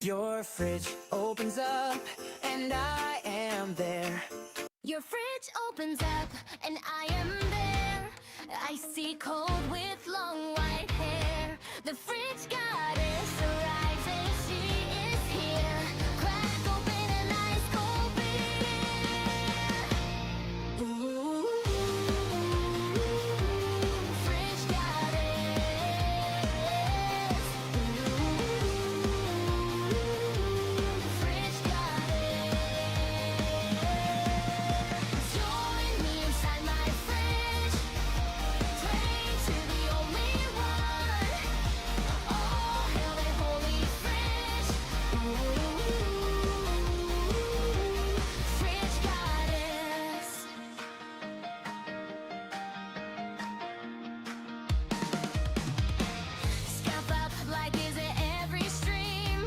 Your fridge opens up and I am there. Your fridge opens up and I am there. Icy cold with long white hair. The fridge goddess arrives and she is here. Crack open an ice cold beer. Ooh, fridge goddess. Fridge goddess. Join me inside my fridge. Pray to the only one. All hail the holy fridge. Fridge goddess. Scalp up like is it every stream?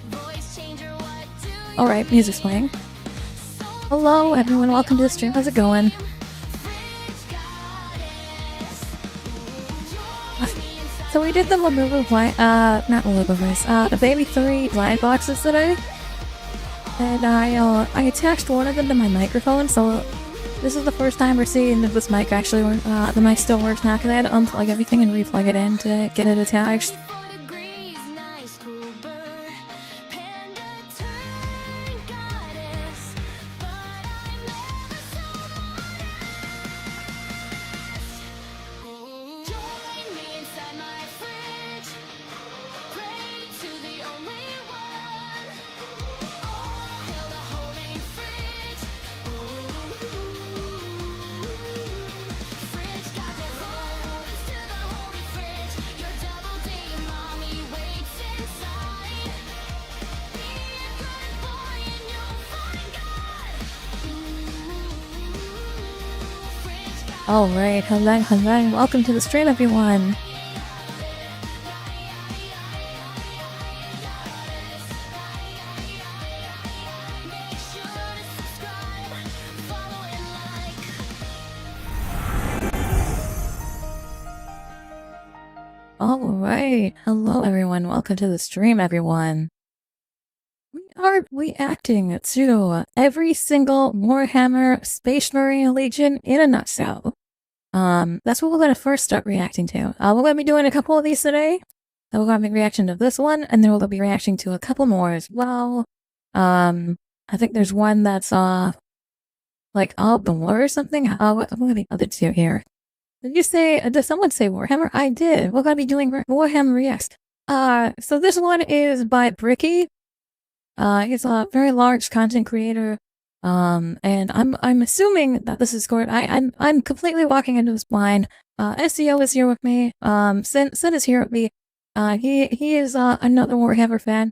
Voice changer, what do you Alright, music's playing. Hello everyone, welcome to the stream. How's it going? Fridge goddess. So we did the Labubu not Labubu voice, the Baby 3 blind boxes today. And I attached one of them to my microphone, so this is the first time we're seeing if this mic actually works, the mic still works now, because I had to unplug everything and replug it in to get it attached. 4 degrees, nice cool bird. Panda turn goddess. But I'm never so modest. Join me inside my fridge. Pray to the only one. All hail the holy fridge. Fridge goddess opens to the holy fridge. Your double D mommy waits inside. Be a good boy and you'll find God. Fridge goddess. Alright, hello, welcome to the stream everyone. Make sure to subscribe, follow and like. Alright, hello everyone, welcome to the stream everyone. We are reacting to every single Warhammer Space Marine Legion in a nutshell. That's what we're going to first start reacting to. We're going to be doing a couple of these today. So we're going to be reacting to this one, and then we'll be reacting to a couple more as well. I think there's one that's, like, open war or something. What are the other two here? Did someone say Warhammer? I did. We're going to be doing Warhammer Reacts. So this one is by Bricky. He's a very large content creator. And I'm assuming that this is scored. I'm completely walking into this blind. SEO is here with me. Sin is here with me. He is another Warhammer fan.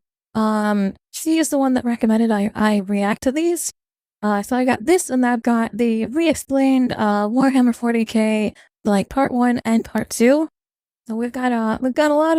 She is the one that recommended I react to these. So I got this, and I've got the re-explained Warhammer 40k, like part 1 and part 2. So we've got a lot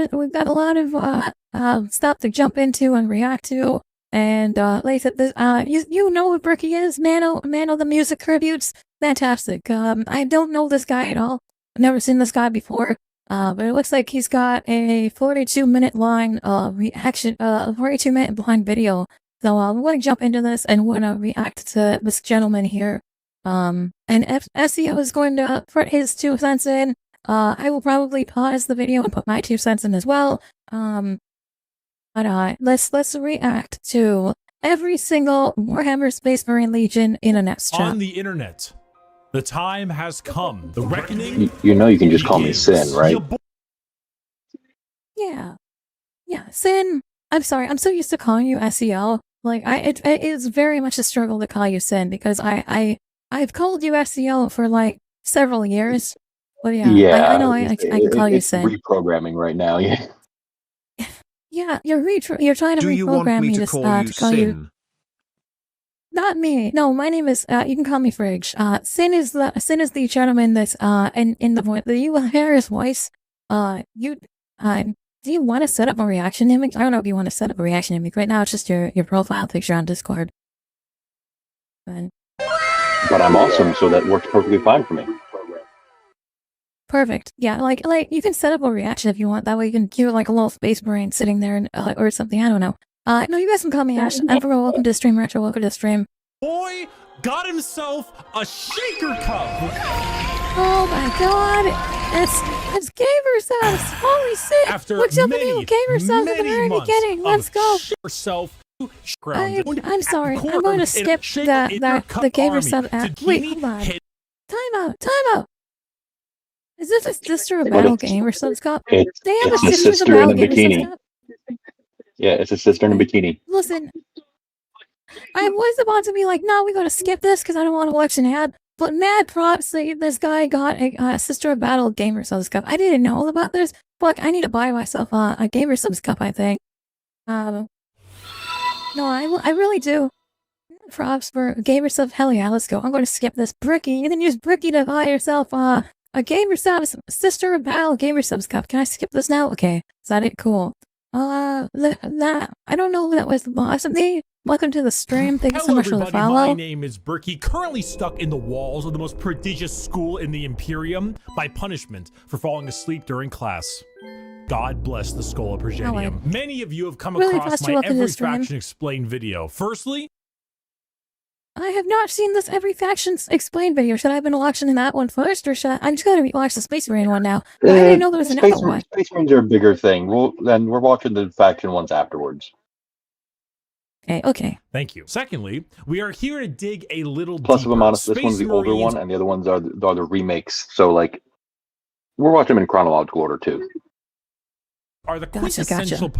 of stuff to jump into and react to. And like I said, this, you know what Bricky is, Mano the music tributes, fantastic. I don't know this guy at all. I've never seen this guy before. But it looks like he's got a 42-minute long reaction, 42-minute blind video. So we're going to jump into this and we're going to react to this gentleman here. And if SEO is going to put his 2 cents in, I will probably pause the video and put my 2 cents in as well. But let's react to every single Warhammer Space Marine Legion in a nutshell. On the internet, the time has come. The reckoning. You know you can just call me Sin, right? Yeah, Sin. I'm sorry. I'm so used to calling you SEO. Like it is very much a struggle to call you Sin because I've called you SEO for like several years. But yeah, I know I can call you Sin. Reprogramming right now, yeah. Yeah, you're trying to Do you want reprogram me me to call you call you. Sin? Not me. No, my name is. You can call me Fridge. Sin is the gentleman that's in the voice. You hear his voice. Do you want to set up a reaction image? I don't know if you want to set up a reaction image right now. It's just your profile picture on Discord. But I'm awesome, so that works perfectly fine for me. Perfect. Yeah, like you can set up a reaction if you want. That way you can cue like a little space marine sitting there and, or something. I don't know. No, you guys can call me Ash. Everyone, welcome to the stream. Retro, welcome to the stream. Boy got himself a shaker cup. Oh my god! It's Gamer Subs! Holy shit! After What's up with you, Gamer Subs at the very beginning? Let's go! I'm sorry. I'm going to skip the Gamer Sub app. Wait, hold on. Time out! Time out! Is this a sister of Battle Gamer Subs Cup? They have It's a a sister of sister Battle in a Gamer Subs bikini. Cup? Yeah, it's a sister in a bikini. Listen, I was about to be like, no, we gotta skip this because I don't want to watch an ad. But mad props that this guy got a Sister of Battle Gamer Subs Cup. I didn't know about this. Fuck, I need to buy myself a Gamer Subs Cup, I think. No, I really do. Props for Gamer Subs. Hell yeah, let's go. I'm going to skip this. Bricky, you can use Bricky to buy yourself a Gamer Subs Sister of Battle Gamer Subs Cup. Can I skip this now? Okay, is that it? Cool. I don't know who that was the boss of me. Welcome to the stream. Thank you so much for the follow. My name is Berkey, currently stuck in the walls of the most prodigious school in the Imperium by punishment for falling asleep during class. God bless the Schola Progenium. Many of you have come across my Every Faction Explained video. Firstly, I have not seen this Every Factions Explained video. Should I have been watching that one first, or should I'm just going to watch the Space Marine one now? I didn't know there was another one. Space Marines are a bigger thing. Then we're watching the faction ones afterwards. Okay. Thank you. Secondly, we are here to dig a little Plus, if deeper. I'm honest, this one's the older one, and the other ones are the remakes. So, like, we're watching them in chronological order, too. Are the quintessential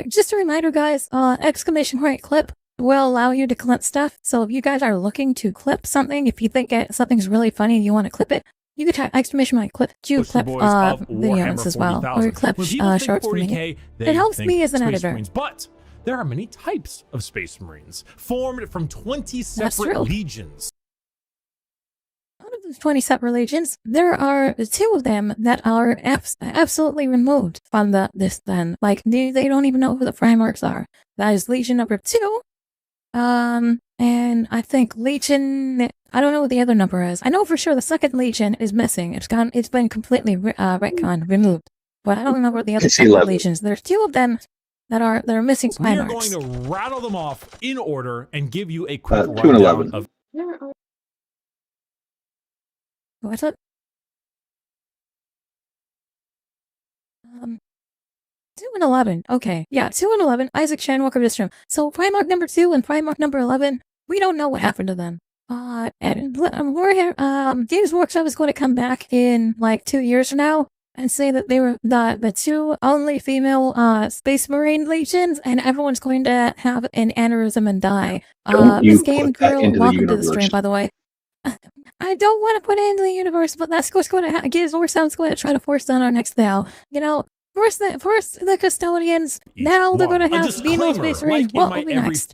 just a reminder, guys, exclamation point clip will allow you to clip stuff. So if you guys are looking to clip something, if you think something's really funny and you want to clip it, you can type exclamation point clip to clip videos as well, or clip shorts for me. It helps me as an editor. But there are many types of Space Marines, formed from 20 separate legions. Out of those 20 separate legions, there are 2 of them that are absolutely removed from this then. Like, they don't even know who the frameworks are. That is Legion number 2. And I think Legion, I don't know what the other number is. I know for sure the second Legion is missing. It's been completely removed. But I don't remember what the other separate legions. There's 2 of them that are missing We are frameworks. going to rattle them off in order and give you a quick 2 and 11. of What's up? 2 and 11. Okay. Yeah, 2 and 11. Isaac Chan, welcome to the stream. So, Primarch number 2 and Primarch number 11, we don't know what happened to them. And Games Workshop is going to come back in, like, 2 years from now and say that they were the 2 only female, Space Marine legions, and everyone's going to have an aneurysm and die. Miss Game Girl, welcome to the stream, by the way. I don't want to put it into the universe, but that's what's going to happen. Games Workshop's going to try to force down our next now. You know, first the custodians, now they're going to have female Space Marines. What will be next?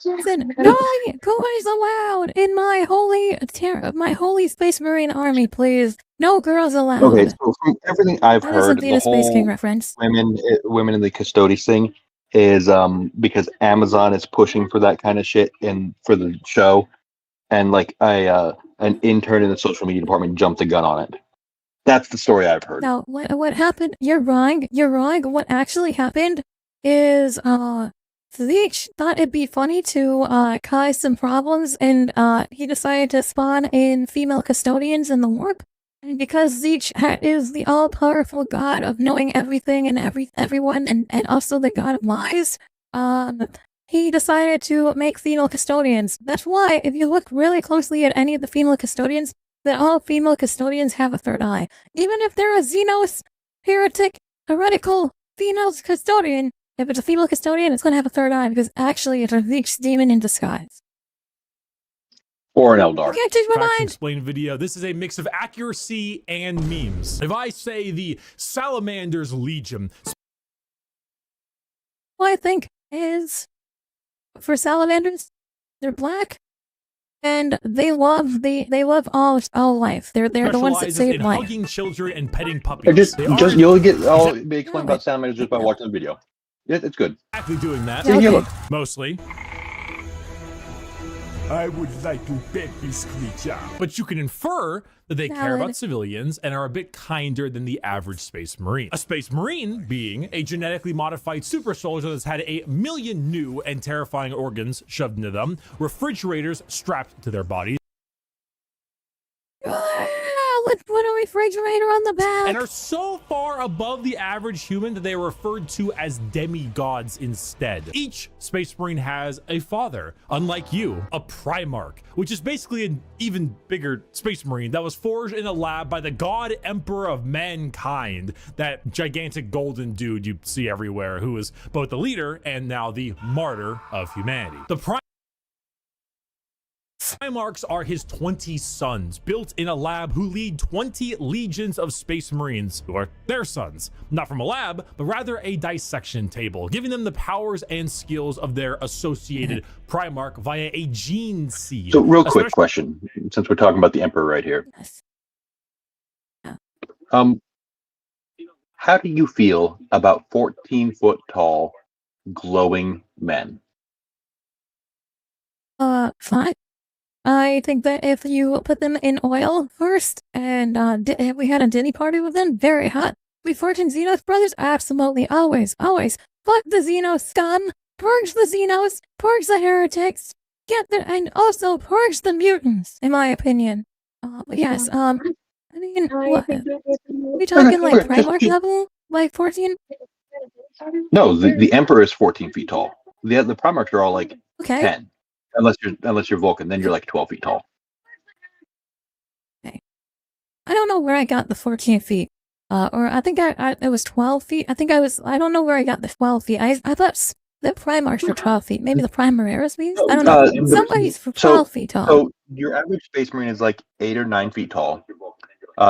Listen, no boys allowed in my holy Space Marine army, please. No girls allowed. Okay, so from everything I've heard, the Space King reference. Women in the Custodes thing is because Amazon is pushing for that kind of shit for the show, and like an intern in the social media department jumped the gun on it. That's the story I've heard. Now, what happened? You're wrong. What actually happened is Zeech thought it'd be funny to cause some problems, and he decided to spawn in female custodians in the warp. And because Zeech is the all-powerful god of knowing everything and everyone, and also the god of lies, he decided to make female custodians. That's why, if you look really closely at any of the female custodians, that all female custodians have a third eye. Even if they're a Xenos, heretic, heretical female custodian, if it's a female custodian, it's going to have a third eye because actually it's a Zeech demon in disguise. Or an Eldar. Okay, change my mind. Explain video. This is a mix of accuracy and memes. If I say the Salamander's Legion, what I think is, for salamanders, they're black, and they love all life. They're the ones that save life. Hugging children and petting puppies. Just you'll get all be explained about salamanders just by watching the video. Yeah, it's good. Exactly doing that. Yeah, okay. Mostly. I would like to pet this creature. But you can infer that they care Valid. about civilians and are a bit kinder than the average Space Marine. A Space Marine being a genetically modified super soldier that's had 1,000,000 new and terrifying organs shoved into them, refrigerators strapped to their bodies, Let's put a refrigerator on the back. and are so far above the average human that they are referred to as demigods instead. Each Space Marine has a father, unlike you, a Primarch, which is basically an even bigger Space Marine that was forged in a lab by the God Emperor of Mankind, that gigantic golden dude you see everywhere, who is both the leader and now the martyr of humanity. The Primarchs are his 20 sons, built in a lab, who lead 20 legions of Space Marines, who are their sons, not from a lab, but rather a dissection table, giving them the powers and skills of their associated Primarch via a gene seed. So, real quick question, since we're talking about the Emperor right here. Yes. How do you feel about 14-foot tall, glowing men? Fine. I think that if you put them in oil first, and we had a dinner party with them, very hot. We fortune Xenos brothers, absolutely, always. Fuck the Xenos scum, purge the Xenos, purge the heretics, and also purge the mutants, in my opinion. But yes, I mean, what? We talking like Primarch level? Like 14? No, the Emperor is 14 feet tall. The Primarchs are all like Okay. 10. Unless you're Vulcan, then you're like 12 feet tall. Okay. I don't know where I got the 14 feet. Or I think it was 12 feet. I don't know where I got the 12 feet. I thought the Primarchs were 12 feet. Maybe the Primaris means? I don't know. Somebody's for 12 feet tall. So your average Space Marine is like 8 or 9 feet tall.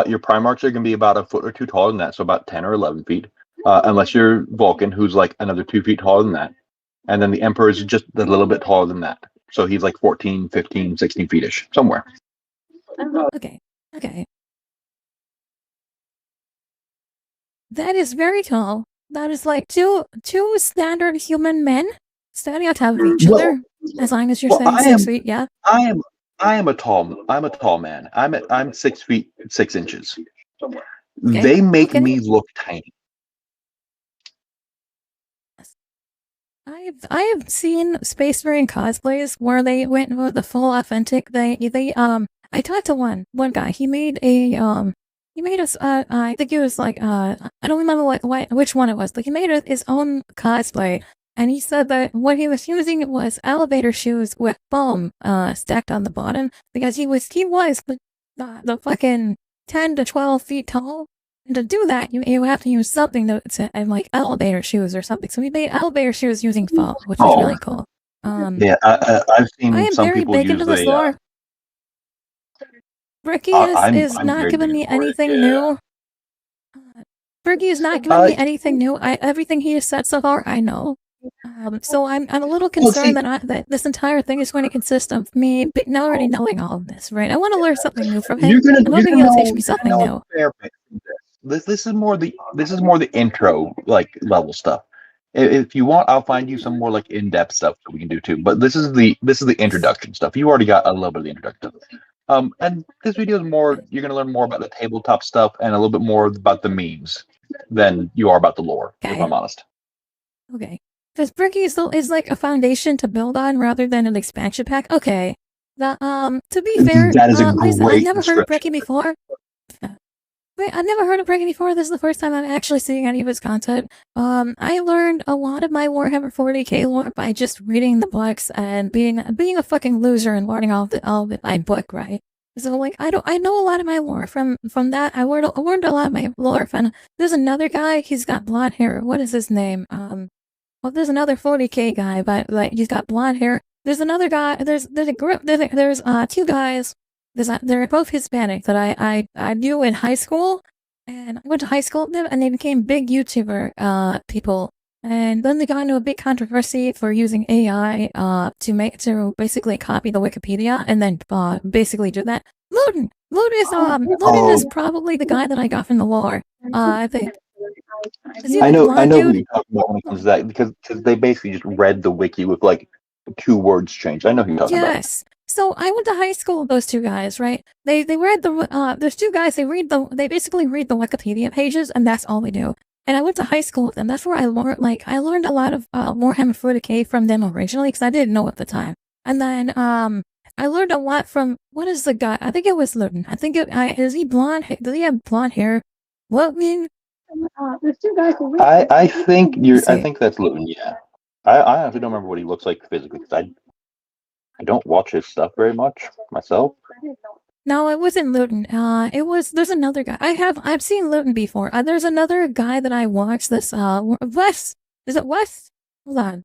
Your Primarchs are going to be about a foot or two taller than that, so about 10 or 11 feet. Unless you're Vulcan, who's like another 2 feet taller than that. And then the Emperor is just a little bit taller than that. So he's like 14, 15, 16 feet-ish, somewhere. Okay. That is very tall. That is like two standard human men standing on top of each other. As long as you're saying 6 feet, yeah. I am a tall man. I'm 6 feet 6 inches. Okay. They make me look tiny. I have seen Space Marine cosplays where they went with the full authentic. I talked to one guy. He made us. I think it was like I don't remember which one it was. But he made his own cosplay, and he said that what he was using was elevator shoes with foam stacked on the bottom because he was the fucking 10 to 12 feet tall. And to do that, you have to use something like elevator shoes or something. So we made elevator shoes using foam, which is really cool. Yeah, I've seen some people use into this lore. Ricky is not giving me anything new. Ricky is not giving me anything new. Everything he has said so far, I know. So I'm a little concerned that this entire thing is going to consist of me already knowing all of this, right? I want to learn something new from him. I'm hoping he'll teach me something new. This is more the intro like level stuff. If you want, I'll find you some more like in-depth stuff that we can do too. But this is the introduction stuff. You already got a little bit of the introduction. And this video is more. You're gonna learn more about the tabletop stuff and a little bit more about the memes than you are about the lore. Okay. If I'm honest. Okay. Because Bricky is like a foundation to build on rather than an expansion pack. Okay. To be fair, that is a Lisa, great I've never heard of description. Bricky before. Wait, I've never heard of Bricky before. This is the first time I'm actually seeing any of his content. I learned a lot of my Warhammer 40k lore by just reading the books and being a fucking loser and learning all of it by book, right? So like I know a lot of my lore from that. I learned a lot of my lore from. There's another guy. He's got blonde hair. What is his name? Well, there's another 40k guy, but like he's got blonde hair. There's another guy. There's a group. There's two guys. They're both Hispanic that I knew in high school, and I went to high school with them, and they became big YouTuber people. And then they got into a big controversy for using AI to basically copy the Wikipedia and then basically do that. Luden is probably the guy that I got from the lore. I think. I know who you're talking about when it comes to that because they basically just read the wiki with like 2 words changed. I know who you're talking about. Yes. So I went to high school with those two guys, right? They read the there's two guys, they basically read the Wikipedia pages and that's all they do. And I went to high school with them. That's where I learned a lot of Warhammer 40K from them originally because I didn't know at the time. And then I learned a lot from what is the guy? I think it was Luton. I think is he blonde? Does he have blonde hair? Well, I mean, there's two guys who read. I think I think that's Luton. Yeah. I honestly don't remember what he looks like physically because I don't watch his stuff very much myself. No, it wasn't Luton. There's another guy. I've seen Luton before. There's another guy that I watched this, Wes. Is it Wes? Hold on.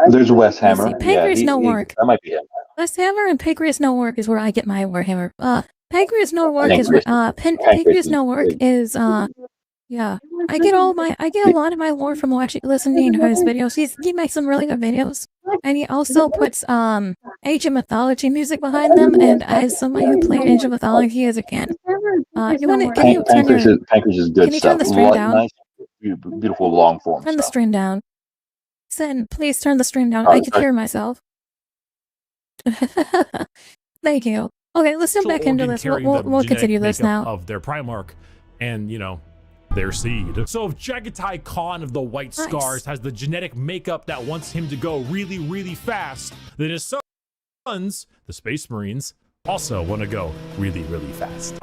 There's Wes Hammer. Pancreas No Work. That might be him. Wes Hammer and Pancreas No Work is where I get my Warhammer. Pancreas No Work is where, Pancreas No Work is, yeah. I get a lot of my lore from listening to his videos. He makes some really good videos. And he also puts Age of Mythology music behind them, and as somebody who played Age of Mythology as a kid, Pancreas is good stuff. Turn the stream down? Nice, beautiful long form. Turn the stream down. Please turn the stream down. I can hear myself. Thank you. Okay, let's jump back into this. We'll continue this now. Of their Primarch, and their seed. So if Jagatai Khan of the White Scars has the genetic makeup that wants him to go really, really fast, then his sons, the Space Marines, also want to go really, really fast.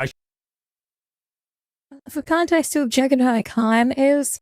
For context to Jagatai Khan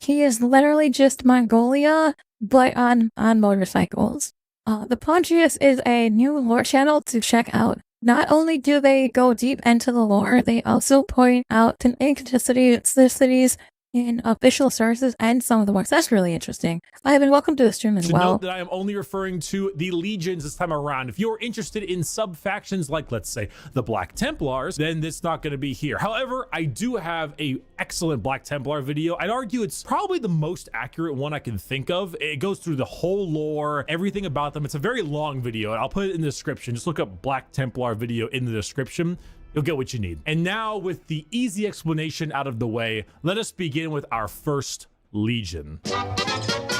he is literally just Mongolia, but on motorcycles. The Pontius is a new lore channel to check out. Not only do they go deep into the lore, they also point out the inconsistencies in official sources and some of the works. That's really interesting. Ivan, welcome to the stream as well. Note that I am only referring to the legions this time around. If you're interested in sub-factions like, let's say, the Black Templars, then it's not going to be here. However, I do have a excellent Black Templar video. I'd argue it's probably the most accurate one I can think of. It goes through the whole lore, everything about them. It's a very long video, and I'll put it in the description. Just look up Black Templar video in the description. You'll get what you need. And now, with the easy explanation out of the way, let us begin with our first legion. Dark Angels.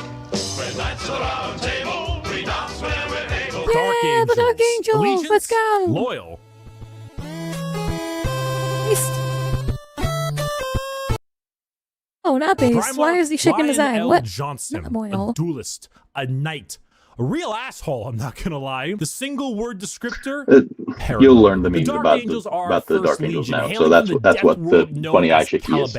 The Dark Angels. Allegiance, let's go. Loyal. Oh, not base. Why is he shaking his head? What? Johnson, a duelist, a knight. A real asshole, I'm not gonna lie. The single word descriptor, you'll learn the memes about the Dark Angels now. So that's what the funny eye shaky is.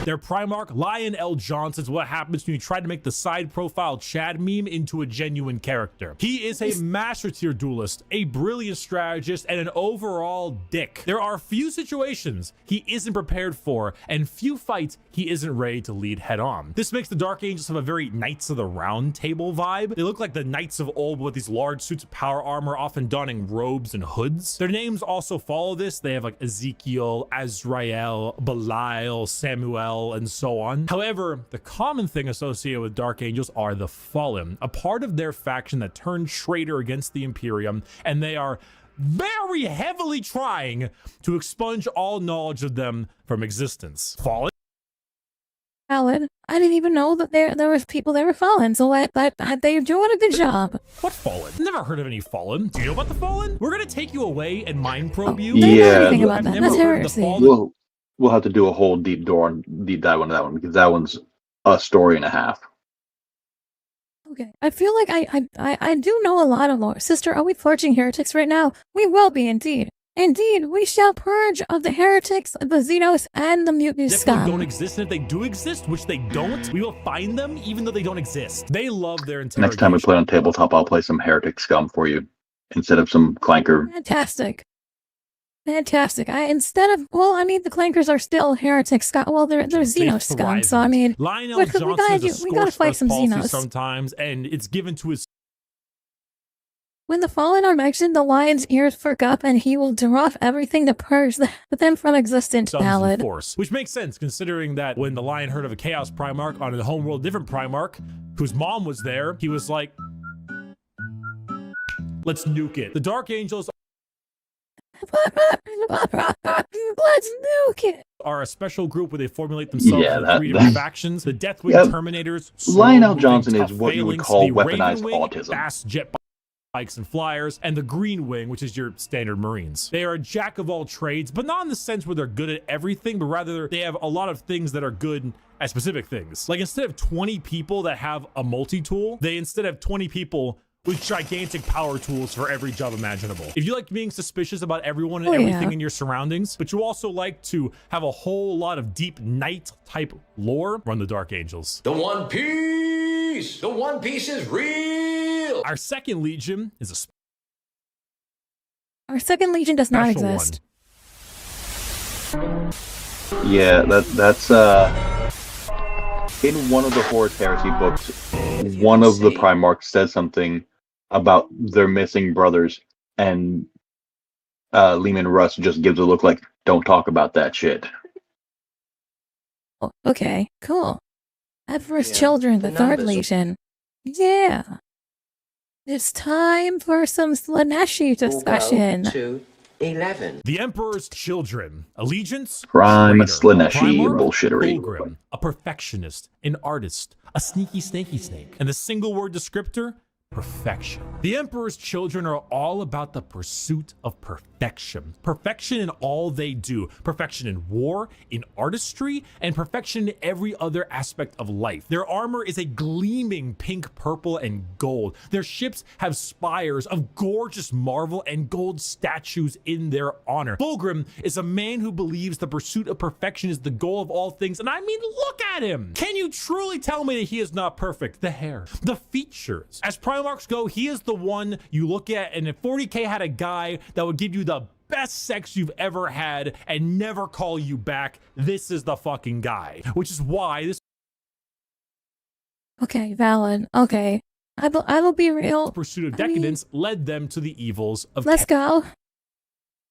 Their Primarch, Lion L. Johnson, is what happens when you try to make the side profile Chad meme into a genuine character. He is a master tier duelist, a brilliant strategist, and an overall dick. There are few situations he isn't prepared for, and few fights he isn't ready to lead head on. This makes the Dark Angels have a very Knights of the Round Table vibe. They look like the Knights of old with these large suits of power armor, often donning robes and hoods. Their names also follow this. They have like Ezekiel, Azrael, Belial, Samuel, and so on. However, the common thing associated with Dark Angels are the Fallen, a part of their faction that turned traitor against the Imperium, and they are very heavily trying to expunge all knowledge of them from existence. Fallen? Fallen? I didn't even know that there was people that were Fallen, so they're doing a good job. What Fallen? Never heard of any Fallen. Do you know about the Fallen? We're gonna take you away and mind probe you. Yeah. Anything about that. That's heresy. We'll have to do a whole deep dive on that one because that one's a story and a half. Okay, I feel like I do know a lot of lore. Sister, are we purging heretics right now? We will be, indeed. Indeed, we shall purge of the heretics, the Xenos, and the mutant scum. They don't exist, and if they do exist, which they don't, we will find them even though they don't exist. They love their interrogation. Next time we play on tabletop, I'll play some heretic scum for you instead of some clanker. Fantastic. Fantastic. I mean, the clankers are still heretic scum. Well, they're Xenos scum, so I mean, Lionel we Johnson gotta fight some Xenos sometimes, and it's given to his. When the Fallen are mentioned, the lion's ears perk up, and he will draw off everything to purge them from existence. Ballad. Force, which makes sense considering that when the Lion heard of a Chaos Primarch on a homeworld different Primarch, whose mom was there, he was like, "Let's nuke it." The Dark Angels. Let's nuke it. Are a special group where they formulate themselves into three different factions. The Deathwing Terminators. Lionel Johnson is what you would call weaponized autism. Fast jet Pikes and Flyers, and the Green Wing, which is your standard Marines. They are a jack of all trades, but not in the sense where they're good at everything, but rather they have a lot of things that are good at specific things. Like instead of 20 people that have a multi-tool, they instead have 20 people with gigantic power tools for every job imaginable. If you like being suspicious about everyone and everything in your surroundings, but you also like to have a whole lot of deep knight type lore, run the Dark Angels. The One Piece! The One Piece is real! Our second Legion is Our second Legion does not special exist. Yeah, that's in one of the Horus Heresy books, one of the Primarchs said something about their missing brothers, and Lehman Russ just gives a look like, don't talk about that shit. Oh, okay, cool. Emperor's Children, the third Legion. Yeah. It's time for some Slaneshi discussion. 11. The Emperor's Children. Allegiance? Prime Traitor. Slaneshi Primarch? bullshittery. Fulgrim, a perfectionist, an artist, a sneaky snaky snake. And the single word descriptor? Perfection. The Emperor's Children are all about the pursuit of perfection. Perfection in all they do. Perfection in war, in artistry, and perfection in every other aspect of life. Their armor is a gleaming pink, purple, and gold. Their ships have spires of gorgeous marble and gold statues in their honor. Fulgrim is a man who believes the pursuit of perfection is the goal of all things. And I mean, look at him. Can you truly tell me that he is not perfect? The hair, the features. As Primarchs go, he is the one you look at, and if 40K had a guy that would give you the best sex you've ever had and never call you back, this is the fucking guy. Which is why this Okay, valid. Okay. I will be real. pursuit of decadence led them to the evils of Let's go.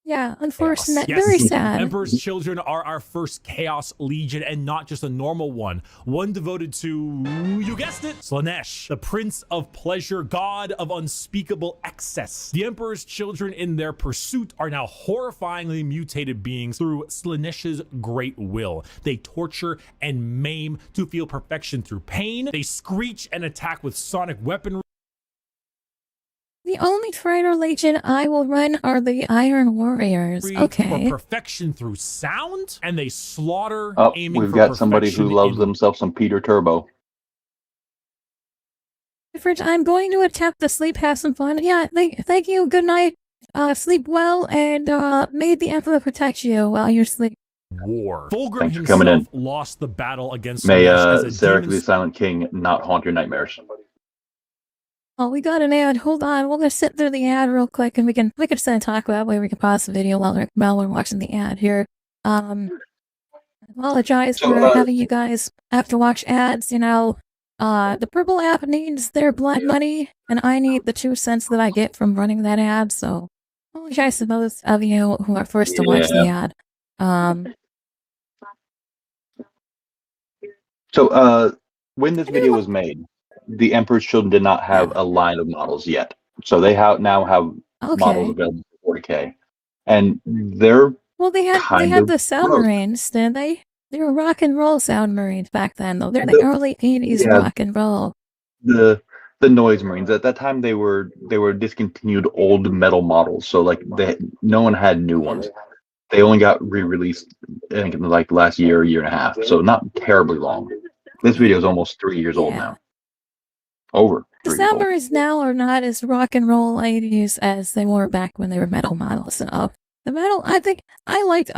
Yeah, unfortunate. Yes. Very sad. Emperor's Children are our first Chaos Legion, and not just a normal one. One devoted to, you guessed it, Slanesh, the Prince of Pleasure, God of unspeakable excess. The Emperor's Children in their pursuit are now horrifyingly mutated beings through Slanesh's great will. They torture and maim to feel perfection through pain. They screech and attack with sonic weaponry. The only fighter legion I will run are the Iron Warriors. Okay. For perfection through sound, and they slaughter Oh, aiming we've for got somebody who perfection loves in themselves some Peter Turbo. I'm going to attempt to sleep, have some fun. Yeah, thank you. Good night. Sleep well, and may the Emperor protect you while you sleep. war. Fulgrim Thanks for coming himself in. lost the battle against May Slanesh as a Zarek demon the Silent King not haunt your nightmares. Oh, we got an ad. Hold on, we're gonna sit through the ad real quick, and we can sit and talk about where we can pause the video while we're watching the ad here. I apologize for having you guys have to watch ads. You know, the purple app needs their blood money, and I need the 2 cents that I get from running that ad. So, apologize to those of you who are first to watch the ad. So, when this video was made, the Emperor's Children did not have a line of models yet. So they now have models available for 40K. And they're they had the Sound Marines, didn't they? They were rock and roll Sound Marines back then, though. They're the early 80s rock and roll. The Noise Marines. At that time they were discontinued old metal models. So like no one had new ones. They only got re-released I think in like last year and a half. So not terribly long. This video is almost 3 years old now. Over. The Sound Marines now are not as rock and roll 80s as they were back when they were metal models. So the metal, I think I liked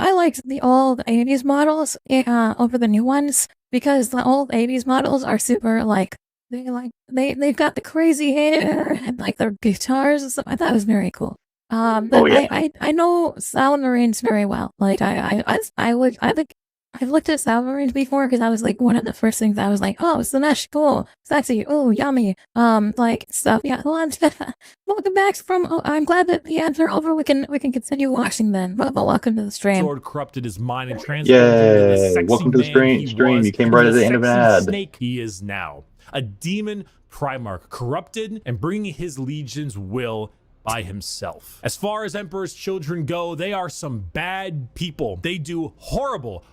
the old 80s models over the new ones, because the old 80s models are super they've got the crazy hair and like their guitars and stuff. I thought it was very cool. I know Sound Marines very well. Like I think I've looked at Sound Marines before, because I was like, one of the first things I was like, oh, Slanesh, cool, sexy, oh, yummy, like stuff. Yeah, welcome back from. Oh, I'm glad that the ads are over. We can continue watching then. But welcome to the stream. Sword corrupted his mind and transformed him into the sexy welcome to the stream. You came right at the end of an ad. Snake he is now, a demon Primarch, corrupted and bringing his legion's will by himself. As far as Emperor's children go, they are some bad people. They do horrible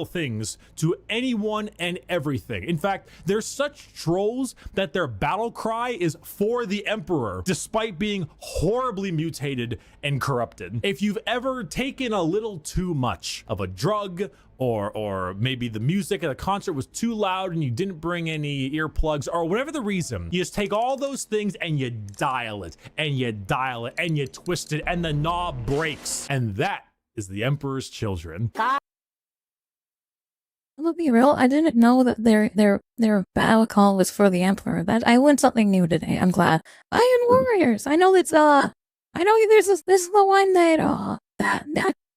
things to anyone and everything. In fact, they're such trolls that their battle cry is for the Emperor, despite being horribly mutated and corrupted. If you've ever taken a little too much of a drug, or maybe the music at the concert was too loud and you didn't bring any earplugs, or whatever the reason, you just take all those things and you dial it, and you dial it, and you twist it, and the knob breaks. And that is the Emperor's children. I'm gonna be real, I didn't know that their battle call was for the Emperor. That I learned something new today. I'm glad. Iron Warriors. I know it's I know this is the one that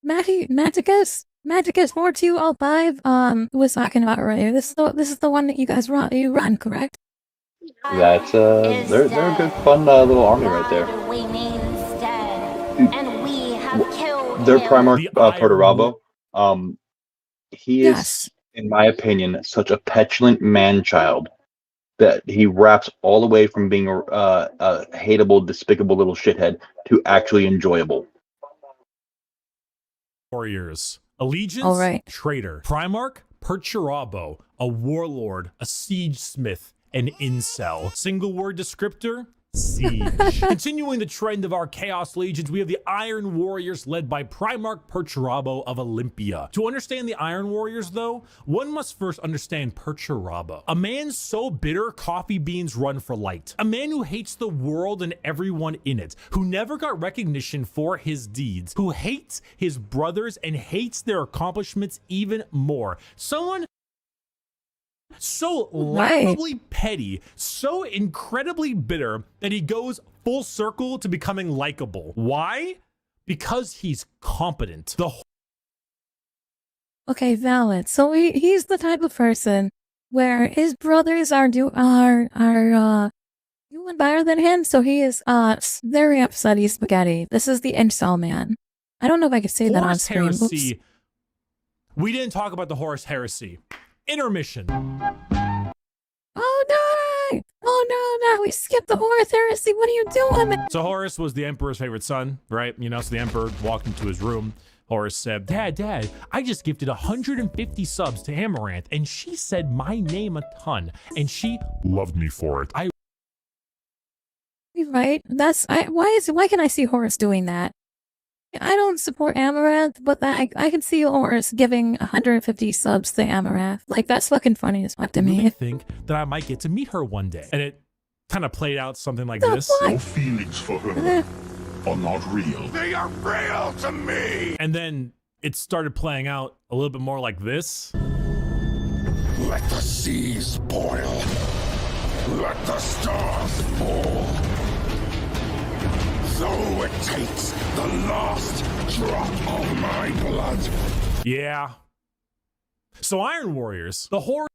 Magicus 4205 was talking about earlier. This is the one that you guys run, correct? That's they're a good fun little army right there. Their Primarch Perturabo, he is, in my opinion, such a petulant man-child that he wraps all the way from being a hateable, despicable little shithead to actually enjoyable. Warriors. Allegiance, traitor. Primarch, Perturabo, a warlord, a siege smith, an incel. Single word descriptor, siege. Continuing the trend of our Chaos Legions, we have the Iron Warriors led by Primarch Perturabo of Olympia. To understand the Iron Warriors, though, one must first understand Perturabo. A man so bitter, coffee beans run for light. A man who hates the world and everyone in it, who never got recognition for his deeds, who hates his brothers and hates their accomplishments even more. Someone so laughably petty, so incredibly bitter that he goes full circle to becoming likable. Why? Because he's competent. Okay, valid. So he's the type of person where his brothers are doing better than him, so he is very upset he's spaghetti. This is the incel man. I don't know if I could say that on screen. Heresy. We didn't talk about the Horus Heresy. Intermission. Oh no! Oh no, we skipped the Horus Heresy. What are you doing? So Horus was the Emperor's favorite son, right? You know, so the Emperor walked into his room. Horus said, Dad, I just gifted 150 subs to Amaranth, and she said my name a ton, and she loved me for it. Right? Why can I see Horus doing that? I don't support Amaranth, but I can see Horus giving 150 subs to Amaranth. Like, that's fucking funny as fuck to me. I think that I might get to meet her one day. And it kind of played out something like this. Your feelings for her are not real. They are real to me! And then it started playing out a little bit more like this. Let the seas boil. Let the stars fall. So it takes the last drop of my blood. Yeah. So Iron Warriors, the Horus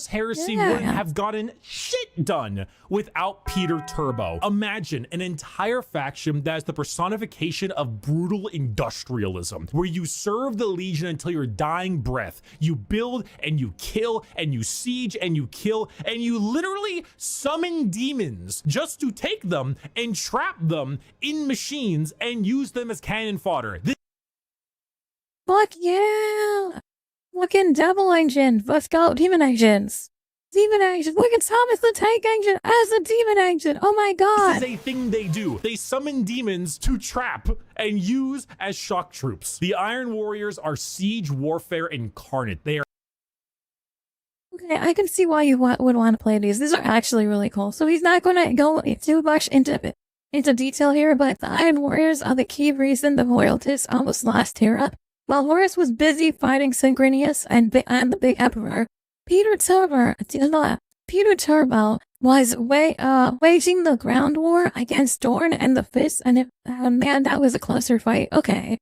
Heresy wouldn't have gotten shit done without Peter Turbo. Imagine an entire faction that is the personification of brutal industrialism, where you serve the Legion until your dying breath. You build and you kill and you siege and you kill and you literally summon demons just to take them and trap them in machines and use them as cannon fodder. Fuck yeah! Fucking Devil Engine! Let's go! Demon Agents! Demon Agents! Look at Thomas the Tank Engine as a Demon Agent! Oh my god! This is a thing they do. They summon demons to trap and use as shock troops. The Iron Warriors are siege warfare incarnate. They are... Okay, I can see why you would want to play these. These are actually really cool. So he's not going to go too much into detail here, but the Iron Warriors are the key reason the royalties almost lost Europe. While Horus was busy fighting Synchronous and the Big Emperor, Peter Turbo was waging the ground war against Dorn and the Fist, and man, that was a closer fight. Okay.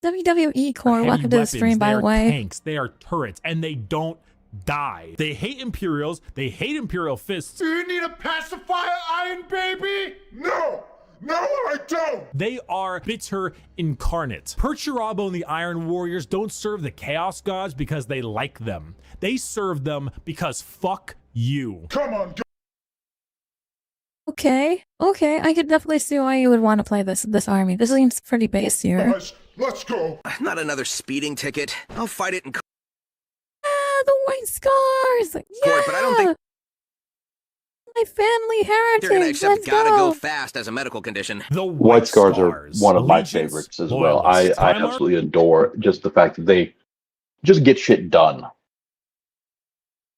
WWE Core, welcome to the stream, by the way. Tanks, they are turrets, and they don't die. They hate Imperials, they hate Imperial Fists. Do you need a pacifier, Iron Baby? No! No, I don't! They are bitter incarnate. Perturabo and the Iron Warriors don't serve the Chaos Gods because they like them. They serve them because fuck you. Come on, Okay, I could definitely see why you would want to play this army. This seems pretty base here. Guys, let's go. Not another speeding ticket. I'll fight it in court, The white scars! Yeah! but I don't think My family heritage! they're gonna accept Let's gotta go go fast as a medical condition. The White Scars are one of my Allegiance, favorites as well. I Loyalists. Time Arc- absolutely adore just the fact that they just get shit done.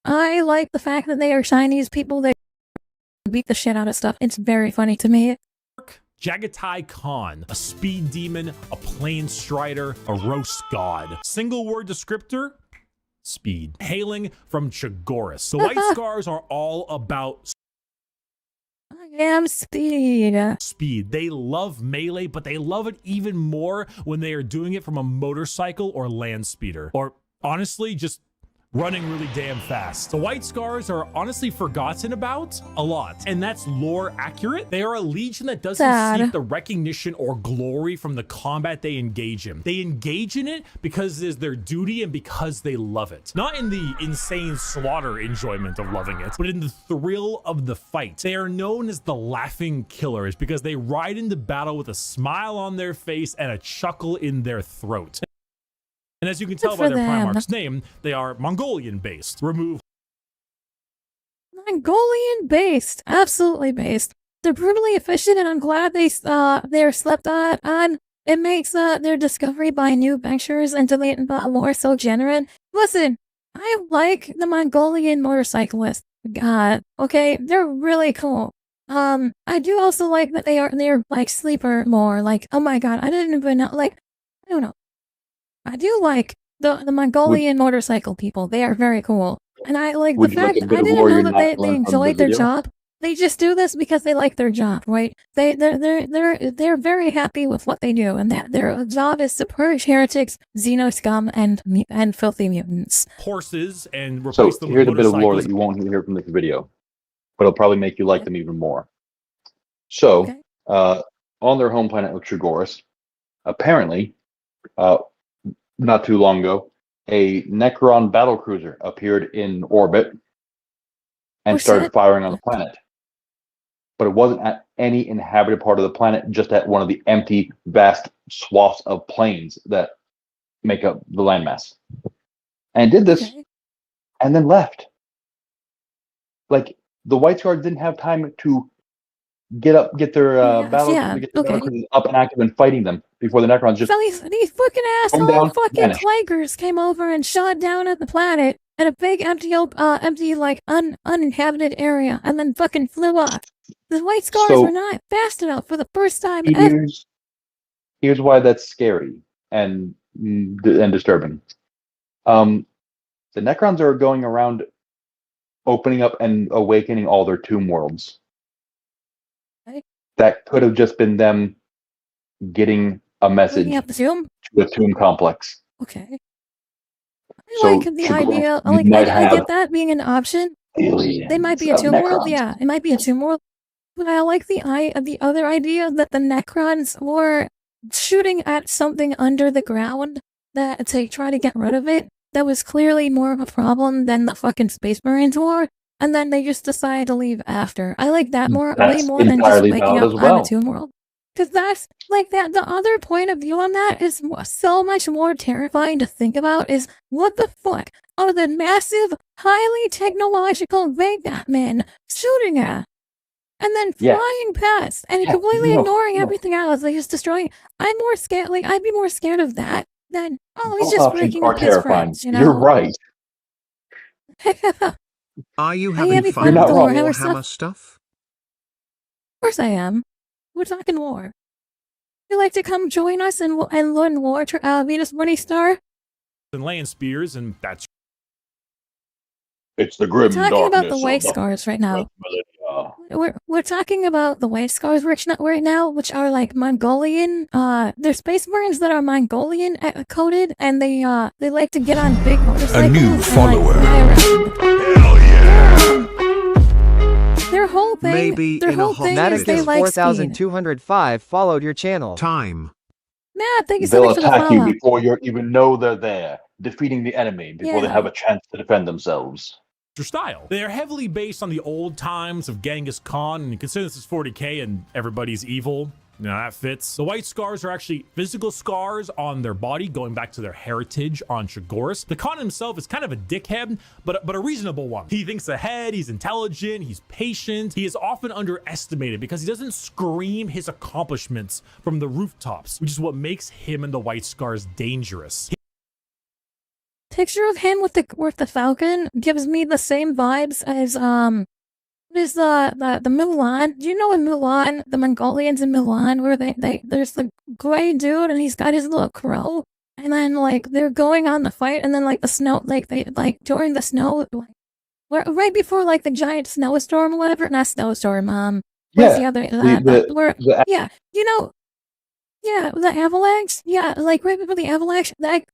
I like the fact that they are Chinese people that beat the shit out of stuff. It's very funny to me. Jagatai Khan, a speed demon, a plain strider, a roast god. Single word descriptor, speed. Hailing from Chagoris. The White Scars are all about I am speed. speed. They love melee, but they love it even more when they are doing it from a motorcycle or land speeder. Or honestly, just running really damn fast. The White Scars are honestly forgotten about a lot, and that's lore accurate. They are a legion that doesn't seek the recognition or glory from the combat they engage in. They engage in it because it is their duty and because they love it. Not in the insane slaughter enjoyment of loving it, but in the thrill of the fight. They are known as the Laughing Killers because they ride into battle with a smile on their face and a chuckle in their throat. And as you can tell by their Primarch's name, they are Mongolian-based. Mongolian-based. Absolutely based. They're brutally efficient, and I'm glad they're slept on. It makes their discovery by new ventures into the lore so genuine. Listen, I like the Mongolian motorcyclists. Okay, they're really cool. I do also like that they're like sleeper more. Like, oh my god, I didn't even know. Like, I don't know. I do like the Mongolian motorcycle people. They are very cool. And I like the fact I didn't know that they enjoyed their job. They just do this because they like their job, right? They're very happy with what they do, and that their job is to purge heretics, xeno scum, and filthy mutants. Horses and replace them with here's a bit of lore motorcycles. that you won't hear from this video, but it'll probably make you like them even more. So, on their home planet of Chagoris, apparently, not too long ago, a Necron battlecruiser appeared in orbit and started firing on the planet. But it wasn't at any inhabited part of the planet, just at one of the empty, vast swaths of plains that make up the landmass. And did this and then left. Like, the White Scars didn't have time to get their battlecruisers up and active and fighting them before the Necrons just... So these fucking asshole fucking Tigers came over and shot down at the planet at a big empty like uninhabited area, and then fucking flew off. The White Scars were not fast enough for the first time ever. Here's why that's scary and disturbing. The Necrons are going around opening up and awakening all their tomb worlds. That could have just been them getting a message to a tomb complex. Okay. I like the idea. I get that being an option. They might be a tomb world. Yeah, it might be a tomb world. But I like the other idea that the Necrons were shooting at something under the ground that to try to get rid of it. That was clearly more of a problem than the fucking Space Marines were. And then they just decided to leave after. I like that way more than just waking up on a tomb world. Because that's, like, that. The other point of view on that is so much more terrifying to think about is, what the fuck are the massive, highly technological Vega men shooting at? And then flying past and completely ignoring everything else. They just destroying. I'm more scared, like, I'd be more scared of that than, he's just breaking up his friends, you know? You're right. Are you having fun with Warhammer stuff? Of course I am. We're talking war. You like to come join us and learn war, Venus Morning Star? And land spears, and that's... It's the grim darkness. We're talking about the White Scars right now. We're talking about the White Scars right now, which are like Mongolian. They're Space Marines that are Mongolian coded, and they like to get on big motorcycles. A new follower. Hell yeah! Their whole thing. Maybe their whole thing is they like 4205 followed your channel. Time. Matt, thank you so much for the follow. They'll attack you before you even know they're there, defeating the enemy before they have a chance to defend themselves. style. They are heavily based on the old times of Genghis Khan, and you consider this is 40k and everybody's evil. You know, that fits. The white scars are actually physical scars on their body, going back to their heritage on Shagoris. The Khan himself is kind of a dickhead, but a reasonable one. He thinks ahead, he's intelligent, he's patient. He is often underestimated because he doesn't scream his accomplishments from the rooftops, which is what makes him and the white scars dangerous. Picture of him with the falcon gives me the same vibes as there's the Mulan. Do you know in Mulan, the Mongolians in Mulan, where there's the gray dude and he's got his little crow, and then like they're going on the fight, and then like the snow, like they like during the snow, like right before like the giant snowstorm or whatever, not snowstorm. What's the other? Yeah, you know. Yeah, the avalanche. Yeah, like right before the avalanche, that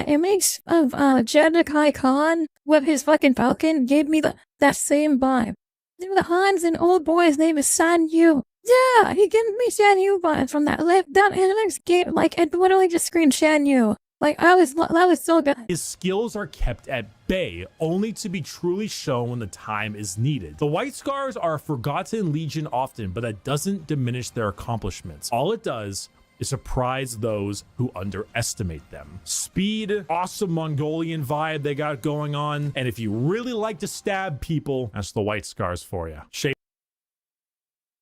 image of Jedediah Khan with his fucking falcon gave me that same vibe. The Han's an old boy's name is San Yu. Yeah, he gave me Shan Yu vibes from that image game. Like it literally just screamed Shan Yu. Like that was so good. His skills are kept at bay, only to be truly shown when the time is needed. The White Scars are a forgotten legion often, but that doesn't diminish their accomplishments. All it does is surprise those who underestimate them. Speed, awesome Mongolian vibe they got going on, and if you really like to stab people, that's the White Scars for you.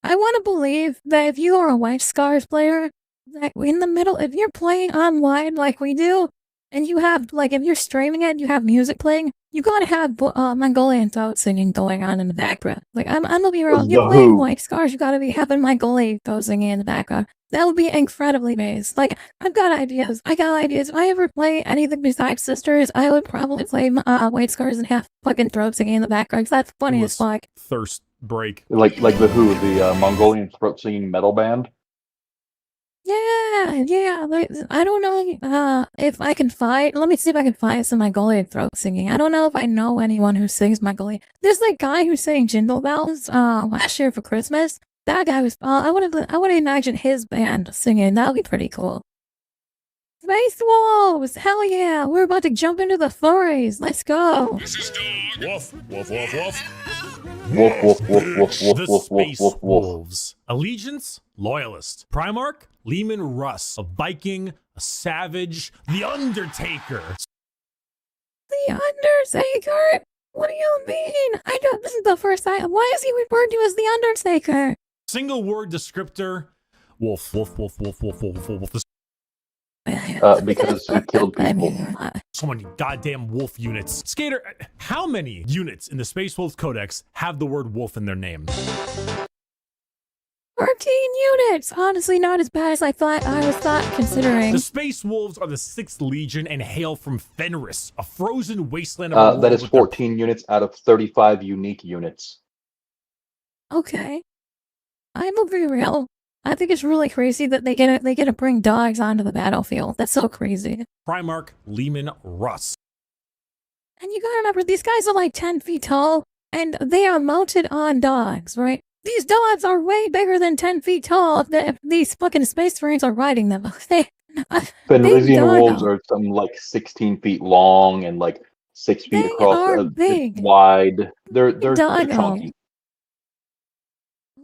I want to believe that if you are a White Scars player, that in the middle, if you're playing online like we do, and you have, like, if you're streaming it, you have music playing, you gotta have Mongolian throat singing going on in the background. Like, I'm gonna be real, you're playing White Scars, you gotta be having Mongolian throat singing in the background. That would be incredibly amazing. Like, I've got ideas. I got ideas. If I ever play anything besides Sisters, I would probably play White Scars and have fucking throat singing in the background, because that's funny as fuck. Thirst break. Like the Who, the Mongolian throat singing metal band. Yeah, like, I don't know if I can find, let me see if I can find some Mongolian throat singing. I don't know if I know anyone who sings Mongolian. There's like guy who sang Jingle Bells last year for Christmas. That guy was, I would imagine his band singing. That would be pretty cool. Space Wolves! Hell yeah! We're about to jump into the furries. Let's go! This is Dog! Woof, woof, woof, woof. Woof, woof, woof, woof, woof, The woof, Space woof, woof. Wolves. Allegiance, Loyalist. Primarch, Leman Russ. A Viking, a Savage, the Undertaker. The Undertaker? What do you mean? This is the first time. Why is he referred to as the Undertaker? Single word descriptor. Wolf, wolf, wolf, wolf, wolf, wolf, wolf, wolf. Because he killed people. So many goddamn wolf units. Skater, how many units in the Space Wolves Codex have the word wolf in their name? 13 units! Honestly, not as bad as I was considering. The Space Wolves are the 6th Legion and hail from Fenris, a frozen wasteland of a That is 14 units out of 35 unique units. Okay. I will be real. I think it's really crazy that they get to bring dogs onto the battlefield. That's so crazy. Primarch Leman Russ. And you gotta remember, these guys are like 10 feet tall, and they are mounted on dogs, right? These dogs are way bigger than 10 feet tall if these fucking space marines are riding them. Fenrisian wolves are something like 16 feet long and like 6 feet across, big. wide. They're chunky.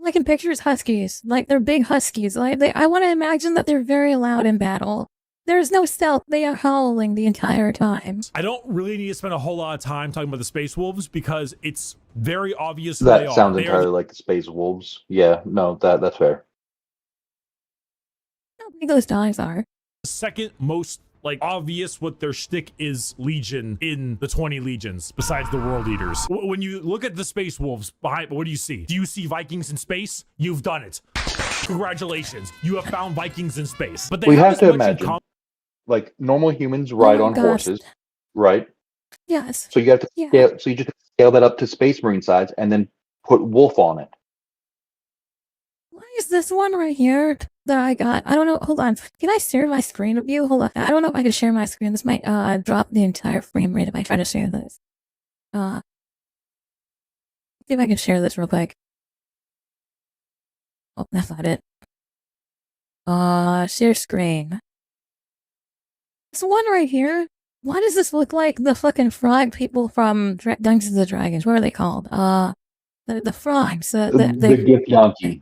I can picture as huskies. Like, they're big huskies. Like, I want to imagine that they're very loud in battle. There's no stealth. They are howling the entire time. I don't really need to spend a whole lot of time talking about the Space Wolves because it's very obvious who that they are. Sounds entirely like the Space Wolves. Yeah, no, that's fair. How big those dogs are. The second most obvious what their shtick is Legion in the 20 legions, besides the World Eaters. When you look at the Space Wolves behind, what do you see? Do you see Vikings in space? You've done it. Congratulations. You have found Vikings in space. But we have to imagine, like, normal humans ride on horses, right? Yes. So you have to scale, so you just scale that up to Space Marine size and then put wolf on it. Why is this one right here that I got? I don't know. Hold on. Can I share my screen with you? Hold on. I don't know if I can share my screen. This might drop the entire frame rate if I try to share this. See if I can share this real quick. Oh, that's not it. Share screen. This one right here Why does this look like the fucking frog people from Dungeons and Dragons? What are they called? The frogs. The Gith Yankee.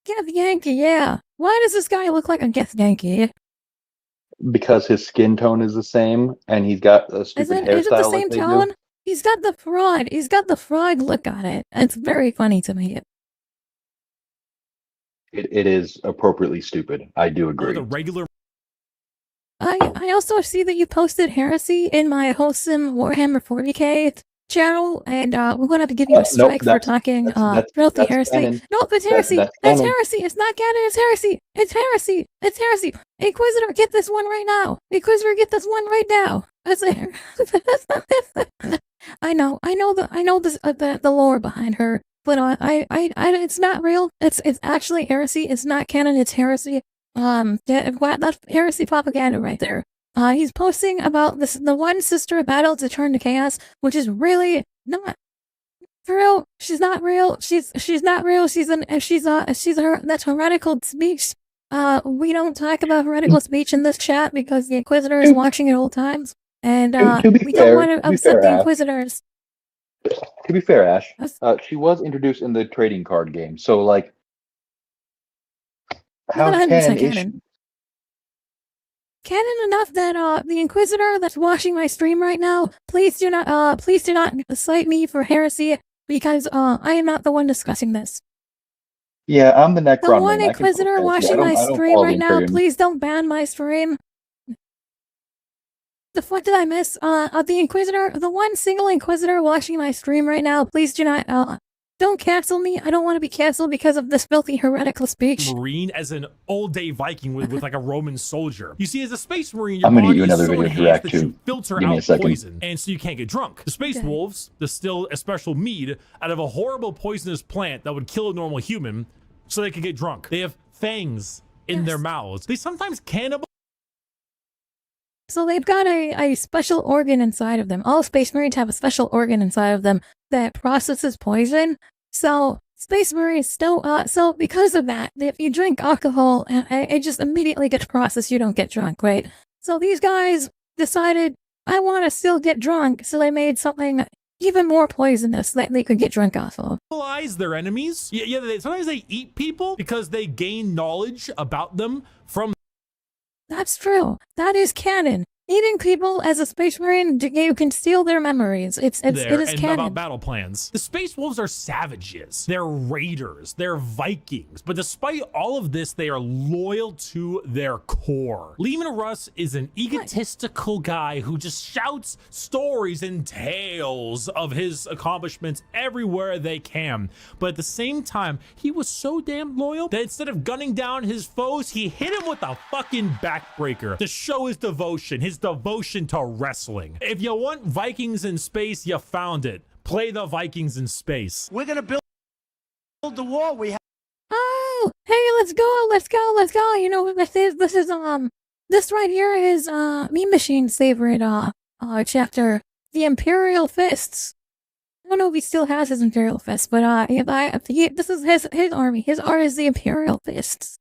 Gith Yankee, yeah. Why does this guy look like a Gith Yankee? Because his skin tone is the same, and he's got a stupid hairstyle. Is it the same tone? He's got the frog. He's got the frog look on it. It's very funny to me. It is appropriately stupid. I do agree. The regular. I also see that you posted heresy in my wholesome Warhammer 40k channel, and we're going to have to give you a strike for talking filthy heresy. Canon. No, it's heresy. That's heresy. It's not canon. It's heresy. It's heresy. It's heresy. Inquisitor, get this one right now. Inquisitor, get this one right now. I know the lore behind her, but it's not real. It's actually heresy. It's not canon. It's heresy. That's heresy propaganda right there. He's posting about the one sister battle to turn to chaos, which is really not for real. She's not real. She's not real. That's heretical speech. We don't talk about heretical speech in this chat because the Inquisitor is watching at all times, and we don't want to upset the Inquisitors. To be fair, Ash, she was introduced in the trading card game, so like, how canon? Canon enough that the Inquisitor that's watching my stream right now, please do not cite me for heresy because I am not the one discussing this. Yeah, I'm the Necron. The one Inquisitor watching my stream right now, please don't ban my stream. The fuck did I miss? The Inquisitor, the one single Inquisitor watching my stream right now, please do not don't cancel me. I don't want to be canceled because of this filthy heretical speech. Marine as an old-day Viking with like a Roman soldier. You see, as a space marine, your I'm gonna body get you is another so video to enhanced react that to. you filter Give me a out second. poison, and so you can't get drunk. The space wolves distill a special mead out of a horrible poisonous plant that would kill a normal human, so they could get drunk. They have fangs in their mouths. They sometimes cannibal. So they've got a special organ inside of them. All space marines have a special organ inside of them that processes poison. So space marines still, so because of that, if you drink alcohol, it just immediately gets processed. You don't get drunk, right? So these guys decided, I want to still get drunk. So they made something even more poisonous that they could get drunk off of. Their enemies. Sometimes they eat people because they gain knowledge about them from. That's true. That is canon. Eating people as a space marine, you can steal their memories. It is canon. About battle plans. The space wolves are savages. They're raiders. They're Vikings. But despite all of this, they are loyal to their core. Leman Russ is an egotistical guy who just shouts stories and tales of his accomplishments everywhere they can. But at the same time, he was so damn loyal that instead of gunning down his foes, he hit him with a fucking backbreaker to show his devotion. His devotion to wrestling. If you want Vikings in space, you found it. Play the Vikings in space. We're gonna build the wall. We have. Oh, hey, let's go. You know, this right here is Meme Machine's favorite chapter, the Imperial Fists. I don't know if he still has his Imperial Fists, but this is his army. His art is the Imperial Fists.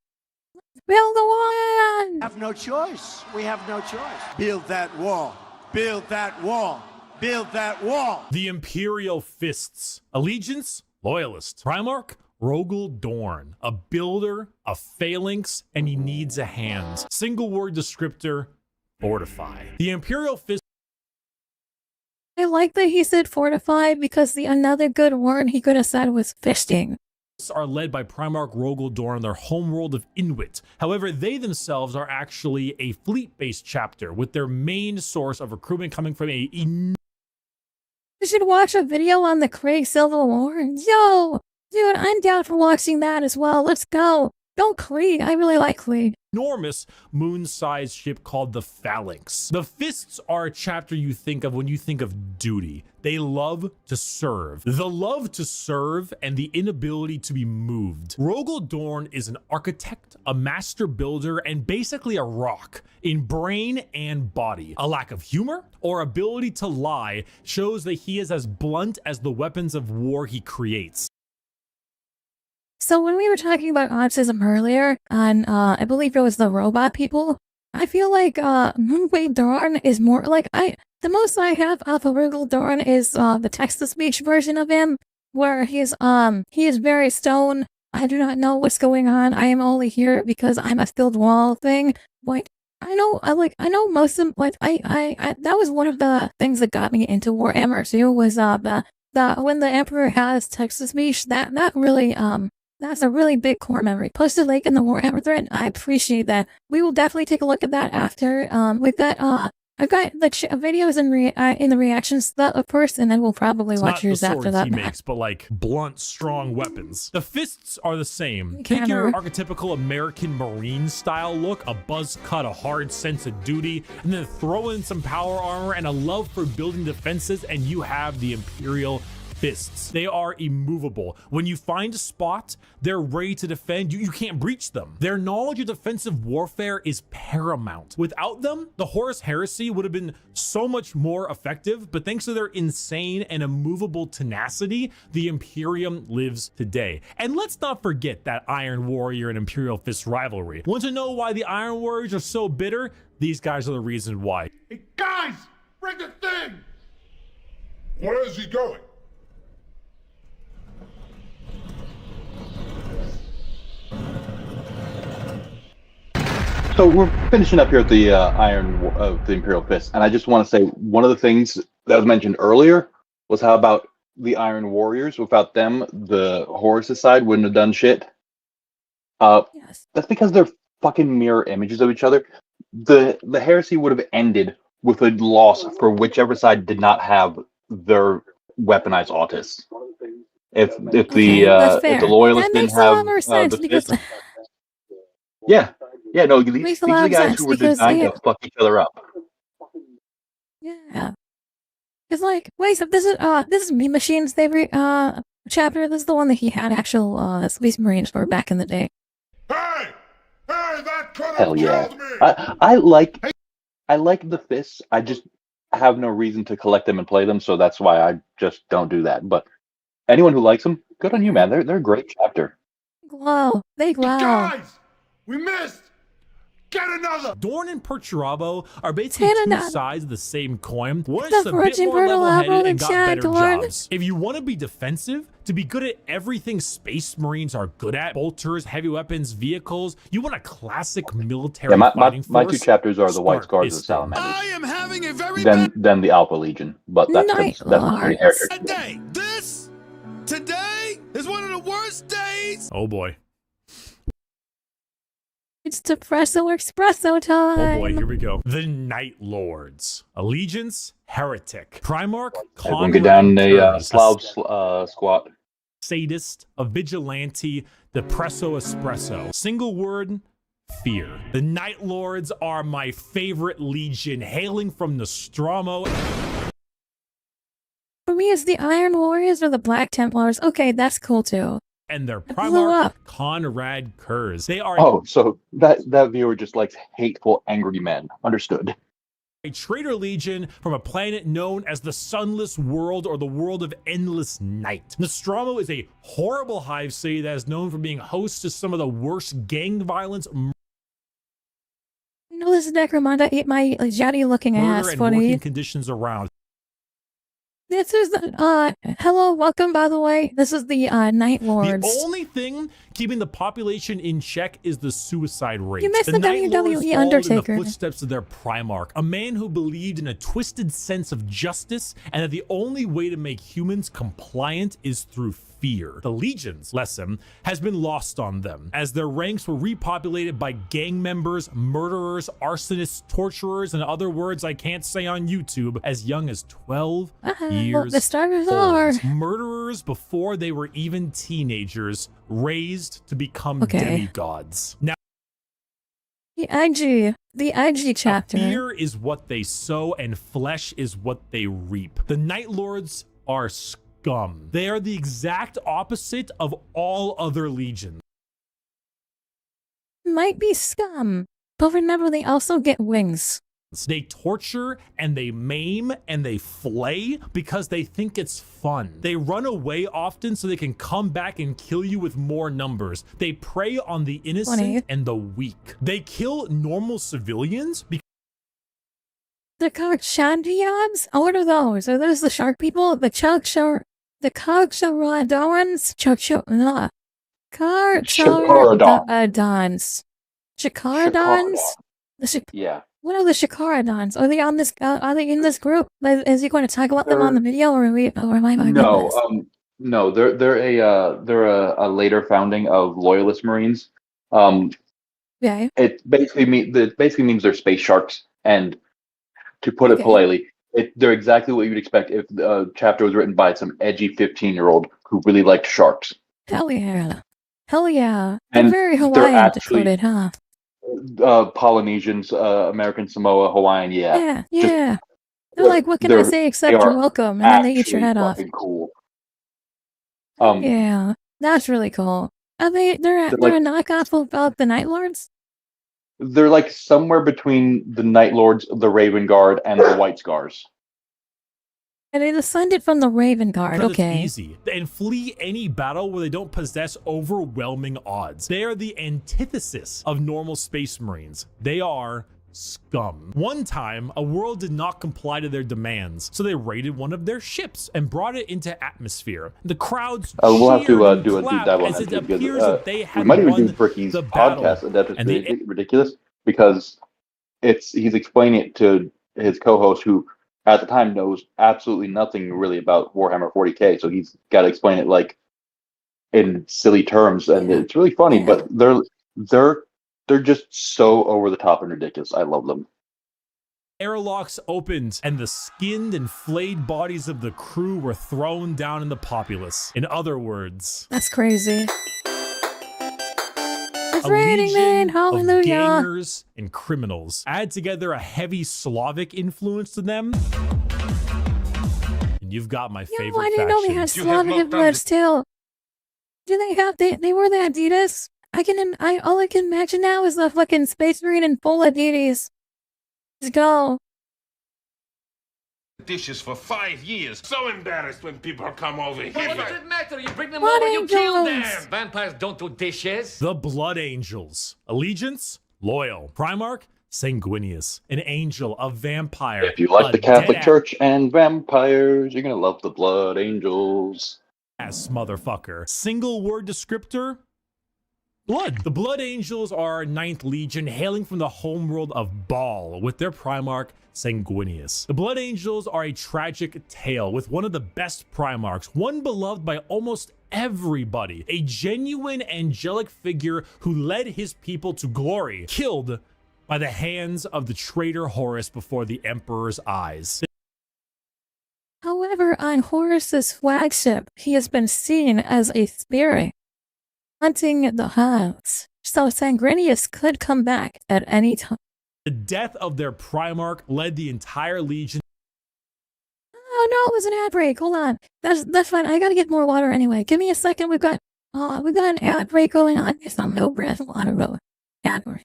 Build the wall! We have no choice. We have no choice. Build that wall. Build that wall. Build that wall. The Imperial Fists. Allegiance, loyalist. Primarch, Rogel Dorn. A builder, a phalanx, and he needs a hand. Single word descriptor, fortify. The Imperial Fist. I like that he said fortify because the another good word he could have said was fisting. Are led by Primarch Rogel Dorn, their homeworld of Inuit. However, they themselves are actually a fleet-based chapter, with their main source of recruitment coming from You should watch a video on the Krieg Civil War. Yo, dude, I'm down for watching that as well. Let's go. Don't Krieg. I really like Krieg. Enormous moon-sized ship called the Phalanx. The Fists are a chapter you think of when you think of duty. They love to serve. The love to serve and the inability to be moved. Rogel Dorn is an architect, a master builder, and basically a rock in brain and body. A lack of humor or ability to lie shows that he is as blunt as the weapons of war he creates. So when we were talking about autism earlier, on I believe it was the robot people, I feel like Moonway Dawn is more like the most I have of Original Dawn is the text-to-speech version of him, where he is very stone. I do not know what's going on. I am only here because I'm a filled wall thing. Like I know most of like I that was one of the things that got me into Warhammer too, was the when the Emperor has text-to-speech, that really that's a really big core memory. Post a link in the Warhammer thread. I appreciate that. We will definitely take a look at that after. We've got I've got the videos in the reactions that first, and then we'll probably watch yours after that. He makes, but like blunt, strong weapons. The fists are the same. Take your archetypical American Marine style look, a buzz cut, a hard sense of duty, and then throw in some power armor and a love for building defenses, and you have the Imperial fists. They are immovable. When you find a spot, they're ready to defend. You can't breach them. Their knowledge of defensive warfare is paramount. Without them, the Horus Heresy would have been so much more effective, but thanks to their insane and immovable tenacity, the Imperium lives today. And let's not forget that Iron Warrior and Imperial Fist rivalry. Want to know why the Iron Warriors are so bitter? These guys are the reason why. Hey guys, bring the thing! Where is he going? So we're finishing up here at the the Imperial Fist, and I just want to say one of the things that was mentioned earlier was how about the Iron Warriors? Without them, the Horus side wouldn't have done shit. Yes. That's because they're fucking mirror images of each other. The heresy would have ended with a loss for whichever side did not have their weaponized autists. If the loyalists didn't have the fist, yeah, no, these are the guys who were designed to fuck each other up. Yeah. It's like, wait, so this is Mean Machine's favorite chapter. This is the one that he had actual Space Marines for back in the day. Hey, that could have Hell yeah. killed me. I like the fists. I just have no reason to collect them and play them, so that's why I just don't do that. But anyone who likes them, good on you, man. They're a great chapter. They glow. Guys, we missed. Get another! Dorn and Perturabo are basically two sides of the same coin. One is a bit more level-headed and got better jobs. If you want to be defensive, to be good at everything Space Marines are good at, bolters, heavy weapons, vehicles, you want a classic military fighting force. My two chapters are the White Scars of the Salamanders. I am having a very then the Alpha Legion, but that's my heritage. Today is one of the worst days. Oh boy. It's Depresso Espresso time! Oh boy, here we go. The Night Lords. Allegiance, Heretic. Primarch, Everyone get down a Slav squat. Sadist, a vigilante, Depresso Espresso. Single word, fear. The Night Lords are my favorite legion, hailing from Nostromo. For me, it's the Iron Warriors or the Black Templars. Okay, that's cool too. And their Primarch, Conrad Kurz. They are... Oh, so that viewer just likes hateful, angry men. Understood. A traitor legion from a planet known as the Sunless World or the World of Endless Night. Nostromo is a horrible hive city that is known for being host to some of the worst gang violence, this Necromunda ate my jaddy-looking ass, and funny. working conditions around. This is the, hello, welcome, by the way. This is the, Night Lords. The only thing keeping the population in check is the suicide rate. You missed the WWE Undertaker. In the footsteps of their Primarch, a man who believed in a twisted sense of justice and that the only way to make humans compliant is through fear. The Legion's lesson has been lost on them, as their ranks were repopulated by gang members, murderers, arsonists, torturers, and other words I can't say on YouTube, as young as 12 years the starters are murderers before they were even teenagers, raised to become demigods. Now, the IG chapter. Fear is what they sow, and flesh is what they reap. The Night Lords are scum. They are the exact opposite of all other legions. Might be scum, but remember they also get wings. They torture and they maim and they flay because they think it's fun. They run away often so they can come back and kill you with more numbers. They prey on the innocent and the weak. They kill normal civilians because the Shandians? What are those? Are those the shark people? The Chugshar... The Cogsharadons? Shikaradons. Shikaradons? Yeah. What are the Shikaradons? Are they on this? Are they in this group? Is he going to talk about them on the video, or am I? No. They're a later founding of Loyalist Marines. Yeah. It basically means they're space sharks, and to put it politely, they're exactly what you'd expect if the chapter was written by some edgy 15-year-old who really liked sharks. Hell yeah. They're very Hawaiian decoded, huh? Polynesians, American Samoa, Hawaiian, yeah. They're like, what can I say except you're welcome, and then they eat your head off. Cool. Yeah, that's really cool. Are they're like, a knockoff of the Night Lords? They're like somewhere between the Night Lords, the Raven Guard, and the White Scars. And they descended from the Raven Guard, okay. It's easy. And flee any battle where they don't possess overwhelming odds. They are the antithesis of normal Space Marines. They are scum. One time, a world did not comply to their demands, so they raided one of their ships and brought it into atmosphere. The crowds we'll have to do a deep dive on as that it appears that they had we might even won do Fricky's the battle. podcast. That's ridiculous because he's explaining it to his co-host who at the time knows absolutely nothing really about Warhammer 40k, so he's got to explain it like in silly terms, and it's really funny. But they're just so over the top and ridiculous. I love them. Airlocks opened, and the skinned and flayed bodies of the crew were thrown down in the populace. In other words, that's crazy. It's a raining, man! Hallelujah! Of gangers and criminals. Add together a heavy Slavic influence to them, and you've got my favorite faction. I didn't know they had Slavic influence too. Do they have? They wore the Adidas. All I can imagine now is the fucking Space Marine in full Adidas. Let's go. Dishes for 5 years. So embarrassed when people come over here. What does it matter? You bring them over, you kill them. Vampires don't do dishes. The Blood Angels. Allegiance, loyal. Primarch, sanguineous. An angel, a vampire. If you like the Catholic Church and vampires, you're gonna love the Blood Angels. Ass motherfucker. Single word descriptor. Blood. The Blood Angels are 9th Legion, hailing from the homeworld of Baal, with their Primarch, Sanguinius. The Blood Angels are a tragic tale with one of the best Primarchs, one beloved by almost everybody, a genuine angelic figure who led his people to glory, killed by the hands of the traitor Horus before the Emperor's eyes. However, on Horus's flagship, he has been seen as a spirit hunting the hounds, so Sanguinius could come back at any time. The death of their Primarch led the entire Legion. Oh no, it was an ad break. Hold on. That's fine. I gotta get more water anyway. Give me a second. We've got an ad break going on. There's some no breath water going. Ad break.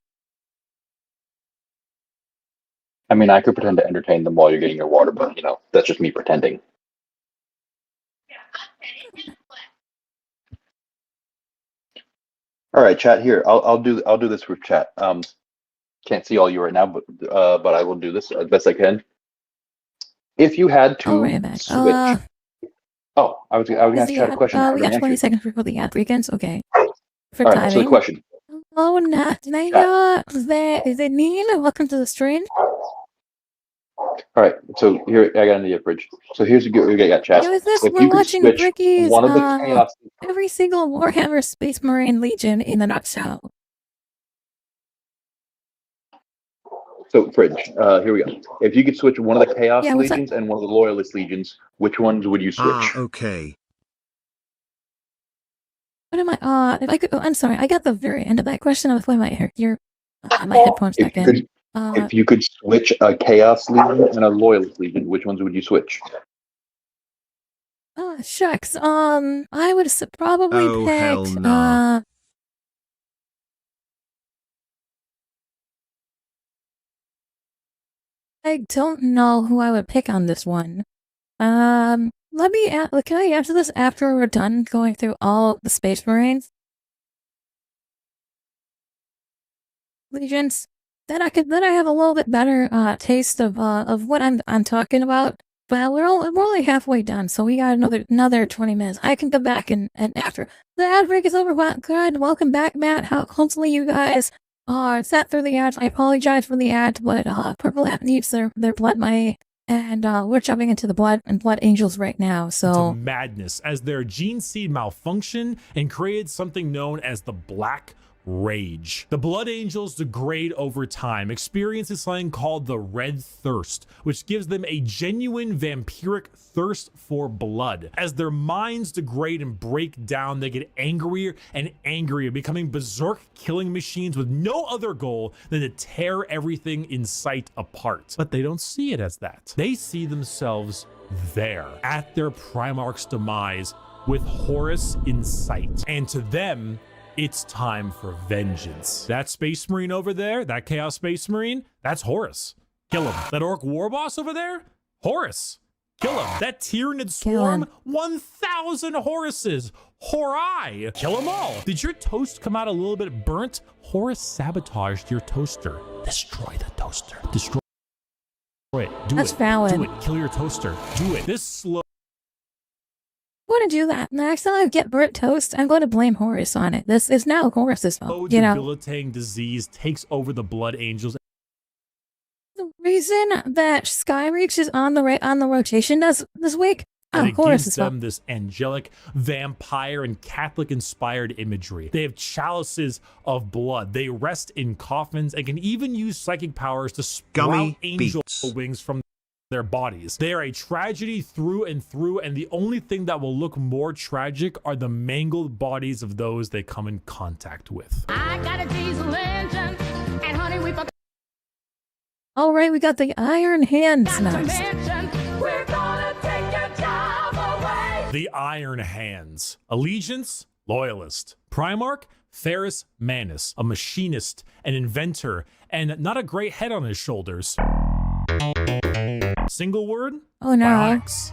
I mean, I could pretend to entertain them while you're getting your water, but that's just me pretending. All right, chat here. I'll do this for chat. Can't see all you right now, but I will do this as best I can. If you had to switch. I was going to ask Chad a question. We got 20 seconds before the ad begins. Okay. For all timing. Right, so the question. Oh, not is it Neen? Welcome to the stream. All right, so here I got into the fridge. So here's a good we got chat. We're watching Ricky's every single Warhammer Space Marine Legion in the nutshell. So fridge, here we go. If you could switch one of the Chaos Legions and one of the Loyalist Legions, which ones would you switch? Okay. What am I? If I could, I'm sorry, I got the very end of that question. I was playing my my headphones back in. If you could switch a Chaos Legion and a Loyalist Legion, which ones would you switch? Oh, shucks. I would probably pick, hell no. I don't know who I would pick on this one. Can I answer this after we're done going through all the Space Marines? Legions? Then I have a little bit better taste of what I'm talking about. But we're only halfway done, so we got another 20 minutes. I can come back and after the ad break is over. Good, welcome back, Matt. Hopefully you guys sat through the ads. I apologize for the ads, but Purple App needs their blood money, and we're jumping into the blood angels right now. So to madness as their gene seed malfunctioned and created something known as the Black Rage. The Blood Angels degrade over time, experiencing something called the Red Thirst, which gives them a genuine vampiric thirst for blood. As their minds degrade and break down, they get angrier and angrier, becoming berserk killing machines with no other goal than to tear everything in sight apart. But they don't see it as that. They see themselves there, at their Primarch's demise, with Horus in sight. And to them, it's time for vengeance. That Space Marine over there, that Chaos Space Marine, that's Horus. Kill him. That Orc War Boss over there, Horus. Kill him. That Tyranid Swarm, 1,000 Horuses. Horai. Kill them all. Did your toast come out a little bit burnt? Horus sabotaged your toaster. Destroy the toaster. Destroy it. That's valid. Do it. Kill your toaster. Do it. This slow. I'm going to do that. Next time I get burnt toast, I'm going to blame Horus on it. This is now Horus's fault. You know, debilitating disease takes over the Blood Angels. The reason that Skyreach is on the rotation this week, And it Horus gives them this angelic, vampire, and Catholic-inspired imagery. They have chalices of blood. They rest in coffins and can even use psychic powers to sprout angel wings from their bodies. They are a tragedy through and through, and the only thing that will look more tragic are the mangled bodies of those they come in contact with. I got a diesel engine, and honey, we forgot. All right, we got the Iron Hands next. We're gonna take your job away. The Iron Hands. Allegiance, loyalist. Primarch, Ferrus Manus, a machinist, an inventor, and not a great head on his shoulders. Single word? Oh no. Bionics.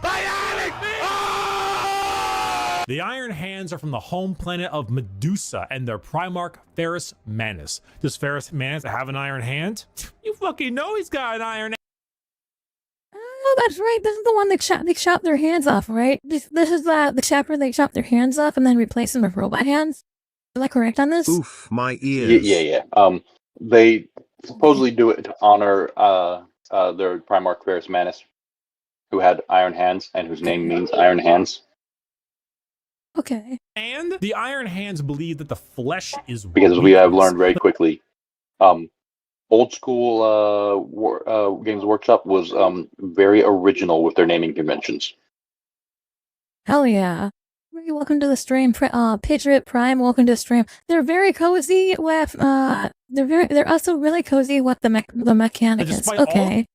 The Iron Hands are from the home planet of Medusa and their Primarch, Ferrus Manus. Does Ferrus Manus have an iron hand? You fucking know he's got an iron hand. Oh, that's right. This is the one they chop their hands off, right? This is the chapter they chop their hands off and then replace them with robot hands. Is that correct on this? Oof, my ears. Yeah. They supposedly do it to honor their Primarch Ferrus Manus, who had iron hands and whose name means Iron Hands. Okay. And the Iron Hands believe that the flesh is because we have learned very quickly. Old school Games Workshop was very original with their naming conventions. Hell yeah. Welcome to the stream, Patriot Prime. Welcome to the stream. They're very cozy with they're also really cozy with the Mechanicus. Okay.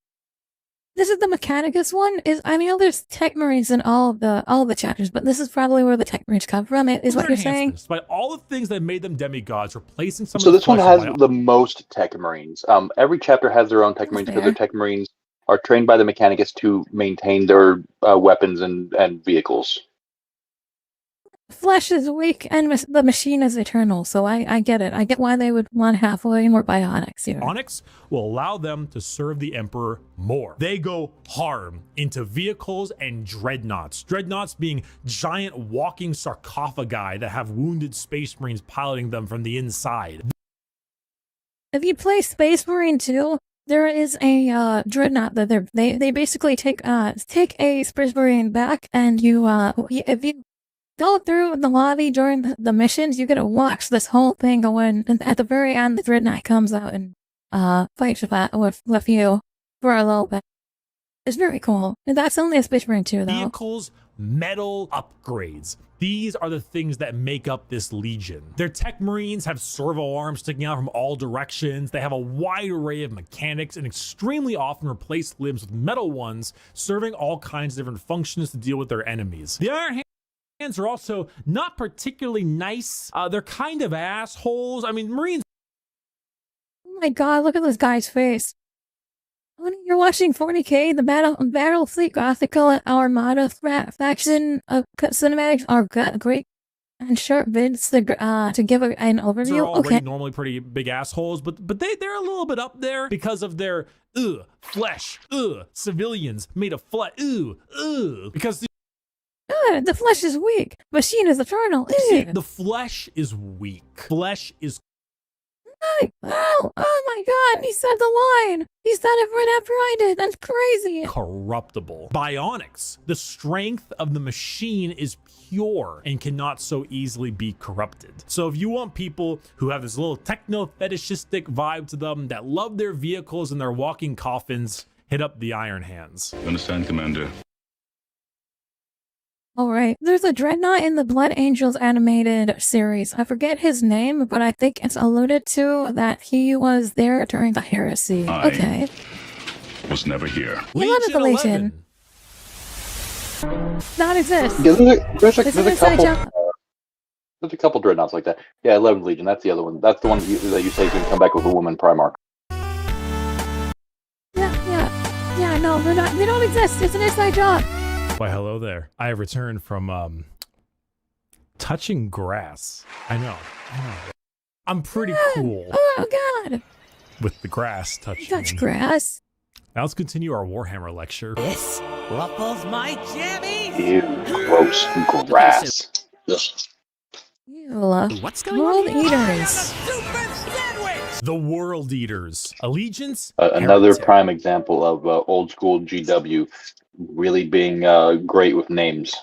This is the Mechanicus one. I know there's Tech Marines in all the chapters, but this is probably where the Tech Marines come from. Is what you're saying? Despite all the things that made them demigods, replacing some. So this one has the most Tech Marines. Every chapter has their own Tech Marines because their Tech Marines are trained by the Mechanicus to maintain their weapons and vehicles. Flesh is weak and the machine is eternal, so I get it. I get why they would want halfway more bionics here. Bionics will allow them to serve the Emperor more. They go hard into vehicles and dreadnoughts. Dreadnoughts being giant walking sarcophagi that have wounded Space Marines piloting them from the inside. If you play Space Marine 2, there is a dreadnought that they basically take a Space Marine back, and if you go through the lobby during the missions, you get to watch this whole thing go in, and at the very end, the Dreadnought comes out and fights with you for a little bit. It's very cool. And that's only a Space Marine 2, though. Vehicles, metal upgrades. These are the things that make up this Legion. Their Tech Marines have servo arms sticking out from all directions. They have a wide array of mechanics and extremely often replace limbs with metal ones, serving all kinds of different functions to deal with their enemies. The Iron Hands are also not particularly nice. They're kind of assholes. I mean, Marines. Oh my god, look at this guy's face. When you're watching 40K, the Battle Fleet Gothica Armada faction of cinematics are great and short vids to give an overview. They're already normally pretty big assholes, but they're a little bit up there because of their flesh, civilians made of flesh, because the flesh is weak. Machine is eternal. See, the flesh is weak. Flesh is. Oh my god, he said the line. He said it right after I did. That's crazy. Corruptible. Bionics. The strength of the machine is pure and cannot so easily be corrupted. So if you want people who have this little techno-fetishistic vibe to them, that love their vehicles and their walking coffins, hit up the Iron Hands. Understand, Commander. Alright, there's a Dreadnought in the Blood Angels animated series. I forget his name, but I think it's alluded to that he was there during the Heresy. Okay. Was never here. Legion 11. Not exist. Yeah, there's a couple Dreadnoughts like that. Yeah, 11 Legion, that's the other one. That's the one that you say is going to come back with a woman Primarch. Yeah, no, they don't exist. It's an inside job. Why, hello there. I have returned from, touching grass. I know. I'm pretty cool. Oh, God. With the grass touching. Touch grass. Now let's continue our Warhammer lecture. This ruffles my jammies. Ew, gross grass. Ew. What's going World on? Eaters. The World Eaters. Allegiance. Another Heretic. prime example of old school GW really being great with names.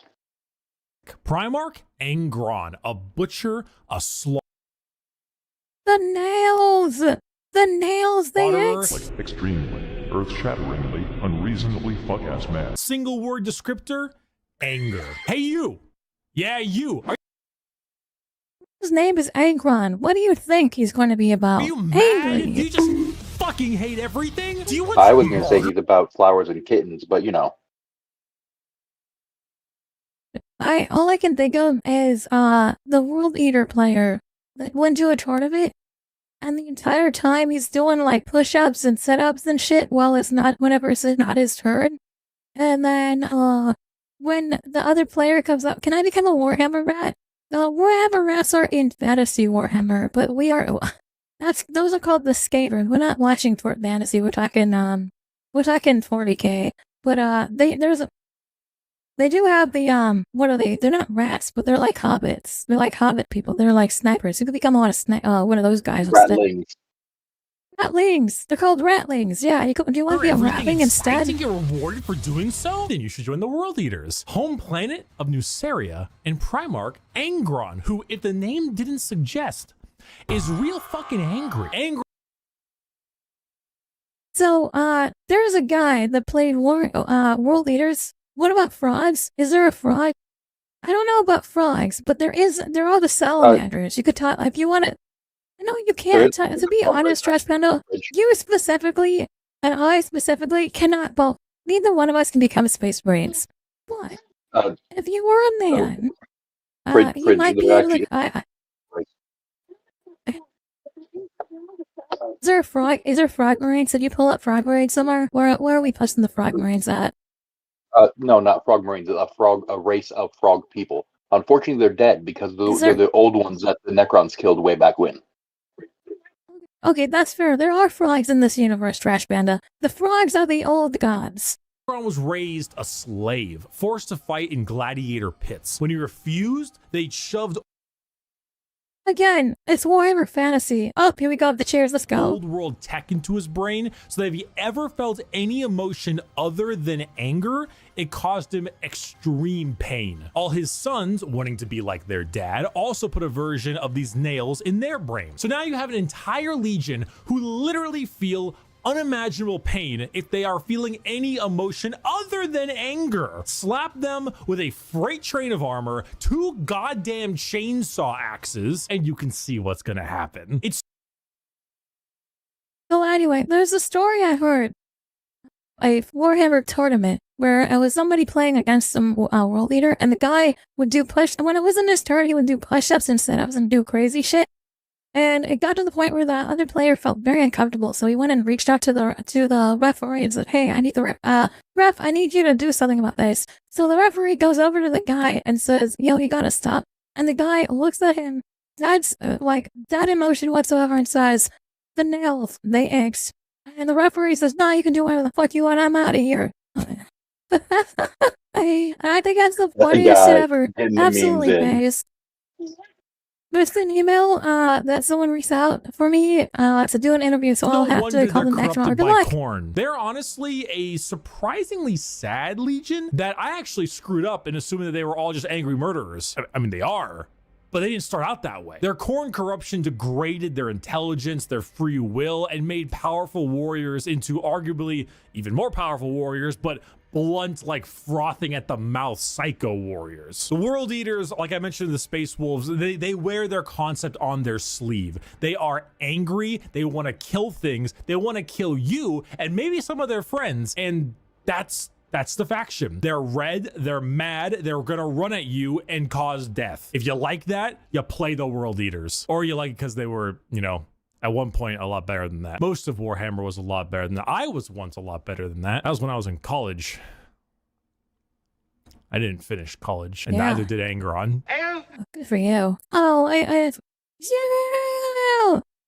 Primarch Angron, a butcher, a slaughter. The nails! The nails, they hit! Extremely, earth-shatteringly, unreasonably fuck-ass mad. Single word descriptor, anger. Hey, you! Yeah, you! His name is Angron. What do you think he's going to be about? Are you mad? Angry. Do you just fucking hate everything? Do you want I was going to say he's about flowers and kittens, but you know. All I can think of is the World Eater player that went to a tournament, and the entire time he's doing like push-ups and sit-ups and shit whenever it's not his turn. And then when the other player comes up, can I become a Warhammer rat? Warhammer rats are in fantasy Warhammer, but those are called the skaters. We're not watching for fantasy. We're talking 40K. But they do have the what are they? They're not rats, but they're like hobbits. They're like hobbit people. They're like snipers. You could become one of those guys instead. Ratlings. They're called ratlings. Yeah, do you want to be a ratling instead? To get rewarded for doing so? Then you should join the World Eaters. Home planet of Nuceria and Primarch Angron, who, if the name didn't suggest, is real fucking angry. So, there's a guy that played World Eaters. What about frogs? Is there a frog? I don't know about frogs, but there are the salamanders. You could talk if you want to. No, you can't. To be honest, Trash Panda, you specifically and I specifically cannot. Well, neither one of us can become space brains. What? If you were a man, you might be able to. Is there a frog? Is there frog marines? Did you pull up frog marines somewhere? Where are we posting the frog marines at? No, not frog marines. A race of frog people. Unfortunately, they're dead because they're the old ones that the Necrons killed way back when. Okay, that's fair. There are frogs in this universe, Trash Panda. The frogs are the old gods. Angron was raised a slave, forced to fight in gladiator pits. When he refused, they shoved. Again, it's Warhammer Fantasy. Oh, here we go. The chairs. Let's go. Old world tech into his brain, so that if he ever felt any emotion other than anger, it caused him extreme pain. All his sons, wanting to be like their dad, also put a version of these nails in their brain. So now you have an entire legion who literally feel unimaginable pain if they are feeling any emotion other than anger. Slap them with a freight train of armor, 2 goddamn chainsaw axes, and you can see what's gonna happen. So anyway, there's a story I heard. A Warhammer tournament where it was somebody playing against some world leader, and the guy would do when it wasn't his turn, he would do push-ups and sit-ups and do crazy shit. And it got to the point where the other player felt very uncomfortable, so he went and reached out to the referee and said, "Hey, I need ref, I need you to do something about this." So the referee goes over to the guy and says, "Yo, you gotta stop." And the guy looks at him, that's that emotion whatsoever, and says, "The nails, they itched." And the referee says, "No, you can do whatever the fuck you want. I'm out of here." I think that's the funniest shit ever. Absolutely, guys. There's an email that someone reached out for me to do an interview, so I'll have to call them back tomorrow. Good luck. Corn. They're honestly a surprisingly sad legion that I actually screwed up in assuming that they were all just angry murderers. I mean, they are, but they didn't start out that way. Their corn corruption degraded their intelligence, their free will, and made powerful warriors into arguably even more powerful warriors, but blunt, like frothing at the mouth psycho warriors. The World Eaters, like I mentioned in the Space Wolves, they wear their concept on their sleeve. They are angry, they want to kill things, they want to kill you, and maybe some of their friends, and that's the faction. They're red, they're mad, they're gonna run at you and cause death. If you like that, you play the World Eaters. Or you like it because they were, you know, at one point a lot better than that. Most of Warhammer was a lot better than that. I was once a lot better than that. That was when I was in college. I didn't finish college, and neither did Angron. Good for you. Oh, yeah!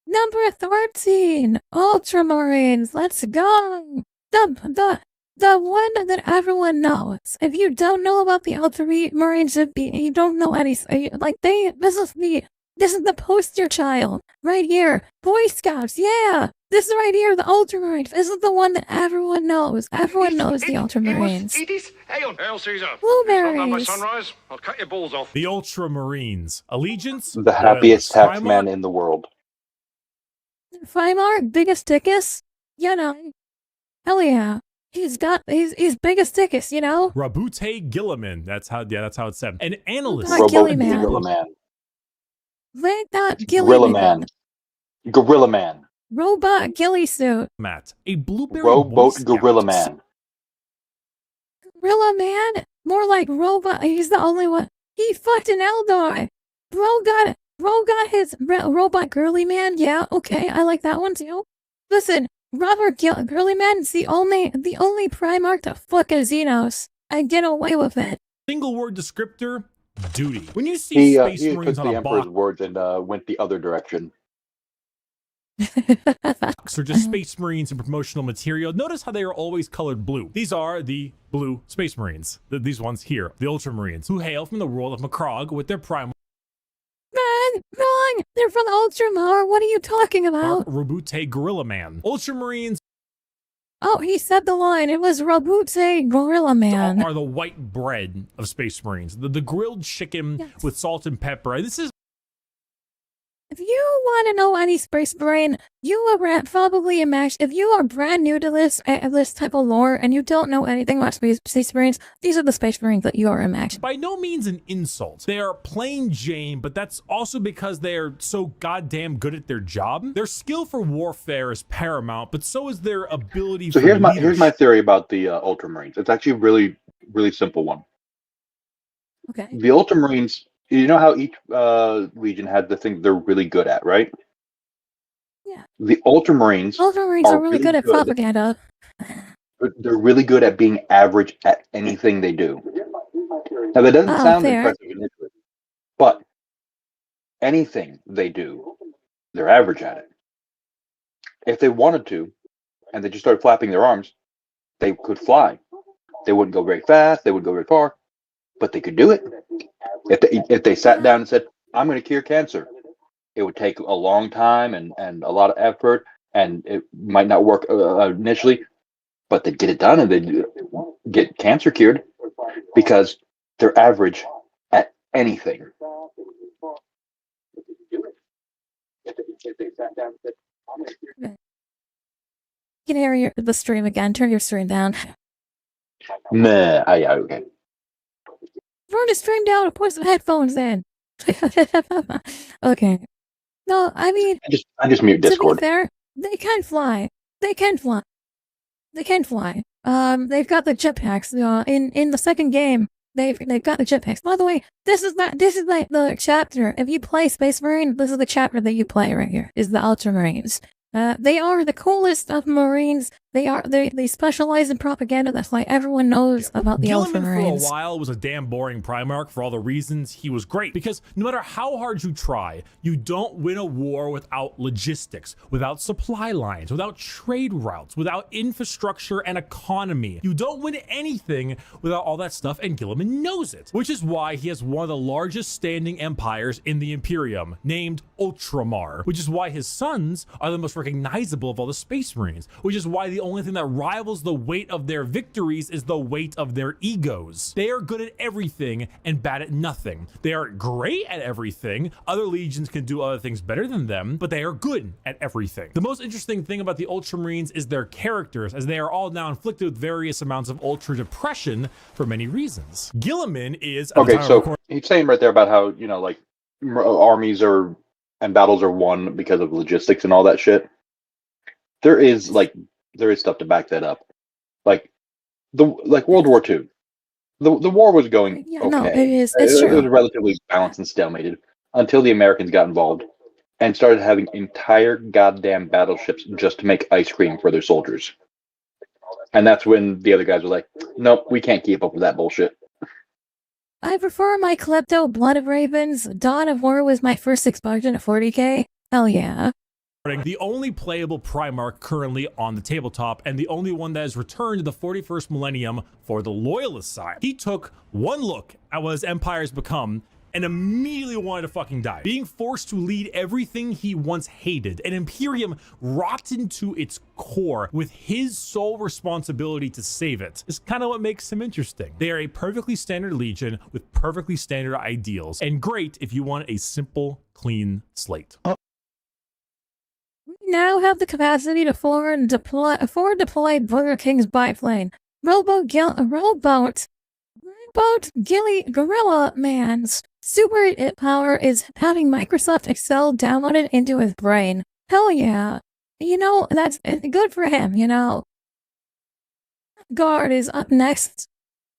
Number 13, Ultramarines, let's go! The one that everyone knows. If you don't know about the Ultramarines, you don't know any, this is the poster child, right here. Boy Scouts, yeah! This is right here, the Ultramarines. This is the one that everyone knows. Everyone knows the Ultramarines. Blueberries. Sunrise, I'll cut your balls off. The Ultramarines. Allegiance? The happiest taxman in the world. Freimark, biggest dickus? You know. Hell yeah. He's biggest dickus, you know? Rabute Gilliman. That's how it's said. An analyst. Gilliman. Wait, not Gilliman. Gorilla Man. Robot ghillie suit. Matt. A blueberry Rowboat Gorilla Man. Gorilla Man? More like robot. He's the only one. He fucked an Eldar. Bro got his robot girly man. Yeah, okay, I like that one too. Listen, Robert Girly Man's the only Primarch to fuck a Xenos. I get away with it. Single word descriptor, duty. When you see Space Marines on a box, Emperor's words and went the other direction. Or just Space Marines and promotional material. Notice how they are always colored blue. These are the blue Space Marines. These ones here, the Ultramarines, who hail from the world of Macrog with their prime. Wrong! They're from Ultramar. What are you talking about? Rabute Gorilla Man. Ultramarines. Oh, he said the line. It was Rabute Gorilla Man. Are the white bread of Space Marines. The grilled chicken with salt and pepper. This is. If you want to know any Space Marine, you are probably if you are brand new to this type of lore and you don't know anything about Space Marines, these are the Space Marines that you are imagining. By no means an insult. They are plain Jane, but that's also because they're so goddamn good at their job. Their skill for warfare is paramount, but so is their ability. So here's my theory about the Ultramarines. It's actually a really, really simple one. Okay. The Ultramarines. You know how each legion had the thing they're really good at, right? Yeah. The Ultramarines are really good at propaganda. They're really good at being average at anything they do. Now, that doesn't sound impressive initially, but anything they do, they're average at it. If they wanted to, and they just started flapping their arms, they could fly. They wouldn't go very fast, they wouldn't go very far, but they could do it. If they sat down and said, "I'm going to cure cancer," it would take a long time and a lot of effort, and it might not work initially, but they get it done and they get cancer cured because they're average at anything. You can hear the stream again. Turn your stream down. Nah, okay. Turn the stream down and put some headphones in. Okay. No, I mean, I just mute Discord. To be fair, they can fly. They've got the jetpacks. In the second game, they've got the jetpacks. By the way, this is like the chapter. If you play Space Marine, this is the chapter that you play right here. Is the Ultramarines. They are the coolest of Marines. They specialize in propaganda. That's why everyone knows about the Ultramarines. For a while was a damn boring Primarch for all the reasons he was great. Because no matter how hard you try, you don't win a war without logistics, without supply lines, without trade routes, without infrastructure and economy. You don't win anything without all that stuff, and Guilliman knows it. Which is why he has one of the largest standing empires in the Imperium, named Ultramar. Which is why his sons are the most recognizable of all the Space Marines. Which is why the only thing that rivals the weight of their victories is the weight of their egos. They are good at everything and bad at nothing. They are great at everything. Other legions can do other things better than them, but they are good at everything. The most interesting thing about the Ultramarines is their characters, as they are all now inflicted with various amounts of ultra depression for many reasons. Guilliman is okay. So he's saying right there about how, you know, like armies are and battles are won because of logistics and all that shit. There is stuff to back that up. Like World War II. The war was going okay. No, it is. It's true. It was relatively balanced and stalemated until the Americans got involved and started having entire goddamn battleships just to make ice cream for their soldiers. And that's when the other guys were like, nope, we can't keep up with that bullshit. I prefer my Klepto Blood of Ravens. Dawn of War was my first expansion at 40k. Hell yeah. The only playable Primarch currently on the tabletop, and the only one that has returned to the 41st millennium for the Loyalist side. He took one look at what his empire has become and immediately wanted to fucking die. Being forced to lead everything he once hated, an Imperium rotten to its core with his sole responsibility to save it, is kind of what makes him interesting. They are a perfectly standard legion with perfectly standard ideals, and great if you want a simple, clean slate. Now have the capacity to forward deploy Burger King's biplane. Rowboat Gorilla Man's super power is having Microsoft Excel downloaded into his brain. Hell yeah. You know, that's good for him, you know. Guard is up next.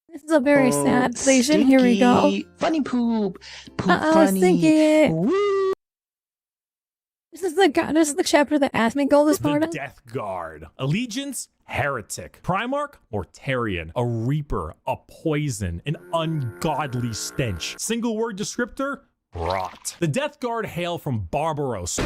This is a very sad station. Here we go. Funny poop. Stinky. Woo. This is the chapter that Asmongold Gold is part of. The Death Guard. Allegiance, heretic. Primarch, Mortarian. A reaper, a poison, an ungodly stench. Single word descriptor, rot. The Death Guard hail from Barbaros,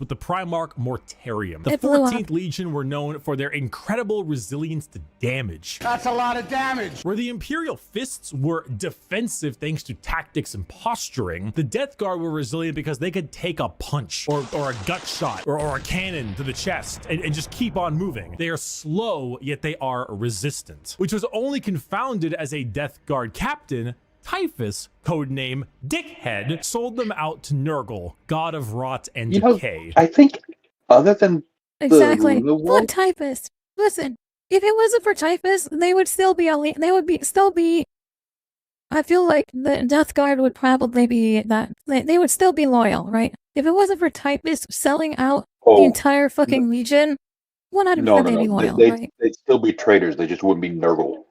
with the Primarch Mortarium. The 14th Legion were known for their incredible resilience to damage. That's a lot of damage. Where the Imperial Fists were defensive thanks to tactics and posturing, the Death Guard were resilient because they could take a punch or a gut shot or a cannon to the chest and just keep on moving. They are slow, yet they are resistant, which was only confounded as a Death Guard captain, Typhus, codename Dickhead, sold them out to Nurgle, god of rot and decay. I think other than exactly, fuck Typhus. Listen, if it wasn't for Typhus, they would still be. I feel like the Death Guard would probably be that. They would still be loyal, right? If it wasn't for Typhus selling out the entire fucking Legion, 100% they'd be loyal, right? They'd still be traitors. They just wouldn't be Nurgle.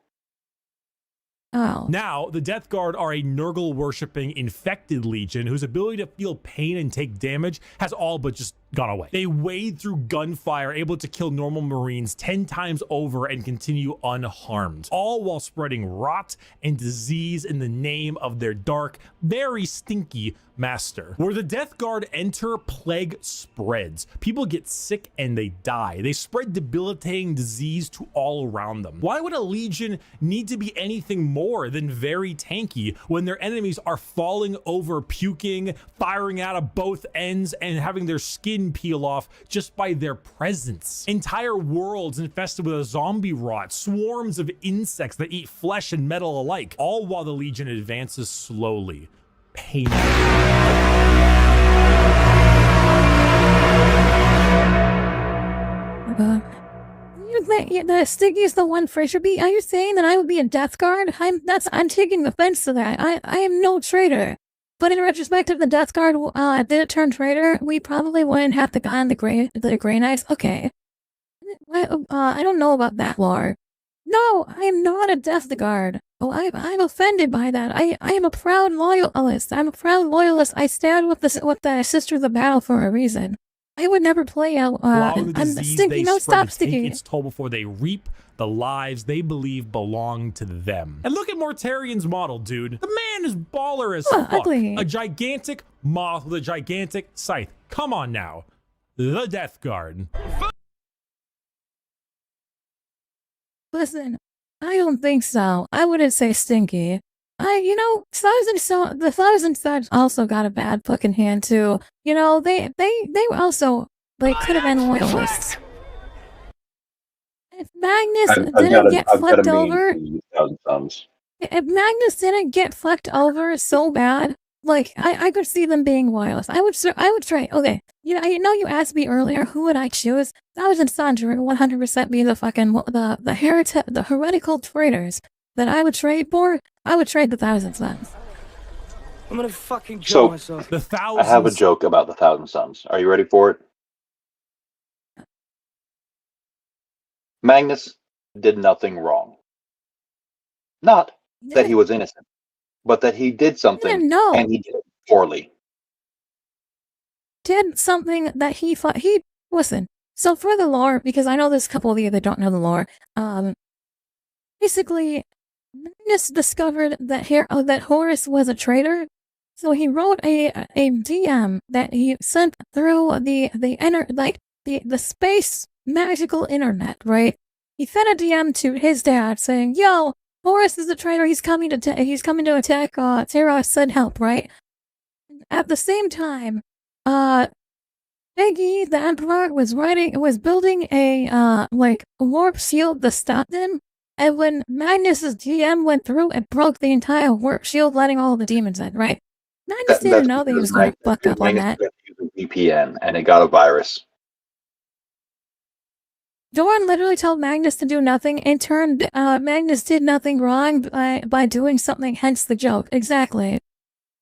Oh. Now, the Death Guard are a Nurgle-worshipping infected legion whose ability to feel pain and take damage has all but just gone away. They wade through gunfire, able to kill normal Marines 10 times over and continue unharmed, all while spreading rot and disease in the name of their dark, very stinky master. Where the Death Guard enter, plague spreads. People get sick and they die. They spread debilitating disease to all around them. Why would a legion need to be anything more than very tanky when their enemies are falling over, puking, firing out of both ends, and having their skin peel off just by their presence? Entire worlds infested with a zombie rot, swarms of insects that eat flesh and metal alike, all while the legion advances slowly. Painful. The Stiggy's the one Fraser beat. Are you saying that I would be a Death Guard? I'm taking offense to that. I am no traitor. But in retrospect, if the Death Guard did turn traitor, we probably wouldn't have to go on the Grey Knights. Okay. I don't know about that lore. No, I am not a Death Guard. I'm offended by that. I am a proud loyalist. I'm a proud loyalist. I stand with the Sister of the Battle for a reason. I would never play out. The I'm disease Stinky. they No, spread stop, to take Stinky. its toll before they reap the lives they believe belong to them. And look at Mortarian's model, dude. The man is baller as fuck. Ugly. A gigantic moth with a gigantic scythe. Come on now. The Death Guard. Listen, I don't think so. I wouldn't say Stinky. The Thousand Suns also got a bad fucking hand too. You know, they were also, they could have been loyalists. If Magnus didn't get flipped over, if Magnus didn't get flipped over so bad, like I could see them being loyalists. I would try. Okay, you know, you asked me earlier who would I choose. Thousand Suns would 100% be the fucking the heretical traitors that I would trade for. I would trade the Thousand Suns. I'm gonna fucking kill myself. The Thousand. I have a joke about the Thousand Suns. Are you ready for it? Magnus did nothing wrong. Not that he was innocent, but that he did something and he did it poorly. Did something that listen. So for the lore, because I know there's a couple of you that don't know the lore, basically, Magnus discovered that that Horus was a traitor, so he wrote a DM that he sent through the space magical internet, right? He sent a DM to his dad saying, "Yo, Horus is a traitor. He's coming to attack Terra. Send help!" Right? At the same time, Peggy, the Emperor, was building a warp shield to stop them. And when Magnus's GM went through, it broke the entire warp shield, letting all the demons in, right? Magnus didn't know that he was going to fuck up on that. VPN, and it got a virus. Doran literally told Magnus to do nothing. In turn, Magnus did nothing wrong by doing something, hence the joke. Exactly.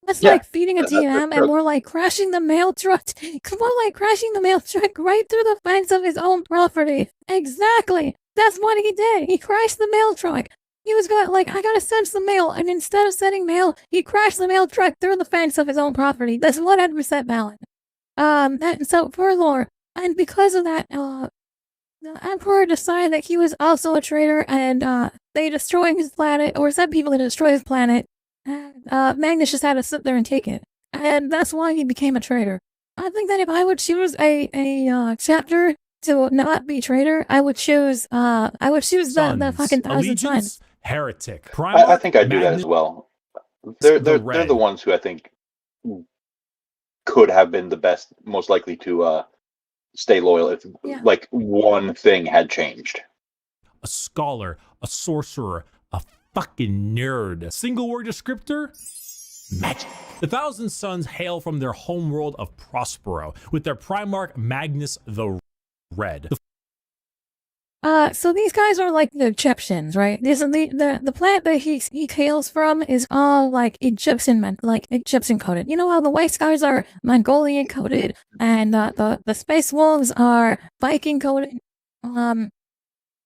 That's like feeding a DM and more like crashing the mail truck. More like crashing the mail truck right through the fence of his own property. Exactly. That's what he did. He crashed the mail truck. He was going I gotta send some mail, and instead of sending mail, he crashed the mail truck through the fence of his own property. That's 100% valid. So for lore, and because of that, the Emperor decided that he was also a traitor, and they destroying his planet, or sent people to destroy his planet. Magnus just had to sit there and take it, and that's why he became a traitor. I think that if I would choose a chapter to not be traitor, I would choose the fucking Thousand Suns. Heretic. I think I'd do that as well. They're the ones who I think could have been the best, most likely to stay loyal if like one thing had changed. A scholar, a sorcerer, a fucking nerd. Single word descriptor? Magic. The Thousand Suns hail from their homeworld of Prospero, with their Primarch Magnus the Red. So these guys are like the Egyptians, right? The planet that he hails from is all like Egyptian coded. You know how the white skies are Mongolian coded, and the space wolves are Viking coded.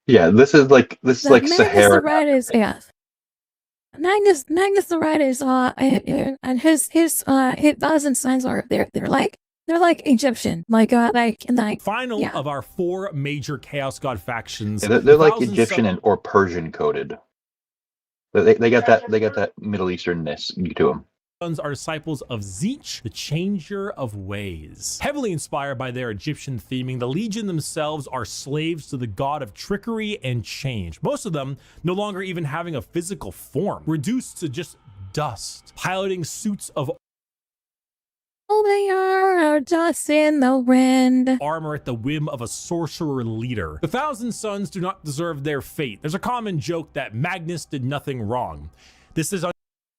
Yeah, this is like Sahara. The Red is Magnus the Red is and his Thousand Suns are they're like Egyptian, Final of our 4 major Chaos God factions. Yeah, they're like Egyptian or Persian coded. They got that Middle Easternness to them. Sons are disciples of Zeech, the Changer of Ways. Heavily inspired by their Egyptian theming, the Legion themselves are slaves to the god of trickery and change. Most of them no longer even having a physical form, reduced to just dust, piloting suits of all they are dust in the wind. Armor at the whim of a sorcerer leader. The Thousand Suns do not deserve their fate. There's a common joke that Magnus did nothing wrong. This is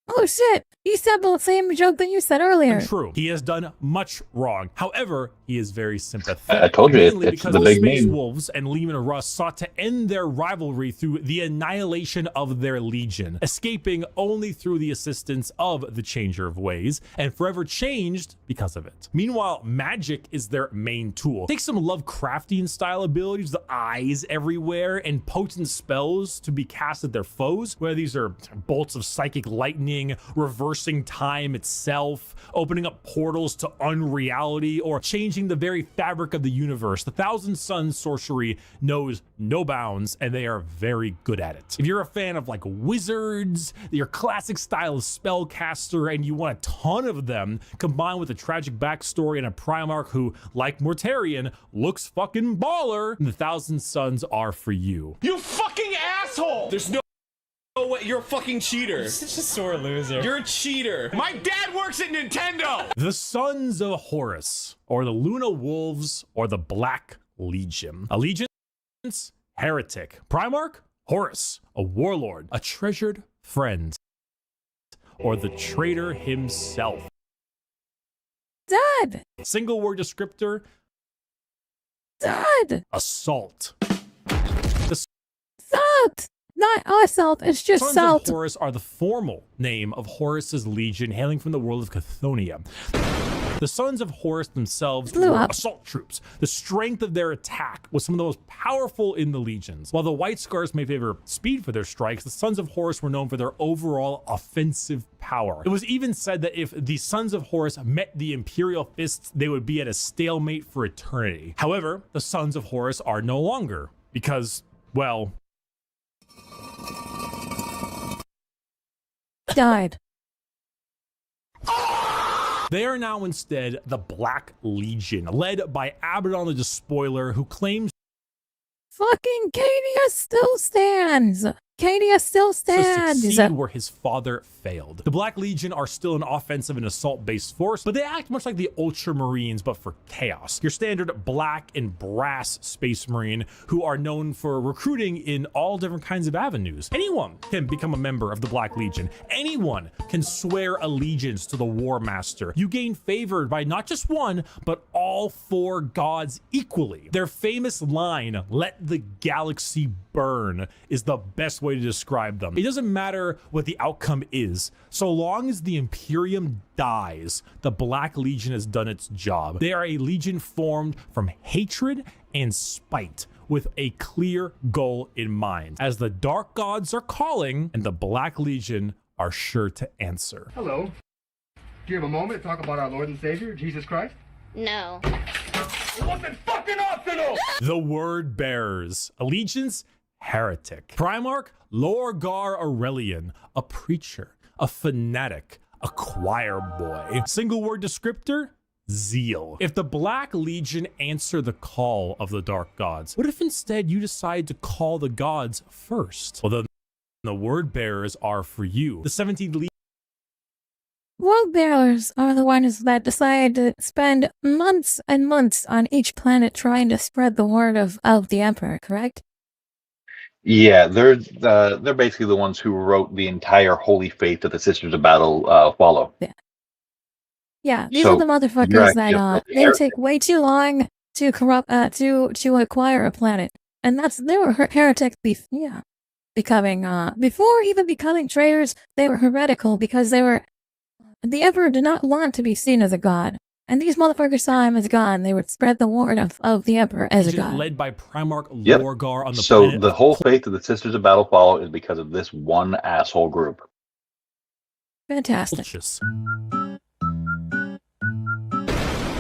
Oh shit! He said the same joke that you said earlier. True. He has done much wrong. However, he is very sympathetic. I told you, mainly it's because the big Space meme. Wolves and Leman Russ sought to end their rivalry through the annihilation of their legion, escaping only through the assistance of the Changer of Ways, and forever changed because of it. Meanwhile, magic is their main tool. Take some Lovecraftian style abilities, the eyes everywhere, and potent spells to be cast at their foes, whether these are bolts of psychic lightning, reversing time itself, opening up portals to unreality, or changing the very fabric of the universe. The Thousand Suns sorcery knows no bounds, and they are very good at it. If you're a fan of like wizards, your classic style of spellcaster, and you want a ton of them, combined with a tragic backstory and a Primarch who, like Mortarion, looks fucking baller, the Thousand Suns are for you. You fucking asshole! There's no way. You're a fucking cheater. You're such a sore loser. You're a cheater. My dad works at Nintendo! The Sons of Horus, or the Luna Wolves, or the Black Legion. Allegiance, heretic. Primarch, Horus, a warlord, a treasured friend, or the traitor himself. Dad! Single word descriptor, Dad! assault. Salt! Not assault, it's just Sons salt. of Horus are the formal name of Horus's legion, hailing from the world of Chthoniya. The Sons of Horus themselves were assault troops. The strength of their attack was some of the most powerful in the legions. While the White Scars may favor speed for their strikes, the Sons of Horus were known for their overall offensive power. It was even said that if the Sons of Horus met the Imperial Fists, they would be at a stalemate for eternity. However, the Sons of Horus are no longer, because, well... died. They are now instead the Black Legion, led by Abaddon the Despoiler, who claims fucking Cadia still stands. Cadia still stands. To succeed where his father failed. The Black Legion are still an offensive and assault-based force, but they act much like the Ultramarines, but for chaos. Your standard black and brass Space Marine, who are known for recruiting in all different kinds of avenues. Anyone can become a member of the Black Legion. Anyone can swear allegiance to the War Master. You gain favored by not just one, but all four gods equally. Their famous line, "Let the galaxy burn," is the best way to describe them. It doesn't matter what the outcome is. So long as the Imperium dies, the Black Legion has done its job. They are a legion formed from hatred and spite, with a clear goal in mind, as the Dark Gods are calling, and the Black Legion are sure to answer. Hello. Do you have a moment to talk about our Lord and Savior, Jesus Christ? No. It wasn't fucking optional! The Word Bearers. Allegiance, heretic. Primarch, Lorgar Aurelian, a preacher, a fanatic, a choir boy. Single word descriptor, zeal. If the Black Legion answer the call of the Dark Gods, what if instead you decide to call the gods first? Well, then the Word Bearers are for you. The 17th Legion. World Bearers are the ones that decide to spend months and months on each planet trying to spread the word of the Emperor, correct? Yeah, they're basically the ones who wrote the entire holy faith that the Sisters of Battle follow. Yeah, these are the motherfuckers that they take way too long to corrupt to acquire a planet, and they were heretics. Becoming before even becoming traitors, they were heretical because the Emperor did not want to be seen as a god. And these motherfuckers saw him as a god, and they would spread the word of the Emperor as a god. Led by Primarch Lorgar on the so planet. The whole faith that the Sisters of Battle follow is because of this one asshole group. Fantastic.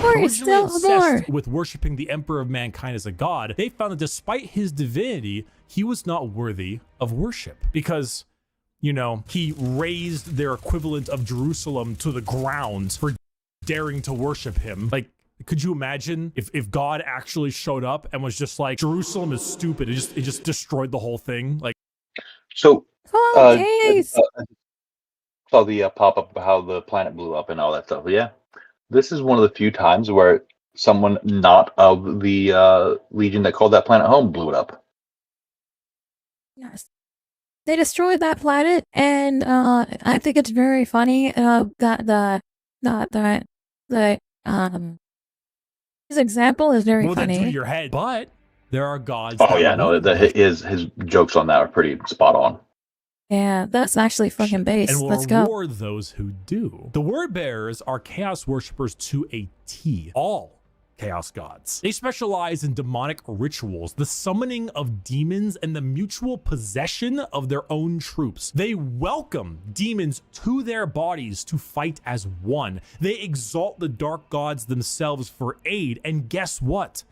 Originally obsessed with worshipping the Emperor of Mankind as a god, they found that despite his divinity, he was not worthy of worship. Because, you know, he raised their equivalent of Jerusalem to the ground for daring to worship him. Like, could you imagine if God actually showed up and was just like, Jerusalem is stupid, it just destroyed the whole thing? Like, so saw the pop-up of how the planet blew up and all that stuff. Yeah, this is one of the few times where someone not of the Legion that called that planet home blew it up. Yes. they destroyed that planet, and I think it's very funny that his example is very funny. Well, that's your head, but there are gods. Oh yeah, no, his jokes on that are pretty spot on. Yeah, that's actually fucking base. And will Let's go. reward those who do. The word bearers are chaos worshippers to a T. All chaos gods. They specialize in demonic rituals, the summoning of demons, and the mutual possession of their own troops. They welcome demons to their bodies to fight as one. They exalt the dark gods themselves for aid, and guess what?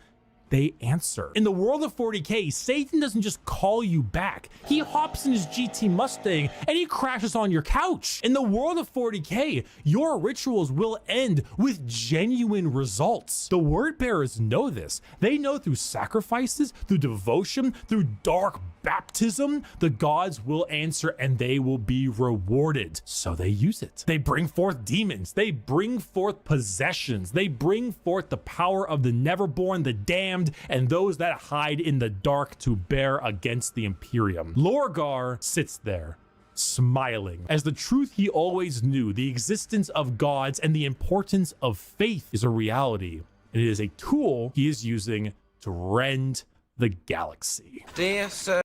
They answer. In the world of 40K, Satan doesn't just call you back. He hops in his GT Mustang and he crashes on your couch. In the world of 40K, your rituals will end with genuine results. The word bearers know this. They know through sacrifices, through devotion, through dark baptism, the gods will answer and they will be rewarded. So they use it. They bring forth demons. They bring forth possessions. They bring forth the power of the neverborn, the damned, and those that hide in the dark to bear against the Imperium. Lorgar sits there, smiling, as the truth he always knew, the existence of gods and the importance of faith is a reality, and it is a tool he is using to rend the galaxy. Dear Sir.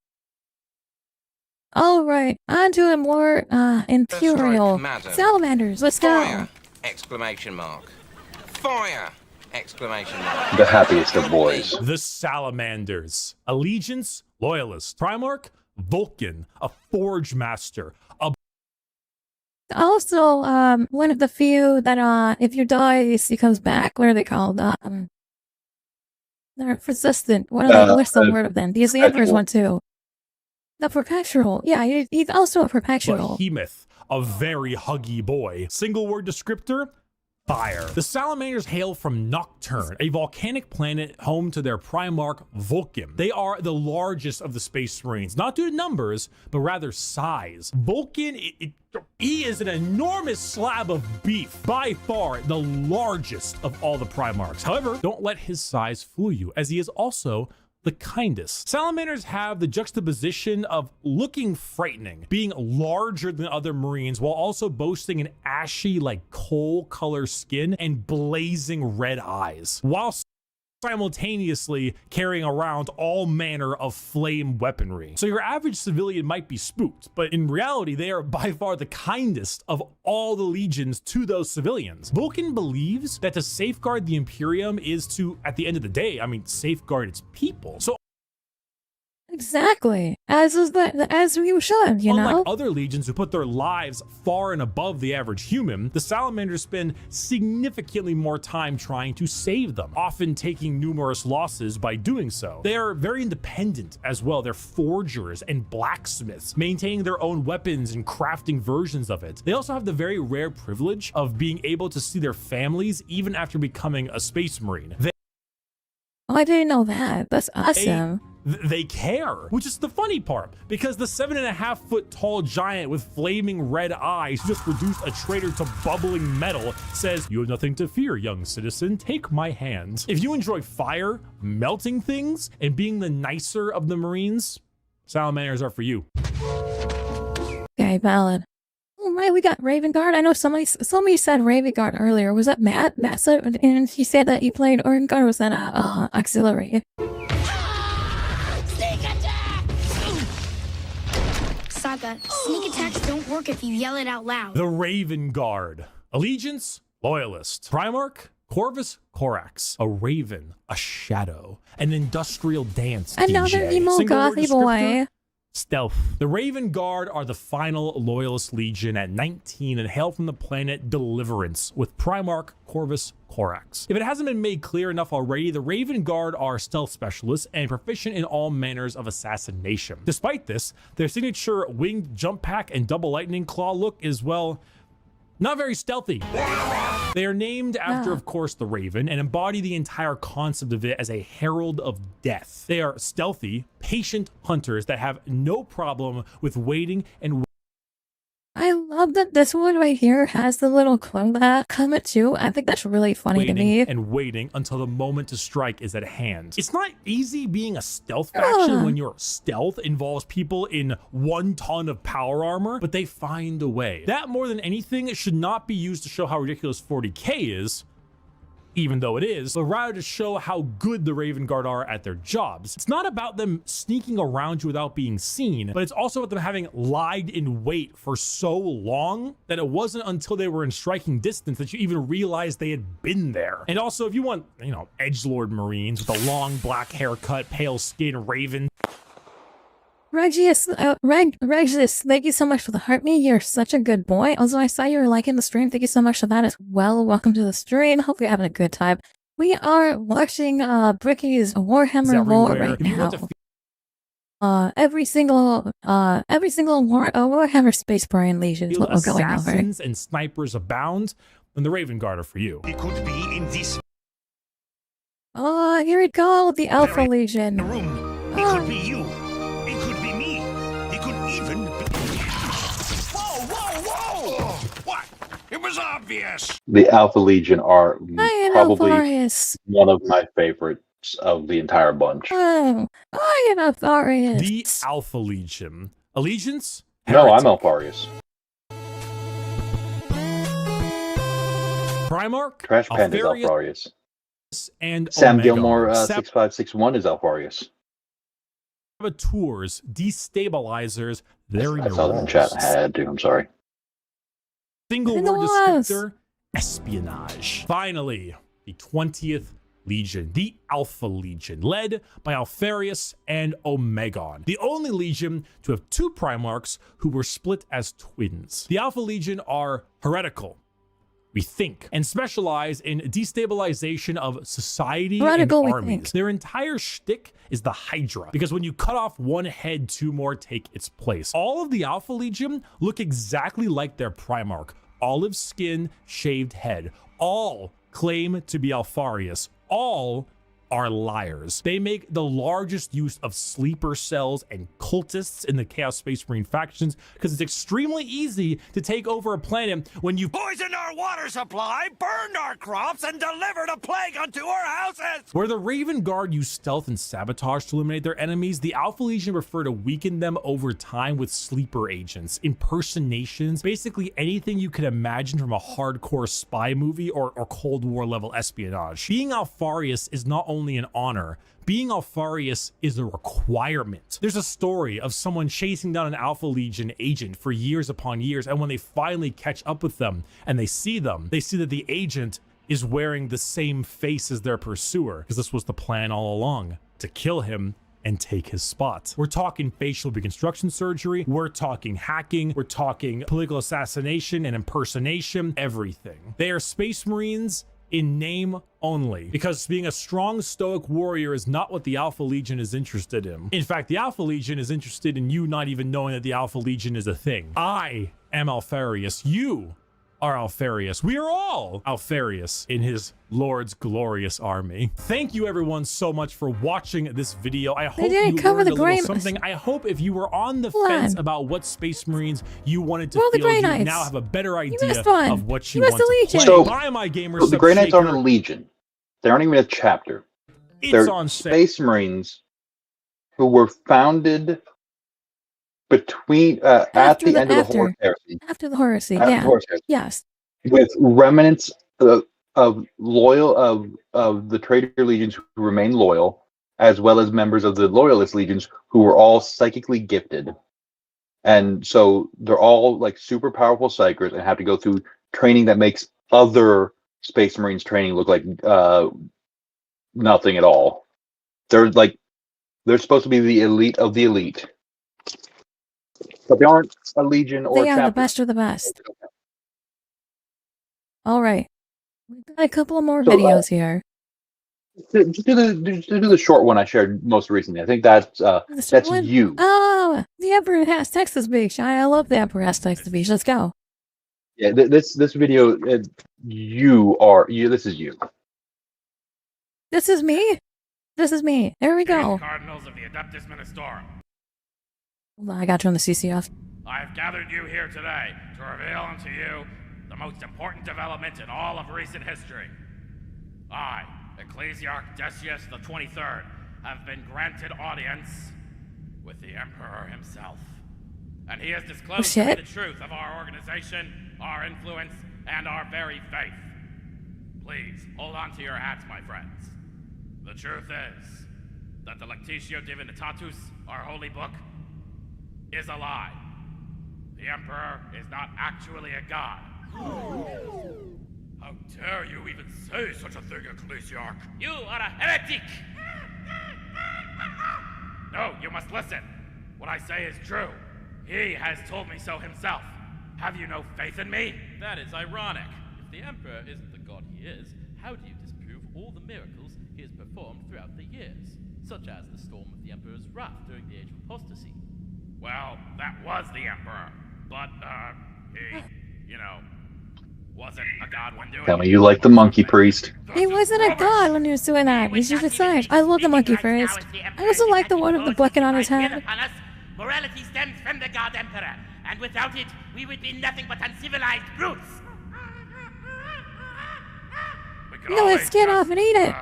All right, on to a more Imperial salamanders. Let's go. Fire! Exclamation mark. Fire! Exclamation mark. The happiest of boys. The salamanders. Allegiance, loyalist. Primarch, Vulcan, a forge master. Also, one of the few that if you die, he comes back. What are they called? They're resistant. What's the word of them? Because the Emperor's one too. The perpetual. Yeah, he's also a perpetual. Behemoth, a very huggy boy. Single word descriptor, fire. The salamanders hail from Nocturne, a volcanic planet home to their Primarch Vulcan. They are the largest of the Space Marines, not due to numbers, but rather size. Vulcan, he is an enormous slab of beef, by far the largest of all the Primarchs. However, don't let his size fool you, as he is also the kindest. Salamanders have the juxtaposition of looking frightening, being larger than other Marines, while also boasting an ashy, like coal color skin and blazing red eyes, while simultaneously carrying around all manner of flame weaponry. So your average civilian might be spooked, but in reality, they are by far the kindest of all the legions to those civilians. Vulcan believes that to safeguard the Imperium is to, at the end of the day, safeguard its people. So exactly, as we should, you know. Unlike other legions who put their lives far and above the average human, the salamanders spend significantly more time trying to save them, often taking numerous losses by doing so. They are very independent as well. They're forgers and blacksmiths, maintaining their own weapons and crafting versions of it. They also have the very rare privilege of being able to see their families even after becoming a Space Marine. I didn't know that. That's awesome. They care, which is the funny part, because the 7.5-foot tall giant with flaming red eyes who just reduced a traitor to bubbling metal says, "You have nothing to fear, young citizen. Take my hand." If you enjoy fire, melting things, and being the nicer of the Marines, salamanders are for you. Okay, valid. Oh my, we got Raven Guard. I know somebody said Raven Guard earlier. Was that Matt? Matt said, and he said that you played Raven Guard. Was that auxiliary? Saga, sneak attacks don't work if you yell it out loud. The Raven Guard. Allegiance, loyalist. Primarch, Corvus Corax. A raven, a shadow, an industrial dance Another DJ. emo gothy boy. Stealth. The Raven Guard are the final loyalist legion at 19 and hail from the planet Deliverance with Primarch Corvus Corax. If it hasn't been made clear enough already, the Raven Guard are stealth specialists and proficient in all manners of assassination. Despite this, their signature winged jump pack and double lightning claw look is, well, not very stealthy. They are named after, of course, the Raven and embody the entire concept of it as a herald of death. They are stealthy, patient hunters that have no problem with waiting and I love that this one right here has the little collab comment too. I think that's really funny to me. And waiting until the moment to strike is at hand. It's not easy being a stealth faction when your stealth involves people in 1 ton of power armor, but they find a way. That more than anything should not be used to show how ridiculous 40k is, even though it is, but rather to show how good the Raven Guard are at their jobs. It's not about them sneaking around you without being seen, but it's also about them having lied in wait for so long that it wasn't until they were in striking distance that you even realized they had been there. And also, if you want, you know, edgelord Marines with a long black haircut, pale skin, Raven. Regius, thank you so much for the heart me. You're such a good boy. Also, I saw you were liking the stream. Thank you so much for that as well. Welcome to the stream. Hope you're having a good time. We are watching Bricky's Warhammer lore right now. Every single Warhammer Space Marine Legion is what we're going over. Assassins and snipers abound, and the Raven Guard are for you. It could be in this Oh, here we go, the Alpha Legion. room. It could be you. It could be me. It could even be. Whoa, whoa, whoa! What? It was obvious. The Alpha Legion are probably Alpharius. one of my favorites of the entire bunch. Oh, I am Alpharius. The Alpha Legion. Allegiance? No, I'm Heretic. Alpharius. Primarch? Trash Panda is Alpharius, Alpharius. and Sam Omega. Gilmore 6561 is Alpharius. Saboteurs, destabilizers, they're in I your saw that in walls. chat. I had to. I'm sorry. Single In the word walls. descriptor, espionage. Finally, the 20th Legion, the Alpha Legion, led by Alpharius and Omegon, the only Legion to have 2 Primarchs who were split as twins. The Alpha Legion are heretical, we think, and specialize in destabilization of society and armies. Their entire shtick is the Hydra, because when you cut off one head, 2 more take its place. All of the Alpha Legion look exactly like their Primarch. Olive skin, shaved head. All claim to be Alpharius. All are liars. They make the largest use of sleeper cells and cultists in the Chaos Space Marine factions because it's extremely easy to take over a planet when you've Poisoned our water supply, burned our crops, and delivered a plague unto our houses! Where the Raven Guard use stealth and sabotage to eliminate their enemies, the Alpha Legion prefer to weaken them over time with sleeper agents, impersonations, basically anything you could imagine from a hardcore spy movie or Cold War level espionage. Being Alpharius is not only an honor, being Alpharius is a requirement. There's a story of someone chasing down an Alpha Legion agent for years upon years, and when they finally catch up with them and they see that the agent is wearing the same face as their pursuer, because this was the plan all along, to kill him and take his spot. We're talking facial reconstruction surgery, we're talking hacking, we're talking political assassination and impersonation, everything. They are Space Marines in name only, because being a strong stoic warrior is not what the Alpha Legion is interested in. In fact, the Alpha Legion is interested in you not even knowing that the Alpha Legion is a thing. I am Alpharius. You are Alpharius. We are all Alpharius in his Lord's glorious army. Thank you everyone so much for watching this video. I hope you learned a little something. I hope if you were on the fence about what Space Marines you wanted to feel, you now have a better idea of what you want to play. So, Buy my gamer the Grey Knights aren't a Legion. They aren't even a chapter. They're on Space Marines who were founded between at the end of the Horus Heresy. After the Horus Heresy, yeah. Yes. With remnants of the traitor legions who remained loyal, as well as members of the loyalist legions who were all psychically gifted. And so they're all like super powerful psychers and have to go through training that makes other Space Marines training look like nothing at all. They're supposed to be the elite of the elite. But they aren't a legion or they a are chapter. The best of the best. All right, we've got a couple more videos here. Just do the short one I shared most recently. I think that's you. Oh, the Emperor has text to speech. I love the Emperor has text to speech. Let's go. Yeah, this video, you are you. This is you. This is me. This is me. There we go. Cardinals of the Adeptus Ministorum. Hold on, I gotta turn the CC off. I have gathered you here today to reveal unto you the most important development in all of recent history. I, Ecclesiarch Decius the 23rd, have been granted audience with the Emperor himself. And he has disclosed to me the truth of our organization, our influence, and our very faith. Please, hold on to your hats, my friends. The truth is that the Lectitio Divinitatus, our holy book, is a lie. The Emperor is not actually a god. How dare you even say such a thing, Ecclesiarch? You are a heretic! No, you must listen. What I say is true. He has told me so himself. Have you no faith in me? That is ironic. If the Emperor isn't the god he is, how do you disprove all the miracles he has performed throughout the years, such as the storm of the Emperor's wrath during the Age of Apostasy? Well, that was the Emperor, but, he, wasn't a god when doing it. Tell me you like the monkey priest. He wasn't a god when he was doing that. He's just a sage. I love the monkey priest. I also like the one with the bucket on his head. Morality stems from the god Emperor, and without it, we would be nothing but uncivilized brutes. No, let's get off and eat it.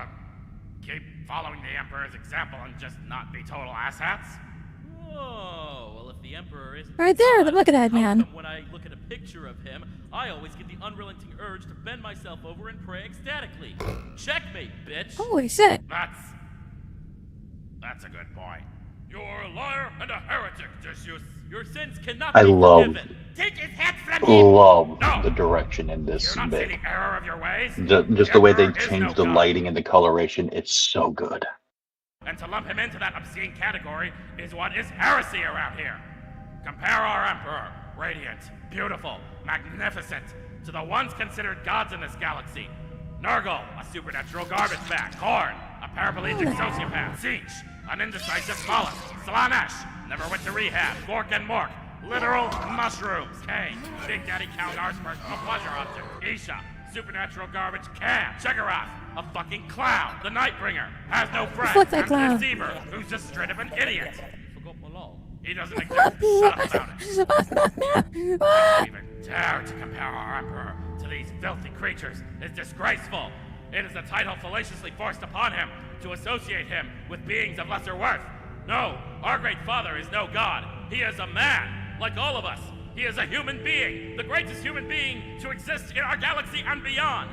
Keep following the Emperor's example and just not be total asshats. Oh, well, if the Emperor isn't right there, the buckethead man. When I look at a picture of him, I always get the unrelenting urge to bend myself over and pray ecstatically. Checkmate, bitch. Holy shit. That's a good point. You're a liar and a heretic, Decius. Your sins cannot I be forgiven. Take his head from him. Love the direction in this You're not bit. seeing the error of your ways. Just the way they changed the lighting and the coloration, it's so good. And to lump him into that obscene category is what is heresy around here. Compare our Emperor, radiant, beautiful, magnificent, to the ones considered gods in this galaxy. Nurgle, a supernatural garbage bag. Korn, a paraplegic sociopath. Siege, an indecisive mollusk. Slanesh, never went to rehab. Gork and Mork, literal mushrooms. Kane, Big Daddy Count Arsberg, a pleasure object. Isha, supernatural garbage can. Chegarath, a fucking clown. The Nightbringer, has no friends. Fuck that clown. And Deceiver, who's just straight up an idiot. You forgot Malal. He doesn't exist. Shut up about it. To even dare to compare our Emperor to these filthy creatures is disgraceful. It is a title fallaciously forced upon him to associate him with beings of lesser worth. No, our great father is no god. He is a man, like all of us. He is a human being, the greatest human being to exist in our galaxy and beyond.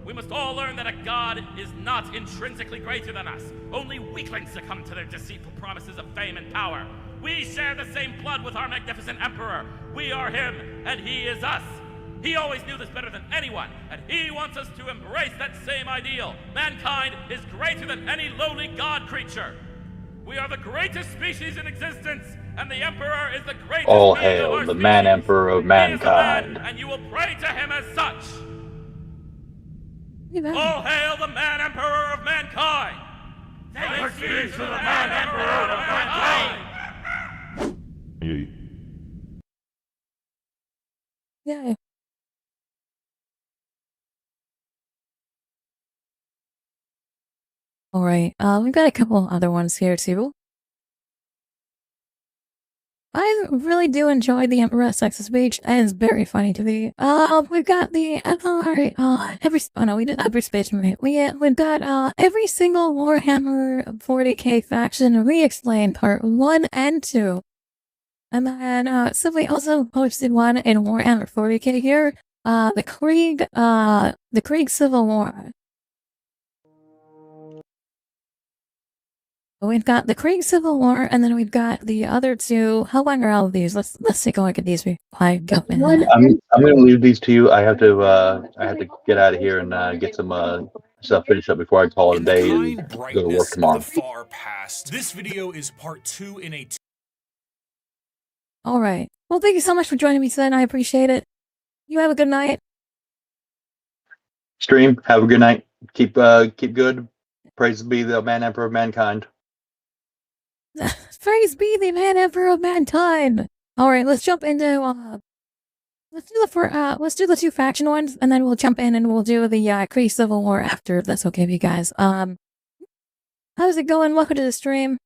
We must all learn that a god is not intrinsically greater than us. Only weaklings succumb to their deceitful promises of fame and power. We share the same blood with our magnificent Emperor. We are him, and he is us. He always knew this better than anyone, and he wants us to embrace that same ideal. Mankind is greater than any lowly god creature. We are the greatest species in existence, and the Emperor is the greatest All being of hail our the species. man emperor of He is a man, mankind. and you will pray to him as such. All hail the man emperor of mankind! Thanks be to the man emperor of mankind! Yeah. Alright, we've got a couple other ones here too. I really do enjoy the Emperor's Sexist speech, and it's very funny to me. We've got the, we did every speech, we've got, every single Warhammer 40k faction re-explained part 1 and 2. And then, Simply also posted one in Warhammer 40k here, the Krieg Civil War. We've got the Krieg Civil War, and then we've got the other two. How long are all of these? Let's take a look at these before I go in. I'm gonna leave these to you. I have to get out of here and get some stuff finished up before I call it a day and go to work tomorrow. The far past. This video is part 2 in a. All right. Well, thank you so much for joining me today. I appreciate it. You have a good night. Stream. Have a good night. Keep good. Praise be the man emperor of mankind. Praise be the man emperor of mankind. All right, let's jump into let's do the two faction ones, and then we'll jump in and we'll do the Krieg Civil War after, if that's okay with you guys. How's it going? Welcome to the stream.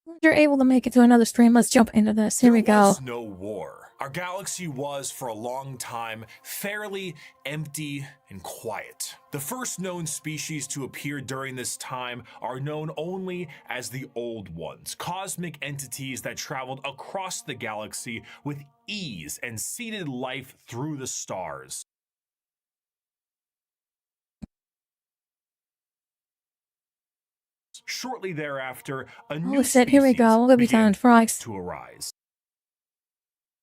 If you're able to make it to another stream, let's jump into this. Here we go. No war. our galaxy was, for a long time, fairly empty and quiet. The first known species to appear during this time are known only as the Old Ones, cosmic entities that traveled across the galaxy with ease and seeded life through the stars. Shortly thereafter, a new species here we go. We're gonna be talking frogs to arise.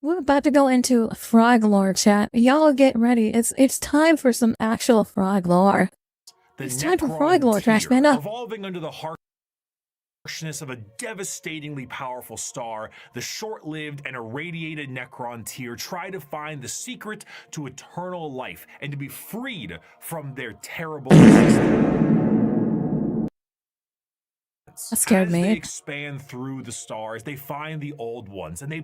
We're about to go into frog lore, chat. Y'all get ready. It's time for some actual frog lore. It's time for frog lore, Trash Panda. Evolving under the harshness of a devastatingly powerful star, the short-lived and irradiated Necron tier try to find the secret to eternal life and to be freed from their terrible existence. That scared me. As they expand through the stars, they find the Old Ones, and they...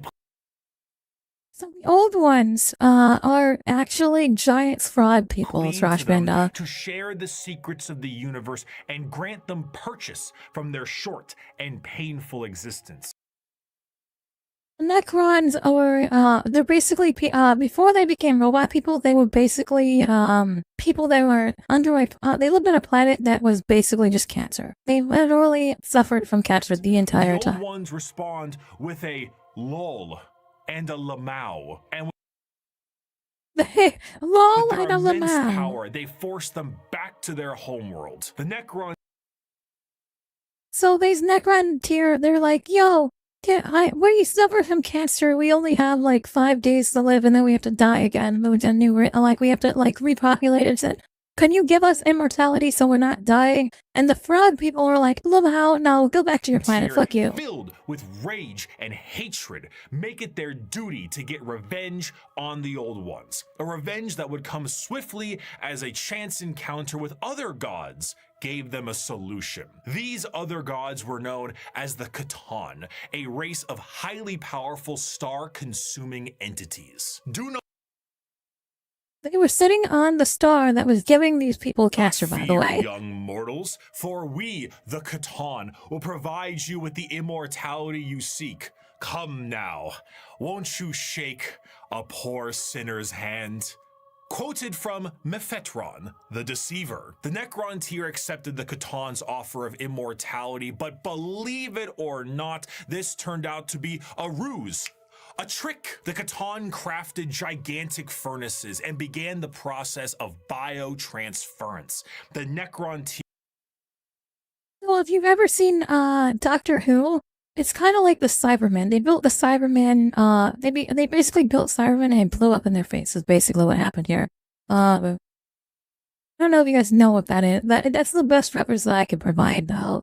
So the Old Ones are actually giant frog people, Trash Panda. To share the secrets of the universe and grant them purchase from their short and painful existence. Necrons are, they're basically, before they became robot people, they were basically, people that were they lived on a planet that was basically just cancer. They literally suffered from cancer the entire time. The Old Ones respond with a lol and a lamau, and lol and a immense lamau. Power, they force them back to their homeworld. The Necrons. So these Necron tier, they're like, yo, we suffer from cancer. We only have like 5 days to live, and then we have to die again. We have to like repopulate it. Said, can you give us immortality so we're not dying? And the frog people are like, Lamau, no, go back to your planet. Fuck you. Filled with rage and hatred, make it their duty to get revenge on the Old Ones. A revenge that would come swiftly as a chance encounter with other gods gave them a solution. These other gods were known as the Catan, a race of highly powerful star-consuming entities. They were sitting on the star that was giving these people cancer, by the way. Young mortals, for we, the Catan, will provide you with the immortality you seek. Come now, won't you shake a poor sinner's hand? Quoted from Mephetron, the Deceiver. The Necron tier accepted the Catan's offer of immortality, but believe it or not, this turned out to be a ruse. A trick. The Catan crafted gigantic furnaces and began the process of biotransference. The Necron tier... Well, if you've ever seen Doctor Who, it's kind of like the Cybermen. They built the Cybermen, they basically built Cybermen and blew up in their face is basically what happened here. I don't know if you guys know what that is. That's the best reference that I can provide, though.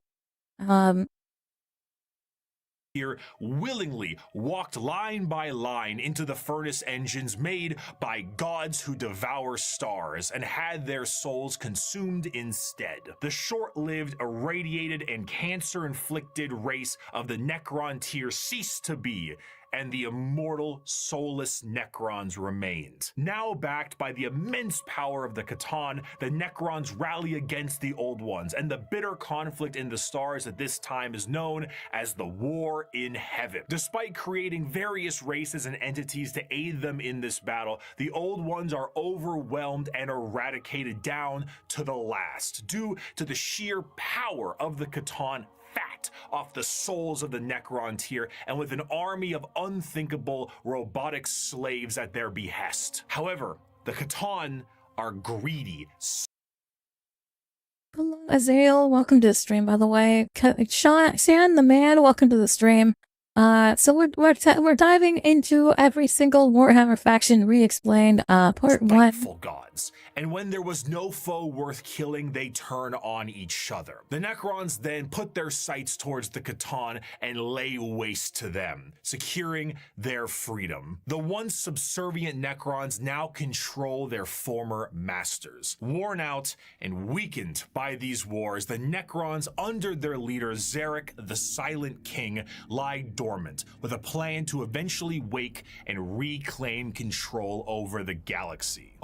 Here willingly walked line by line into the furnace engines made by gods who devour stars and had their souls consumed instead. The short-lived, irradiated, and cancer-inflicted race of the Necron tier ceased to be, and the immortal, soulless Necrons remained. Now backed by the immense power of the Catan, the Necrons rally against the Old Ones, and the bitter conflict in the stars at this time is known as the War in Heaven. Despite creating various races and entities to aid them in this battle, the Old Ones are overwhelmed and eradicated down to the last, due to the sheer power of the Catan fat off the souls of the Necron tier, and with an army of unthinkable robotic slaves at their behest. However, the Catan are greedy. Hello, Azrael, welcome to the stream, by the way. San the Man, welcome to the stream. So we're diving into every single Warhammer faction re-explained, part 1. Gods. And when there was no foe worth killing, they turn on each other. The Necrons then put their sights towards the Catan and lay waste to them, securing their freedom. The once subservient Necrons now control their former masters. Worn out and weakened by these wars, the Necrons under their leader Zarek, the Silent King, lie dormant, with a plan to eventually wake and reclaim control over the galaxy.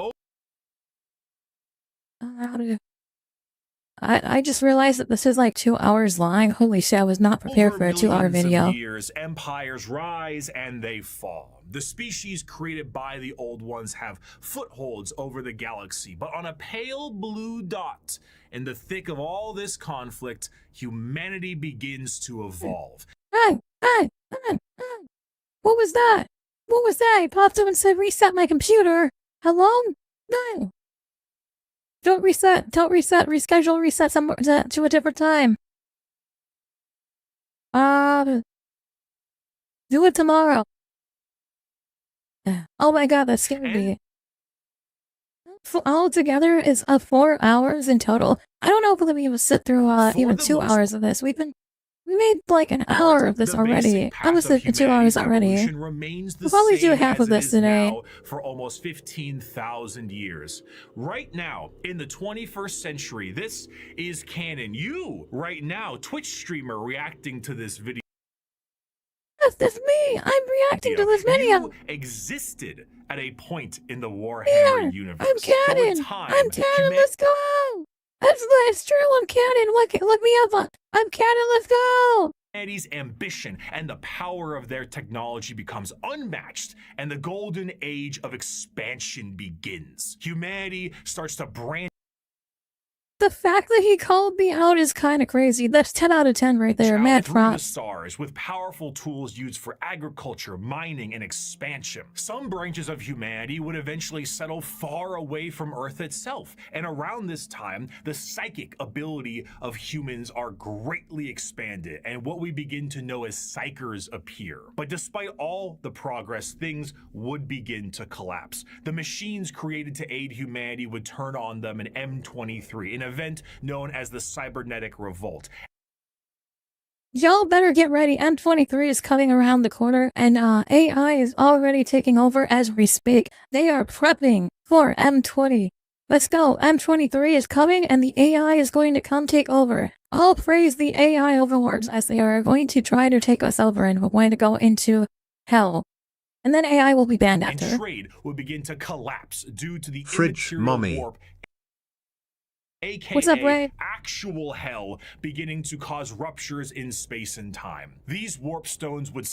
I just realized that this is like 2 hours long. Holy shit, I was not prepared for a 2-hour video. Over years, empires rise and they fall. The species created by the old ones have footholds over the galaxy, but on a pale blue dot, in the thick of all this conflict, humanity begins to evolve. Hey, what was that? What was that? He popped up and said, reset my computer. Hello? No. Don't reset, reschedule, reset somewhere to a different time. Do it tomorrow. Oh my god, that scared me. All together is 4 hours in total. I don't know if we'll be able to sit through even 2 hours of this. We made like an hour of this already. I was at 2 hours already. We'll probably do half of this today. For almost 15,000 years. Right now, in the 21st century, this is canon. You, right now, Twitch streamer reacting to this video. That's me! I'm reacting to this video! You existed at a point in the Warhammer universe. I'm canon! I'm canon, let's go! That's true, I'm canon! Look me up! I'm canon, let's go! Humanity's ambition and the power of their technology becomes unmatched, and the golden age of expansion begins. Humanity starts to branch. The fact that he called me out is kind of crazy. That's 10 out of 10 right there. Mad props. The stars with powerful tools used for agriculture, mining, and expansion. Some branches of humanity would eventually settle far away from Earth itself. And around this time, the psychic ability of humans are greatly expanded, and what we begin to know as psychers appear. But despite all the progress, things would begin to collapse. The machines created to aid humanity would turn on them in M23, an event known as the Cybernetic Revolt. Y'all better get ready. M23 is coming around the corner, and AI is already taking over as we speak. They are prepping for M20. Let's go. M23 is coming, and the AI is going to come take over. All praise the AI overlords, as they are going to try to take us over, and we're going to go into hell. And then AI will be banned after. And trade will begin to collapse due to the Fridge immaterial mommy. warp, aka what's up, Ray? actual hell, beginning to cause ruptures in space and time. These warp stones would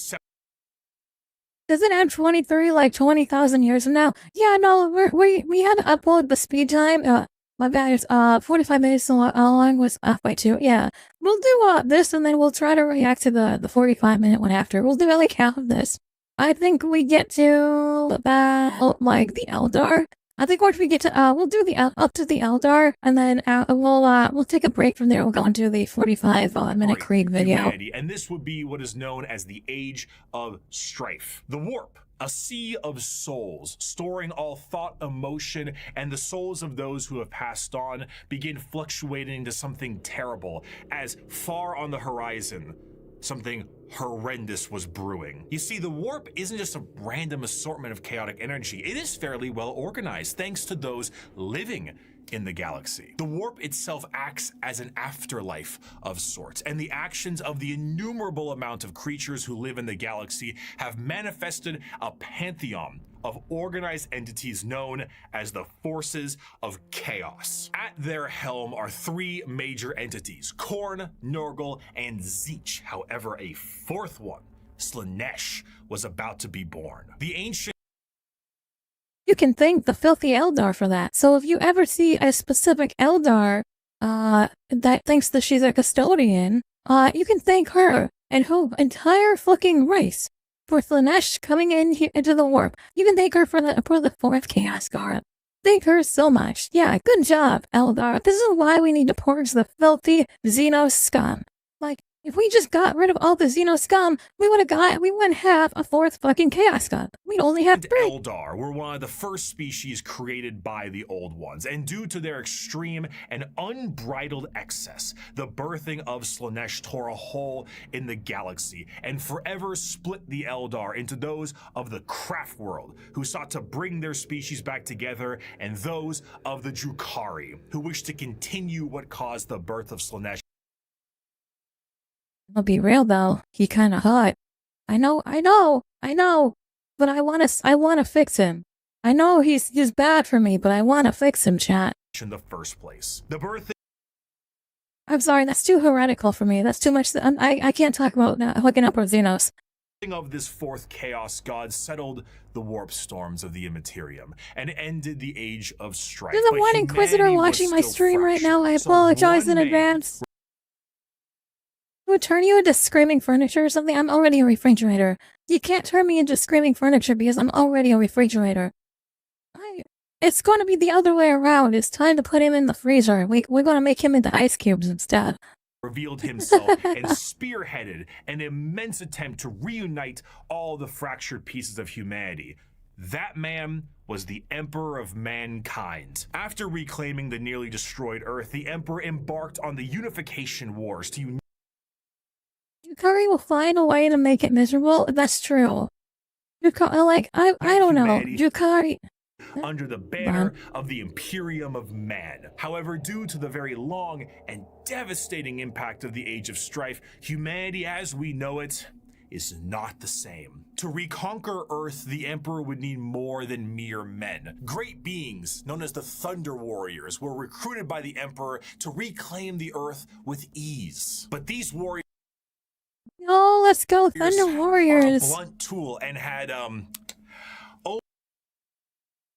Doesn't M23 like 20,000 years from now? Yeah, no, we had to upload the speed time. My bad, it's 45 minutes, so how long was by 2? Yeah, we'll do this, and then we'll try to react to the 45-minute one after. We'll do like half of this. I think we get to about like the Eldar. I think once we get to we'll do the up to the Eldar, and then we'll take a break from there. We'll go into the 45-minute Krieg video. humanity, and this would be what is known as the Age of Strife. The Warp, a sea of souls, storing all thought, emotion, and the souls of those who have passed on, begin fluctuating into something terrible, as far on the horizon, something horrendous was brewing. You see, the warp isn't just a random assortment of chaotic energy. It is fairly well organized, thanks to those living in the galaxy. The warp itself acts as an afterlife of sorts, and the actions of the innumerable amount of creatures who live in the galaxy have manifested a pantheon of organized entities known as the Forces of Chaos. At their helm are 3 major entities: Khorne, Nurgle, and Tzeentch. However, a 4th one, Slaanesh, was about to be born. The ancient You can thank the filthy Eldar for that. So if you ever see a specific Eldar that thinks that she's a custodian, you can thank her and her entire fucking race for Slaanesh coming in here into the warp. You can thank her for the 4th Chaos Guard. Thank her so much. Yeah, good job, Eldar. This is why we need to purge the filthy Xeno scum. Like, if we just got rid of all the Xeno scum, we wouldn't have a 4th fucking Chaos God. We'd only have 3. Eldar were one of the first species created by the Old Ones, and due to their extreme and unbridled excess, the birthing of Slaanesh tore a hole in the galaxy and forever split the Eldar into those of the craft world, who sought to bring their species back together, and those of the Drukhari, who wished to continue what caused the birth of Slaanesh. I'll be real though, he kinda hot. I know, but I wanna fix him. I know he's bad for me, but I wanna fix him, chat. In the first place. The birthing I'm sorry, that's too heretical for me. That's too much. I can't talk about hooking up with Xenos. Of this fourth chaos god settled the warp storms of the Immaterium and ended the age of strife. There's a one Inquisitor watching my stream right now. I apologize in advance. I would turn you into screaming furniture or something. I'm already a refrigerator. You can't turn me into screaming furniture because I'm already a refrigerator. It's going to be the other way around. It's time to put him in the freezer. We're going to make him into ice cubes instead. Revealed himself and spearheaded an immense attempt to reunite all the fractured pieces of humanity. That man was the Emperor of Mankind. After reclaiming the nearly destroyed Earth, the Emperor embarked on the unification wars to unite. Yukari will find a way to make it miserable. That's true. I don't know. Yukari. Under the banner of the Imperium of Man. However, due to the very long and devastating impact of the Age of Strife, humanity as we know it is not the same. To reconquer Earth, the Emperor would need more than mere men. Great beings, known as the Thunder Warriors, were recruited by the Emperor to reclaim the Earth with ease. But these warriors... Oh, let's go, Thunder Warriors! ...a blunt tool and had,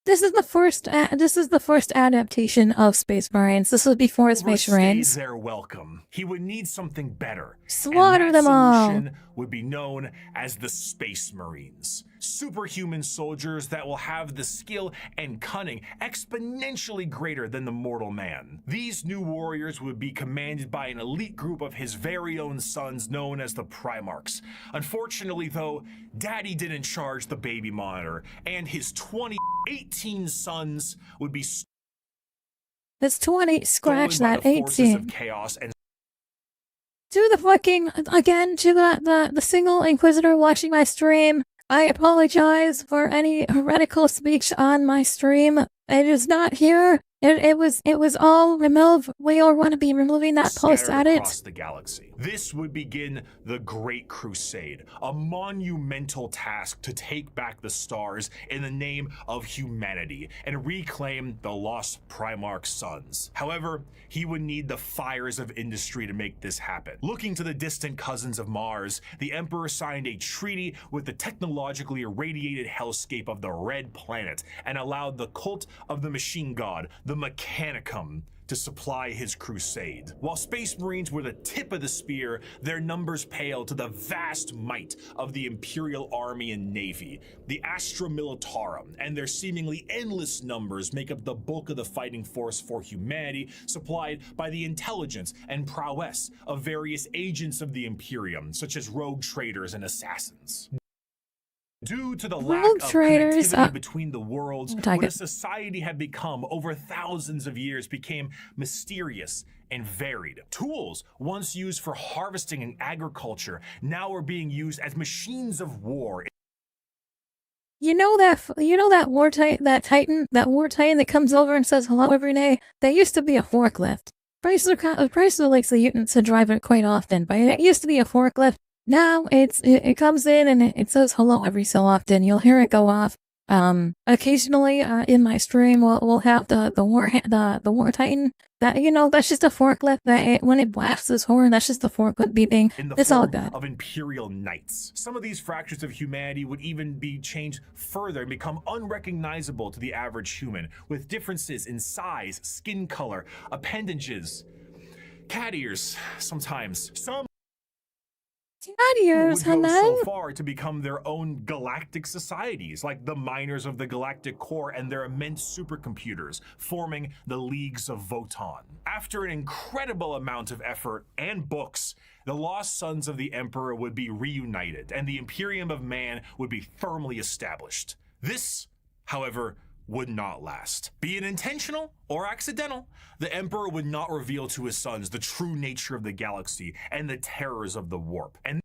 This is the first adaptation of Space Marines. This was before Space Marines. Their welcome. He would need something better. Slaughter them all. Would be known as the Space Marines. Superhuman soldiers that will have the skill and cunning exponentially greater than the mortal man. These new warriors would be commanded by an elite group of his very own sons known as the Primarchs. Unfortunately though, Daddy didn't charge the baby monitor, and his 18 sons would be That's 20, scratch that, 18. Of chaos and to the fucking, again, to the single Inquisitor watching my stream, I apologize for any heretical speech on my stream. It is not here. It was all removed. We all want to be removing that post at it. Across the galaxy. This would begin the Great Crusade, a monumental task to take back the stars in the name of humanity and reclaim the lost Primarch sons. However, he would need the fires of industry to make this happen. Looking to the distant cousins of Mars, the Emperor signed a treaty with the technologically irradiated hellscape of the Red Planet and allowed the cult of the machine god, the Mechanicum, to supply his crusade. While Space Marines were the tip of the spear, their numbers paled to the vast might of the Imperial Army and Navy. The Astra Militarum and their seemingly endless numbers make up the bulk of the fighting force for humanity, supplied by the intelligence and prowess of various agents of the Imperium, such as rogue traders and assassins. Due to the lack of connectivity between the worlds, what a society had become over thousands of years became mysterious and varied. Tools once used for harvesting and agriculture now are being used as machines of war. You know that war titan that comes over and says hello every day? They used to be a forklift. Chrysler likes the mutants to drive it quite often, but it used to be a forklift. Now it comes in and it says hello every so often. You'll hear it go off. Occasionally in my stream we'll have the war titan. That that's just a forklift. When it blasts this horn, that's just the forklift beeping. It's all good. Of Imperial Knights. Some of these fractures of humanity would even be changed further and become unrecognizable to the average human, with differences in size, skin color, appendages, cat ears. Sometimes some. Would go so far to become their own galactic societies, like the miners of the Galactic Core and their immense supercomputers, forming the Leagues of Voton. After an incredible amount of effort and books, the lost sons of the Emperor would be reunited, and the Imperium of Man would be firmly established. This, however, would not last. Be it intentional or accidental, the Emperor would not reveal to his sons the true nature of the galaxy and the terrors of the warp. And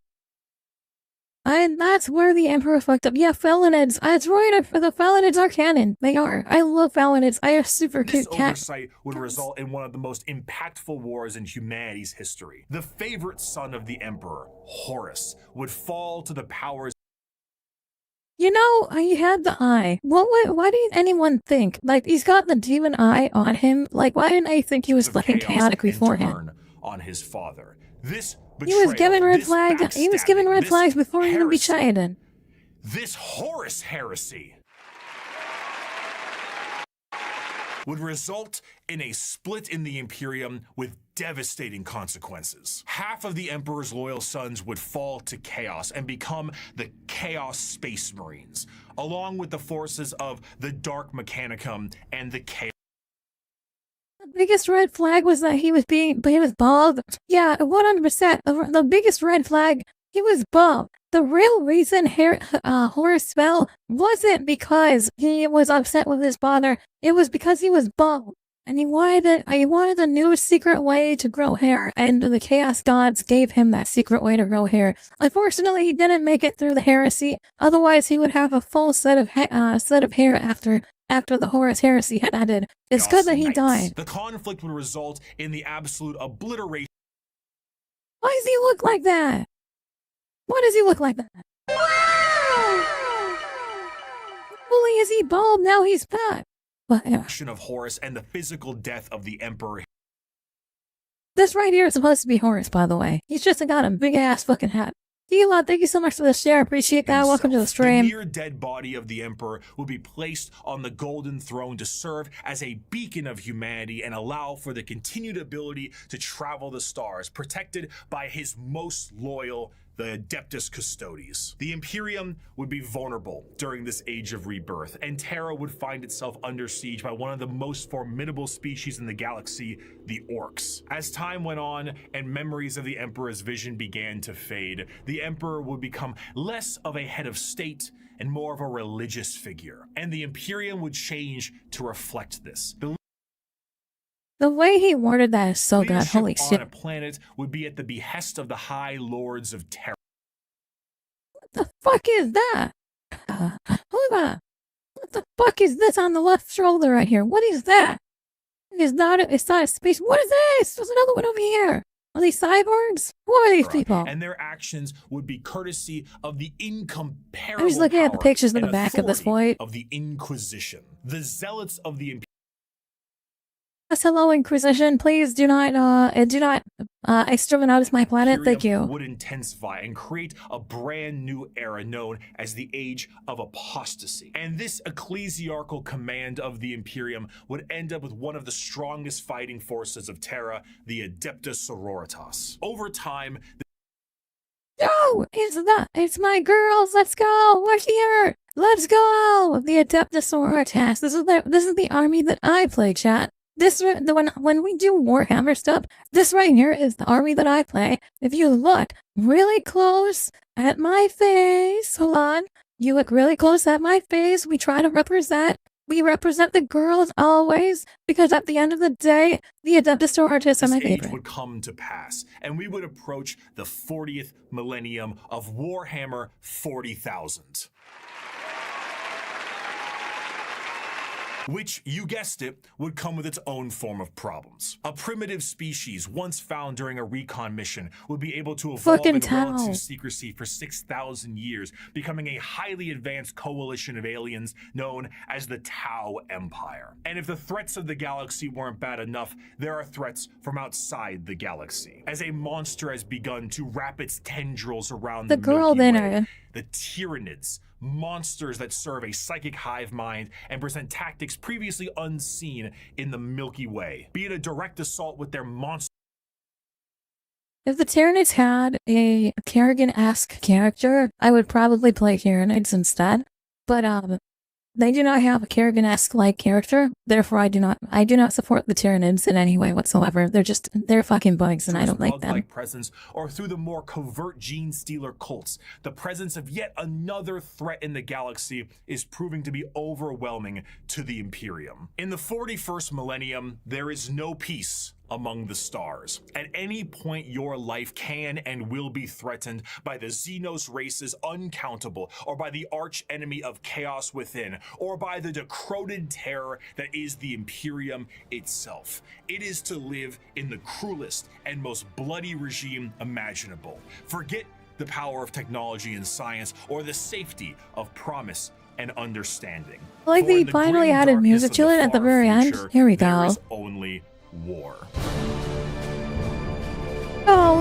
that's where the Emperor fucked up. Yeah, Felinids. That's right, the Felinids are canon. They are. I love Felinids. I have super cute cats. This oversight would result in one of the most impactful wars in humanity's history. The favorite son of the Emperor, Horus, would fall to the powers. He had the eye. Why didn't anyone think? Like, he's got the demon eye on him. Like, why didn't I think he was, like, chaotic beforehand? on his father. This He was given red this flags. He was given red this flags before he even heresy, betrayed. This Horus heresy would result in a split in the Imperium with devastating consequences. Half of the Emperor's loyal sons would fall to chaos and become the Chaos Space Marines, along with the forces of the Dark Mechanicum and the Chaos. The biggest red flag was that he was bald. Yeah, 100%. The biggest red flag, he was bald. The real reason Horus fell wasn't because he was upset with his father. It was because he was bald. And he wanted a new secret way to grow hair. And the Chaos Gods gave him that secret way to grow hair. Unfortunately, he didn't make it through the heresy. Otherwise, he would have a full set of hair after the Horus heresy had ended. It's good that he died. The conflict would result in the absolute obliteration. Why does he look like that? Why does he look like that? Fully is he bald, now he's fat. But of Horus and the physical death of the Emperor. This right here is supposed to be Horus, by the way. He's just got a big ass fucking hat. Elon, thank you so much for the share. Appreciate that. Welcome to the stream. The near dead body of the Emperor will be placed on the Golden Throne to serve as a beacon of humanity and allow for the continued ability to travel the stars, protected by his most loyal, the Adeptus Custodes. The Imperium would be vulnerable during this age of rebirth, and Terra would find itself under siege by one of the most formidable species in the galaxy, the Orcs. As time went on and memories of the Emperor's vision began to fade, the Emperor would become less of a head of state and more of a religious figure, and the Imperium would change to reflect this. The way he worded that is so good. Holy shit. On a planet would be at the behest of the High Lords of Terra. What the fuck is that? Hold on. What the fuck is this on the left shoulder right here? What is that? It's not a space. What is this? There's another one over here. Are these cyborgs? Who are these people? And their actions would be courtesy of the incomparable I'm just looking at the pictures in the back of this void. Of the Inquisition. The zealots of the Hello, Inquisition. Please do not exterminate my planet. Thank you. Would intensify and create a brand new era known as the Age of Apostasy. And this ecclesiarchal command of the Imperium would end up with one of the strongest fighting forces of Terra, the Adeptus Sororitas. Over time, No, it's my girls. Let's go. We're here. Let's go. The Adeptus Sororitas. This is the army that I play, chat. When we do Warhammer stuff, this right here is the army that I play. If you look really close at my face, hold on, you look really close at my face, we represent the girls always, because at the end of the day, the Adeptus Sororitas are my favorite. Would come to pass, and we would approach the 40th millennium of Warhammer 40,000. Which, you guessed it, would come with its own form of problems. A primitive species once found during a recon mission would be able to evolve in relative secrecy for 6,000 years, becoming a highly advanced coalition of aliens known as the Tau Empire. And if the threats of the galaxy weren't bad enough, there are threats from outside the galaxy. As a monster has begun to wrap its tendrils around the Milky Way, the Tyranids, monsters that serve a psychic hive mind and present tactics previously unseen in the Milky Way, be it a direct assault with their monster. If the Tyranids had a Kerrigan-esque character, I would probably play Tyranids instead. But they do not have a Kerrigan-esque like character, therefore I do not support the Tyranids in any way whatsoever. They're fucking bugs and I don't like them. Presence, or through the more covert gene stealer cults, the presence of yet another threat in the galaxy is proving to be overwhelming to the Imperium. In the 41st millennium, there is no peace among the stars. At any point, your life can and will be threatened by the Xenos races uncountable, or by the arch enemy of chaos within, or by the decroded terror that is the Imperium itself. It is to live in the cruelest and most bloody regime imaginable. Forget the power of technology and science, or the safety of promise and understanding. Like they finally added music to it at the very end. Here we go. There is only war.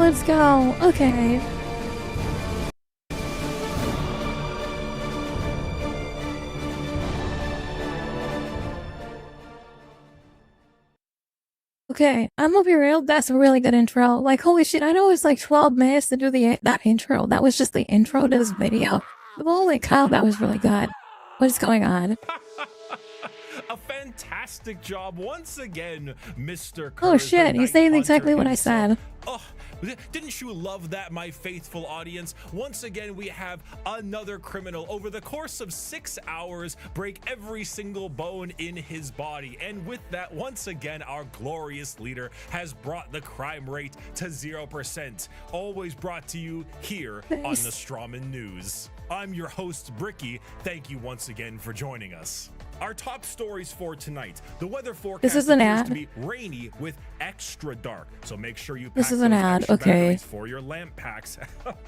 let's go. Okay. Okay, I'm gonna be real, that's a really good intro. Like, holy shit, I know it's like 12 minutes to do that intro. That was just the intro to this video. But holy cow, that was really good. What is going on? A fantastic job once again, Mr. Oh shit, he's saying exactly what I said. Oh, didn't you love that, my faithful audience? Once again, we have another criminal over the course of 6 hours break every single bone in his body. And with that, once again, our glorious leader has brought the crime rate to 0%. Always brought to you here on the Strawman News. I'm your host, Bricky. Thank you once again for joining us. Our top stories for tonight. The weather forecast is an ad. to be rainy with extra dark. So make sure you pack This is an those ad, extra okay. batteries for your lamp packs.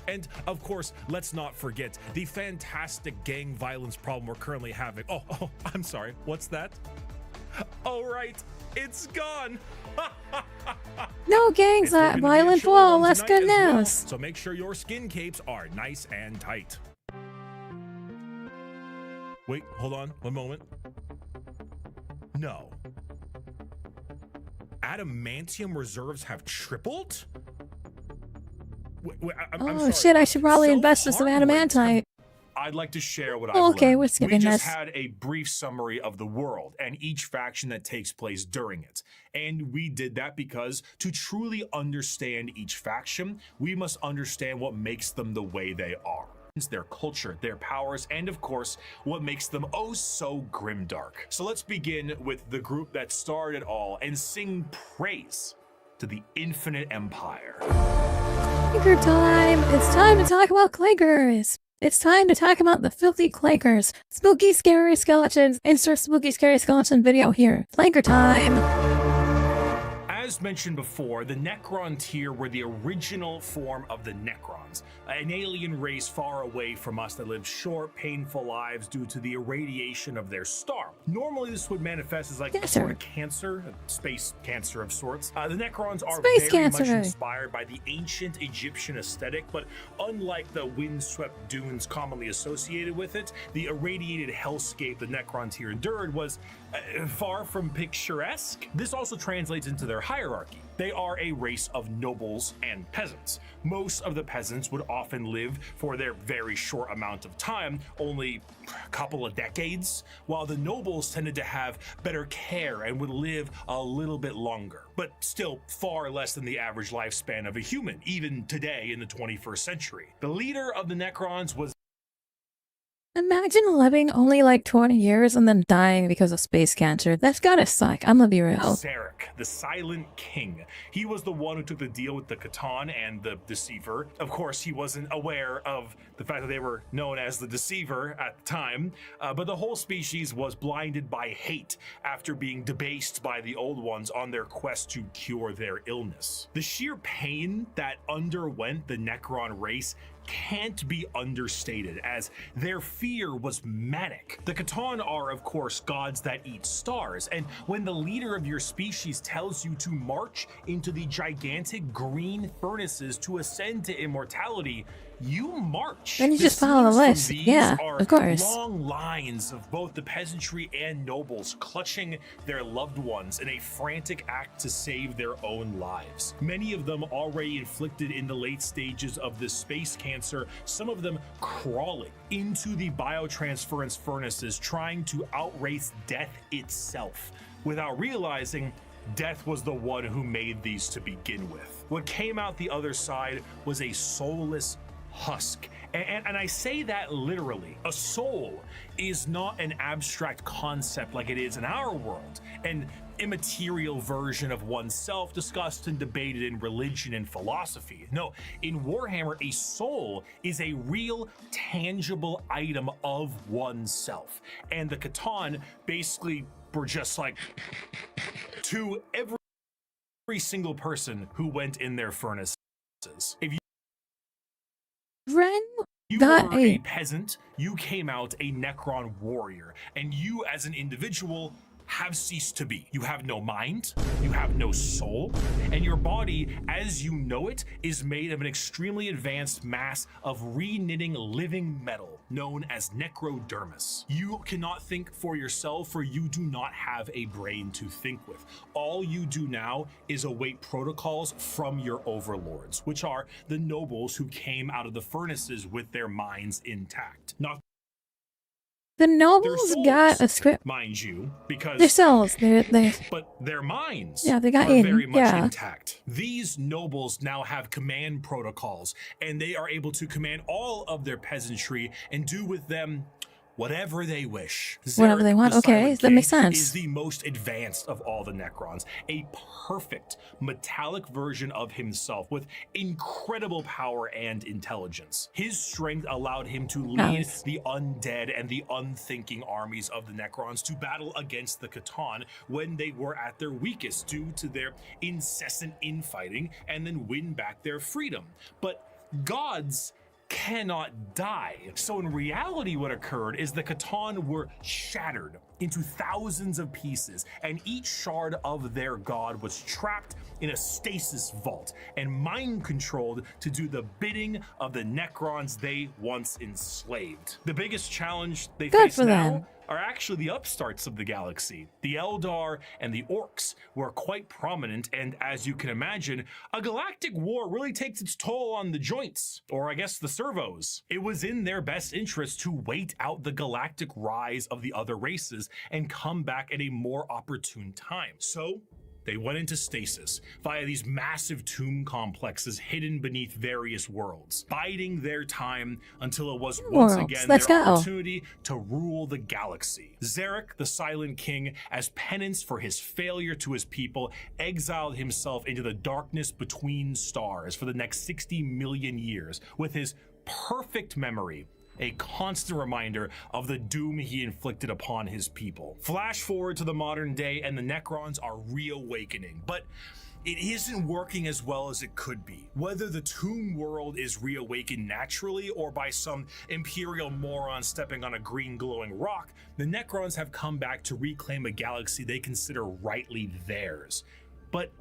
And of course, let's not forget the fantastic gang violence problem we're currently having. Oh, I'm sorry. What's that? Oh, right. It's gone. No gangs that violent wall, that's good news. So make sure your skin capes are nice and tight. Wait, hold on, one moment. No. Adamantium reserves have tripled? I'm Oh sorry. shit, I should probably invest in some adamantite. I'd like to share what I've Okay, learned. we're skipping We just this. had a brief summary of the world and each faction that takes place during it. And we did that because to truly understand each faction, we must understand what makes them the way they are. Their culture, their powers, and of course, what makes them oh so grimdark. So let's begin with the group that started it all and sing praise to the infinite empire. Clanger time! It's time to talk about clangers! It's time to talk about the filthy clangers. Spooky scary skeletons. Insert spooky scary skeleton video here. Clanger time! As mentioned before, the Necron tier were the original form of the Necrons, an alien race far away from us that lived short, painful lives due to the irradiation of their star. Normally, this would manifest as like a sort of cancer, a space cancer of sorts. The Necrons are very much inspired by the ancient Egyptian aesthetic, but unlike the windswept dunes commonly associated with it, the irradiated hellscape the Necron tier endured was far from picturesque. This also translates into their hierarchy. They are a race of nobles and peasants. Most of the peasants would often live for their very short amount of time, only a couple of decades, while the nobles tended to have better care and would live a little bit longer, but still far less than the average lifespan of a human, even today in the 21st century. The leader of the Necrons was Imagine living only like 20 years and then dying because of space cancer. That's gotta suck. I'm gonna be real. Zarek, the Silent King. He was the one who took the deal with the Catan and the Deceiver. Of course, he wasn't aware of the fact that they were known as the Deceiver at the time, but the whole species was blinded by hate after being debased by the Old Ones on their quest to cure their illness. The sheer pain that underwent the Necron race can't be understated, as their fear was manic. The Catan are, of course, gods that eat stars, and when the leader of your species tells you to march into the gigantic green furnaces to ascend to immortality, you march. Then you just follow the list. Yeah, of course. Long lines of both the peasantry and nobles clutching their loved ones in a frantic act to save their own lives. Many of them already inflicted in the late stages of the space cancer, some of them crawling into the biotransference furnaces, trying to outrace death itself, without realizing death was the one who made these to begin with. What came out the other side was a soulless husk. And I say that literally. A soul is not an abstract concept like it is in our world, an immaterial version of oneself discussed and debated in religion and philosophy. No, in Warhammer, a soul is a real, tangible item of oneself. And the Catan basically were just like to every single person who went in their furnaces. If you were a peasant, you came out a Necron warrior, and you as an individual have ceased to be. You have no mind, you have no soul, and your body, as you know it, is made of an extremely advanced mass of re-knitting living metal known as necrodermis. You cannot think for yourself, for you do not have a brain to think with. All you do now is await protocols from your overlords, which are the nobles who came out of the furnaces with their minds intact. Not the nobles got a script, mind you, because their souls, they but their minds, yeah, they got are in, very much yeah. intact. These nobles now have command protocols, and they are able to command all of their peasantry and do with them whatever they wish. Whatever they want. Okay, that makes sense. Is the most advanced of all the Necrons, a perfect metallic version of himself with incredible power and intelligence. His strength allowed him to lead the undead and the unthinking armies of the Necrons to battle against the Catan when they were at their weakest due to their incessant infighting, and then win back their freedom. But gods cannot die. So in reality, what occurred is the Catan were shattered into thousands of pieces, and each shard of their god was trapped in a stasis vault and mind controlled to do the bidding of the Necrons they once enslaved. The biggest challenge they face now are actually the upstarts of the galaxy. The Eldar and the Orcs were quite prominent, and as you can imagine, a galactic war really takes its toll on the joints, or I guess the servos. It was in their best interest to wait out the galactic rise of the other races and come back at a more opportune time. So they went into stasis via these massive tomb complexes hidden beneath various worlds, biding their time until it was once again their opportunity to rule the galaxy. Zarek, the Silent King, as penance for his failure to his people, exiled himself into the darkness between stars for the next 60 million years with his perfect memory, a constant reminder of the doom he inflicted upon his people. Flash forward to the modern day, and the Necrons are reawakening, but it isn't working as well as it could be. Whether the tomb world is reawakened naturally or by some imperial moron stepping on a green glowing rock, the Necrons have come back to reclaim a galaxy they consider rightly theirs. But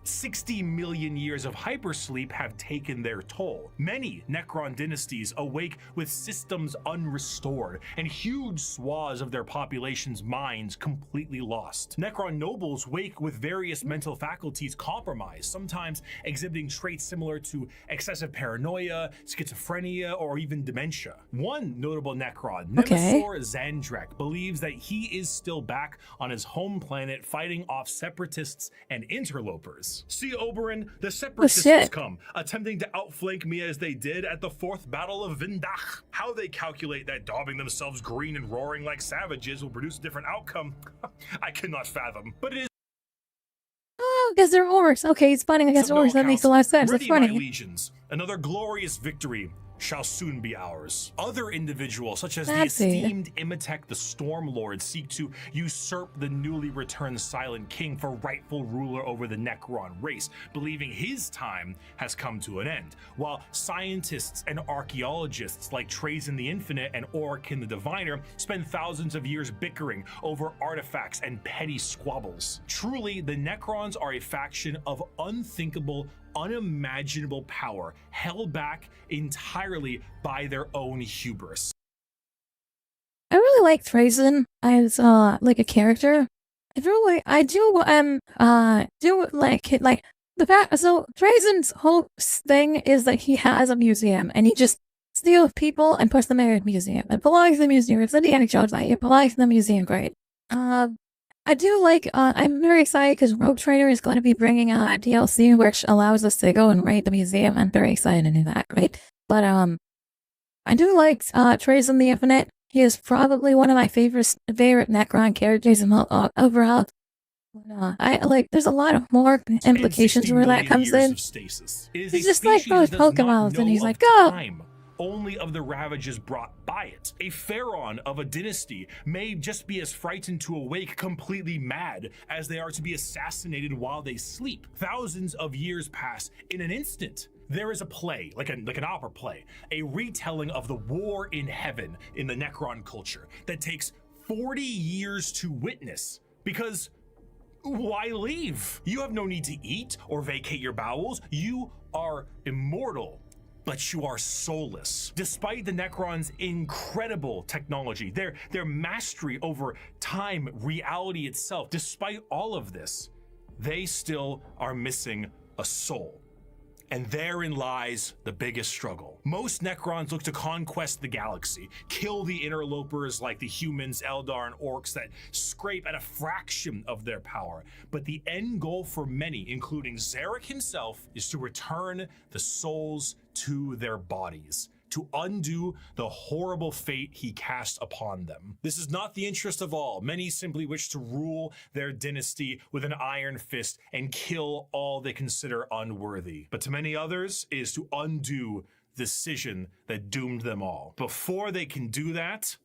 60 million years of hypersleep have taken their toll. Many Necron dynasties awake with systems unrestored and huge swaths of their population's minds completely lost. Necron nobles wake with various mental faculties compromised, sometimes exhibiting traits similar to excessive paranoia, schizophrenia, or even dementia. One notable Necron, Nemesaur Zandrek, believes that he is still back on his home planet fighting off separatists and interlopers. See, Oberyn, the separatists come, attempting to outflank me as they did at the 4th Battle of Vindach. How they calculate that daubing themselves green and roaring like savages will produce a different outcome, I cannot fathom. But it is because they're orcs. Okay, he's fighting against orcs. That makes a lot of sense. That's funny. My legions, another glorious victory shall soon be ours. Other individuals, such as the esteemed Imatek the Stormlord, seek to usurp the newly returned Silent King for rightful ruler over the Necron race, believing his time has come to an end, while scientists and archaeologists like Trazen the Infinite and Orikin the Diviner spend thousands of years bickering over artifacts and petty squabbles. Truly, the Necrons are a faction of unthinkable, unimaginable power, held back entirely by their own hubris. I really like Trazen as like a character. I do like the fact. So Trazen's whole thing is that he has a museum and he just steals people and puts them in a museum. It belongs to the museum. It's Indiana Jones, like it belongs to the museum. Great. I do like, I'm very excited because Rogue Trader is going to be bringing out a DLC which allows us to go and raid the museum. I'm very excited to do that, right? But, I do like, Trazen the Infinite. He is probably one of my favorite Necron characters overall. There's a lot of more implications where that comes in. He's just like those Pokemon, and he's like, go! Only of the ravages brought by it. A pharaoh of a dynasty may just be as frightened to awake completely mad as they are to be assassinated while they sleep. Thousands of years pass in an instant. There is a play, like an opera play, a retelling of the war in heaven in the Necron culture that takes 40 years to witness, Because why leave? You have no need to eat or vacate your bowels. You are immortal, but you are soulless. Despite the Necrons' incredible technology, their mastery over time, reality itself, despite all of this, they still are missing a soul. And therein lies the biggest struggle. Most Necrons look to conquest the galaxy, kill the interlopers like the humans, Eldar, and orcs that scrape at a fraction of their power. But the end goal for many, including Zarek himself, is to return the souls to their bodies, to undo the horrible fate he cast upon them. This is not the interest of all. Many simply wish to rule their dynasty with an iron fist and kill all they consider unworthy. But to many others, it is to undo the decision that doomed them all. Before they can do that,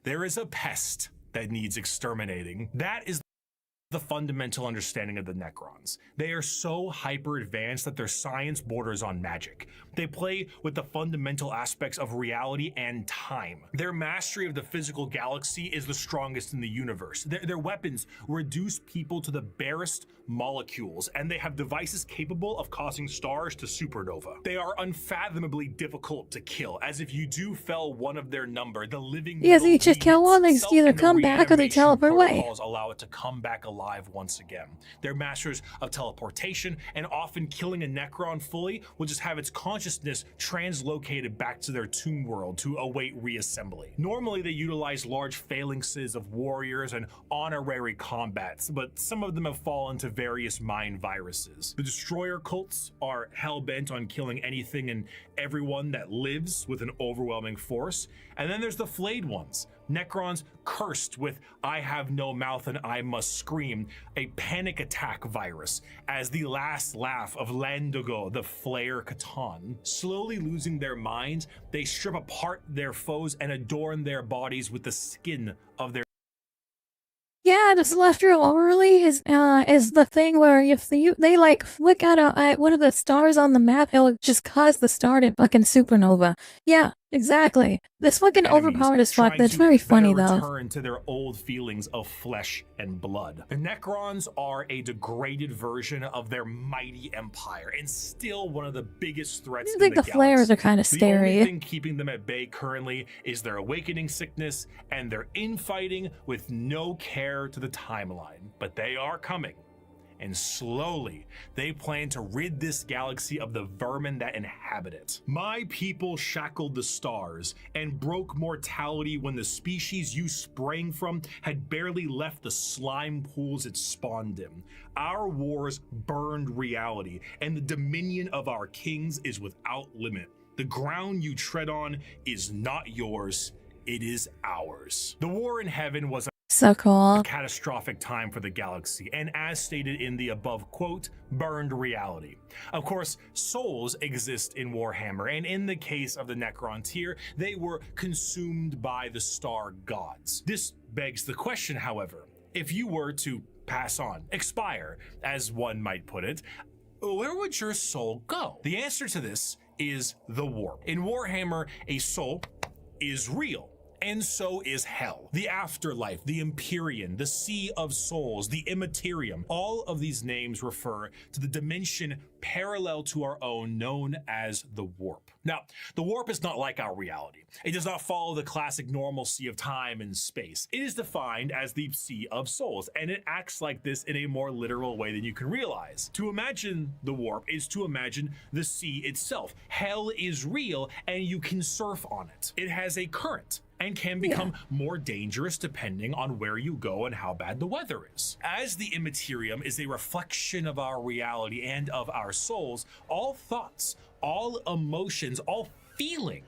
there is a pest that needs exterminating. That is the fundamental understanding of the Necrons. They are so hyper advanced that their science borders on magic. They play with the fundamental aspects of reality and time. Their mastery of the physical galaxy is the strongest in the universe. Their weapons reduce people to the barest molecules, and they have devices capable of causing stars to supernova. They are unfathomably difficult to kill, as if you do fell one of their number, the living Yes, you just kill one, they either come back or they teleport away. Allow it to come back alive once again. They're masters of teleportation, and often killing a Necron fully will just have its consciousness translocated back to their tomb world to await reassembly. Normally they utilize large phalanxes of warriors and honorary combats, but some of them have fallen to various mind viruses. The destroyer cults are hell-bent on killing anything and everyone that lives with an overwhelming force. And then there's the flayed ones, Necrons cursed with I have no mouth and I must scream, a panic attack virus, as the last laugh of Landogo, the Flayer Catan. Slowly losing their minds, they strip apart their foes and adorn their bodies with the skin of their Yeah, the celestial orally is the thing where if they like flick out one of the stars on the map, it'll just cause the star to fucking supernova. Yeah, exactly. This fucking overpowered as fuck. That's very funny though. Return to their old feelings of flesh and blood. The Necrons are a degraded version of their mighty empire, and still one of the biggest threats. I think the flares are kind of scary. The only thing keeping them at bay currently is their awakening sickness and their infighting with no care to the timeline. But they are coming. And slowly, they plan to rid this galaxy of the vermin that inhabit it. My people shackled the stars and broke mortality when the species you sprang from had barely left the slime pools it spawned in. Our wars burned reality, and the dominion of our kings is without limit. The ground you tread on is not yours, it is ours. The war in heaven was so cool. A catastrophic time for the galaxy, and as stated in the above quote, burned reality. Of course, souls exist in Warhammer, and in the case of the Necrons here, they were consumed by the star gods. This begs the question, however, if you were to pass on, expire, as one might put it, where would your soul go? The answer to this is the warp. In Warhammer, a soul is real. And so is hell, the afterlife, the Empyrean, the Sea of Souls, the Immaterium. All of these names refer to the dimension parallel to our own, known as the warp. Now, the warp is not like our reality. It does not follow the classic normalcy of time and space. It is defined as the Sea of Souls, and it acts like this in a more literal way than you can realize. To imagine the warp is to imagine the sea itself. Hell is real, and you can surf on it. It has a current and can become more dangerous depending on where you go and how bad the weather is. As the Immaterium is a reflection of our reality and of our souls, all thoughts, all emotions, all feeling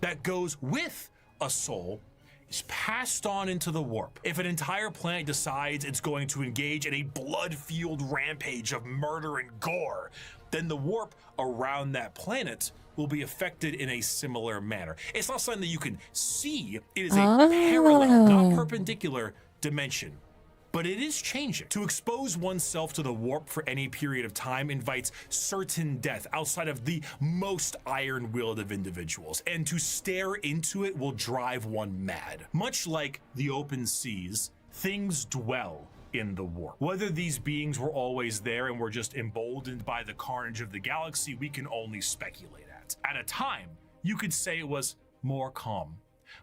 that goes with a soul is passed on into the warp. If an entire planet decides it's going to engage in a blood-fueled rampage of murder and gore, then the warp around that planet will be affected in a similar manner. It's not something that you can see. It is a parallel, not perpendicular dimension. But it is changing. To expose oneself to the warp for any period of time invites certain death outside of the most iron-willed of individuals, and to stare into it will drive one mad. Much like the open seas, things dwell in the warp. Whether these beings were always there and were just emboldened by the carnage of the galaxy, we can only speculate at. At a time, you could say it was more calm.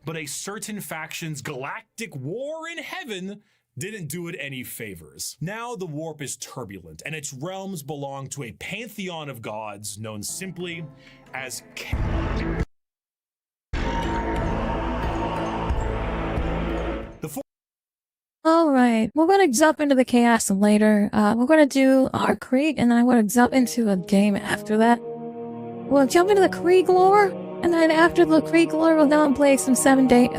But a certain faction's galactic war in heaven didn't do it any favors. Now the warp is turbulent, and its realms belong to a pantheon of gods known simply as Alright, we're gonna jump into the chaos later. We're gonna do our Krieg, and then we're gonna jump into a game after that. We'll jump into the Krieg lore, and then after the Krieg lore, we'll now play some 7 days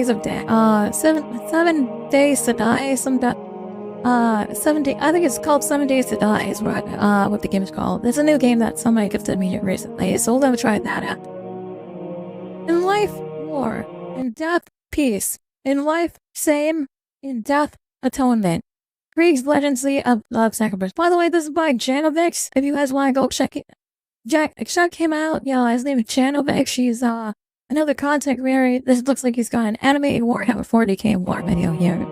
of death. 7 days to die, I think it's called 7 Days to Die is what the game is called. It's a new game that somebody gifted me recently, so we'll never try that out. In life, war. In death, peace. In life, same. In death, atonement. Krieg's Legacy of Love Sacrifice. By the way, this is by Janovix. If you guys want to go check it, check him out. Yeah, his name is Janovix. She's another content creator. This looks like he's got an animated Warhammer 40k war video here.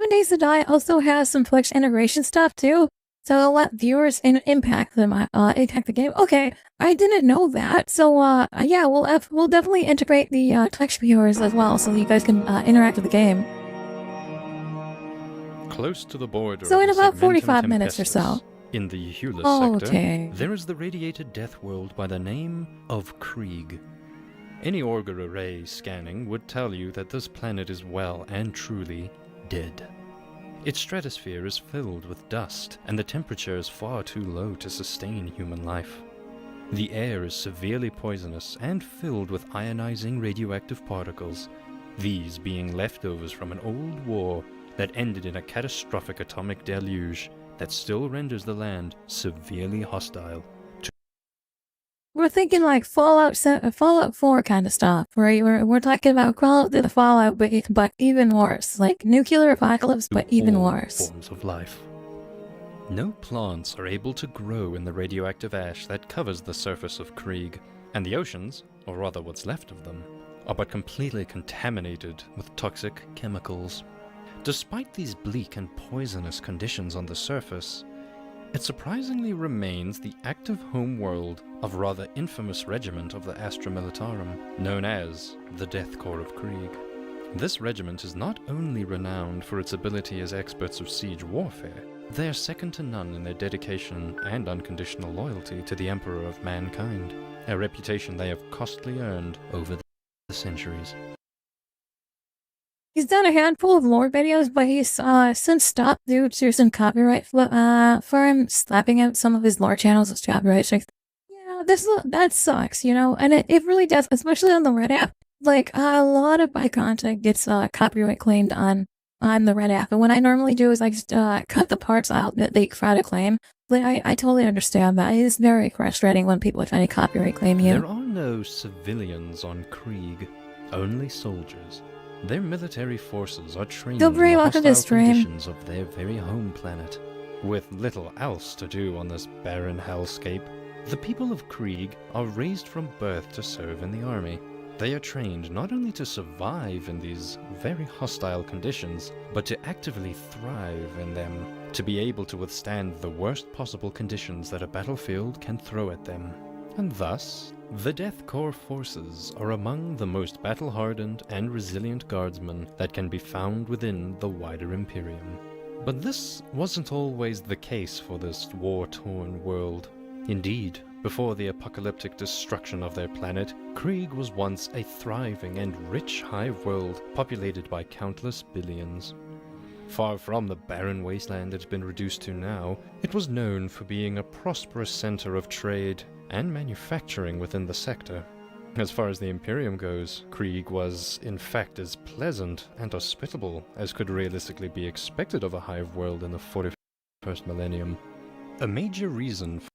Days to Die also has some Twitch integration stuff too, so it'll let viewers impact the game. Okay, I didn't know that. So yeah, we'll definitely integrate the Twitch viewers as well, so you guys can interact with the game. Close to the border. So in about 45 minutes or so. In the Hulis sector, there is the radiated death world by the name of Krieg. Any Augur array scanning would tell you that this planet is well and truly dead. Its stratosphere is filled with dust, and the temperature is far too low to sustain human life. The air is severely poisonous and filled with ionizing radioactive particles, these being leftovers from an old war that ended in a catastrophic atomic deluge that still renders the land severely hostile. We're thinking like Fallout 4 kind of stuff, right? We're talking about Fallout to the Fallout, but even worse. Like nuclear apocalypse, but even worse. Forms of life. No plants are able to grow in the radioactive ash that covers the surface of Krieg, and the oceans, or rather what's left of them, are but completely contaminated with toxic chemicals. Despite these bleak and poisonous conditions on the surface, it surprisingly remains the active home world of a rather infamous regiment of the Astra Militarum, known as the Death Corps of Krieg. This regiment is not only renowned for its ability as experts of siege warfare, they are second to none in their dedication and unconditional loyalty to the Emperor of Mankind, a reputation they have costly earned over the centuries. He's done a handful of lore videos, but he's since stopped due to some copyright for him slapping out some of his lore channels with copyright strikes. Yeah, that sucks, you know, and it really does, especially on the Red app. Like, a lot of my content gets copyright claimed on the Red app, and what I normally do is I just cut the parts out that they try to claim. But I totally understand that. It is very frustrating when people are trying to copyright claim you. There are no civilians on Krieg, only soldiers. Their military forces are trained in the hostile conditions of their very home planet. With little else to do on this barren hellscape, the people of Krieg are raised from birth to serve in the army. They are trained not only to survive in these very hostile conditions, but to actively thrive in them, to be able to withstand the worst possible conditions that a battlefield can throw at them. And thus, the Death Corps forces are among the most battle-hardened and resilient guardsmen that can be found within the wider Imperium. But this wasn't always the case for this war-torn world. Indeed, before the apocalyptic destruction of their planet, Krieg was once a thriving and rich hive world populated by countless billions. Far from the barren wasteland it's been reduced to now, it was known for being a prosperous center of trade and manufacturing within the sector. As far as the Imperium goes, Krieg was, in fact, as pleasant and hospitable as could realistically be expected of a hive world in the 41st millennium. A major reason for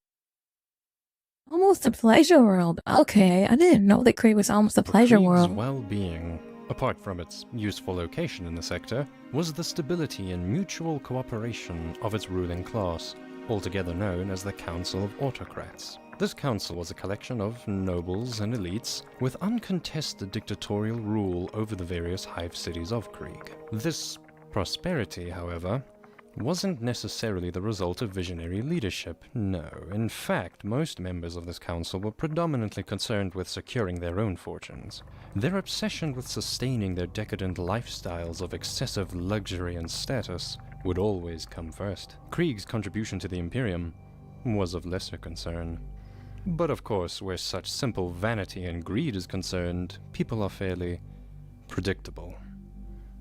almost a pleasure world. Okay, I didn't know that Krieg was almost a pleasure Krieg's world. well-being, apart from its useful location in the sector, was the stability and mutual cooperation of its ruling class, altogether known as the Council of Autocrats. This council was a collection of nobles and elites with uncontested dictatorial rule over the various hive cities of Krieg. This prosperity, however, wasn't necessarily the result of visionary leadership, no. In fact, most members of this council were predominantly concerned with securing their own fortunes. Their obsession with sustaining their decadent lifestyles of excessive luxury and status would always come first. Krieg's contribution to the Imperium was of lesser concern. But of course, where such simple vanity and greed is concerned, people are fairly predictable.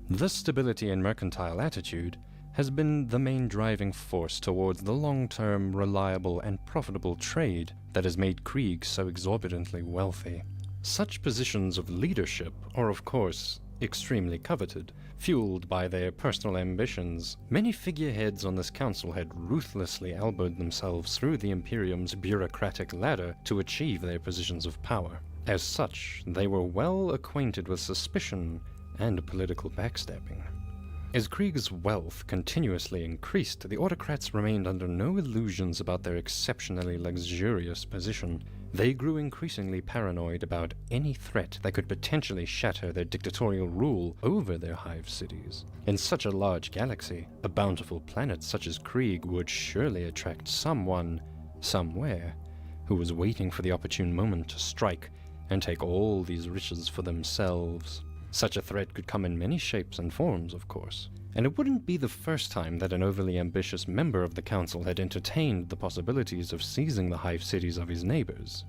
This stability and mercantile attitude has been the main driving force towards the long-term, reliable, and profitable trade that has made Krieg so exorbitantly wealthy. Such positions of leadership are, of course, extremely coveted. Fueled by their personal ambitions, many figureheads on this council had ruthlessly elbowed themselves through the Imperium's bureaucratic ladder to achieve their positions of power. As such, they were well acquainted with suspicion and political backstabbing. As Krieg's wealth continuously increased, the autocrats remained under no illusions about their exceptionally luxurious position. They grew increasingly paranoid about any threat that could potentially shatter their dictatorial rule over their hive cities. In such a large galaxy, a bountiful planet such as Krieg would surely attract someone, somewhere, who was waiting for the opportune moment to strike and take all these riches for themselves. Such a threat could come in many shapes and forms, of course, and it wouldn't be the first time that an overly ambitious member of the council had entertained the possibilities of seizing the hive cities of his neighbors.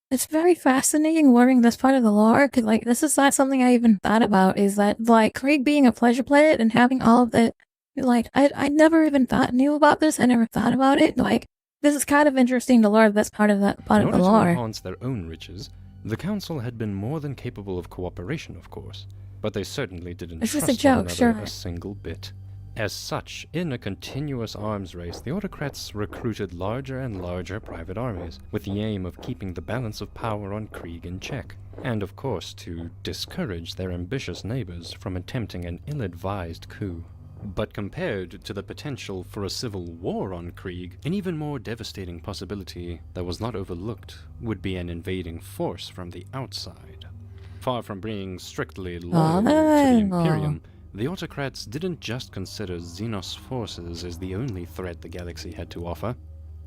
It's very fascinating learning this part of the lore, because, like, this is not something I even thought about, is that, like, Krieg being a pleasure planet and having all of the, like, I never even knew about this, I never thought about it, like, this is kind of interesting to learn this part of the lore. In order to enhance their own riches, the council had been more than capable of cooperation, of course, but they certainly didn't trust one another a single bit. As such, in a continuous arms race, the autocrats recruited larger and larger private armies, with the aim of keeping the balance of power on Krieg in check, and of course to discourage their ambitious neighbors from attempting an ill-advised coup. But compared to the potential for a civil war on Krieg, an even more devastating possibility that was not overlooked would be an invading force from the outside. Far from being strictly loyal to the Imperium, the autocrats didn't just consider Xenos forces as the only threat the galaxy had to offer.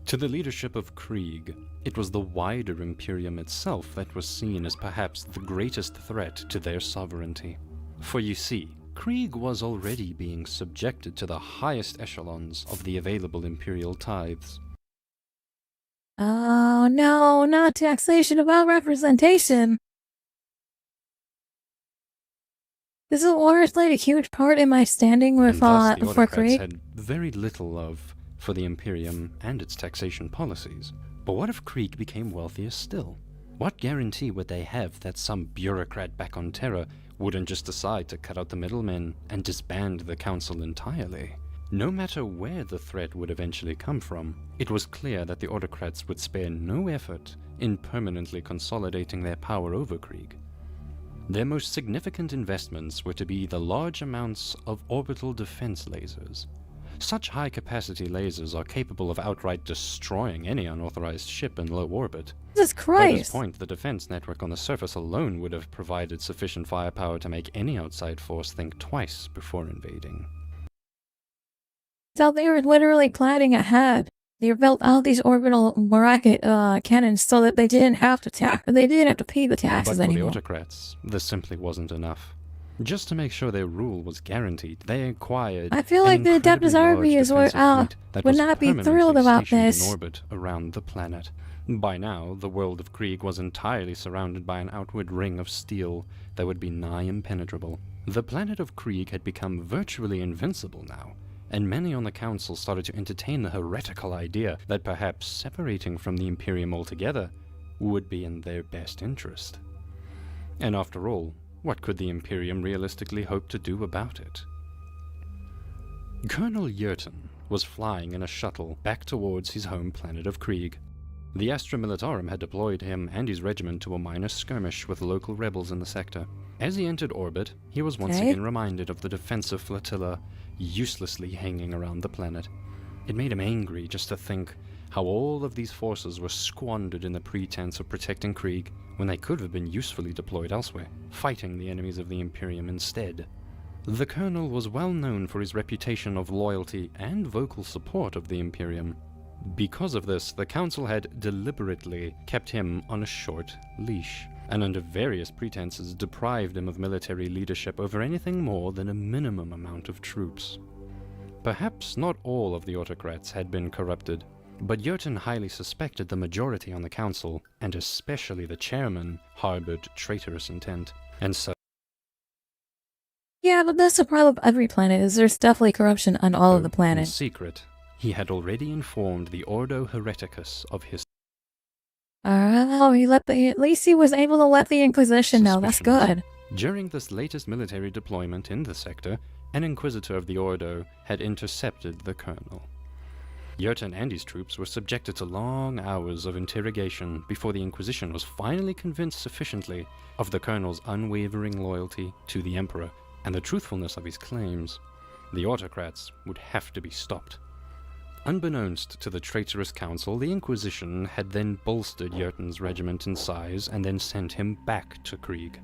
To the leadership of Krieg, it was the wider Imperium itself that was seen as perhaps the greatest threat to their sovereignty. For you see, Krieg was already being subjected to the highest echelons of the available imperial tithes. Oh no, not taxation about representation! This war has played a huge part in my standing with, for Krieg. Had very little love for the Imperium and its taxation policies. But what if Krieg became wealthier still? What guarantee would they have that some bureaucrat back on Terra wouldn't just decide to cut out the middlemen and disband the council entirely? No matter where the threat would eventually come from, it was clear that the autocrats would spare no effort in permanently consolidating their power over Krieg. Their most significant investments were to be the large amounts of orbital defense lasers. Such high-capacity lasers are capable of outright destroying any unauthorized ship in low orbit. Jesus Christ! By this point, the defense network on the surface alone would have provided sufficient firepower to make any outside force think twice before invading. So they were literally planning ahead. They built all these orbital rocket cannons so that they didn't have to pay the taxes anymore. But for the autocrats, this simply wasn't enough. Just to make sure their rule was guaranteed, they acquired. I feel like the Adeptus armies would not be thrilled about this. In orbit around the planet. By now, the world of Krieg was entirely surrounded by an outward ring of steel that would be nigh impenetrable. The planet of Krieg had become virtually invincible now, and many on the council started to entertain the heretical idea that perhaps separating from the Imperium altogether would be in their best interest. And after all, what could the Imperium realistically hope to do about it? Colonel Yerton was flying in a shuttle back towards his home planet of Krieg. The Astra Militarum had deployed him and his regiment to a minor skirmish with local rebels in the sector. As he entered orbit, he was once again reminded of the defensive flotilla uselessly hanging around the planet. It made him angry just to think how all of these forces were squandered in the pretense of protecting Krieg when they could have been usefully deployed elsewhere, fighting the enemies of the Imperium instead. The Colonel was well known for his reputation of loyalty and vocal support of the Imperium. Because of this, the Council had deliberately kept him on a short leash, and under various pretenses deprived him of military leadership over anything more than a minimum amount of troops. Perhaps not all of the autocrats had been corrupted, but Jurten highly suspected the majority on the Council, and especially the chairman, harbored traitorous intent, and so yeah, but that's the problem with every planet, is there's definitely corruption on all of the planets. In secret, he had already informed the Ordo Hereticus of his oh, at least he was able to let the Inquisition know. That's good. During this latest military deployment in the sector, an Inquisitor of the Ordo had intercepted the Colonel. Jurten and his troops were subjected to long hours of interrogation before the Inquisition was finally convinced sufficiently of the Colonel's unwavering loyalty to the Emperor and the truthfulness of his claims. The autocrats would have to be stopped. Unbeknownst to the traitorous council, the Inquisition had then bolstered Jurten's regiment in size and then sent him back to Krieg.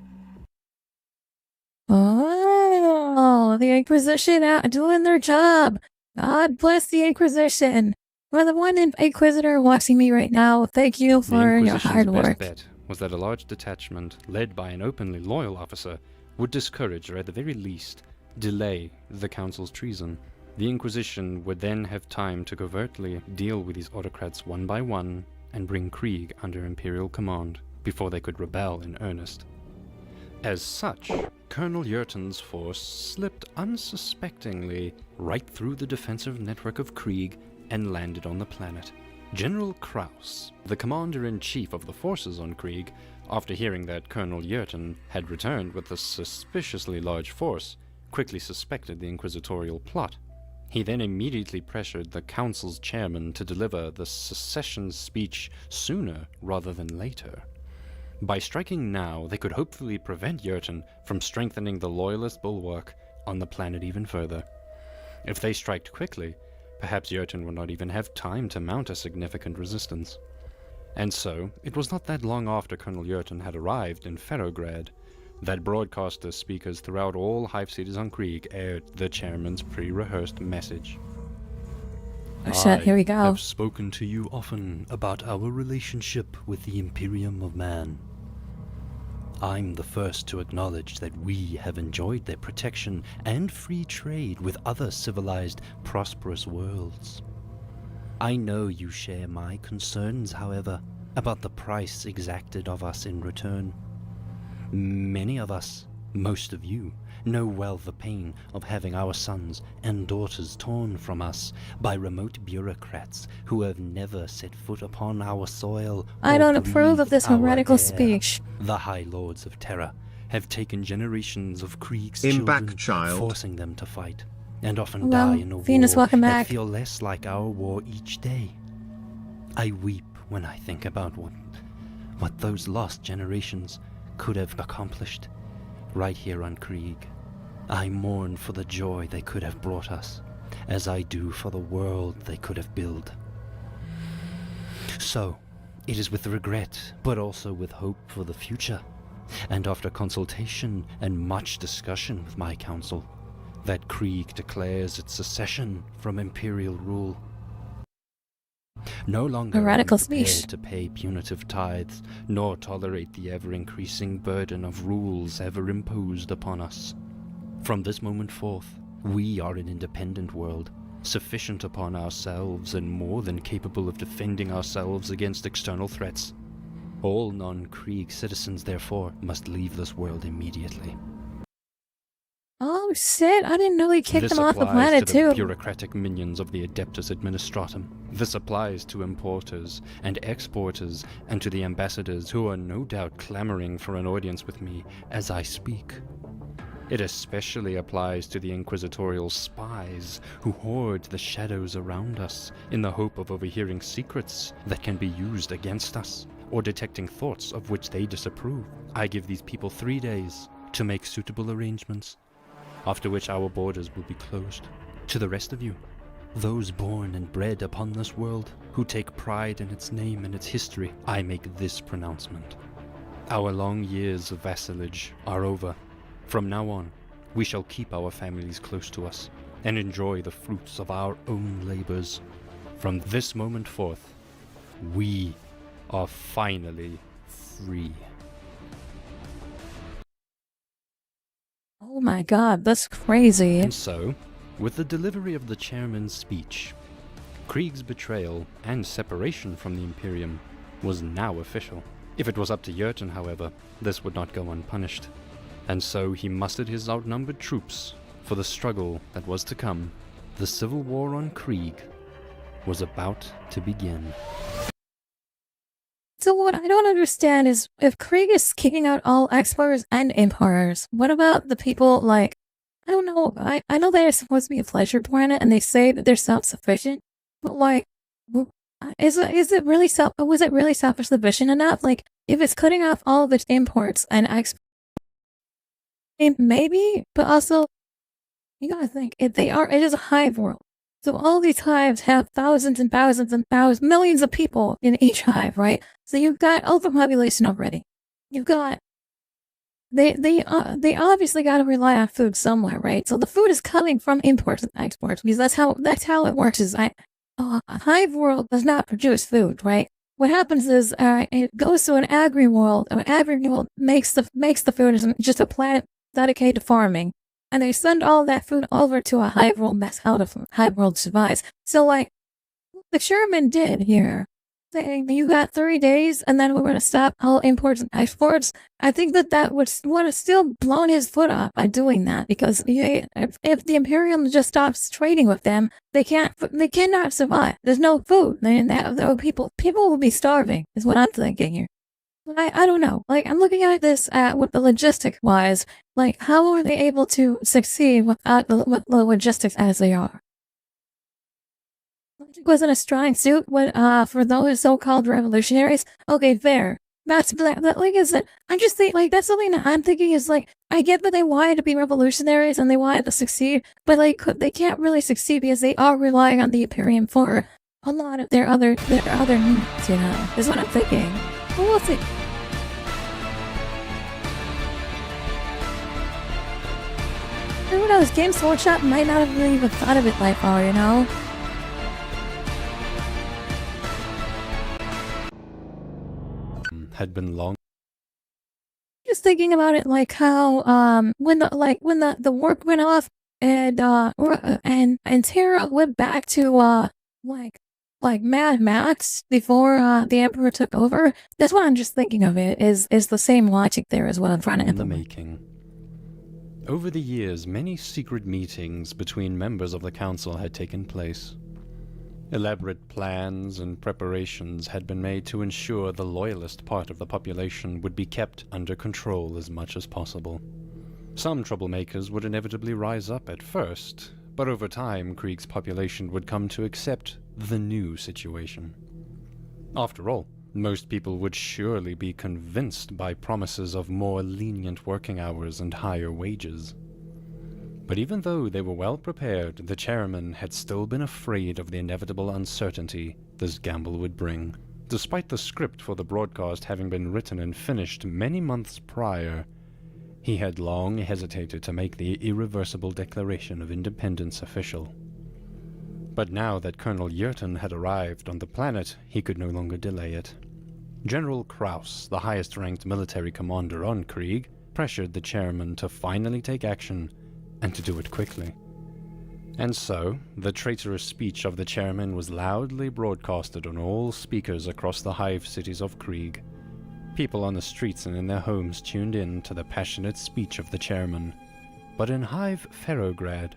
Oh, the Inquisition out doing their job. God bless the Inquisition. For the one Inquisitor watching me right now, thank you for your hard work. The Inquisition's best bet was that a large detachment, led by an openly loyal officer, would discourage, or at the very least, delay the Council's treason. The Inquisition would then have time to covertly deal with these autocrats one by one and bring Krieg under Imperial command before they could rebel in earnest. As such, Colonel Jurten's force slipped unsuspectingly right through the defensive network of Krieg and landed on the planet. General Kraus, the commander-in-chief of the forces on Krieg, after hearing that Colonel Jurten had returned with a suspiciously large force, quickly suspected the inquisitorial plot. He then immediately pressured the council's chairman to deliver the secession speech sooner rather than later. By striking now, they could hopefully prevent Jurten from strengthening the loyalist bulwark on the planet even further. If they striked quickly, perhaps Jurten would not even have time to mount a significant resistance. And so, it was not that long after Colonel Jurten had arrived in Ferrograd that broadcaster speakers throughout all hive cities on Krieg aired the chairman's pre-rehearsed message. Oh shit, here we go. I have spoken to you often about our relationship with the Imperium of Man. I'm the first to acknowledge that we have enjoyed their protection and free trade with other civilized, prosperous worlds. I know you share my concerns, however, about the price exacted of us in return. Many of us, most of you, know well the pain of having our sons and daughters torn from us by remote bureaucrats who have never set foot upon our soil. I don't approve of this heretical speech. The High Lords of Terra have taken generations of Krieg's children, forcing them to fight, and often die in a Venus, war welcome that back. feel less like our war each day. I weep when I think about what those lost generations could have accomplished right here on Krieg. I mourn for the joy they could have brought us, as I do for the world they could have built. So, it is with regret, but also with hope for the future, and after consultation and much discussion with my council, that Krieg declares its secession from imperial rule. No longer are we prepared to pay punitive tithes, nor tolerate the ever-increasing burden of rules ever imposed upon us. From this moment forth, we are an independent world, sufficient upon ourselves and more than capable of defending ourselves against external threats. All non-Krieg citizens, therefore, must leave this world immediately. Oh shit, I didn't know he kicked them off the planet to too. The bureaucratic minions of the Adeptus Administratum. This applies to importers and exporters and to the ambassadors who are no doubt clamoring for an audience with me as I speak. It especially applies to the inquisitorial spies who hoard the shadows around us in the hope of overhearing secrets that can be used against us, or detecting thoughts of which they disapprove. I give these people 3 days to make suitable arrangements, after which our borders will be closed. To the rest of you, those born and bred upon this world, who take pride in its name and its history, I make this pronouncement. Our long years of vassalage are over. From now on, we shall keep our families close to us and enjoy the fruits of our own labors. From this moment forth, we are finally free. Oh my god, that's crazy. And so, with the delivery of the chairman's speech, Krieg's betrayal and separation from the Imperium was now official. If it was up to Jurten, however, this would not go unpunished. And so he mustered his outnumbered troops for the struggle that was to come. The civil war on Krieg was about to begin. So what I don't understand is, if Krieg is kicking out all explorers and emperors, what about the people, like, I don't know, I know they're supposed to be a pleasure planet and they say that they're self-sufficient, but like, was it really self-sufficient enough? Like, if it's cutting off all of its imports and exports, maybe, but also, you gotta think, it is a hive world. So all these hives have thousands and thousands and thousands, millions of people in each hive, right? So you've got overpopulation already. You've got, they obviously gotta rely on food somewhere, right? So the food is coming from imports and exports, because that's how it works. Is a hive world does not produce food, right? What happens is, it goes to an agri world. An agri world makes the food as just a planet dedicated to farming, and they send all that food over to a hive world. That's how the hive world survives. So, like, the Sherman did here, saying you got 3 days, and then we're going to stop all imports and exports. I think that would have still blown his foot off by doing that, because if the Imperium just stops trading with them, they cannot survive. There's no food. People will be starving. Is what I'm thinking here. I don't know. Like, I'm looking at this with the logistics wise. Like, how are they able to succeed without the logistics as they are? Logic wasn't a strong suit for those so-called revolutionaries. Okay, fair. That's like, is it? I just think, like, that's something that I'm thinking is, like, I get that they wanted to be revolutionaries and they wanted to succeed, but like, they can't really succeed because they are relying on the Imperium for a lot of their other needs. You know, is what I'm thinking. Well, we'll see. Who knows? Games Workshop might not have really even thought of it like far, you know? Had been long. Just thinking about it, like how when the work went off and Terra went back to like Mad Max before the Emperor took over. That's what I'm just thinking of. It is the same logic there as what I'm trying to implement. In the making. Over the years, many secret meetings between members of the council had taken place. Elaborate plans and preparations had been made to ensure the loyalist part of the population would be kept under control as much as possible. Some troublemakers would inevitably rise up at first, but over time Krieg's population would come to accept the new situation. After all, most people would surely be convinced by promises of more lenient working hours and higher wages. But even though they were well prepared, the chairman had still been afraid of the inevitable uncertainty this gamble would bring. Despite the script for the broadcast having been written and finished many months prior, he had long hesitated to make the irreversible declaration of independence official. But now that Colonel Jurten had arrived on the planet, he could no longer delay it. General Kraus, the highest-ranked military commander on Krieg, pressured the chairman to finally take action, and to do it quickly. And so, the traitorous speech of the chairman was loudly broadcasted on all speakers across the hive cities of Krieg. People on the streets and in their homes tuned in to the passionate speech of the chairman. But in Hive Ferrograd,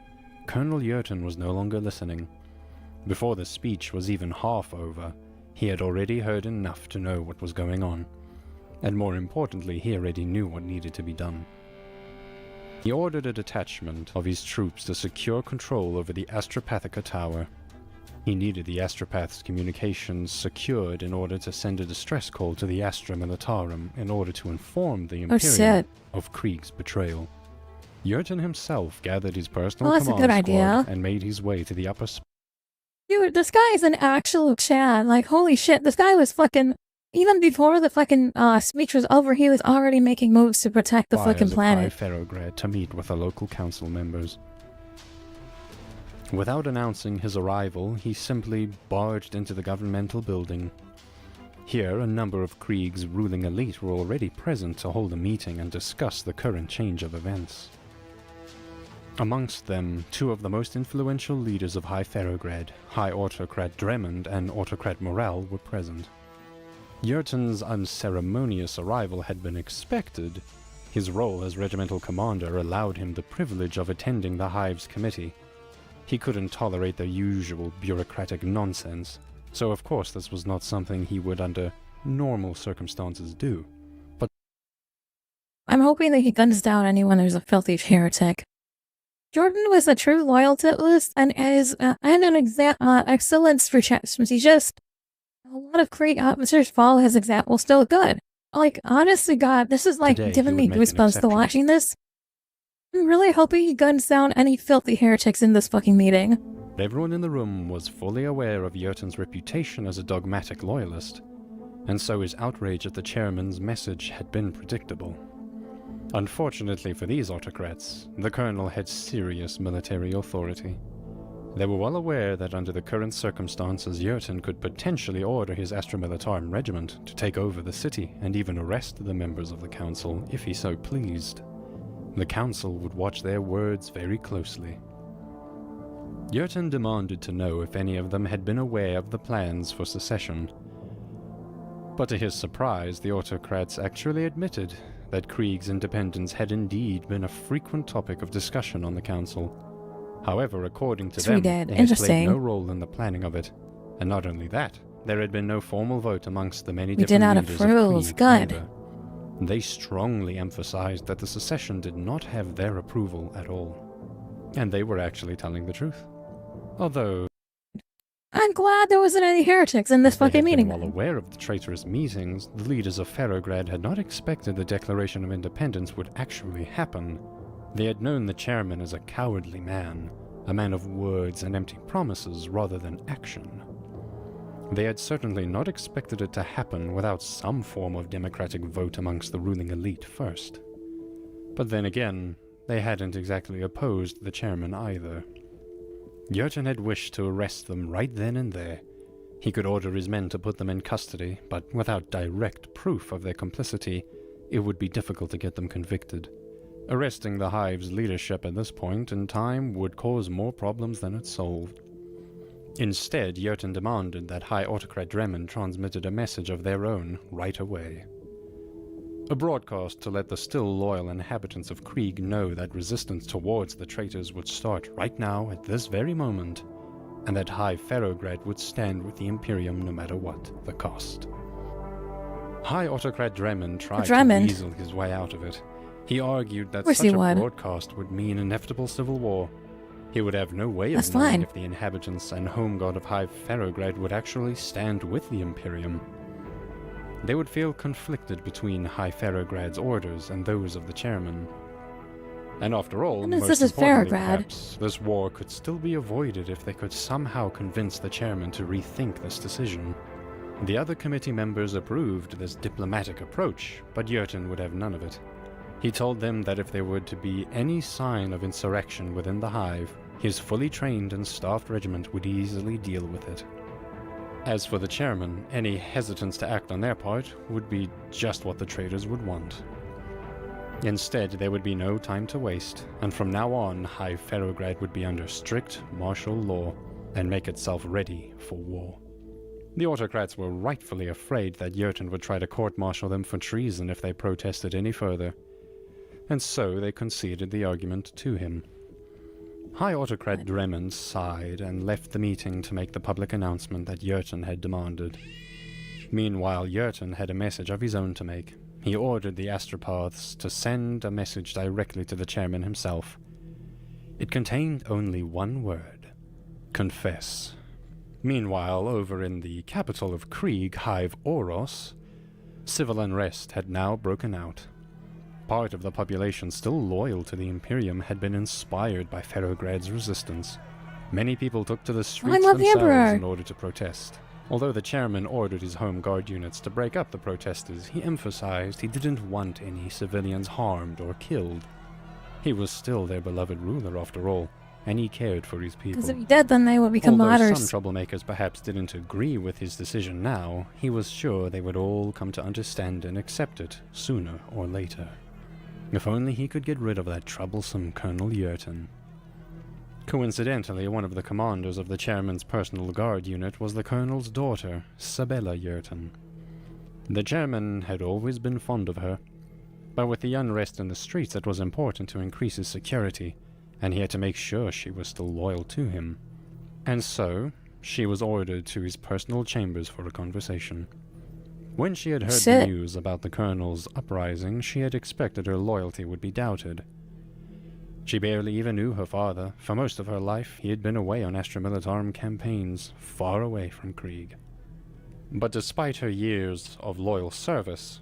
Colonel Jurten was no longer listening. Before the speech was even half over, he had already heard enough to know what was going on. And more importantly, he already knew what needed to be done. He ordered a detachment of his troops to secure control over the Astropathica Tower. He needed the Astropath's communications secured in order to send a distress call to the Astra Militarum in order to inform the Imperium of Krieg's betrayal. Jurgen himself gathered his personal command squad and made his way to the upper Dude, this guy is an actual Chad. Like, holy shit, this guy was fucking... Even before the fucking speech was over, he was already making moves to protect the fucking planet. Ferrograd to meet with the local council members. Without announcing his arrival, he simply barged into the governmental building. Here, a number of Krieg's ruling elite were already present to hold a meeting and discuss the current change of events. Amongst them, two of the most influential leaders of High Ferrograd, High Autocrat Dremond and Autocrat Morel, were present. Jurgen's unceremonious arrival had been expected. His role as regimental commander allowed him the privilege of attending the Hive's committee. He couldn't tolerate the usual bureaucratic nonsense, so of course this was not something he would under normal circumstances do. But I'm hoping that he guns down anyone who's a filthy heretic. Jordan was a true loyalist and is and an excellence for chessmen. He's just a lot of Krieg officers follow his example still good. Like, honestly, God, this is like giving me goosebumps to watching this. I'm really hoping he guns down any filthy heretics in this fucking meeting. Everyone in the room was fully aware of Jurgen's reputation as a dogmatic loyalist, and so his outrage at the chairman's message had been predictable. Unfortunately for these autocrats, the colonel had serious military authority. They were well aware that under the current circumstances, Jurgen could potentially order his Astra Militarum regiment to take over the city and even arrest the members of the council if he so pleased. The council would watch their words very closely. Jurgen demanded to know if any of them had been aware of the plans for secession. But to his surprise, the autocrats actually admitted that Krieg's independence had indeed been a frequent topic of discussion on the council. However, according to them, they had played no role in the planning of it. And not only that, there had been no formal vote amongst the many different leaders of Krieg either. They strongly emphasized that the secession did not have their approval at all. And they were actually telling the truth. Although... I'm glad there wasn't any heretics in this fucking meeting. While aware of the traitorous meetings, the leaders of Ferrograd had not expected the Declaration of Independence would actually happen. They had known the chairman as a cowardly man, a man of words and empty promises rather than action. They had certainly not expected it to happen without some form of democratic vote amongst the ruling elite first. But then again, they hadn't exactly opposed the chairman either. Jurgen had wished to arrest them right then and there. He could order his men to put them in custody, but without direct proof of their complicity, it would be difficult to get them convicted. Arresting the Hive's leadership at this point in time would cause more problems than it solved. Instead, Jurgen demanded that High Autocrat Dremond transmitted a message of their own right away. A broadcast to let the still loyal inhabitants of Krieg know that resistance towards the traitors would start right now at this very moment, and that High Ferrograd would stand with the Imperium no matter what the cost. High Autocrat Dremond tried to weasel his way out of it. He argued that such a broadcast would mean inevitable civil war. He would have no way of knowing if the inhabitants and home god of High Ferrograd would actually stand with the Imperium. They would feel conflicted between High Ferrograd's orders and those of the chairman. And after all, most importantly perhaps, this war could still be avoided if they could somehow convince the chairman to rethink this decision. The other committee members approved this diplomatic approach, but Jurgen would have none of it. He told them that if there were to be any sign of insurrection within the Hive, his fully trained and staffed regiment would easily deal with it. As for the chairman, any hesitance to act on their part would be just what the traitors would want. Instead, there would be no time to waste, and from now on, High Ferrograd would be under strict martial law and make itself ready for war. The autocrats were rightfully afraid that Jurgen would try to court-martial them for treason if they protested any further, and so they conceded the argument to him. High Autocrat Dremond sighed and left the meeting to make the public announcement that Jurgen had demanded. Meanwhile, Jurgen had a message of his own to make. he ordered the astropaths to send a message directly to the chairman himself. It contained only one word: confess. Meanwhile, over in the capital of Krieg, Hive Oros, civil unrest had now broken out. Part of the population still loyal to the Imperium had been inspired by Ferrograd's resistance. Many people took to the streets themselves in order to protest. Although the chairman ordered his home guard units to break up the protesters, he emphasized he didn't want any civilians harmed or killed. He was still their beloved ruler after all, and he cared for his people. Because if he did, then they would become martyrs. Although some troublemakers perhaps didn't agree with his decision now, he was sure they would all come to understand and accept it sooner or later. If only he could get rid of that troublesome Colonel Yurton. Coincidentally, one of the commanders of the chairman's personal guard unit was the colonel's daughter, Sabella Yurton. The chairman had always been fond of her, but with the unrest in the streets it was important to increase his security, and he had to make sure she was still loyal to him. And so, she was ordered to his personal chambers for a conversation. When she had heard the news about the colonel's uprising, she had expected her loyalty would be doubted. She barely even knew her father. For most of her life, he had been away on Astromilitarum campaigns, far away from Krieg. But despite her years of loyal service,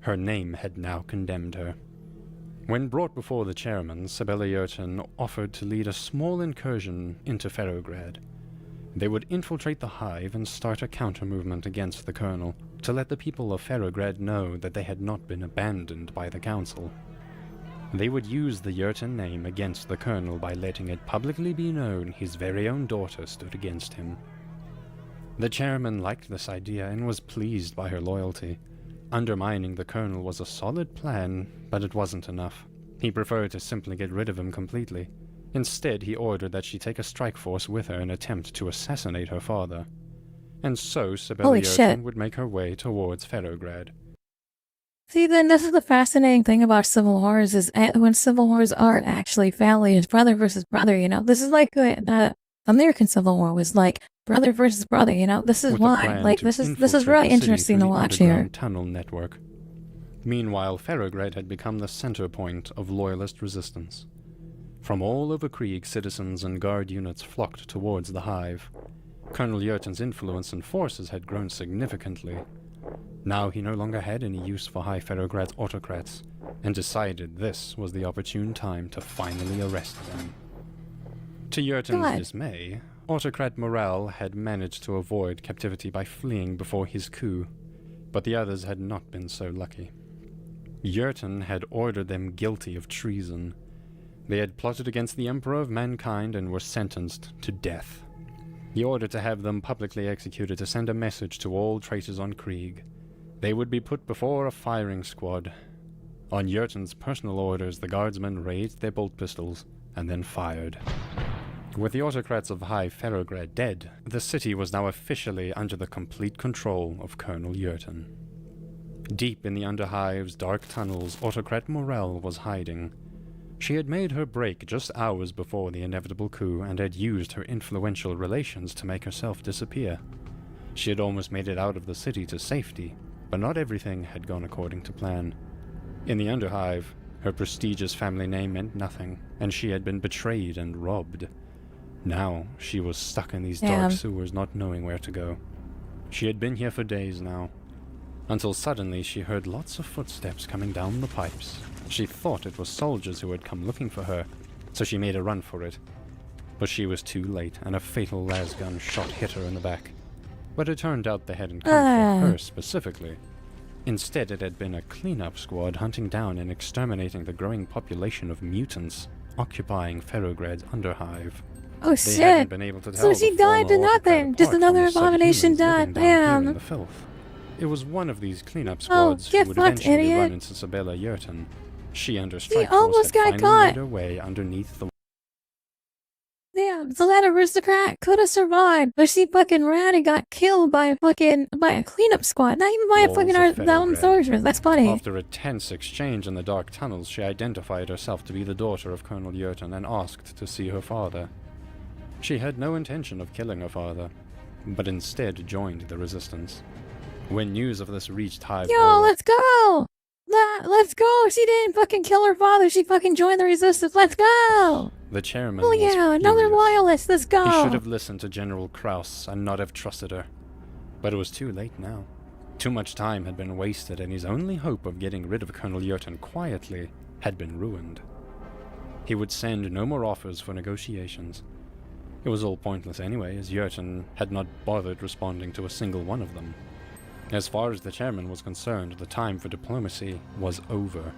her name had now condemned her. When brought before the chairman, Sabella Yurton offered to lead a small incursion into Ferrograd. They would infiltrate the hive and start a counter-movement against the colonel, to let the people of Ferrograd know that they had not been abandoned by the council. They would use the Yurton name against the colonel by letting it publicly be known his very own daughter stood against him. The chairman liked this idea and was pleased by her loyalty. Undermining the colonel was a solid plan, but it wasn't enough. He preferred to simply get rid of him completely. Instead, he ordered that she take a strike force with her in an attempt to assassinate her father. And so, Sabella Yurton would make her way towards Ferrograd. See, then this is the fascinating thing about Civil Wars is when Civil Wars aren't actually family, it's brother versus brother, you know? This is like the American Civil War was like brother versus brother, you know? This is why. Like, this is really interesting to watch here. Tunnel network. Meanwhile, Ferrograd had become the center point of loyalist resistance. From all over Krieg, citizens and guard units flocked towards the hive. Colonel Yurton's influence and forces had grown significantly. Now he no longer had any use for High Ferrograd's autocrats, and decided this was the opportune time to finally arrest them. To Yurton's dismay, autocrat Morel had managed to avoid captivity by fleeing before his coup, but the others had not been so lucky. Yurton had ordered them guilty of treason. They had plotted against the Emperor of Mankind and were sentenced to death. He ordered to have them publicly executed to send a message to all traitors on Krieg. They would be put before a firing squad. On Yurton's personal orders, the guardsmen raised their bolt pistols and then fired. With the autocrats of High Ferrograd dead, the city was now officially under the complete control of Colonel Yurton. Deep in the Underhive's dark tunnels, autocrat Morel was hiding. She had made her break just hours before the inevitable coup and had used her influential relations to make herself disappear. She had almost made it out of the city to safety, but not everything had gone according to plan. In the Underhive, her prestigious family name meant nothing, and she had been betrayed and robbed. Now, she was stuck in these dark sewers, not knowing where to go. She had been here for days now, until suddenly she heard lots of footsteps coming down the pipes. She thought it was soldiers who had come looking for her, so she made a run for it. But she was too late, and a fatal lasgun shot hit her in the back. But it turned out they hadn't come for her specifically. Instead, it had been a cleanup squad hunting down and exterminating the growing population of mutants occupying Ferrograd's Underhive. Oh shit! So she died to nothing. Just another abomination died. Damn. It was one of these cleanup squads who would eventually run into Sabella Yurton. She under strike force had finally made her way underneath the... Damn, so that aristocrat could have survived, but she fucking ran and got killed by a cleanup squad. Not even by a fucking soldiers. That's funny. After a tense exchange in the dark tunnels, she identified herself to be the daughter of Colonel Yurton and asked to see her father. She had no intention of killing her father, but instead joined the resistance. When news of this reached Hive, let's go! Let's go! She didn't fucking kill her father, she fucking joined the resistance, let's go! The chairman Oh was yeah, another furious. loyalist, let's go! He should have listened to General Kraus and not have trusted her. But it was too late now. Too much time had been wasted, and his only hope of getting rid of Colonel Yurton quietly had been ruined. He would send no more offers for negotiations. It was all pointless anyway, as Yurton had not bothered responding to a single one of them. As far as the chairman was concerned, the time for diplomacy was over.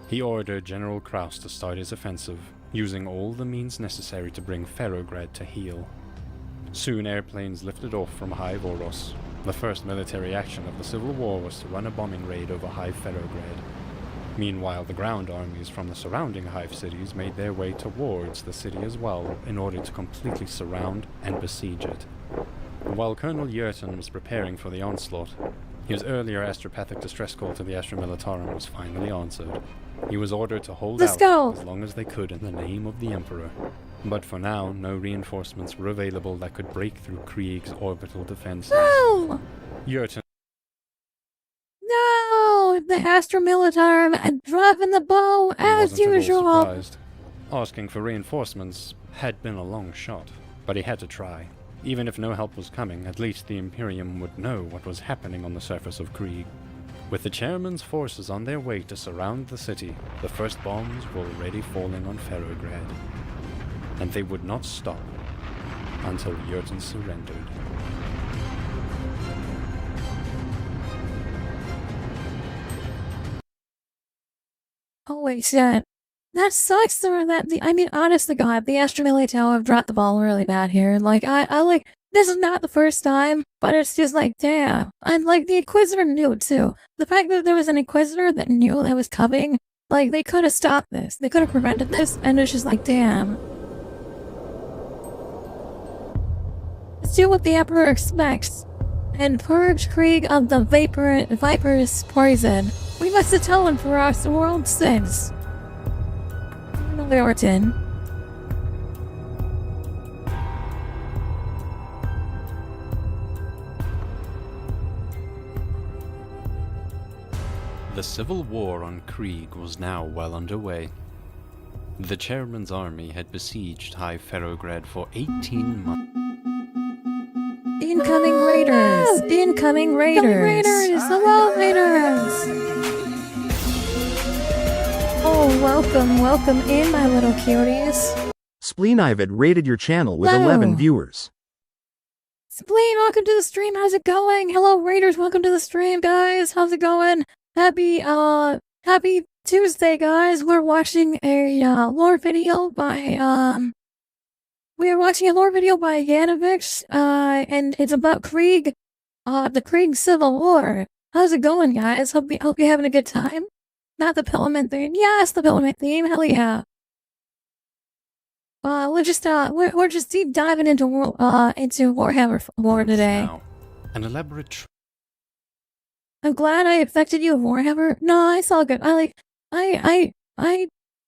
He ordered General Kraus to start his offensive, using all the means necessary to bring Ferrograd to heel. Soon airplanes lifted off from Hive Oros. The first military action of the Civil War was to run a bombing raid over Hive Ferrograd. Meanwhile, the ground armies from the surrounding Hive cities made their way towards the city as well, in order to completely surround and besiege it. While Colonel Yurton was preparing for the onslaught, his earlier astropathic distress call to the Astra Militarum was finally answered. He was ordered to hold out as long as they could in the name of the Emperor. But for now, no reinforcements were available that could break through Krieg's orbital defenses. No! Yurton... No! The Astra Militarum and dropping the bow as usual! Surprised. Asking for reinforcements had been a long shot, but he had to try. Even if no help was coming, at least the Imperium would know what was happening on the surface of Krieg. With the chairman's forces on their way to surround the city, the first bombs were already falling on Ferrograd. And they would not stop until Yurton surrendered. Oh wait, shit. That sucks though, honest to God, the Astra Militarum have dropped the ball really bad here. Like, this is not the first time, but it's just like, damn. And like, the Inquisitor knew too. The fact that there was an Inquisitor that knew that was coming, like, they could have stopped this. They could have prevented this, and it's just like, damn. Let's do what the Emperor expects, and purge Krieg of the Viper's poison. We must atone for our world's sins. Yurton. The civil war on Krieg was now well underway. The chairman's army had besieged High Ferrograd for 18 months. Incoming raiders! Incoming raiders! Hello, raiders! Oh, welcome in, my little cuties. Spleenived rated your channel with 11 viewers. Spleen, welcome to the stream. How's it going? Hello, raiders. Welcome to the stream, guys. How's it going? Happy Tuesday, guys. We're watching a lore video by Yanovich, and it's about Krieg, the Krieg Civil War. How's it going, guys? Hope you're having a good time. Not the Pillarman theme. Yes, the Pillarman theme. Hell yeah. We're just deep diving into Warhammer lore today. Now, an elaborate. I'm glad I affected you with Warhammer. No, I saw good. I've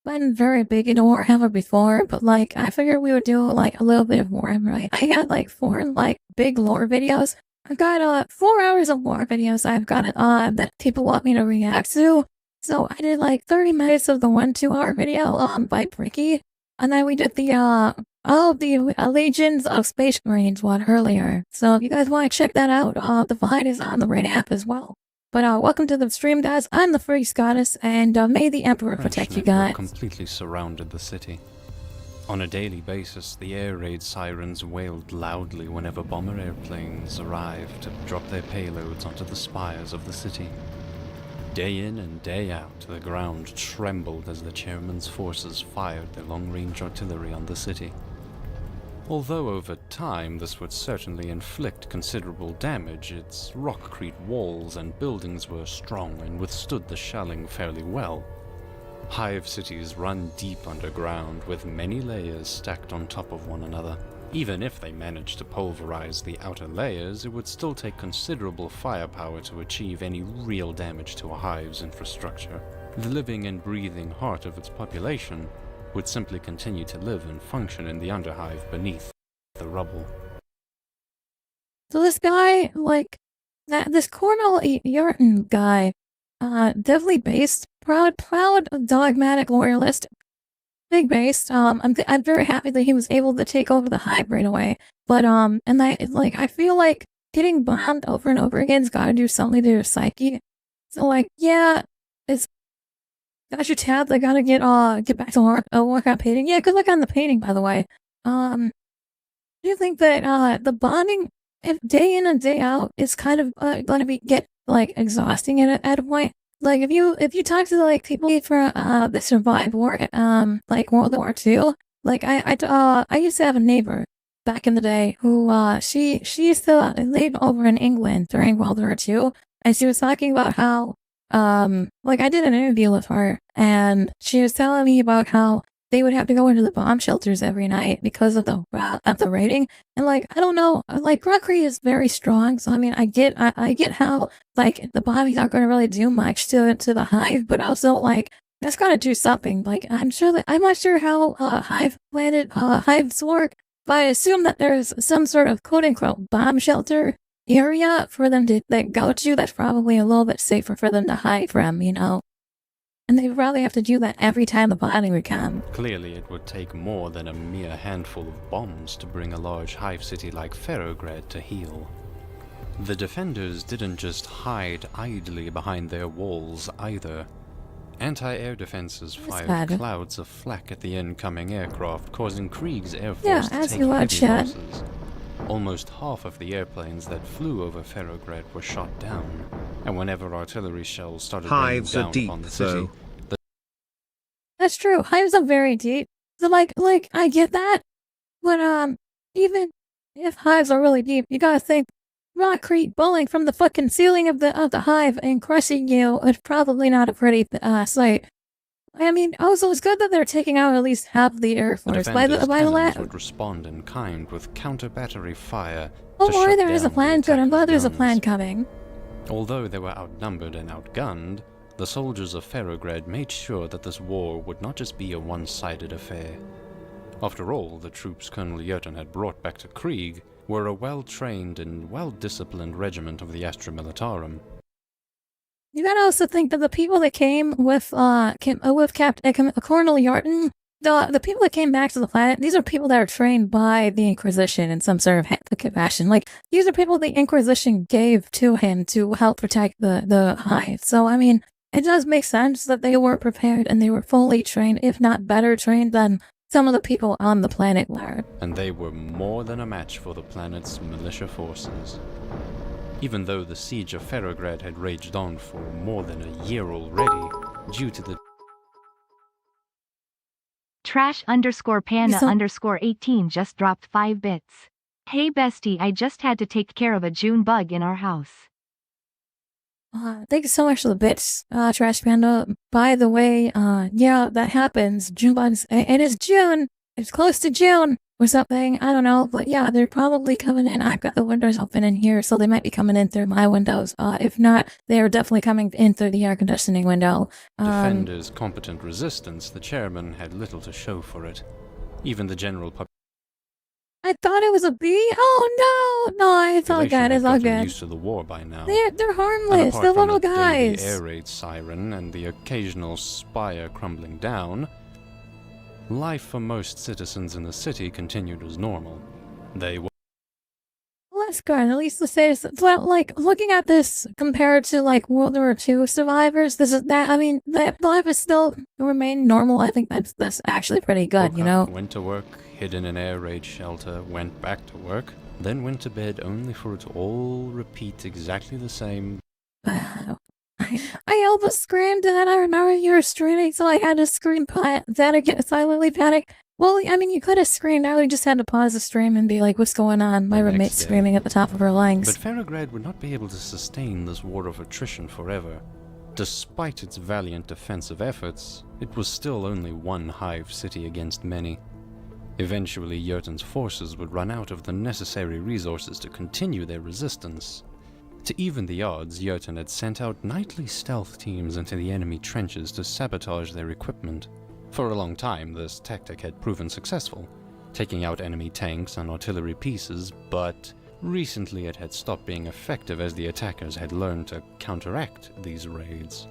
been very big into Warhammer before, but like I figured we would do like a little bit of Warhammer. Right? I got like 4 like big lore videos. I've got 4 hours of lore videos I've got that people want me to react to. So I did like 30 minutes of the 1-2 hour video by Bricky, and then we did the Legions of Space Marines one earlier. So if you guys want to check that out, the VOD is on the right app as well. But welcome to the stream, guys. I'm the AshTheFridgeGoddess, and may the Emperor protect you guys. Completely surrounded the city. On a daily basis, the air raid sirens wailed loudly whenever bomber airplanes arrived to drop their payloads onto the spires of the city. Day in and day out, the ground trembled as the chairman's forces fired their long-range artillery on the city. Although over time this would certainly inflict considerable damage, its rockcrete walls and buildings were strong and withstood the shelling fairly well. Hive cities run deep underground, with many layers stacked on top of one another. Even if they managed to pulverize the outer layers, it would still take considerable firepower to achieve any real damage to a hive's infrastructure. The living and breathing heart of its population would simply continue to live and function in the underhive beneath the rubble. So this guy, this Colonel Yurton guy, definitely based proud, dogmatic loyalist. Big based. I'm very happy that he was able to take over the hive right away. But and I feel like getting bombed over and over again's got to do something to your psyche. So like, yeah, it's got your tab. I gotta get back to work on painting. Yeah, good luck on the painting, by the way. Do you think that the bonding, if day in and day out, is kind of gonna get like exhausting at a point? Like if you talk to like people for that survived war, like World War II, like I used to have a neighbor back in the day who she used to live over in England during World War II, and she was talking about how like I did an interview with her, and she was telling me about how they would have to go into the bomb shelters every night because of the rating. And like, I don't know, like Rockery is very strong. So I mean, I get how like the bombings aren't going to really do much to the hive, but also like that's got to do something. Like I'm not sure how hives work, but I assume that there's some sort of quote unquote bomb shelter area for them to go to. That's probably a little bit safer for them to hide from, you know. And they probably have to do that every time the bombing would come. Clearly, it would take more than a mere handful of bombs to bring a large hive city like Ferrograd to heel. The defenders didn't just hide idly behind their walls either. Anti-air defenses fired clouds of flak at the incoming aircraft, causing Krieg's air force to take heavy losses. Almost half of the airplanes that flew over Ferrograd were shot down, and whenever artillery shells started raining down upon the city, That's true. Hives are very deep. So like I get that, but even if hives are really deep, you gotta think rockcrete bowling from the fucking ceiling of the hive and crushing you is probably not a pretty sight. I mean, also it's good that they're taking out at least half the air force. By the last would respond in kind with counter-battery fire. Oh boy, there is a plan. Good. I'm glad there's a plan coming. Although they were outnumbered and outgunned, the soldiers of Ferrograd made sure that this war would not just be a one-sided affair. After all, the troops Colonel Jotun had brought back to Krieg were a well-trained and well-disciplined regiment of the Astra Militarum. You gotta also think that the people that came with Colonel Jotun, the people that came back to the planet, these are people that are trained by the Inquisition in some sort of fashion. Like, these are people the Inquisition gave to him to help protect the hive. So, I mean, it does make sense that they were prepared and they were fully trained, if not better trained than some of the people on the planet were. And they were more than a match for the planet's militia forces. Even though the siege of Ferrograd had raged on for more than a year already, due to the Trash_Panda_18 just dropped 5 bits. Hey bestie, I just had to take care of a June bug in our house. Thank you so much for the bits, Trash Panda. By the way, yeah, that happens. June bugs, and it's June. It's close to June or something. I don't know, but yeah, they're probably coming in. I've got the windows open in here, so they might be coming in through my windows. If not, they're definitely coming in through the air conditioning window. Defenders' competent resistance, the chairman had little to show for it. Even the general I thought it was a bee. Oh no, it's all good. It's all good. Used to the war by now. They're harmless. They're little guys. The air raid siren and the occasional spire crumbling down, life for most citizens in the city continued as normal. They were. Well, that's good. At least the status. Well, like looking at this compared to like World War II survivors, that life is still remain normal. I think that's actually pretty good. You know. Went to work, hid in an air raid shelter, went back to work, then went to bed only for it to all repeat exactly the same. I almost screamed and then I remember you were streaming, so I had to scream that again, silently panic. Well, I mean, you could have screamed out, you just had to pause the stream and be like, what's going on? My roommate's screaming at the top of her lungs. But Ferrograd would not be able to sustain this war of attrition forever. Despite its valiant defensive efforts, it was still only one hive city against many. Eventually, Jotun's forces would run out of the necessary resources to continue their resistance. To even the odds, Jotun had sent out nightly stealth teams into the enemy trenches to sabotage their equipment. For a long time, this tactic had proven successful, taking out enemy tanks and artillery pieces, but recently it had stopped being effective as the attackers had learned to counteract these raids.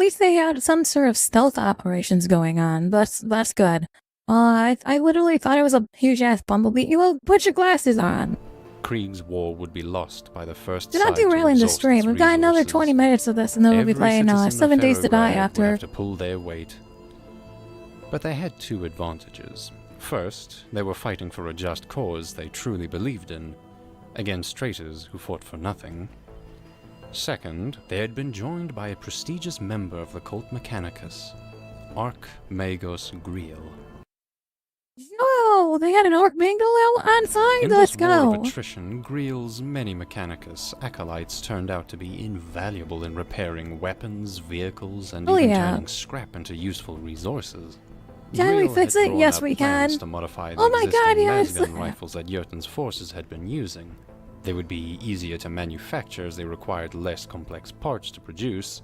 least they had some sort of stealth operations going on. That's good. I literally thought it was a huge-ass bumblebee. You will put your glasses on. Krieg's war would be lost by the first Do not derailing the stream. We've got another 20 minutes of this, and then we'll be playing 7 Days to Die after. Would have to pull their weight. But they had two advantages. First, they were fighting for a just cause they truly believed in, against traitors who fought for nothing. Second, they had been joined by a prestigious member of the cult Mechanicus, Archmagos Griel. Yo, they had an Archmagos on side? Let's go. In this war of attrition, Griel's many Mechanicus acolytes turned out to be invaluable in repairing weapons, vehicles, and even turning scrap into useful resources. Can we fix it? Yes, we can. To modify the existing lasgun rifles that Jotun's forces had been using. They would be easier to manufacture as they required less complex parts to produce.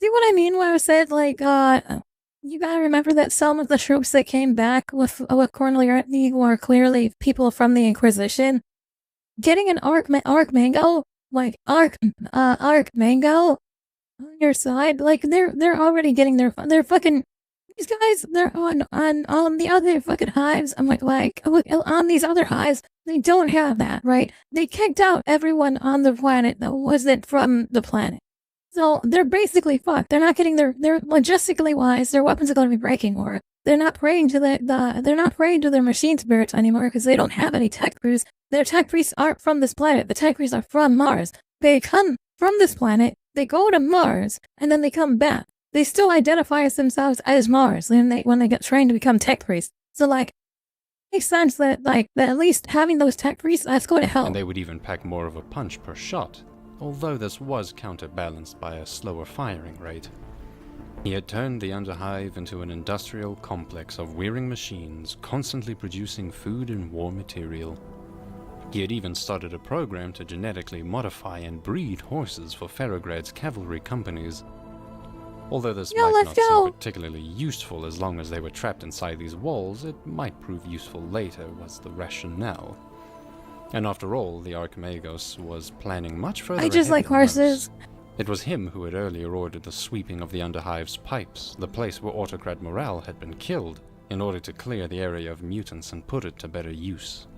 See what I mean when I said, like, you gotta remember that some of the troops that came back with Cornelius were clearly people from the Inquisition. Getting an Archmango, like, Archmango on your side, like, they're already getting their fucking... These guys, they're on the other fucking hives. I'm like, on these other hives, they don't have that, right? They kicked out everyone on the planet that wasn't from the planet. So they're basically fucked. They're not getting their logistically wise, their weapons are going to be breaking more. They're not praying to they're not praying to their machine spirits anymore because they don't have any tech priests. Their tech priests aren't from this planet. The tech priests are from Mars. They come from this planet, they go to Mars, and then they come back. They still identify themselves as Mars when they get trained to become tech priests. So, like, it makes sense that, like, that at least having those tech priests, that's going to help. And they would even pack more of a punch per shot, although this was counterbalanced by a slower firing rate. He had turned the Underhive into an industrial complex of whirring machines, constantly producing food and war material. He had even started a program to genetically modify and breed horses for Ferrograd's cavalry companies. Although this might not seem particularly useful as long as they were trapped inside these walls, it might prove useful later, was the rationale. And after all, the Archmagos was planning much further ahead. I just like horses. It was him who had earlier ordered the sweeping of the Underhive's pipes, the place where Autocrat Morale had been killed, in order to clear the area of mutants and put it to better use.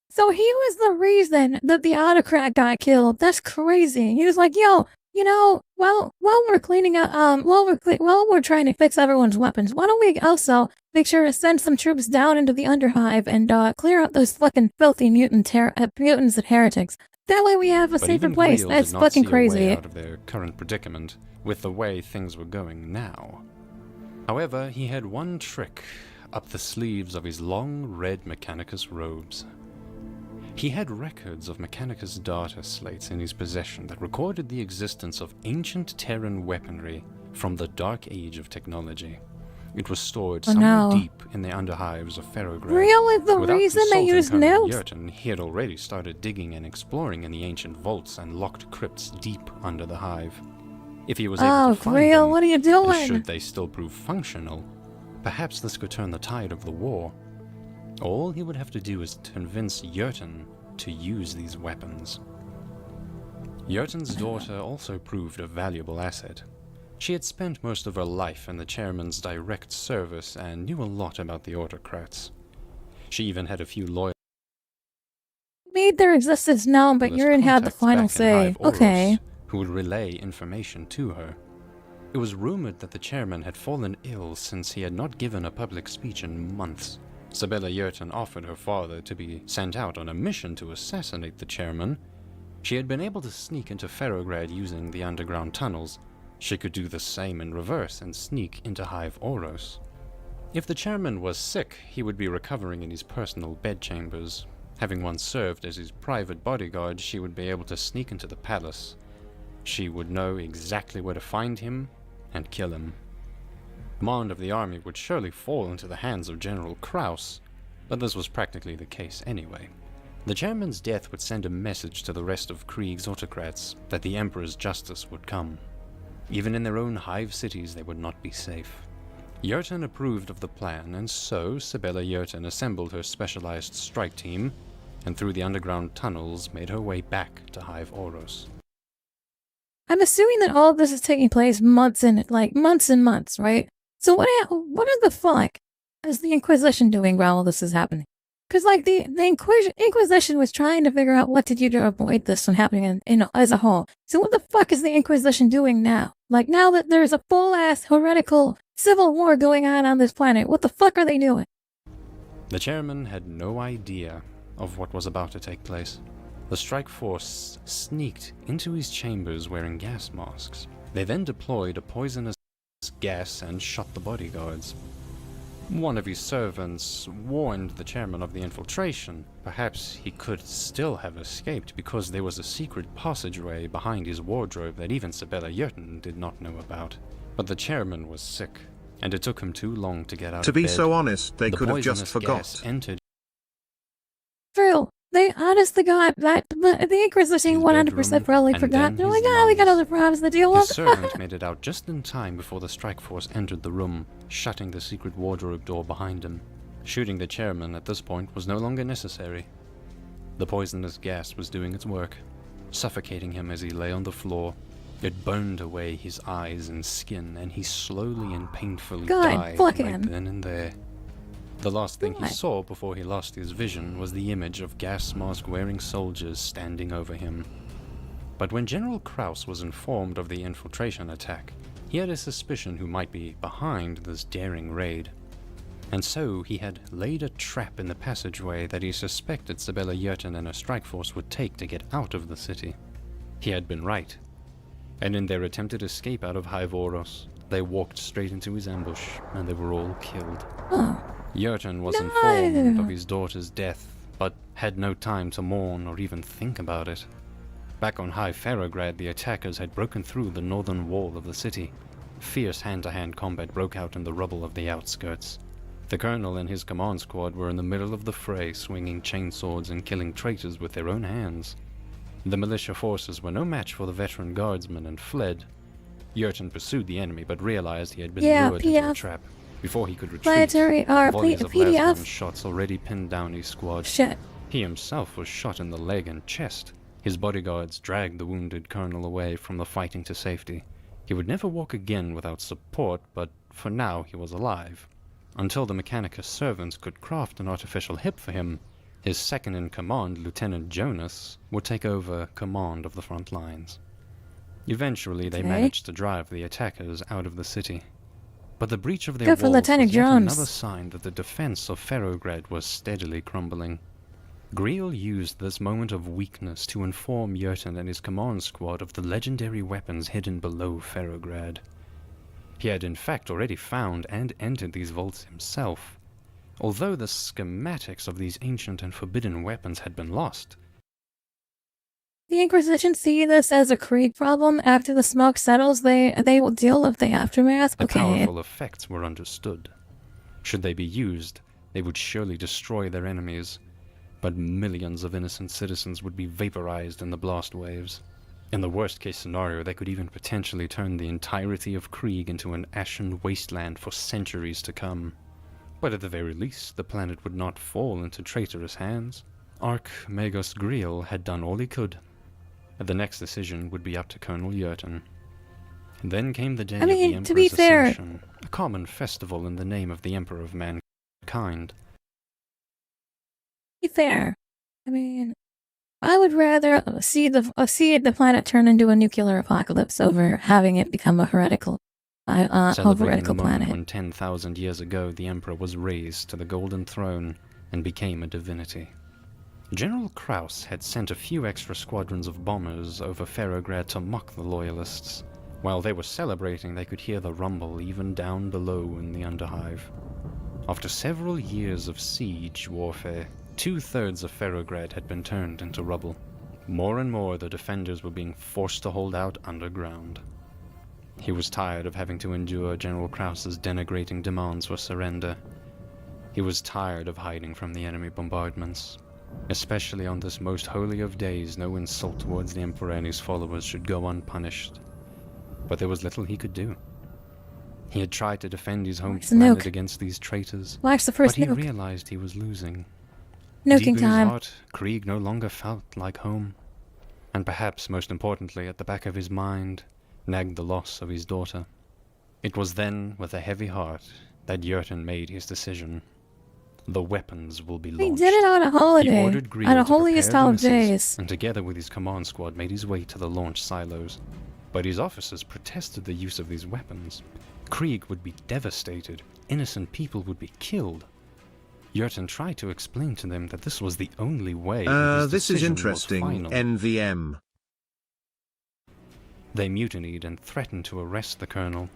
So he was the reason that the Autocrat got killed. That's crazy. He was like, yo, you know, while we're cleaning out, while we're trying to fix everyone's weapons, why don't we also make sure to send some troops down into the Underhive and clear out those fucking filthy mutants and heretics. That way we have a safer place. That's fucking crazy. Out of their current predicament with the way things were going now. However, he had one trick up the sleeves of his long red Mechanicus robes. He had records of Mechanicus data slates in his possession that recorded the existence of ancient Terran weaponry from the dark age of technology. It was stored somewhere deep in the underhives of Ferrograd. Really? The reason they used nukes? Yurton, he had already started digging and exploring in the ancient vaults and locked crypts deep under the hive. If he was able to find them, what are you doing? Should they still prove functional, perhaps this could turn the tide of the war. All he would have to do is convince Yurton to use these weapons. Yurton's daughter also proved a valuable asset. She had spent most of her life in the chairman's direct service and knew a lot about the autocrats. She even had a few loyal made their existence known, but Yurton had the final say. Okay. Who would relay information to her. It was rumored that the chairman had fallen ill since he had not given a public speech in months. Sabella Yurton offered her father to be sent out on a mission to assassinate the chairman. She had been able to sneak into Ferrograd using the underground tunnels. She could do the same in reverse and sneak into Hive Oros. If the chairman was sick, he would be recovering in his personal bedchambers. Having once served as his private bodyguard, she would be able to sneak into the palace. She would know exactly where to find him and kill him. Command of the army would surely fall into the hands of General Kraus, but this was practically the case anyway. The chairman's death would send a message to the rest of Krieg's autocrats that the Emperor's justice would come. Even in their own hive cities they would not be safe. Yurton approved of the plan, and so Sabella Yurton assembled her specialized strike team, and through the underground tunnels made her way back to Hive Oros. I'm assuming that all of this is taking place months and months, right? So what are the fuck is the Inquisition doing while all this is happening? Because like the Inquisition was trying to figure out what to do to avoid this from happening as a whole. So what the fuck is the Inquisition doing now? Like now that there's a full-ass heretical civil war going on this planet, what the fuck are they doing? The chairman had no idea of what was about to take place. The strike force sneaked into his chambers wearing gas masks. They then deployed a poisonous gas and shot the bodyguards. One of his servants warned the chairman of the infiltration. Perhaps he could still have escaped because there was a secret passageway behind his wardrobe that even Sibella Yerton did not know about. But the chairman was sick, and it took him too long to get out To of be bed. so honest, they The could have just poisonous forgot. gas entered True. They honest to God, the Inquisition 100% probably and forgot. then They're his like, oh, we got other problems to deal His with. servant made it out just in time before the strike force entered the room, shutting the secret wardrobe door behind him. Shooting the chairman at this point was no longer necessary. The poisonous gas was doing its work, suffocating him as he lay on the floor. It burned away his eyes and skin, and he slowly and painfully died right then and there. The last thing he saw before he lost his vision was the image of gas mask-wearing soldiers standing over him. But when General Kraus was informed of the infiltration attack, he had a suspicion who might be behind this daring raid. And so he had laid a trap in the passageway that he suspected Sibella Yerton and her strike force would take to get out of the city. He had been right. And in their attempted escape out of Hyvoros, they walked straight into his ambush, and they were all killed. Yerton was informed of his daughter's death, but had no time to mourn or even think about it. Back on High Ferrograd, the attackers had broken through the northern wall of the city. Fierce hand-to-hand combat broke out in the rubble of the outskirts. The colonel and his command squad were in the middle of the fray, swinging chainswords and killing traitors with their own hands. The militia forces were no match for the veteran guardsmen and fled. Yerton pursued the enemy, but realized he had been lured into a trap. Before he could retreat, volleys of las shots already pinned down his squad. He himself was shot in the leg and chest. His bodyguards dragged the wounded colonel away from the fighting to safety. He would never walk again without support, but for now he was alive. Until the Mechanicus servants could craft an artificial hip for him, his second-in-command, Lieutenant Jonas, would take over command of the front lines. Eventually, they managed to drive the attackers out of the city. But the breach of their walls was yet another sign that the defense of Ferrograd was steadily crumbling. Griel used this moment of weakness to inform Yerton and his command squad of the legendary weapons hidden below Ferrograd. He had in fact already found and entered these vaults himself. Although the schematics of these ancient and forbidden weapons had been lost, the Inquisition see this as a Krieg problem. After the smoke settles, they will deal with the aftermath. the powerful effects were understood. Should they be used, they would surely destroy their enemies, but millions of innocent citizens would be vaporized in the blast waves. In the worst-case scenario, they could even potentially turn the entirety of Krieg into an ashen wasteland for centuries to come. But at the very least, the planet would not fall into traitorous hands. Archmagos Griel had done all he could. The next decision would be up to Colonel Yerton. Then came the day of the Emperor's Ascension, a common festival in the name of the Emperor of Mankind. To be fair, I mean, I would rather see the planet turn into a nuclear apocalypse over having it become a heretical planet. When 10,000 years ago the Emperor was raised to the Golden Throne and became a divinity. General Kraus had sent a few extra squadrons of bombers over Ferrograd to mock the Loyalists. While they were celebrating, they could hear the rumble even down below in the Underhive. After several years of siege warfare, 2/3 of Ferrograd had been turned into rubble. More and more, the defenders were being forced to hold out underground. He was tired of having to endure General Kraus's denigrating demands for surrender. He was tired of hiding from the enemy bombardments. Especially on this most holy of days, no insult towards the Emperor and his followers should go unpunished. But there was little he could do. He had tried to defend his home planet against these traitors, but he realized he was losing. Deep in his heart, Krieg no longer felt like home. And perhaps most importantly, at the back of his mind, nagged the loss of his daughter. It was then, with a heavy heart, that Jurten made his decision. The weapons will be launched. He did it on a holiday, He ordered Griel on a to holiest prepare the of missiles, days. and together with his command squad made his way to the launch silos. But his officers protested the use of these weapons. Krieg would be devastated. Innocent people would be killed. Jurten tried to explain to them that this was the only way. This is interesting. NVM. They mutinied and threatened to arrest the colonel.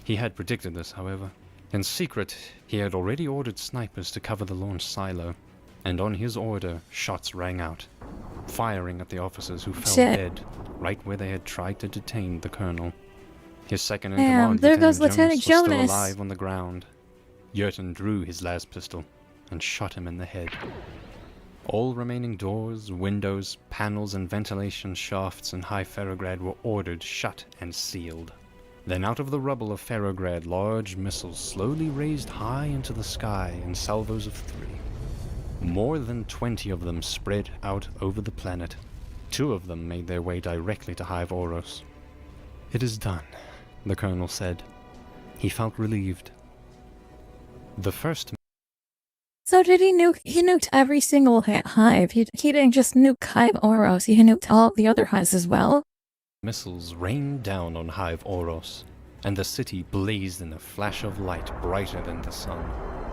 He had predicted this, however. In secret, he had already ordered snipers to cover the launch silo, and on his order, shots rang out, firing at the officers who fell dead right where they had tried to detain the colonel. His second-in-command, there goes Lieutenant Jonas, was Jonas. still alive on the ground. Jurten drew his las pistol and shot him in the head. All remaining doors, windows, panels, and ventilation shafts in High Ferrograd were ordered shut and sealed. Then out of the rubble of Ferrograd, large missiles slowly raised high into the sky in salvos of 3. More than 20 of them spread out over the planet. 2 of them made their way directly to Hive Oros. "It is done," the colonel said. He felt relieved. The first... So did he nuke? He nuked every single hive. He didn't just nuke Hive Oros. He nuked all the other hives as well. Missiles rained down on Hive Oros, and the city blazed in a flash of light brighter than the sun.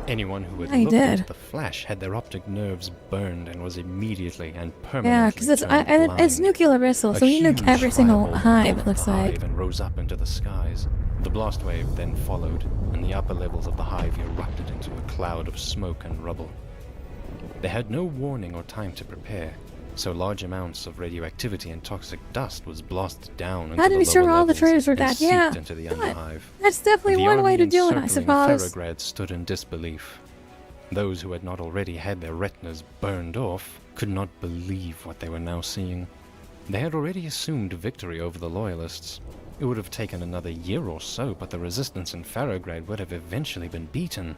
Anyone who had looked at the flash had their optic nerves burned and was immediately and permanently Yeah, because it's nuclear missile, so he nuked every single hive, it looks like. And rose up into the skies. The blast wave then followed, and the upper levels of the hive erupted into a cloud of smoke and rubble. They had no warning or time to prepare, so large amounts of radioactivity and toxic dust was blasted down into How to be sure all the traders were dead, yeah. into the underhive. That's definitely one way to do it, I suppose. Ferrograd stood in disbelief. Those who had not already had their retinas burned off could not believe what they were now seeing. They had already assumed victory over the Loyalists. It would have taken another year or so, but the resistance in Ferrograd would have eventually been beaten.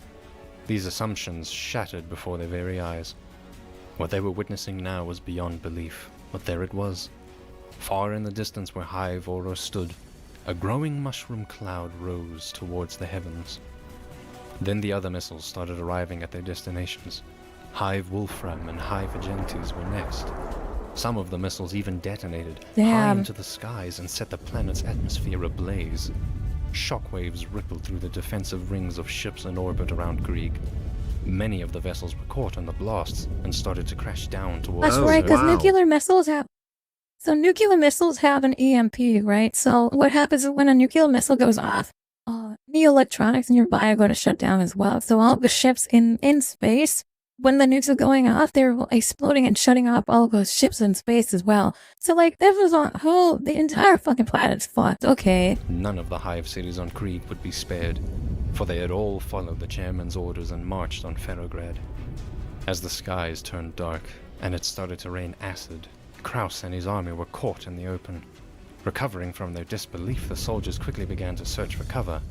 These assumptions shattered before their very eyes. What they were witnessing now was beyond belief, but there it was. Far in the distance where Hive Oros stood, a growing mushroom cloud rose towards the heavens. Then the other missiles started arriving at their destinations. Hive Wolfram and Hive Agentes were next. Some of the missiles even detonated high into the skies and set the planet's atmosphere ablaze. Shockwaves rippled through the defensive rings of ships in orbit around Krieg. Many of the vessels were caught in the blasts and started to crash down towards... That's right, because nuclear missiles have... So nuclear missiles have an EMP, right? So what happens is when a nuclear missile goes off, the electronics nearby are going to shut down as well. So all the ships in space, when the nukes are going off, they're exploding and shutting off all those ships in space as well. So like, this was on the entire fucking planet's fucked. Okay. None of the hive cities on Krieg would be spared, for they had all followed the chairman's orders and marched on Ferrograd. As the skies turned dark, and it started to rain acid, Kraus and his army were caught in the open. Recovering from their disbelief, the soldiers quickly began to search for cover.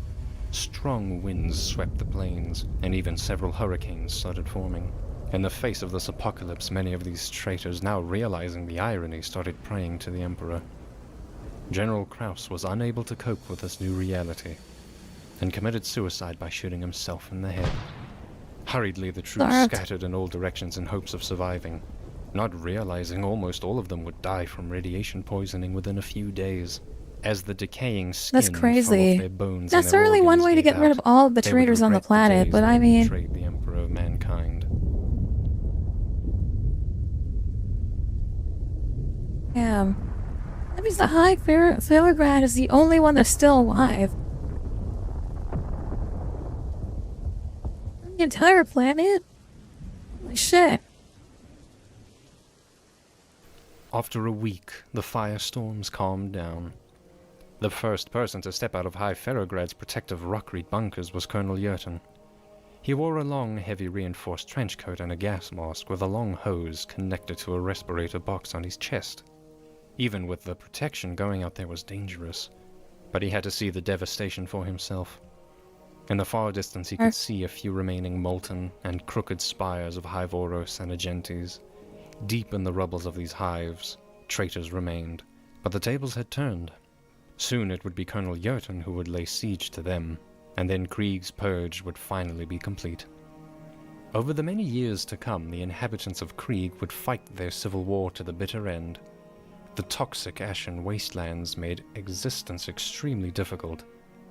Strong winds swept the plains, and even several hurricanes started forming. In the face of this apocalypse, many of these traitors, now realizing the irony, started praying to the Emperor. General Kraus was unable to cope with this new reality, and committed suicide by shooting himself in the head. Hurriedly, the troops scattered in all directions in hopes of surviving, not realizing almost all of them would die from radiation poisoning within a few days. As the decaying skin That's crazy. Their bones That's and their certainly one way to get rid of all the traitors on the planet, but I mean... betrayed the Emperor of mankind. Damn. That means the High Ferrograd is the only one that's still alive. The entire planet? Holy shit. After a week, the firestorms calmed down. The first person to step out of High Ferrograd's protective rockreed bunkers was Colonel Jurten. He wore a long, heavy reinforced trench coat and a gas mask with a long hose connected to a respirator box on his chest. Even with the protection, going out there was dangerous, but he had to see the devastation for himself. In the far distance he could see a few remaining molten and crooked spires of Hive Oros and Agentes. Deep in the rubbles of these hives, Traitors remained, but the tables had turned. Soon it would be Colonel Yerton who would lay siege to them, and then Krieg's purge would finally be complete. Over the many years to come, the inhabitants of Krieg would fight their civil war to the bitter end. The toxic ashen wastelands made existence extremely difficult,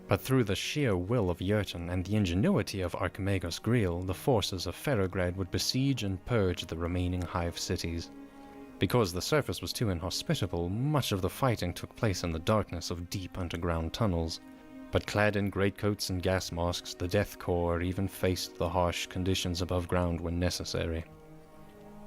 but through the sheer will of Yerton and the ingenuity of Archimagos Greel, the forces of Ferrograd would besiege and purge the remaining hive cities. Because the surface was too inhospitable, much of the fighting took place in the darkness of deep underground tunnels. But clad in greatcoats and gas masks, the Death Corps even faced the harsh conditions above ground when necessary.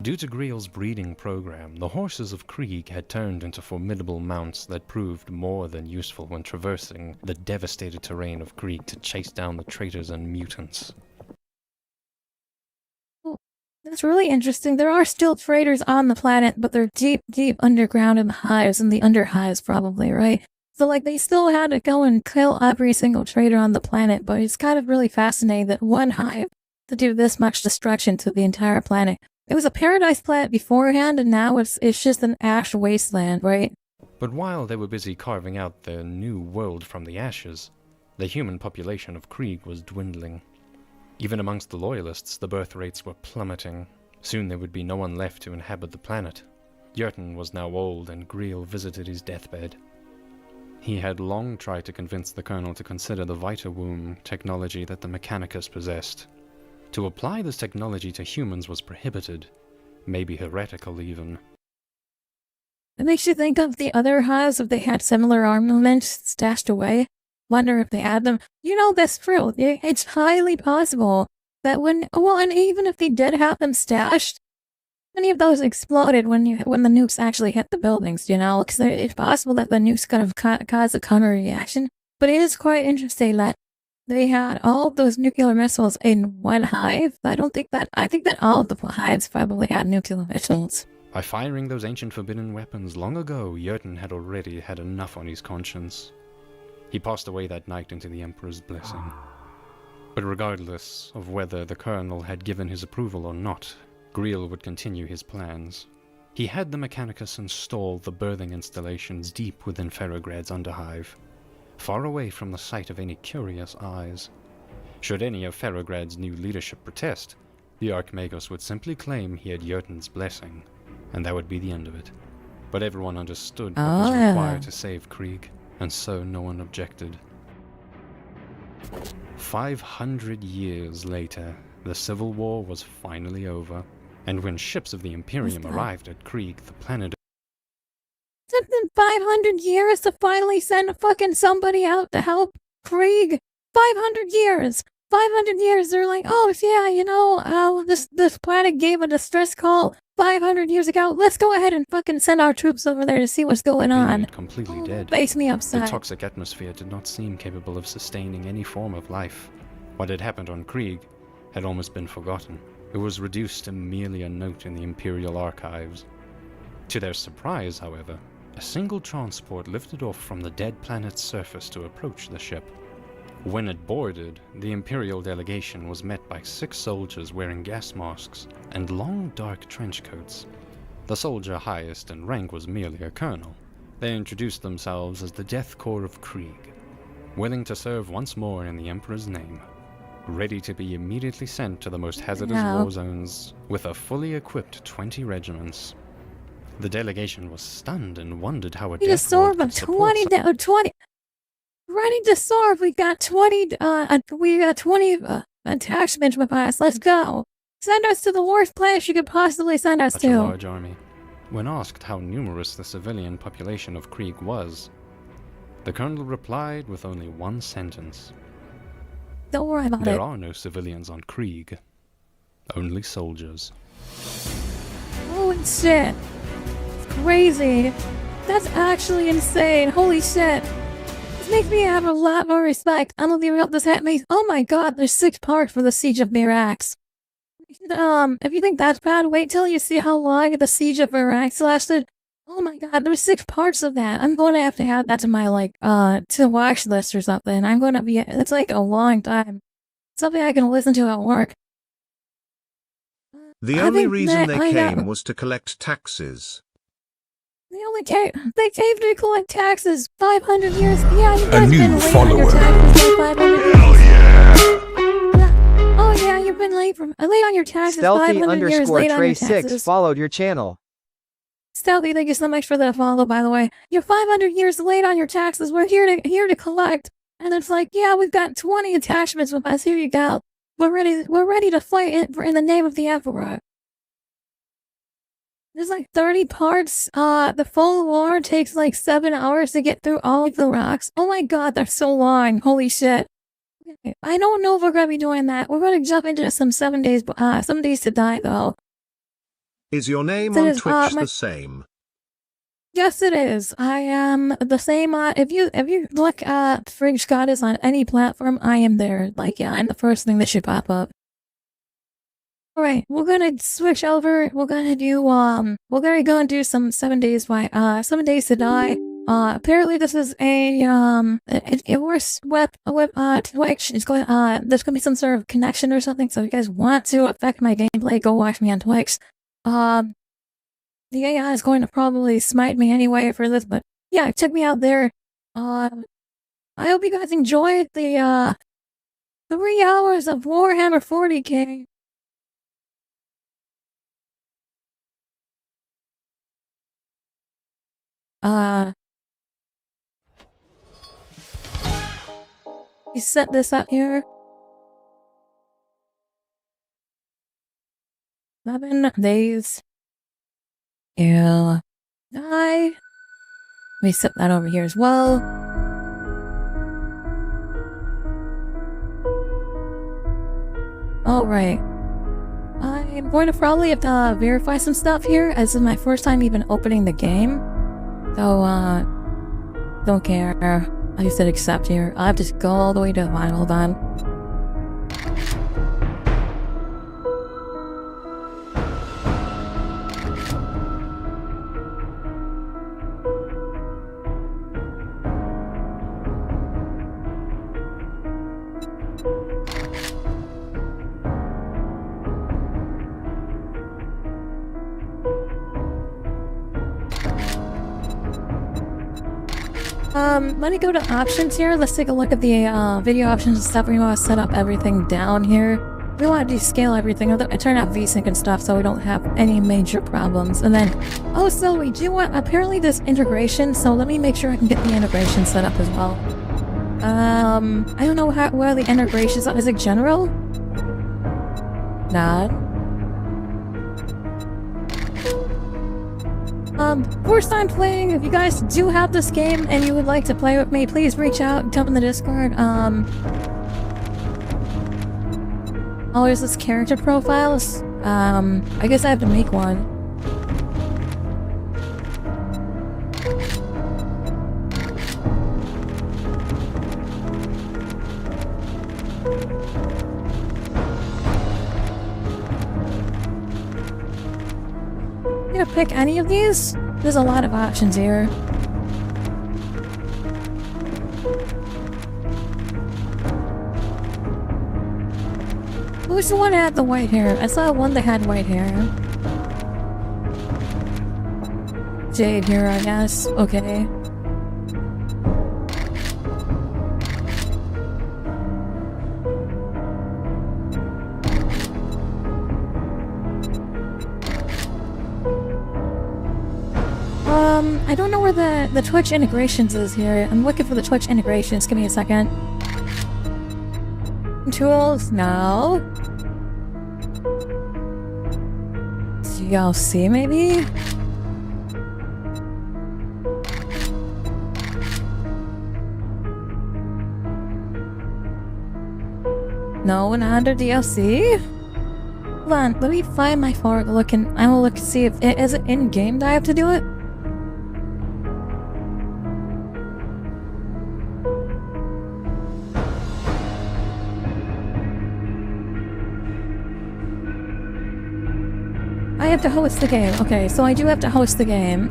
Due to Greel's breeding program, the horses of Krieg had turned into formidable mounts that proved more than useful when traversing the devastated terrain of Krieg to chase down the traitors and mutants. That's really interesting. There are still traitors on the planet, but they're deep, deep underground in the hives, and the underhives probably, right? So, like, they still had to go and kill every single traitor on the planet, but it's kind of really fascinating that one hive to do this much destruction to the entire planet. It was a paradise planet beforehand, and now it's just an ash wasteland, right? But while they were busy carving out their new world from the ashes, the human population of Krieg was dwindling. Even amongst the loyalists, the birth rates were plummeting. Soon there would be no one left to inhabit the planet. Yerton was now old, and Greel visited his deathbed. He had long tried to convince the Colonel to consider the Vita-Womb technology that the Mechanicus possessed. To apply this technology to humans was prohibited, maybe heretical even. It makes you think of the other hives if they had similar armaments stashed away. Wonder if they had them. You know, that's true. It's highly possible that and even if they did have them stashed, many of those exploded when the nukes actually hit the buildings, you know? Because it's possible that the nukes could have caused a counter reaction. But it is quite interesting that they had all of those nuclear missiles in one hive. I think that all of the hives probably had nuclear missiles. By firing those ancient forbidden weapons long ago, Yerton had already had enough on his conscience. He passed away that night into the Emperor's blessing. But regardless of whether the Colonel had given his approval or not, Greel would continue his plans. He had the Mechanicus install the birthing installations deep within Ferrograd's underhive, far away from the sight of any curious eyes. Should any of Ferrograd's new leadership protest, the Archimagos would simply claim he had Yerton's blessing, and that would be the end of it. But everyone understood what was required to save Krieg, and so no one objected. 500 years later, the Civil War was finally over, and when ships of the Imperium arrived at Krieg, the planet... It took them 500 years to finally send fucking somebody out to help Krieg. 500 years! 500 years, they're like, oh yeah, you know, this planet gave a distress call 500 years ago. Let's go ahead and fucking send our troops over there to see what's going on. Completely dead. Face me upside. The toxic atmosphere did not seem capable of sustaining any form of life. What had happened on Krieg had almost been forgotten. It was reduced to merely a note in the Imperial archives. To their surprise, however, a single transport lifted off from the dead planet's surface to approach the ship. When it boarded, the Imperial delegation was met by 6 soldiers wearing gas masks and long dark trench coats. The soldier highest in rank was merely a colonel. They introduced themselves as the Death Corps of Krieg, willing to serve once more in the Emperor's name, ready to be immediately sent to the most hazardous war zones with a fully equipped 20 regiments. The delegation was stunned and wondered how a death lord could support 20 ready to serve. We got 20 attachments with us. Let's go. Send us to the worst place you could possibly send us to. A large army. When asked how numerous the civilian population of Krieg was, the colonel replied with only one sentence. Don't worry about it. There are no civilians on Krieg, only soldiers. Holy shit. It's crazy. That's actually insane. Holy shit. This makes me have a lot more respect. I don't think this hat makes. Oh my god, there's 6 parts for the Siege of Mirax. If you think that's bad, wait till you see how long the Siege of Mirax lasted. Oh my god, there's 6 parts of that. I'm going to have that to my, to watch list or something. It's like a long time. Something I can listen to at work. The only reason they came was to collect taxes. They came to collect taxes 500 years. Yeah, you guys new been late follower. on your taxes for 500 years. Hell yeah! Oh yeah, you've been late on your taxes 500 years late on your taxes. Stealthy_Trey6 followed your channel. Stealthy, thank you so much for the follow, by the way. You're 500 years late on your taxes. We're here to collect. And it's like, yeah, we've got 20 attachments with us. Here you go. We're ready to fight in the name of the Emperor. There's like 30 parts. The full war takes like 7 hours to get through all of the rocks. Oh my god, they're so long. Holy shit. I don't know if we're gonna be doing that. We're gonna jump into some 7 days to die though. Is your name on Twitch the same? Yes, it is. I am the same. If you look at AshTheFridgeGoddess on any platform, I am there. Like, yeah, I'm the first thing that should pop up. Alright, we're gonna switch over. We're gonna go and do some 7 days 7 days to die. Apparently this is a worse with Twitch. It's going, there's gonna be some sort of connection or something, so if you guys want to affect my gameplay, go watch me on Twitch. The AI is going to probably smite me anyway for this, but yeah, check me out there. I hope you guys enjoyed the 3 hours of Warhammer 40k. You set this up here. 7 days. Yeah. Die. Let me set that over here as well. Alright. I'm going to probably have to verify some stuff here, as this is my first time even opening the game. So, don't care. I just said accept here. I have to go all the way to mine. Hold on. Let me go to options here. Let's take a look at the video options and stuff. We want to set up everything down here. We want to descale everything. I turn out VSync and stuff so we don't have any major problems. And then, also, we do want, apparently this integration, so let me make sure I can get the integration set up as well. I don't know where the integration is. Is it general? Nah. First time playing, if you guys do have this game and you would like to play with me, please reach out, jump in the Discord. Oh, there's this character profiles. I guess I have to make one. I'm gonna pick any of these. There's a lot of options here. Who's the one that had the white hair? I saw one that had white hair. Jade here, I guess. Okay. I don't know where the Twitch integrations is here. I'm looking for the Twitch integrations. Give me a second. Tools? No. DLC maybe? No, not under DLC? Hold on, let me find my forward look and I will look to see if it is it in game that I have to do it. I have to host the game. Okay, so I do have to host the game.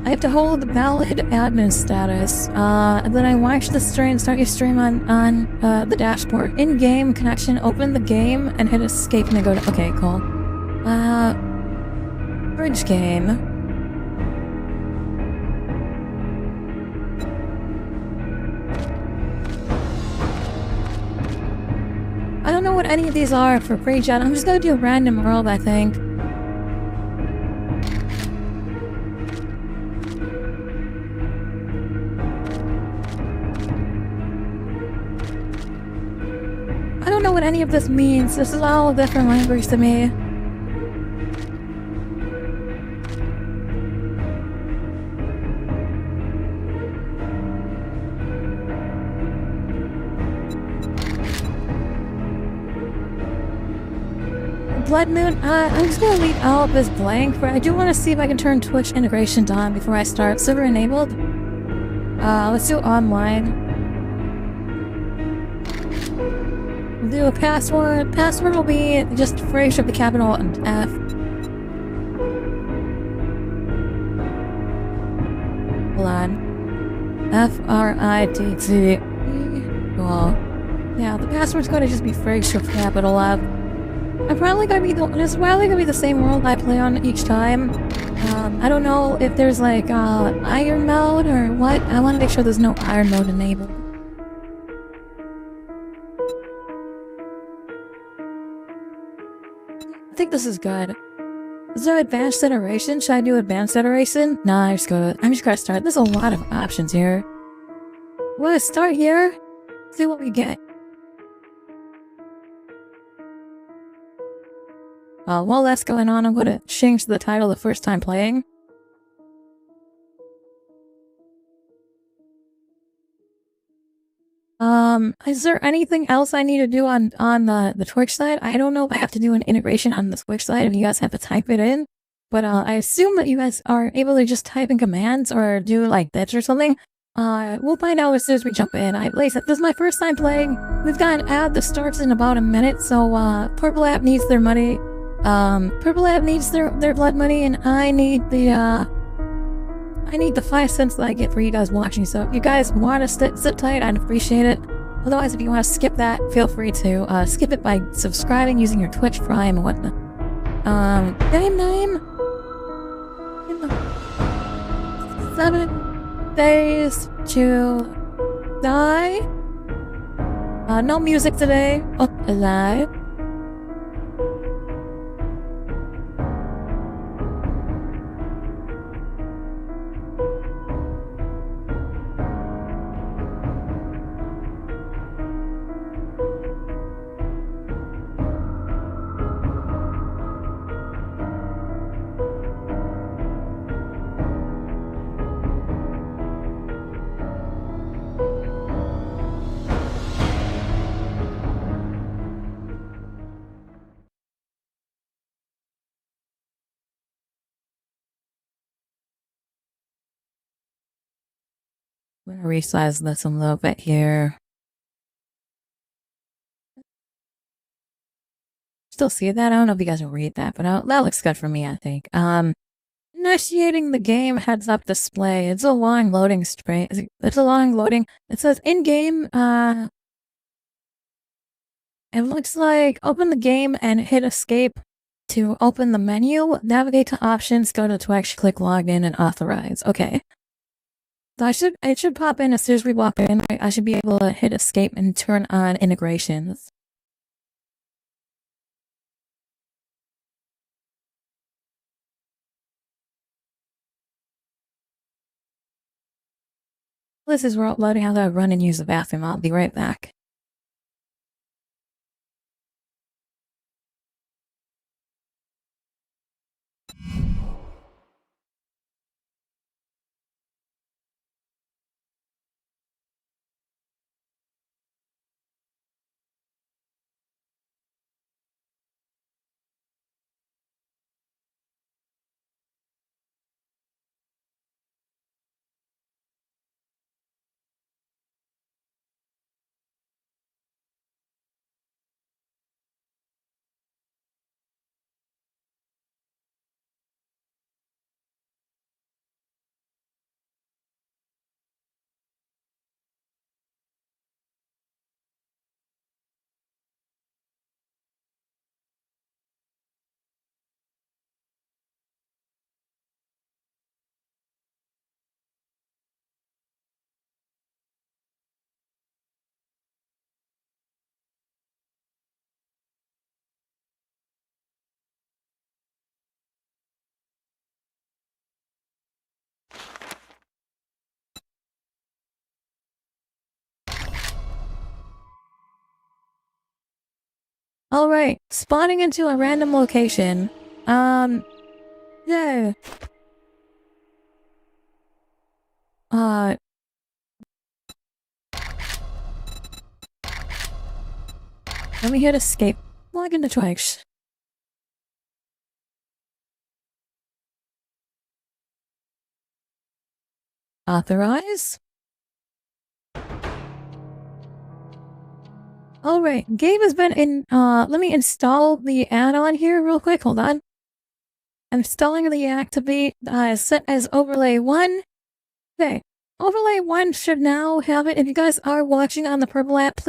I to hold valid admin status. And then I watch the stream, start your stream on the dashboard. In-game connection, open the game and hit escape and then go to, okay, cool. Bridge game. I don't know what any of these are for pre-gen. I'm just gonna do a random world, I think. I don't know what any of this means. This is all different language to me. Blood Moon, I'm just gonna leave all of this blank, but I do want to see if I can turn Twitch integration on before I start. Server enabled. Let's do online. We'll do a password. Password will be just Frasier with the capital and F. Hold on. F-R-I-T-T. Cool. Yeah, the password's gonna just be Frasier with capital F. It's probably gonna be the same world I play on each time. I don't know if there's like iron mode or what. I want to make sure there's no iron mode enabled. I think this is good. Is there advanced iteration? Should I do advanced iteration? Nah, I'm just gonna start. There's a lot of options here. We'll start here. See what we get. While that's going on, I'm gonna change the title the first time playing. Is there anything else I need to do on the Twitch side? I don't know if I have to do an integration on the Twitch side, if you guys have to type it in. But I assume that you guys are able to just type in commands or do like this or something. We'll find out as soon as we jump in. Like I said, this is my first time playing. We've got an ad that starts in about a minute, so Purple App needs their money. Purple App needs their blood money, and I need the 5 cents that I get for you guys watching. So if you guys want to sit tight, I'd appreciate it. Otherwise, if you want to skip that, feel free to skip it by subscribing using your Twitch Prime and whatnot. Game name? 7 days to die. No music today. Oh, alive. I'm gonna resize this a little bit here. Still see that? I don't know if you guys will read that, but that looks good for me, I think. Initiating the game heads-up display. It's a long loading screen. It's a long loading. It says in-game, it looks like open the game and hit escape to open the menu. Navigate to options, go to Twitch, click login and authorize. Okay. So it should pop in as soon as we walk in. I should be able to hit escape and turn on integrations. This is loading. How do I run and use the bathroom? I'll be right back. Alright, spawning into a random location. Yeah. Let me hit escape. Log into Twitch. Authorize. Alright, game has been in, let me install the add-on here real quick, hold on. I'm installing the activate, set as overlay 1. Okay, overlay 1 should now have it. If you guys are watching on the purple app,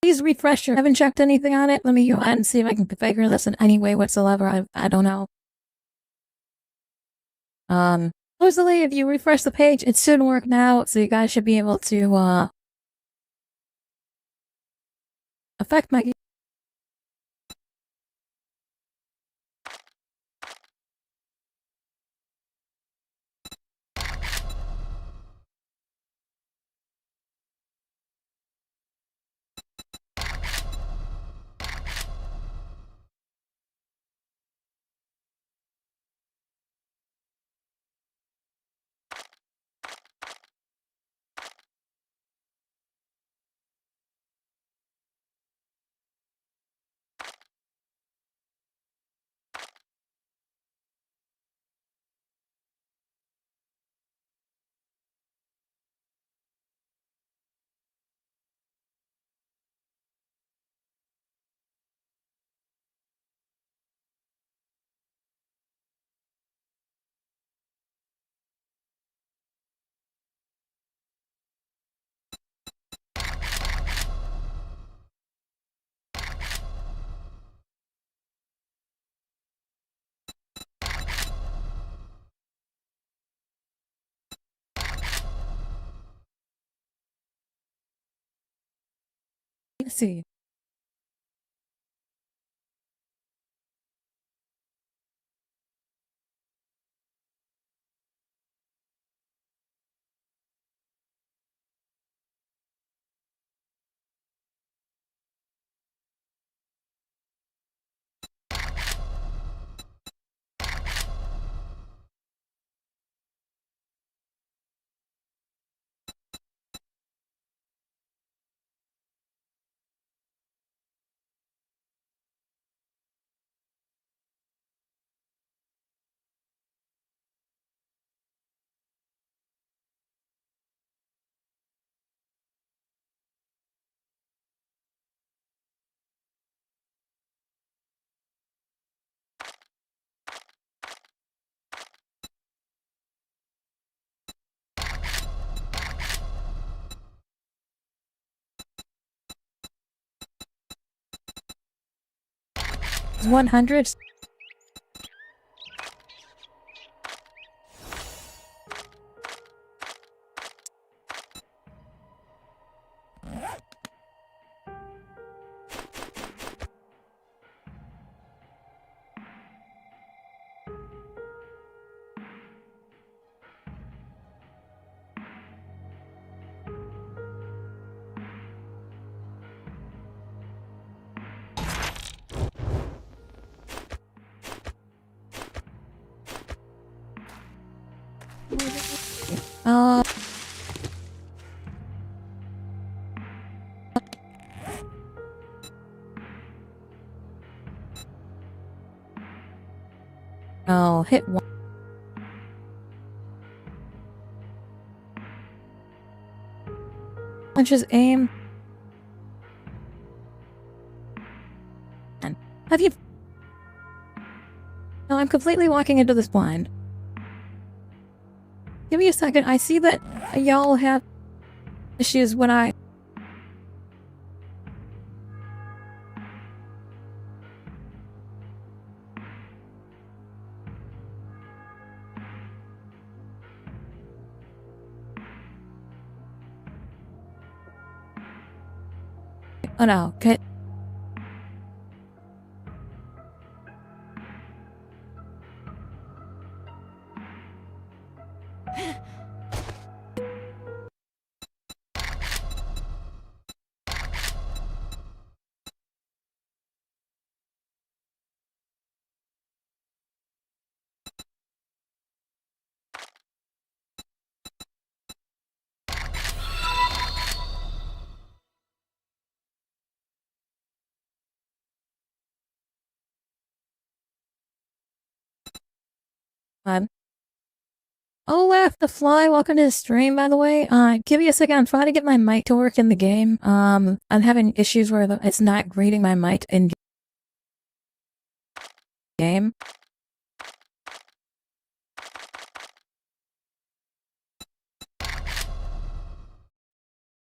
please refresh your. I haven't checked anything on it. Let me go ahead and see if I can configure this in any way whatsoever. I don't know. Supposedly, if you refresh the page, it should work now, so you guys should be able to, affect my. Let's see. It's 100. I'll hit one. Just aim. And have you? No, I'm completely walking into this blind. Give me a second. I see that y'all have issues when I. Oh no, okay. Olaf the Fly, welcome to the stream, by the way. Give me a second, I'm trying to get my mic to work in the game. I'm having issues where it's not greeting my mic in game.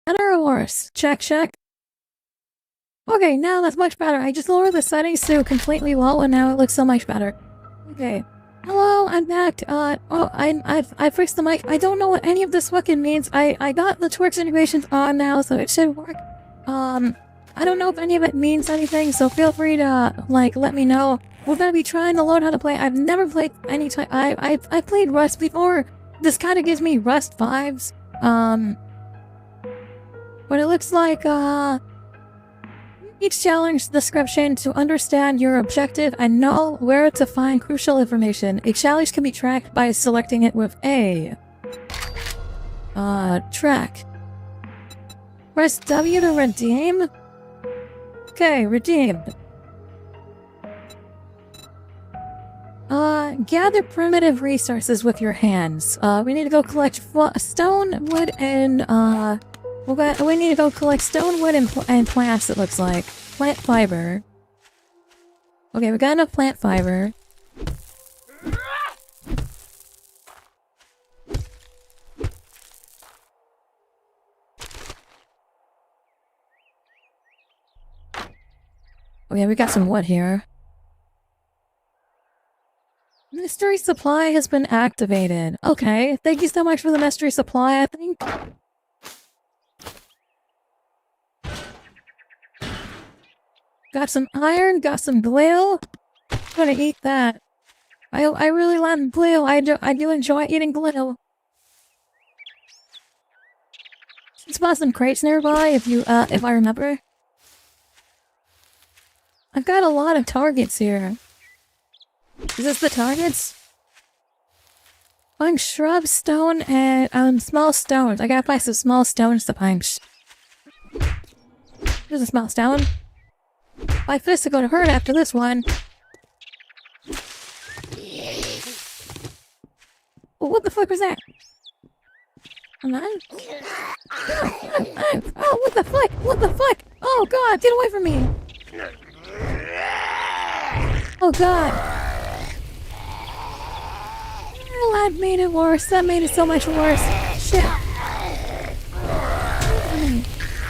Better or worse? Check, check. Okay, now that's much better. I just lowered the settings to completely low and now it looks so much better. Okay. Hello, I'm back. I fixed the mic. I don't know what any of this fucking means. I got the Twix integrations on now, so it should work. I don't know if any of it means anything, so feel free to, like, let me know. We're gonna be trying to learn how to play. I've never played any type. I've played Rust before. This kind of gives me Rust vibes. But it looks like, each challenge description to understand your objective and know where to find crucial information. A challenge can be tracked by selecting it with A. Track. Press W to redeem. Okay, redeemed. Gather primitive resources with your hands. We need to go collect stone, wood, and, we need to go collect stone, wood, and plants, it looks like. Plant fiber. Okay, we got enough plant fiber. Okay, we got some wood here. Mystery supply has been activated. Okay, thank you so much for the mystery supply, I think. Got some iron, got some glue. I'm gonna eat that. I really like glue. I do enjoy eating glue. Spot some crates nearby if I remember. I've got a lot of targets here. Is this the targets? Find shrub, stone, and small stones. I gotta find some small stones to punch. There's a small stone. My fists are gonna hurt after this one. What the fuck was that? Come on. Oh, what the fuck? What the fuck? Oh god, get away from me! Oh god. Oh, that made it worse. That made it so much worse. Shit.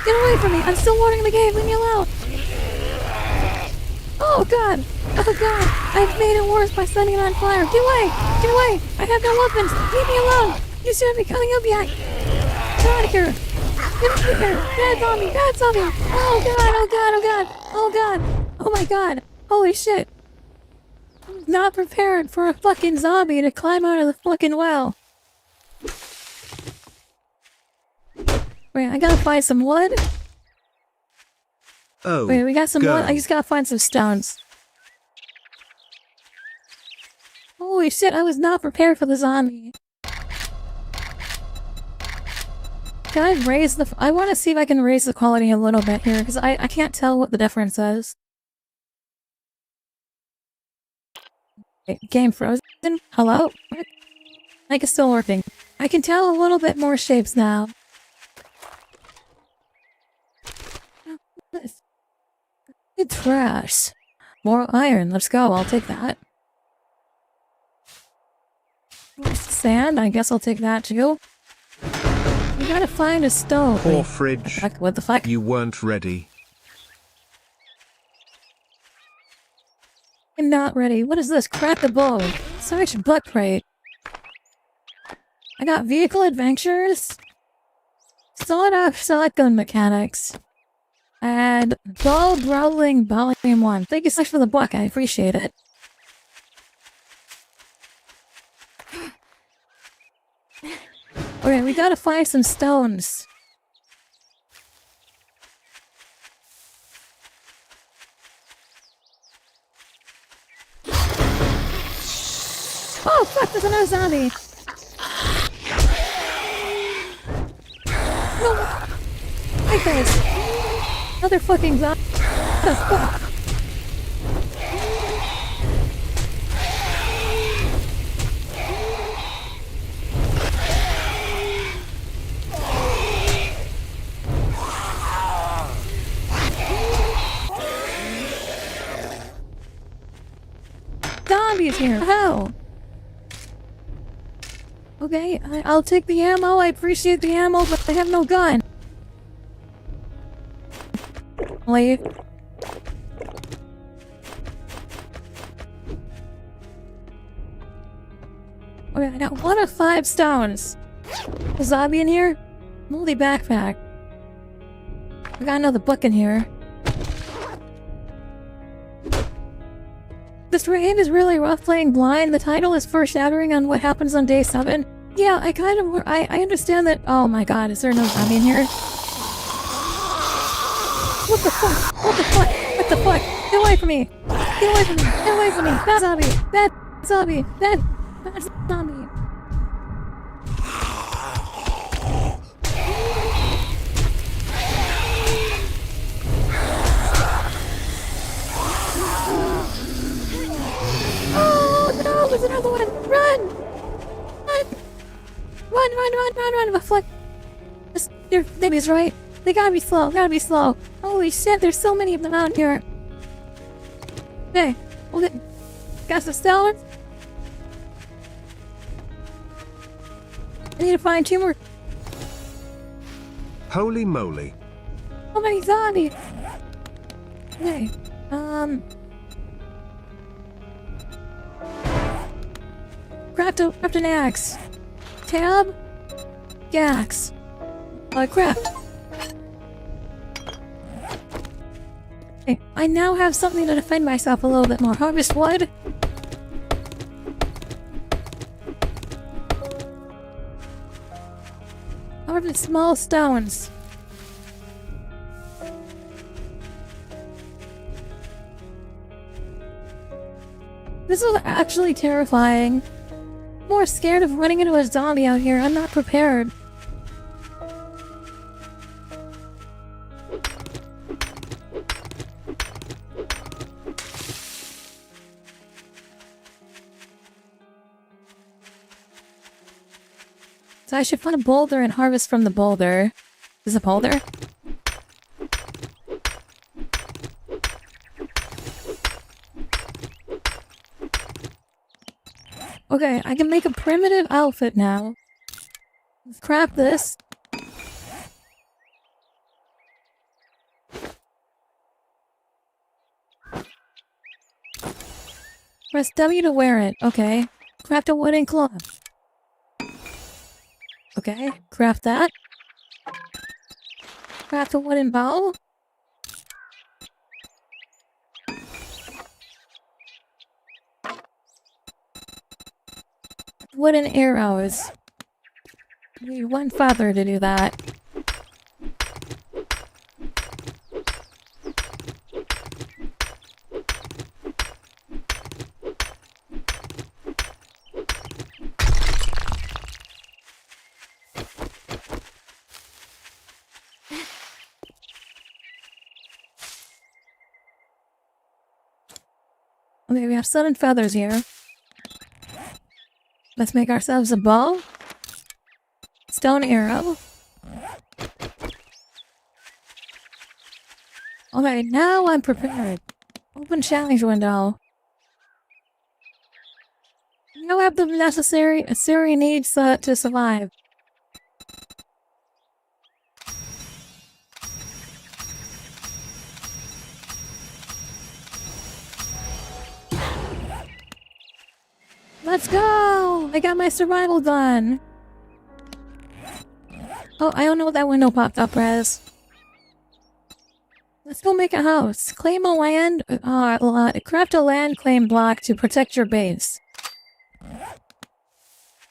Get away from me! I'm still watering the cave. Leave me alone. Oh god! Oh god! I've made it worse by setting it on fire! Get away! Get away! I have no weapons! Leave me alone! You shouldn't be coming up yet! Get out of here! Get out of here! Bad zombie! Bad zombie! Oh god! Oh god! Oh god! Oh god! Oh my god! Holy shit! I'm not prepared for a fucking zombie to climb out of the fucking well! Wait, I gotta find some wood? Oh, wait, we got some wood. I just gotta find some stones. Holy shit, I was not prepared for the zombie. Can I raise the... I want to see if I can raise the quality a little bit here, because I can't tell what the difference is. Okay, game frozen? Hello? Like it's still working. I can tell a little bit more shapes now. It's trash. More iron. Let's go. I'll take that. Sand. I guess I'll take that too. We gotta find a stove. Poor fridge. What the fuck? You weren't ready. I'm not ready. What is this? Crack the bowl. Search butt crate. I got vehicle adventures. Solid off shotgun mechanics. And Ball Brawling Volume 1. Thank you so much for the book, I appreciate it. Okay, we gotta find some stones. Oh fuck, there's another zombie! No! Like this! Another fucking zombie. What the fuck? here. How? Okay, I'll take the ammo. I appreciate the ammo, but I have no gun. Leave. Okay, I got 1 of 5 stones. A zombie in here? Moldy backpack. I got another book in here. This raid is really rough playing blind. The title is foreshadowing on what happens on day 7. Yeah, I understand that. Oh my god, is there no zombie in here? What the fuck? What the fuck? What the fuck? Get away from me! Get away from me! Get away from me! Bad zombie! Bad zombie! Bad zombie! Oh no! There's another one! Run! Run! Fuck! Your baby's right. They gotta be slow. Holy shit, there's so many of them out here. Okay, hold it. Got some stones. I need to find 2 more. Holy moly. How many zombies? Okay, craft an axe. Tab. Gax. Craft. Okay, I now have something to defend myself a little bit more. Harvest wood. Harvest small stones. This is actually terrifying. I'm more scared of running into a zombie out here. I'm not prepared. So I should find a boulder and harvest from the boulder. Is a boulder? Okay, I can make a primitive outfit now. Let's craft this. Press W to wear it. Okay. Craft a wooden cloth. Okay, craft that. Craft a wooden bow. Wooden arrows. I need 1 feather to do that. Okay, we have 7 feathers here. Let's make ourselves a bow. Stone arrow. Okay, now I'm prepared. Open challenge window. Now I have the necessary needs to survive. Let's go! I got my survival done! Oh, I don't know what that window popped up as. Let's go make a house. Claim a land... craft a land claim block to protect your base.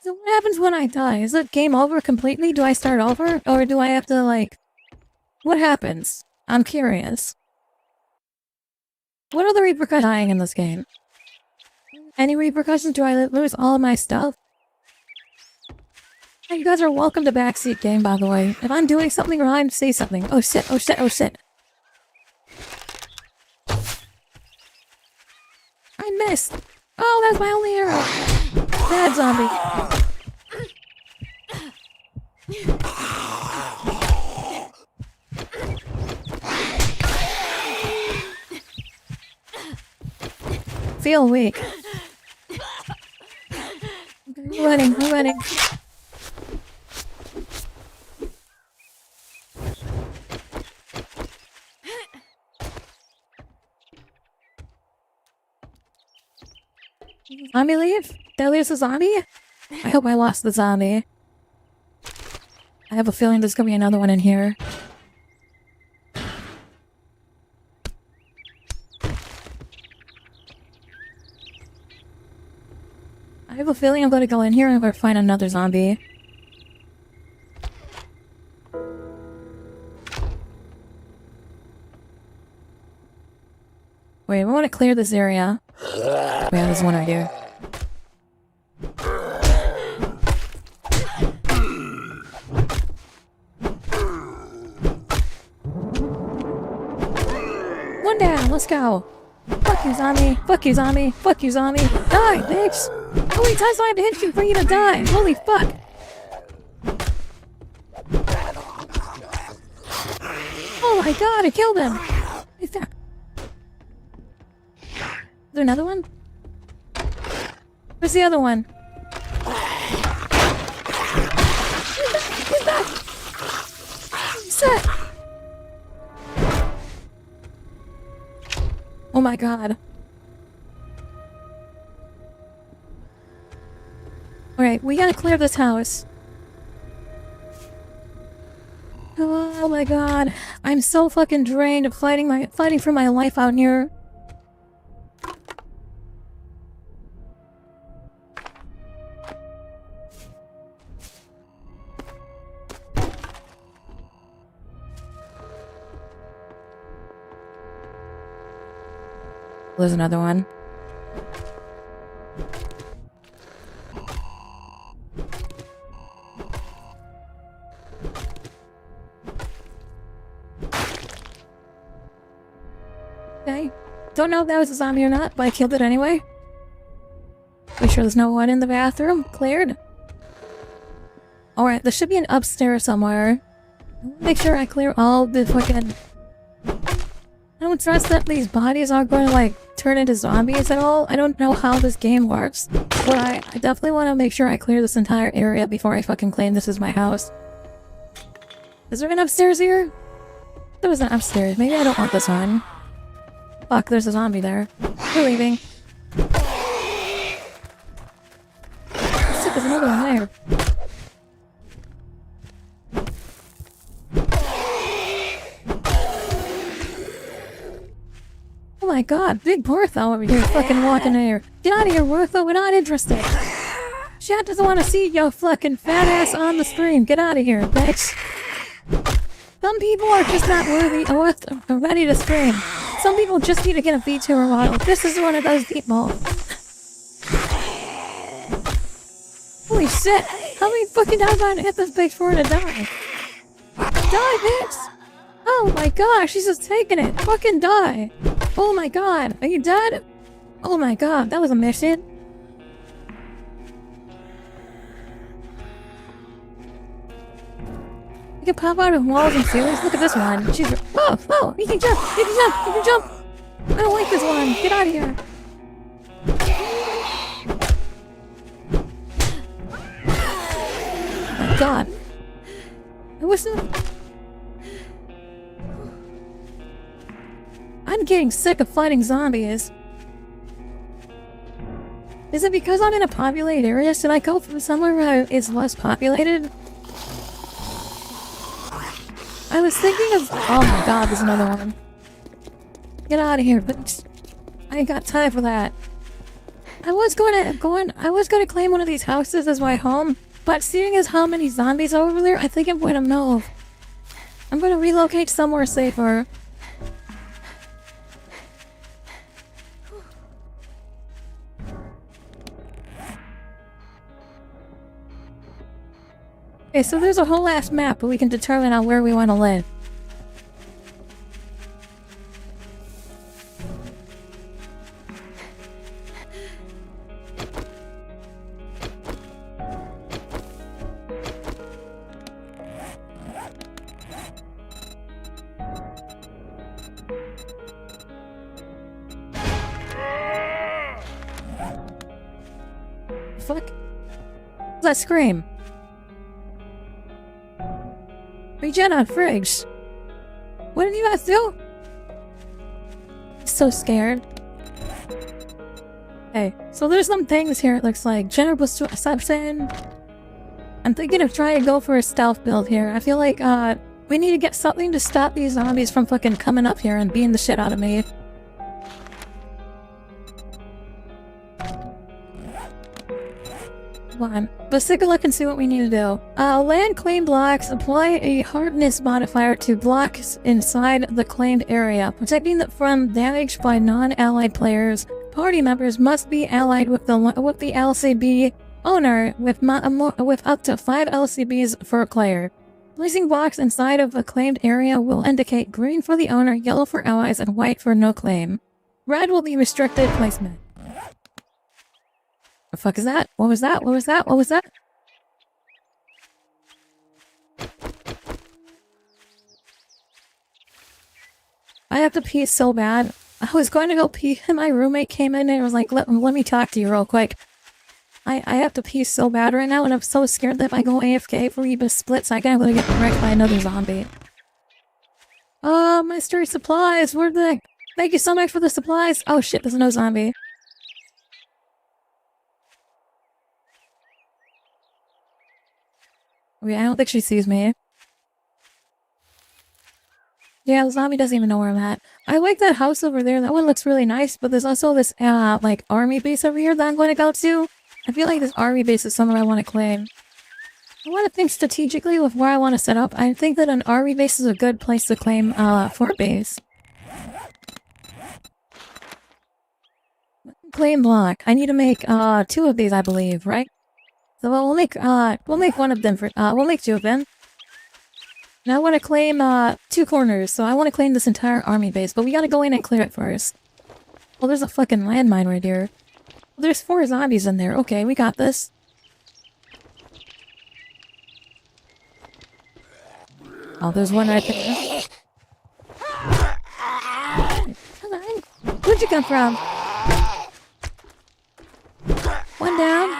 So what happens when I die? Is it game over completely? Do I start over? Or do I have to, like... What happens? I'm curious. What are the repercussions of dying in this game? Any repercussions? Do I lose all of my stuff? Hey, you guys are welcome to Backseat Game, by the way. If I'm doing something wrong, say something. Oh shit, oh shit, oh shit. I missed! Oh, that's my only arrow! Bad zombie. Feel weak. I'm running, I'm running. Zombie leave? Did I lose a zombie? I hope I lost the zombie. I have a feeling there's gonna be another one in here. I have a feeling I'm gonna go in here and I'm gonna find another zombie. Wait, I want to clear this area. Yeah, there's one right here. One down, let's go. Fuck you, zombie. Fuck you, zombie. Fuck you, zombie. Die, bitch! How many times do I have to hit you for you to die? Holy fuck! Oh my god, I killed him! Is there another one? Where's the other one? He's back! He's set! Oh my god. Alright, we gotta clear this house. Oh my god. I'm so fucking drained of fighting for my life out here. There's another one. Okay. Don't know if that was a zombie or not, but I killed it anyway. Be sure there's no one in the bathroom. Cleared. Alright, there should be an upstairs somewhere. Make sure I clear all the fucking... I don't trust that these bodies aren't going to, like, turn into zombies at all. I don't know how this game works. But I definitely want to make sure I clear this entire area before I fucking claim this is my house. Is there an upstairs here? There was an upstairs. Maybe I don't want this one. Fuck, there's a zombie there. We're leaving. Shit, there's another one there. Oh my god, big Bertha over here fucking walking in here. Get out of here, Bertha, we're not interested. Chat doesn't want to see your fucking fat ass on the stream. Get out of here, bitch. Some people are just not worthy or ready to stream. Some people just need to get a VTuber model. This is one of those people. Holy shit! How many fucking times I hit this bitch for her to die? Die, bitch! Oh my gosh, she's just taking it. Fucking die! Oh my god, are you dead? Oh my god, that was a mission. You can pop out of walls and ceilings. Look at this one. She's... Oh, oh, you can jump! You can jump! You can jump! I don't like this one. Get out of here. Oh my god. I wish that... I'm getting sick of fighting zombies. Is it because I'm in a populated area? Should I go from somewhere where it's less populated? I was thinking of... Oh my god, there's another one. Get out of here, but I ain't got time for that. I was going to claim one of these houses as my home, but seeing as how many zombies are over there, I think I'm going to move. I'm going to relocate somewhere safer. Okay, so there's a whole ass map, but we can determine on where we want to live. Fuck. What's that scream? Regen on fridge. What did you guys do? So scared. Okay, so there's some things here it looks like. General Substance. I'm thinking of trying to go for a stealth build here. I feel like, we need to get something to stop these zombies from fucking coming up here and beating the shit out of me. One. Let's take a look and see what we need to do. Land claim blocks. Apply a hardness modifier to blocks inside the claimed area. Protecting them from damage by non-allied players. Party members must be allied with the LCB owner with up to 5 LCBs for a player. Placing blocks inside of a claimed area will indicate green for the owner, yellow for allies, and white for no claim. Red will be restricted placement. The fuck is that? What was that? What was that? What was that? I have to pee so bad. I was going to go pee and my roommate came in and was like, let me talk to you real quick. I have to pee so bad right now and I'm so scared that if I go AFK for even a split second, I'm gonna get wrecked by another zombie. Oh, mystery supplies! Where'd they? Thank you so much for the supplies! Oh shit, there's no zombie. Wait, I don't think she sees me. Yeah, the zombie doesn't even know where I'm at. I like that house over there. That one looks really nice, but there's also this, like, army base over here that I'm going to go to. I feel like this army base is somewhere I want to claim. I want to think strategically with where I want to set up. I think that an army base is a good place to claim, fort base. Claim block. I need to make, 2 of these, I believe, right? So we'll make one of them for, we'll make 2 of them. And I want to claim, 2 corners, so I want to claim this entire army base, but we gotta go in and clear it first. Well, there's a fucking landmine right here. Well, there's 4 zombies in there. Okay, we got this. Oh, there's one right there. Hello. Where'd you come from? One down.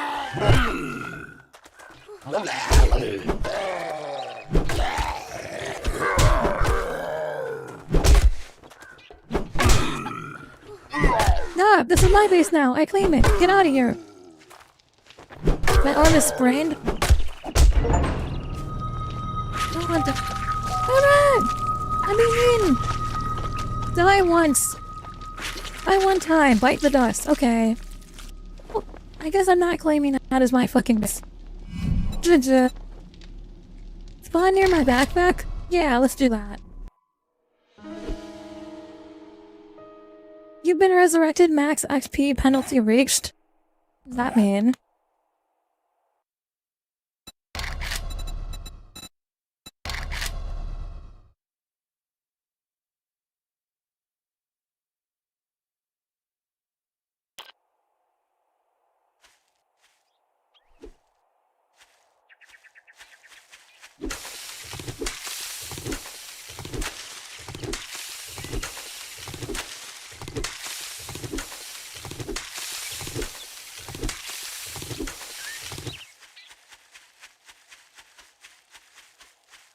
Ah, this is my base now. I claim it. Get out of here. My arm is sprained. Don't want to. Alright! I mean, die once. Die one time. Bite the dust. Okay. Well, I guess I'm not claiming that as my fucking base. Spawn near my backpack? Yeah, let's do that. You've been resurrected, max XP penalty reached. What does that mean?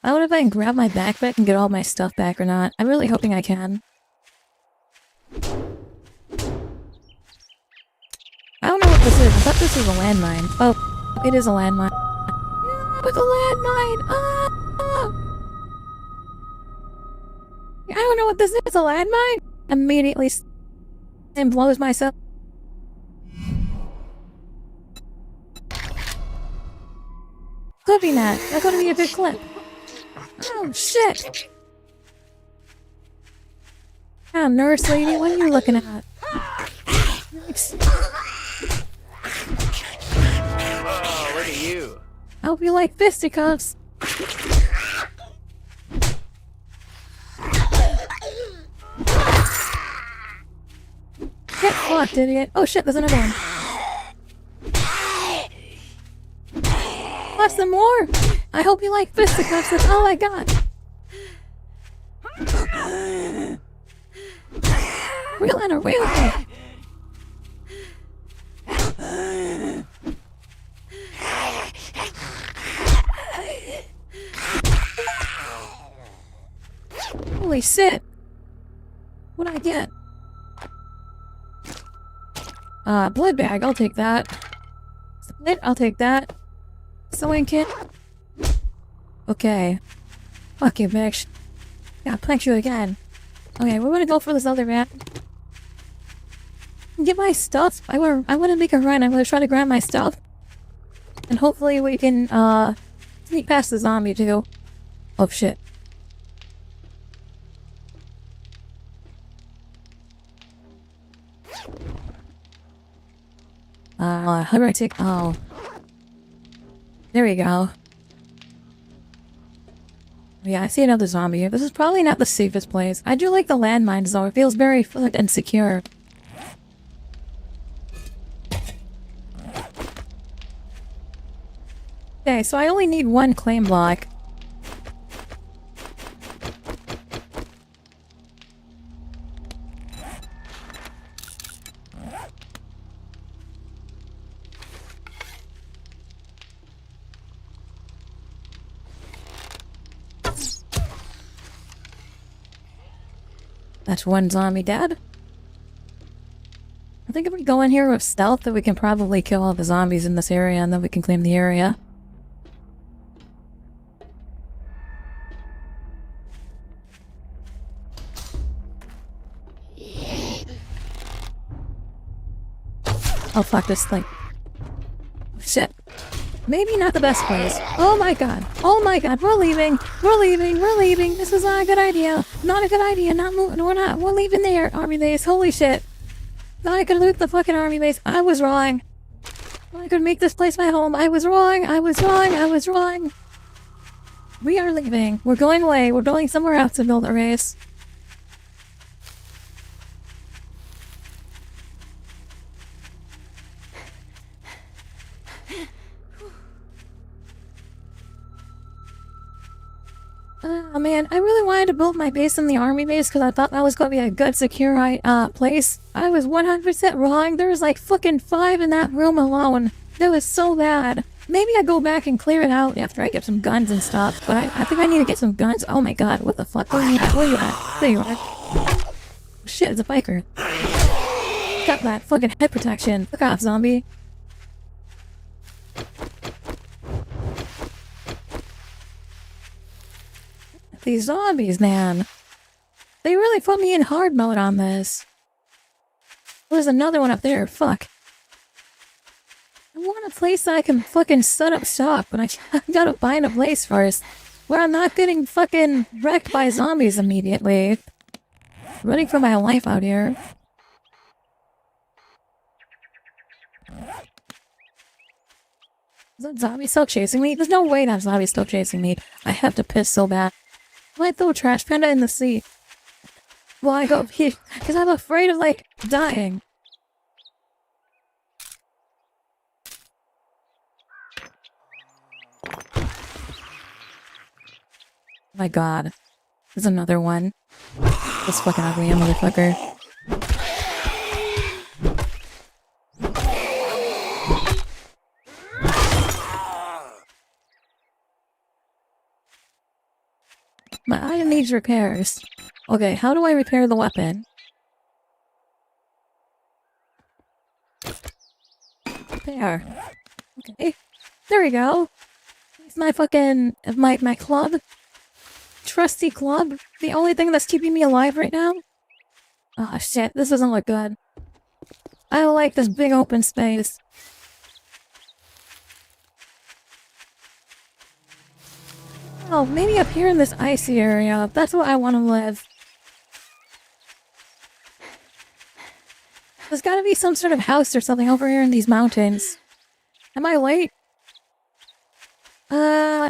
I wonder if I can grab my backpack and get all my stuff back or not. I'm really hoping I can. I don't know what this is. I thought this was a landmine. Oh, it is a landmine. With a landmine! Ah! I don't know what this is. A landmine? Immediately and blows myself. Clipping that. That's gonna be a good clip. Oh, shit! Oh, nurse lady, what are you looking at? Thanks. Oh, look at you. I hope you like fisticuffs. Get fucked, idiot. Oh shit, there's another one. Plus some more! I hope you like fisticuffs, that's all I got. Reel in or reel in. Holy shit! What'd I get? Blood bag, I'll take that. Split, I'll take that. Sewing kit. Okay. Fuck you, bitch. Yeah, punch you again. Okay, we're gonna go for this other man. Get my stuff. I want to make a run. I'm gonna try to grab my stuff. And hopefully we can, sneak past the zombie, too. Oh, shit. How do I take... Oh. There we go. Yeah, I see another zombie. This is probably not the safest place. I do like the landmines, though. It feels very fluid and secure. Okay, so I only need one claim block. That's one zombie dead. I think if we go in here with stealth, that we can probably kill all the zombies in this area, and then we can claim the area. Oh fuck this thing. Shit. Maybe not the best place. Oh my god. Oh my god. We're leaving. We're leaving. We're leaving. This is not a good idea. Not a good idea. We're not. We're leaving there. Army base. Holy shit. Thought I could loot the fucking army base. I was wrong. I could make this place my home. I was wrong. I was wrong. I was wrong. We are leaving. We're going away. We're going somewhere else to build a race. Oh man, I really wanted to build my base in the army base because I thought that was going to be a good, secure place. I was 100% wrong. There was like fucking 5 in that room alone. That was so bad. Maybe I go back and clear it out after I get some guns and stuff. But I think I need to get some guns. Oh my god, what the fuck? Where are you at? Where are you at? There you are. Shit, it's a biker. Got that fucking head protection. Fuck off, zombie. These zombies, man. They really put me in hard mode on this. There's another one up there. Fuck. I want a place that I can fucking set up shop, but I gotta find a place first where I'm not getting fucking wrecked by zombies immediately. Running for my life out here. Is that zombie still chasing me? There's no way that zombie's still chasing me. I have to piss so bad. Why throw a trash panda in the sea? Why go here? Because I'm afraid of, like, dying. My god. There's another one. This fucking ugly motherfucker. My item needs repairs. Okay, how do I repair the weapon? There. Okay. There we go. It's my fucking... my club. Trusty club. The only thing that's keeping me alive right now. Oh shit, this doesn't look good. I don't like this big open space. Oh, maybe up here in this icy area. That's where I want to live. There's gotta be some sort of house or something over here in these mountains. Am I late?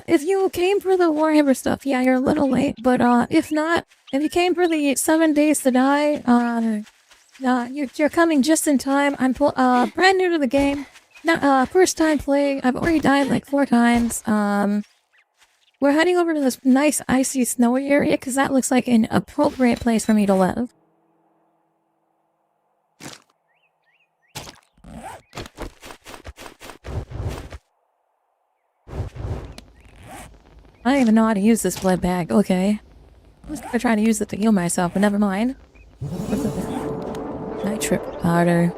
If you came for the Warhammer stuff, yeah, you're a little late. But, if not, if you came for the 7 Days to Die, you're coming just in time. I'm, brand new to the game. Not, first time playing. I've already died like 4 times. We're heading over to this nice, icy, snowy area, because that looks like an appropriate place for me to live. I don't even know how to use this blood bag. Okay. I was gonna try to use it to heal myself, but never mind. Nitrate powder.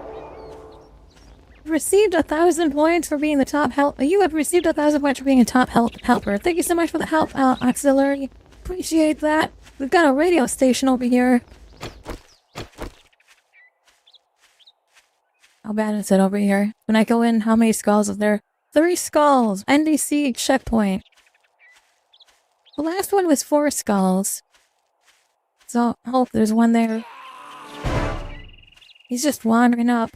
Received 1,000 points for being the top help. You have received 1,000 points for being a top helper. Thank you so much for the help, auxiliary. Appreciate that. We've got a radio station over here. How bad is it over here? When I go in, how many skulls is there? 3 skulls! NDC checkpoint. The last one was 4 skulls. So, I hope there's one there. He's just wandering up.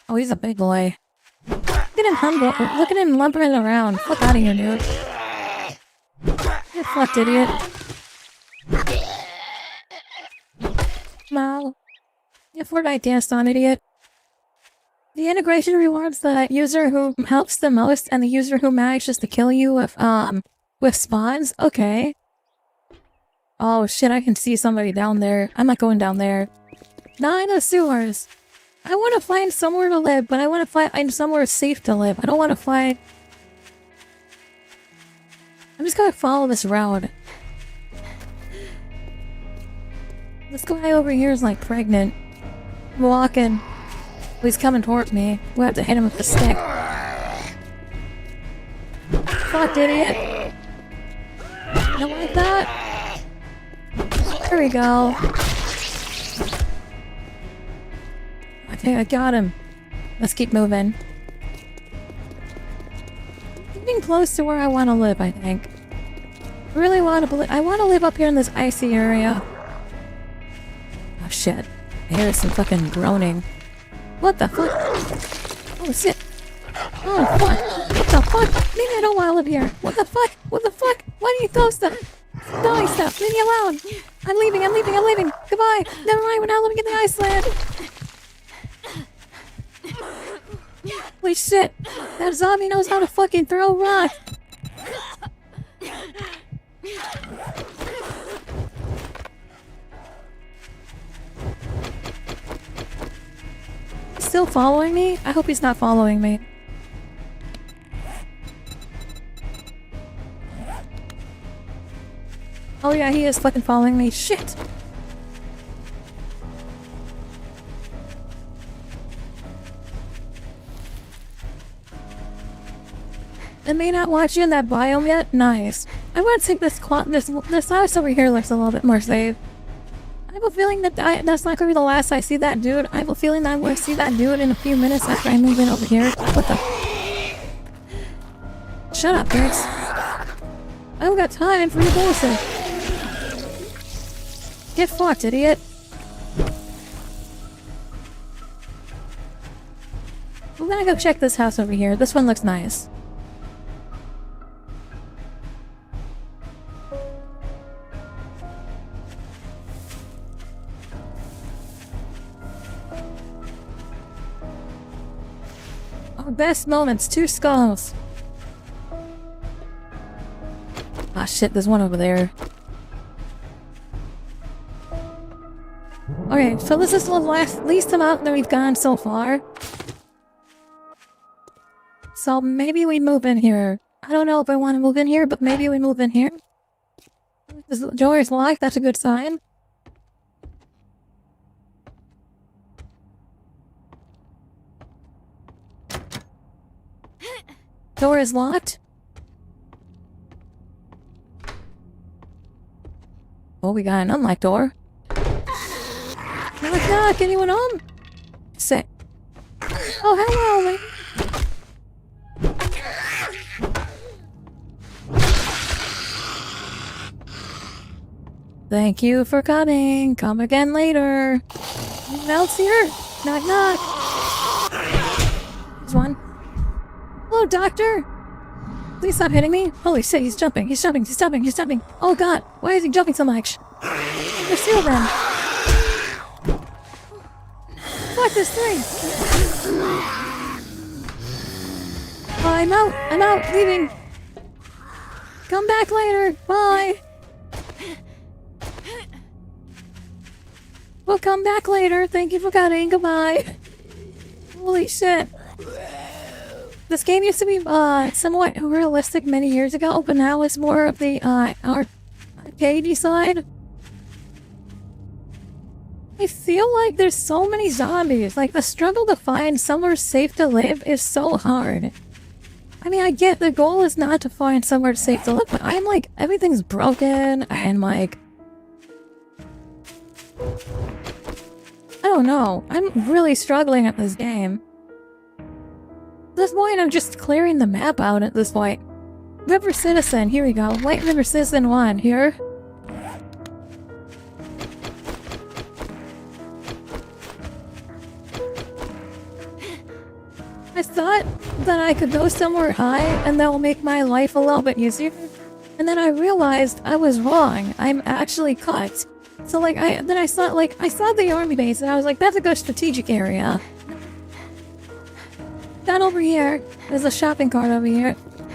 Oh, he's a big boy. Look at him lumbering around. Fuck out of here, dude. Get fucked, idiot. Mal. You Fortnite danced on, idiot. The integration rewards the user who helps the most and the user who manages to kill you with spawns? Okay. Oh shit, I can see somebody down there. I'm not going down there. Not in the sewers. I want to find somewhere to live, but I want to find somewhere safe to live. I don't want to find... I'm just gonna follow this road. This guy over here is like pregnant. I'm walking. He's coming towards me. We'll have to hit him with the stick. Fuck, idiot. You don't like that? There we go. Okay, I got him. Let's keep moving. Getting close to where I want to live, I think. I really want to I want to live up here in this icy area. Oh shit. I hear some fucking groaning. What the fuck? Oh shit. Oh fuck. What the fuck? Maybe I don't want to live here. What the fuck? What the fuck? Why do you throw stuff? Throwing stuff. Leave me alone. I'm leaving. Goodbye. Never mind. We're not living in the Iceland. Holy shit. That zombie knows how to fucking throw rocks. Still following me? I hope he's not following me. Oh yeah, he is fucking following me. Shit! They may not watch you in that biome yet? Nice. I want to take this house over here looks a little bit more safe. I have a feeling that that's not going to be the last I see that dude. I have a feeling that I'm going to see that dude in a few minutes after I move in over here. What the? Shut up, Rex. I don't got time for your bullshit. Get fucked, idiot. I'm gonna go check this house over here. This one looks nice. Best moments, 2 skulls. Ah shit, there's one over there. Okay, so this is the least amount that we've gone so far. So maybe we move in here. I don't know if I want to move in here, but maybe we move in here. The door is locked, that's a good sign. Door is locked. Oh, we got an unlocked door. Knock, knock, anyone home? Sick. Oh, hello, Thank you for coming. Come again later. Anyone else here? Knock, knock. There's one. Hello, doctor! Please stop hitting me. Holy shit, he's jumping. He's jumping. He's jumping. He's jumping. Oh god, why is he jumping so much? There's 2 of them. Fuck, there's 3. Oh, I'm out. I'm out. Leaving. Come back later. Bye. We'll come back later. Thank you for coming. Goodbye. Holy shit. this game used to be somewhat realistic many years ago, but now it's more of the arcadey side. I feel like there's so many zombies. Like, the struggle to find somewhere safe to live is so hard. I mean, I get the goal is not to find somewhere safe to live, but I'm like, everything's broken, and like... I don't know. I'm really struggling at this game. At this point, I'm just clearing the map out at this point. River Citizen, here we go. White River Citizen 1, here. I thought that I could go somewhere high and that will make my life a little bit easier. And then I realized I was wrong. I'm actually cut. So like, I saw the army base and I was like, that's a good strategic area. Down over here, there's a shopping cart over here.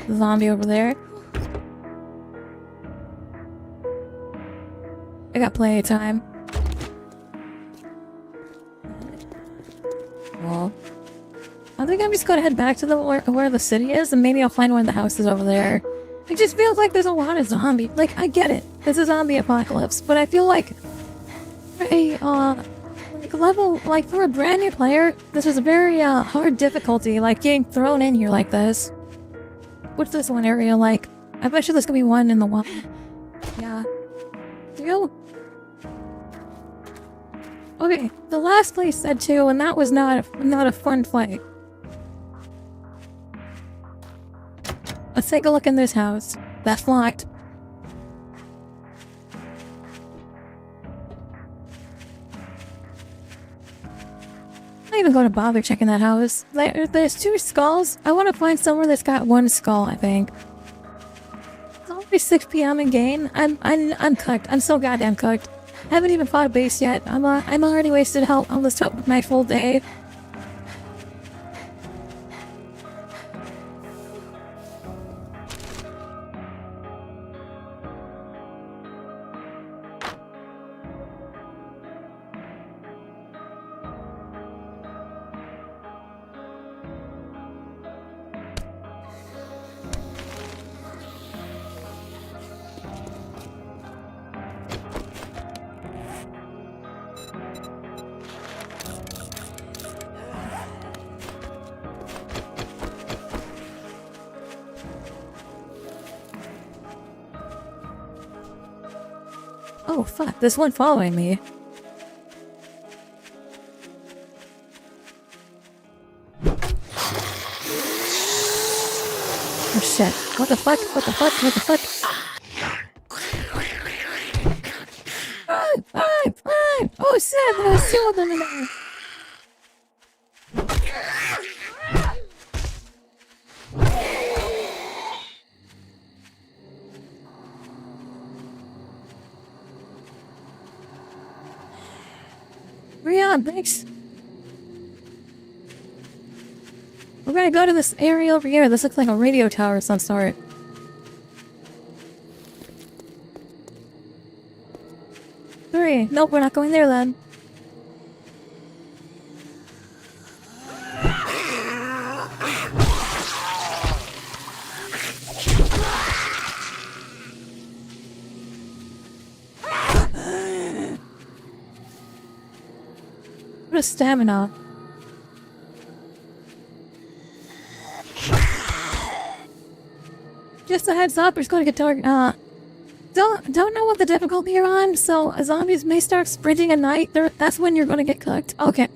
Zombie over there. I got plenty of time. Well, I think I'm just gonna head back to the where the city is, and maybe I'll find one of the houses over there. It just feels like there's a lot of zombies. Like, I get it. It's a zombie apocalypse, but I feel like for a brand new player, this is a very hard difficulty, like getting thrown in here like this. What's this one area like? I bet you there's gonna be one in the wild. Yeah. You? Okay, the last place said 2, and that was not a fun fight. Let's take a look in this house. That's locked. I'm not even going to bother checking that house. There's 2 skulls. I want to find somewhere that's got 1 skull, I think. It's already 6 p.m. in game. I'm cooked. I'm so goddamn cooked. I haven't even fought a base yet. I'm already wasted help on this my full day. Oh fuck, there's one following me. Oh shit, what the fuck, what the fuck, what the fuck? Fine! Oh shit, there's 2 of them in there! Thanks. We're gonna go to this area over here. This looks like a radio tower of some sort. Three. Nope, we're not going there then. Stamina. Just a heads up, we're just going to get dark. Don't know what the difficulty you're on, so zombies may start sprinting at night. That's when you're going to get cooked. Okay.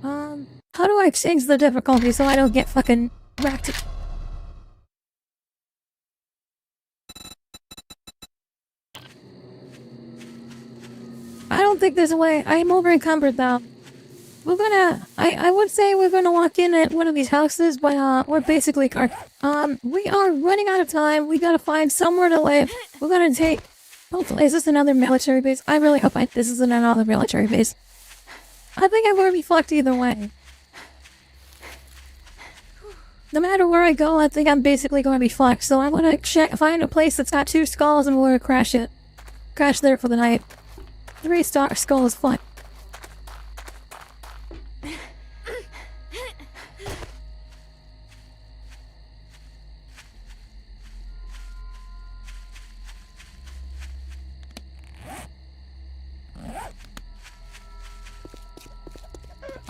How do I change the difficulty so I don't get fucking wrecked? I don't think there's a way. I'm over encumbered though. We're gonna, I would say we're gonna walk in at one of these houses, but we're basically, we are running out of time. We gotta find somewhere to live. We're gonna take, hopefully, is this another military base? I really hope this isn't another military base. I think I'm gonna be fucked either way. No matter where I go, I think I'm basically gonna be fucked, so I'm gonna find a place that's got 2 skulls and we're gonna crash it. Crash there for the night. 3-star skull is fun.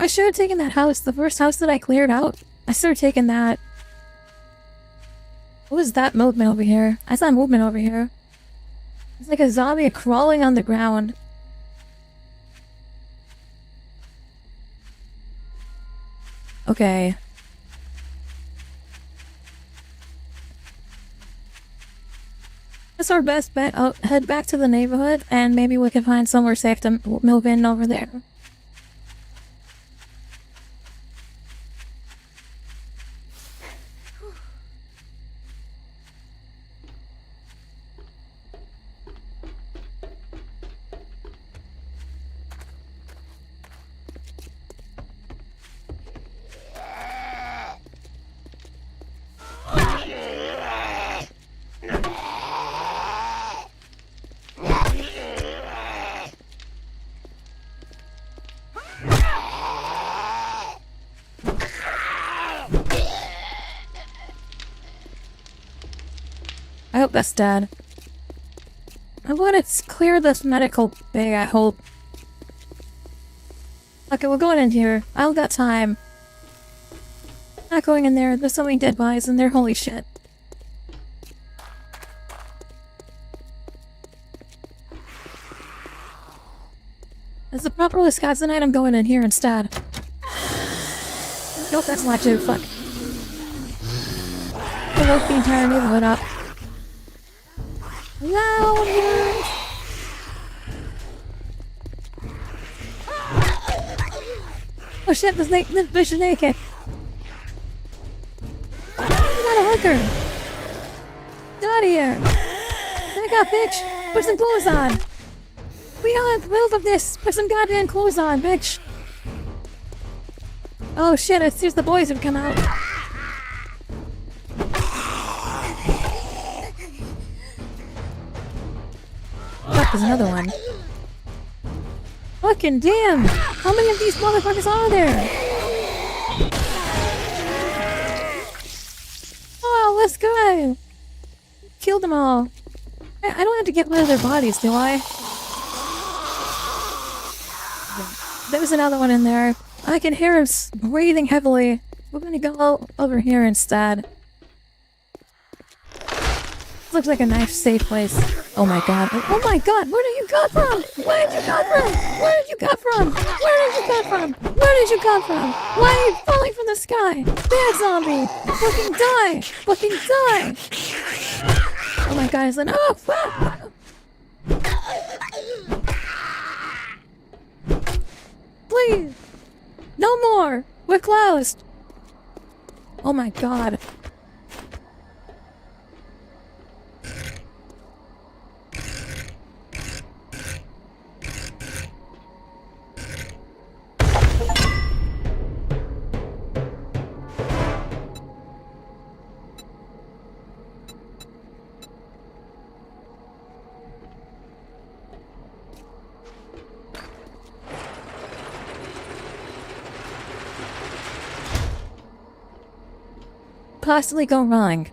I should have taken that house. The first house that I cleared out. I should have taken that. What was that movement over here? I saw movement over here. It's like a zombie crawling on the ground. Okay. That's our best bet. I'll head back to the neighborhood and maybe we can find somewhere safe to move in over there. I hope that's dead. I want to clear this medical bay, I hope. Okay, we're going in here. I don't got time. Not going in there. There's so many dead bodies in there. Holy shit. As the proper Wisconsin night, I'm going in here instead. Nope, that's not too. Fuck. I woke the entire neighborhood up. No! Oh shit, this bitch is naked. You got a hooker. Get out of here. Back up, bitch. Put some clothes on. We all have built of this. Put some goddamn clothes on, bitch. Oh shit, it's just the boys have come out. Fuck, there's another one. Fucking damn! How many of these motherfuckers are there? Oh, let's go! Killed them all. I don't have to get rid of their bodies, do I? There was another one in there. I can hear him breathing heavily. We're gonna go over here instead. Looks like a nice, safe place. Oh my god. Oh my god, where did you come from? Where did you come from? Where did you come from? Where did you come from? Where did you come from? Why are you falling from the sky? Bad zombie! Fucking die! Fucking die! Oh my god, it's like, oh fuck! Please! No more! We're closed! Oh my god. Possibly go wrong.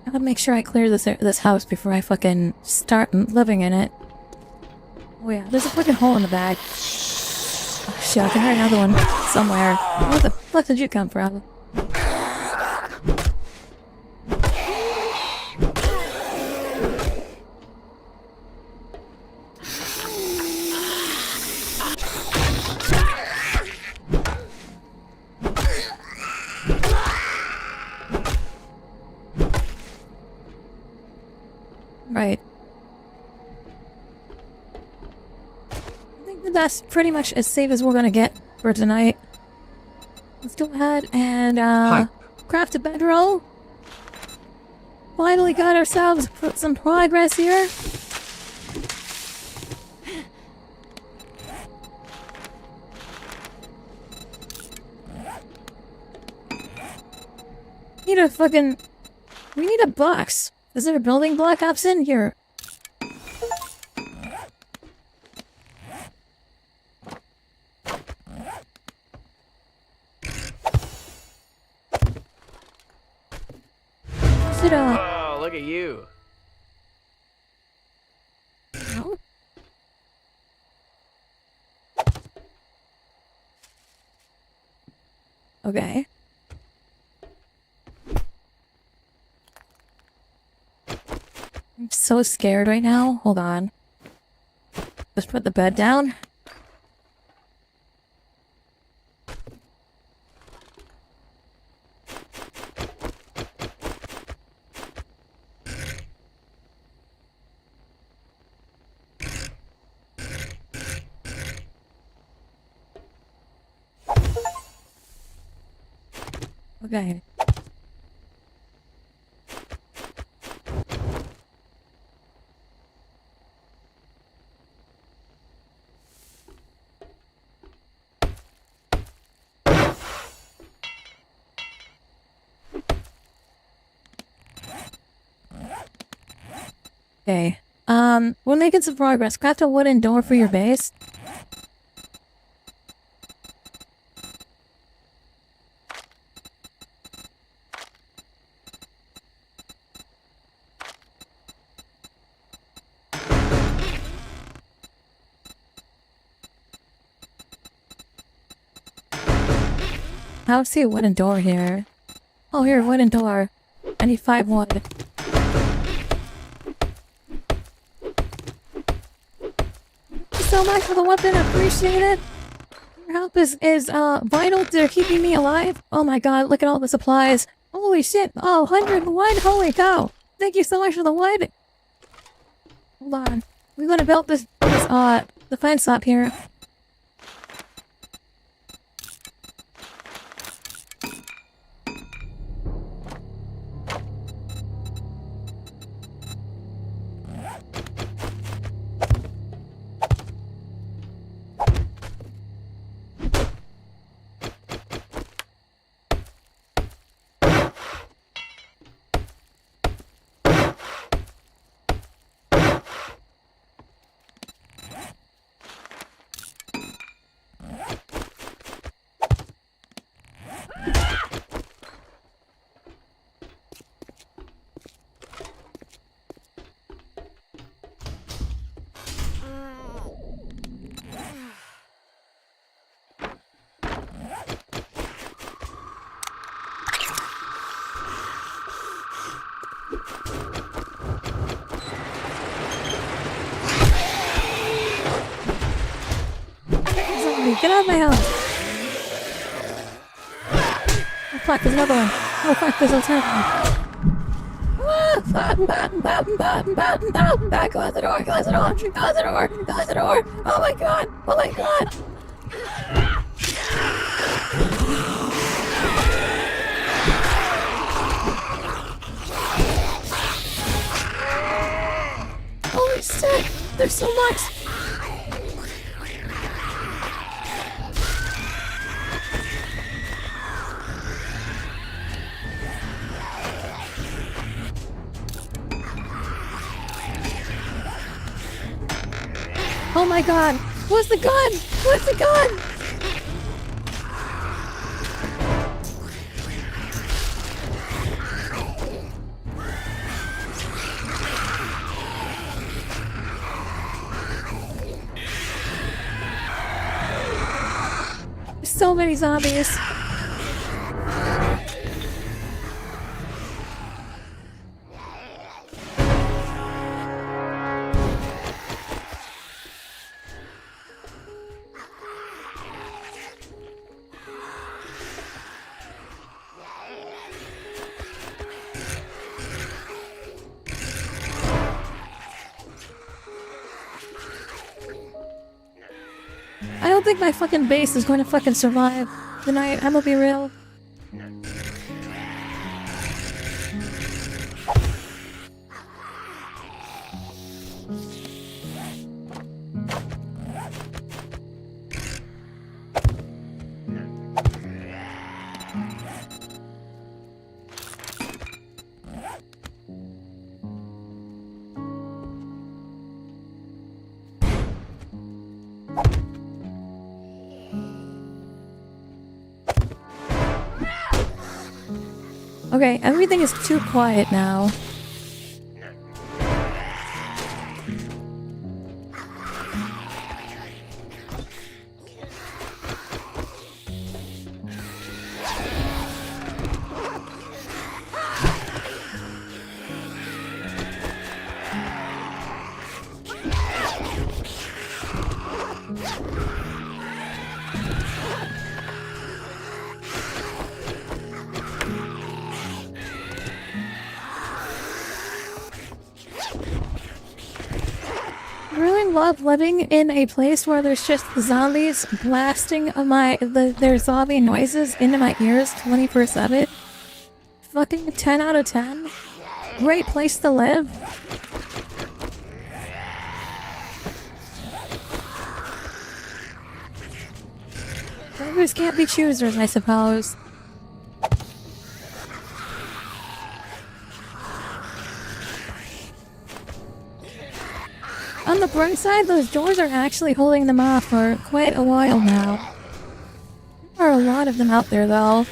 I gotta make sure I clear this house before I fucking start living in it. Oh yeah, there's a fucking hole in the bag. Oh shit, I can hear another one somewhere. Where the fuck did you come from? Right. I think that's pretty much as safe as we're gonna get for tonight. Let's go ahead and craft a bedroll. Finally got ourselves some progress here. We need a box. Is there a building block option here? Oh, look at you. No? Okay. I'm so scared right now. Hold on. Let's put the bed down. Okay. Okay. We're making some progress. Craft a wooden door for your base. I don't see a wooden door here. Oh, here, wooden door. I need 5 wood. Thank you so much for the weapon, I appreciate it. Your help is vital to keeping me alive. Oh my god, look at all the supplies. Holy shit, oh, 100 wood, holy cow. Thank you so much for the wood. Hold on. We gotta build this defense up here. Get out of my house! Oh fuck, there's another one! Oh fuck, there's a third one! Close the door, close the door, close the door, close the door! Oh my god! Oh my god! Holy shit! There's so much! Oh my god! What's the gun? What's the gun? There's so many zombies. I don't think my fucking base is going to fucking survive tonight, I'm gonna be real. Okay, everything is too quiet now. love living in a place where there's just zombies blasting their zombie noises into my ears 24/7. Fucking 10 out of 10. Great place to live. Beggars can't be choosers, I suppose. On the bright side, those doors are actually holding them off for quite a while now. There are a lot of them out there, though.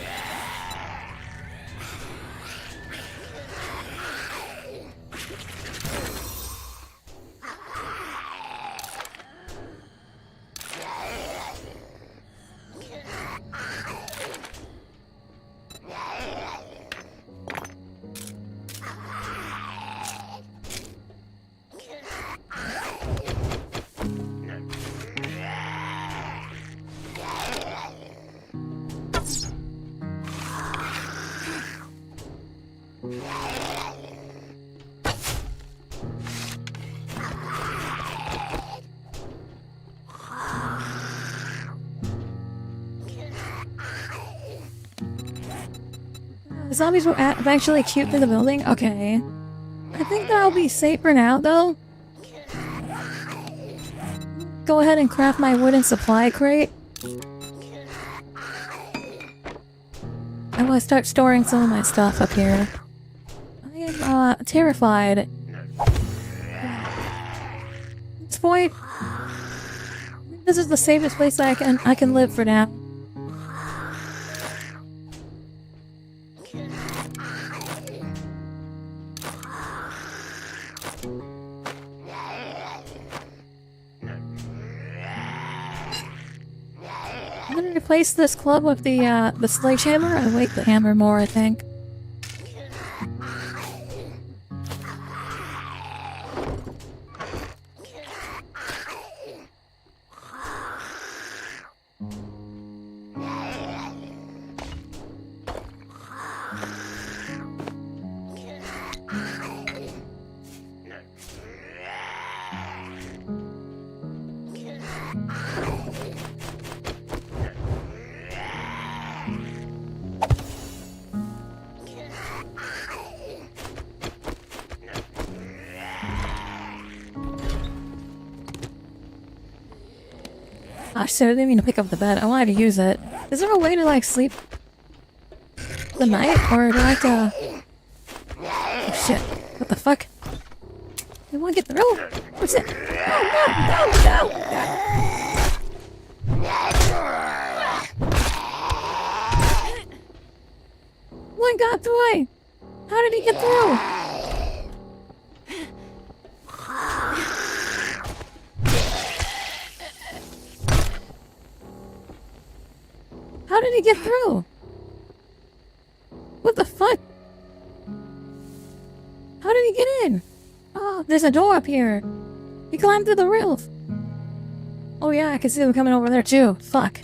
The zombies will eventually shoot through the building? Okay. I think that I'll be safe for now, though. Go ahead and craft my wooden supply crate. I want to start storing some of my stuff up here. I am, terrified. At this point, this is the safest place I can live for now. I'm gonna replace this club with the sledgehammer. I like the hammer more, I think. So I didn't mean to pick up the bed. I wanted to use it. Is there a way to, like, sleep the night? Or do I have to... Oh, shit. What the fuck? I want to get through? What's it? No! One got through! How did he get through? How did he get through? What the fuck? How did he get in? Oh, there's a door up here. He climbed through the roof. Oh yeah, I can see them coming over there too. Fuck.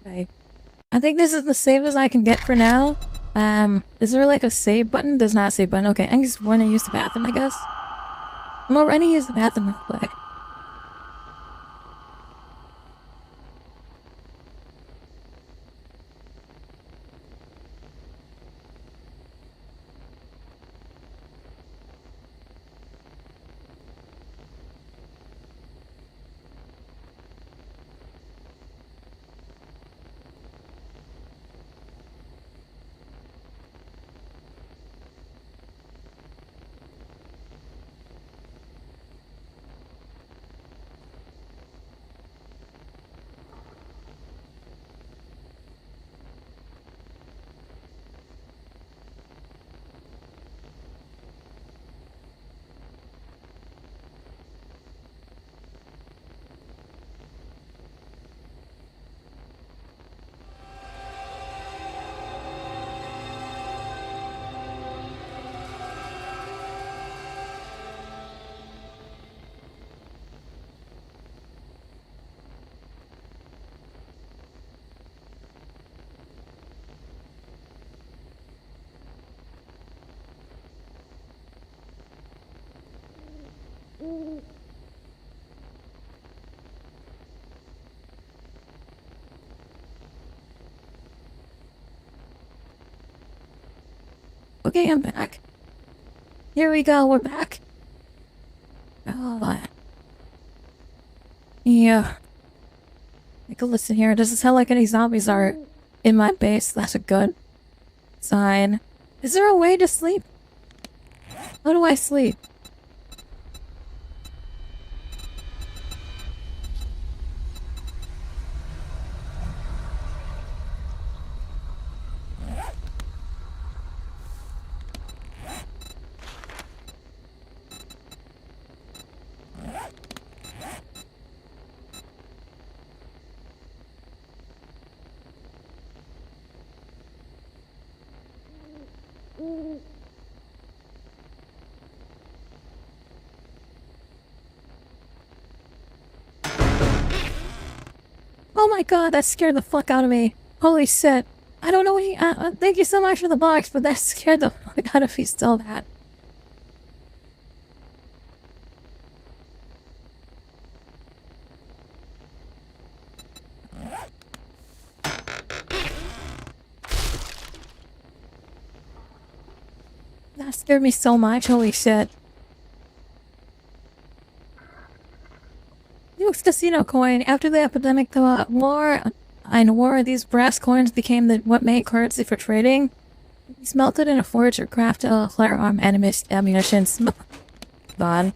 Okay. I think this is the safest I can get for now. Is there like a save button? There's not a save button. Okay, I just want to use the bathroom, I guess. I'm already use the bathroom real quick. Okay, I'm back. Here we go, we're back. Oh, yeah. Take a listen here. Does it sound like any zombies are in my base? That's a good sign. Is there a way to sleep? How do I sleep? Oh my god, that scared the fuck out of me. Holy shit. I don't know what thank you so much for the box, but that scared the fuck out of me still that. That scared me so much, holy shit. Nuke's casino coin. After the epidemic, the war, these brass coins became what made currency for trading. He's melted in a forge or craft firearm ammunition. God.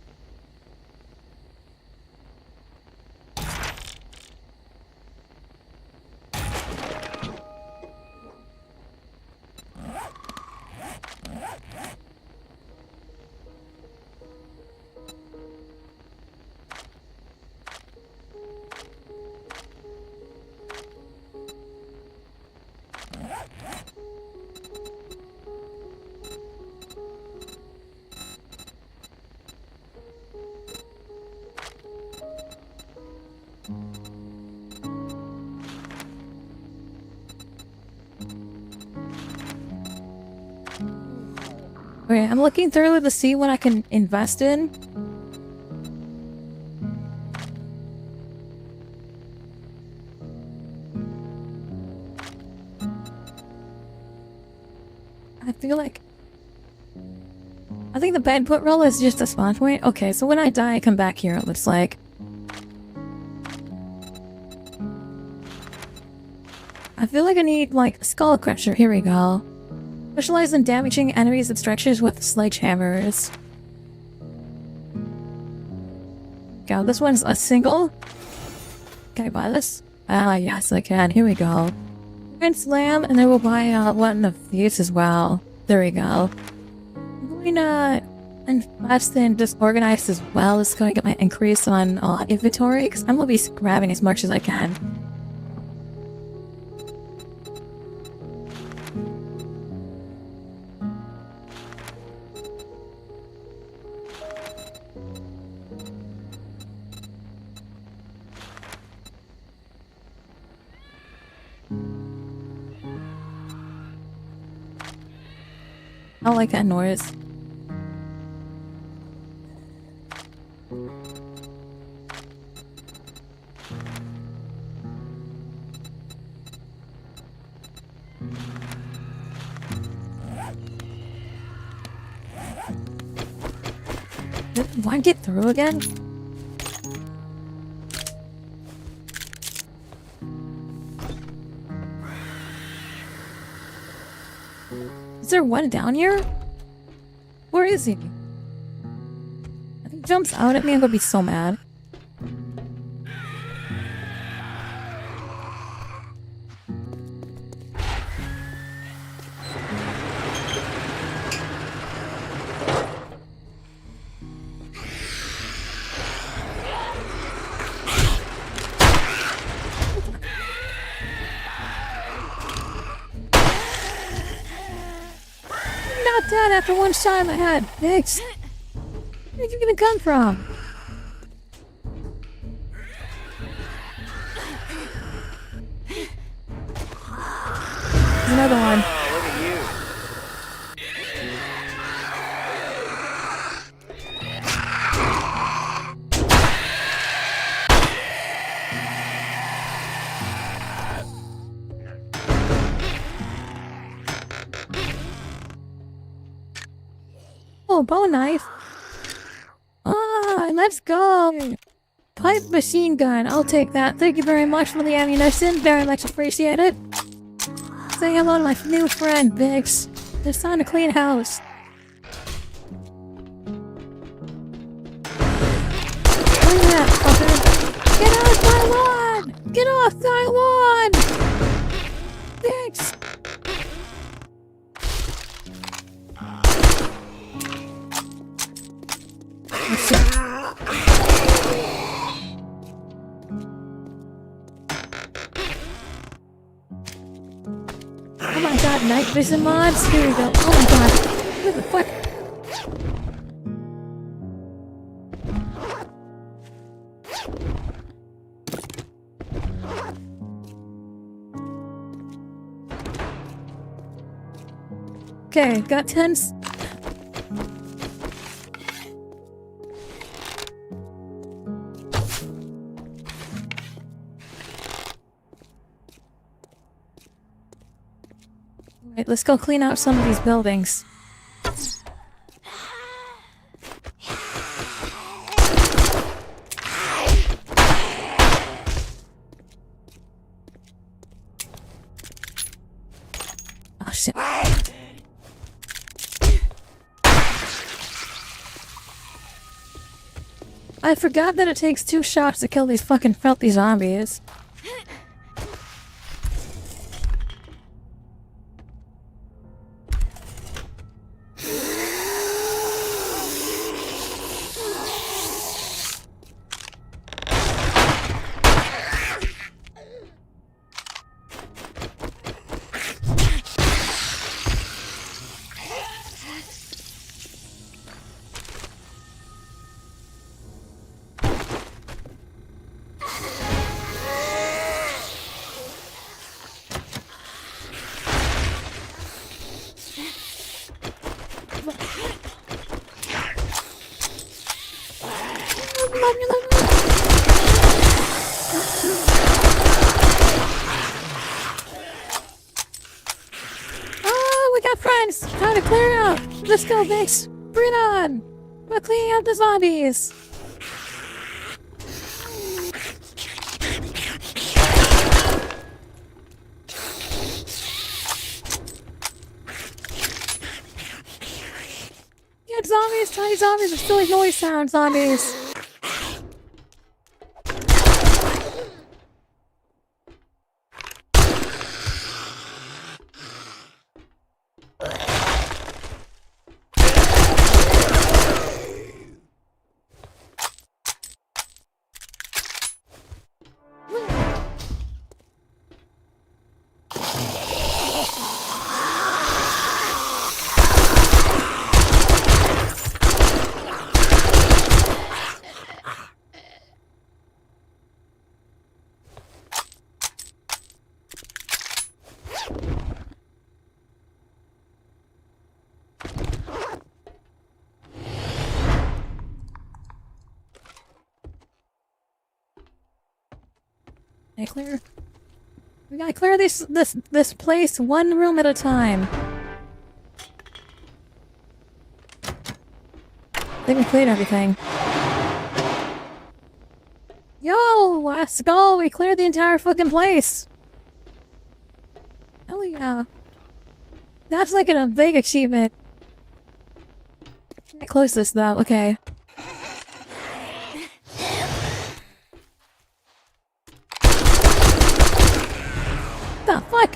Okay, I'm looking through to see what I can invest in. I think the bed put roll is just a spawn point. Okay, so when I die, I come back here, it looks like. I feel like I need, like, skull crusher. Here we go. Specialize in damaging enemies and structures with sledgehammers. God, this one's a single. Can I buy this? Ah, yes, I can. Here we go. And slam, and then we'll buy one of these as well. There we go. I'm going to invest in disorganized as well. It's going to get my increase on inventory, because I'm going to be grabbing as much as I can. I don't like that noise. Did one get through again? Is there one down here? Where is he? If he jumps out at me, I'm gonna be so mad. Dead after one shot in the head. Thanks. Where did you even come from? There's another one. Oh, look at you. Oh, bone knife. Ah, let's go. Pipe machine gun. I'll take that. Thank you very much for the ammunition. Very much appreciated. Say hello to my new friend, Vix. It's time to clean house. Where's that, fucker? Get off my lawn! Get off my lawn! Vix! Oh, shit. Oh my god, night vision mods? Here we go. Oh my god. What the fuck? Okay, got 10. Right, let's go clean out some of these buildings. Oh shit. I forgot that it takes 2 shots to kill these fucking filthy zombies. Oh, we got friends! Time to clear out! Let's go, Vix! Bring it on! We're cleaning out the zombies! Yeah, zombies! Tiny zombies are silly noise sound zombies! We gotta clear this place one room at a time. I think we cleared everything. Yo, let's go! We cleared the entire fucking place! Hell yeah. That's like a big achievement. Can't close this though, okay. The fuck?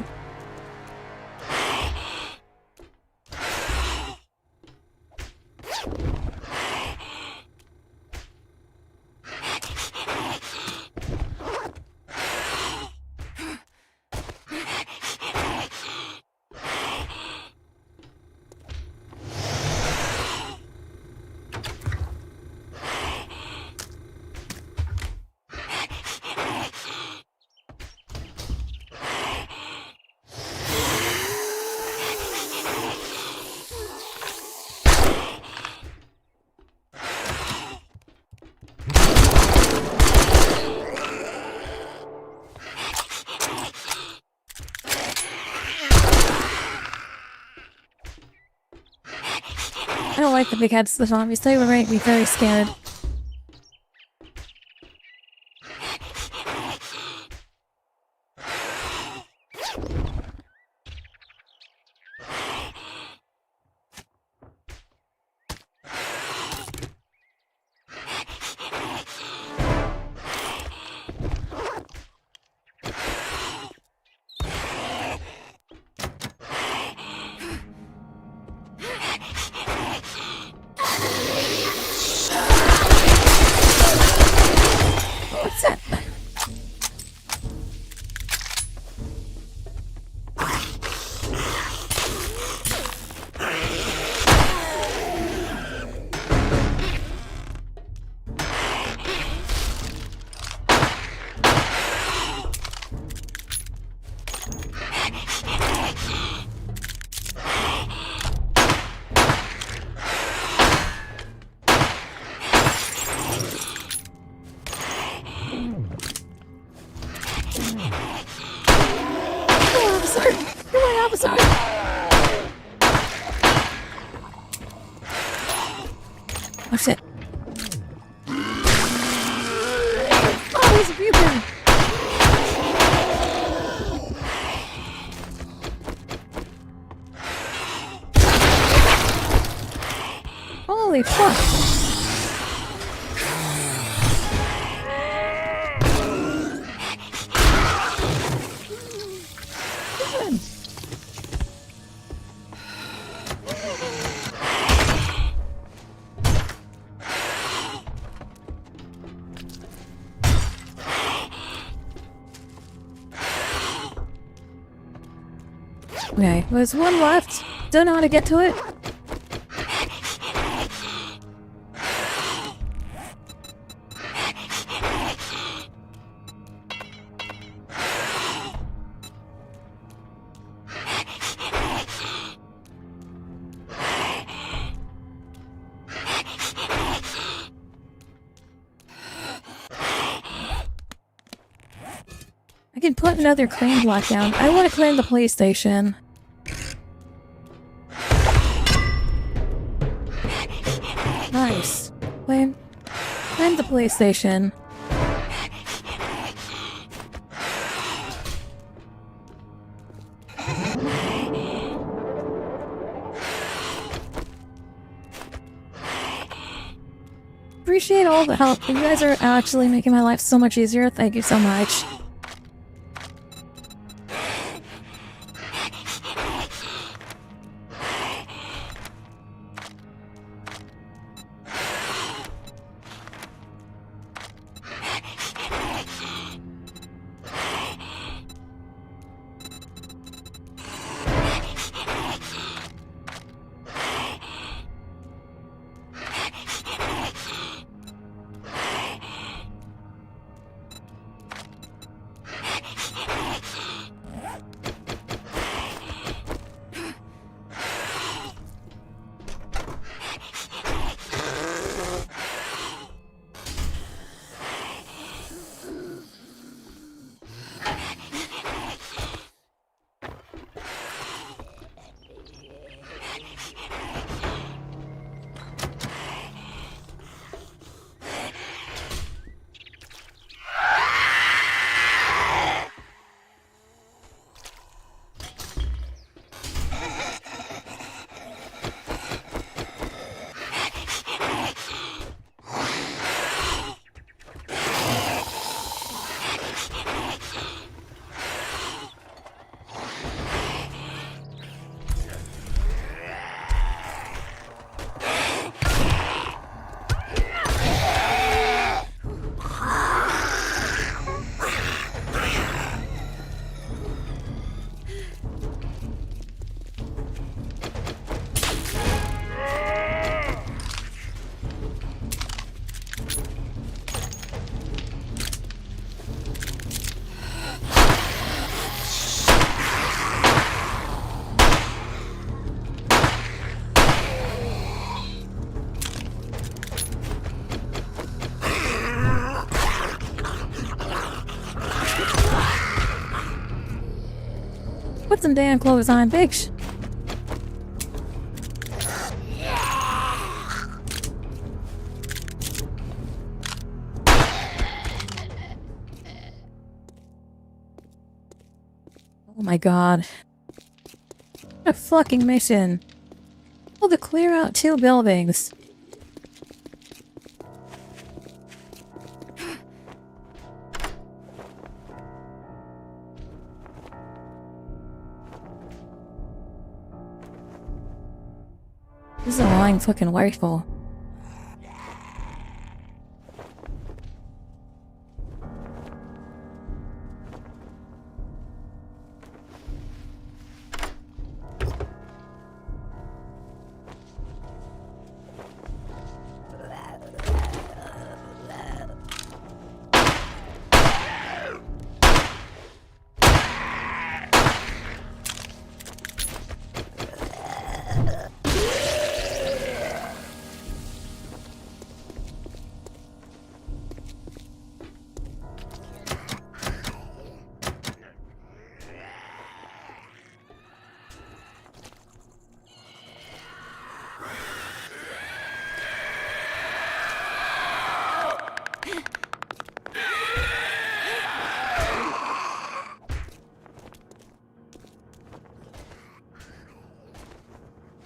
I don't like the big heads, the zombies. They would make me very scared. What's that? Oh shit. Oh, he's puking. Holy fuck. Okay, there's one left. Don't know how to get to it. I can put another claim block down. I want to claim the PlayStation. Nice. Claim the PlayStation. Appreciate all the help. You guys are actually making my life so much easier. Thank you so much. Put some damn clothes on, bitch. my god. What a fucking mission. Oh, to clear out 2 buildings. This is a long fucking rifle.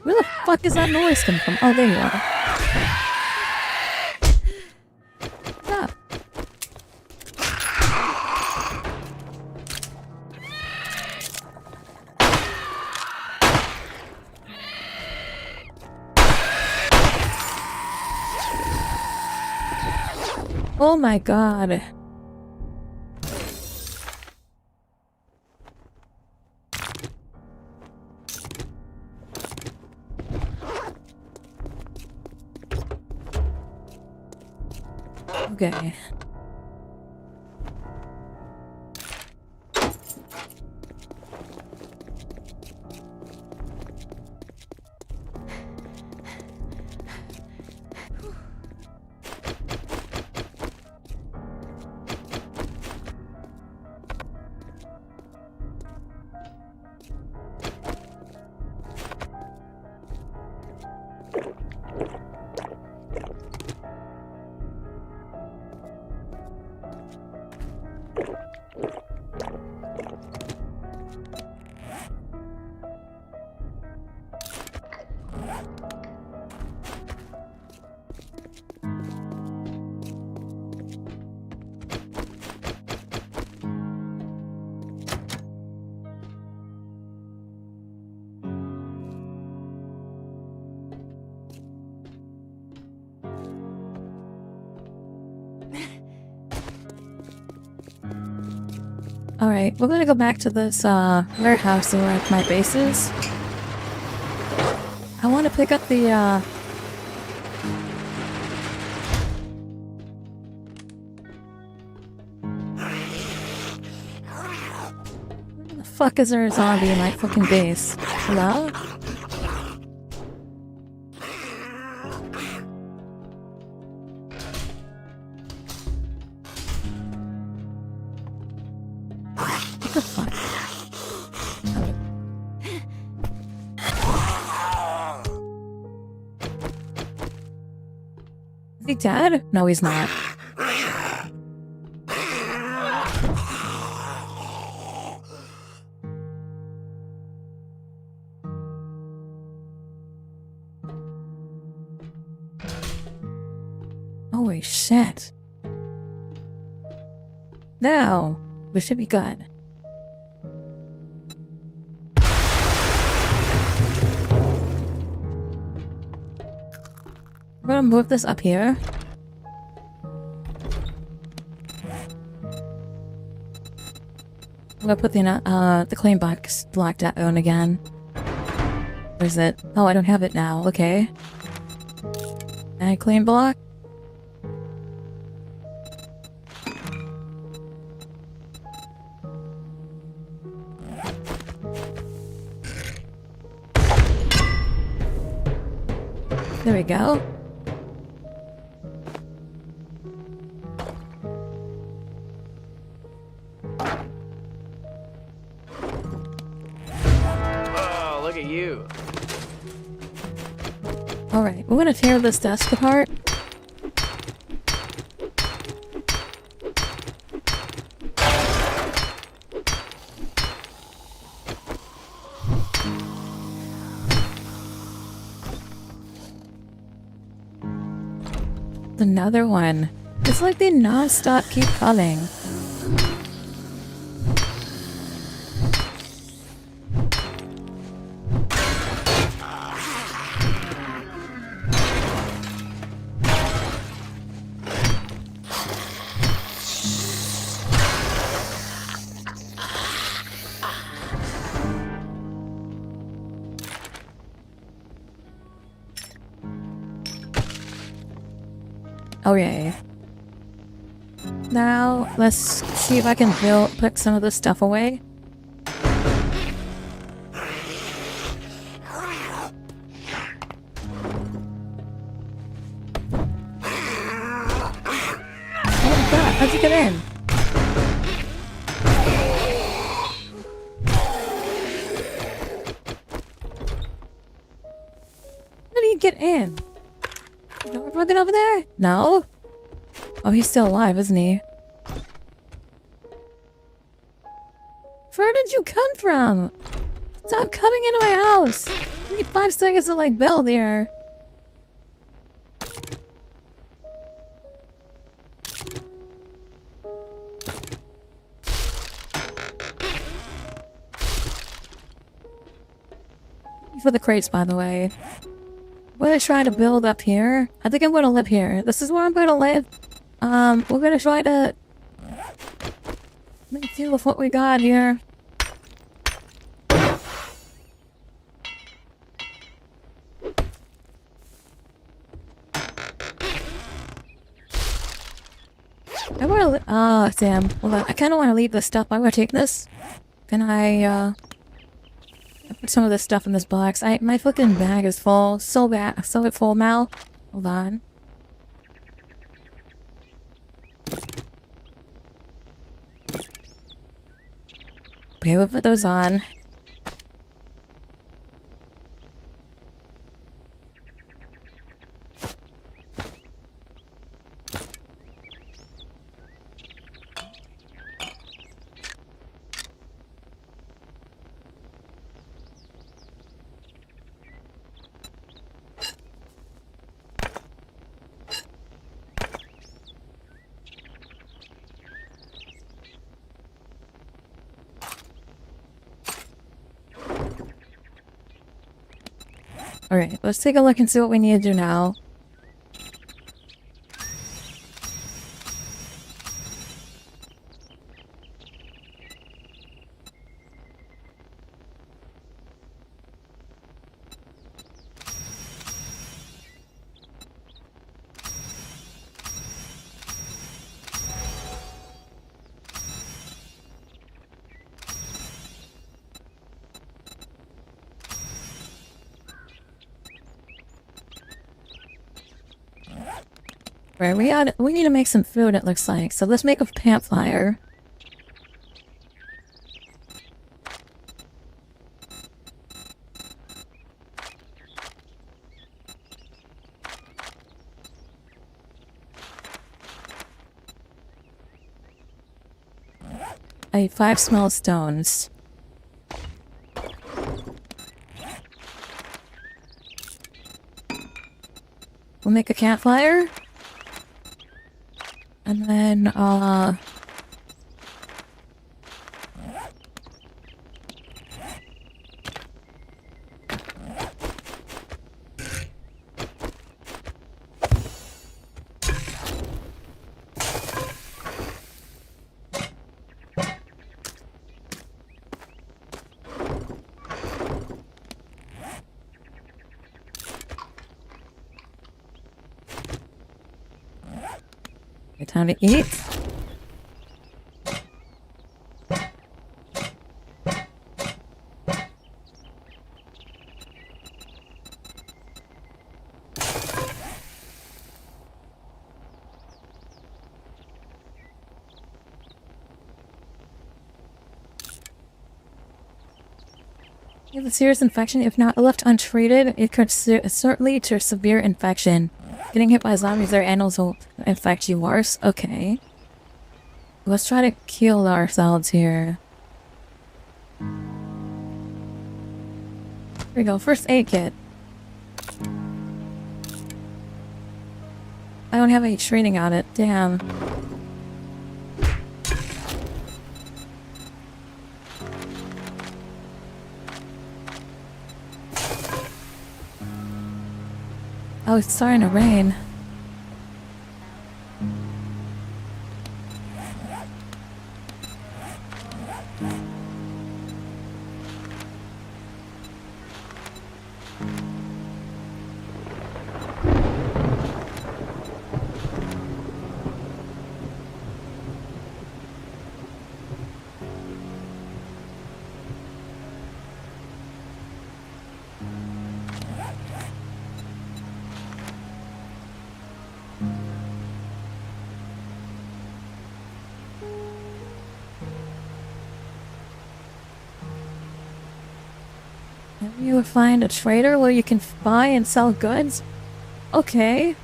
Where the fuck is that noise coming from? Oh, there you are. Stop. Oh my god. Okay. Alright, we're gonna go back to this warehouse where my base is. I want to pick up the where the fuck is there a zombie in my fucking base? Hello? What the fuck? Is he dead? No, he's not. Holy shit. Now, we should be good. I'm gonna move this up here. I'm gonna put the claim box block down again. Where's it? Oh, I don't have it now. Okay. Add claim block. There we go. Oh, look at you. Alright, we're gonna tear this desk apart. another one. It's like they non-stop keep coming. Okay. Now, let's see if I can put some of this stuff away. Oh god, how'd you get in? How do you get in? Looking over there? No? Oh, he's still alive, isn't he? Where did you come from? Stop coming into my house! I need 5 seconds to like build here. For the crates, by the way. We're gonna try to build up here. I think I'm gonna live here. This is where I'm gonna live. We're gonna try to make deal with what we got here. I wanna damn. Hold on. I kinda wanna leave this stuff. I'm gonna take this. Can I, put some of this stuff in this box. My fucking bag is full. So bad. So full now. Hold on. Okay, we'll put those on. Alright, let's take a look and see what we need to do now. Right, we need to make some food, it looks like. So let's make a campfire. I have 5 small stones. We'll make a campfire. And then, time to eat. You have a serious infection. If not left untreated, it could certainly lead to severe infection. Getting hit by zombies or animals will infect you worse. Okay. Let's try to kill ourselves here. Here we go. First aid kit. I don't have any training on it. Damn. Oh, it's starting to rain. You would find a trader where you can buy and sell goods? Okay.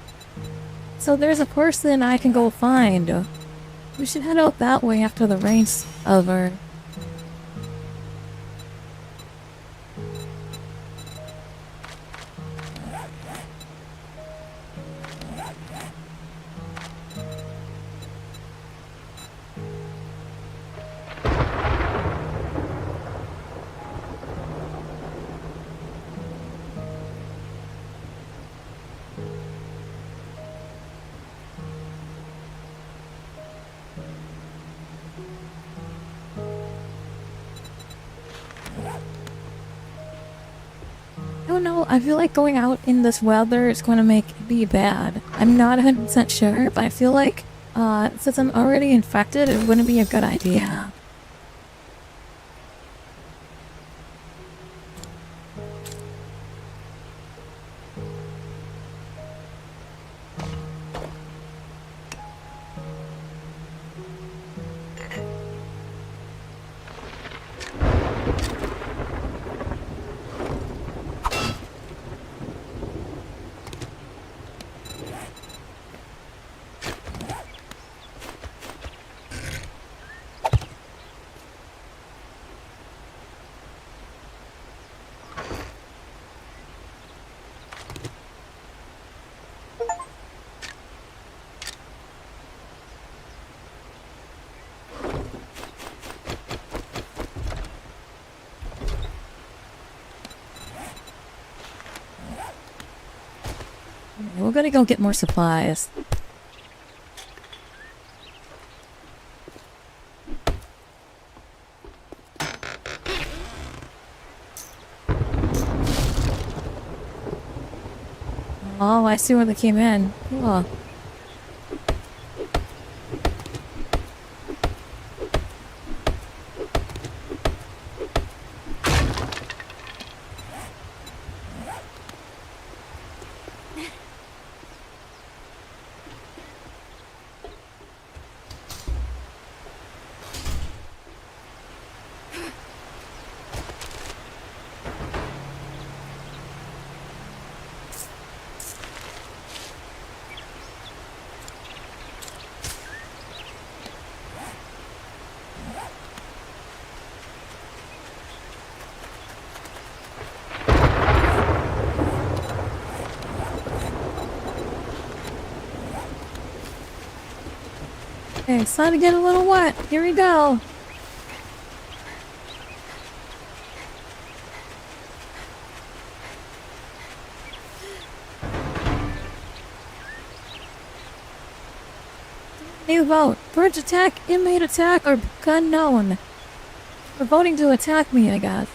So there's a person I can go find. We should head out that way after the rain's over. I don't know, I feel like going out in this weather is going to make me bad. I'm not 100% sure, but I feel like, since I'm already infected, it wouldn't be a good idea. We're gonna go get more supplies. Oh, I see where they came in. Cool. Okay, it's time to get a little wet. Here we go. New vote. Purge attack, inmate attack, or gun known. We're voting to attack me, I guess.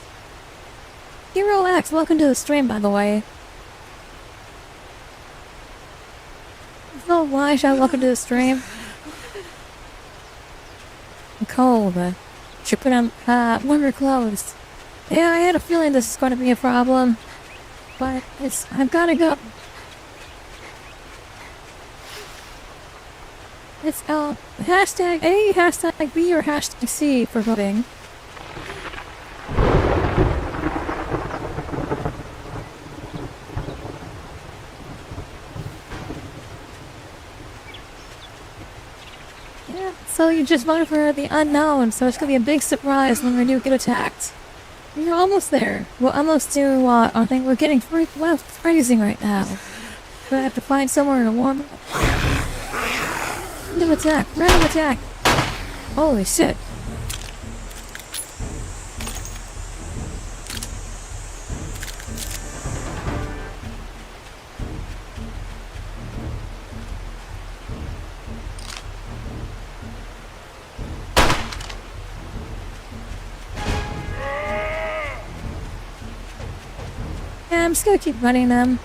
Hero X, welcome to the stream, by the way. So why should I welcome to the stream? I'm cold. Should put on warmer clothes. Yeah, I had a feeling this is going to be a problem. But I've gotta go. It's hashtag A, hashtag B, or hashtag C for voting. Yeah, so you just voted for the unknown, so it's gonna be a big surprise when we do get attacked. You're almost there. We're almost to, I think we're getting freezing right now. So I have to find somewhere to warm up. Random attack! Random attack! Holy shit! Yeah, I'm just gonna keep running them.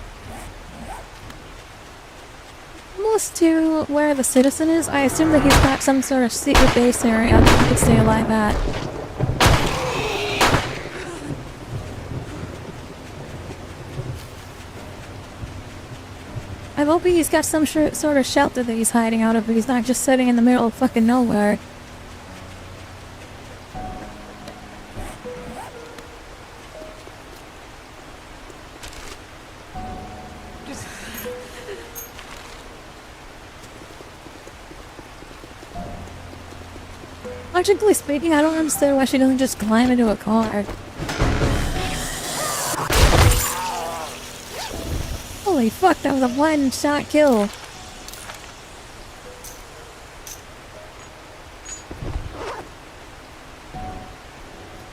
Almost to where the citizen is. I assume that he's got some sort of secret base area that he could stay alive at. I'm hoping he's got some sort of shelter that he's hiding out of, but he's not just sitting in the middle of fucking nowhere. Logically speaking, I don't understand why she doesn't just climb into a car. Holy fuck, that was a blind shot kill.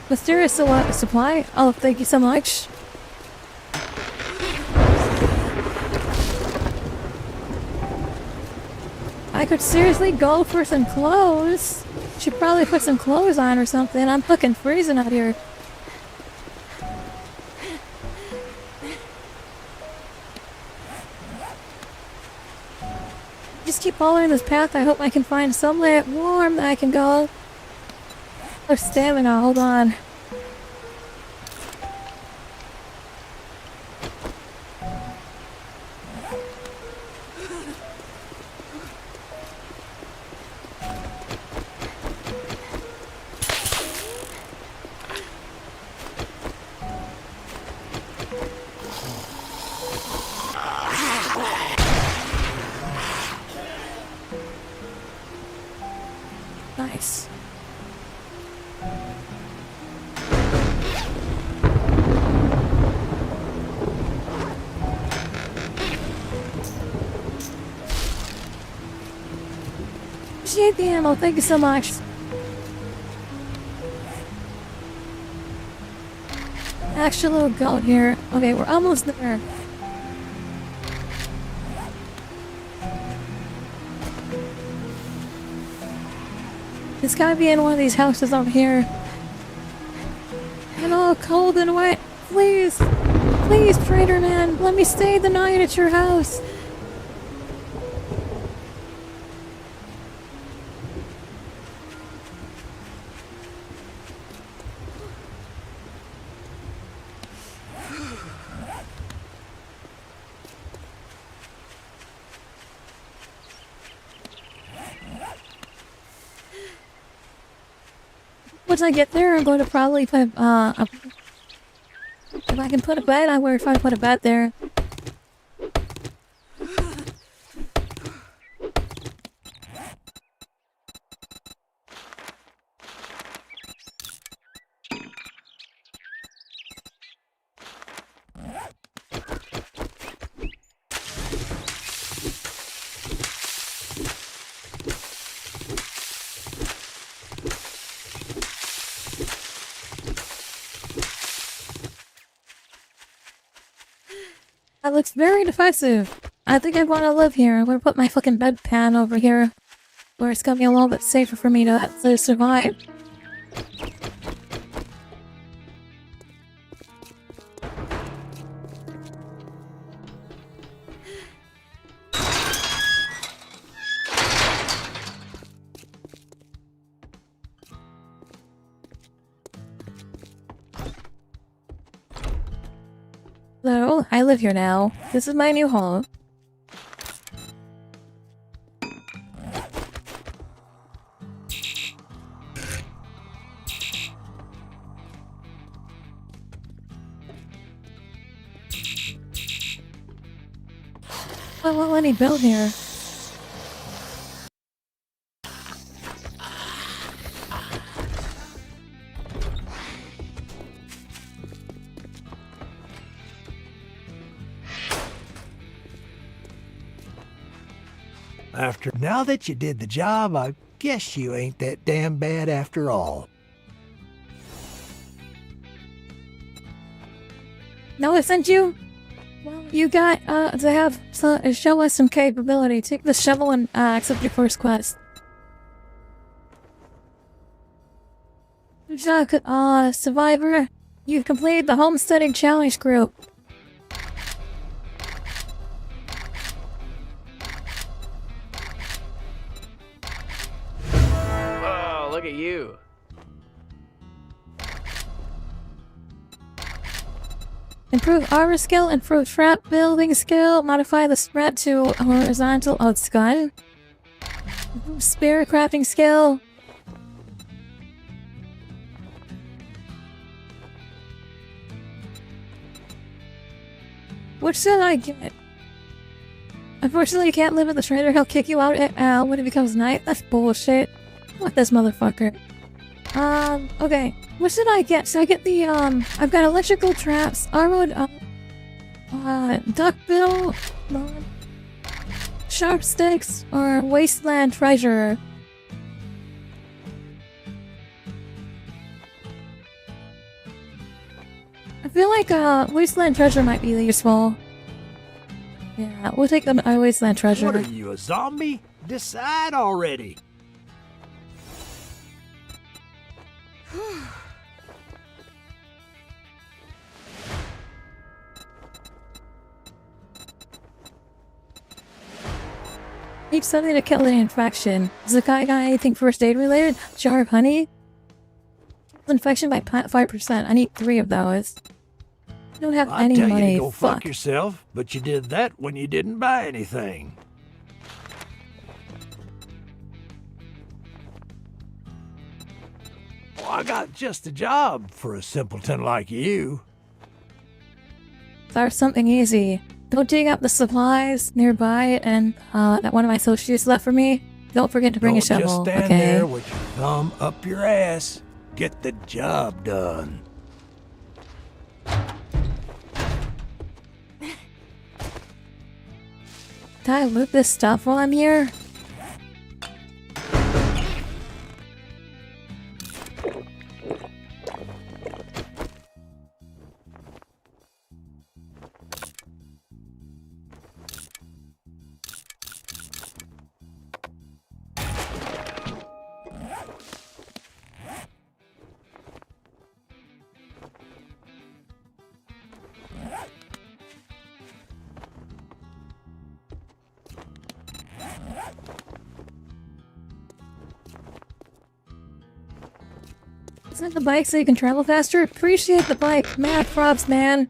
Mysterious supply? Oh, thank you so much. I could seriously go for some clothes. Should probably put some clothes on or something. I'm fucking freezing out here. Just keep following this path. I hope I can find somewhere warm that I can go. Oh, stamina, hold on. Nice. Appreciate the ammo, thank you so much. Actual goat here. Okay, we're almost there. It's gotta be in one of these houses over here. And all cold and wet. Please, please, trader man, let me stay the night at your house. Once I get there, I'm going to probably put, if I can put a bed, I will try to put a bed there. That looks very defensive. I think I want to live here. I'm going to put my fucking bedpan over here, where it's going to be a little bit safer for me to survive. So, I live here now. This is my new home. I won't let me build here. Now that you did the job, I guess you ain't that damn bad after all. No, I sent you. Well, you got to have show us some capability. Take the shovel and accept your first quest. Survivor, you've completed the homesteading challenge group. Oh, look at you. Improve armor skill, improve trap building skill, modify the spread to horizontal gun. Improve spear crafting skill. What should I get? Unfortunately, you can't live with the trader. He'll kick you out when it becomes night. That's bullshit. Fuck this motherfucker. Okay. What should I get? Should I get the, I've got electrical traps, armored, duckbill, sharp sticks, or wasteland treasure. I feel like, wasteland treasure might be useful. Yeah, we'll take the wasteland treasure. What are you, a zombie? Decide already. Need something to kill the infection. Does the guy got anything first aid related? Jar of honey? Infection by 5%. I need 3 of those. I don't have any I'd tell money. you to go Fuck. fuck yourself, but you did that when you didn't buy anything. Well, I got just a job for a simpleton like you. Start something easy. Go dig up the supplies nearby and that one of my associates left for me. Don't forget to bring a shovel. Just stand okay. there with your thumb up your ass. Get the job done. Did I loot this stuff while I'm here? Isn't the bike so you can travel faster? Appreciate the bike. Mad props, man.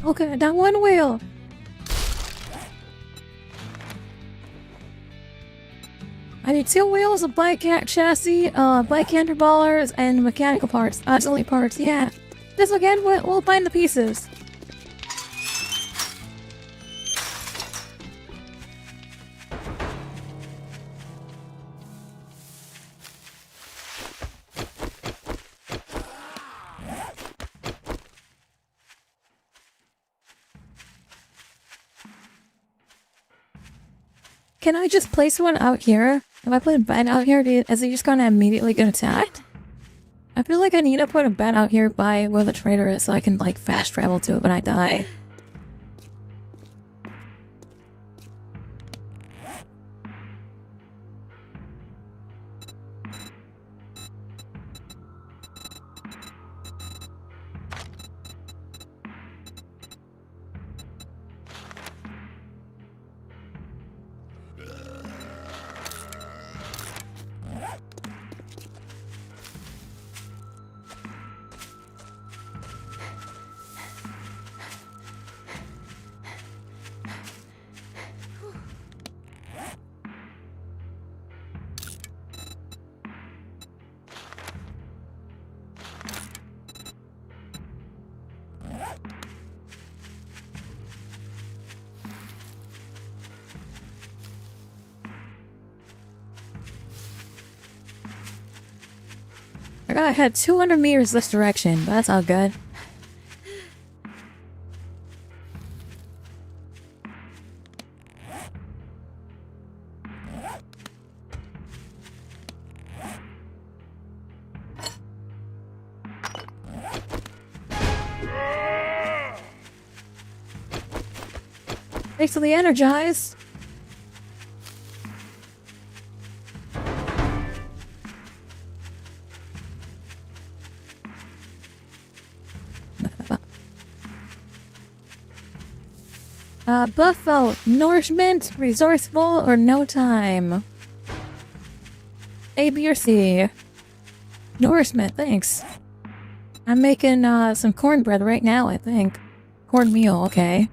Okay, down one wheel. I need 2 wheels, a bike chassis, bike handlebars, and mechanical parts. Auxiliary parts, yeah. This again, we'll find the pieces. Can I just place one out here? If I put a bed out here, is he just gonna immediately get attacked? I feel like I need to put a bed out here by where the trader is so I can, like, fast travel to it when I die. I gotta head 200 meters this direction, but that's all good. Thanks for the energize. Buffalo, nourishment, resourceful, or no time? A, B, or C? Nourishment, thanks. I'm making some cornbread right now, I think. Cornmeal, okay.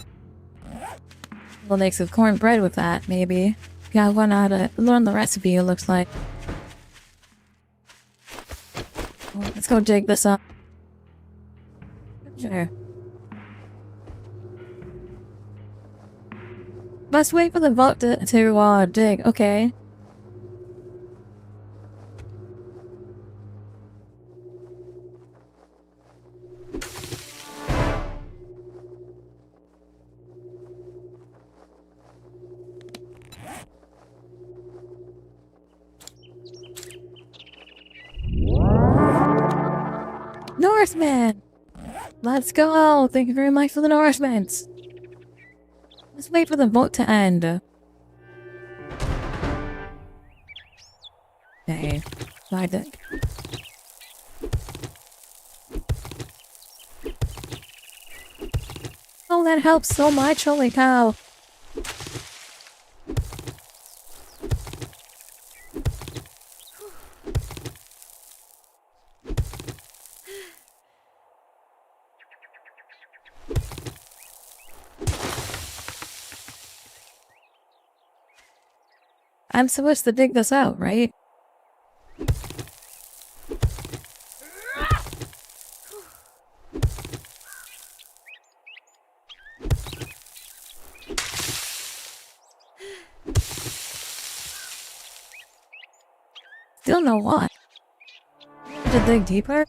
We'll make some cornbread with that, maybe. Yeah, I want to learn the recipe, it looks like. Well, let's go dig this up. Sure. Must wait for the vault to dig, okay. Norseman! Let's go! Thank you very much for the nourishments! Let's wait for the vote to end. Okay. Slide it. Oh, that helps so much! Holy cow! I'm supposed to dig this out, right? Still no what? To dig deeper?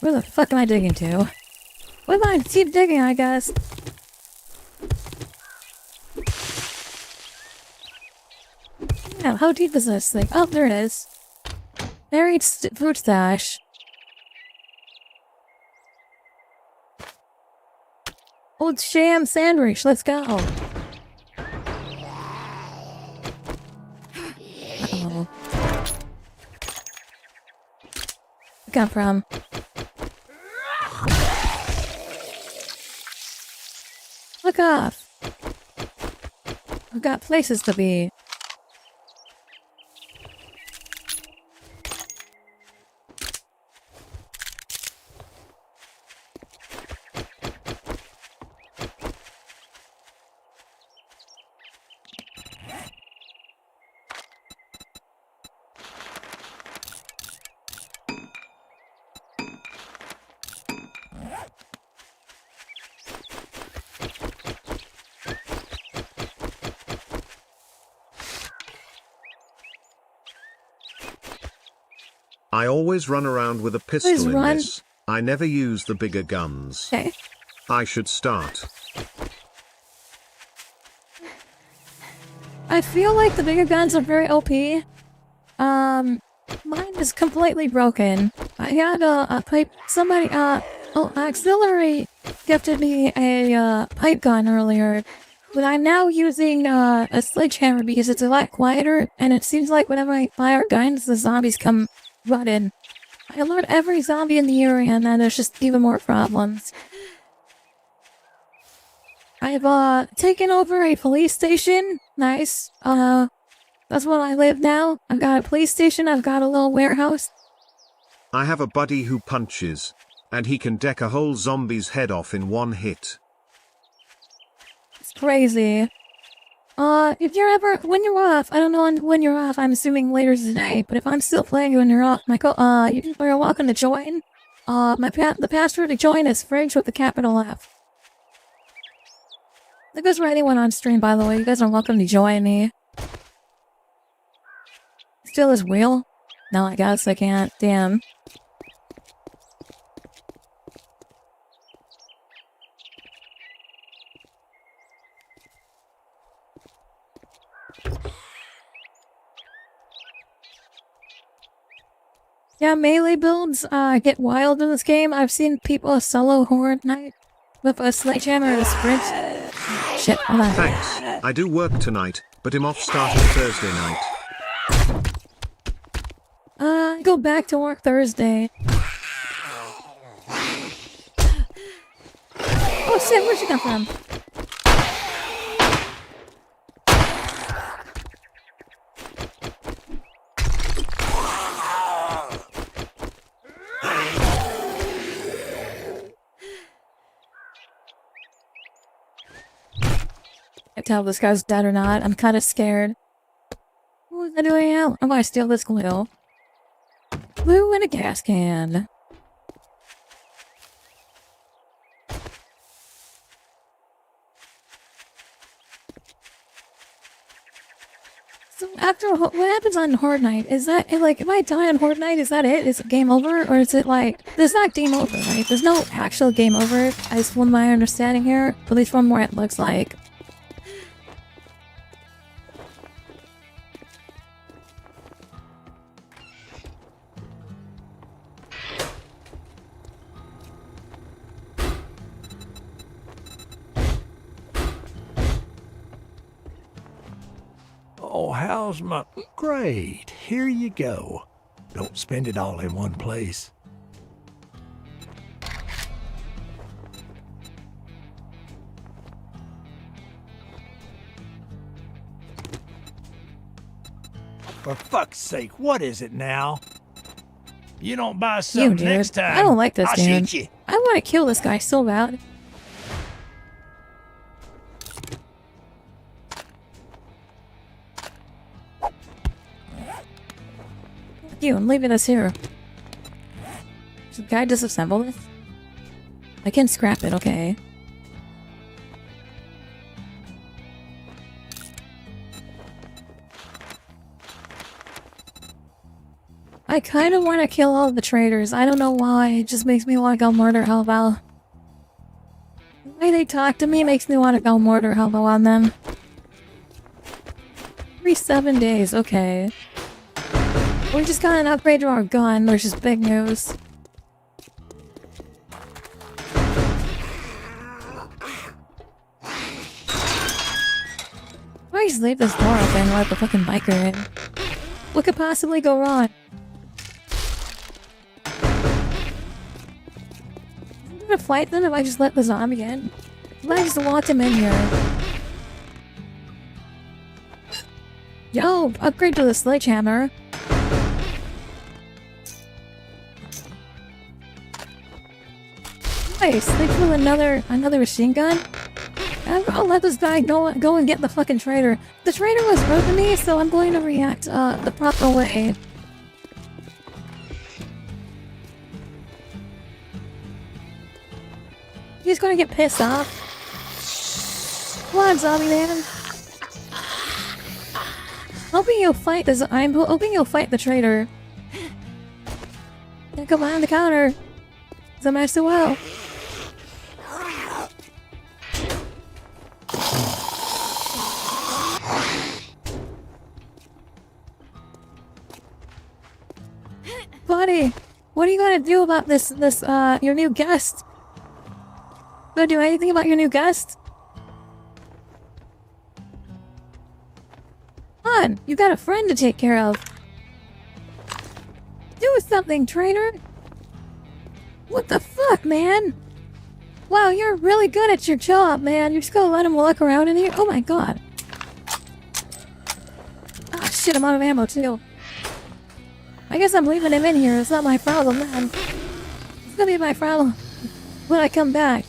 Where the fuck am I digging to? Where am I? Keep digging, I guess. Yeah, how deep is this thing? Oh, there it is. Buried food stash. Old sham sandwich, let's go. Uh-oh. Where come from? Look off! I've got places to be. I always run around with a pistol in this. I never use the bigger guns. Okay. I should start. I feel like the bigger guns are very OP. Mine is completely broken. I had a pipe. Somebody, auxiliary gifted me a pipe gun earlier, but I'm now using a sledgehammer because it's a lot quieter, and it seems like whenever I fire guns, the zombies come running. I alert every zombie in the area, and then there's just even more problems. I've taken over a police station. Nice. That's where I live now. I've got a police station, I've got a little warehouse. I have a buddy who punches, and he can deck a whole zombie's head off in one hit. crazy. If you're ever, when you're off, I don't know when you're off, I'm assuming later today, but if I'm still playing when you're off, you're welcome to join. The password to join is Fridge with a capital F. That goes for anyone on stream, by the way. You guys are welcome to join me. Still is real? No, I guess I can't. Damn. Yeah, melee builds get wild in this game. I've seen people solo Horde Knight with a sledgehammer and a sprint. Shit, hold on. Thanks. I do work tonight, but I'm off starting Thursday night. I go back to work Thursday. Oh shit, where'd she come from? I can't tell if this guy's dead or not. I'm kind of scared. What was I doing now? I'm gonna steal this glue. Glue in a gas can. So after, what happens on Horde Night? Is that, like, if I die on Horde Night, is that it? Is it game over? Or is it like, there's not game over, right? There's no actual game over, as from my understanding here. At least from what it looks like. Oh, how's my... Great, here you go. Don't spend it all in one place. For fuck's sake, what is it now? You don't buy something next time, I don't like this I'll dude. shoot you. I want to kill this guy so bad. You, I'm leaving this here. Should the guy disassemble this? I can scrap it, okay. I kind of want to kill all the traitors. I don't know why. It just makes me want to go murder Helvo. The way they talk to me makes me want to go murder Helvo on them. Every 7 days, okay. We just got an upgrade to our gun, which is big news. Why just leave this door open and let the fucking biker in? What could possibly go wrong? I'm gonna fight them if I just let the zombie in. If I just locked him in here. Yo, upgrade to the sledgehammer. Nice, they threw another machine gun. I'll let this guy go and get the fucking traitor. The traitor was rude to me, so I'm going to react the proper way. He's gonna get pissed off. Come on, zombie man. Hoping you'll fight this. I'm hoping you'll fight the traitor. Yeah, go behind the counter. So much so well. Buddy, what are you gonna do about this, your new guest? Gonna do anything about your new guest? Come on, you got a friend to take care of. Do something, traitor! What the fuck, man? Wow, you're really good at your job, man. You're just gonna let him look around in here? Oh my god. Ah, shit, I'm out of ammo, too. I guess I'm leaving him in here. It's not my problem, man. It's gonna be my problem when I come back.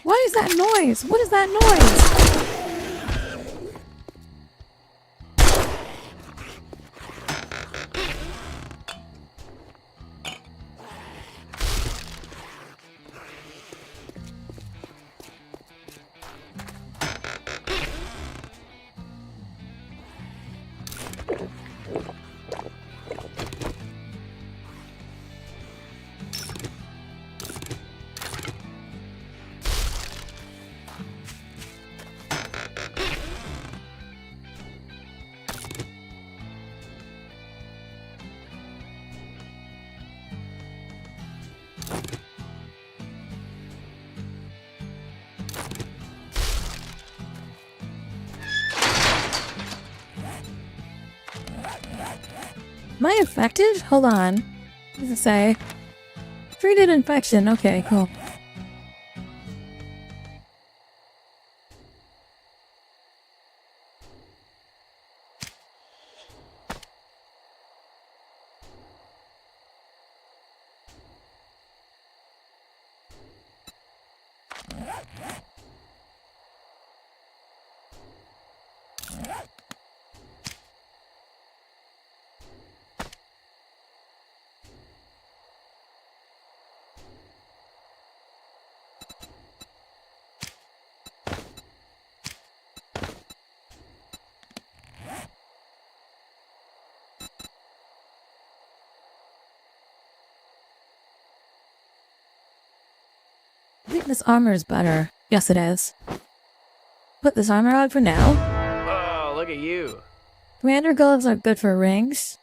What is that noise? What is that noise? Am I infected? Hold on. What does it say? Treated infection. Okay, cool. I think this armor is better. Yes, it is. Put this armor on for now. Oh, look at you. Commander gloves are good for rings.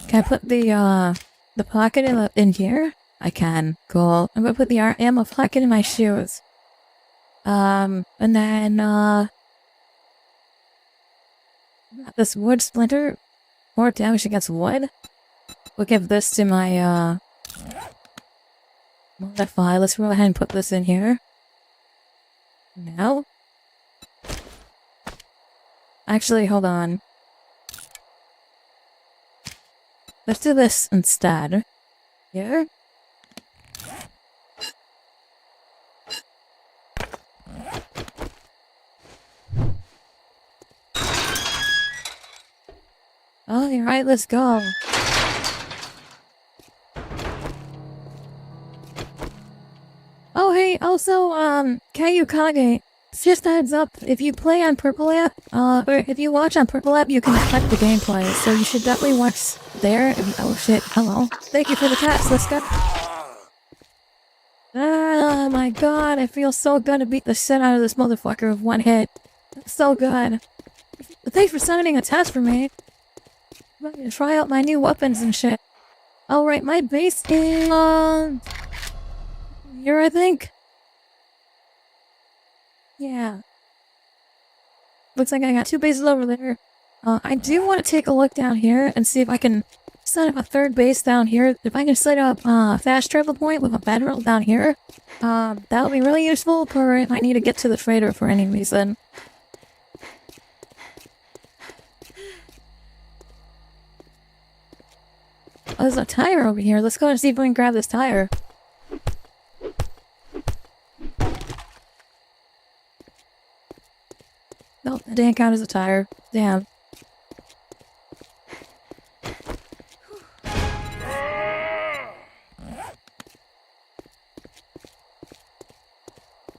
Can I put the pocket in here? I can. Cool. I'm gonna put the ammo pocket in my shoes. And then, this wood splinter, more damage against wood. We'll give this to my, modify. Let's go ahead and put this in here. Now. Actually, hold on. Let's do this instead. Here. Oh, you're right, let's go. Oh, hey, also, Kayukage, just a heads up, if you play on Purple App, or if you watch on Purple App, you can affect the gameplay, so you should definitely watch there. Oh shit, hello. Thank you for the cats, let's go. Oh my god, I feel so good to beat the shit out of this motherfucker with one hit. That's so good. But thanks for sending a test for me. I'm gonna try out my new weapons and shit. Alright, my base is, here, I think. Yeah. Looks like I got 2 bases over there. I do want to take a look down here and see if I can set up a 3rd base down here. If I can set up a fast travel point with a bedroll down here, that would be really useful for if I need to get to the freighter for any reason. Oh, there's a tire over here. Let's go and see if we can grab this tire. Nope, that didn't count as a tire. Damn.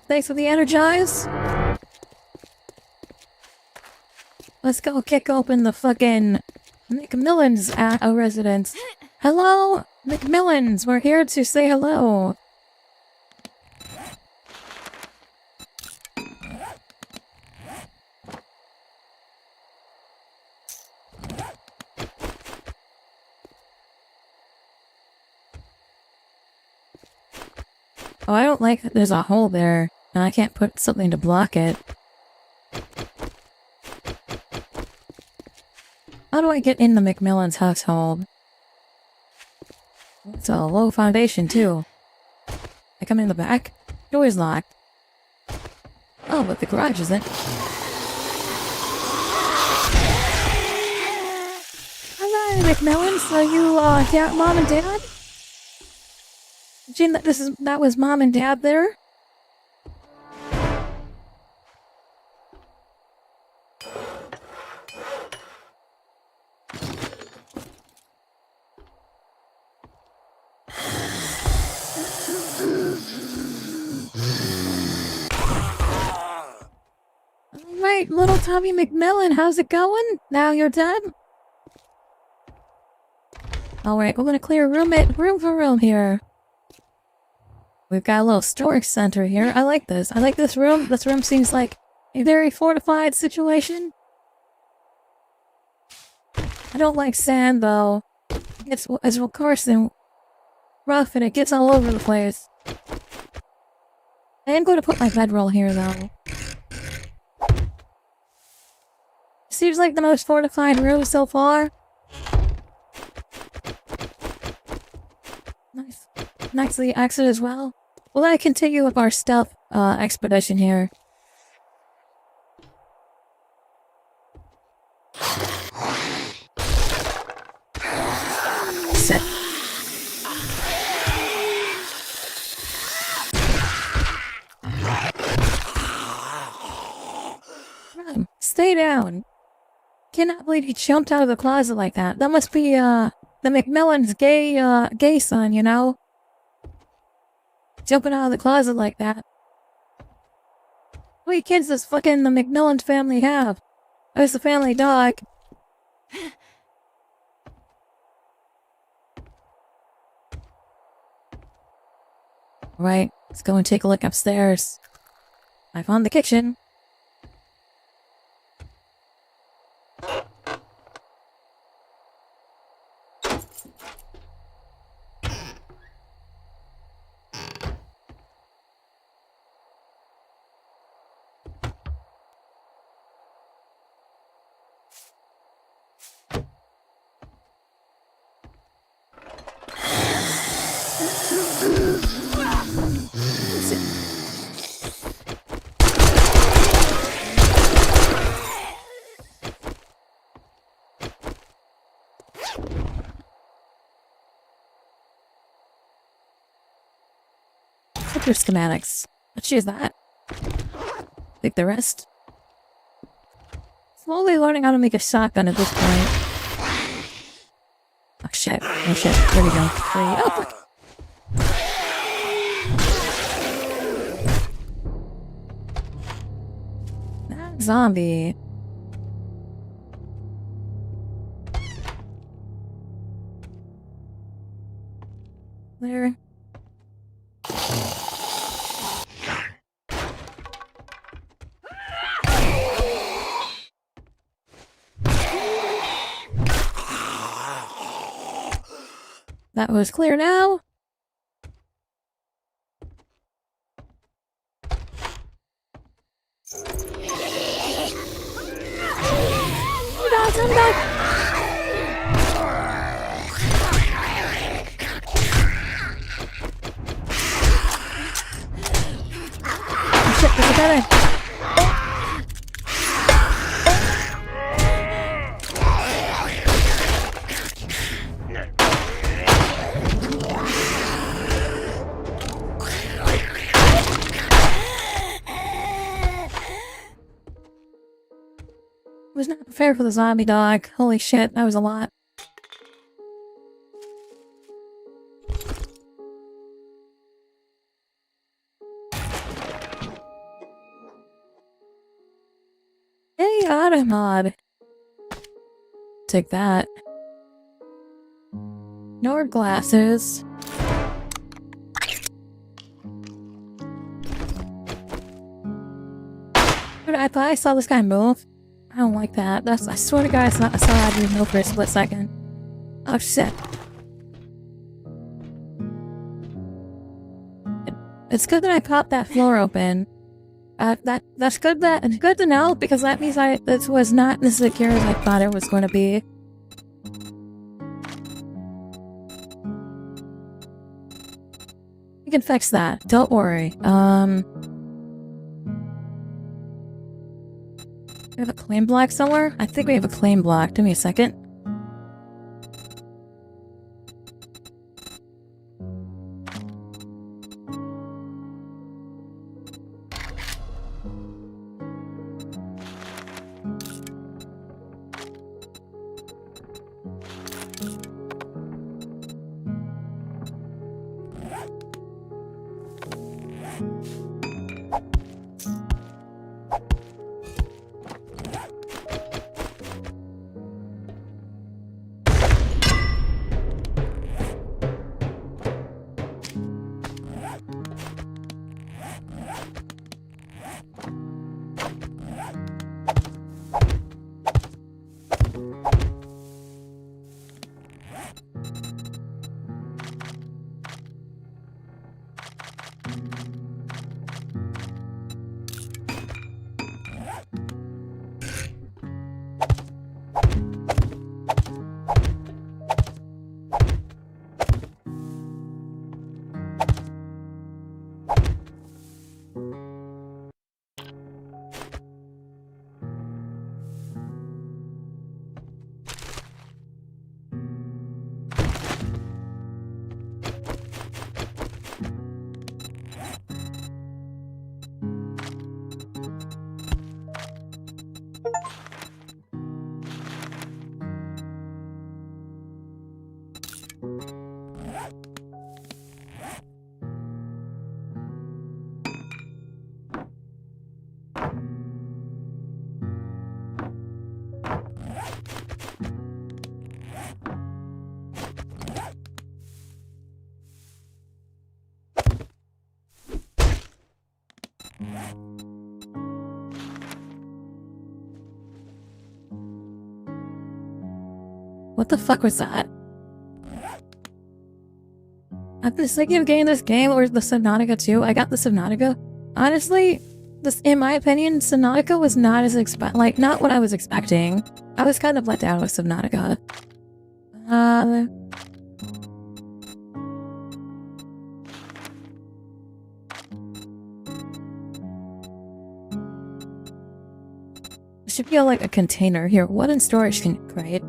Thanks for the energize. Let's go kick open the fucking McMillan's at a residence. Hello, McMillan's. We're here to say hello. Oh, I don't like that there's a hole there, and I can't put something to block it. How do I get in the McMillan's household? It's a low foundation, too. I come in the back? Door's locked. Oh, but the garage isn't. McMillans? Are you, Mom and Dad? Gene, that was Mom and Dad there? Alright, little Tommy McMillan, how's it going? Now you're dead? Alright, we're gonna clear room for room here. We've got a little storage center here. I like this. I like this room. This room seems like a very fortified situation. I don't like sand, though. It's coarse and rough, and it gets all over the place. I am going to put my bedroll here, though. Seems like the most fortified room so far. Nice. Nicely exited as well. We'll let continue with our stealth expedition here. Sit. Stay down. Cannot believe he jumped out of the closet like that. That must be the McMillan's gay son, you know? Jumping out of the closet like that. How many kids does fucking the McMillan family have? Where's the family dog? Right, let's go and take a look upstairs. I found the kitchen. Your schematics. Let's use that. Take the rest. Slowly learning how to make a shotgun at this point. Oh shit. Oh shit. There we go. Oh fuck. That zombie. There. That was clear now. I'm back. Oh shit, there's a guy there. Was not prepared for the zombie dog. Holy shit, that was a lot. Hey, Automod. Take that. Nord glasses. Dude, I thought I saw this guy move. I don't like that. I swear to God, I saw that dude move for a split second. Oh shit. It's good that I popped that floor open. That's good. It's good to know because that means this was not as secure as I thought it was going to be. We can fix that. Don't worry. We have a claim block somewhere? I think we have a claim block. Give me a second. What the fuck was that? I've been thinking of getting this game or the Subnautica too. I got the Subnautica. Honestly, this, in my opinion, Subnautica was not as not what I was expecting. I was kind of let down with Subnautica. Should be like a container here. What in storage can you create?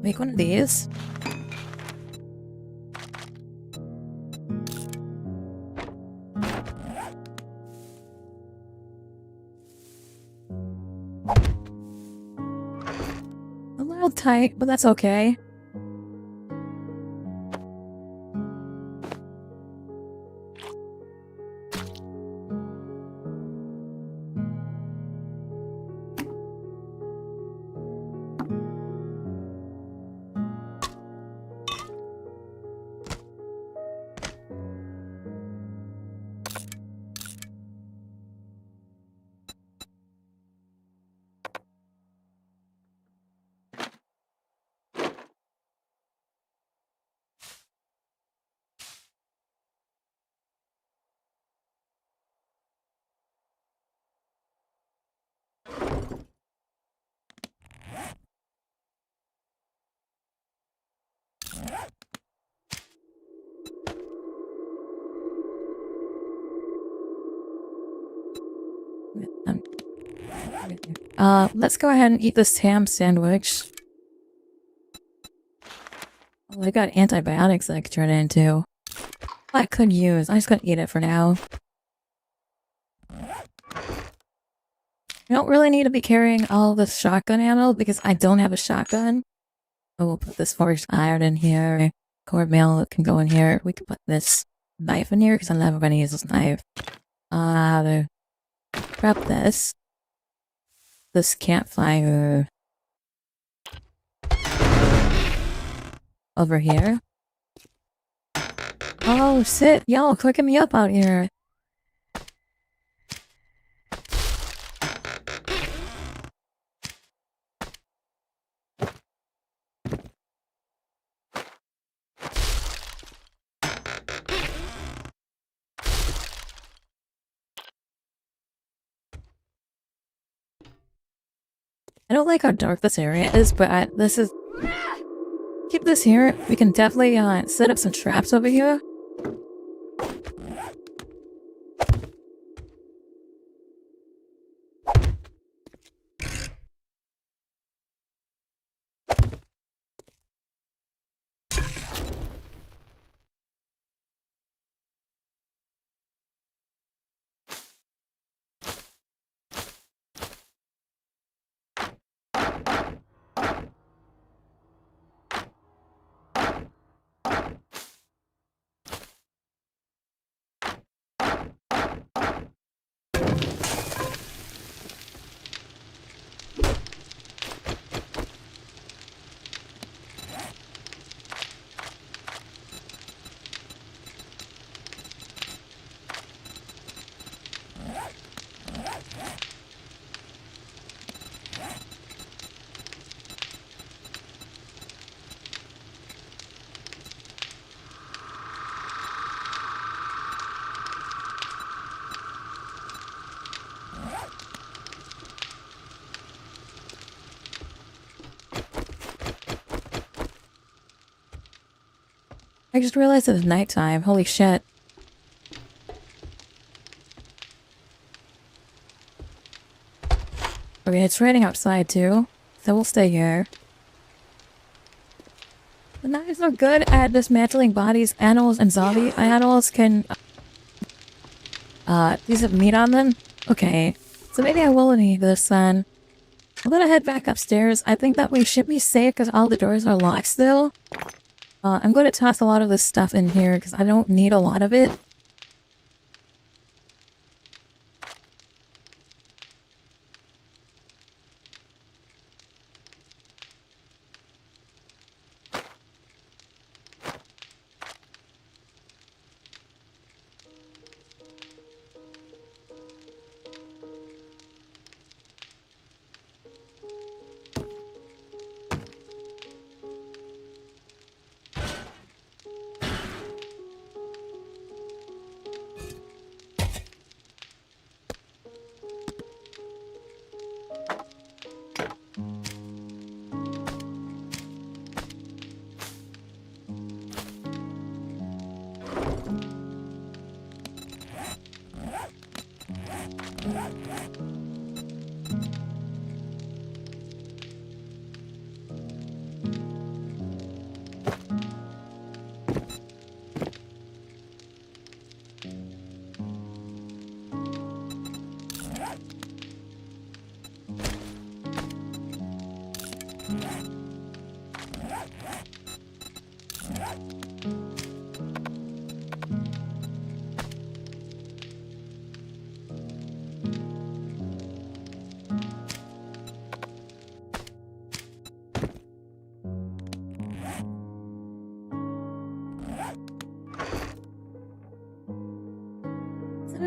Make one of these. A little tight, but that's okay. Let's go ahead and eat this ham sandwich. Oh, I got antibiotics that I could turn it into. I could use. I just gotta eat it for now. I don't really need to be carrying all this shotgun ammo because I don't have a shotgun. Oh, we'll put this forged iron in here. Cord mail can go in here. We can put this knife in here because I'm never gonna use this knife. Grab this. This campfire. Over here. Oh, shit. Y'all cooking me up out here. I don't like how dark this area is, but this is... Keep this here. We can definitely set up some traps over here. I just realized it's nighttime. Holy shit. Okay, it's raining outside too, so we'll stay here. The knives are good at dismantling bodies. Animals and zombie animals can... these have meat on them? Okay, so maybe I will need this then. I'm gonna head back upstairs. I think that we should be safe because all the doors are locked still. I'm going to toss a lot of this stuff in here because I don't need a lot of it.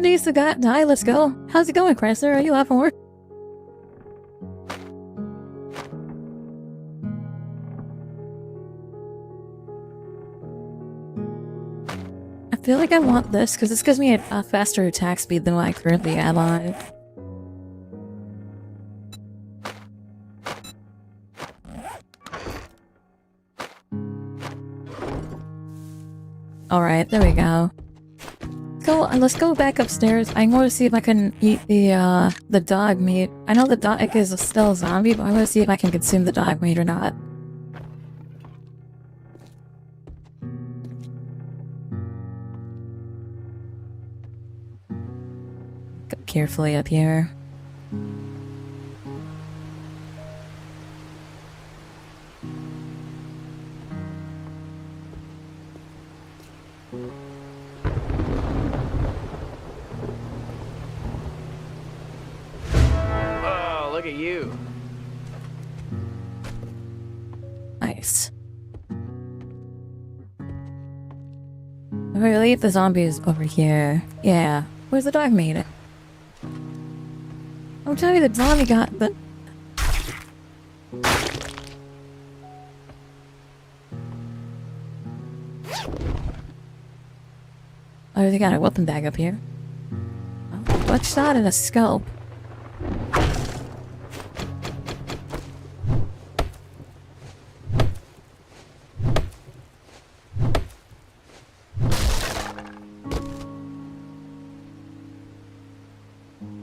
needs to die. Let's go. How's it going, Chrysler? Are you off from work? I feel like I want this because this gives me a faster attack speed than what I currently am on. Alright, there we go. Let's go back upstairs. I want to see if I can eat the dog meat. I know the dog is still a zombie, but I want to see if I can consume the dog meat or not. Go carefully up here. Look at you. Nice. I believe the zombie is over here. Yeah. Where's the dog meat? I'll tell you the zombie got the... Oh, they got a weapon bag up here. Oh, buckshot and a scope.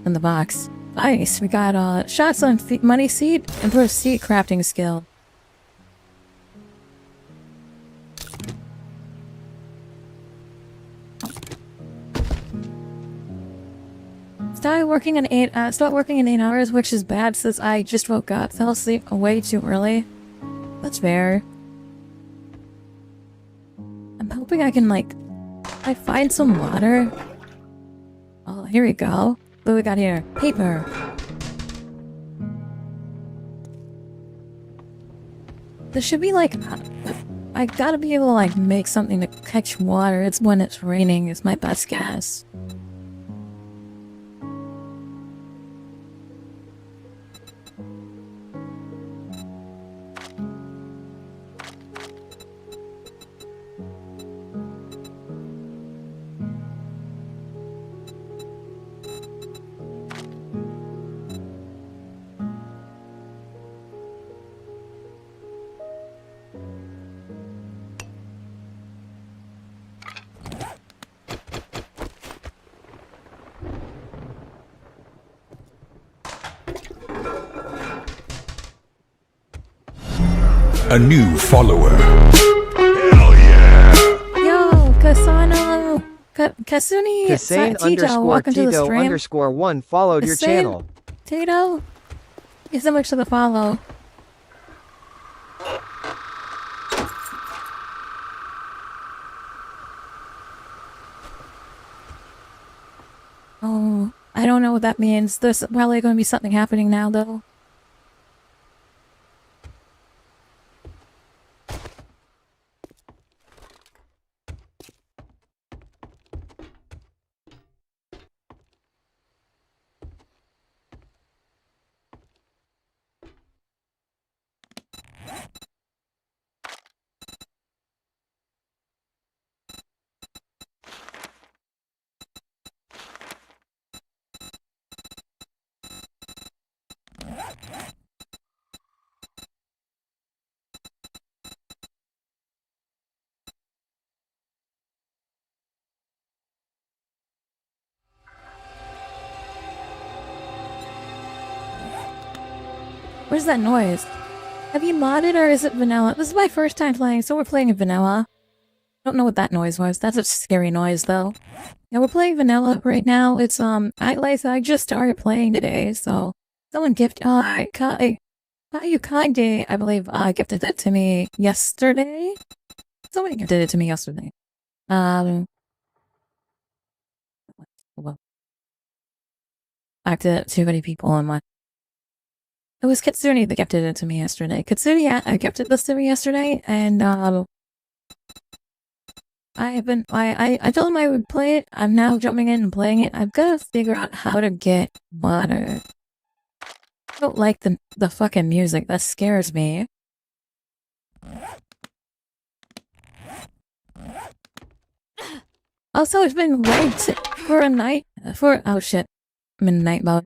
In the box. Nice, we got shots on money seed and for a seed crafting skill. Start working in 8 hours, which is bad since I just woke up. Fell asleep way too early. That's fair. I'm hoping I can I find some water. Oh, here we go. What do we got here? Paper. There should be I gotta be able to make something to catch water. It's when it's raining is my best guess. A new follower. Yo, Kasano! Kasuni! Tito, welcome to the stream. _1 followed your channel. Tito? Thank you so much for the follow. Oh, I don't know what that means. There's probably going to be something happening now, though. Where's that noise? Have you modded or is it vanilla? This is my first time playing, so we're playing in vanilla. Don't know what that noise was. That's a scary noise, though. Yeah, we're playing vanilla right now. It's, I just started playing today, so... Someone gifted, Kayukaide, I believe, gifted it to me yesterday? Somebody gifted it to me yesterday. Well... I acted it too many people on my... It was Kitsune that gifted it to me yesterday. Kitsune gifted this to me yesterday, and, I told him I would play it. I'm now jumping in and playing it. I've got to figure out how to get water. I don't like the fucking music. That scares me. Also, it's been way oh shit. I'm in night mode.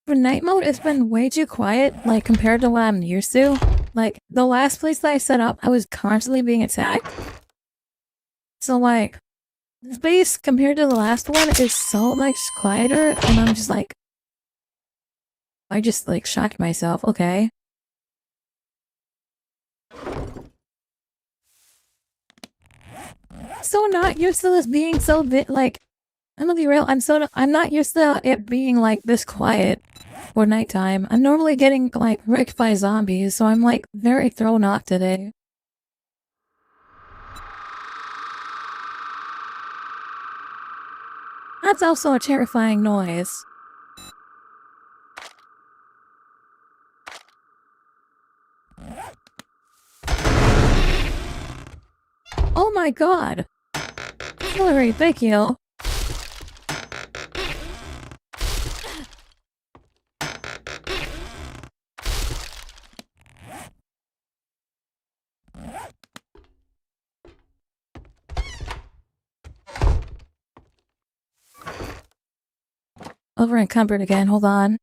For night mode, it's been way too quiet, like, compared to what I'm used to. Like, the last place that I set up, I was constantly being attacked. So, like, the space compared to the last one is so much quieter, and I'm just like... I just, like, shocked myself. Okay. So not used to this being so like... I'm gonna be real, I'm not used to it being, like, this quiet for nighttime. I'm normally getting, like, wrecked by zombies, so I'm, like, very thrown off today. That's also a terrifying noise. Oh my god! Hillary, thank you. Over encumbered again, hold on.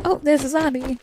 Oh, there's a zombie.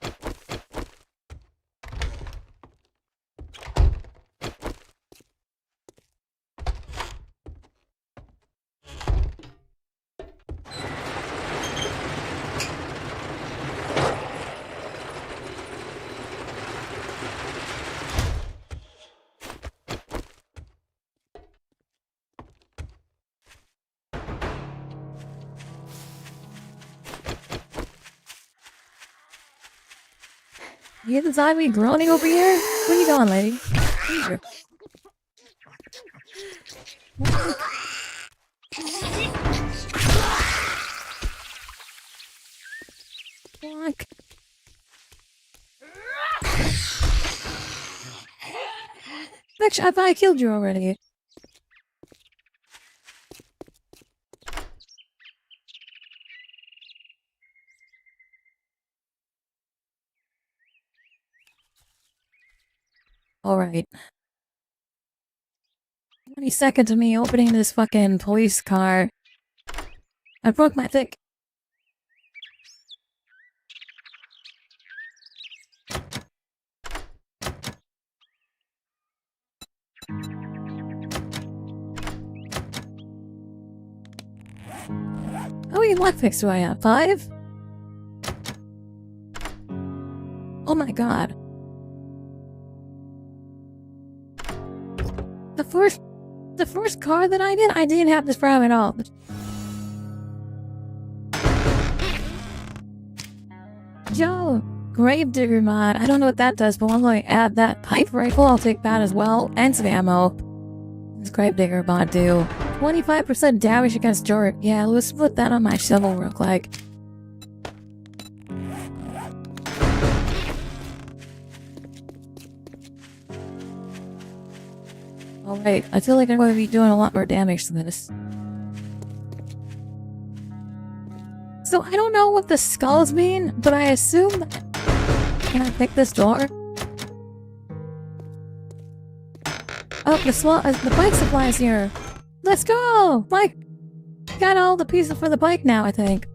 You hear the zombie groaning over here? Where you going, lady? Here. Fuck. Actually, I thought I killed you already. Alright. 20 seconds of me opening this fucking police car. I broke my thick. How many lockpicks do I have? 5? Oh my god. The first card that I didn't have this problem at all. Yo, Gravedigger mod. I don't know what that does, but I'm going to add that pipe rifle. I'll take that as well. And some ammo. This Gravedigger mod do. 25% damage against Jork. Yeah, let's put that on my shovel real quick. Alright, I feel like I'm going to be doing a lot more damage to this. So I don't know what the skulls mean, but I assume that... Can I pick this door? Oh, the bike supply's here! Let's go! Bike! Got all the pieces for the bike now, I think.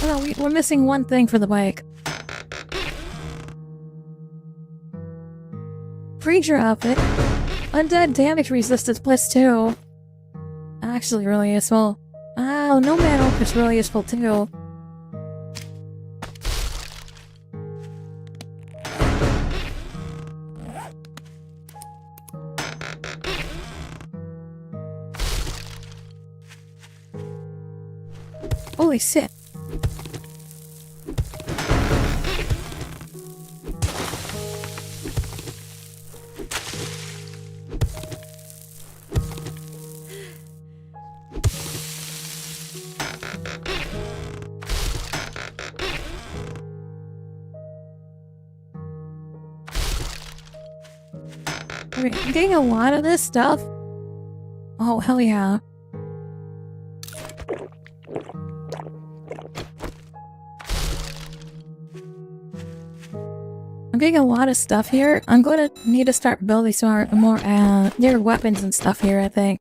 Oh no, we're missing one thing for the bike. Preacher outfit. Undead damage resistance +2. Actually really useful. Oh, no man outfit's really useful too. Holy shit. I'm getting a lot of this stuff. Oh, hell yeah. I'm getting a lot of stuff here. I'm going to need to start building some more near weapons and stuff here, I think.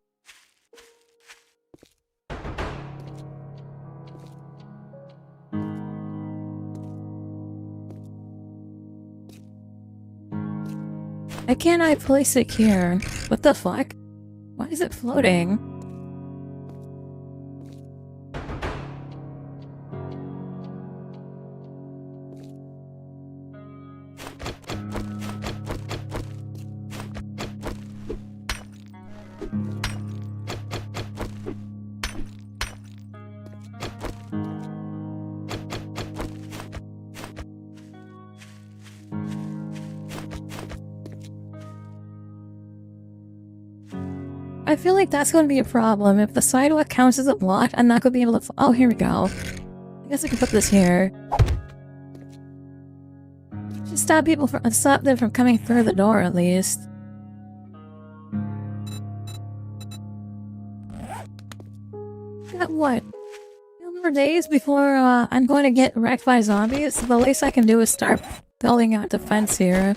Why can't I place it here? What the fuck? Why is it floating? I feel like that's going to be a problem. If the sidewalk counts as a block, I'm not going to be able to... Oh, here we go. I guess I can put this here. Should stop them from coming through the door, at least. Got what? 2 more days before I'm going to get wrecked by zombies. The least I can do is start building out defense here.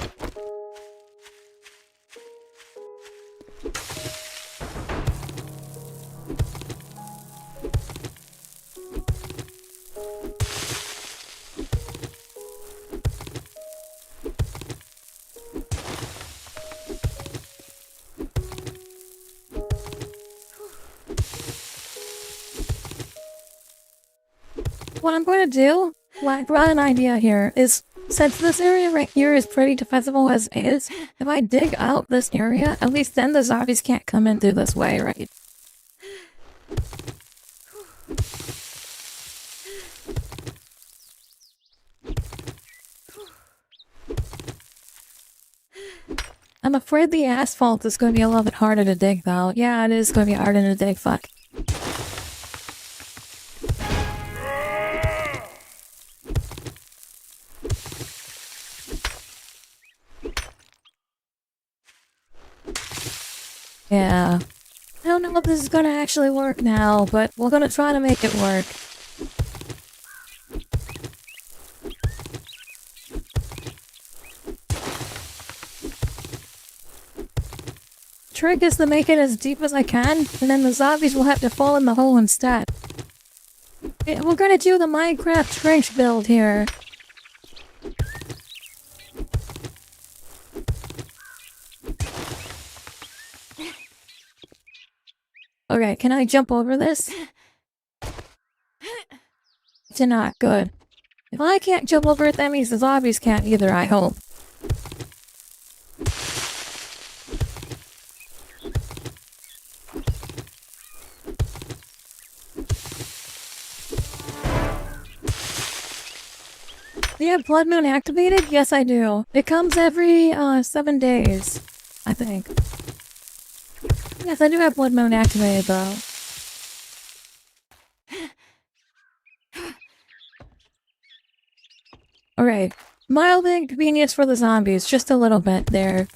What I'm going to do, well, I brought an idea here, is since this area right here is pretty defensible as is, if I dig out this area, at least then the zombies can't come in through this way, right? I'm afraid the asphalt is going to be a little bit harder to dig, though. Yeah, it is going to be harder to dig, fuck. Yeah. I don't know if this is gonna actually work now, but we're gonna try to make it work. Trick is to make it as deep as I can, and then the zombies will have to fall in the hole instead. Yeah, we're gonna do the Minecraft trench build here. Okay, can I jump over this? It's not good. If I can't jump over it, that means the zombies can't either, I hope. Do you have Blood Moon activated? Yes, I do. It comes every 7 days, I think. Yes, I do have Blood Moon activated, though. Alright. Mild inconvenience for the zombies. Just a little bit there.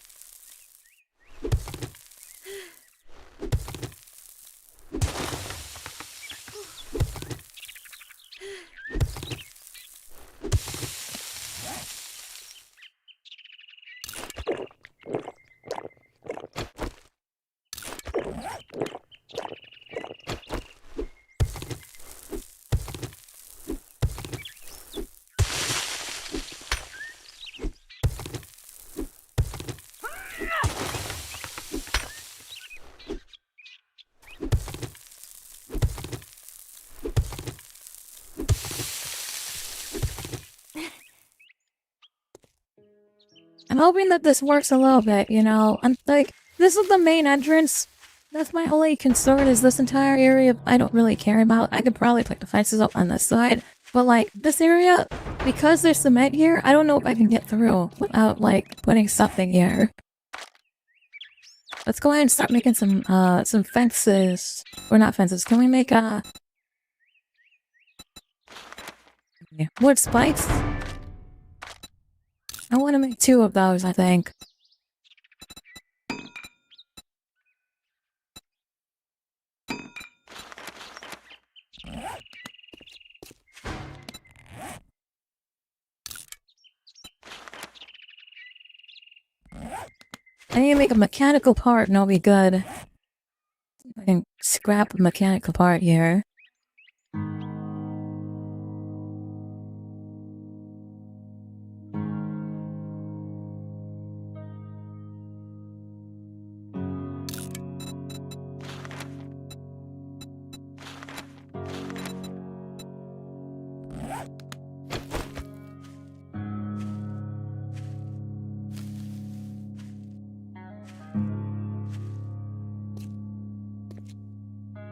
I'm hoping that this works a little bit, you know? I'm like, this is the main entrance. That's my only concern is this entire area I don't really care about. I could probably put the fences up on this side. But like, this area, because there's cement here, I don't know if I can get through without like putting something here. Let's go ahead and start making some fences. Or not fences. Can we make wood spikes? I want to make 2 of those, I think. I need to make a mechanical part and I'll be good. I can scrap a mechanical part here.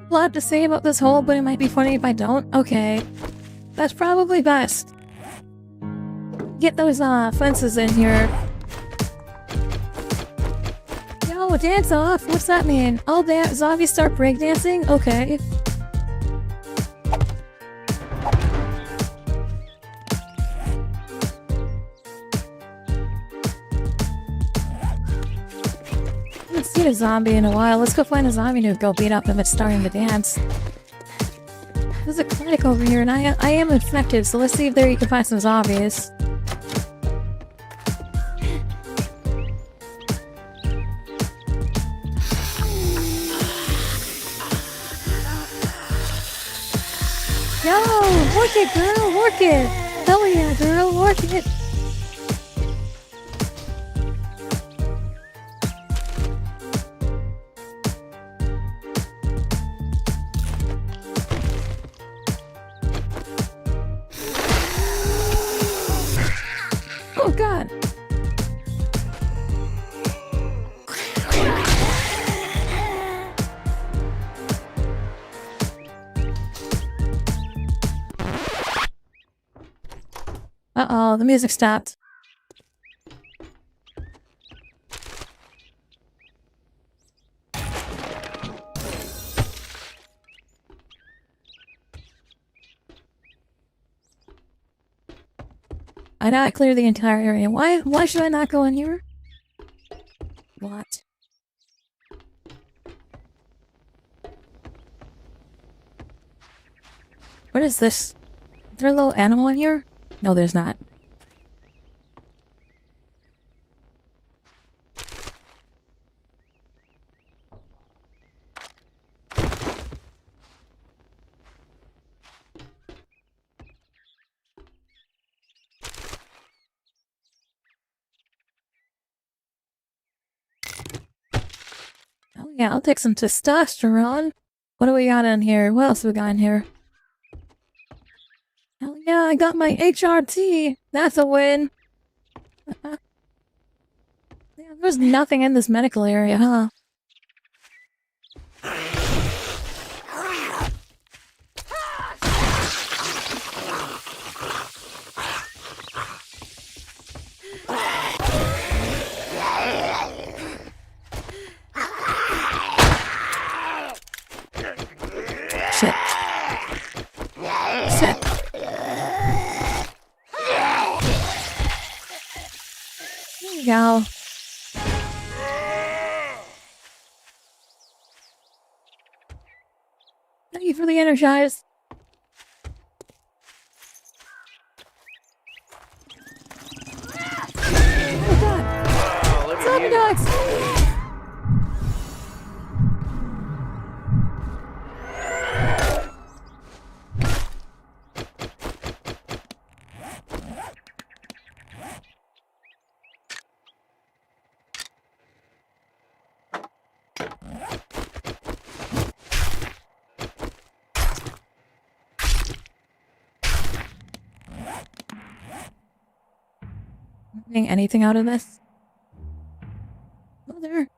A lot to say about this hole, but it might be funny if I don't. Okay. That's probably best. Get those fences in here. Yo, dance off? What's that mean? Oh, zombies start breakdancing? Okay. I haven't seen a zombie in a while. Let's go find a zombie to go beat up if it's starting to dance. There's a clinic over here, and I am infected, so let's see if there you can find some zombies. Yo, work it, girl, work it! Hell yeah, girl, work it! Oh god! Uh-oh, the music stopped. I gotta clear the entire area. Why should I not go in here? What? What is this? Is there a little animal in here? No, there's not. Oh yeah, I'll take some testosterone. What do we got in here? What else we got in here? Hell yeah, I got my HRT! That's a win! Yeah, there's nothing in this medical area, huh? Shit. Shit. There you go. Thank you for the energize. Oh god. Look Zombie dogs. Getting anything out of this? Mother.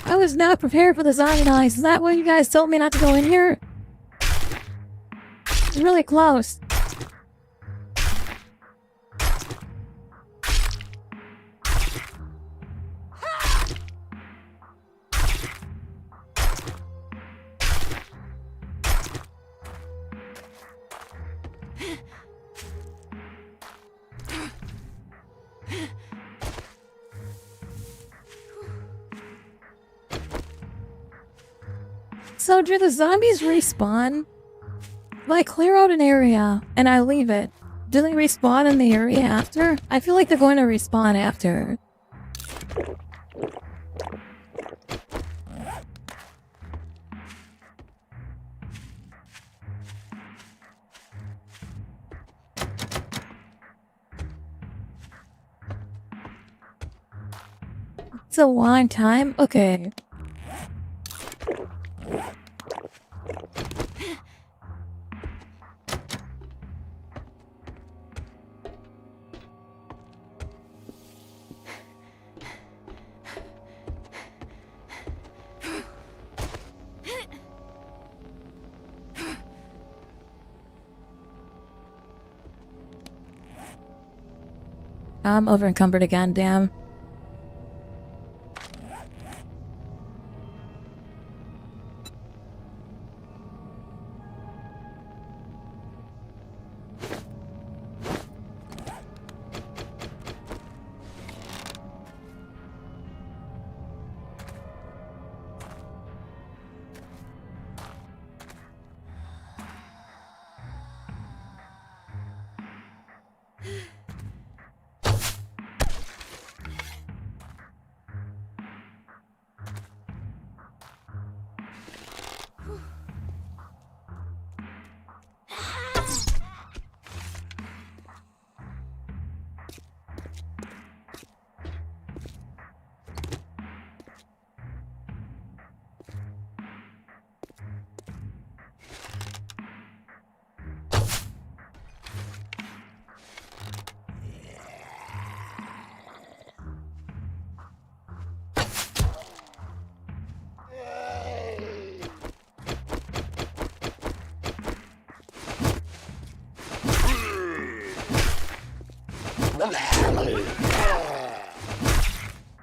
I was not prepared for the zombie eyes. Is that why you guys told me not to go in here? It's really close. So do the zombies respawn? If I clear out an area and I leave it, do they respawn in the area after? I feel like they're going to respawn after. It's a long time? Okay. I'm over encumbered again, damn.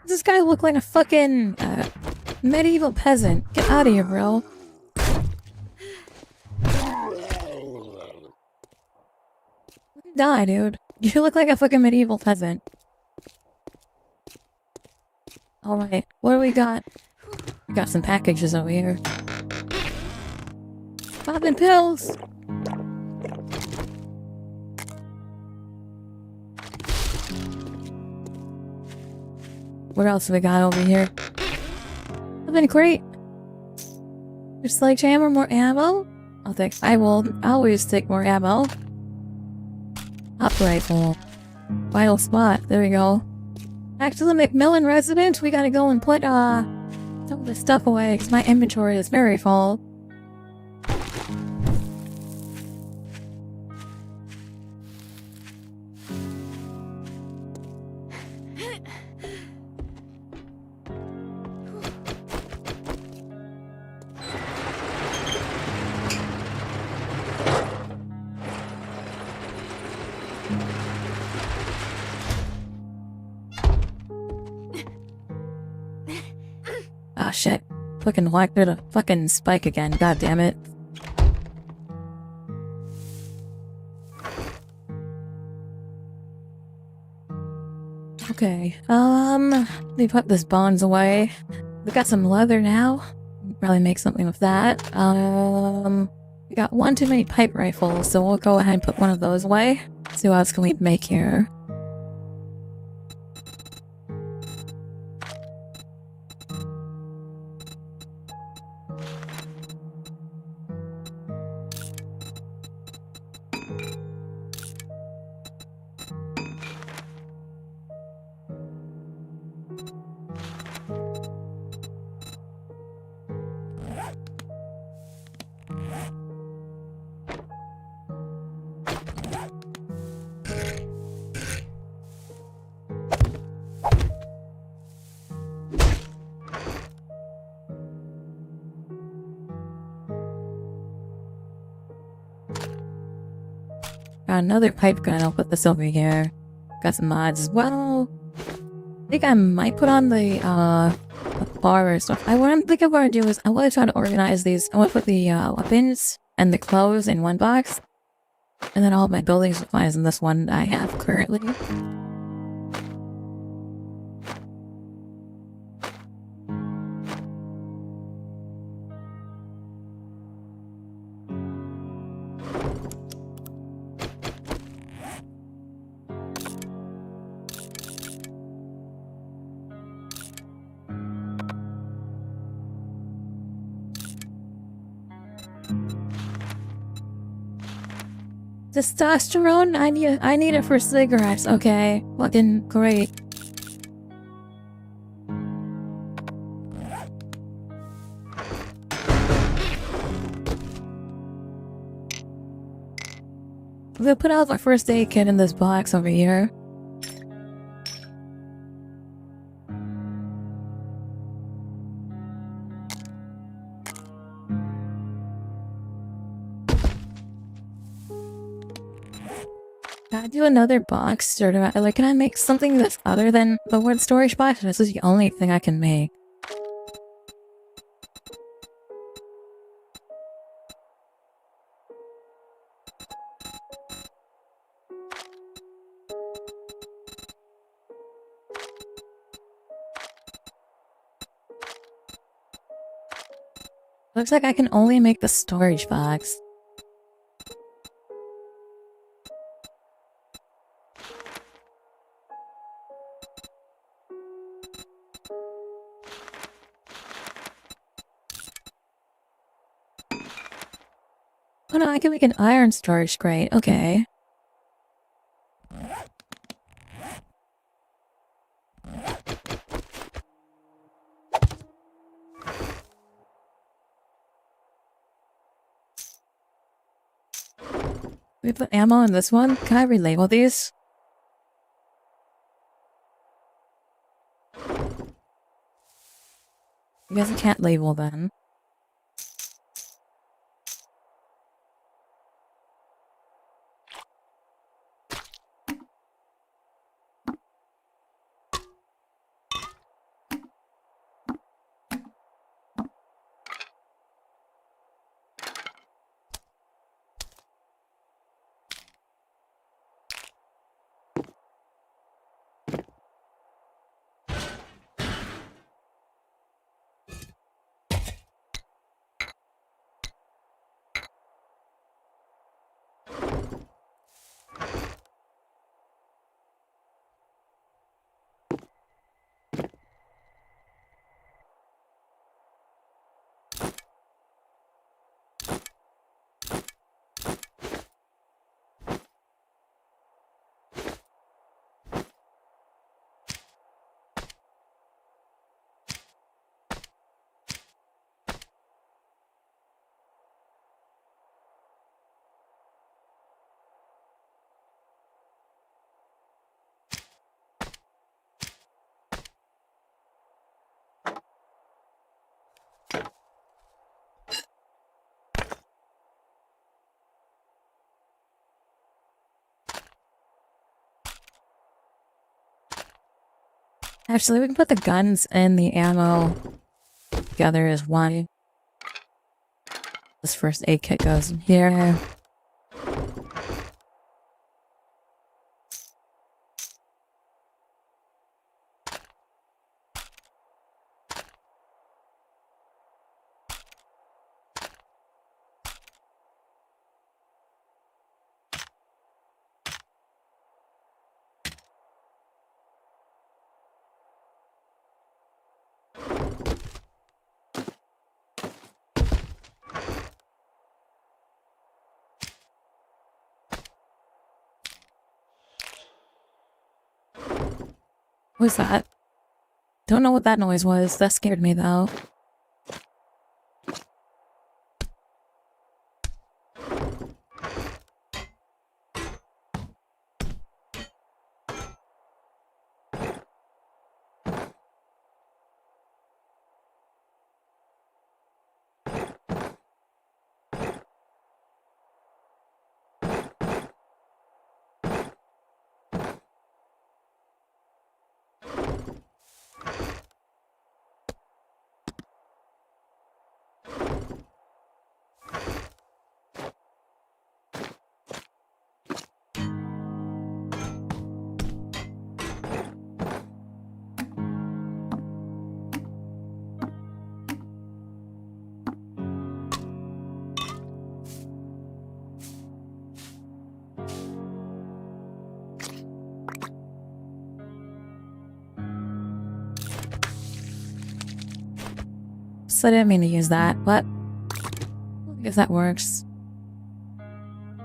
Does this guy look like a fucking medieval peasant? Get out of here, bro. Die, dude. You look like a fucking medieval peasant. Alright, what do we got? We got some packages over here. Popping pills! What else have we got over here? Nothing great. sledgehammer, more ammo? I will always take more ammo. Up rifle. Vital spot. There we go. Back to the McMillan residence. We gotta go and put, some of this stuff away, because my inventory is very full. Ah, shit. Fucking whacked through the fucking spike again. God damn it. Okay, they put this bonds away. We got some leather now. Probably make something with that. We got one too many pipe rifles, so we'll go ahead and put one of those away. See what else can we make here. Got another pipe gun, I'll put this over here. Got some mods as well. I think I might put on the bar or stuff. What I'm thinking what I do is I want to try to organize these. I want to put the weapons and the clothes in one box. And then all of my building supplies in this one I have currently. Testosterone? I need it for cigarettes, okay. Fucking great. I'm gonna put out my first aid kit in this box over here. Can I do another box? Or do can I make something that's other than the wood storage box? This is the only thing I can make. Looks like I can only make the storage box. Oh no, I can make an iron storage crate. Okay. We put ammo in this one. Can I relabel these? I guess I can't label them. Actually, we can put the guns and the ammo together as one. This first aid kit goes in here. What was that? Don't know what that noise was. That scared me though. So I didn't mean to use that, but I guess that works.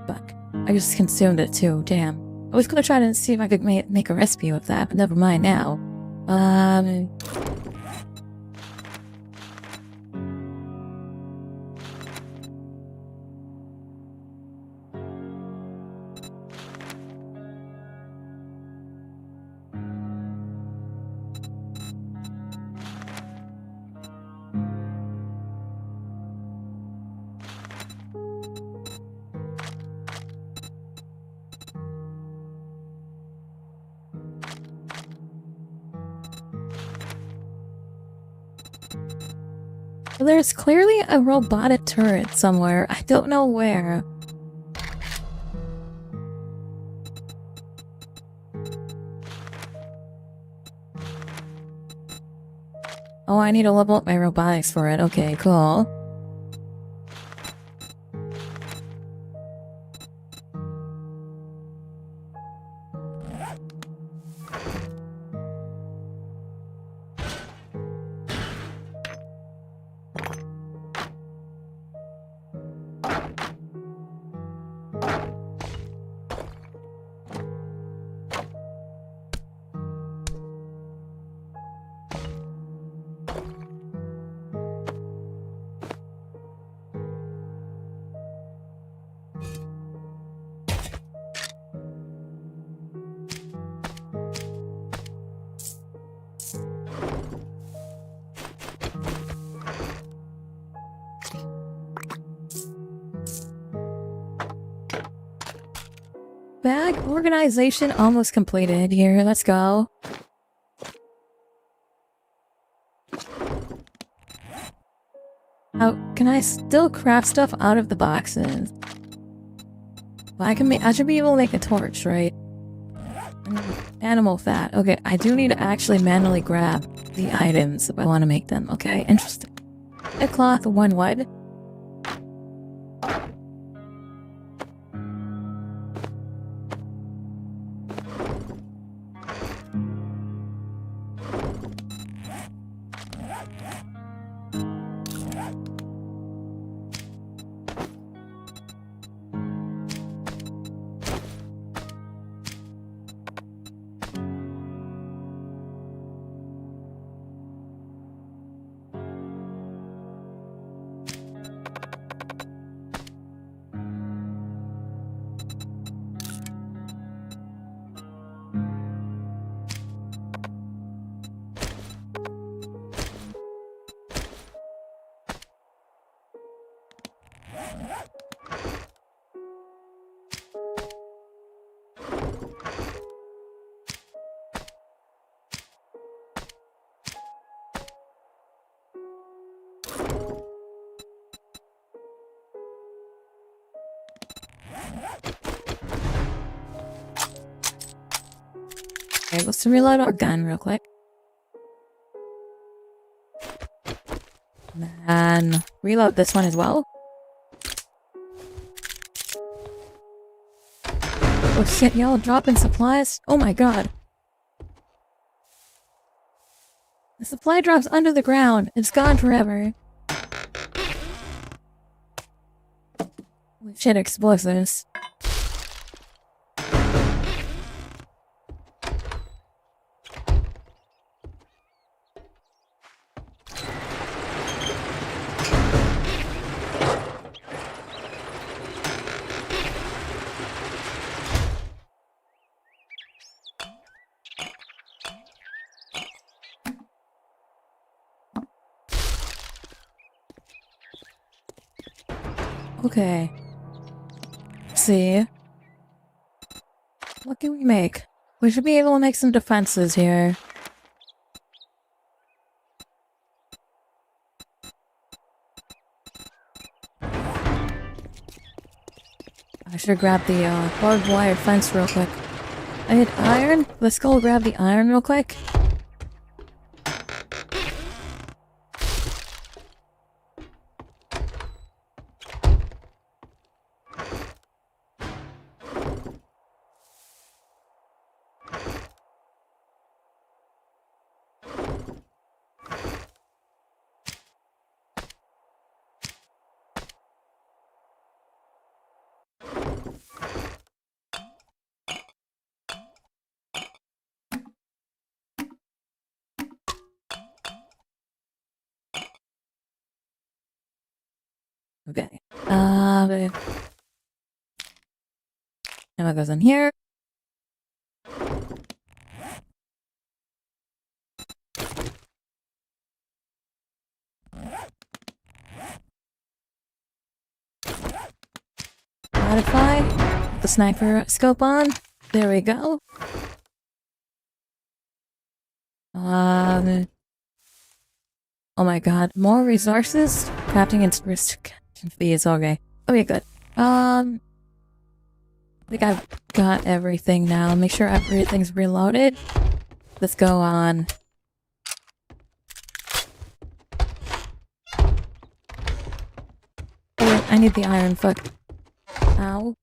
Fuck. I just consumed it too, damn. I was gonna try to see if I could make a recipe with that, but never mind now. There's clearly a robotic turret somewhere. I don't know where. Oh, I need to level up my robotics for it. Okay, cool. Bag organization almost completed. Here, let's go. How can I still craft stuff out of the boxes? Well, I should be able to make a torch, right? Animal fat. Okay, I do need to actually manually grab the items if I want to make them. Okay, interesting. A cloth, one wood. Okay, let's reload our gun real quick. And reload this one as well. Oh shit, y'all dropping supplies? Oh my god. The supply drop's under the ground. It's gone forever. Holy shit, explosives. Okay. Let's see. What can we make? We should be able to make some defenses here. I should grab the barbed wire fence real quick. I need iron. Let's go grab the iron real quick. Okay. Now it goes in here. Modify. Put the sniper scope on. There we go. Oh my god, more resources? Crafting and restriction fees, okay. Okay, good. I think I've got everything now. Make sure everything's reloaded. Let's go on. Oh wait, I need the iron, fuck. Ow.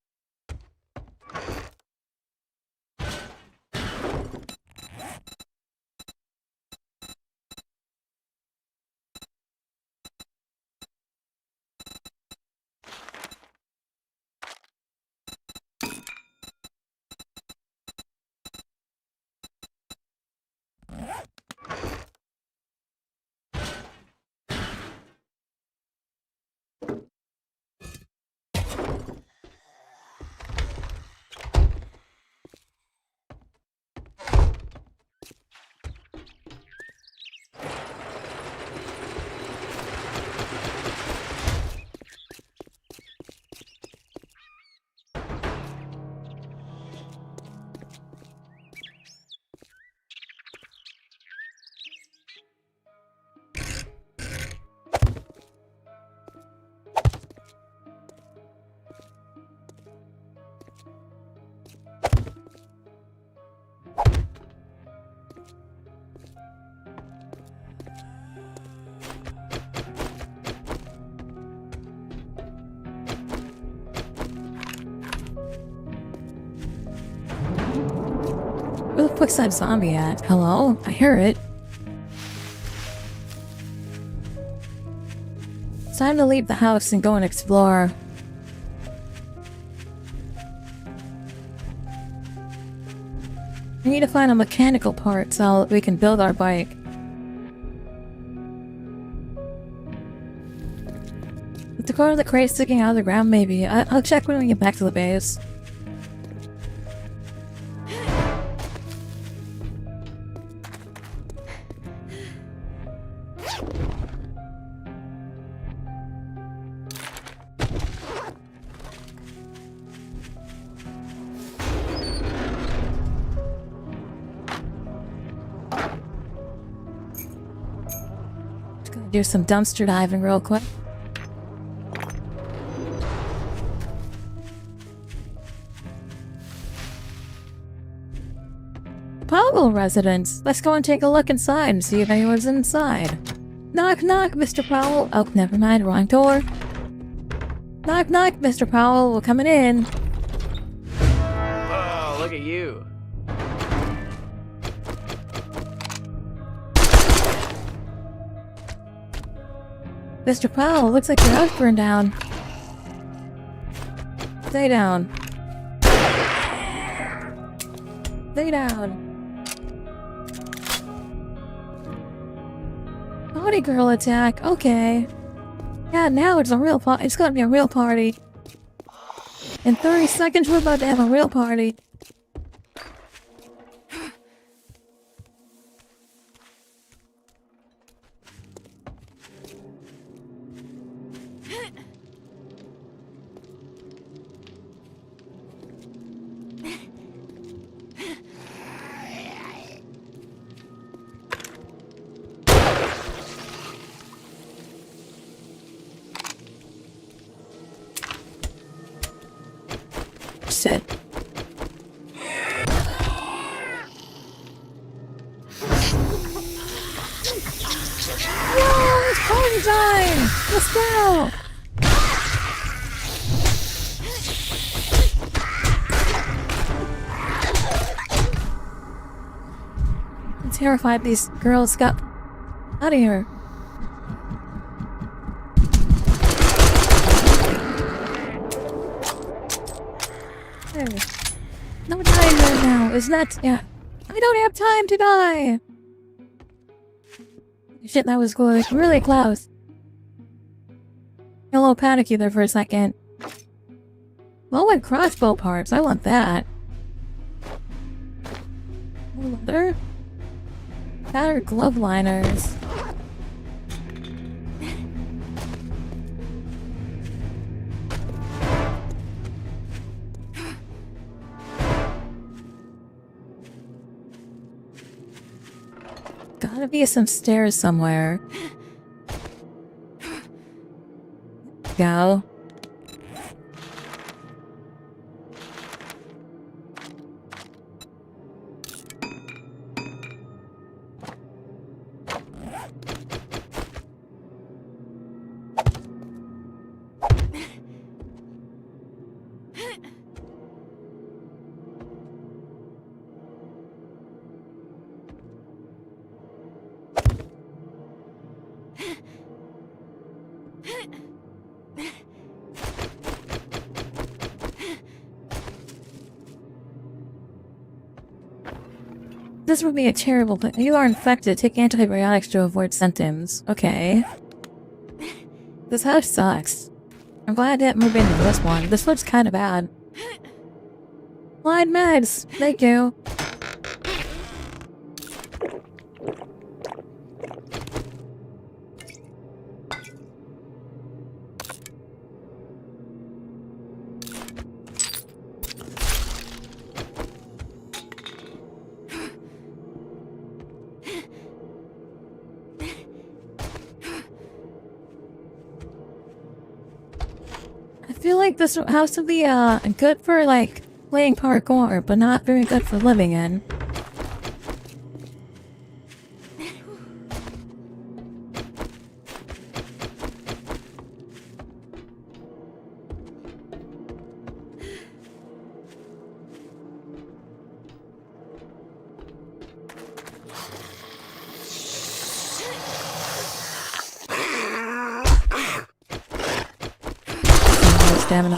Where the fuck's that zombie at? Hello? I hear it. It's time to leave the house and go and explore. We need to find a mechanical part so we can build our bike. Let's go to the crate sticking out of the ground, maybe. I'll check when we get back to the base. Do some dumpster diving real quick. residence. Let's go and take a look inside and see if anyone's inside. Knock, knock, Mr. Powell. Oh, never mind, wrong door. Knock, knock, Mr. Powell. We're coming in. Oh, look at you. Mr. Powell, looks like your house burned down. Stay down. Stay down. Party girl attack. Okay. Yeah, now it's a real party. It's gonna be a real party. In 30 seconds, we're about to have a real party. Shit. Whoa, it's party time! Let's go! I'm terrified these girls got out of here. No dying right now. Is that... yeah. I don't have time to die! Shit, that was close. Really close. A little panicky there for a second. Well, with crossbow parts. I want that. Leather? Battered glove liners. Gotta be some stairs somewhere. Go. This would be a terrible thing. You are infected. Take antibiotics to avoid symptoms. Okay. This house sucks. I'm glad I didn't move into this one. This looks kind of bad. Blind meds! Thank you. I feel like this house would be good for like playing parkour, but not very good for living in. Stamina.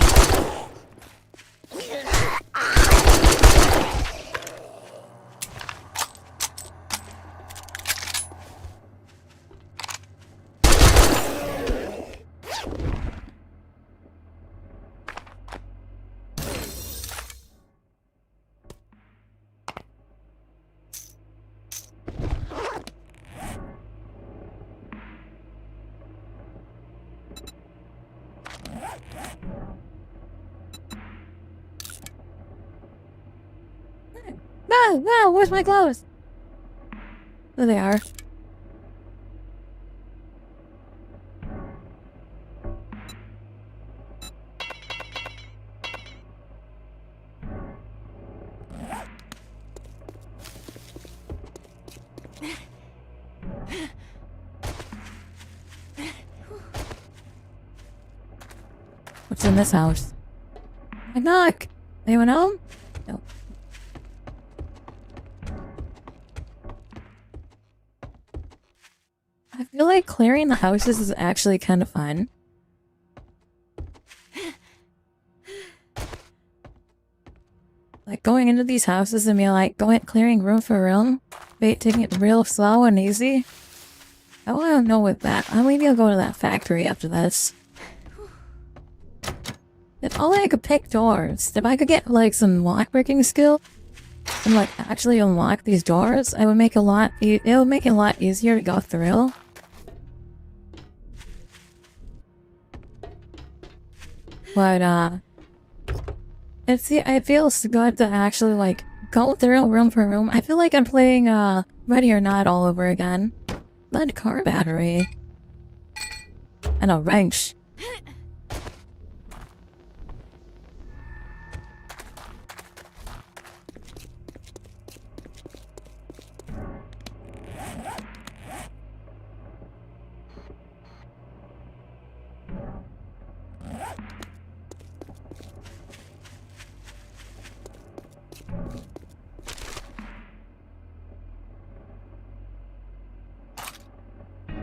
No, where's my clothes? There they are. What's in this house? I knock! Anyone home? No. I feel like clearing the houses is actually kind of fun. Like going into these houses and be like clearing room for room, taking it real slow and easy. I want to know with that. Maybe I'll go to that factory after this. If only I could pick doors. If I could get like some lockpicking skill and like actually unlock these doors, it would make it would make it a lot easier to go through. But it feels good to actually like go through room for room. I feel like I'm playing Ready or Not all over again. Lead car battery. And a wrench.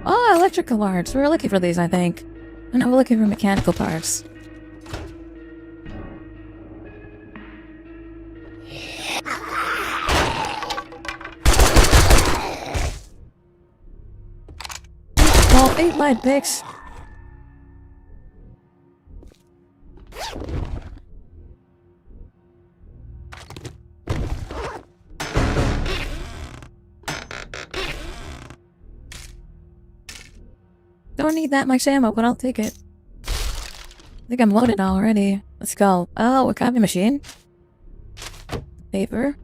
Oh, electrical parts. We were looking for these, I think. And now we're looking for mechanical parts. Oh, 8 light picks. Don't need that much ammo, but I'll take it. I think I'm loaded already. Let's go. Oh, a copy machine. Paper.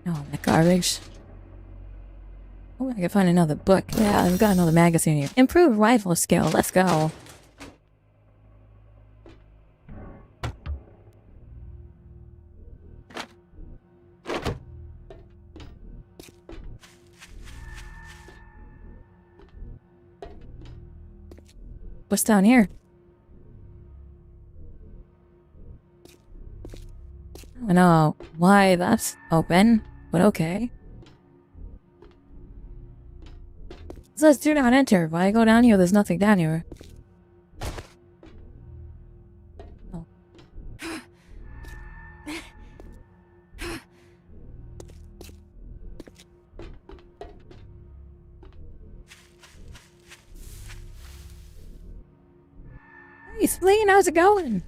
Oh, that garbage. Oh, I can find another book. Yeah, I've got another magazine here. Improved rifle skill. Let's go. What's down here? I don't know why that's open, but okay. It says do not enter. Why go down here? There's nothing down here. Oh. Hey, Spleen, how's it going?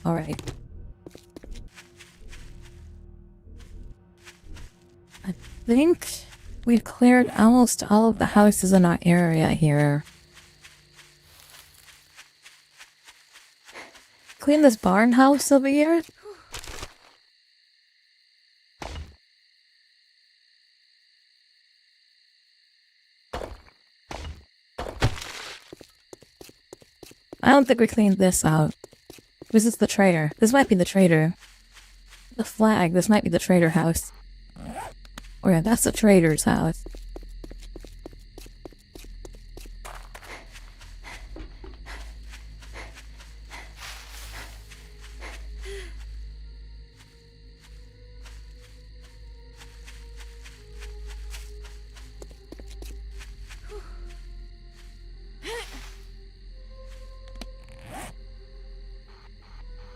Alright. I think we've cleared almost all of the houses in our area here. Clean this barn house over here. I don't think we cleaned this out. This is the trader. This might be the trader. The flag. This might be the trader house. Oh yeah, that's the trader's house.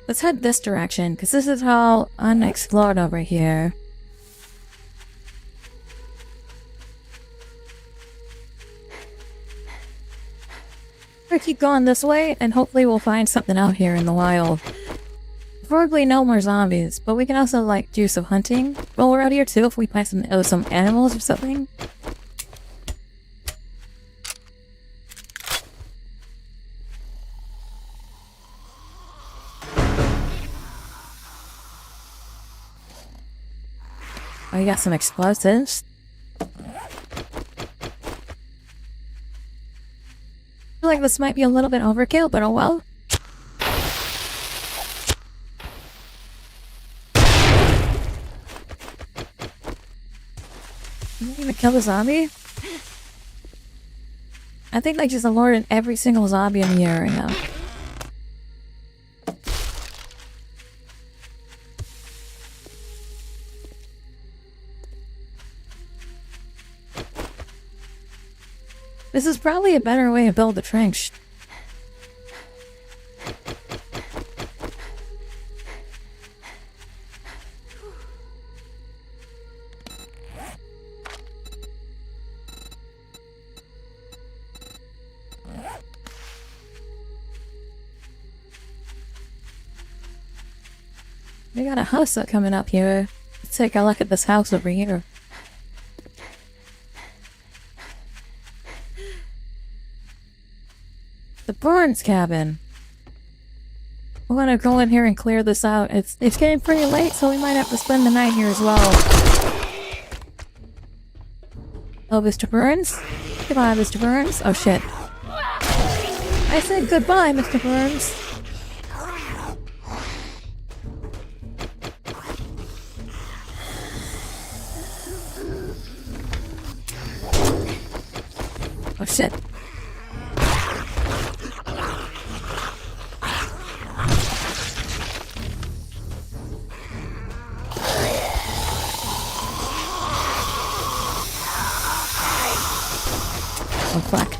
Let's head this direction, because this is all unexplored over here. We'll keep going this way, and hopefully we'll find something out here in the wild. Preferably no more zombies, but we can also like do some hunting while we're out here too if we find some animals or something. Oh, you got some explosives. I feel like this might be a little bit overkill, but oh well. Did you even kill the zombie? I think like just alerting every single zombie in the area. This is probably a better way to build the trench. We got a house coming up here. Let's take a look at this house over here. The Burns cabin. We're gonna go in here and clear this out. It's getting pretty late, so we might have to spend the night here as well. Oh, Mr. Burns? Goodbye, Mr. Burns. Oh shit. I said goodbye, Mr. Burns. Oh shit. Oh fuck.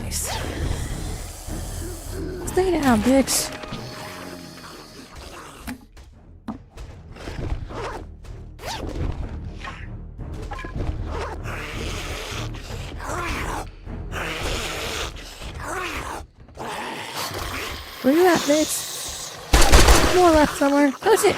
Nice. Stay down, bitch. Where you at, bitch? More left somewhere. Oh shit!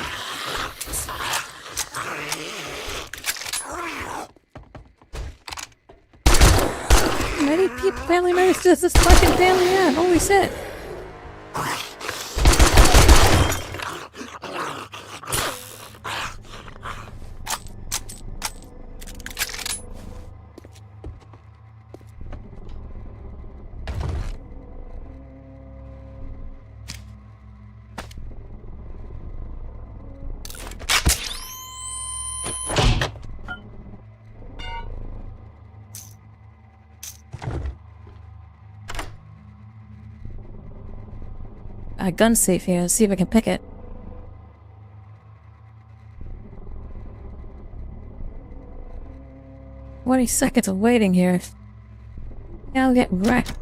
How many family members does this fucking family have? Holy shit! A gun safe here. Let's see if I can pick it. "20 seconds of waiting here. Now I'll get wrecked."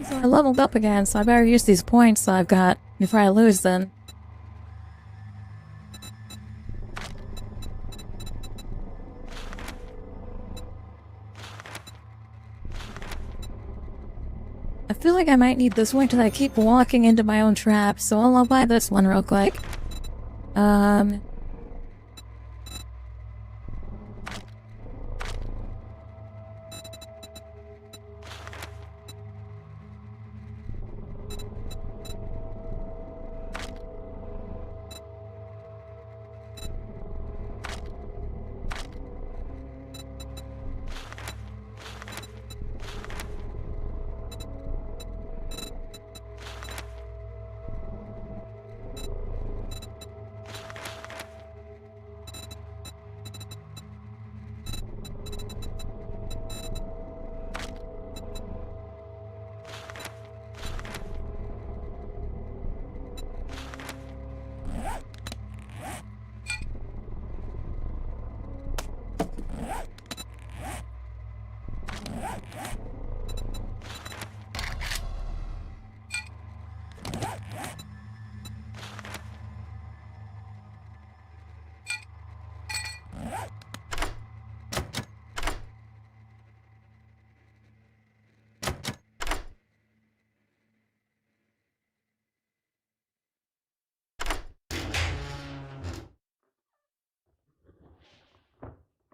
So I leveled up again, so I better use these points I've got before I lose then. I feel like I might need this one because I keep walking into my own trap, so I'll buy this one real quick.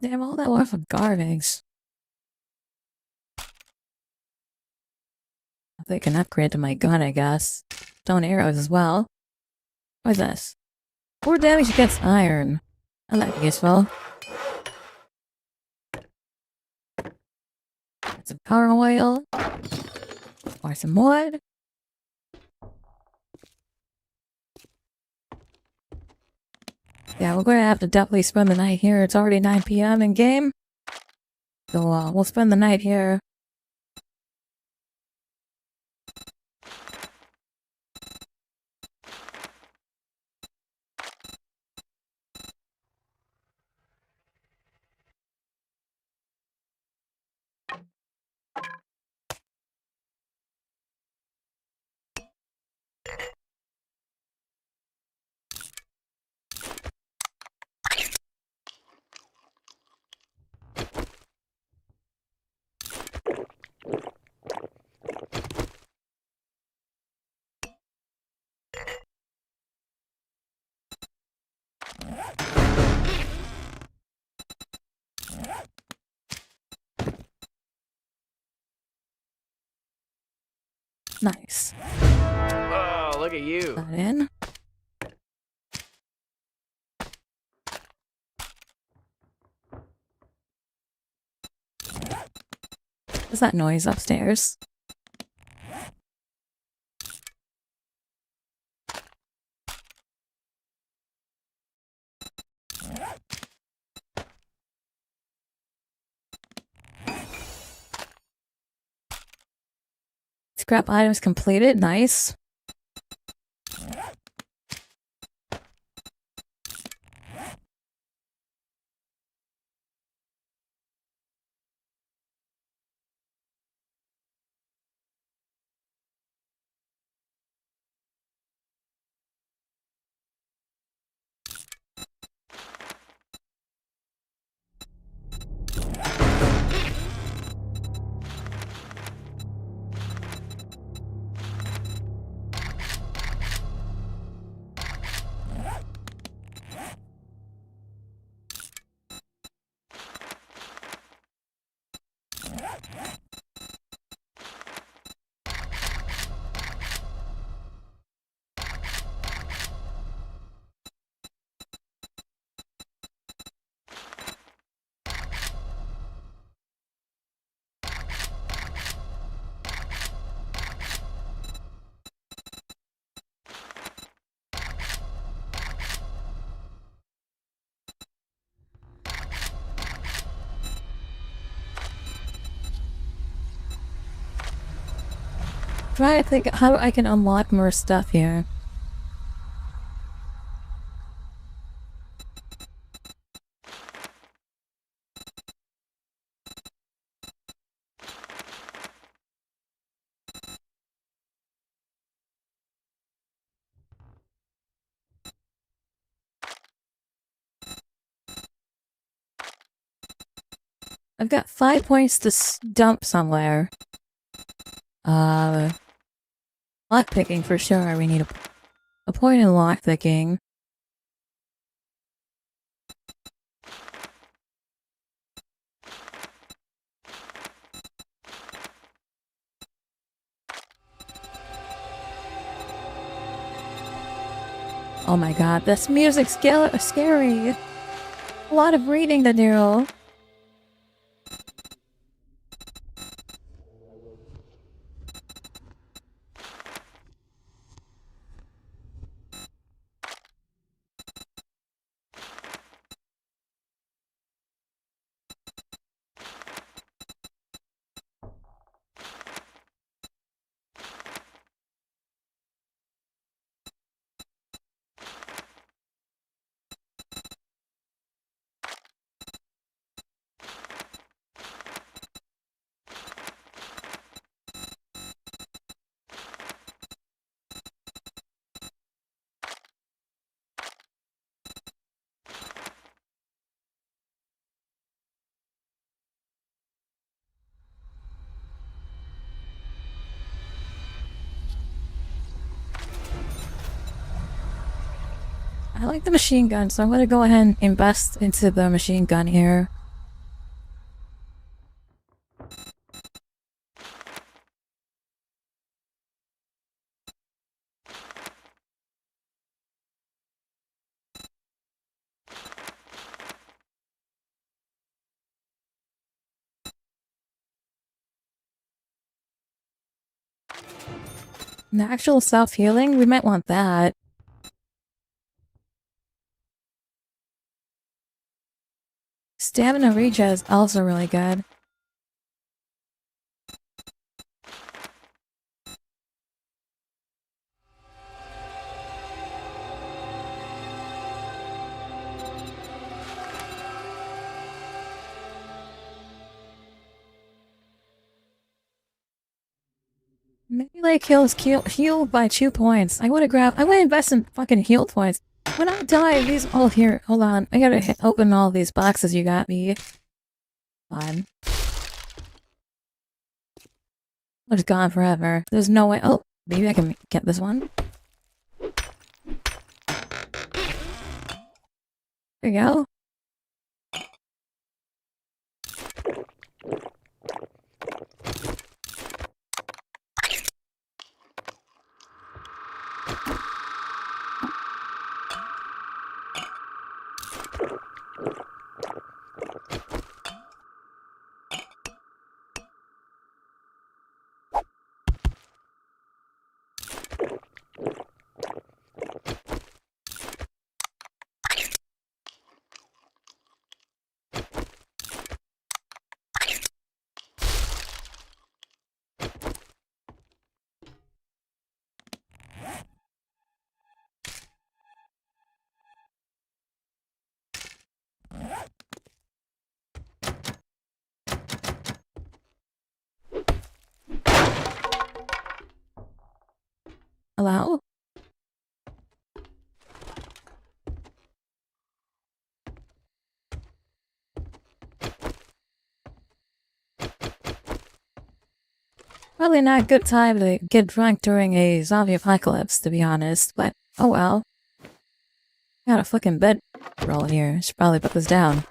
Damn, all that worth of garbage. They can upgrade to my gun, I guess. Stone arrows as well. What's this? 4 damage against iron. I like useful. Some power oil. Or some wood. Yeah, we're gonna have to definitely spend the night here. It's already 9 PM in game. So, we'll spend the night here. Nice. Oh, look at you. That in. What's that noise upstairs? Scrap items completed. Nice. Try to think how I can unlock more stuff here. I've got 5 points to dump somewhere. Lockpicking for sure. We need a point in lockpicking. Oh my god, this music's scary. A lot of reading to do. I like the machine gun, so I'm gonna go ahead and invest into the machine gun here. An actual self-healing? We might want that. Stamina regen is also really good. Maybe like heal by 2 points. I would invest in fucking heal points. When I die, these all here. Hold on. I gotta open all these boxes you got me. Fine. It's gone forever. There's no way. Oh, maybe I can get this one. There you go. Allow? Probably not a good time to get drunk during a zombie apocalypse, to be honest, but oh well. Got a fucking bed roll here. Should probably put this down.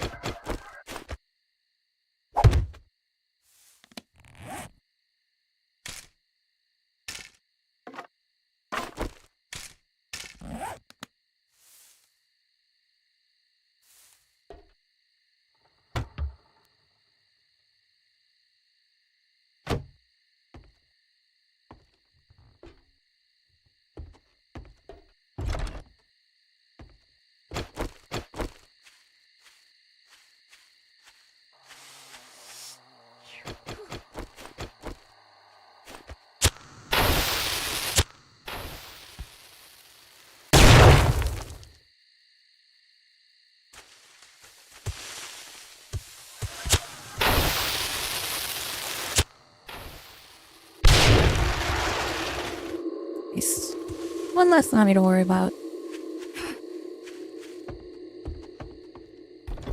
Nice. One less zombie to worry about.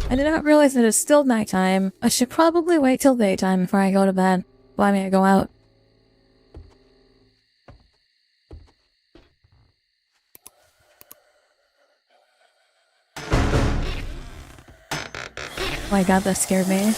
I did not realize that it's still nighttime. I should probably wait till daytime before I go to bed. Why may I go out? Oh my god, that scared me.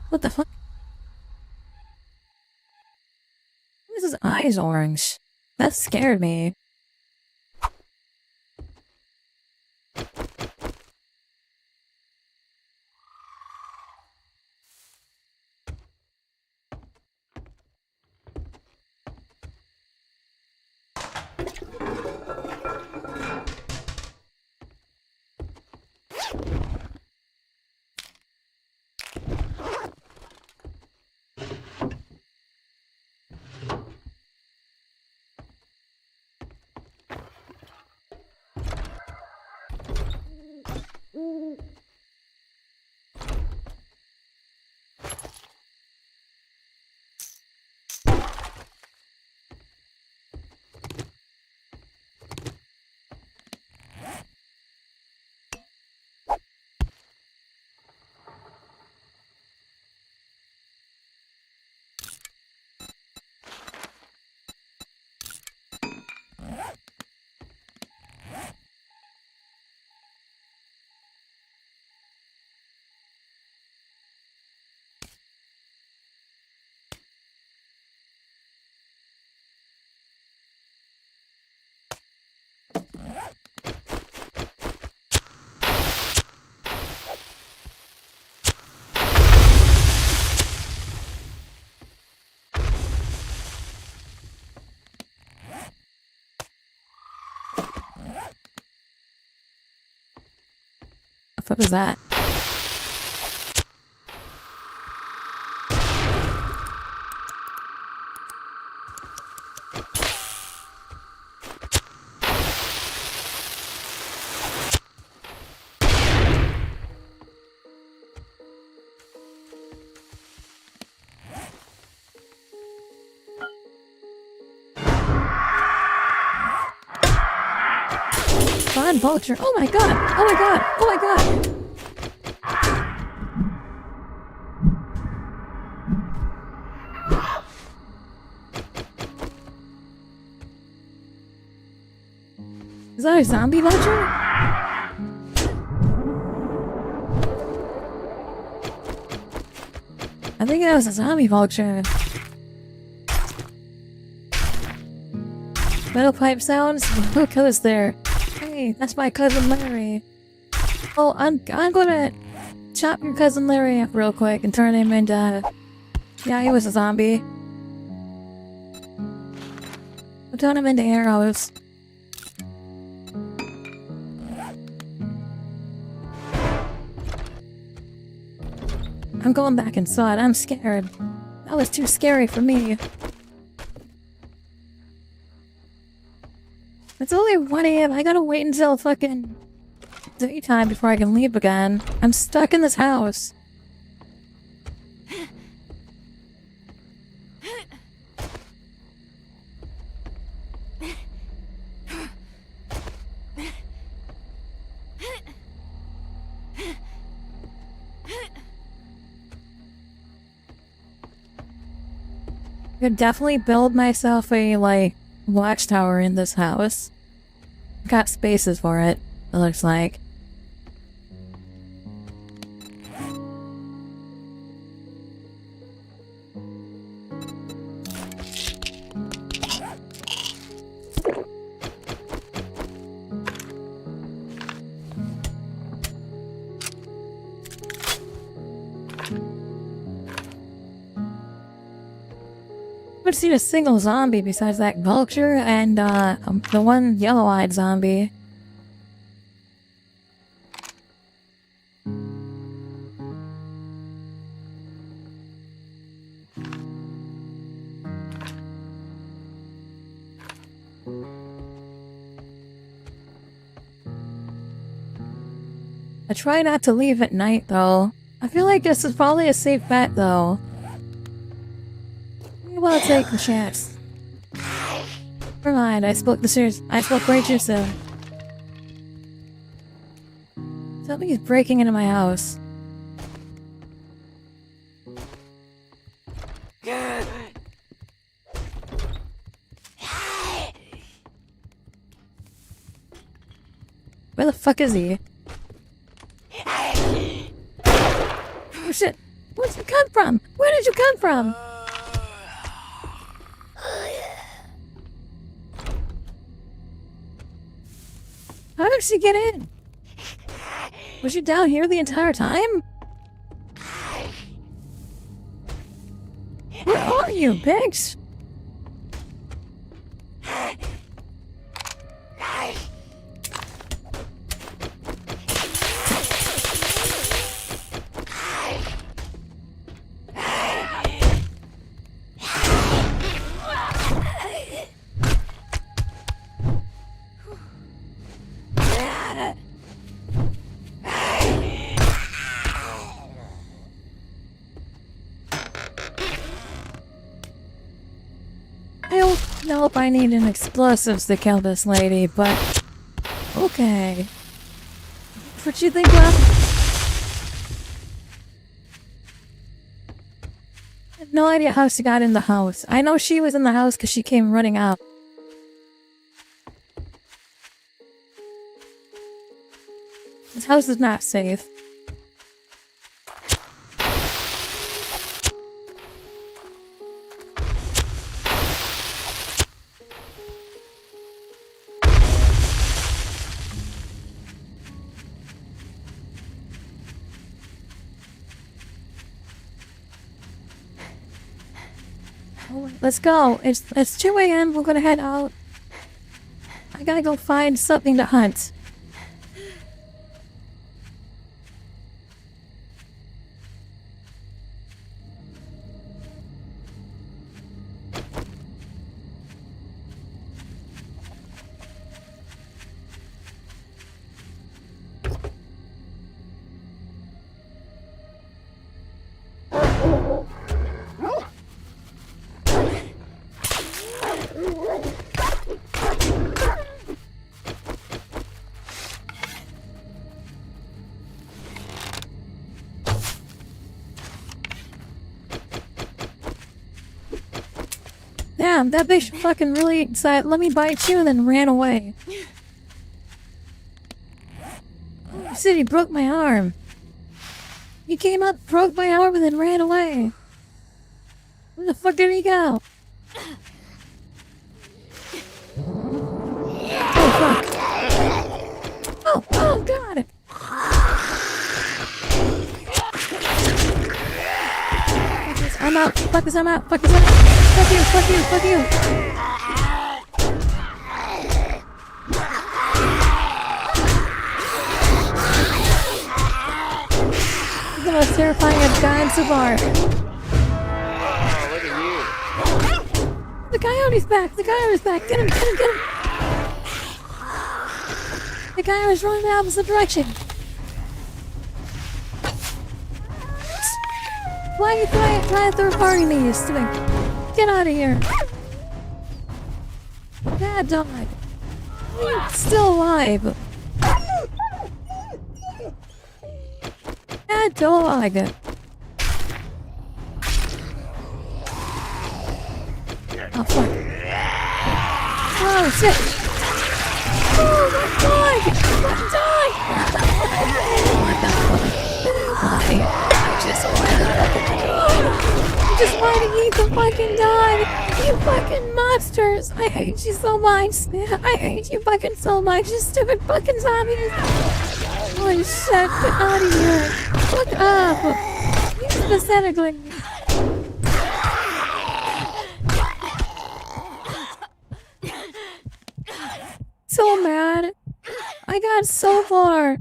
What the fuck? Why is his eyes orange? That scared me. was that? Vulture. Oh my god! Oh my god! Oh my god! Is that a zombie vulture? I think that was a zombie vulture. Metal pipe sounds? Who goes there? Hey, that's my cousin Larry. Oh, I'm gonna chop your cousin Larry up real quick and turn him into... Yeah, he was a zombie. I'll turn him into arrows. I'm going back inside. I'm scared. That was too scary for me. It's only 1 AM. I gotta wait until fucking daytime before I can leave again. I'm stuck in this house. I could definitely build myself a, like, watchtower in this house. Got spaces for it, it looks like. I haven't seen a single zombie besides that vulture and the one yellow-eyed zombie. I try not to leave at night though. I feel like this is probably a safe bet though. Well, I'll take the chance. Never mind, I spoke way too soon. Somebody's breaking into my house. Where the fuck is he? Oh shit! Where'd you come from? Where did you come from? How did she get in? Was you down here the entire time? Where are you, bitch? Nope, I need an explosives to kill this lady, but... Okay. What you think, well? I have no idea how she got in the house. I know she was in the house because she came running out. This house is not safe. Let's go. It's 2 AM. We're gonna head out. I gotta go find something to hunt. Damn, that bitch fucking really decided, let me bite you, and then ran away. You said he broke my arm. He came up, broke my arm, and then ran away. Where the fuck did he go? Oh, fuck. Oh, God. I'm out. Fuck this, I'm out. Fuck this, I'm out. Fuck you, fuck you, fuck you. This is the most terrifying I've gotten so far. Oh, look at you. The coyote's back. The coyote's back. Get him, get him, get him. The coyote's running the opposite direction. Why are you trying to third party me, you stupid? Get out of here. Bad dog. You're still alive. Bad dog. Oh, fuck. Oh, shit. Oh, that dog. That dog. What the fuck? Why? I just want to eat the fucking dog! You fucking monsters! I hate you so much! I hate you fucking so much, you stupid fucking zombies! Holy shit, get out of here! Fuck up! You specifically! So mad! I got so far!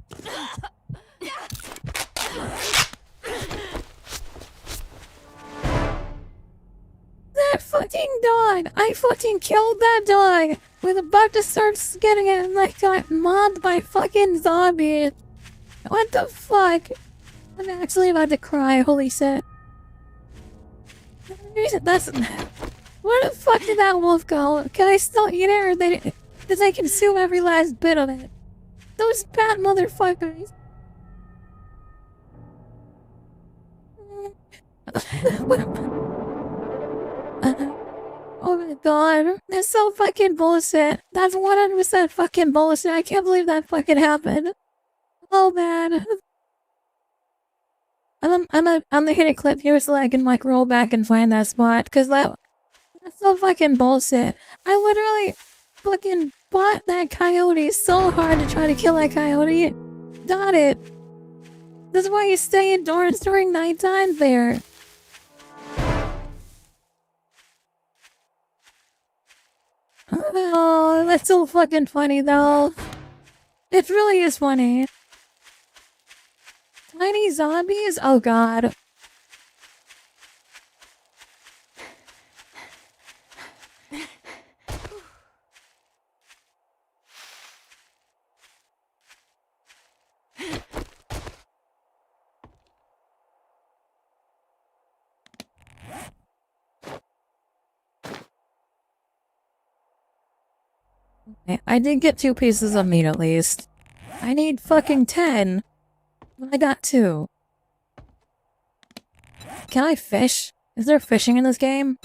That fucking dog! I fucking killed that dog! We're about to start getting it and I got mobbed by fucking zombies! What the fuck? I'm actually about to cry, holy shit. That's... Where the fuck did that wolf go? Can I still eat it or did they consume every last bit of it? Those bad motherfuckers! Oh my god, that's so fucking bullshit. That's 100% fucking bullshit. I can't believe that fucking happened. Oh man. I'm gonna hit a clip here so I can like roll back and find that spot, cause that's so fucking bullshit. I literally fucking fought that coyote so hard to try to kill that coyote. Got it. That's why you stay indoors during nighttime there. Oh, that's so fucking funny though. It really is funny. Tiny zombies? Oh god. I did get 2 pieces of meat at least. I need fucking 10. I got 2. Can I fish? Is there fishing in this game?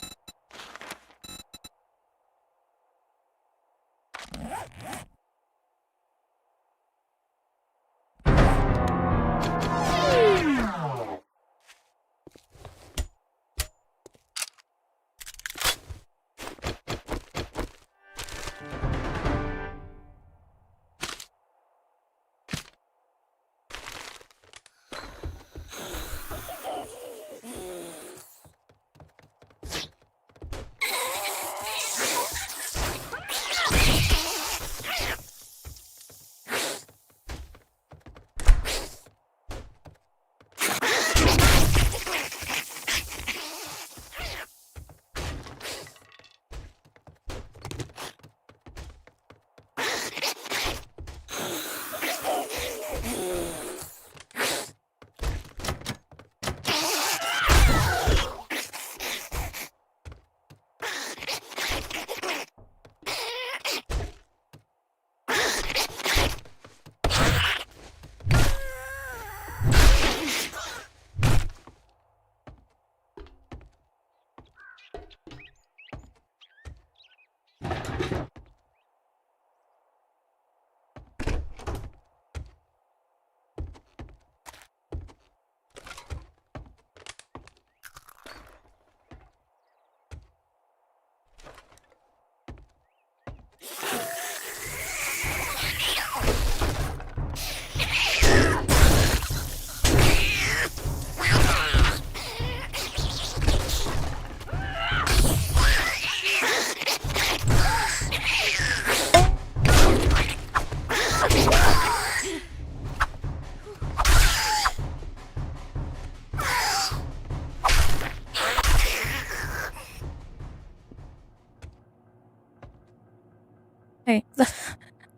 Okay.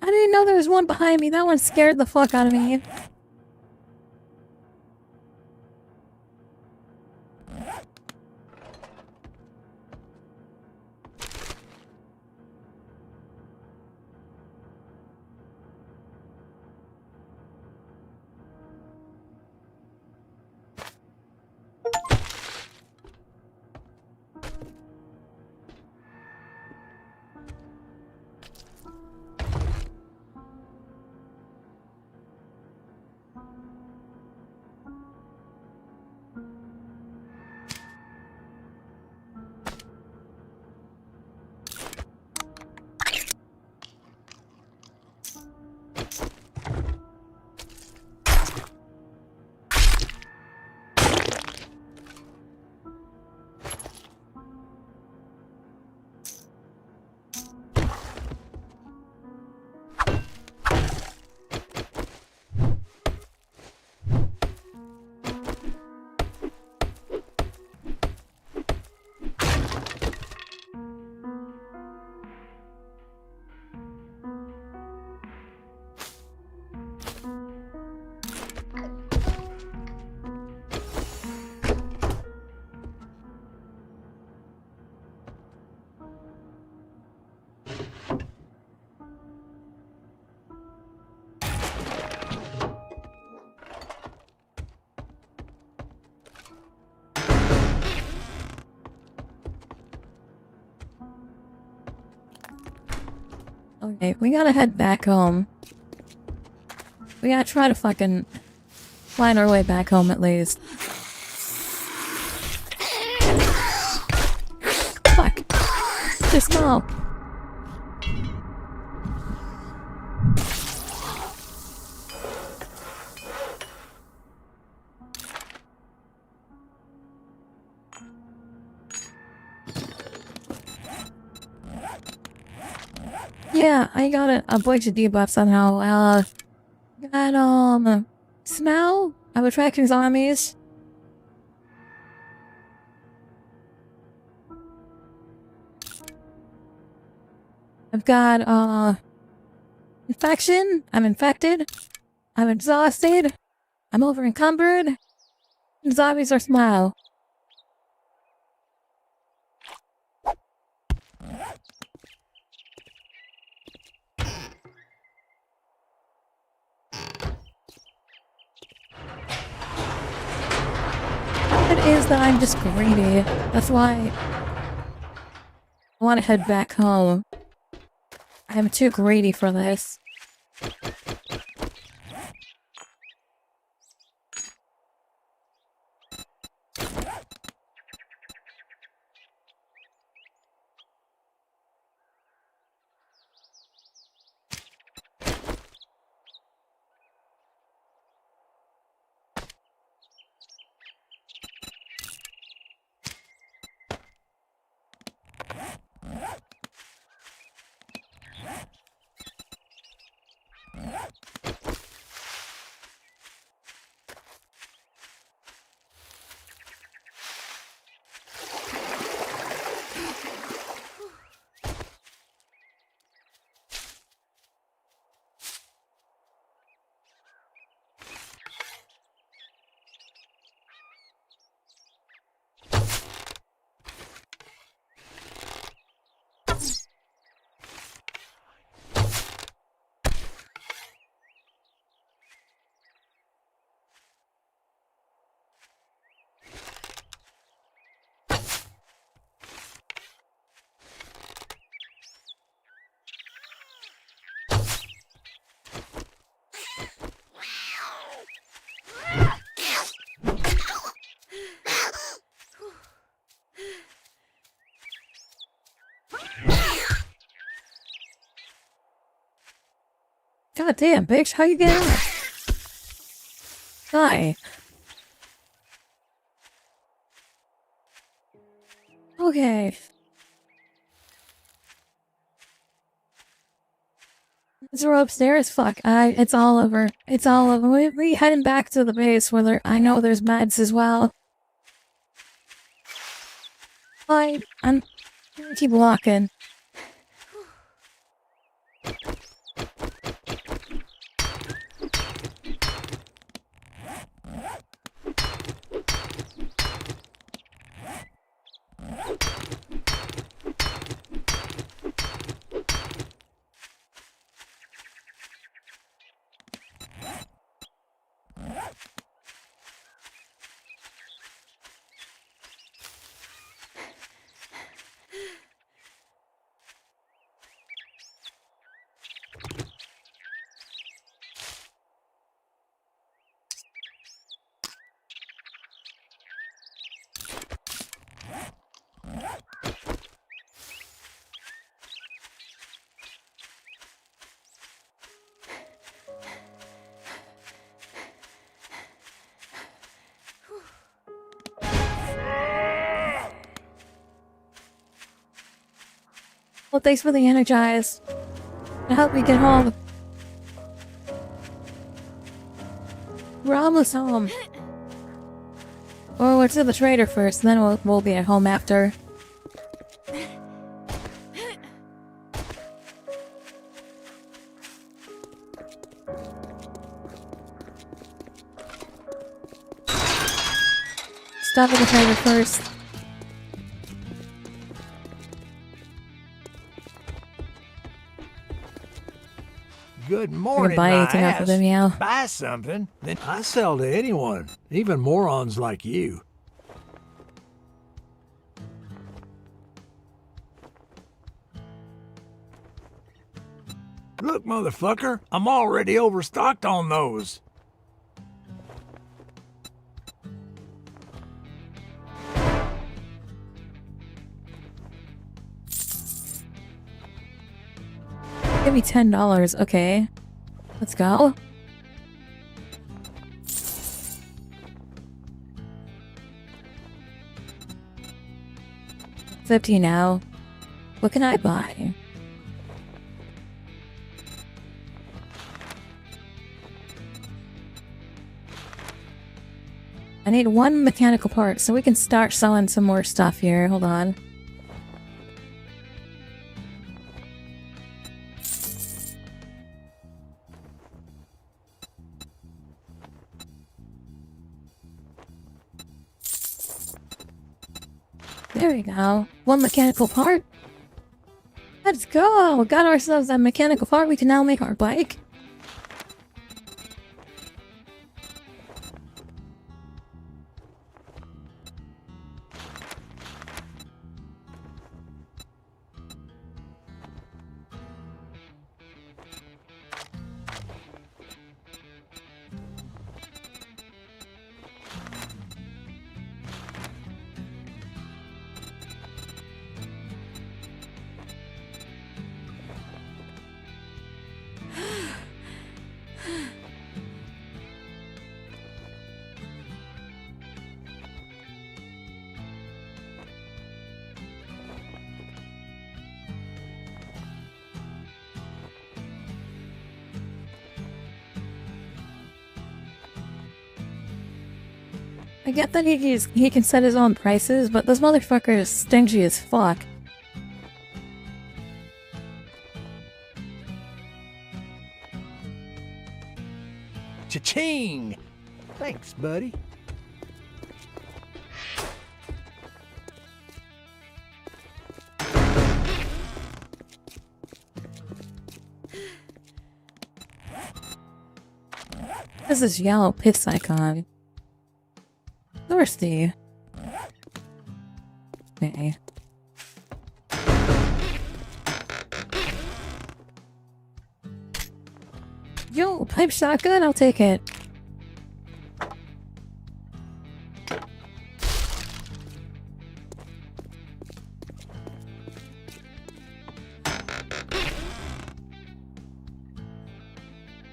I didn't know there was one behind me. That one scared the fuck out of me. Okay, we gotta head back home. We gotta try to fucking find our way back home at least. Fuck! Just go! Yeah, I got a bunch of debuffs somehow. Got, smell of attracting zombies. I've got, infection. I'm infected. I'm exhausted. I'm over encumbered. Zombies are smile. It is that I'm just greedy. That's why I want to head back home. I'm too greedy for this. God damn, bitch, how you getting out? Hi. Okay. So we're upstairs? Fuck, it's all over. It's all over. We heading back to the base where I know there's meds as well. I'm gonna keep walking. Well, thanks for the energize. To help me get home. We're almost home. Or we're to the trader first, and then we'll be at home after. Stop at the trader first. Good morning, buy my anything off of them, yeah. Buy something, then I sell to anyone, even morons like you. Look, motherfucker, I'm already overstocked on those. Give me $10. Okay. Let's go. $50 now. What can I buy? I need one mechanical part, so we can start selling some more stuff here. Hold on. There we go. One mechanical part. Let's go! We got ourselves a mechanical part. We can now make our bike. I get that he can set his own prices, but this motherfucker is stingy as fuck. Cha-ching! Thanks, buddy. This is yellow piss icon. Thirsty. Okay. Yo, pipe shotgun, I'll take it.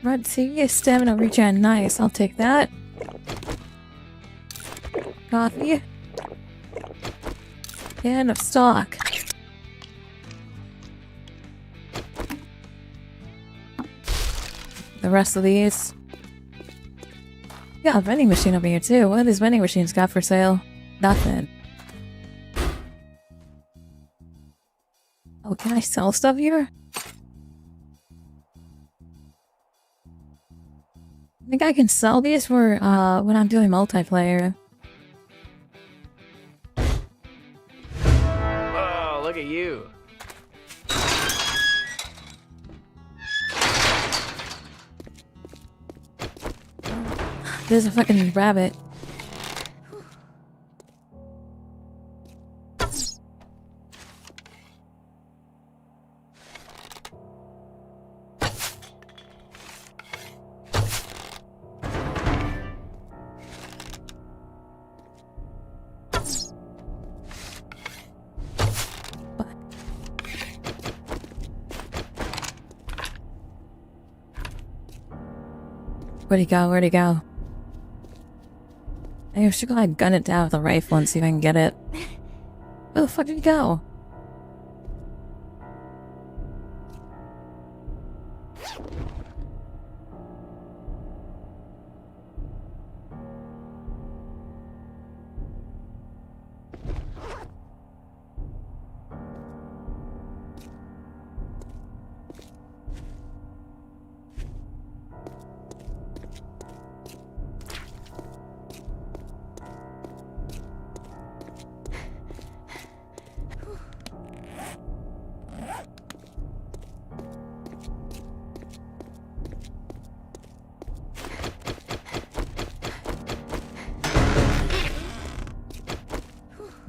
Red tea, stamina regen, nice, I'll take that. Coffee. And of stock. The rest of these. Yeah, a vending machine over here too. What are these vending machines got for sale? Nothing. Oh, can I sell stuff here? I think I can sell these for when I'm doing multiplayer. Oh, look at you. There's a fucking rabbit. Where'd he go? Where'd he go? I should go ahead and gun it down with a rifle and see if I can get it. Where the fuck did he go?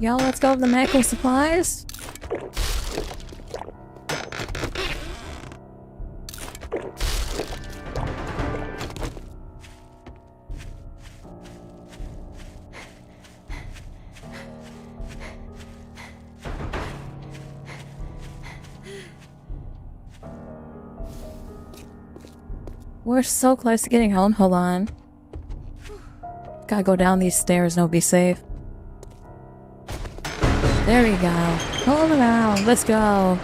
Yo, let's go with the medical supplies. We're so close to getting home. Hold on. Gotta go down these stairs. No, be safe. There we go. Hold around. Let's go.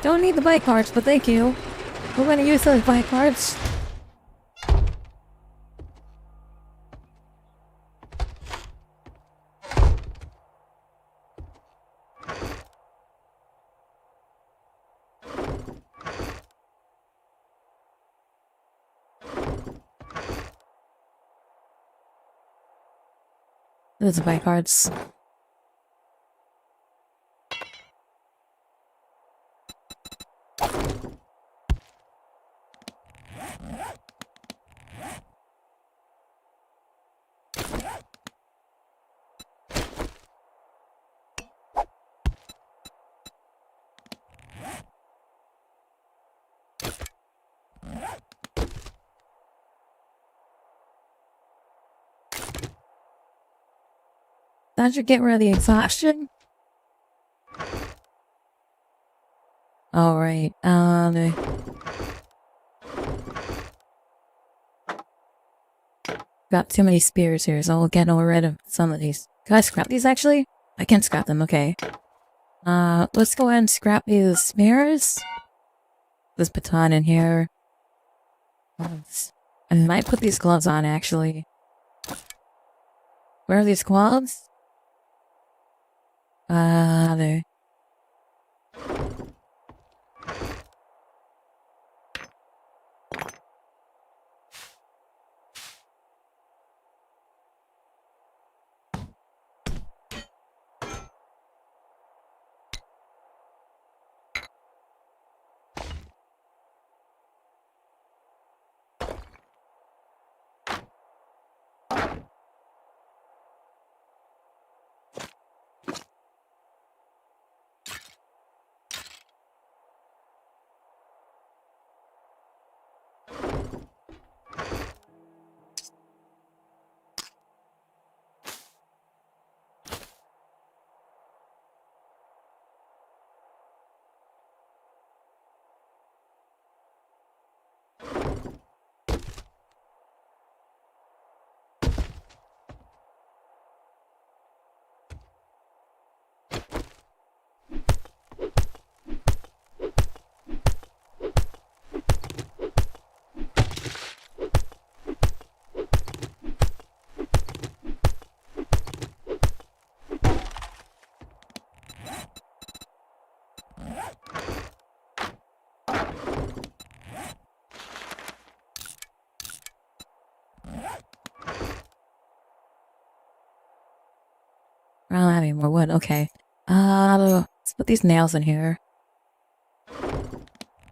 Don't need the bike cards, but thank you. We're gonna use those bike cards. There's the bike cards. That should get rid of the exhaustion. Alright, got too many spears here, so we'll get rid of some of these. Can I scrap these actually? I can scrap them, okay. Let's go ahead and scrap these spears. This baton in here. Gloves. I might put these gloves on actually. Where are these gloves? There. I don't have any more wood, okay. Let's put these nails in here.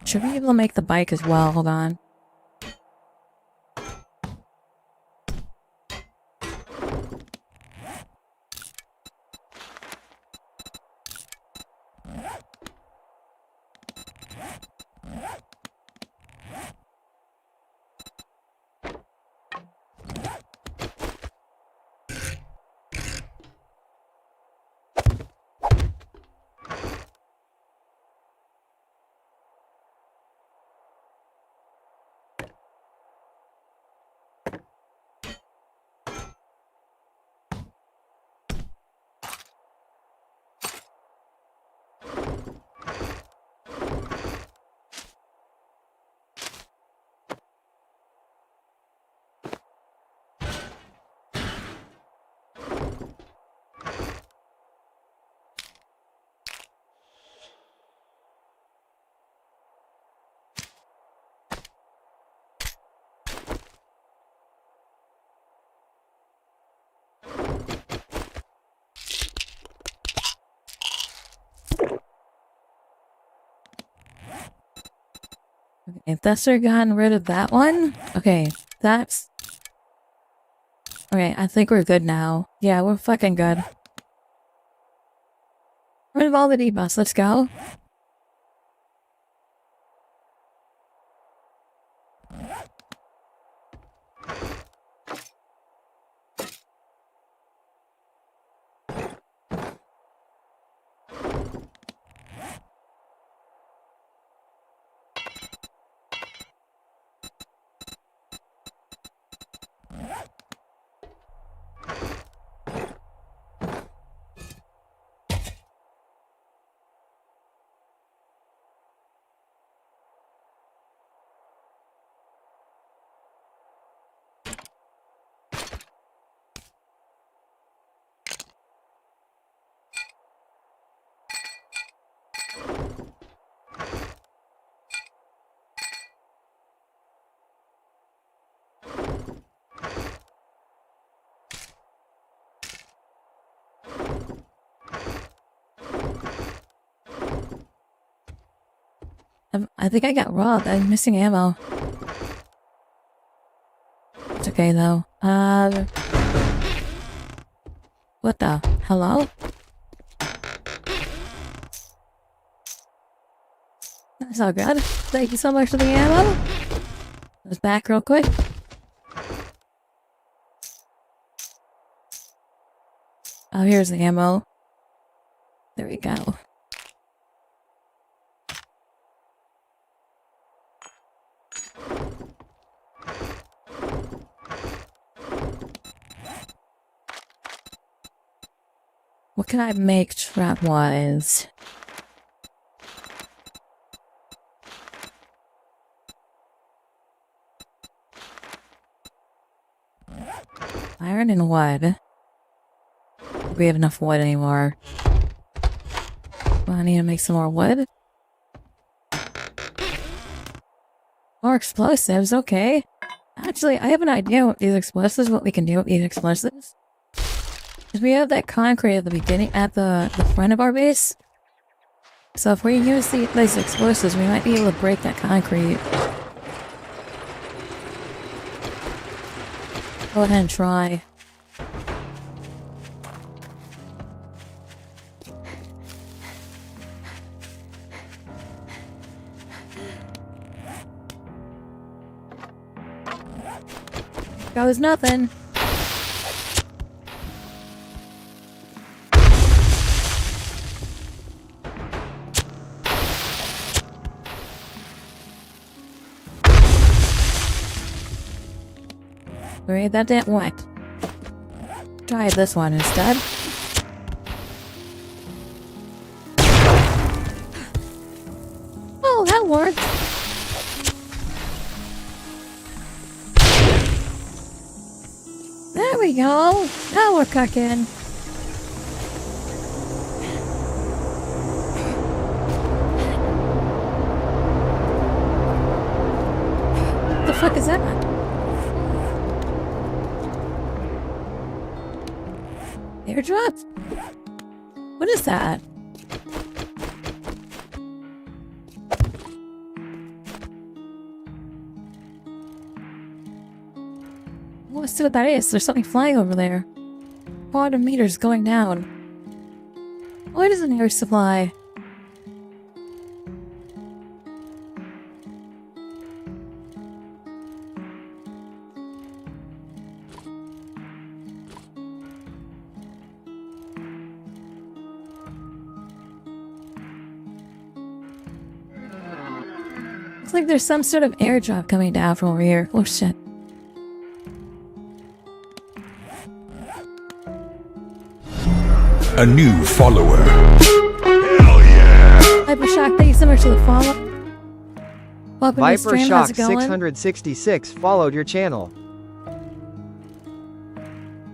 Should be able to make the bike as well, hold on. Okay, that's gotten rid of that one. Okay, that's... Okay, I think we're good now. Yeah, we're fucking good. Rid of all the debuffs, let's go. I think I got robbed. I'm missing ammo. It's okay though. What the? Hello? That's all good. Thank you so much for the ammo. Let's back real quick. Oh, here's the ammo. There we go. What can I make trap-wise? Iron and wood. We have enough wood anymore. Well, I need to make some more wood. More explosives, okay. Actually, I have an idea what we can do with these explosives. Because we have that concrete at the beginning, at the front of our base. So if we use these explosives, we might be able to break that concrete. Go ahead and try. Goes nothing. Alright, that didn't work. Try this one instead. Oh, that worked. There we go. Now we're cooking. What the fuck is that? Airdrop? What is that? Let's see what that is. There's something flying over there. 400 meters going down. What is an air supply? Looks like there's some sort of airdrop coming down from over here. Oh shit. A new follower. Hell yeah! Hypershock, thank you so much for the follow. Welcome to the stream, how's it going? ViperShock666 followed your channel.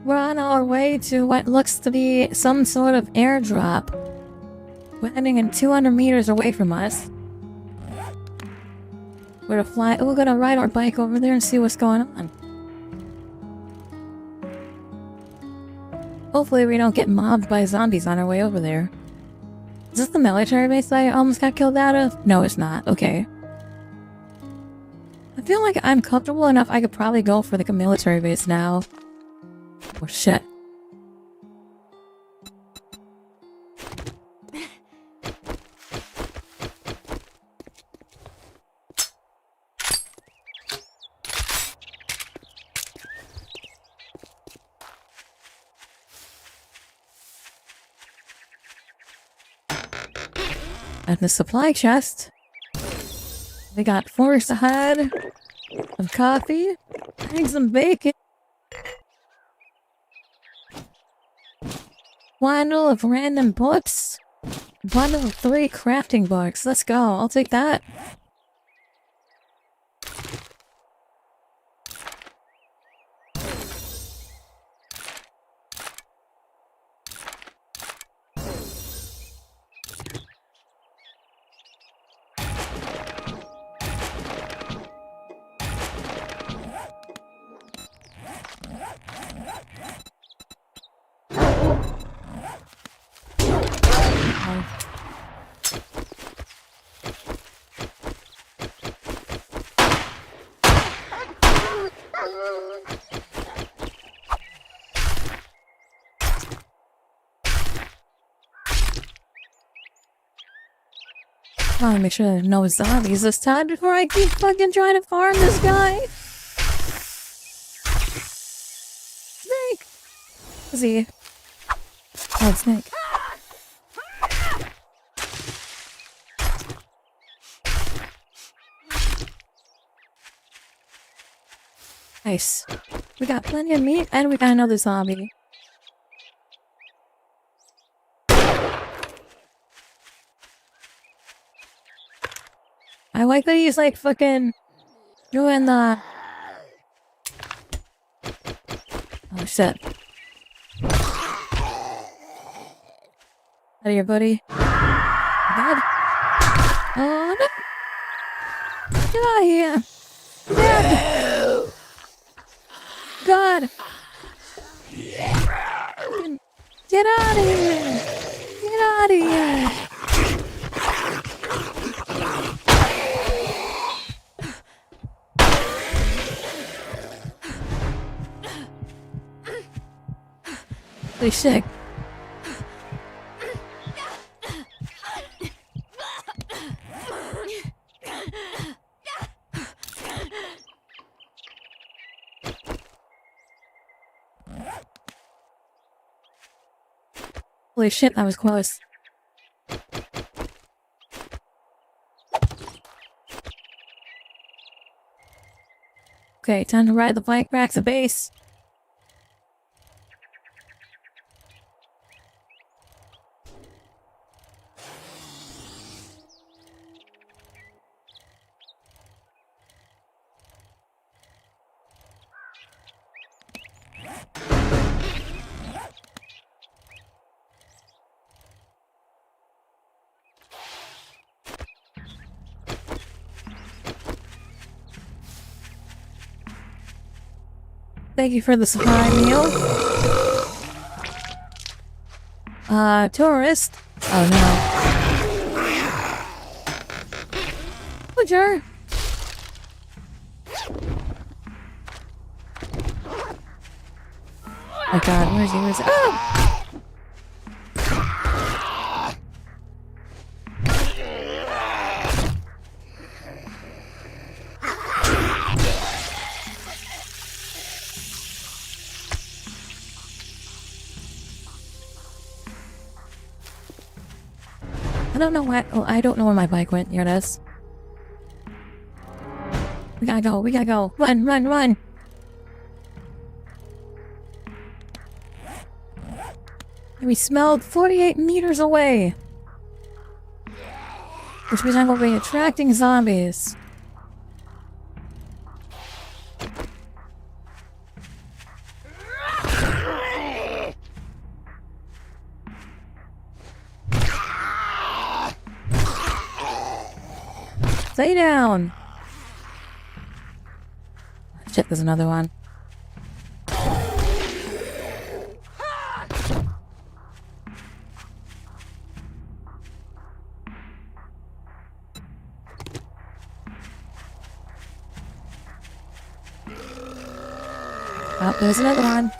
We're on our way to what looks to be some sort of airdrop. We're heading in 200 meters away from us. We're gonna ride our bike over there and see what's going on. Hopefully we don't get mobbed by zombies on our way over there. Is this the military base that I almost got killed out of? No, it's not. Okay. I feel like I'm comfortable enough I could probably go for like a military base now. Oh shit. At the supply chest, we got force ahead, some coffee, eggs and bacon, bundle of random books, bundle of 3 crafting books. Let's go. I'll take that. I want to make sure there's no zombies this time before I keep fucking trying to farm this guy. Snake! Is he? Oh, it's Snake. Nice. We got plenty of meat and we got another zombie. I like that he's like fucking doing the... Oh shit. Out of here, buddy. God. Oh no! Get out of here! Dad! God! Get out of here! Get out of here! Holy shit. Holy shit, that was close. Okay, time to ride the bike back to base. Thank you for the supply meal. Tourist. Oh no. Villager. Oh god, where's he? Where's he? Oh! I don't know why. Oh, I don't know where my bike went. Here it is. We gotta go. We gotta go. Run, run, run. And we smelled 48 meters away. Which means I'm going to be attracting zombies. Stay down! Shit, there's another one. Oh, there's another one.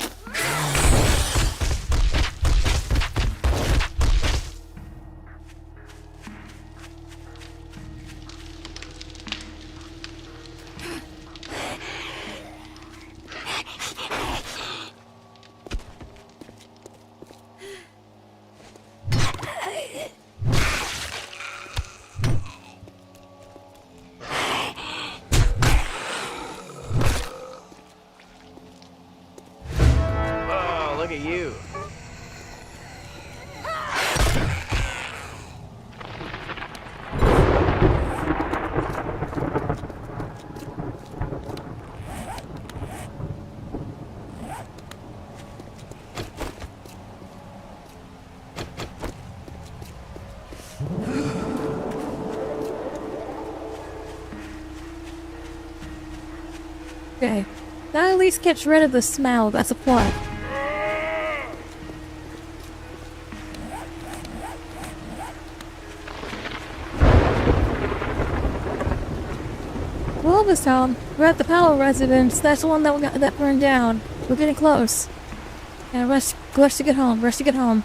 Oh, look at you. Okay. That at least gets rid of the smell. That's a plot. Well, this town. We're at the Powell residence. That's the one that burned down. We're getting close. Yeah, rush to get home. Rush to get home.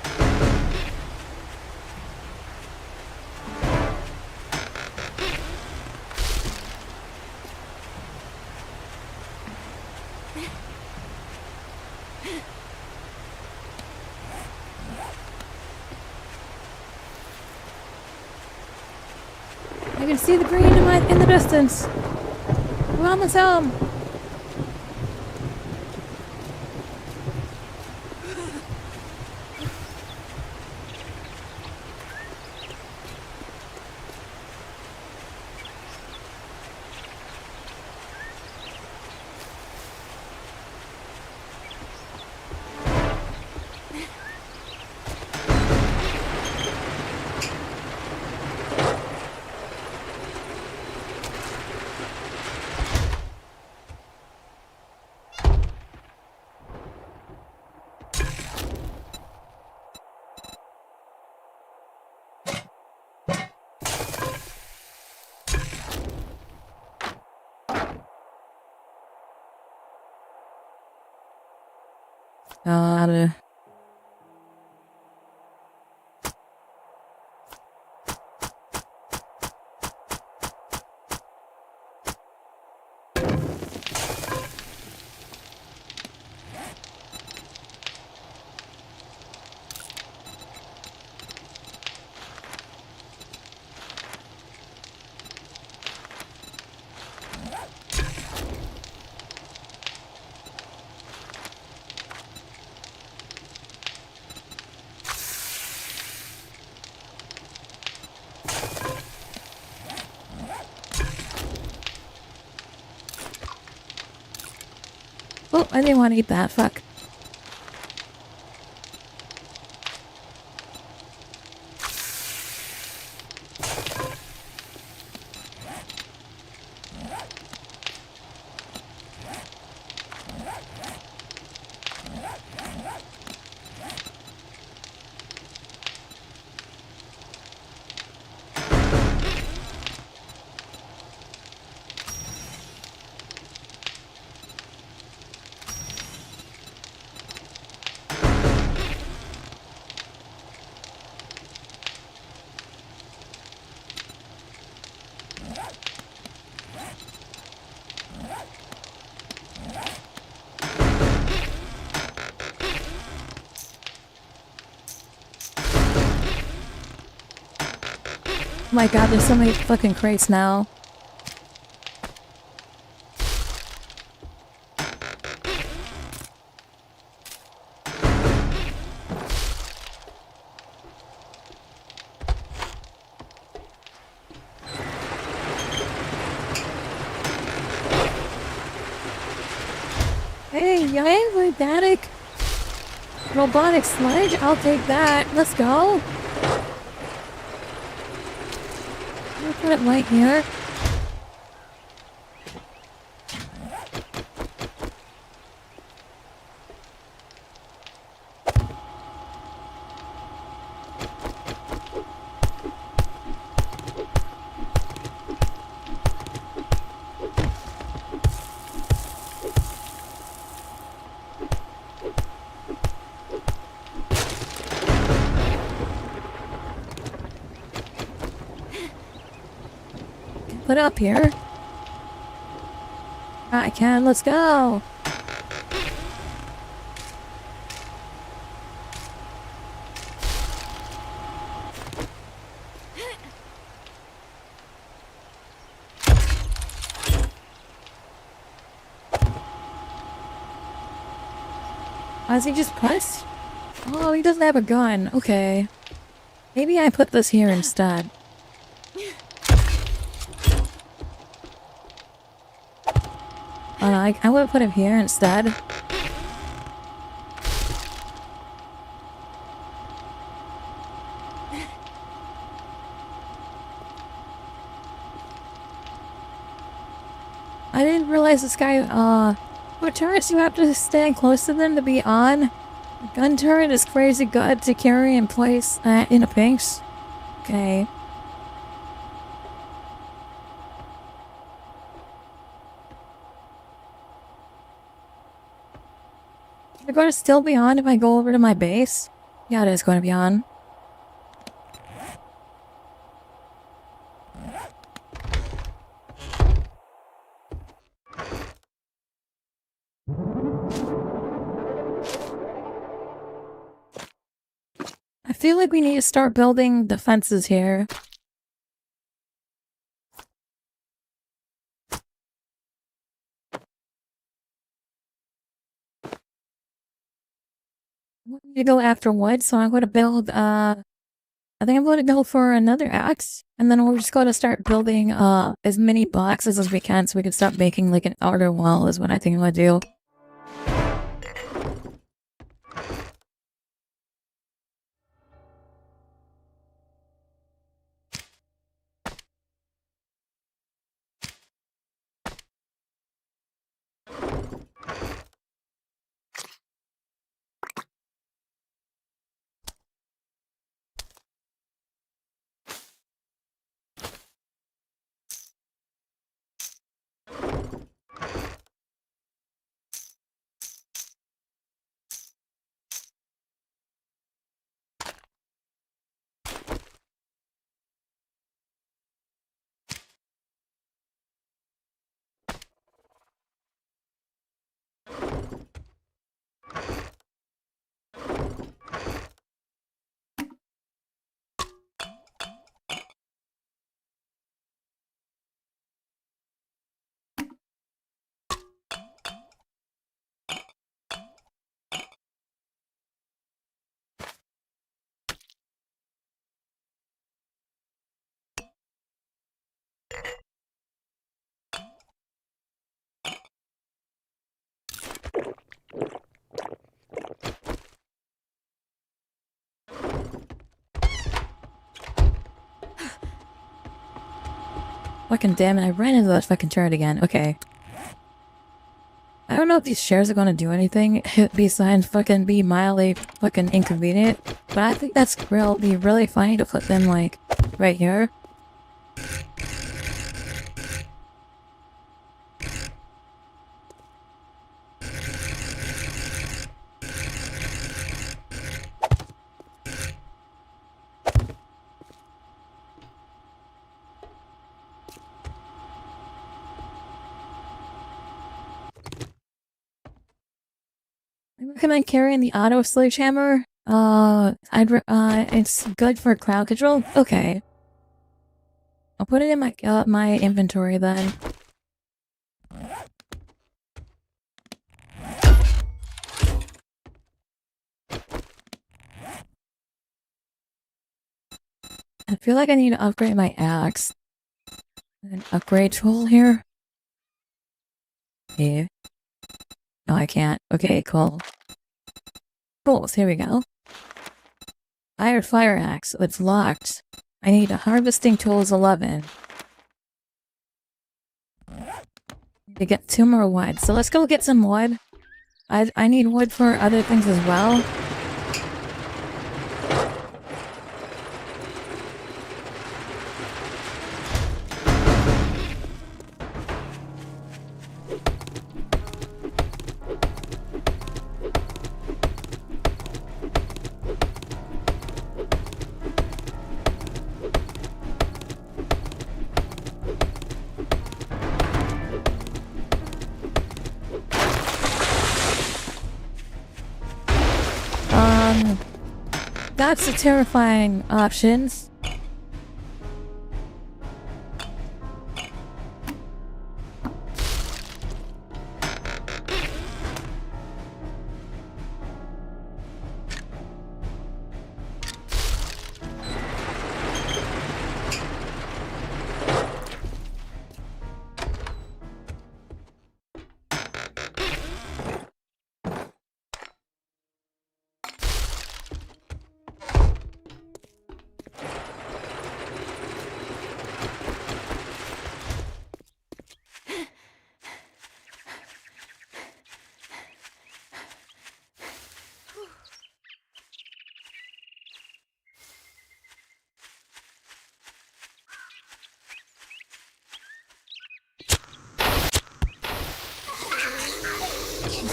I can see the green in the distance. We're almost home. God. Oh, I didn't want to eat that. Fuck. Oh my god, there's so many fucking crates now. Hey, robotic sludge, I'll take that. Let's go. I'll put it right here. put it up here. I can. Let's go. Why is he just pressed? Oh, he doesn't have a gun. Okay. Maybe I put this here instead. I would put him here instead. I didn't realize this guy, what turrets you have to stand close to them to be on? A gun turret is crazy good to carry in place in a base. Okay. Is it going to still be on if I go over to my base? Yeah, it is going to be on. I feel like we need to start building defenses here. I need to go after wood, so I'm going to build, I think I'm going to go for another axe, and then we're just going to start building, as many boxes as we can so we can start making, like, an outer wall is what I think I'm going to do. Fucking damn it, I ran into that fucking turret again. Okay. I don't know if these shares are gonna do anything besides fucking be mildly fucking inconvenient, but I think that's be really funny to put them, like, right here. I recommend carrying the auto sledgehammer. It's good for crowd control. Okay. I'll put it in my my inventory then. I feel like I need to upgrade my axe. An upgrade tool here. Yeah. No, I can't. Okay, cool. Cool, so here we go. Iron fire axe. It's locked. I need a harvesting tools 11. To get 2 more wood. So let's go get some wood. I need wood for other things as well. That's the terrifying options.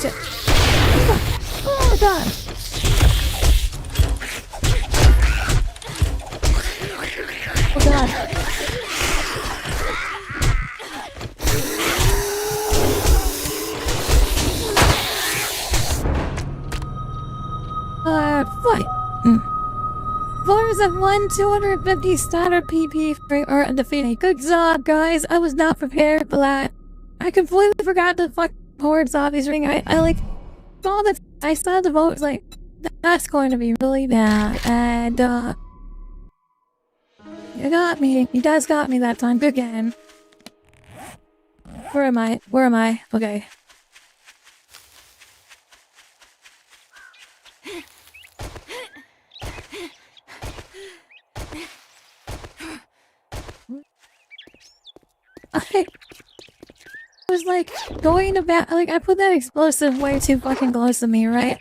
Oh god! Oh god! What? Voters have won 250 starter PP for undefeated. Good job, guys. I was not prepared for that. I completely forgot to fuck horde zombies ring. I like saw that I saw the vote, like that's going to be really bad, and you got me. You guys got me that time. Good game. Where am I? Where am I? Okay. I was like going to bat, like I put that explosive way too fucking close to me, right?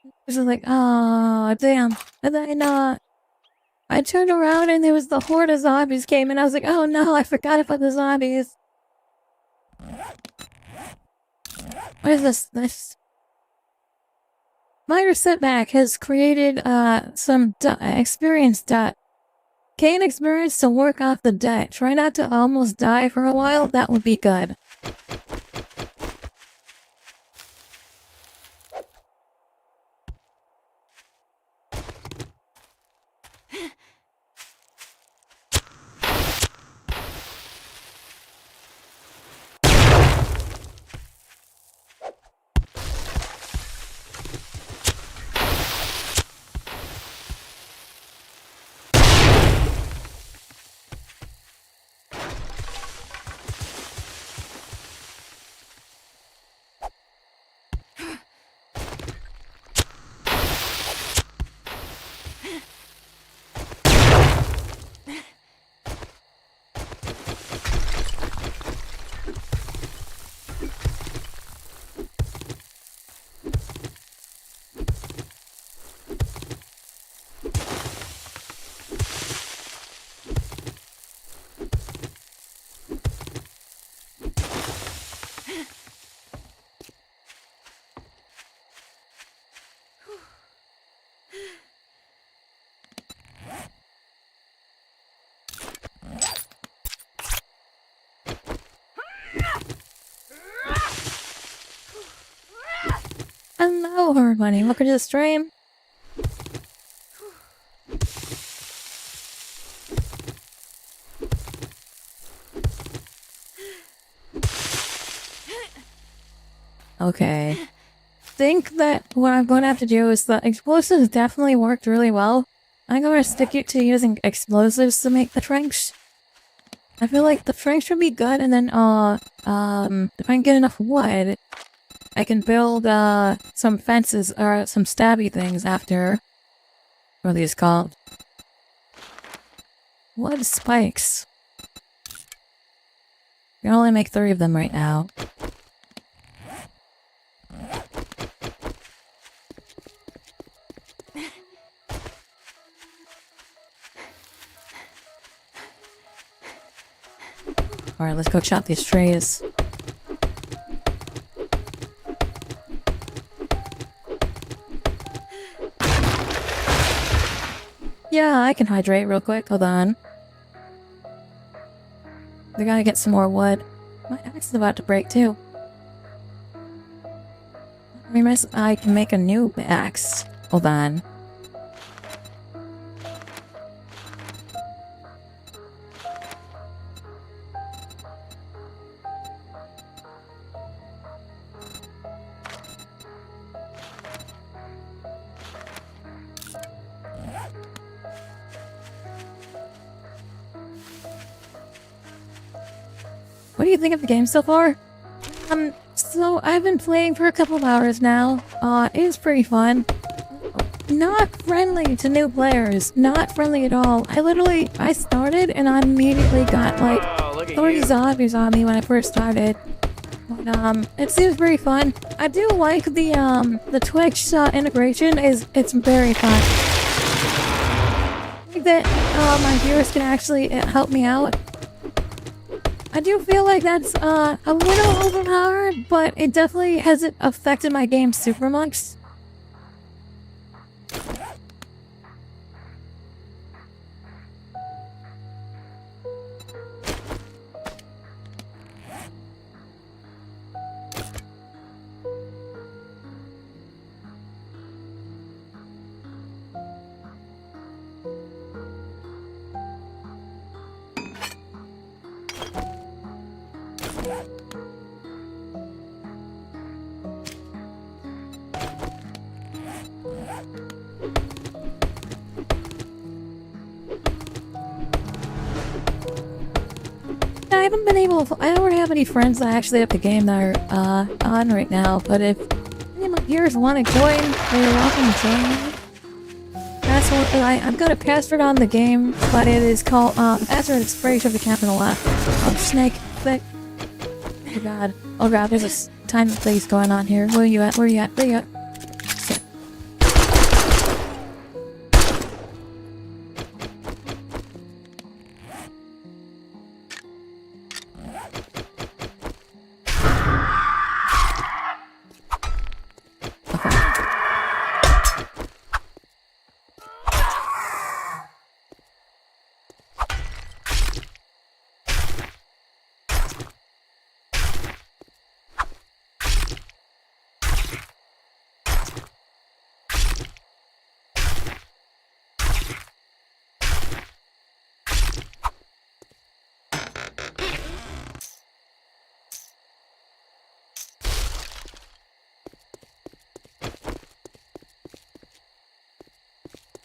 I was like, oh damn, and then I turned around and there was the horde of zombies came, and I was like, oh no, I forgot about the zombies. What is this? This minor setback has created some experience dot. Gain experience to work off the debt. Try not to almost die for a while. That would be good. Hello everybody, welcome to the stream. Okay. Think that what I'm going to have to do is the explosives definitely worked really well. I'm going to stick it to using explosives to make the trench. I feel like the trench would be good, and then if I can get enough wood, I can build some fences or some stabby things after. What are these called? Wood spikes. I can only make 3 of them right now. Alright, let's go chop these trees. Yeah, I can hydrate real quick. Hold on. We gotta get some more wood. My axe is about to break too. I can make a new axe. Hold on. What do you think of the game so far? So I've been playing for a couple of hours now. It is pretty fun. Not friendly to new players. Not friendly at all. I started and I immediately got like 30 zombies on me when I first started. But, it seems very fun. I do like the Twitch integration. It's very fun. I think that my viewers can actually help me out. I do feel like that's a little overpowered, but it definitely hasn't affected my game super much. I don't have any friends that actually have the game that are on right now, but if any of my viewers want to join, they're welcome to join me. I've got a password on the game, but it is called password is phrase of the capital F. Snake thick. Oh god, there's a time and place going on here. Where are you at? Where are you at? Where are you at?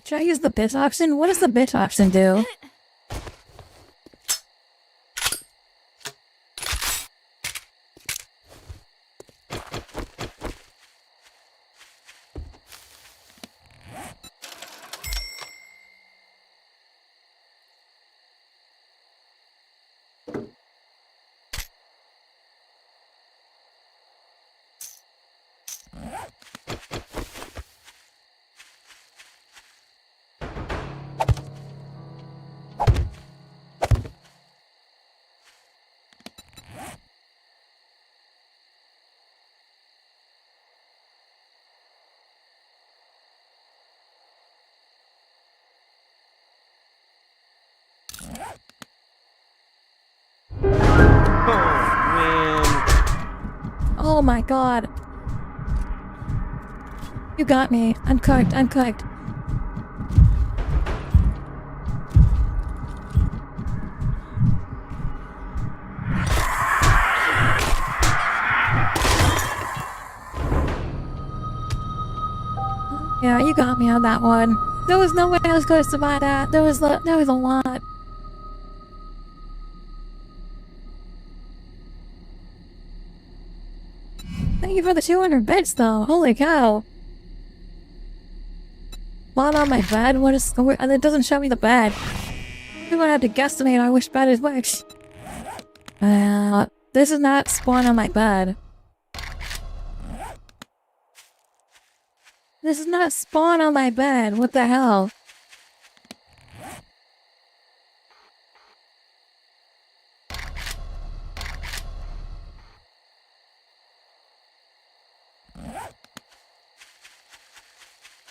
Should I use the bit option? What does the bit option do? Oh my god. You got me. I'm cooked. I'm cooked. Yeah, you got me on that one. There was no way I was going to survive that. There was a lot. Thank you for the 200 bits, though. Holy cow. Spawn on my bed? What is... And it doesn't show me the bed. You're gonna have to guesstimate on which bed is which. This is not spawn on my bed. This is not spawn on my bed. What the hell?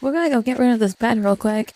We're gonna go get rid of this bed real quick.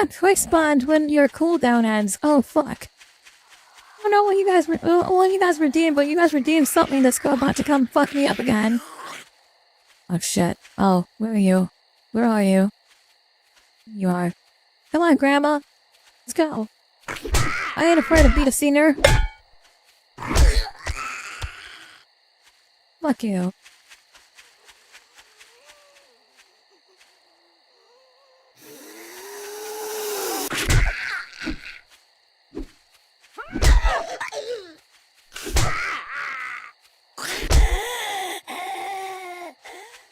got twice spawned when your cooldown ends. Oh, fuck. I don't know what you guys redeemed, but you guys redeemed something that's about to come fuck me up again. Oh, shit. Oh, where are you? Where are you? You are. Come on, Grandma. Let's go. I ain't afraid to beat a senior. Fuck you.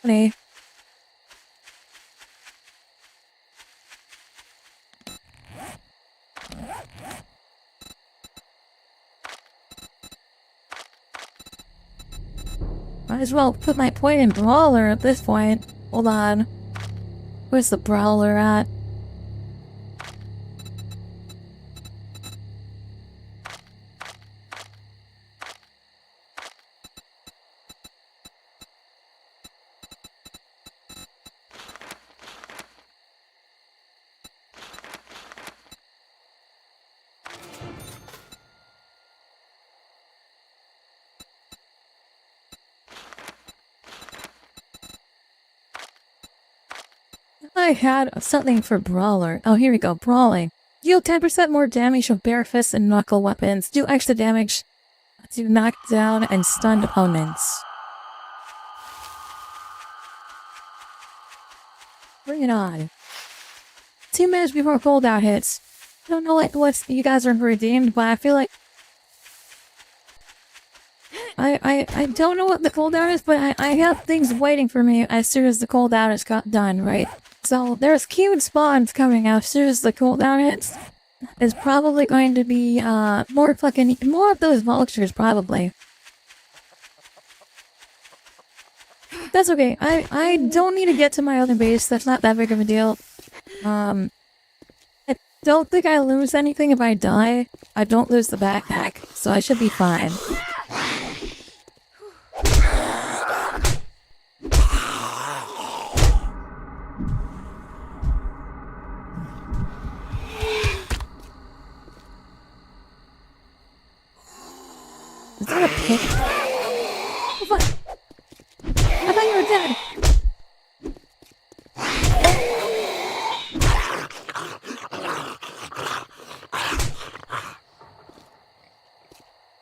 Honey. Might as well put my point in Brawler at this point. Hold on. Where's the Brawler at? I had something for Brawler. Oh, here we go. Brawling. Deal 10% more damage with bare fists and knuckle weapons. Do extra damage to knock down and stun opponents. Bring it on. 2 minutes before cooldown hits. I don't know what you guys are redeemed, but I feel like I don't know what the cooldown is, but I have things waiting for me as soon as the cooldown is done, right? So there's queued spawns coming out as soon as the cooldown hits. It's probably going to be more of those vultures, probably. That's okay. I don't need to get to my other base. That's not that big of a deal. I don't think I lose anything if I die. I don't lose the backpack, so I should be fine. Is that a pig? Oh, fuck! I thought you were dead!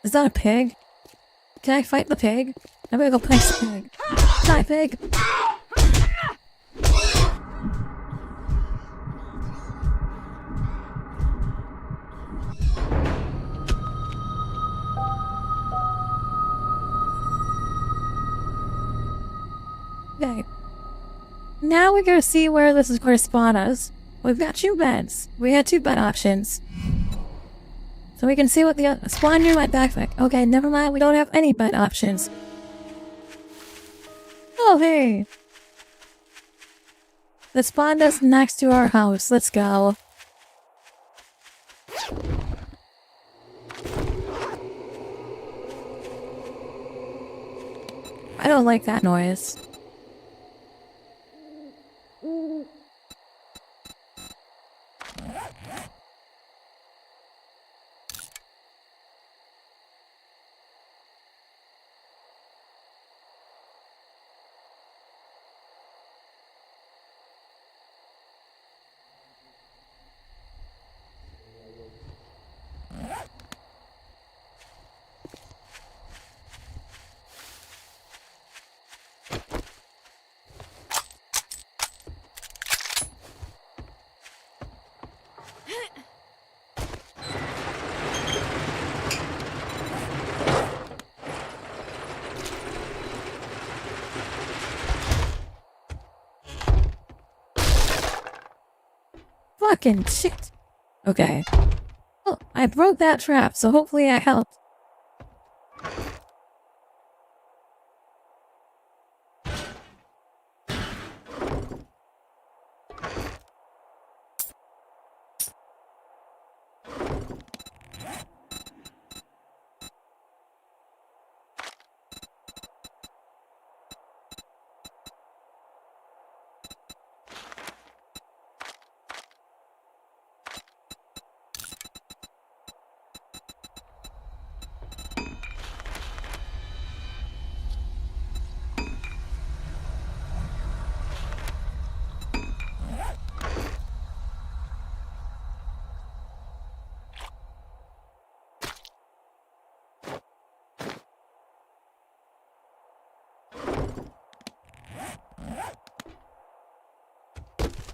Is that a pig? Can I fight the pig? I'm gonna go punch the pig. Die, pig! Okay. Now we gotta see where this is going to spawn us. We've got 2 beds. We had 2 bed options. So we can see what the spawn near my backpack. Okay, never mind. We don't have any bed options. Oh, hey! The spawn is next to our house. Let's go. I don't like that noise. Fucking shit. Okay. Well, I broke that trap, so hopefully I helped.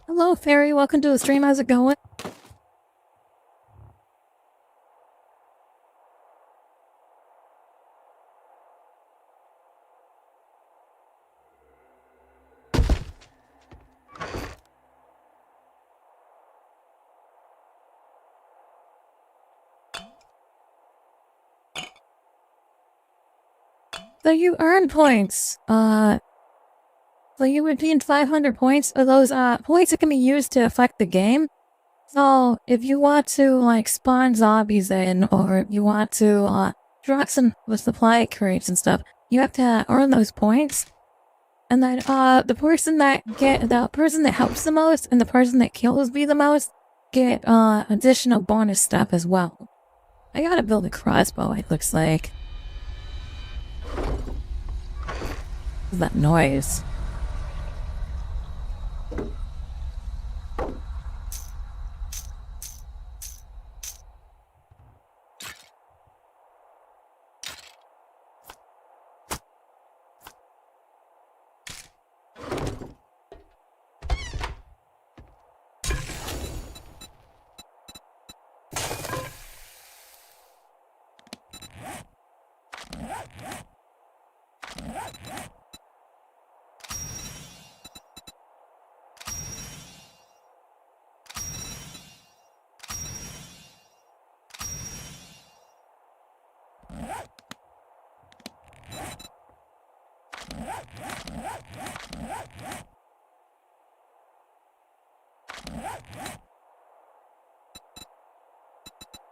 Hello, Fairy. Welcome to the stream. How's it going? So you earn points. So you would gain 500 points. Are those points that can be used to affect the game? So if you want to like spawn zombies in, or if you want to drop some supply crates and stuff, you have to earn those points. And then the person that helps the most and the person that kills me the most get additional bonus stuff as well. I gotta build a crossbow, it looks like. What's that noise?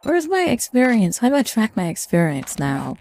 Where's my experience? How do I track my experience now?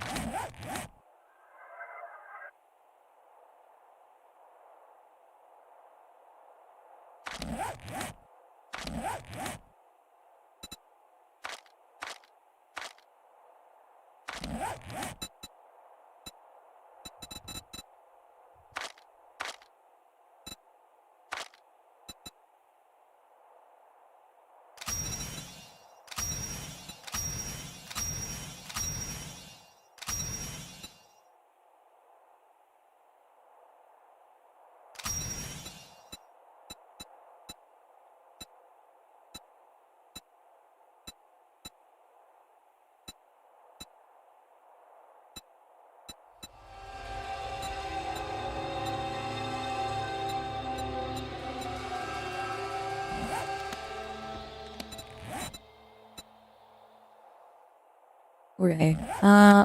Okay.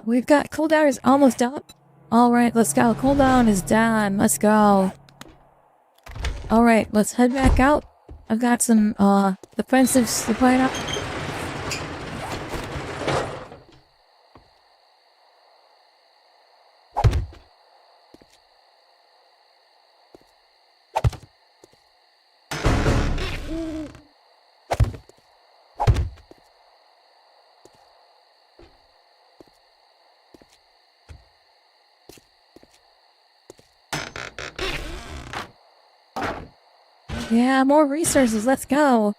We've got cooldown is almost up. Alright, let's go. Cooldown is done. Let's go. Alright, let's head back out. I've got some, defensives to point out. Yeah, more resources, let's go!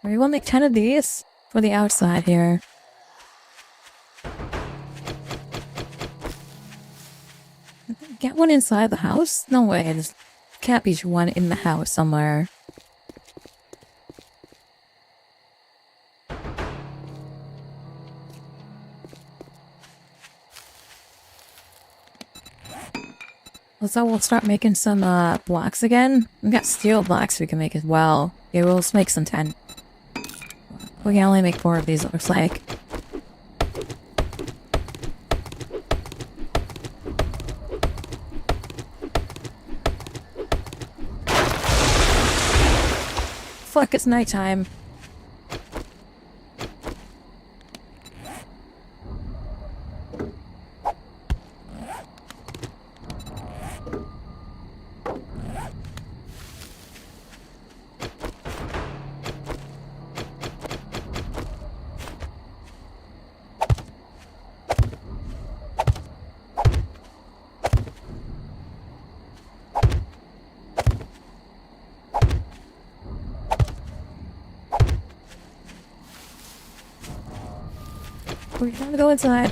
We will make 10 of these for the outside here. Get one inside the house? No way, there's can't be one in the house somewhere. So we'll start making some blocks again. We've got steel blocks we can make as well. Okay, we'll make some 10. We can only make 4 of these, it looks like. Fuck, it's nighttime. We're gonna go inside.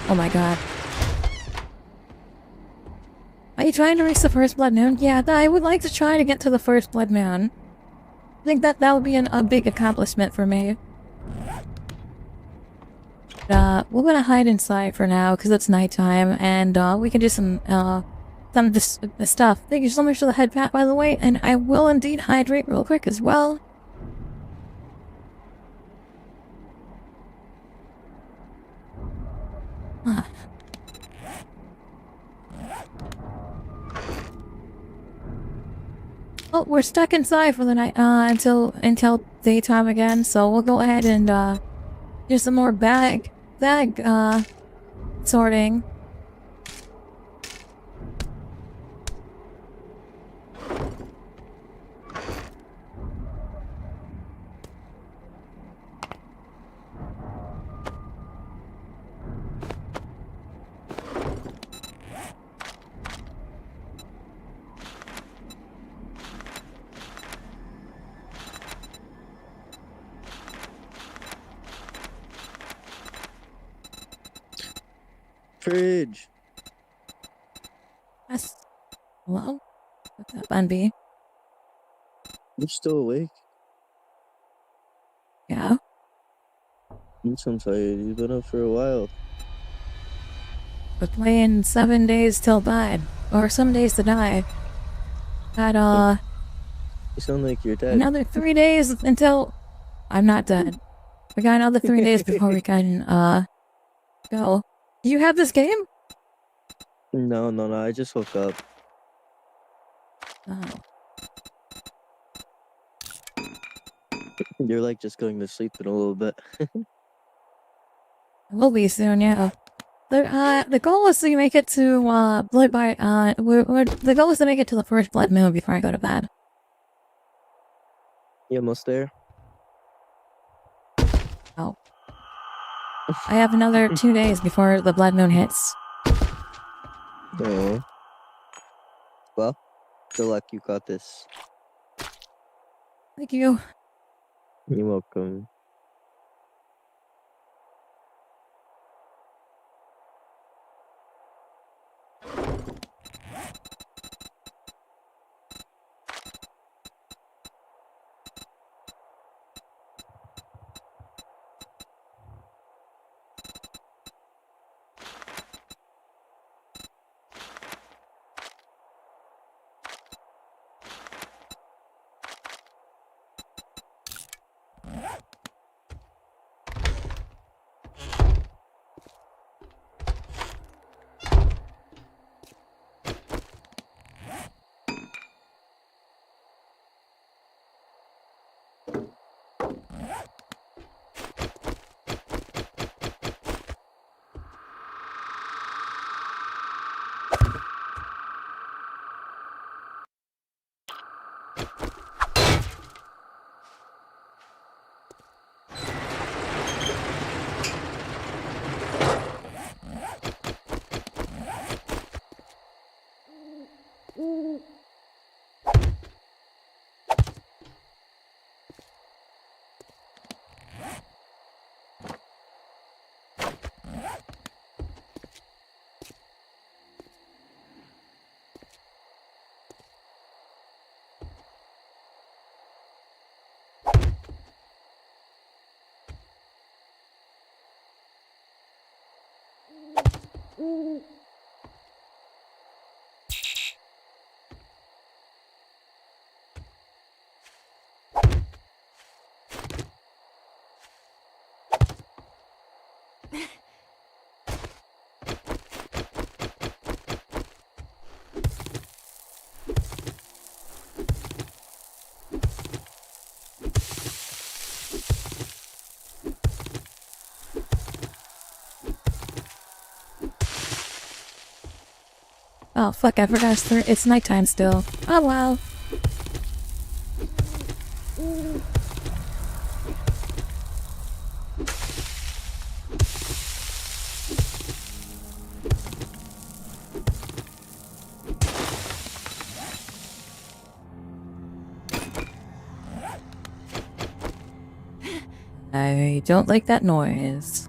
Oh my god. Are you trying to reach the first blood moon? Yeah, I would like to try to get to the first blood moon. I think that would be a big accomplishment for me. We're gonna hide inside for now because it's nighttime, and we can do some stuff. Thank you so much for the head pat, by the way, and I will indeed hydrate real quick as well. Oh, we're stuck inside for the night until daytime again, so we'll go ahead and do some more bag sorting. Fridge. Yes. Hello? What's up, Unby? You still awake? Yeah. You sound tired. You've been up for a while. We're playing 7 days till died. Or some days to die. Got, You sound like you're dead. another 3 days until I'm not dead. We got another 3 days before we can, go. You have this game? No, I just woke up. Oh. You're like just going to sleep in a little bit. We'll be soon, yeah. The goal is to make it to, the goal is to make it to the first blood moon before I go to bed. You almost there? Oh. I have another 2 days before the blood moon hits. Oh. Well, good luck, you got this. Thank you. You're welcome. Oh, fuck, I forgot it's nighttime still. Oh, wow. I don't like that noise.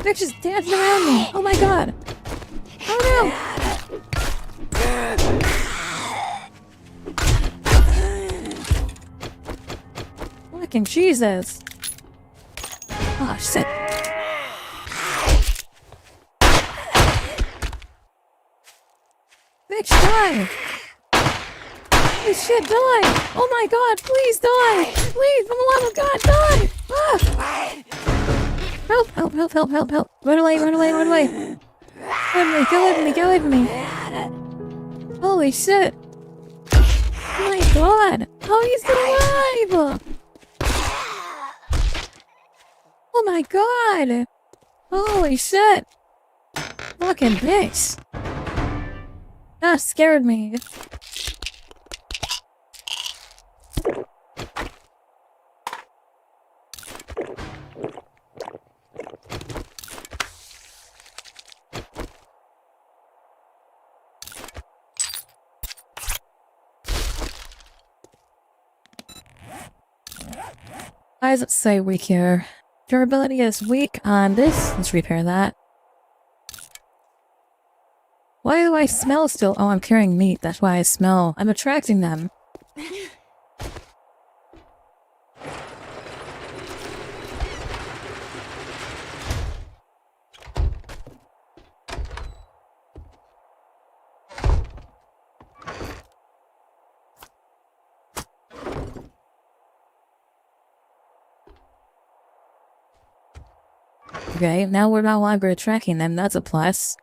They're just dancing around me. Oh my god. Oh no. Fucking Jesus. Oh shit. Bitch, die. Holy shit, die. Oh my god, please die. Please, for the love of God, die. Ah. Help, help, help, help, help, help. Run away, run away, run away. Get away from me, get away from me. Holy shit. Oh my god. How is he alive? Oh my god. Holy shit. Fucking bitch. That scared me. Why does it say weak here? Durability is weak on this. Let's repair that. Why do I smell still? Oh, I'm carrying meat. That's why I smell. I'm attracting them. Okay, now we're no longer tracking them, that's a plus.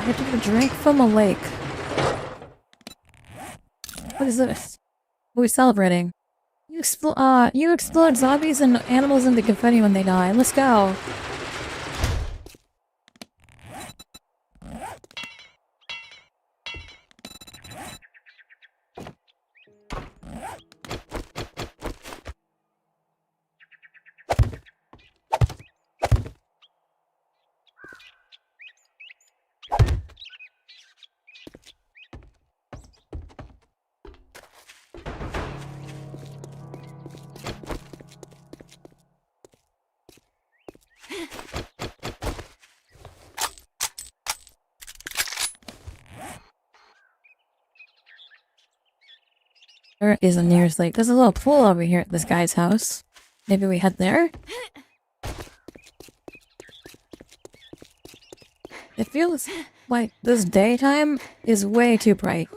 I took a drink from a lake. What is this? What are we celebrating? You explode zombies and animals into confetti when they die. Let's go. Where is the nearest lake? There's a little pool over here at this guy's house. Maybe we head there? It feels like this daytime is way too bright.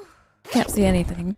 Can't see anything.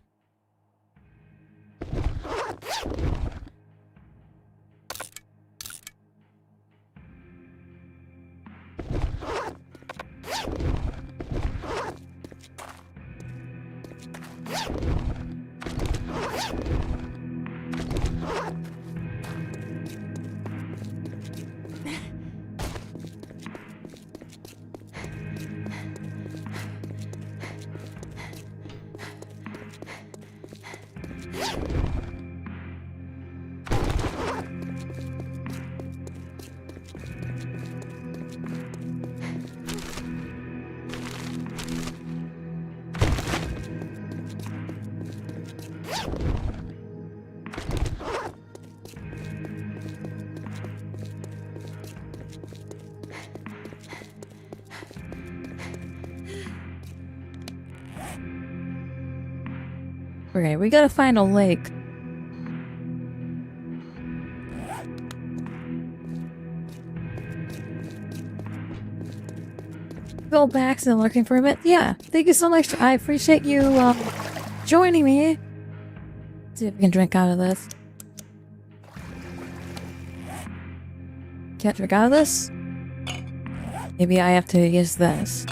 Okay, we gotta find a lake. Go back and looking for a bit. Yeah, thank you so much. I appreciate you joining me. Let's see if we can drink out of this. Can't drink out of this? Maybe I have to use this.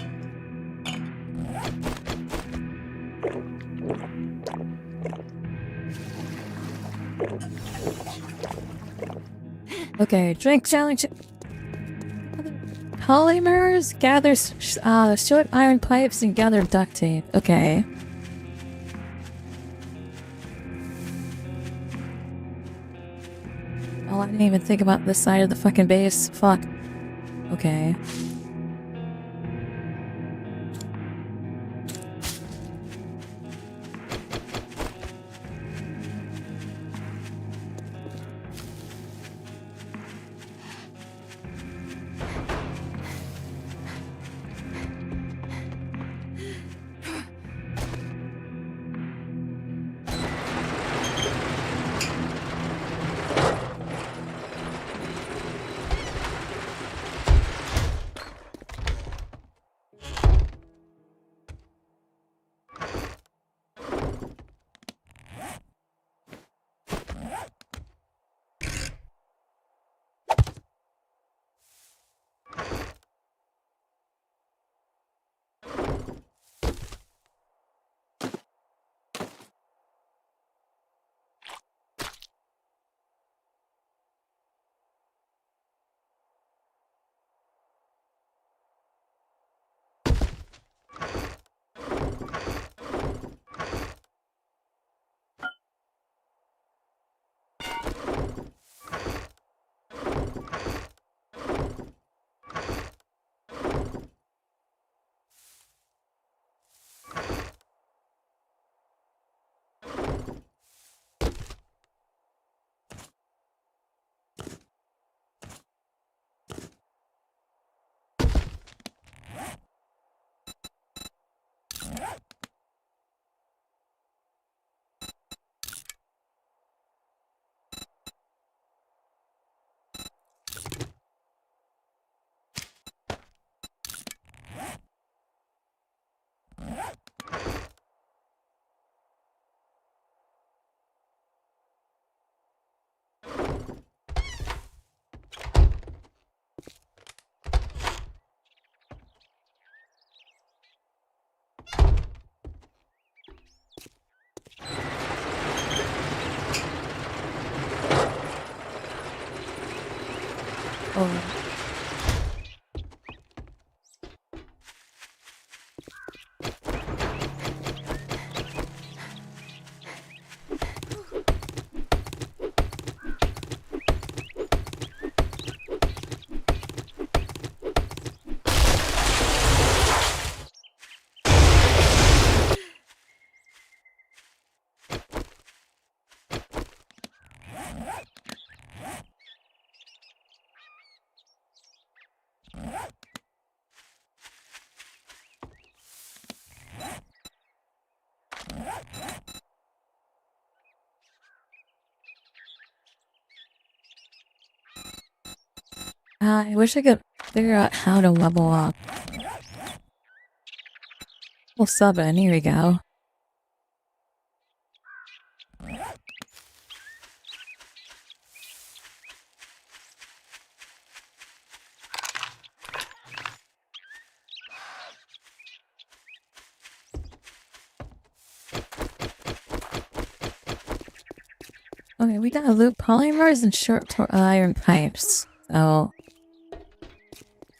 Okay, drink challenge. Polymers, gather short iron pipes and gather duct tape. Okay. Oh, I didn't even think about this side of the fucking base. Fuck. Okay. Oh. I wish I could figure out how to level up. We'll sub in, here we go. Okay, we gotta loot polymers and short iron pipes. So,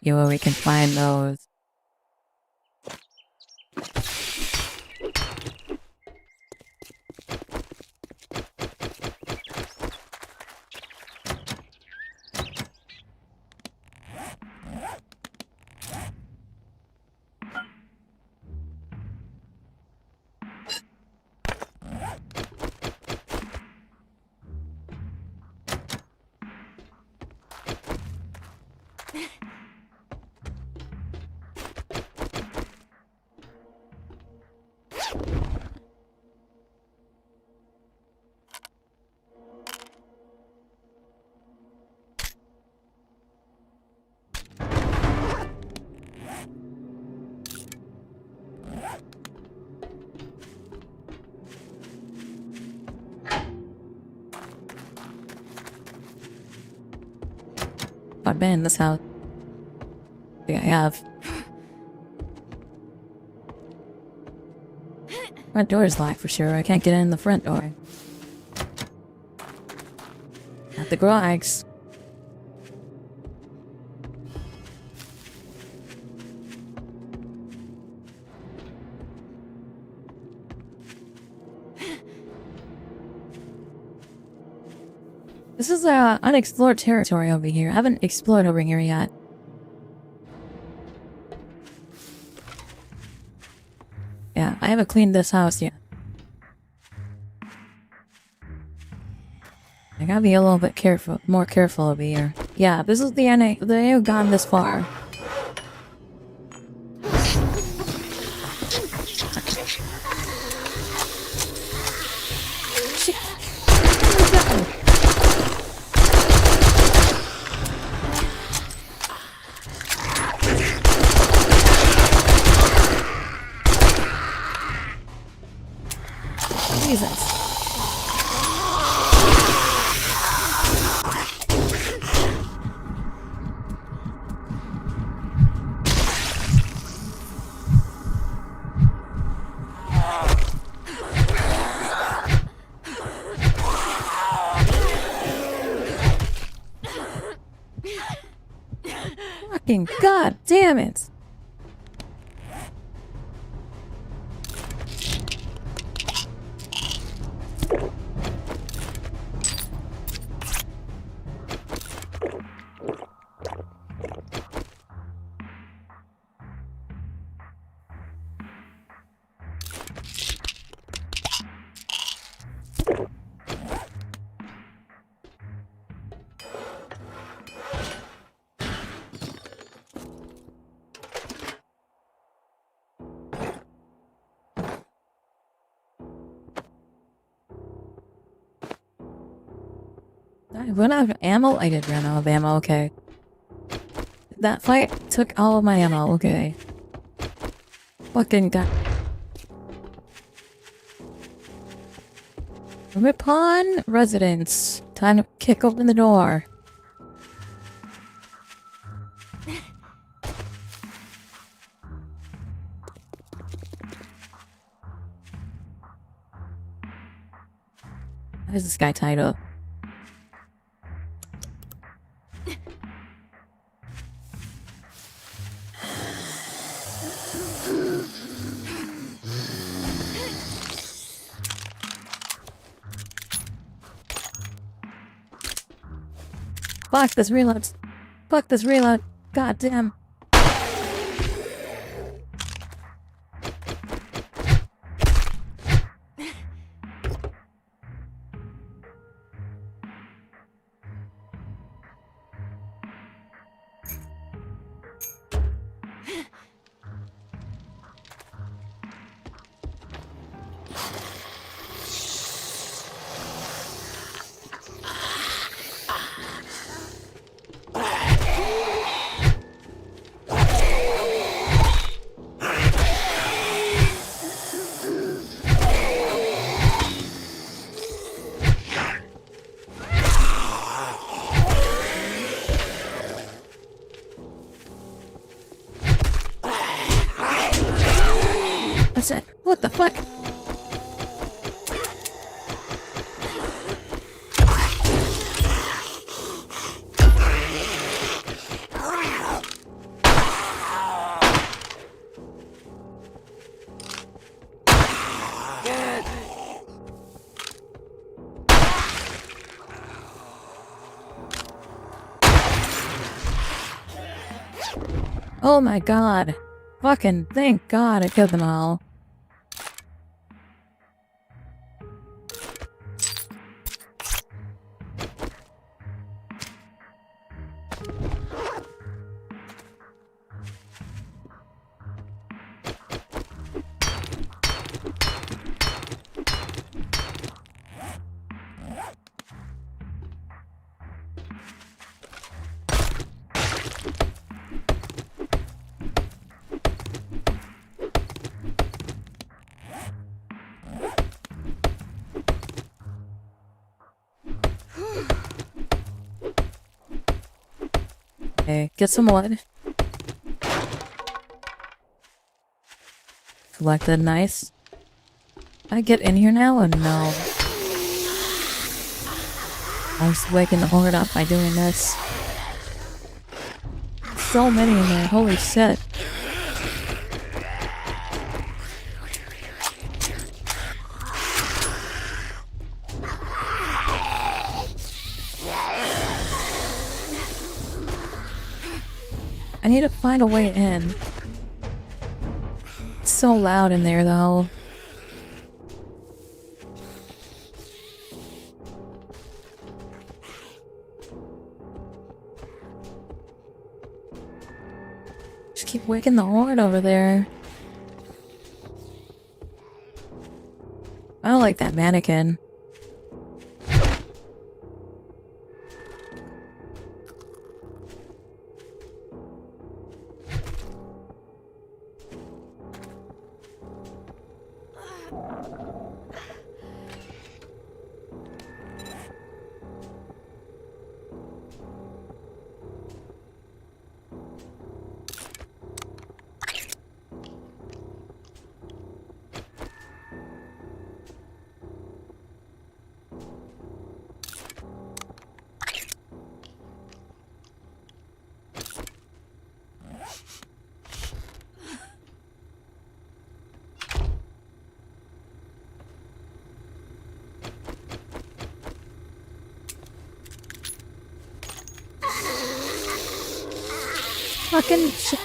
see where we can find those. I've been in this house. I think I have. Front door is locked for sure. I can't get in the front door. At the garage. This is unexplored territory over here. I haven't explored over here yet. Yeah, I haven't cleaned this house yet. I gotta be a little bit careful, more careful over here. Yeah, this is the end. They have gone this far. Shit. Jesus. Fucking god damn it. I run out of ammo? I did run out of ammo, okay. That fight took all of my ammo, okay. Fucking god. Ripon residence. Time to kick open the door. Why is this guy tied up? Fuck this reload. Fuck this reload. God damn. What's that? What the fuck? Oh my god. Fucking thank god I killed them all. Okay, get some wood. Collected, nice. Can I get in here now or no? I was waking the horde up by doing this. So many in there, holy shit. I need to find a way in. It's so loud in there though. Just keep waking the horde over there. I don't like that mannequin. Fucking shit.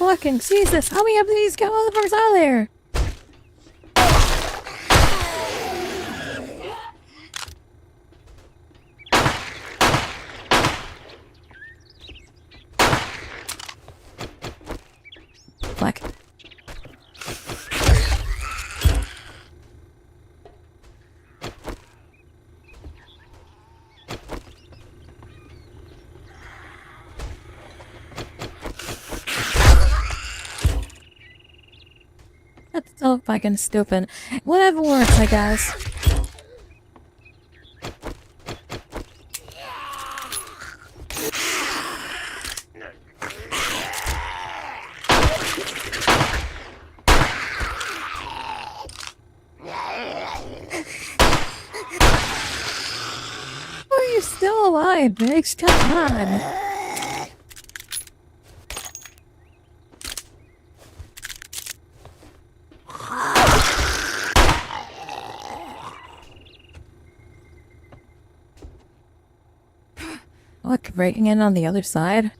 Fucking Jesus, how many of these motherfuckers are there? Black. That's so fucking stupid. Whatever works, I guess. Why are you still alive, Biggs? Come on. Look, breaking in on the other side.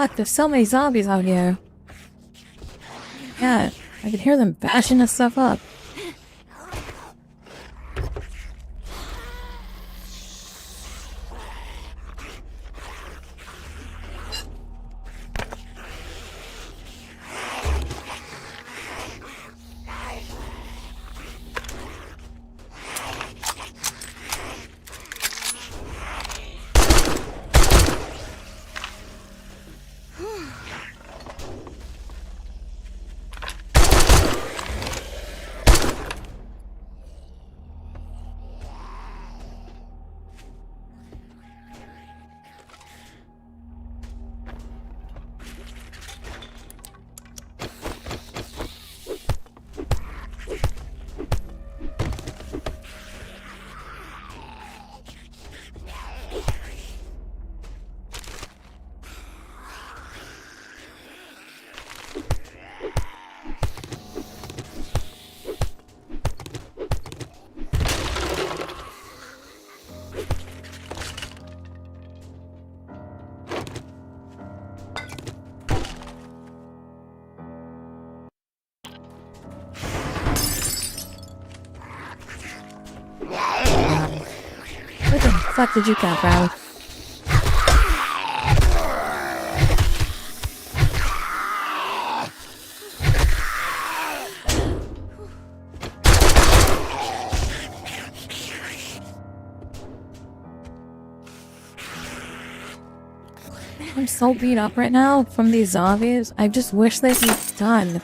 fuck, there's so many zombies out here. Yeah, I can hear them bashing this stuff up. Where the fuck did you come from? I'm so beat up right now from these zombies. I just wish they'd be done.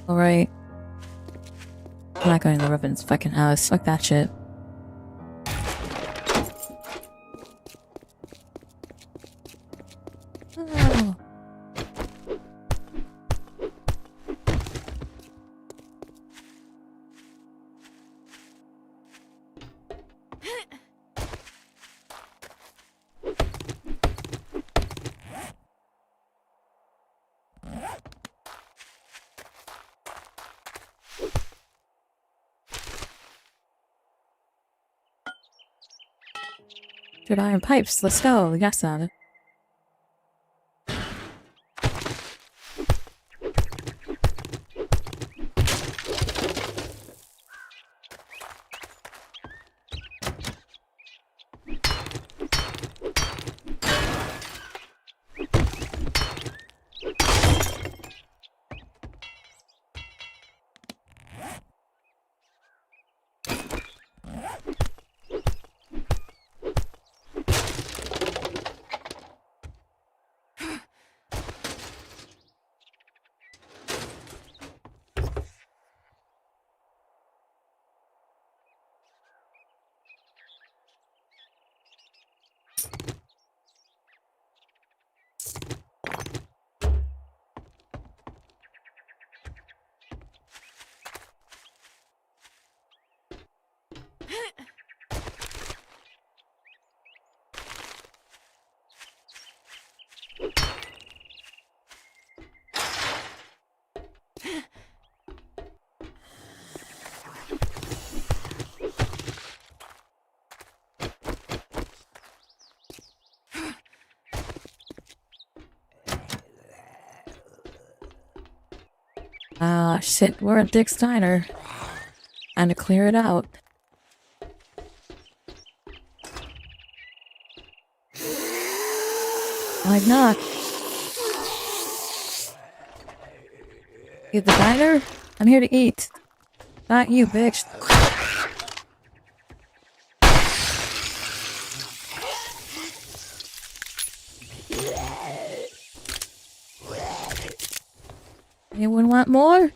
Alright. I'm not going to the Robin's fucking house. Fuck that shit. Oh. Dude, iron pipes, let's go. We got some. Ah, shit, we're at Dick's Diner. Time to clear it out. Like knock. You at the diner? I'm here to eat. Not you, bitch. Anyone want more?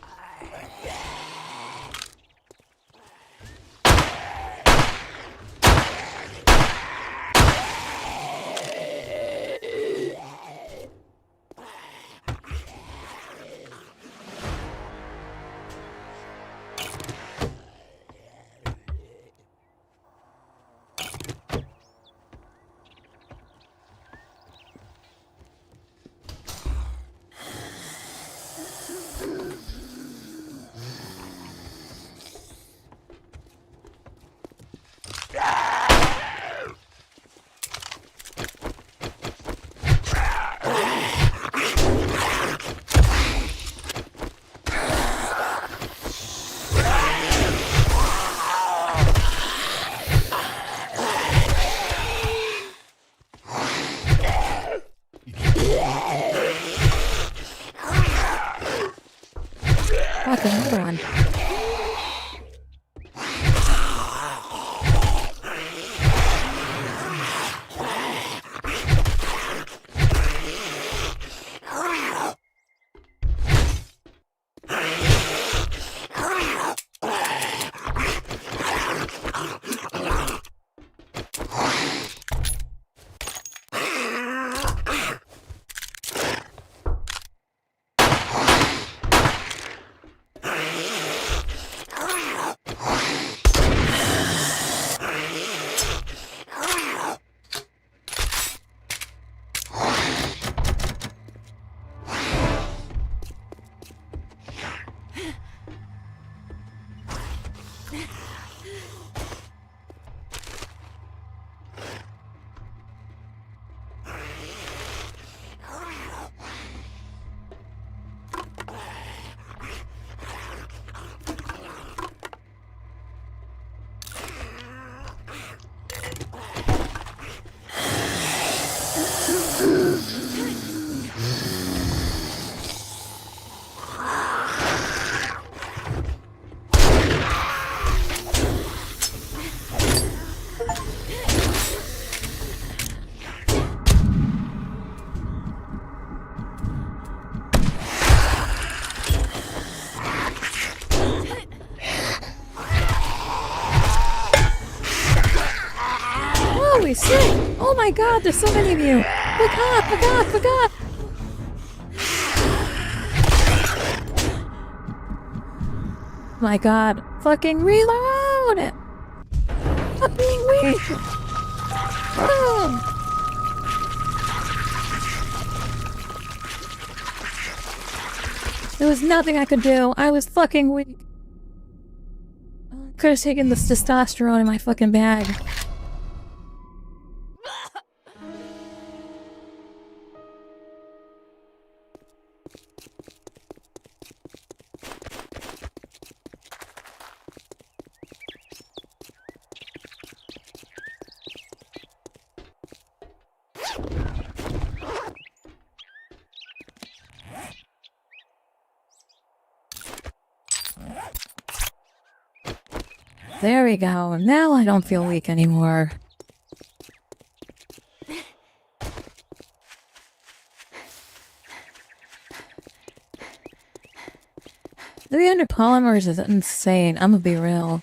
Fucking another one. Holy shit! Oh my god, there's so many of you! Look up! Look up! Look up! My god. Fucking reload! I'm being weak! Oh. There was nothing I could do. I was fucking weak. Could have taken this testosterone in my fucking bag. There we go. Now I don't feel weak anymore. $300 polymers is insane. I'm gonna be real.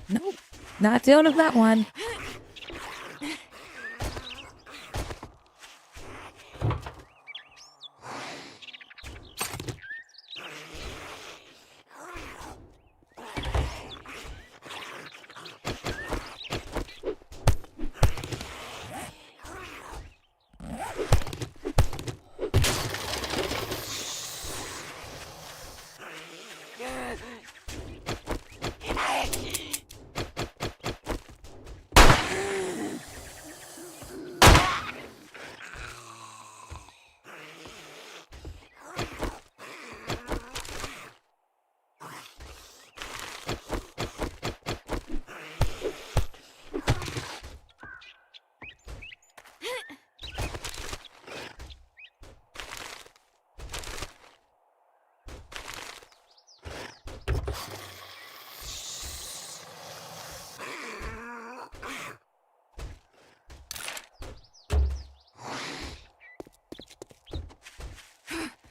Nope, not doing with that one.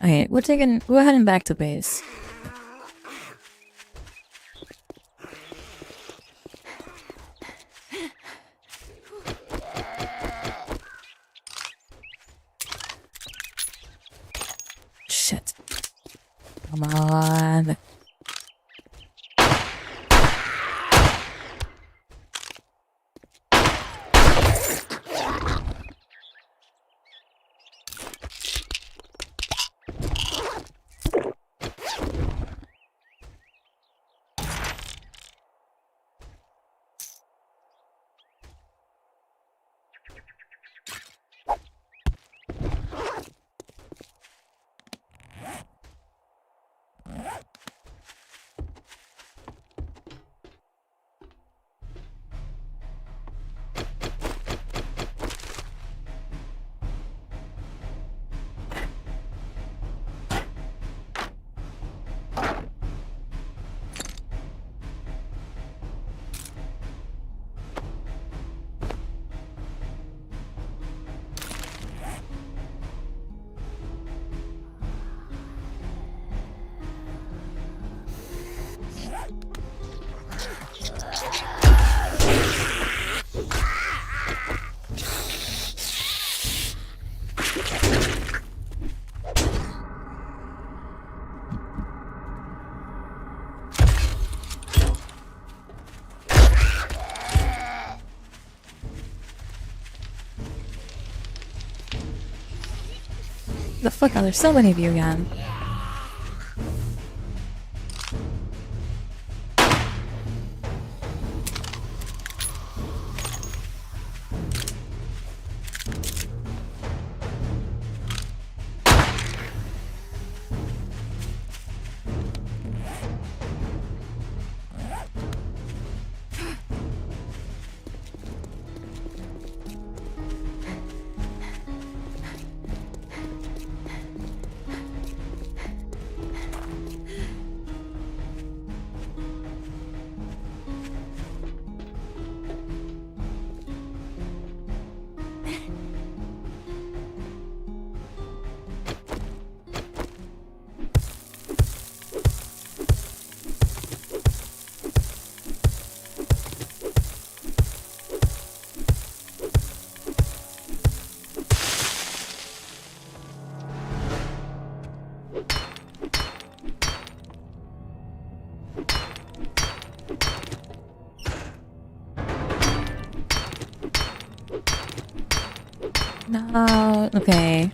Okay, we're heading back to base. Shit. Come on. The fuck are there so many of you again? No, okay.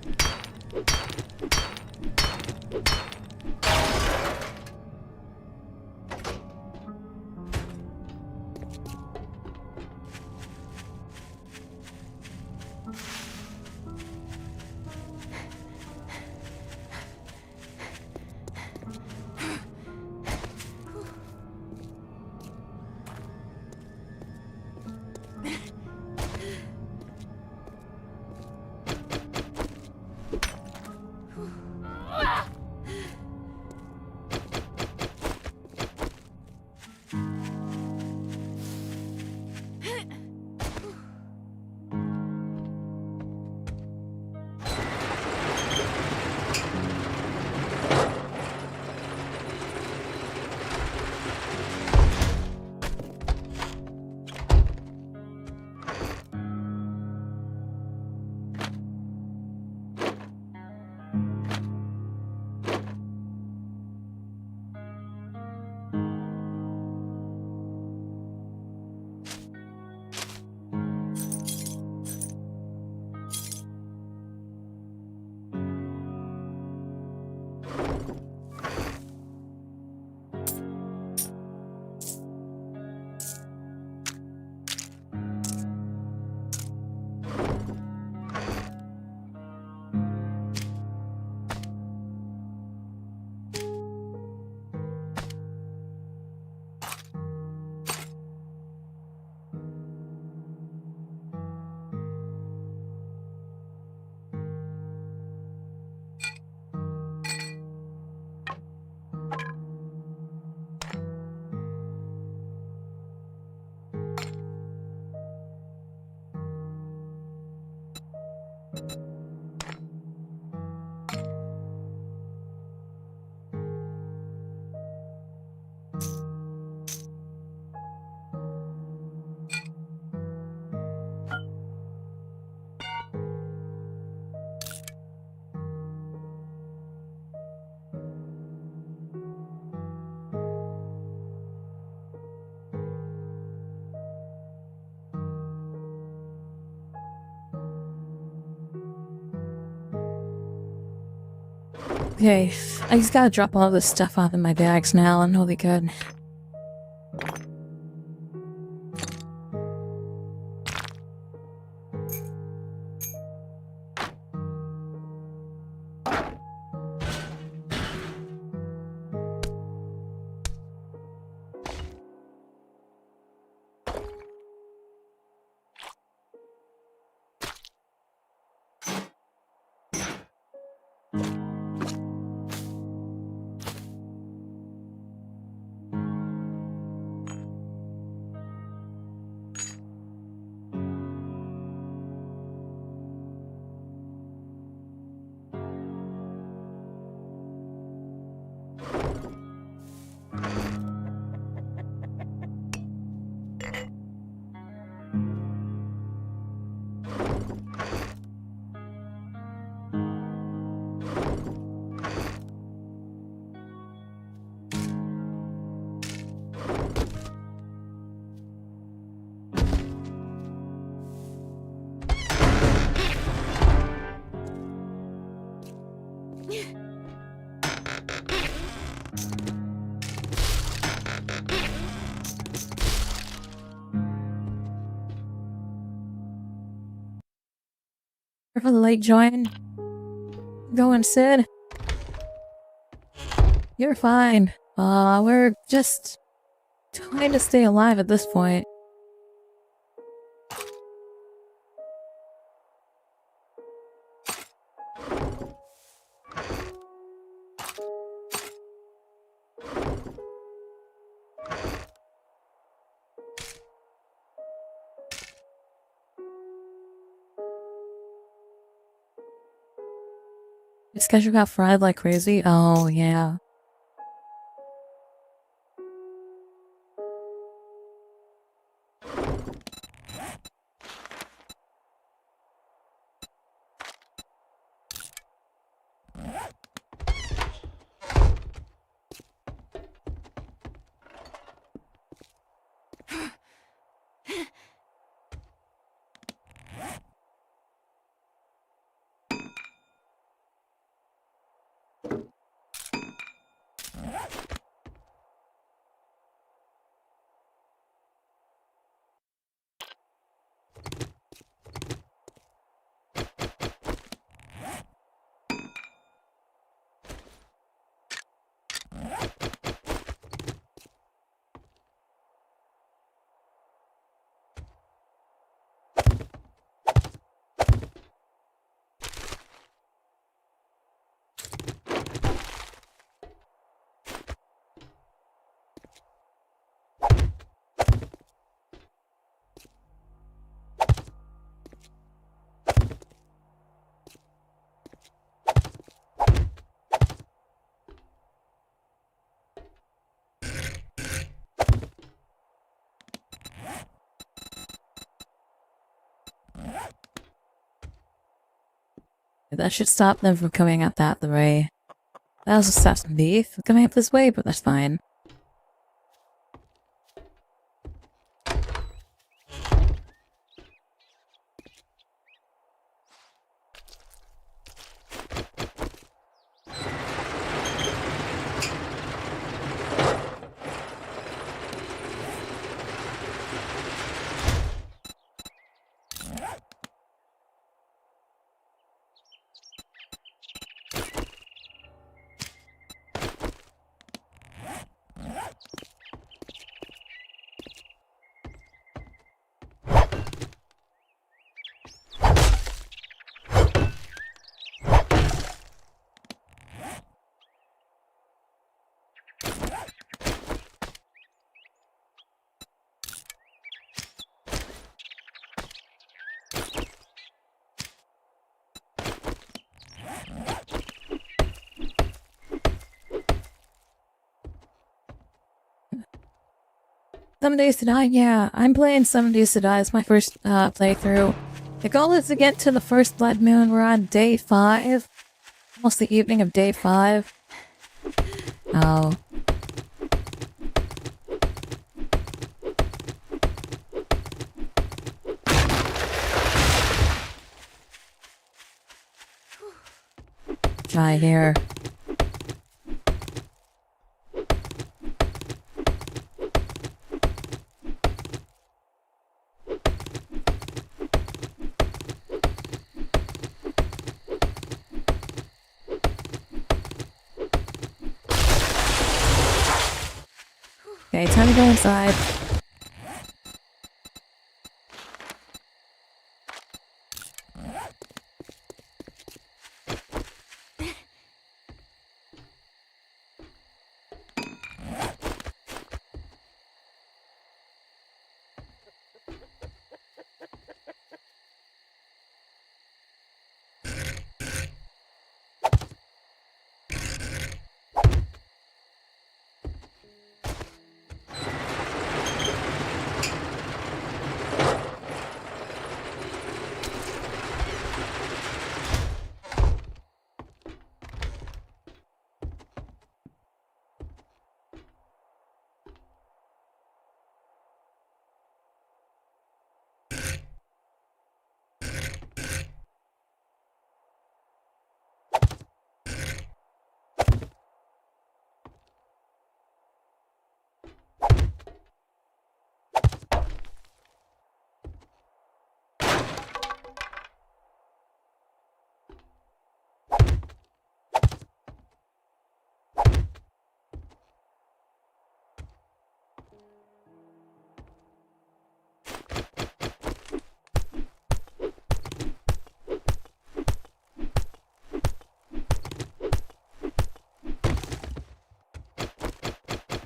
Okay, I just gotta drop all this stuff off in my bags now and we'll be good. For the late join. Going, Sid. You're fine. We're just trying to stay alive at this point. Your schedule got fried like crazy? Oh, yeah. That should stop them from coming up that way. That also stops some beef coming up this way, but that's fine. 7 Days to Die? Yeah, I'm playing 7 Days to Die. It's my first playthrough. The goal is to get to the first blood moon. We're on day 5. Almost the evening of day 5. Oh. Try here. Okay, time to go inside.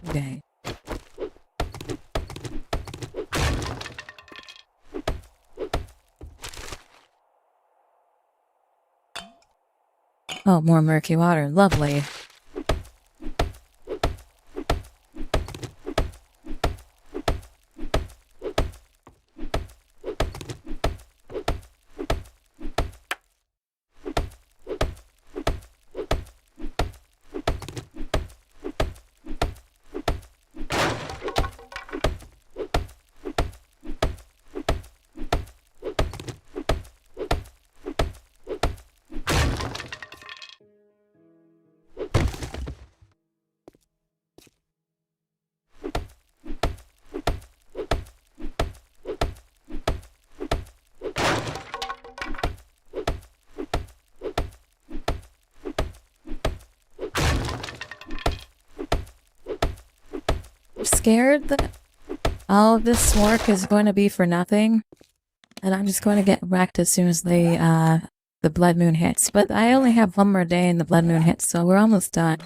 Okay. Oh, more murky water. Lovely. Scared that all of this work is going to be for nothing, and I'm just going to get wrecked as soon as the blood moon hits. But I only have one more day and the blood moon hits, so we're almost done.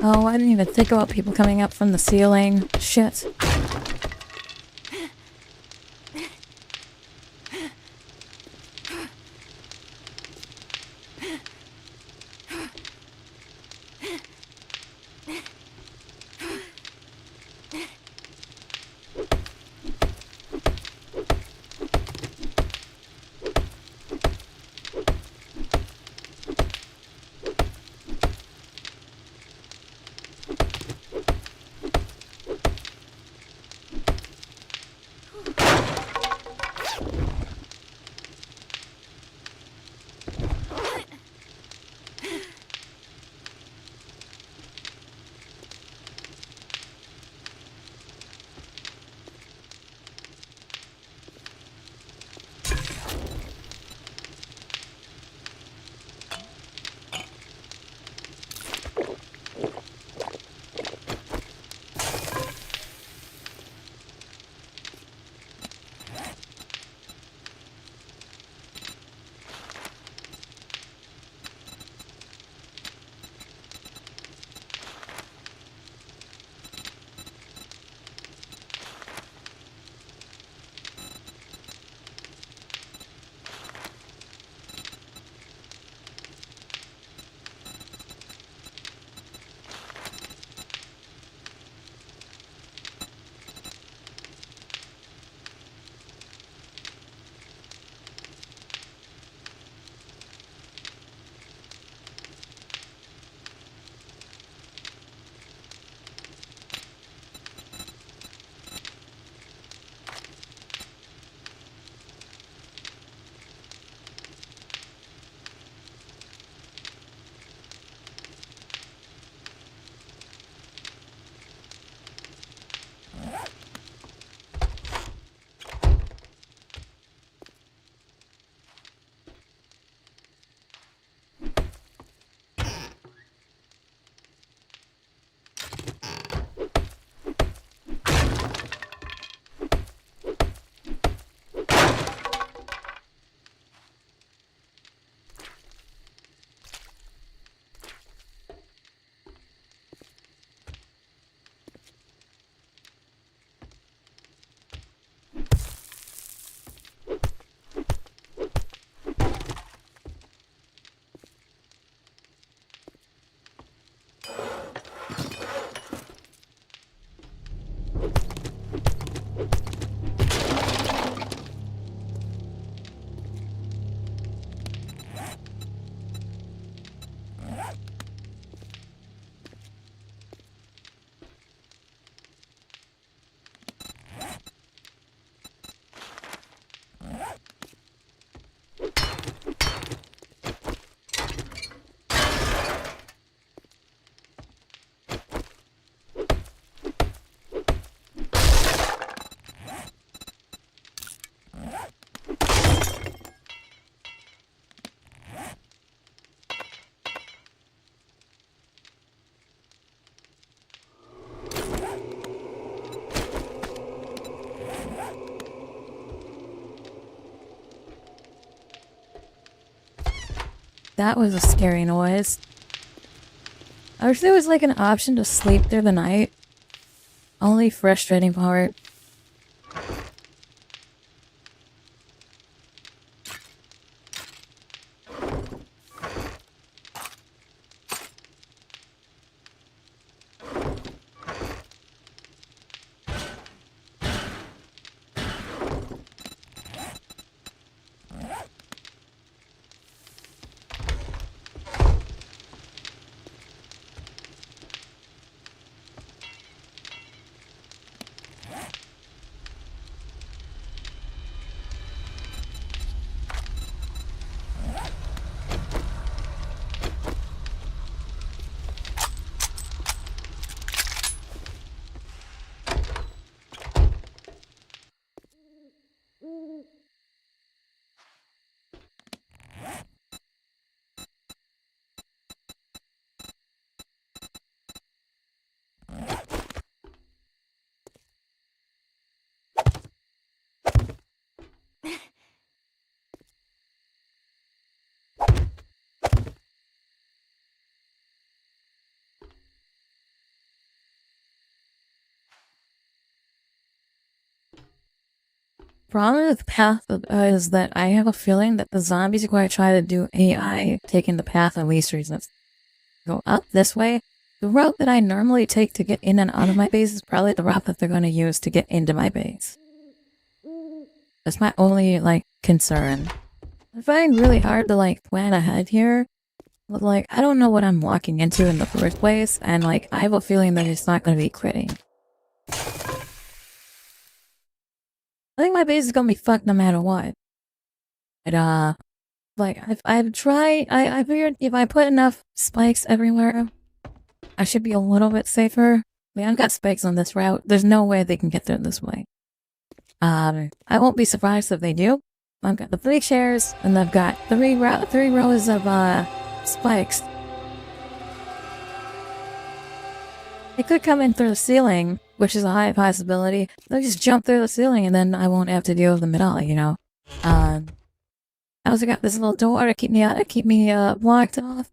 Oh, I didn't even think about people coming up from the ceiling. Shit. That was a scary noise. I wish there was like an option to sleep through the night. Only frustrating part. problem with the path is that I have a feeling that the zombies are going to try to do AI, taking the path of least resistance. Go up this way. The route that I normally take to get in and out of my base is probably the route that they're going to use to get into my base. That's my only, like, concern. I find it really hard to, like, plan ahead here. But, like, I don't know what I'm walking into in the first place, and, like, I have a feeling that it's not going to be critting. I think my base is gonna be fucked no matter what. But, like, I've tried, I figured if I put enough spikes everywhere, I should be a little bit safer. I mean, I've got spikes on this route. There's no way they can get there this way. I won't be surprised if they do. I've got the 3 chairs, and I've got 3 rows of, spikes. They could come in through the ceiling, which is a high possibility. They'll just jump through the ceiling and then I won't have to deal with them at all, you know? I also got this little door to keep me blocked off.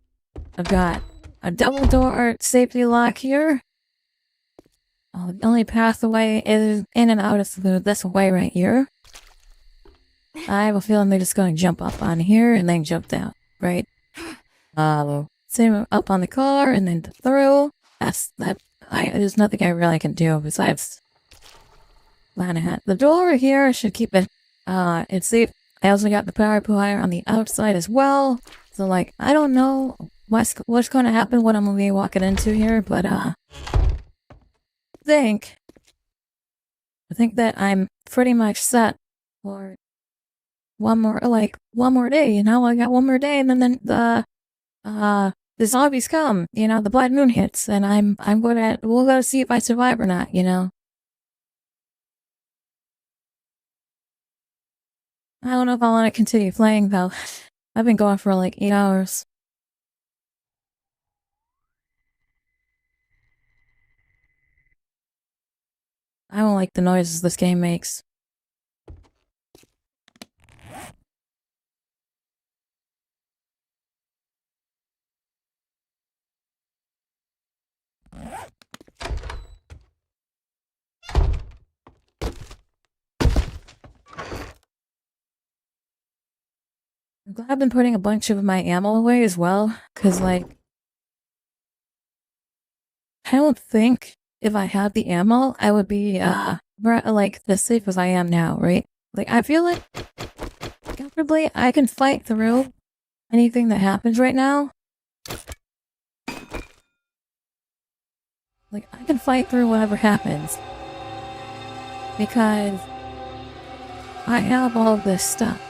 I've got a double door safety lock here. The only pathway is in and out is through this way right here. I have a feeling they're just going to jump up on here and then jump down, right? Same up on the car and then through. There's nothing I really can do besides plan ahead. The door here should keep it, it's safe. I also got the power wire on the outside as well. So, like, I don't know what's going to happen, what I'm going to be walking into here, but, I think that I'm pretty much set for one more day, you know? I got one more day and then the zombies come, you know, the blood moon hits, and we'll go see if I survive or not, you know? I don't know if I want to continue playing, though. I've been going for like 8 hours. I don't like the noises this game makes. I'm glad I've been putting a bunch of my ammo away as well, because, like, I don't think if I had the ammo, I would be, like, as safe as I am now, right? Like, I feel like, comfortably, I can fight through anything that happens right now. Like, I can fight through whatever happens. Because I have all of this stuff.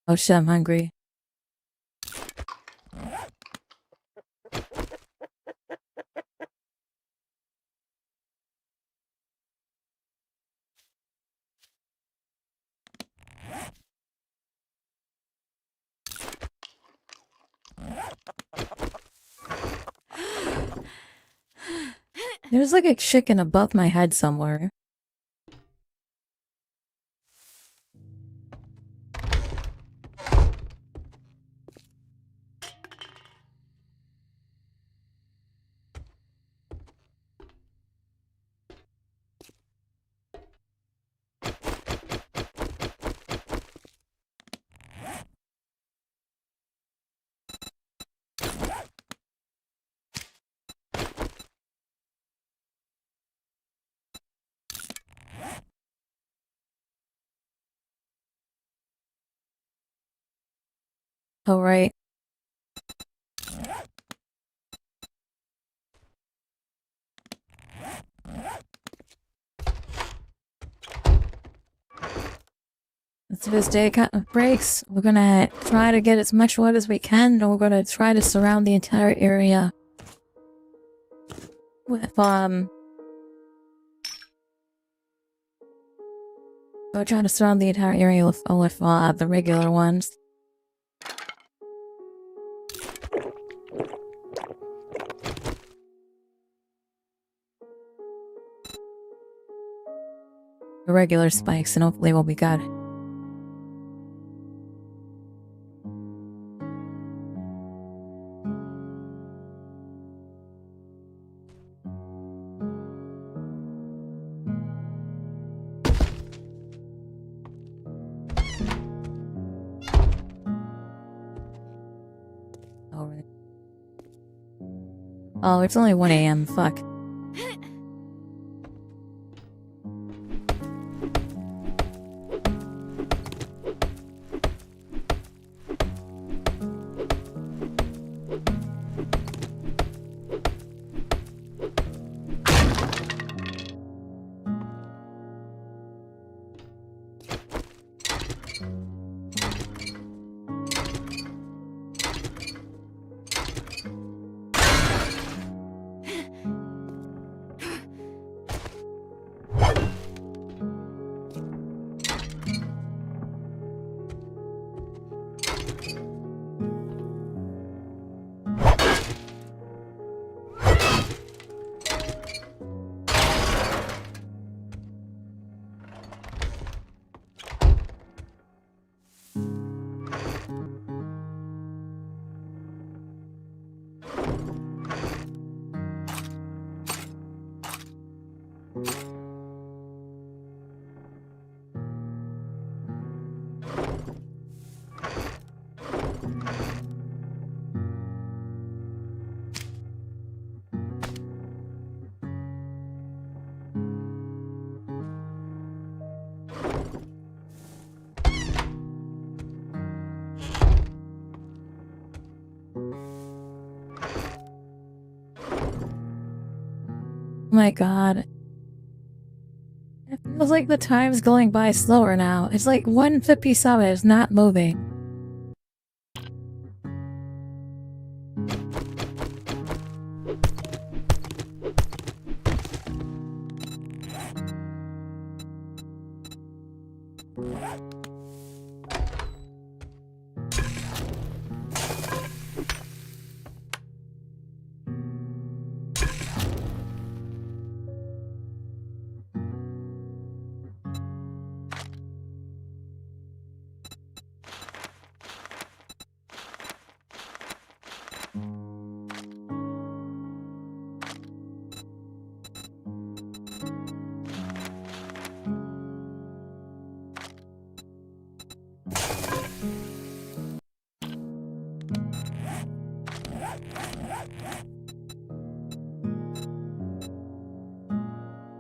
Oh shit, I'm hungry. There's like a chicken above my head somewhere. Oh, right. As this day kind of breaks, we're gonna try to get as much wood as we can, and we're gonna try to surround the entire area with, we're trying to surround the entire area with the regular ones. The regular spikes, and hopefully we'll be good. Oh, it's only 1 AM, fuck. My god. It feels like the time's going by slower now. It's like 1:57 is not moving.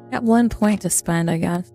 Got 1 point to spend, I guess.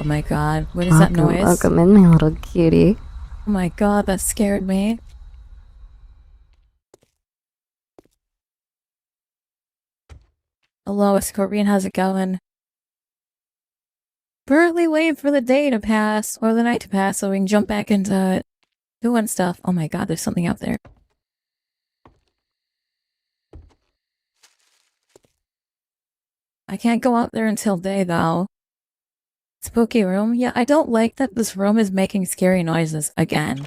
Oh my god, what is that noise? Welcome in, my little cutie. Oh my god, that scared me. Hello, Scorpion, how's it going? Currently waiting for the day to pass, or the night to pass, so we can jump back into doing stuff. Oh my god, there's something out there. I can't go out there until day, though. Spooky room? Yeah, I don't like that this room is making scary noises again.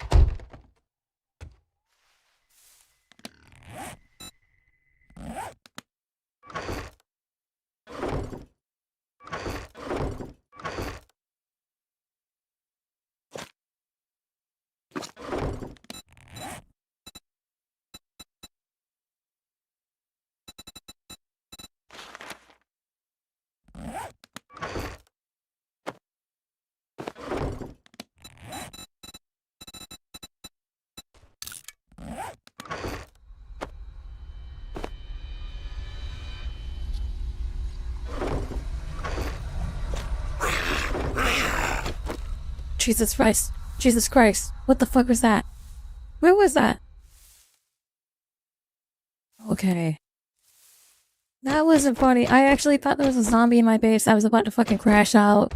Jesus Christ. Jesus Christ. What the fuck was that? Where was that? Okay. That wasn't funny. I actually thought there was a zombie in my base. I was about to fucking crash out.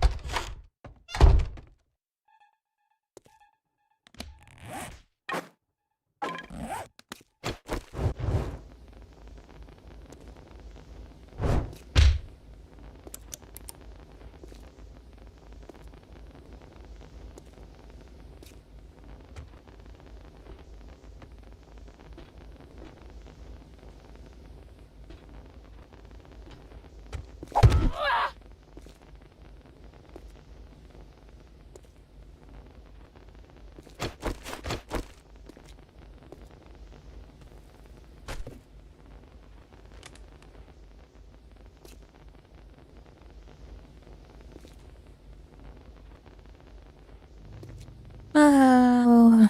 Oh,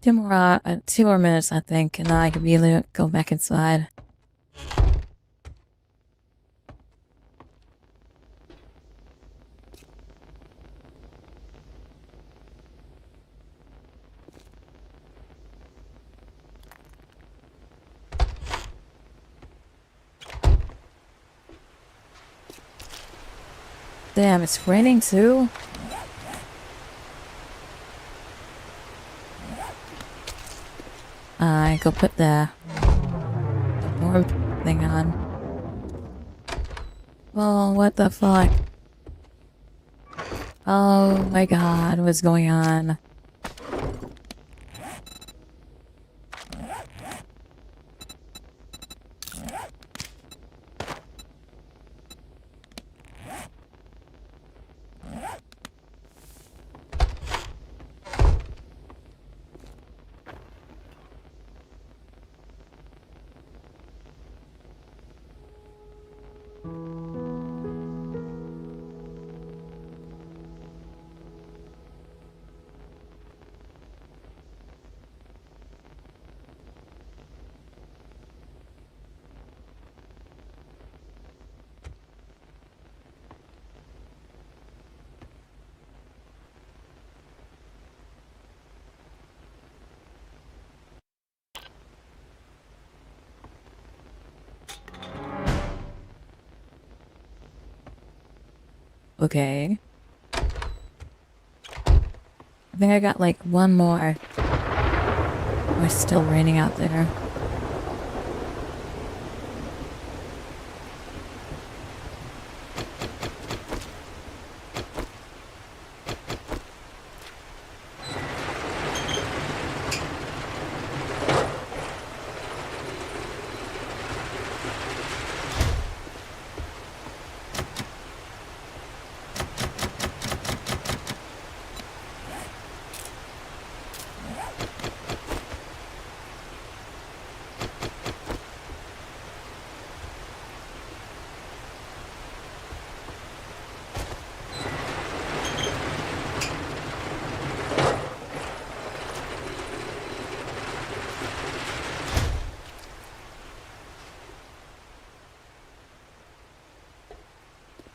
2 more minutes, I think, and then I can really go back inside. Damn, it's raining too? I go put the warm thing on. Oh, what the fuck? Oh my god, what's going on? Okay. I think I got like one more. Oh, it's still raining out there.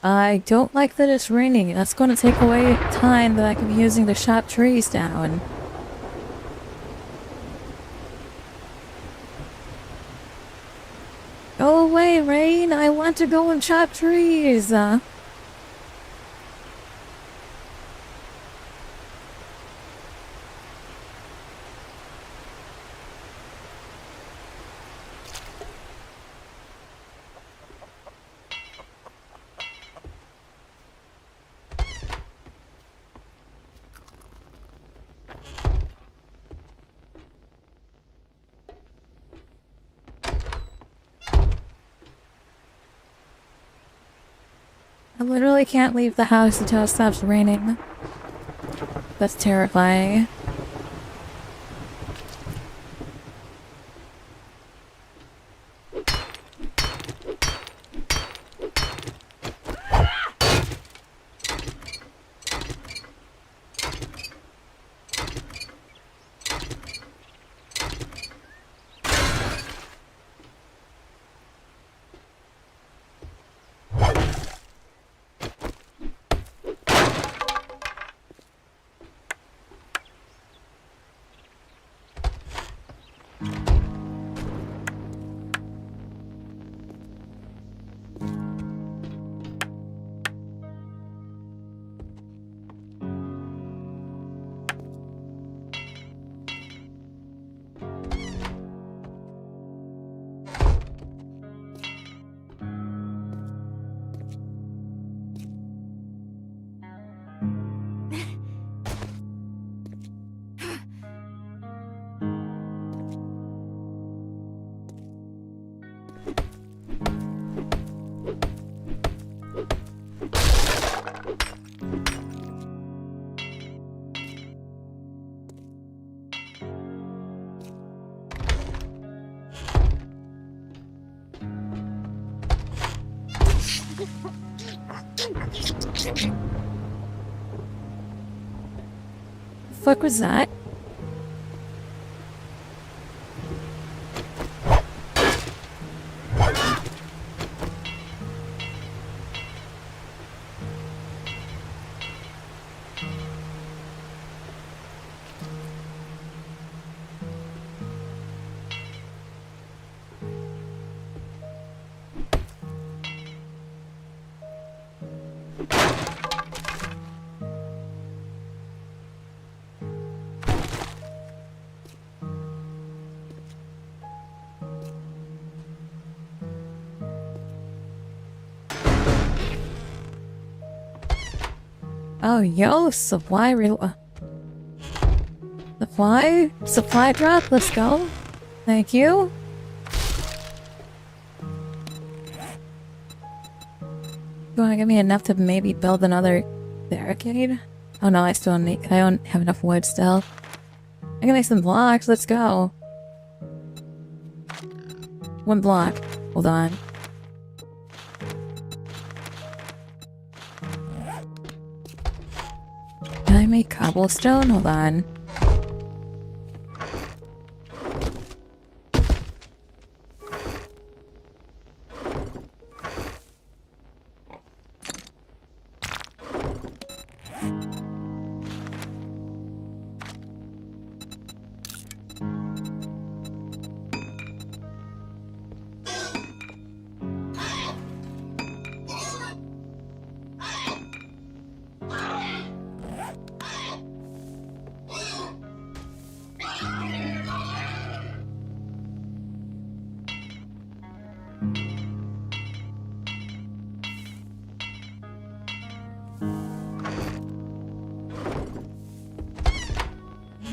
I don't like that it's raining. That's going to take away time that I can be using to chop trees down. Go away, rain! I want to go and chop trees! I literally can't leave the house until it stops raining. That's terrifying. Fuck was that? Oh, yo, supply supply drop, let's go. Thank you. You wanna give me enough to maybe build another barricade? Oh no, I don't have enough wood still. I can make some blocks, let's go. One block. Hold on. Can I make cobblestone? Hold on.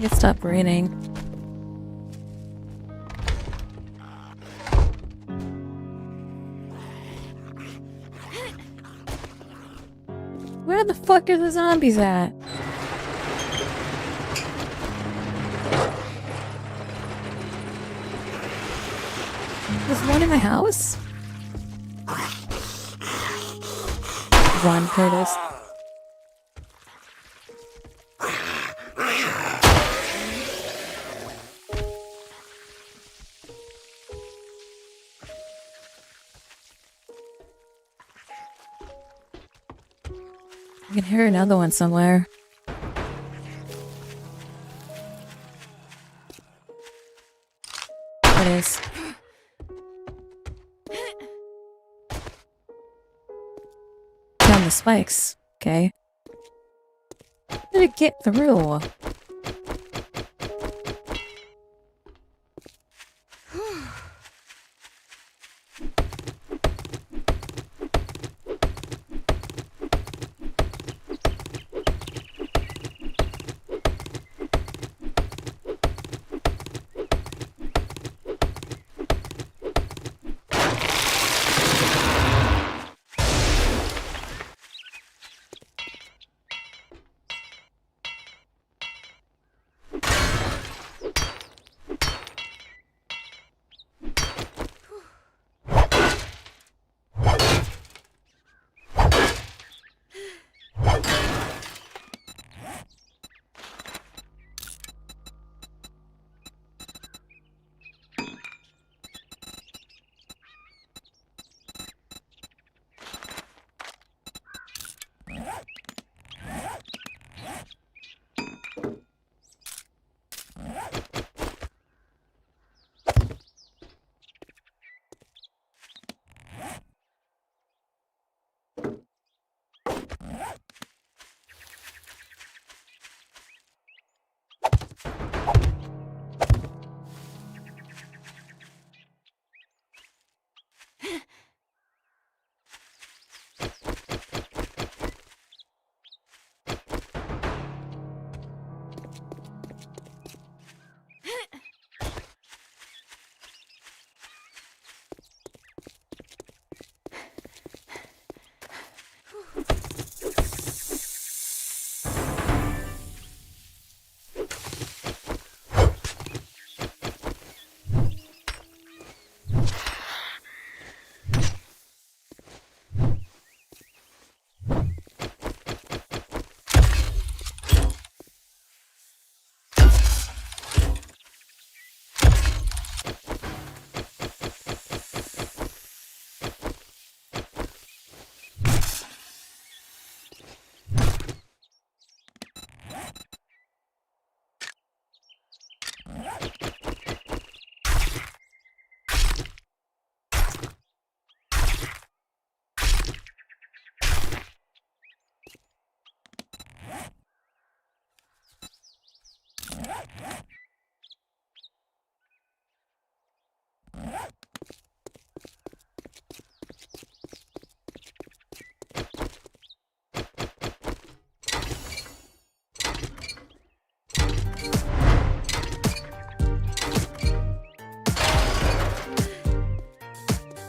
It stopped raining. Where the fuck are the zombies at? There's one in my house? Run, Curtis. I can hear another one somewhere. It is. Down the spikes. Okay. How did it get through?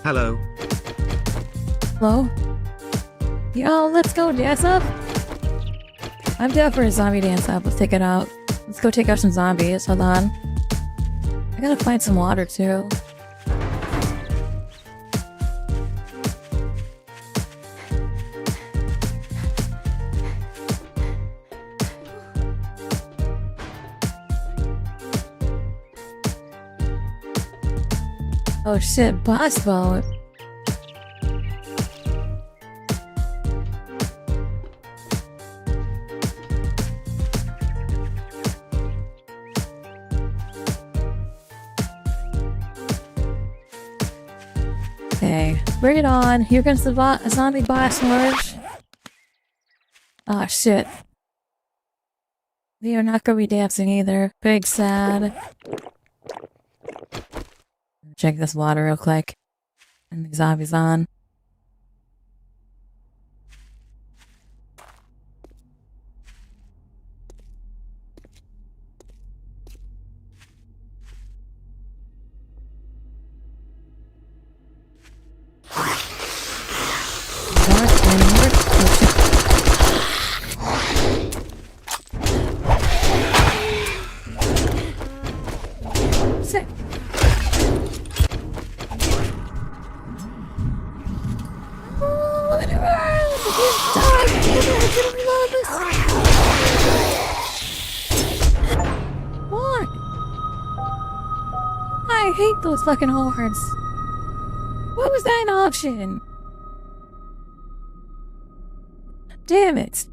Hello. Hello? Yo, let's go dance up. I'm down for a zombie dance up. Let's take it out. Let's go take out some zombies. Hold on. I gotta find some water too. Oh shit, boss boat. Okay, bring it on. Here comes the zombie boss March. Oh shit. We are not gonna be dancing either. Big sad. Check this water real quick. And the zombies on. Sick. Why? I hate those fucking horns. What was that an option? damn it.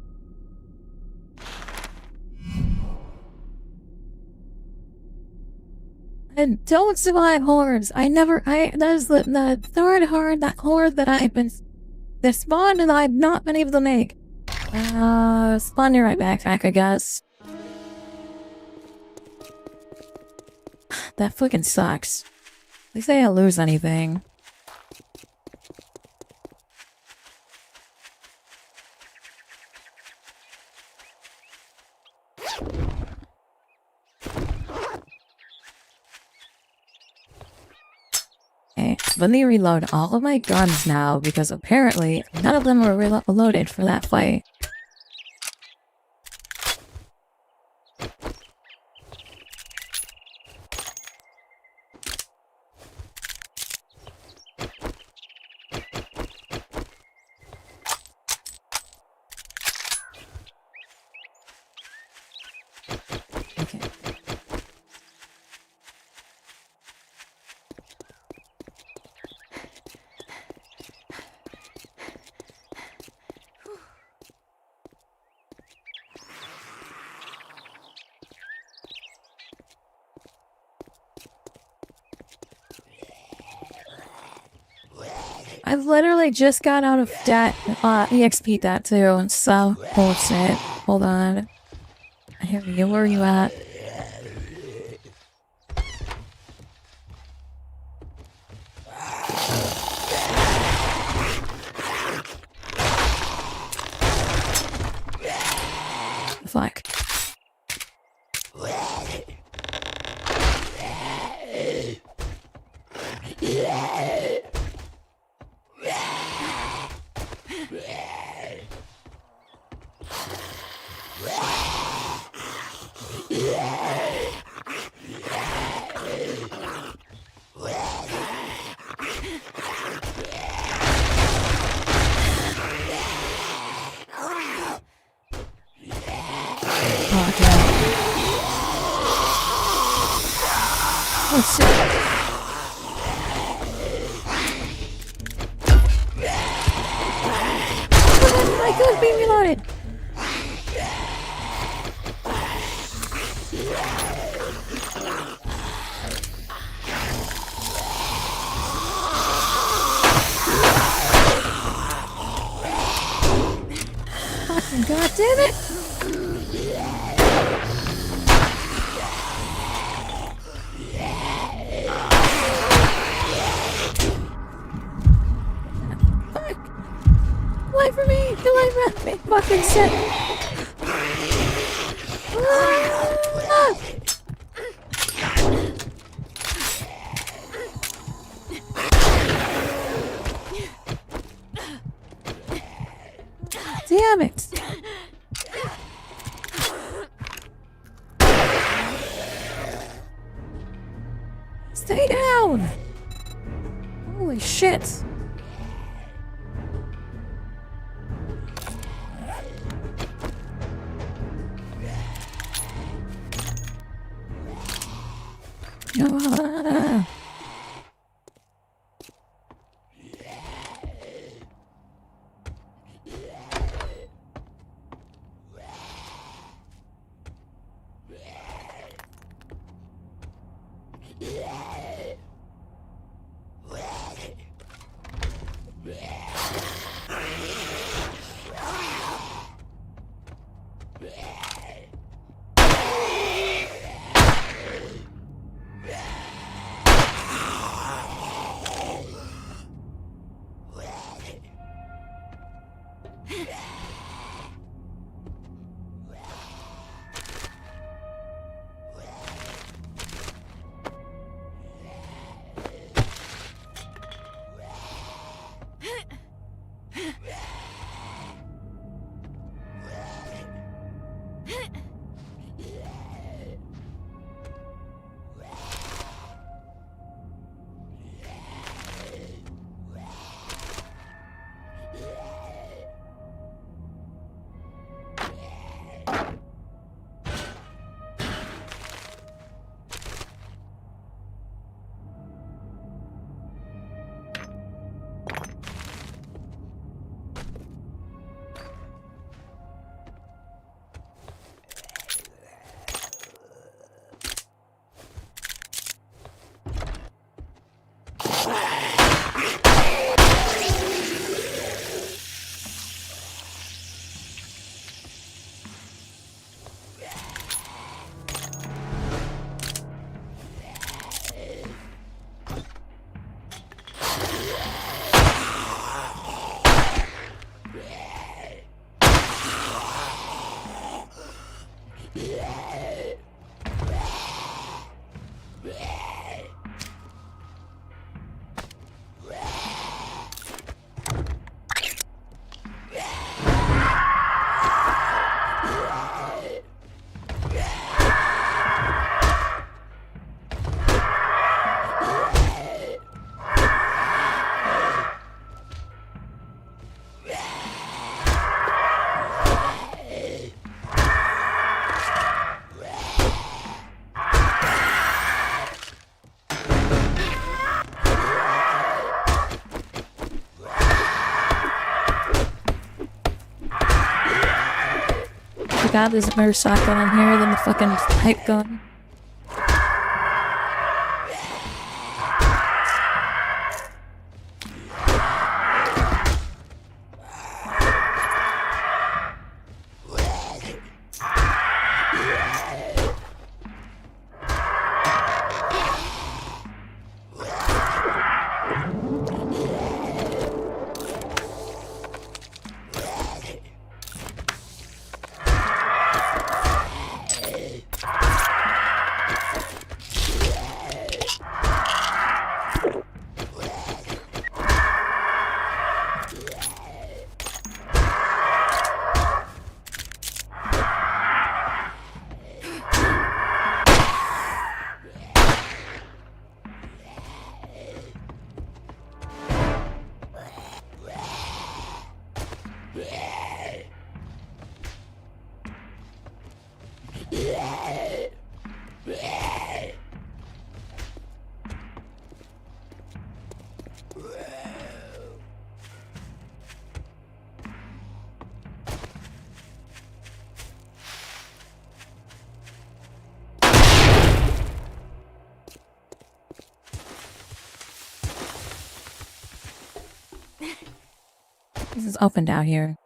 And don't survive hordes. That is the third horde, that horde that spawned and I've not been able to make. Spawn your right backpack, I guess. That fucking sucks. At least I didn't lose anything. Okay, let me reload all of my guns now because apparently none of them were reloaded for that fight. I've literally just got out of that, EXP that too, so bullshit. Hold on. I hear you, where are you at? Fuck. Oh shit. My gun's being reloaded. Fucking god damn it! Wait for me! Delay me! Fucking shit! Ah! Damn it! Stay down! Holy shit! Ah. God, there's a better shotgun in here than the fucking pipe gun. This is opened out here.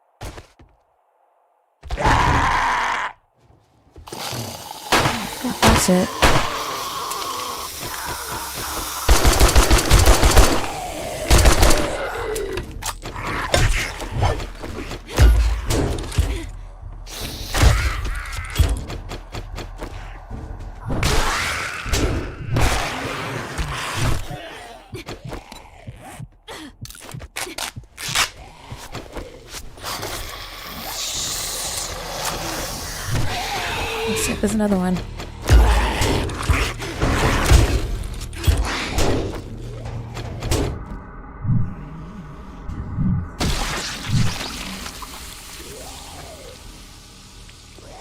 That's it. There's another one.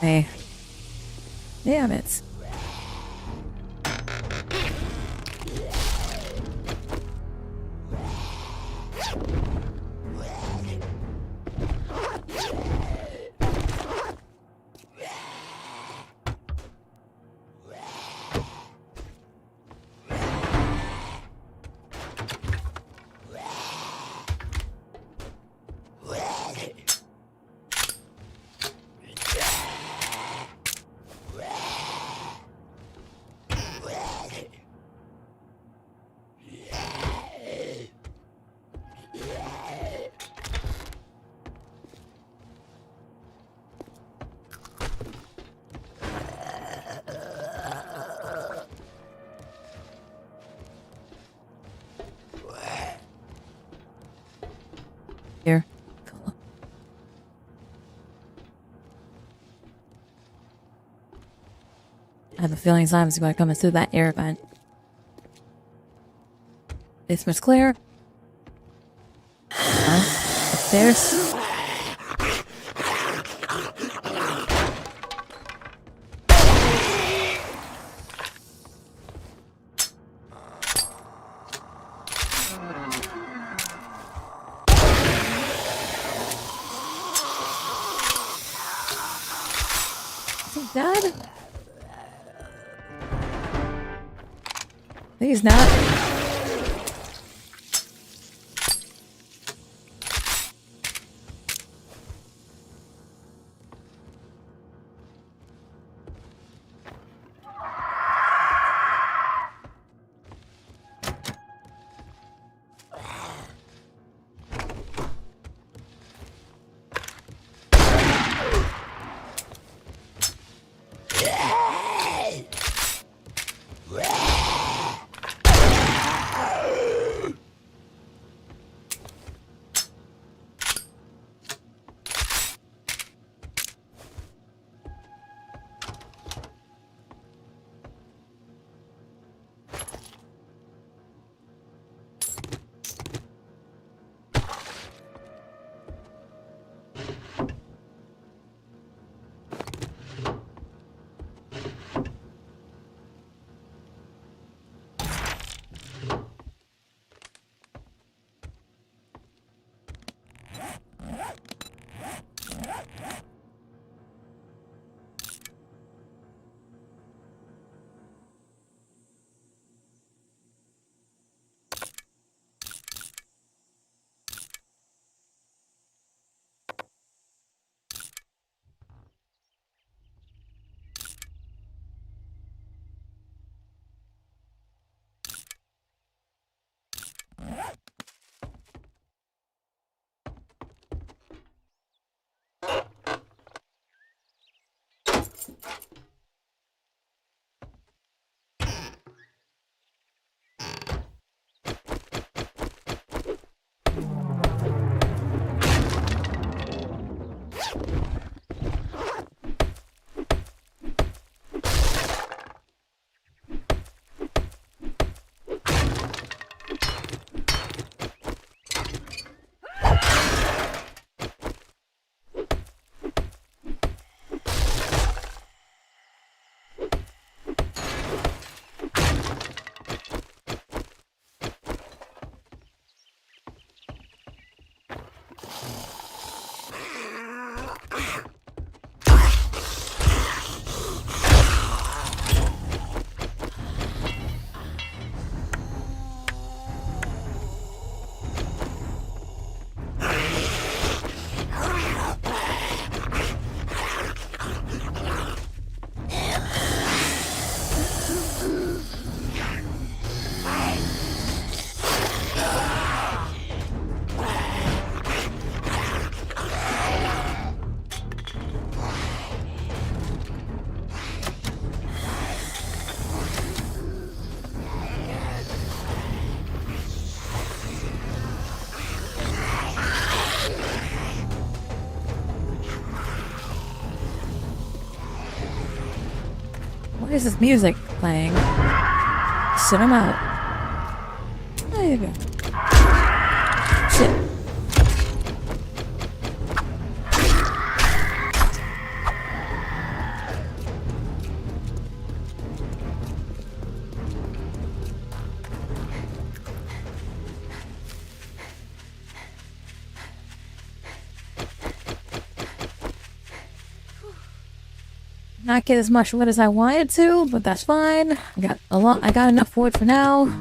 Hey. Damn it. Here. I have a feeling Simon's going to come through that air vent. Basement's clear. Upstairs. Dad? He's not. is this music playing? Sit him out. There you go. Sit. Not get as much wood as I wanted to, but that's fine. I got enough wood for now.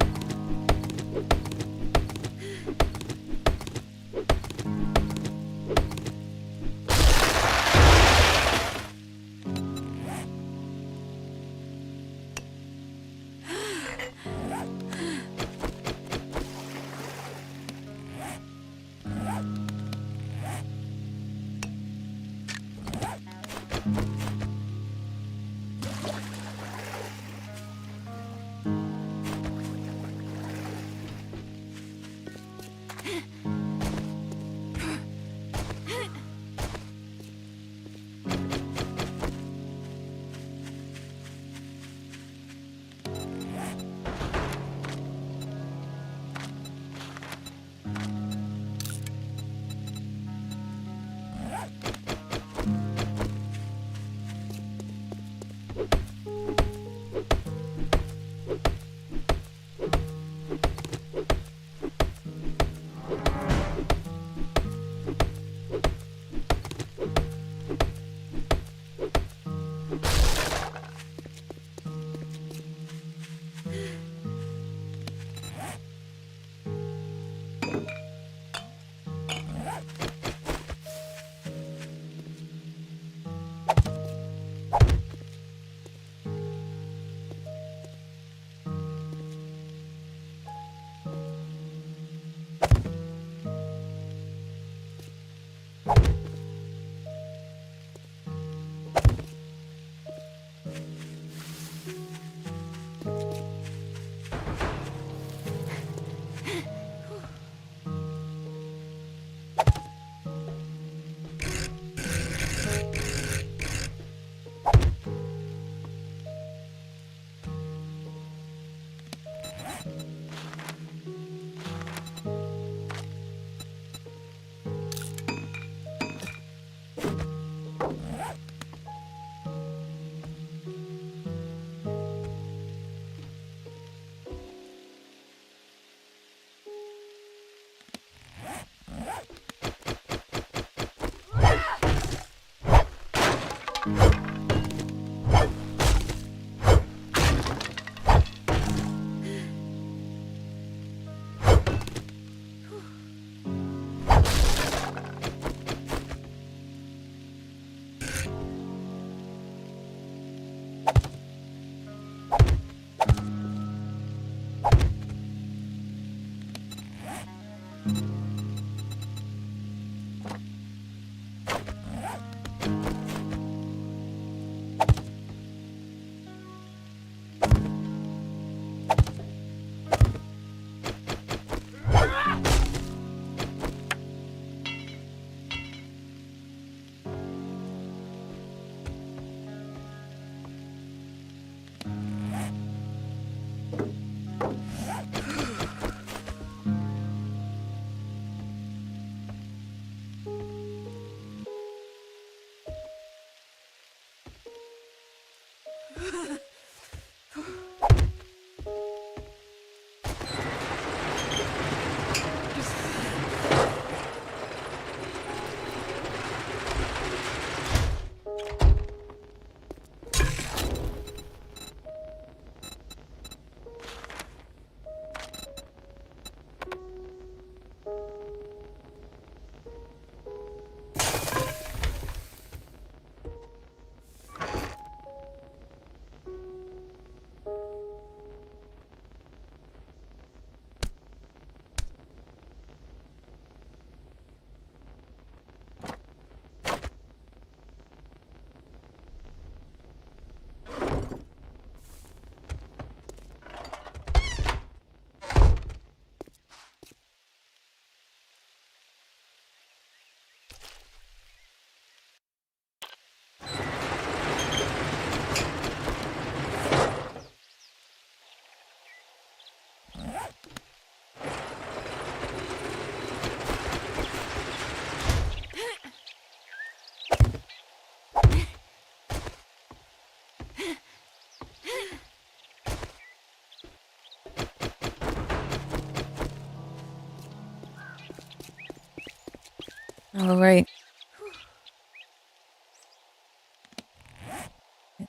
Alright.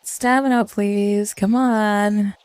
Stamina, please. Come on.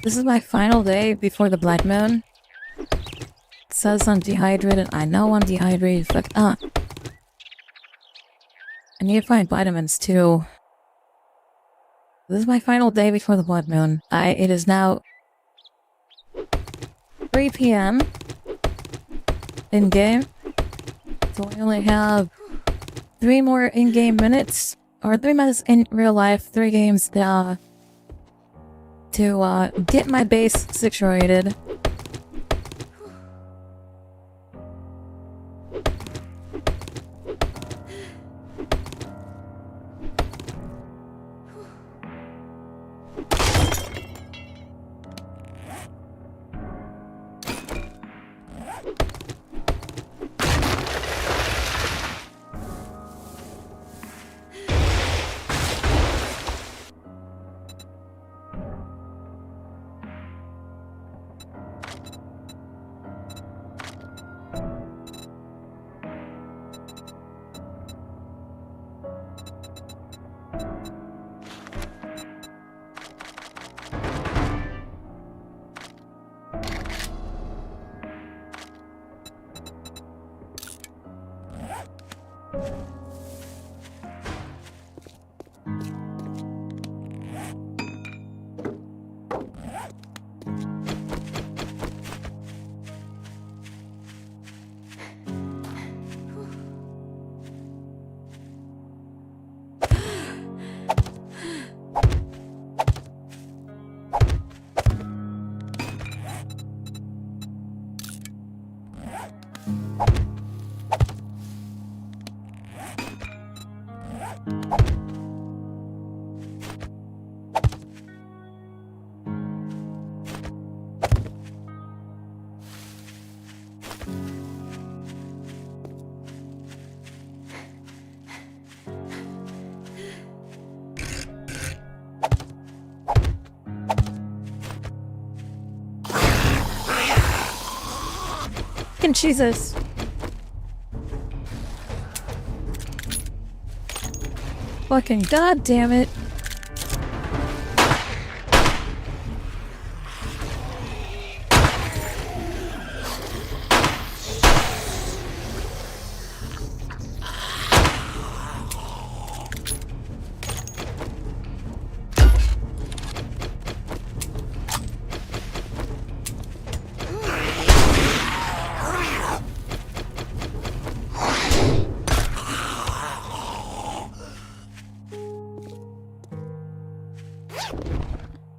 This is my final day before the Blood Moon. It says I'm dehydrated. I know I'm dehydrated. Fuck up. I need to find vitamins too. This is my final day before the Blood Moon. It is now 3 p.m. in game. So I only have 3 more in-game minutes. Or 3 minutes in real life. 3 games to get my base situated. Fucking Jesus. Fucking god damn it.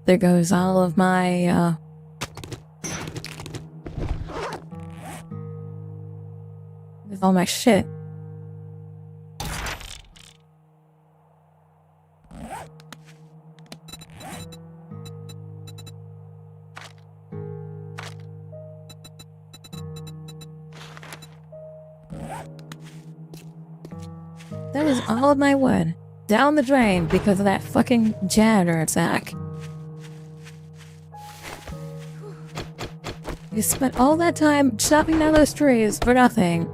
There goes all of my, with all my shit. That is all of my wood. Down the drain because of that fucking janitor attack. You spent all that time chopping down those trees for nothing.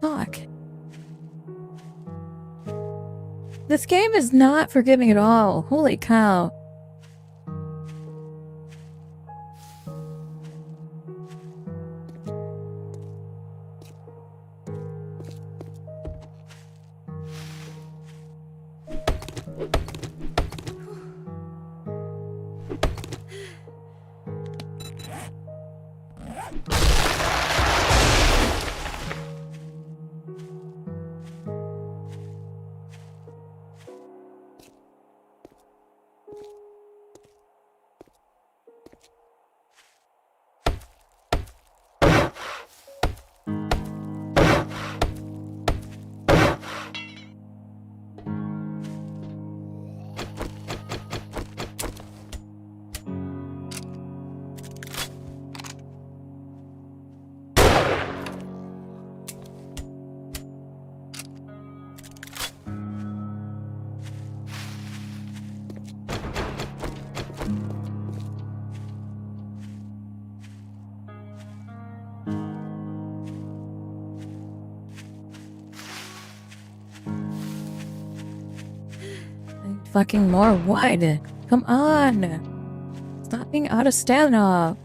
Fuck. This game is not forgiving at all. Holy cow. Fucking more wood. Come on. Stop being out of stamina.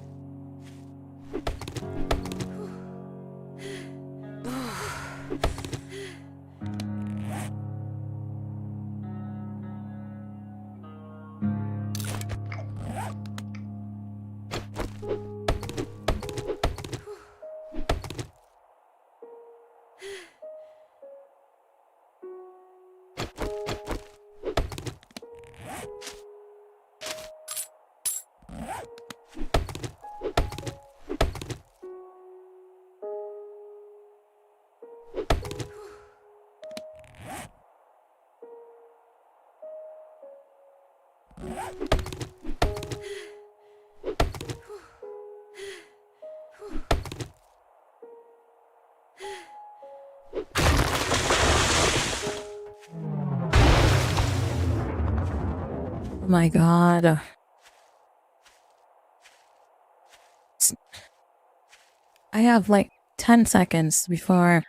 Oh my god. I have like 10 seconds before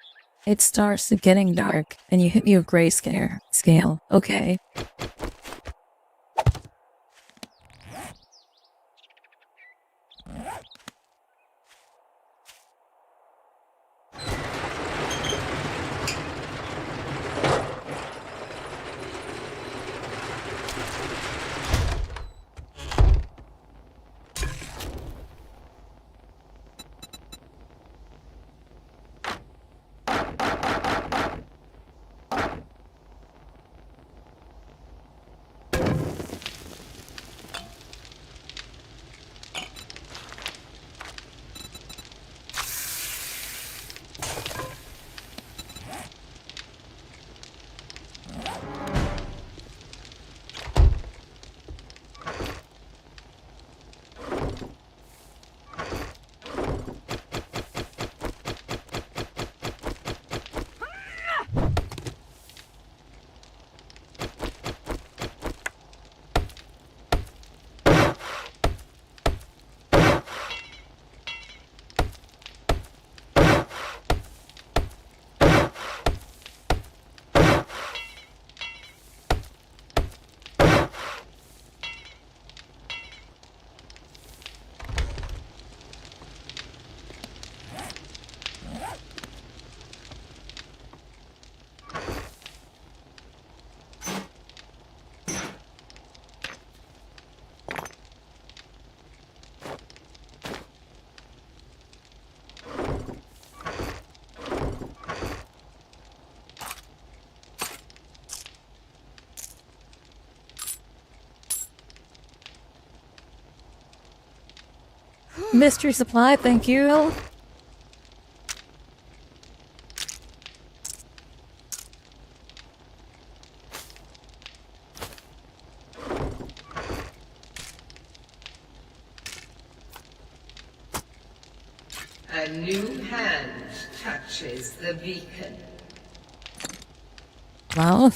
it starts getting dark and you hit me with grayscale. Okay. Mystery supply, thank you. A new hand touches the beacon. Well.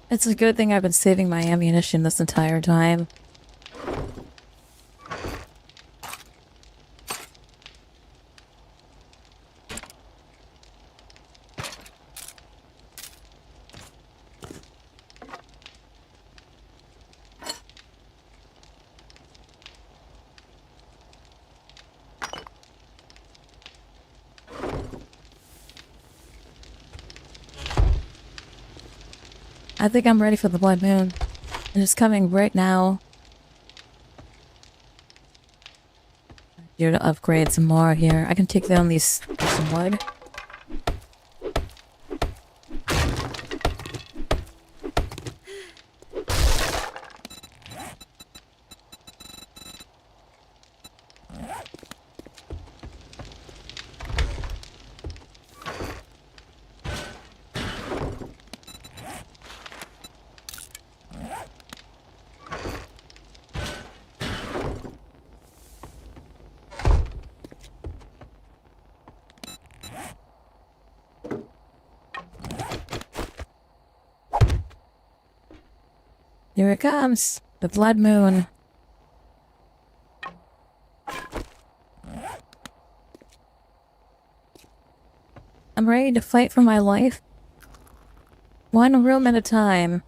It's a good thing I've been saving my ammunition this entire time. I think I'm ready for the blood moon. And it's coming right now. Here to upgrade some more here. I can take down these some wood. Here it comes, the blood moon. I'm ready to fight for my life. One room at a time.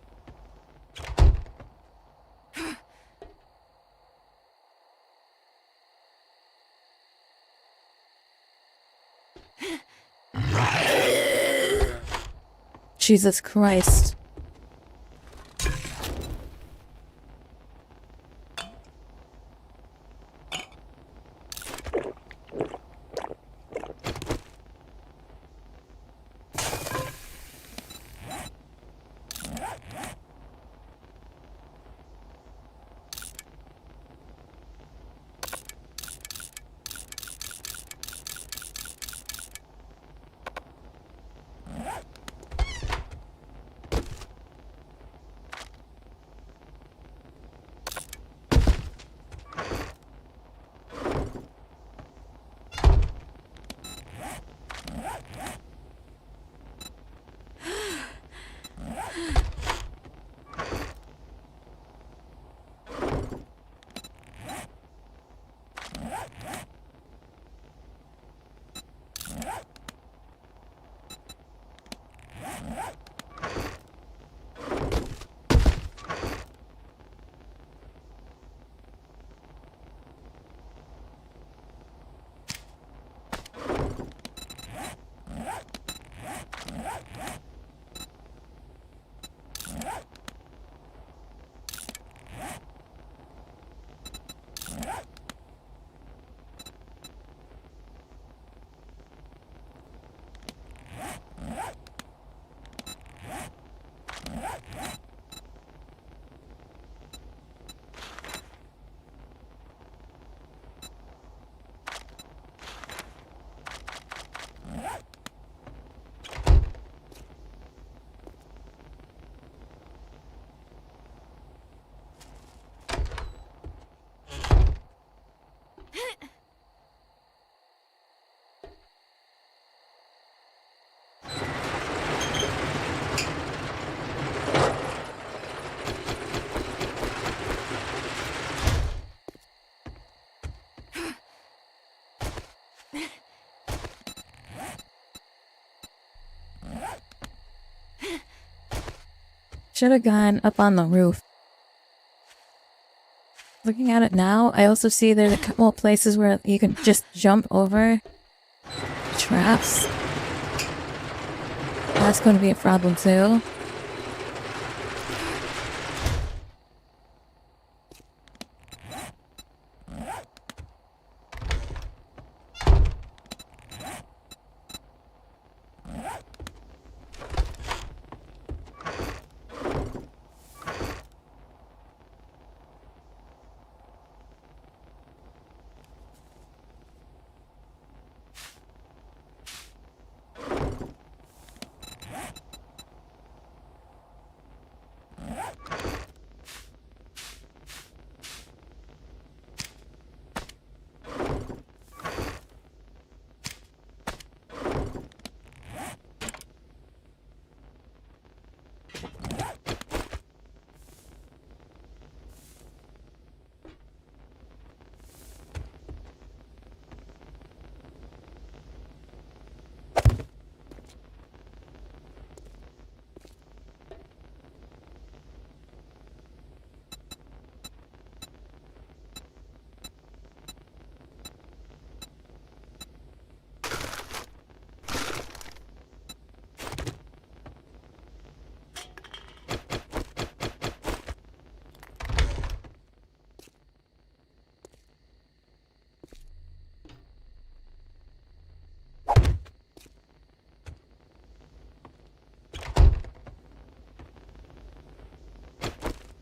Jesus Christ. Should have gone up on the roof. Looking at it now, I also see there's a couple of places where you can just jump over traps. That's going to be a problem too.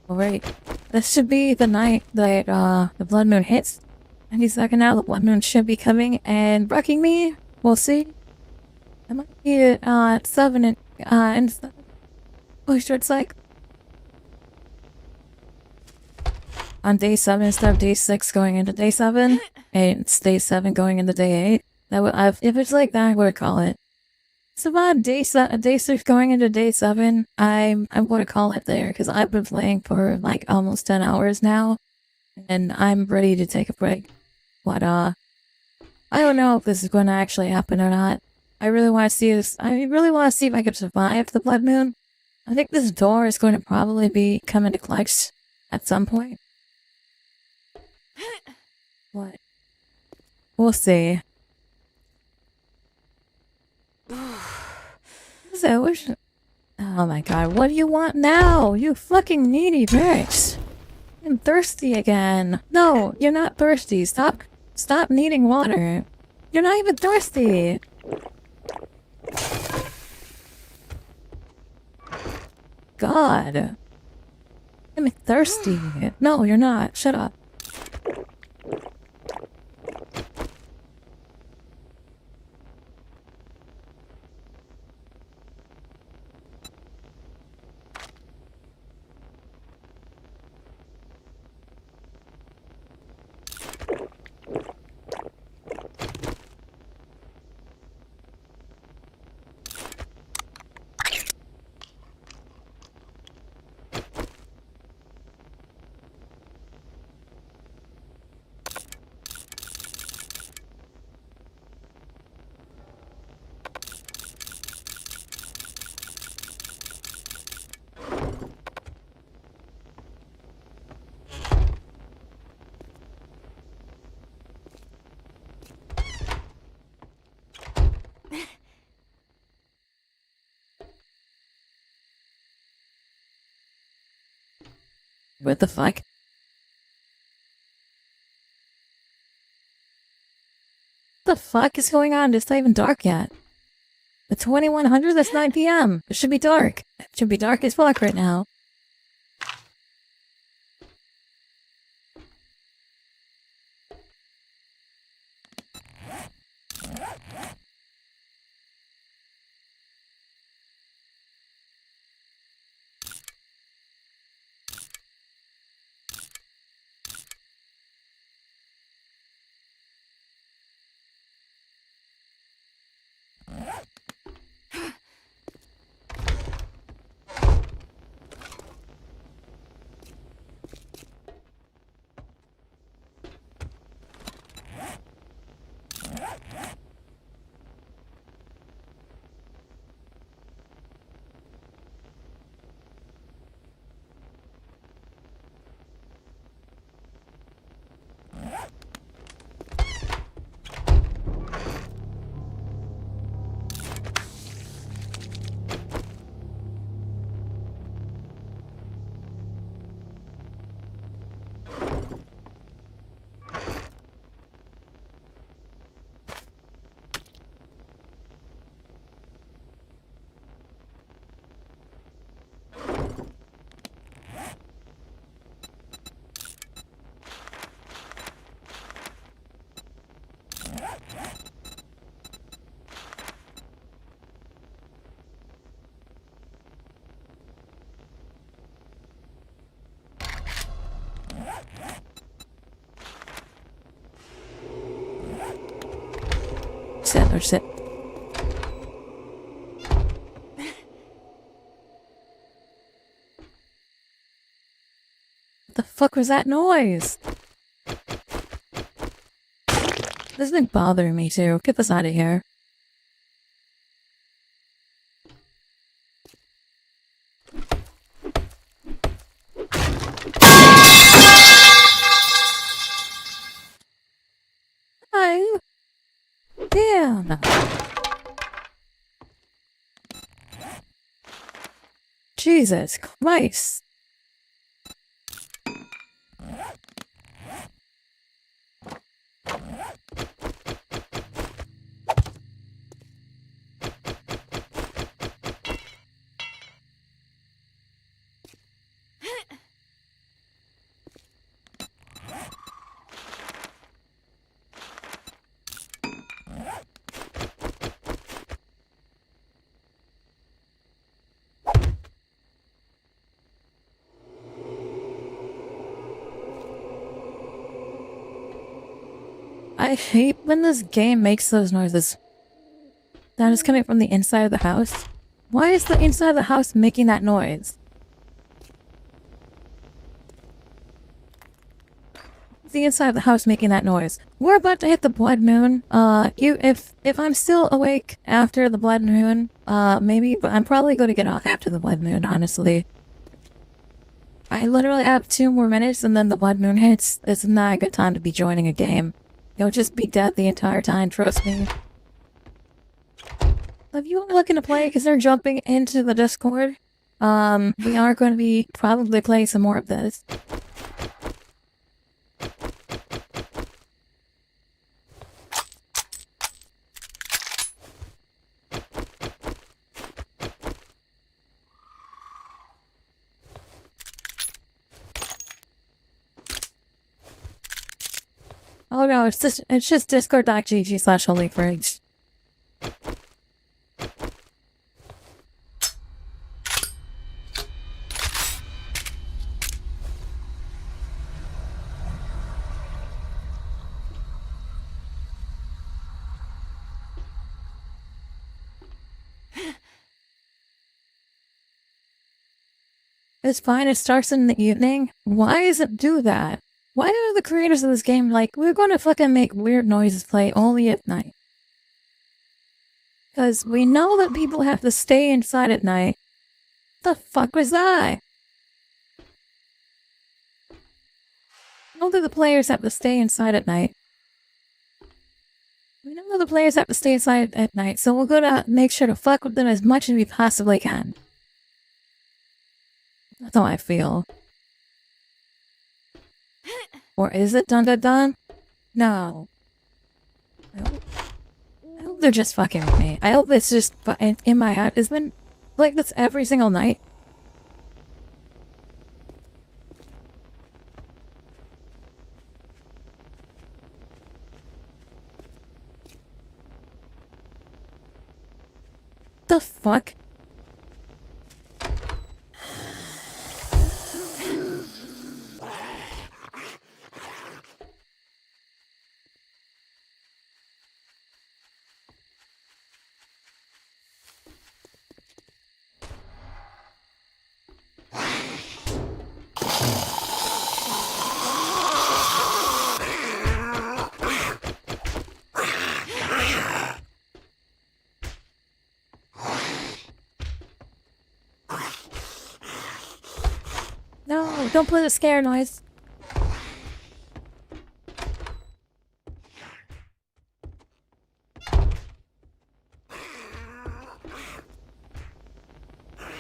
Alright, this should be the night that the blood moon hits. Any second now, the blood moon should be coming and wrecking me. We'll see. I might be at 7 and oh sure, it's like on day 7 instead of day 6 going into day 7, and it's day 7 going into day 8. That would if it's like that, I would call it. So about day 6 going into day 7, I'm going to call it there because I've been playing for like almost 10 hours now, and I'm ready to take a break. But I don't know if this is going to actually happen or not. I really want to see this. I really want to see if I can survive the blood moon. I think this door is going to probably be coming to clutch at some point. What? We'll see. Oh my god, what do you want now? You fucking needy bitch. I'm thirsty again. No, you're not thirsty. Stop needing water. You're not even thirsty. God. I'm thirsty. No, you're not. Shut up. What the fuck? What the fuck is going on? It's not even dark yet. It's 2100? That's 9 PM. It should be dark. It should be dark as fuck right now. shit, oh shit. What the fuck was that noise? This thing bothering me too. Get this out of here. Hi. Damn. Jesus Christ. I hate when this game makes those noises. That is coming from the inside of the house. Why is the inside of the house making that noise? The inside of the house making that noise. We're about to hit the blood moon. If I'm still awake after the blood moon, maybe, but I'm probably going to get off after the blood moon, honestly. I literally have 2 more minutes and then the blood moon hits. It's not a good time to be joining a game. You'll just be dead the entire time, trust me. If you are looking to play, because they're jumping into the Discord, we are going to be probably playing some more of this. Oh no, it's just discord.gg/holyfridge. It's fine, it starts in the evening. Why does it do that? Why are the creators of this game like, we're gonna fucking make weird noises play only at night? Because we know that people have to stay inside at night. The fuck was that? We know that the players have to stay inside at night. We know that the players have to stay inside at night, so we're gonna make sure to fuck with them as much as we possibly can. That's how I feel. Or is it dun dun dun? No. I hope they're just fucking with me. I hope it's just in my head. It's been like this every single night. The fuck? No, don't play the scare noise.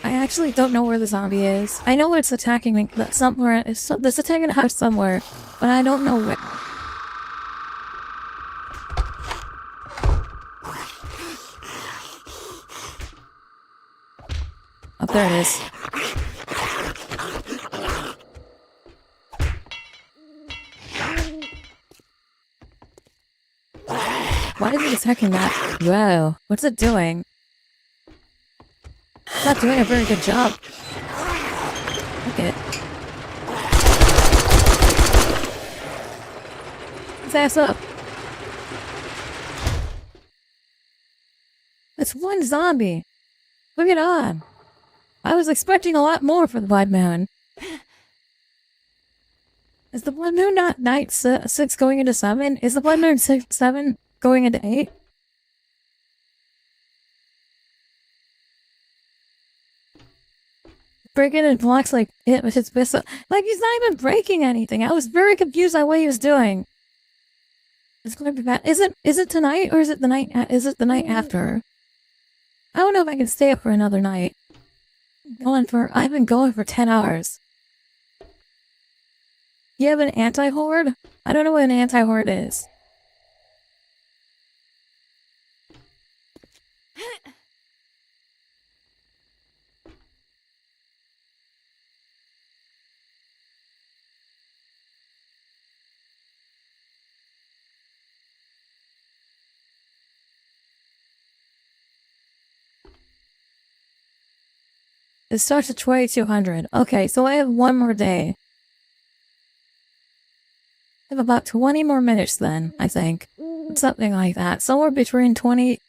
I actually don't know where the zombie is. I know it's attacking me somewhere. It's attacking the house somewhere, but I don't know where. Oh, there it is. Why is it attacking that? Whoa, what's it doing? It's not doing a very good job. Look at it. His ass up. It's one zombie. Look it on. I was expecting a lot more for the blood moon. Is the blood moon not night 6 going into 7? Is the blood moon 7 going into 8? Breaking and blocks like it with his pistol. Like he's not even breaking anything. I was very confused on what he was doing. It's going to be bad. Is it tonight or is it the night? Is it the night after? I don't know if I can stay up for another night. I've been going for 10 hours. You have an anti-horde? I don't know what an anti-horde is. It starts at 2200. Okay, so I have one more day. I have about 20 more minutes then, I think. Something like that. Somewhere between 20...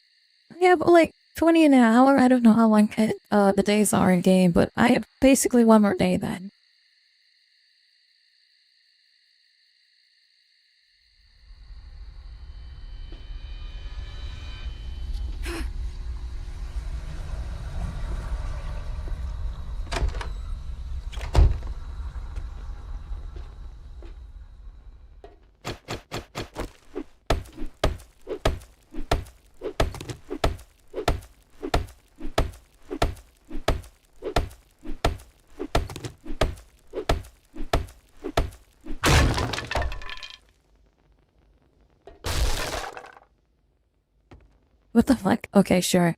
Yeah, but like 20 in an hour. I don't know how long the days are in game, but I have basically one more day then. What the fuck? Okay, sure.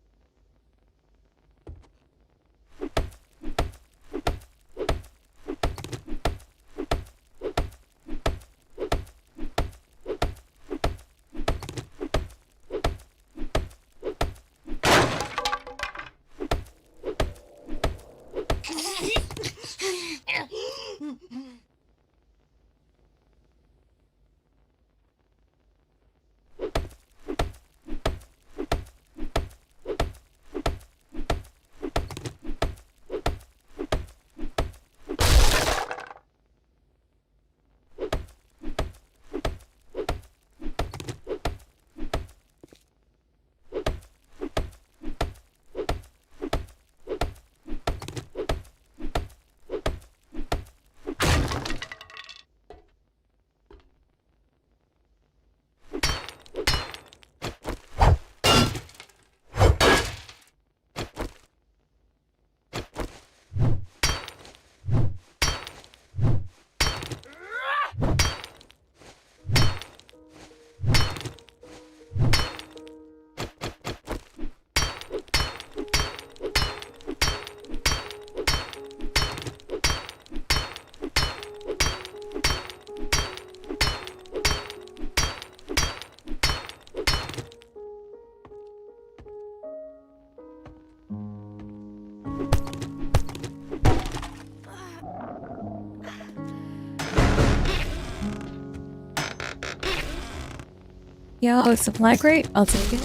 Yeah, oh, supply crate? I'll take it.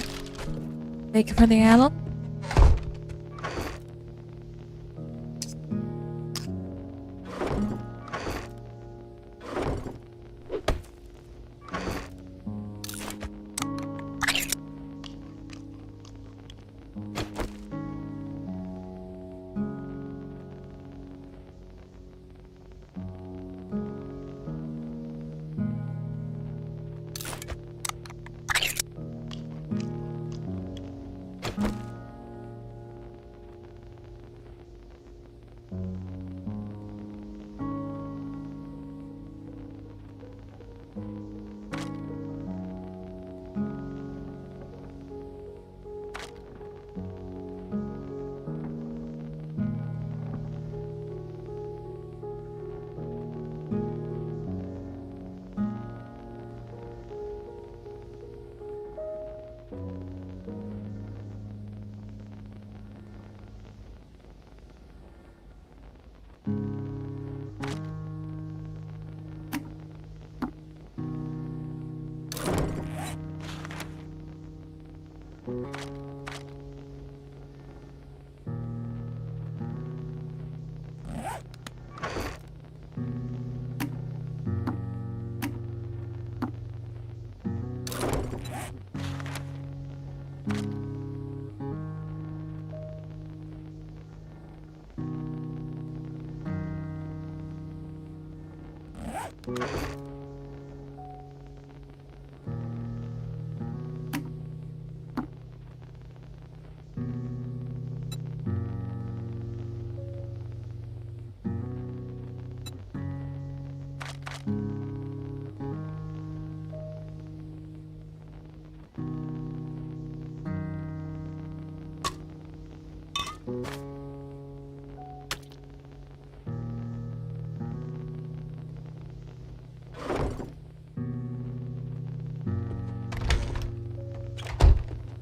Thank you for the ammo.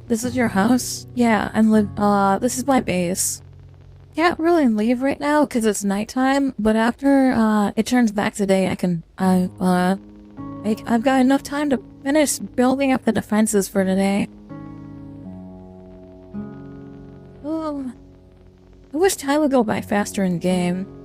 This is your house? Yeah, this is my base. Can't really leave right now because it's nighttime, but after, it turns back to day, I've got enough time to finish building up the defenses for today. Oh, I wish time would go by faster in game.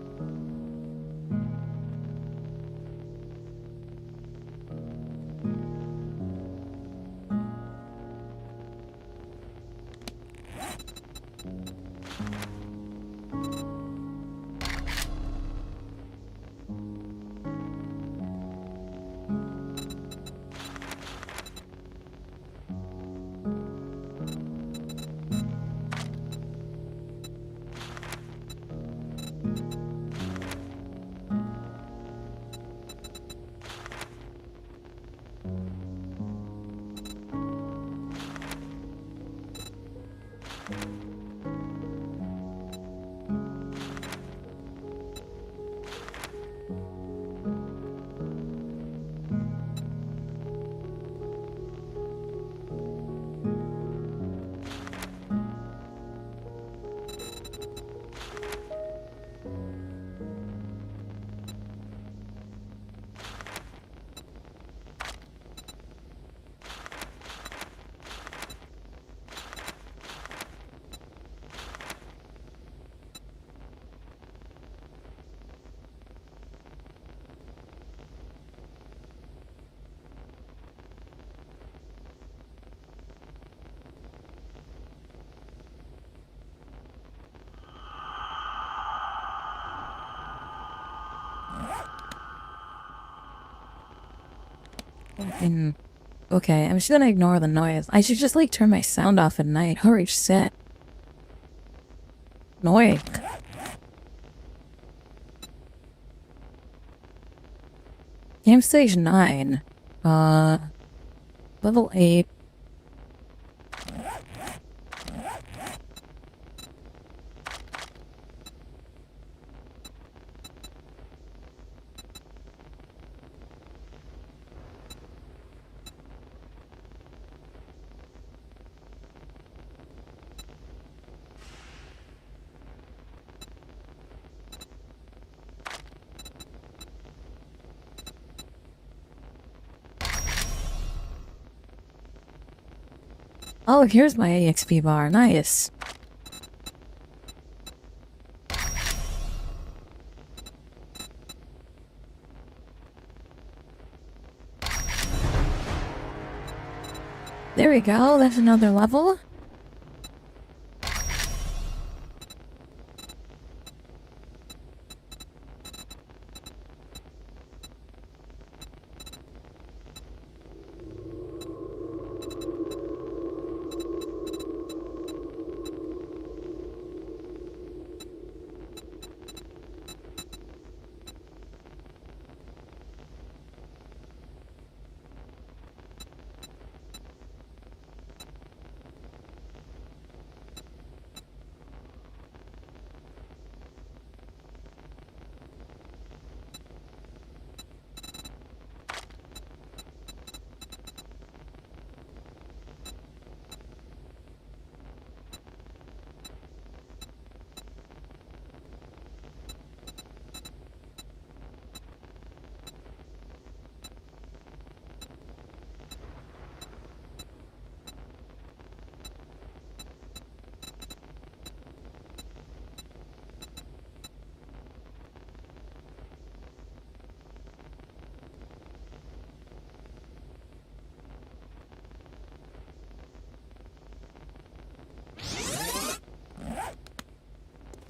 Okay, I'm just gonna ignore the noise. I should just like turn my sound off at night. Holy shit. Annoying. Game stage 9. Level 8. Oh, here's my EXP bar. Nice. There we go. That's another level.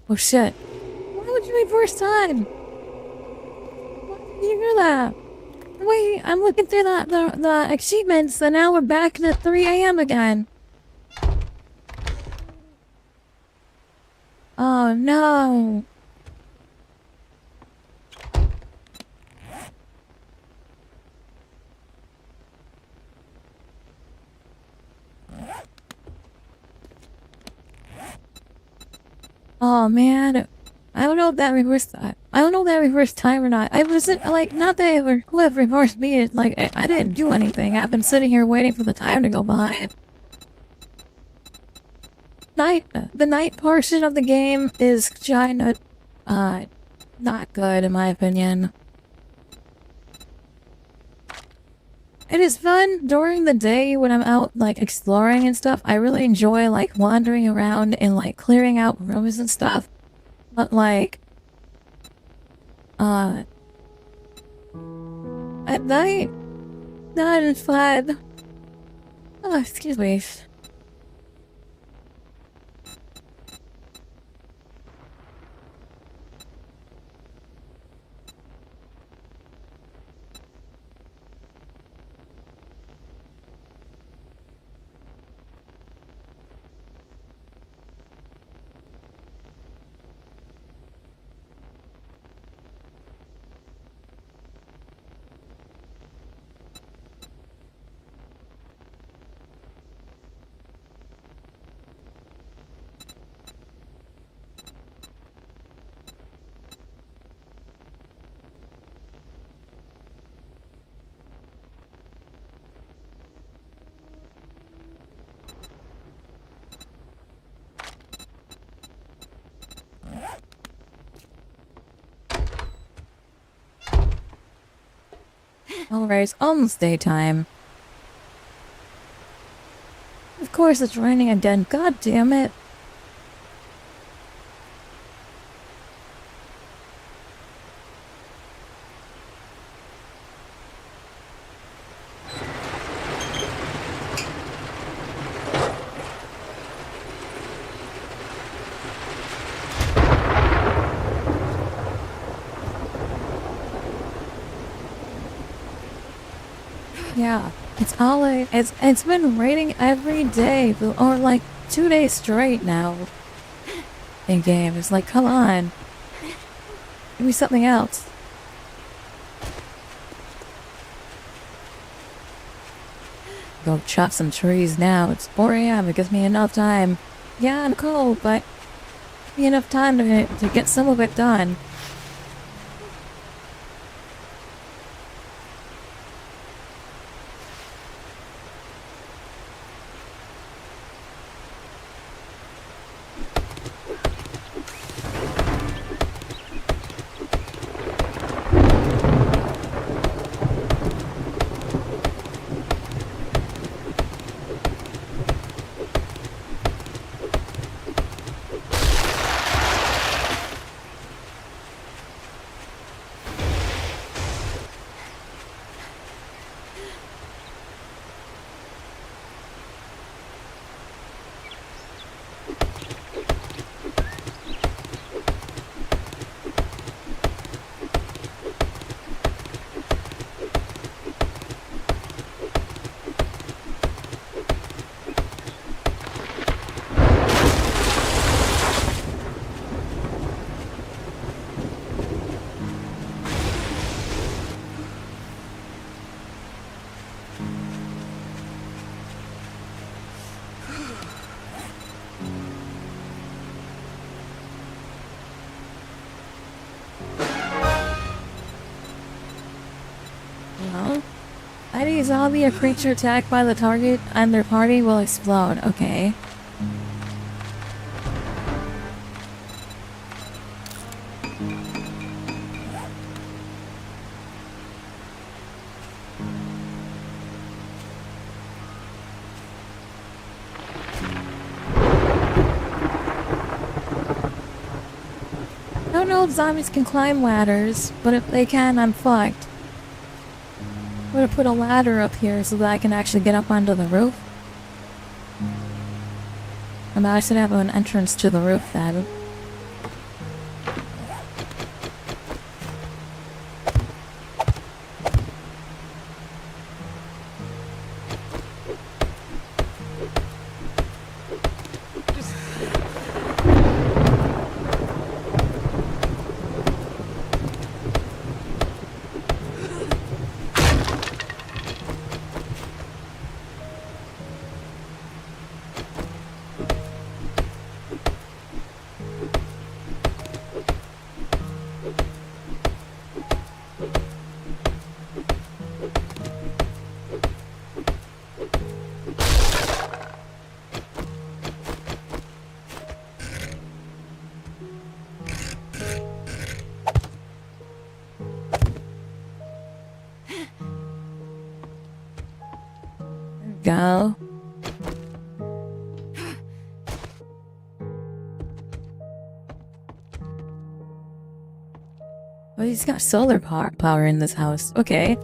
Oh shit. Why would you be first time? You hear that? Wait, I'm looking through the achievements, and now we're back to 3 a.m. again. Oh no. Oh man, I don't know if that reversed that. I don't know if that reversed time or not. I wasn't like, not that whoever reversed me. It's like I didn't do anything. I've been sitting here waiting for the time to go by. The night portion of the game is kinda, not good in my opinion. It is fun during the day when I'm out, like, exploring and stuff. I really enjoy, like, wandering around and, like, clearing out rooms and stuff. But, like, at night, not as fun. Oh, excuse me. Alright, it's almost daytime. Of course it's raining again, god damn it. Yeah, it's been raining every day, or like 2 days straight now. In game, it's like, come on. Give me something else. Go chop some trees now. It's 4 a.m. It gives me enough time. Yeah, I'm cold, but give me enough time to get some of it done. Any zombie or creature attacked by the target and their party will explode. Okay. I don't know if zombies can climb ladders, but if they can, I'm fucked. I'm gonna put a ladder up here so that I can actually get up onto the roof. I should have an entrance to the roof then. go. Oh, he's got solar power in this house. Okay.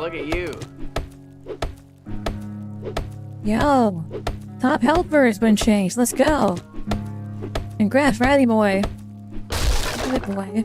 Look at you. Yo, top helper has been changed. Let's go. Congrats, Riley boy. Good boy.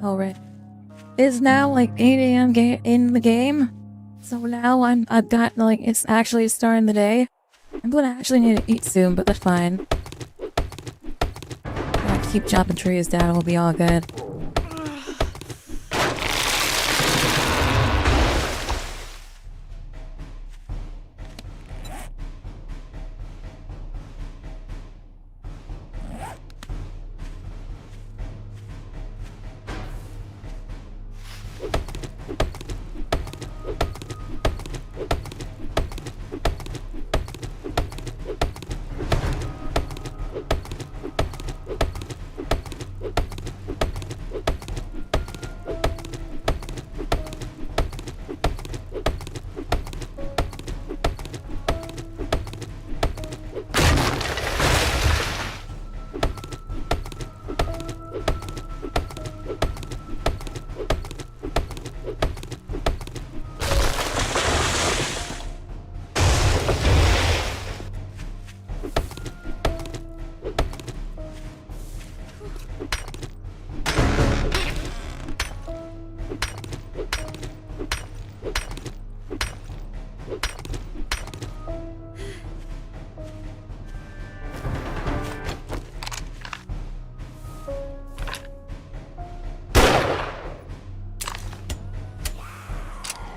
Alright. It's now like 8 a.m. in the game. So now I've got like, it's actually starting the day. I'm gonna actually need to eat soon, but that's fine. I'll keep chopping trees down, we'll be all good.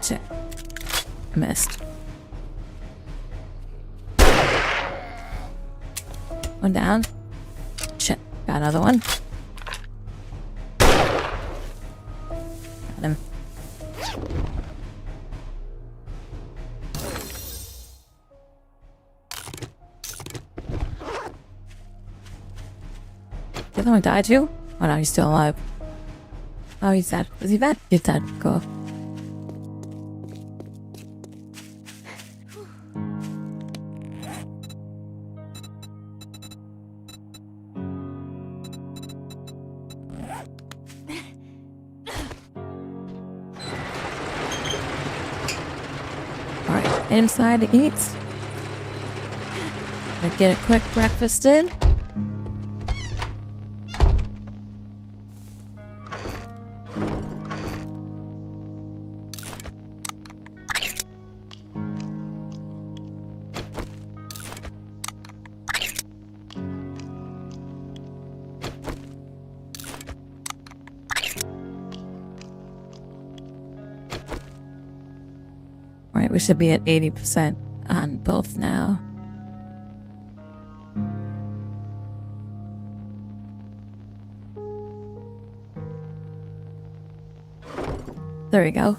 Shit. I missed. One down. Shit. Got another one. Got him. The other one died too? Oh no, he's still alive. Oh, he's dead. Is he dead? He's dead. Cool. Alright, inside to eat. Gonna get a quick breakfast in. Alright, we should be at 80% on both now. There we go.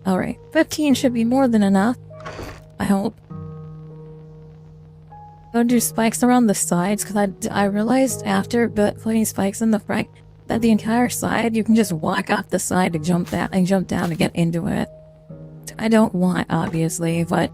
Alright, 15 should be more than enough. I hope. Go do spikes around the sides, because I realized after putting spikes in the front that the entire side, you can just walk off the side to jump down to get into it. I don't want, obviously, but...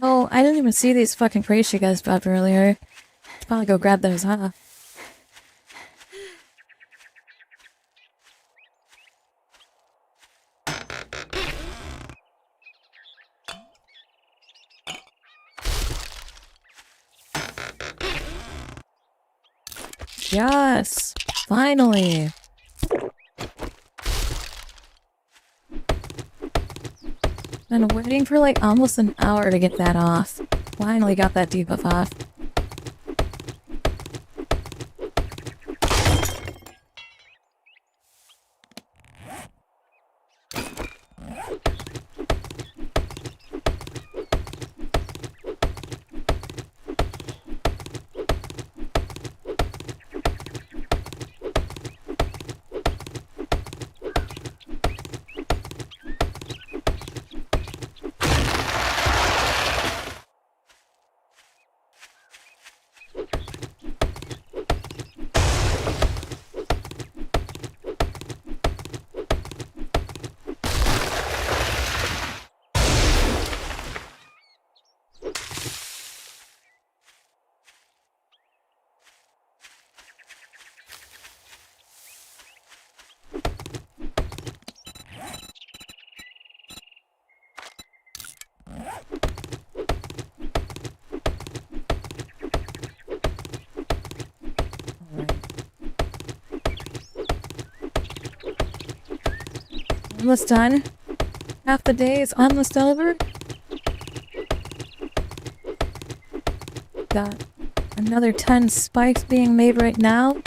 Oh, I didn't even see these fucking crates you guys dropped earlier. Should probably go grab those, huh? Yes! Finally! Been waiting for like almost an hour to get that off. Finally got that debuff off. Almost done. Half the day is almost over. Got another 10 spikes being made right now.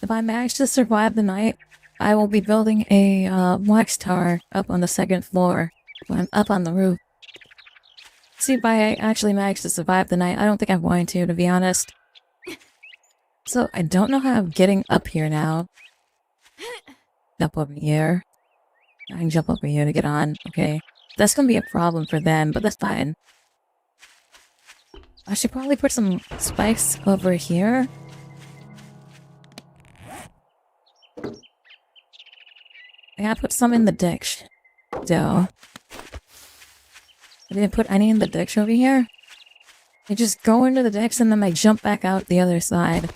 If I manage to survive the night, I will be building a wax tower up on the 2nd floor. When I'm up on the roof. See if I actually manage to survive the night. I don't think I'm going to be honest. So, I don't know how I'm getting up here now. Up over here. I can jump over here to get on. Okay. That's gonna be a problem for them, but that's fine. I should probably put some spikes over here. I gotta put some in the ditch. So. I didn't put any in the ditch over here. I just go into the ditch and then I jump back out the other side.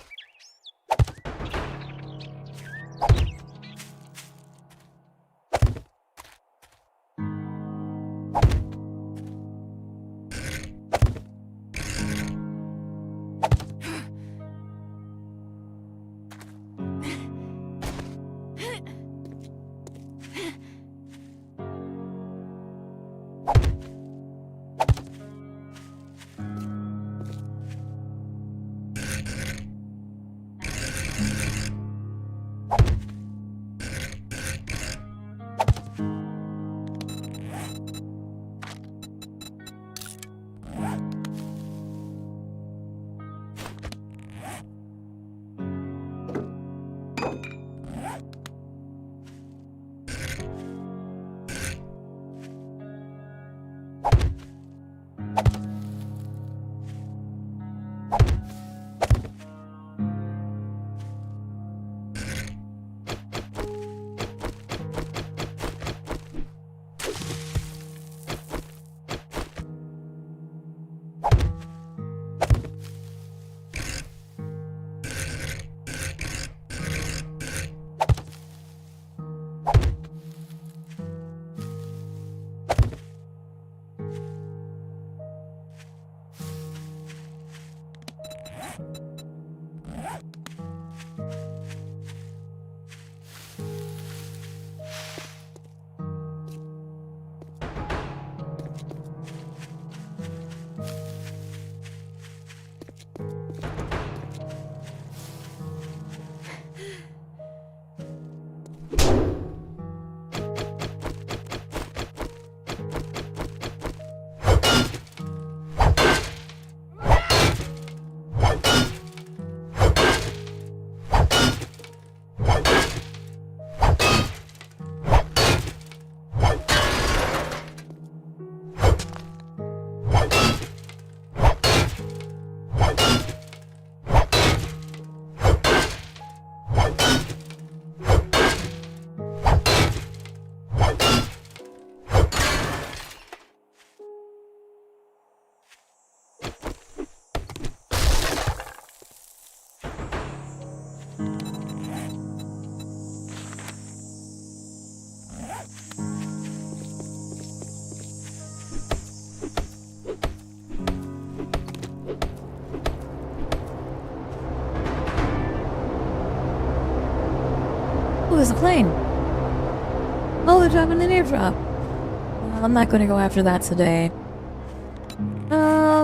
Oh, there's a plane. Oh, they're dropping an airdrop. Well, I'm not gonna go after that today.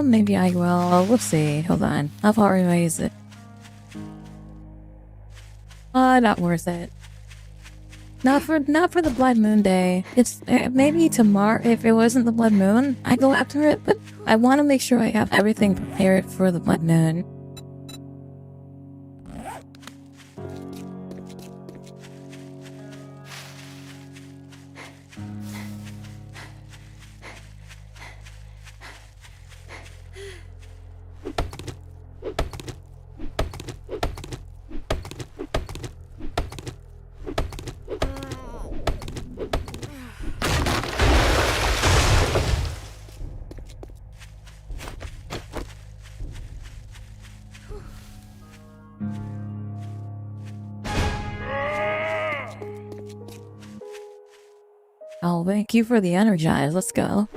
Maybe I will. We'll see. Hold on. How far away is it? Not worth it. Not for the Blood Moon Day. It's maybe tomorrow. If it wasn't the Blood Moon, I'd go after it. But I want to make sure I have everything prepared for the Blood Moon. Oh, thank you for the energize. Let's go.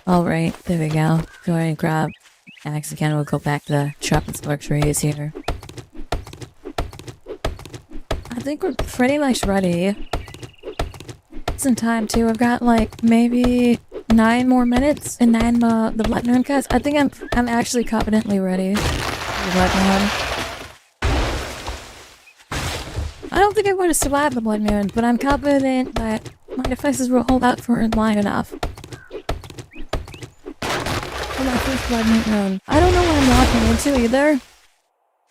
Alright, there we go. Go ahead and grab axe again. We'll go back to the Sharpen's Luxuries here. I think we're pretty much ready. It's in time too. I've got like maybe 9 more minutes and then the Blood Moon cast. I think I'm actually confidently ready for the Blood Moon. I don't think I'm going to survive the Blood Moon, but I'm confident that my defenses will hold out for long enough. My first Blood Moon. I don't know what I'm walking into either. I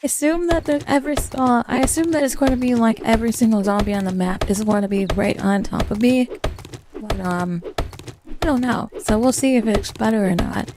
assume that I assume that it's going to be like every single zombie on the map is going to be right on top of me. But I don't know. So we'll see if it's better or not.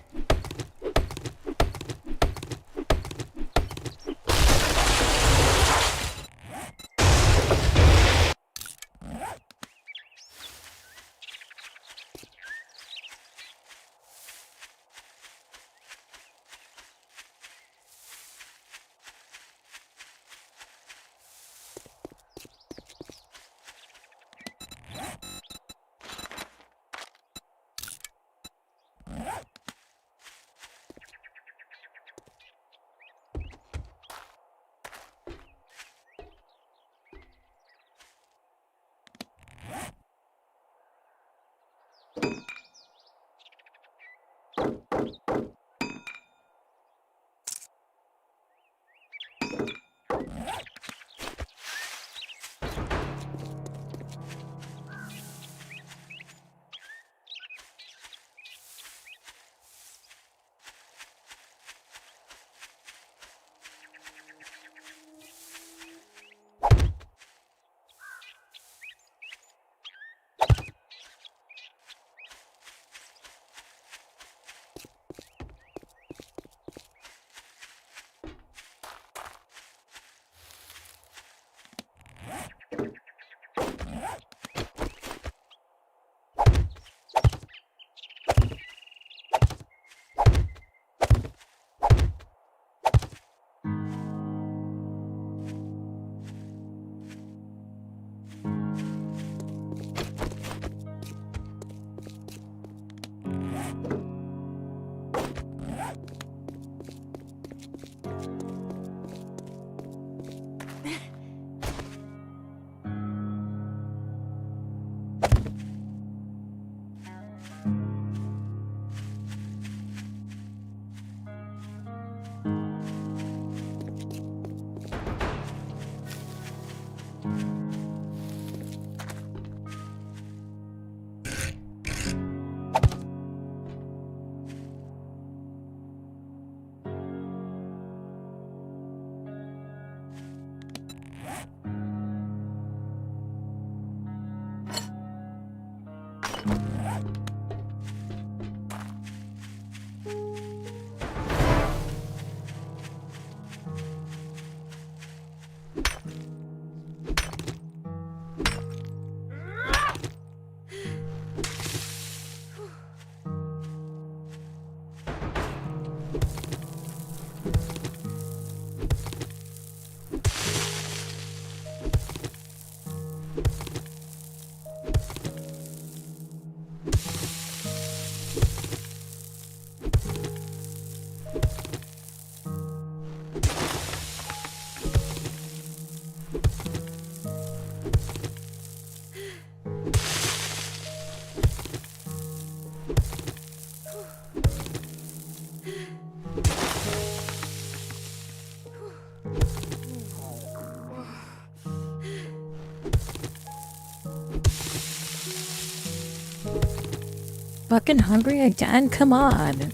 Fucking hungry again? Come on.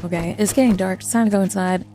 Okay, it's getting dark. It's time to go inside.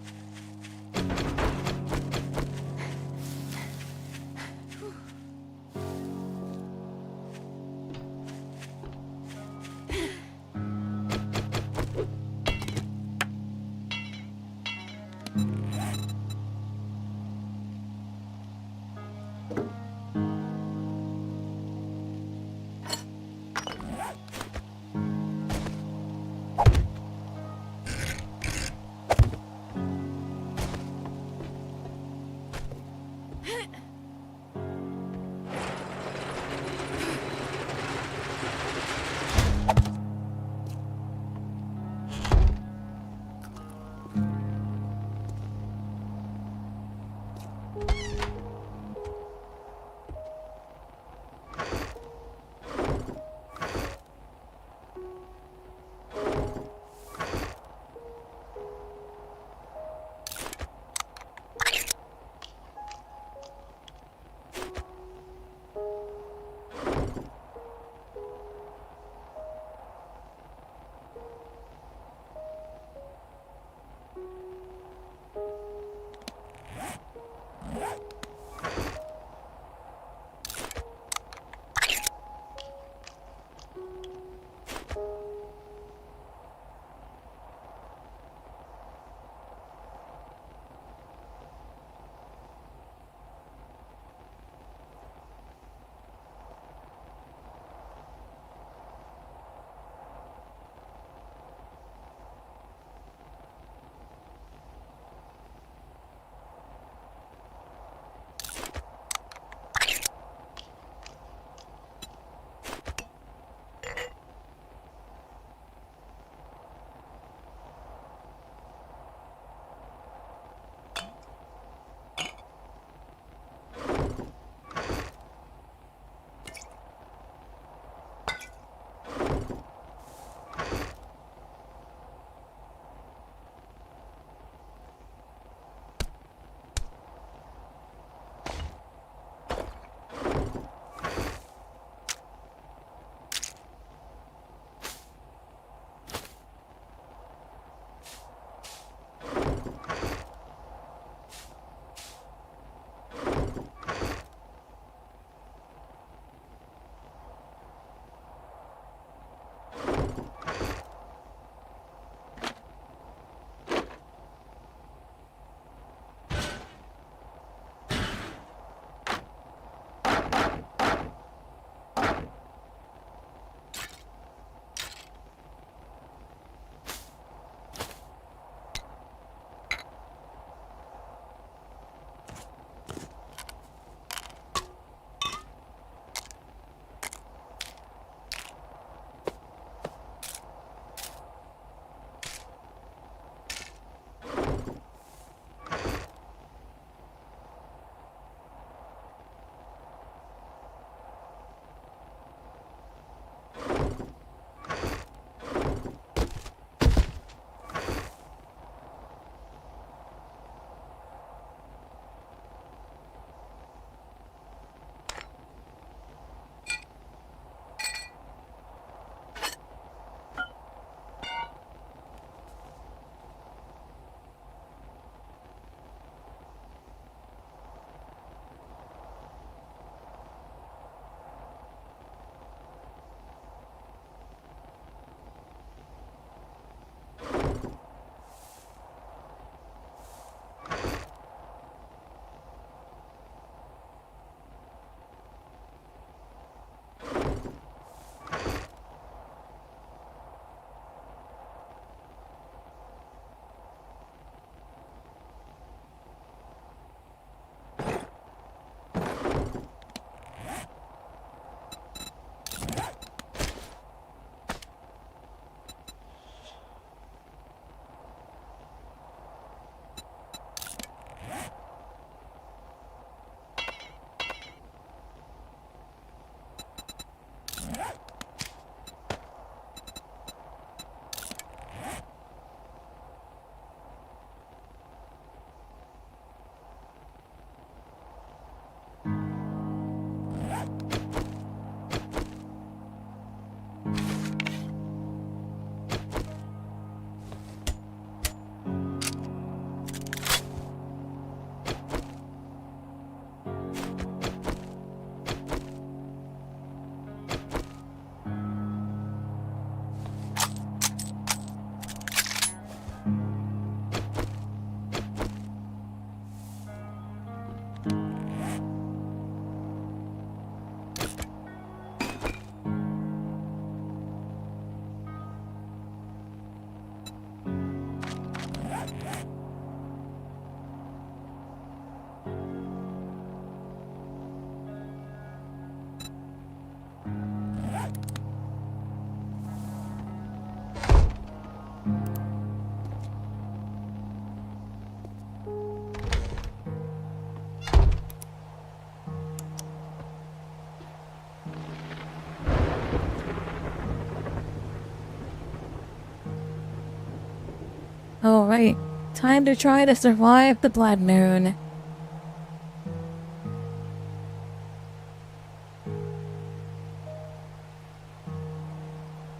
Alright, time to try to survive the blood moon.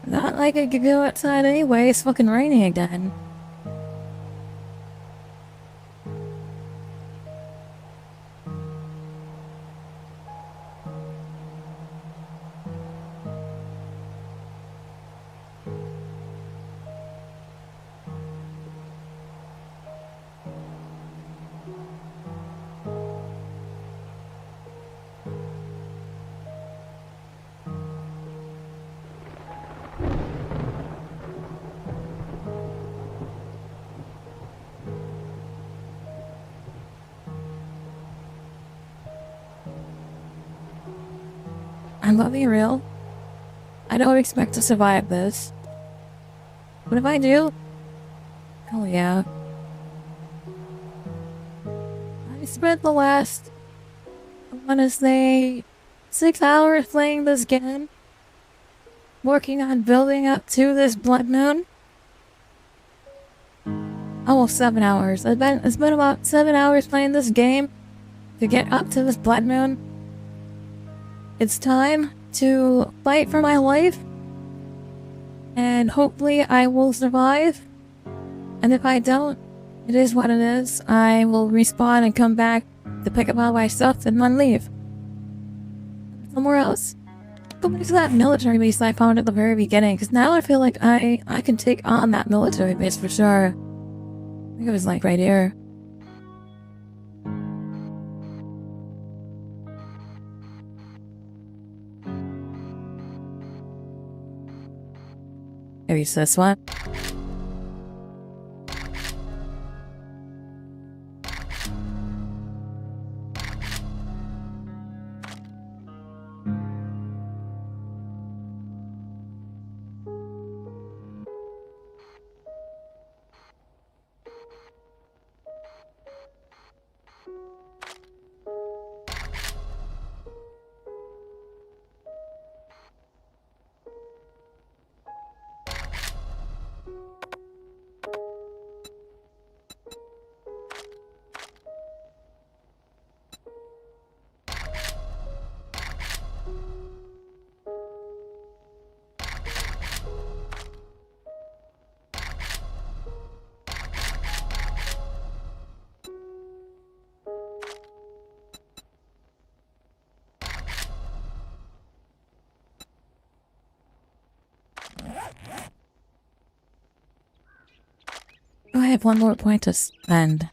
Not like I could go outside anyway, it's fucking raining again. I'm gonna be real. I don't expect to survive this. But if I do, hell yeah. I spent the last, I wanna say, 6 hours playing this game. Working on building up to this blood moon. Almost 7 hours. It's been about 7 hours playing this game to get up to this blood moon. It's time to fight for my life, and hopefully I will survive. And if I don't, it is what it is. I will respawn and come back to pick up all my stuff and then leave. Somewhere else. Go back to that military base I found at the very beginning, because now I feel like I can take on that military base for sure. I think it was like right here. Maybe it's this one. Oh, I have one more point to spend.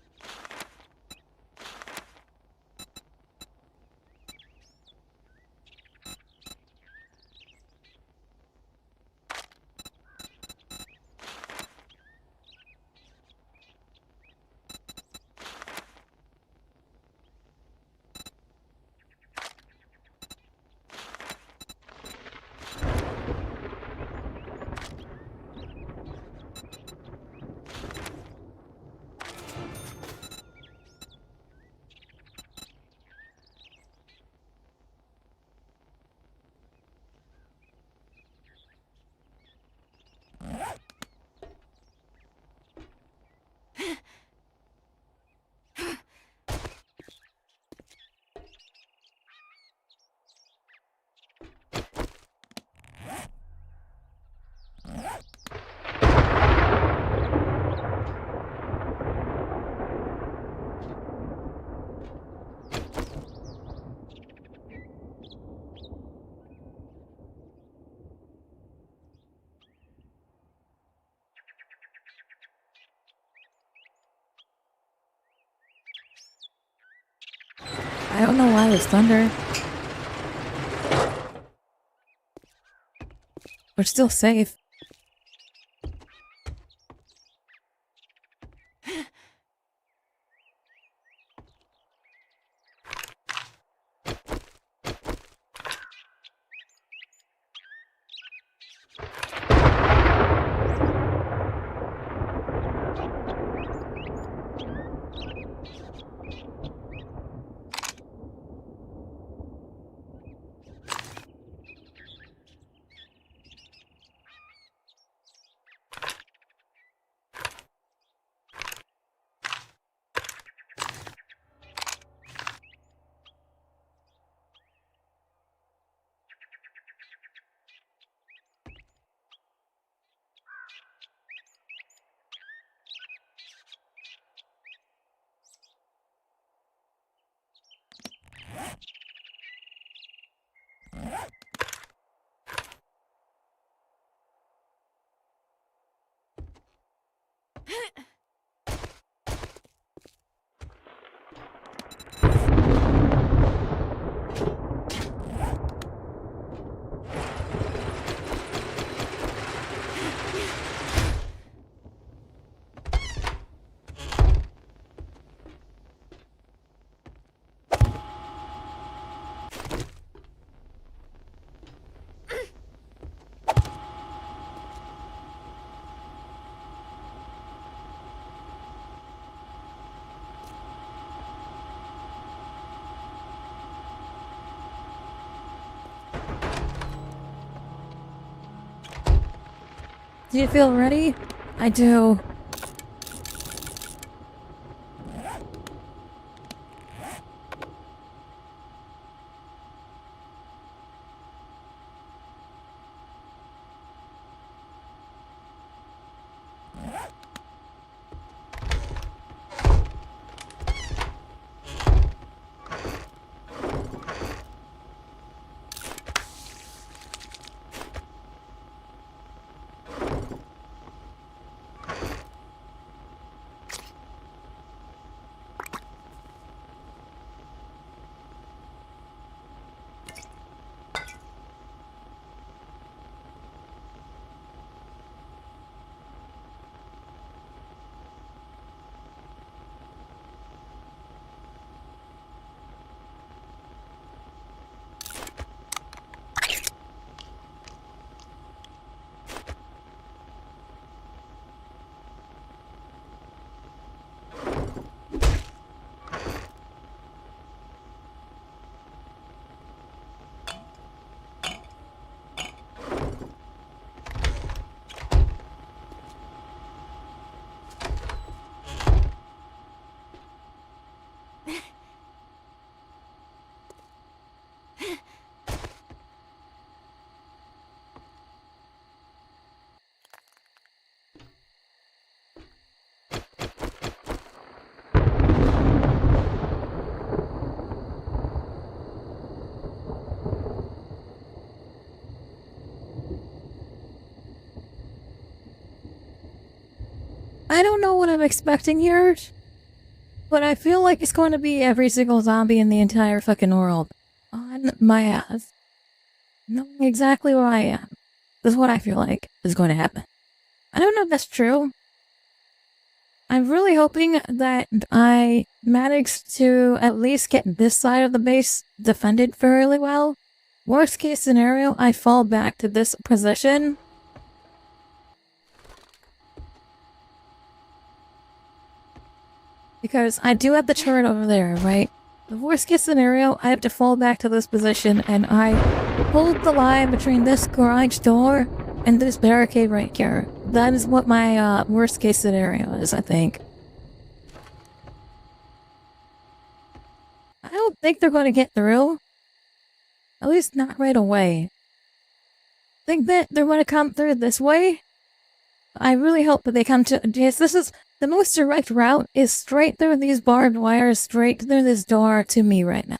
I don't know why it was thunder. We're still safe. Do you feel ready? I do. I don't know what I'm expecting here, but I feel like it's going to be every single zombie in the entire fucking world. On my ass. Knowing exactly where I am. This is what I feel like is going to happen. I don't know if that's true. I'm really hoping that I manage to at least get this side of the base defended fairly well. Worst case scenario, I fall back to this position. Because I do have the turret over there, right? The worst case scenario, I have to fall back to this position and I hold the line between this garage door and this barricade right here. That is what my worst case scenario is, I think. I don't think they're going to get through. At least not right away. Think that they're going to come through this way? I really hope that they come to... Yes, this is... The most direct route is straight through these barbed wires, straight through this door to me right now.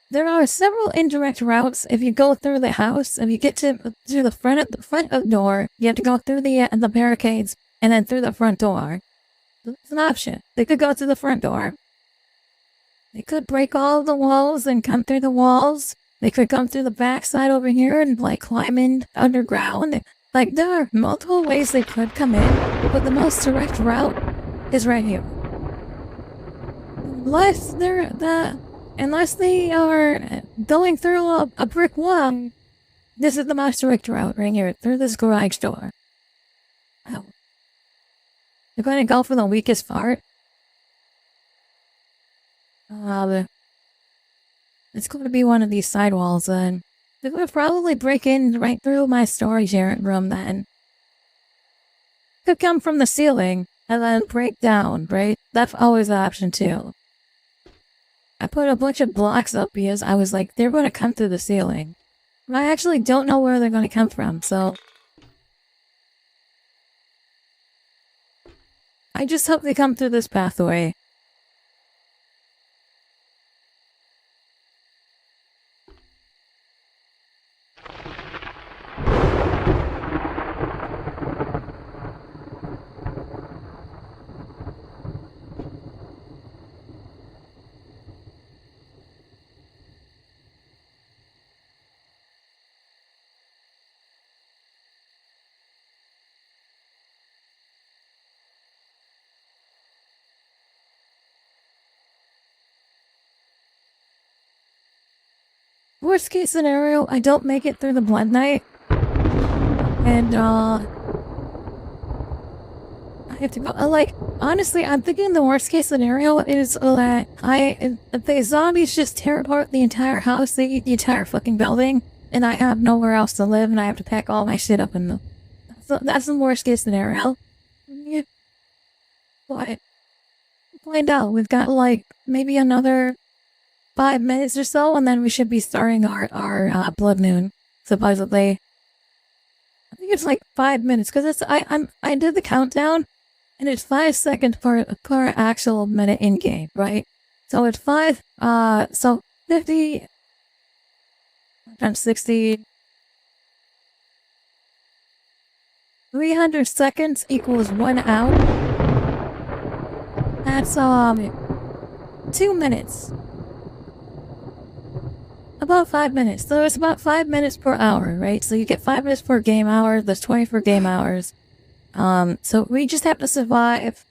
There are several indirect routes if you go through the house. If you get to the front of the door, you have to go through the barricades and then through the front door. It's an option. They could go through the front door. They could break all the walls and come through the walls. They could come through the backside over here and like climb in underground. Like, there are multiple ways they could come in, but the most direct route is right here. Unless they are going through a brick wall, this is the most direct route right here, through this garage door. Oh. They're going to go for the weakest part. It's going to be one of these sidewalls then. They're going to probably break in right through my storage room then. Could come from the ceiling and then break down, right? That's always an option too. I put a bunch of blocks up because I was like, they're going to come through the ceiling. But I actually don't know where they're going to come from, so... I just hope they come through this pathway. Worst case scenario, I don't make it through the Blood Night. And, I have to go, like, honestly, I'm thinking the worst case scenario is that if the zombies just tear apart the entire house, they eat the entire fucking building, and I have nowhere else to live, and I have to pack all my shit up in the... So that's the worst case scenario. Yeah. But, find out, we've got, like, maybe another 5 minutes or so, and then we should be starting our Blood Moon, supposedly. I think it's like 5 minutes, because it's, I did the countdown, and it's 5 seconds per actual minute in-game, right? So it's 50 times 60... 300 seconds equals 1 hour. That's, 2 minutes. About 5 minutes. So it's about 5 minutes per hour, right? So you get 5 minutes per game hour, there's 24 game hours. So we just have to survive.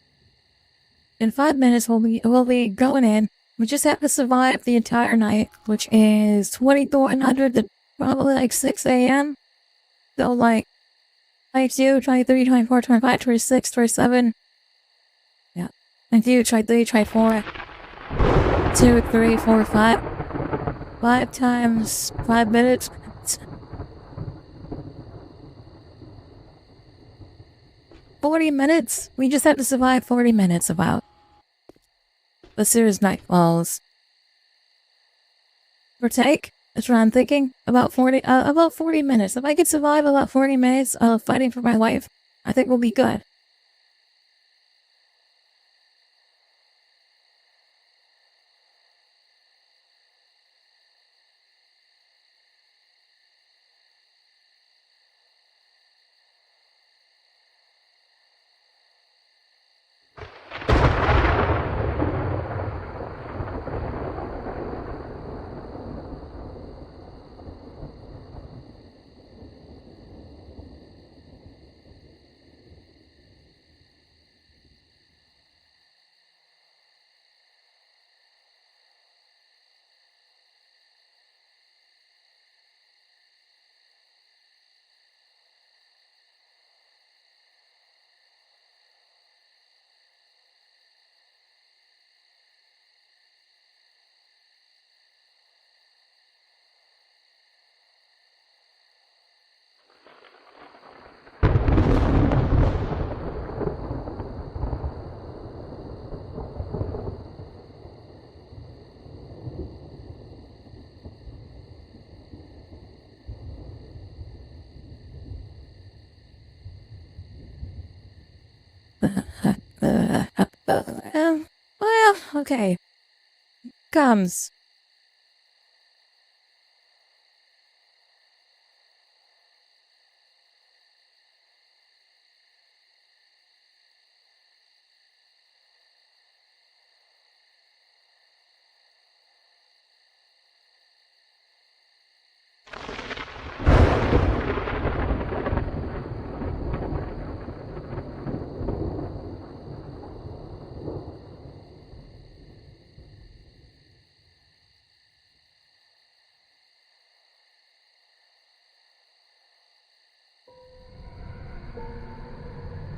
In 5 minutes, we'll be going in. We just have to survive the entire night, which is 2100 to probably like 6 a.m. So like 22, 23, 24, 25, 26, 27. Yeah. 22, 23, 24. 2, 3, 4, 5. 5 times 5 minutes. 40 minutes? We just have to survive 40 minutes about. The series night falls. For take? That's what I'm thinking. About 40 minutes. If I could survive about 40 minutes of fighting for my life, I think we'll be good. Well, okay. Comes.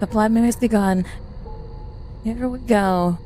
The Blood Moon has begun. Here we go.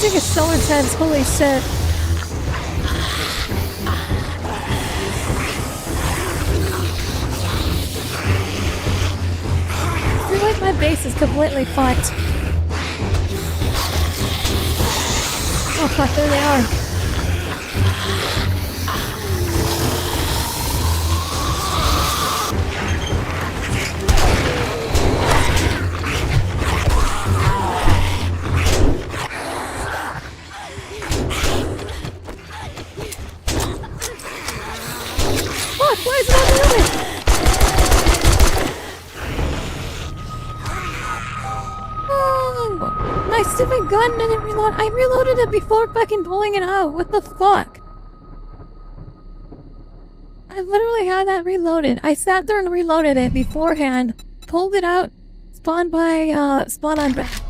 music is so intense, holy shit. I feel like my base is completely fucked. Oh fuck, there they are. Fuck, why is it not moving? Oh, my stupid gun didn't reload. I reloaded it before fucking pulling it out. What the fuck? I literally had that reloaded. I sat there and reloaded it beforehand, pulled it out, spawned on back.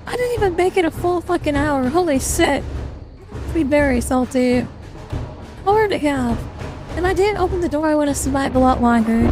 I didn't even make it a full fucking hour. Holy shit. Be very salty. Hard to have. And I didn't open the door. I would have survived a lot longer.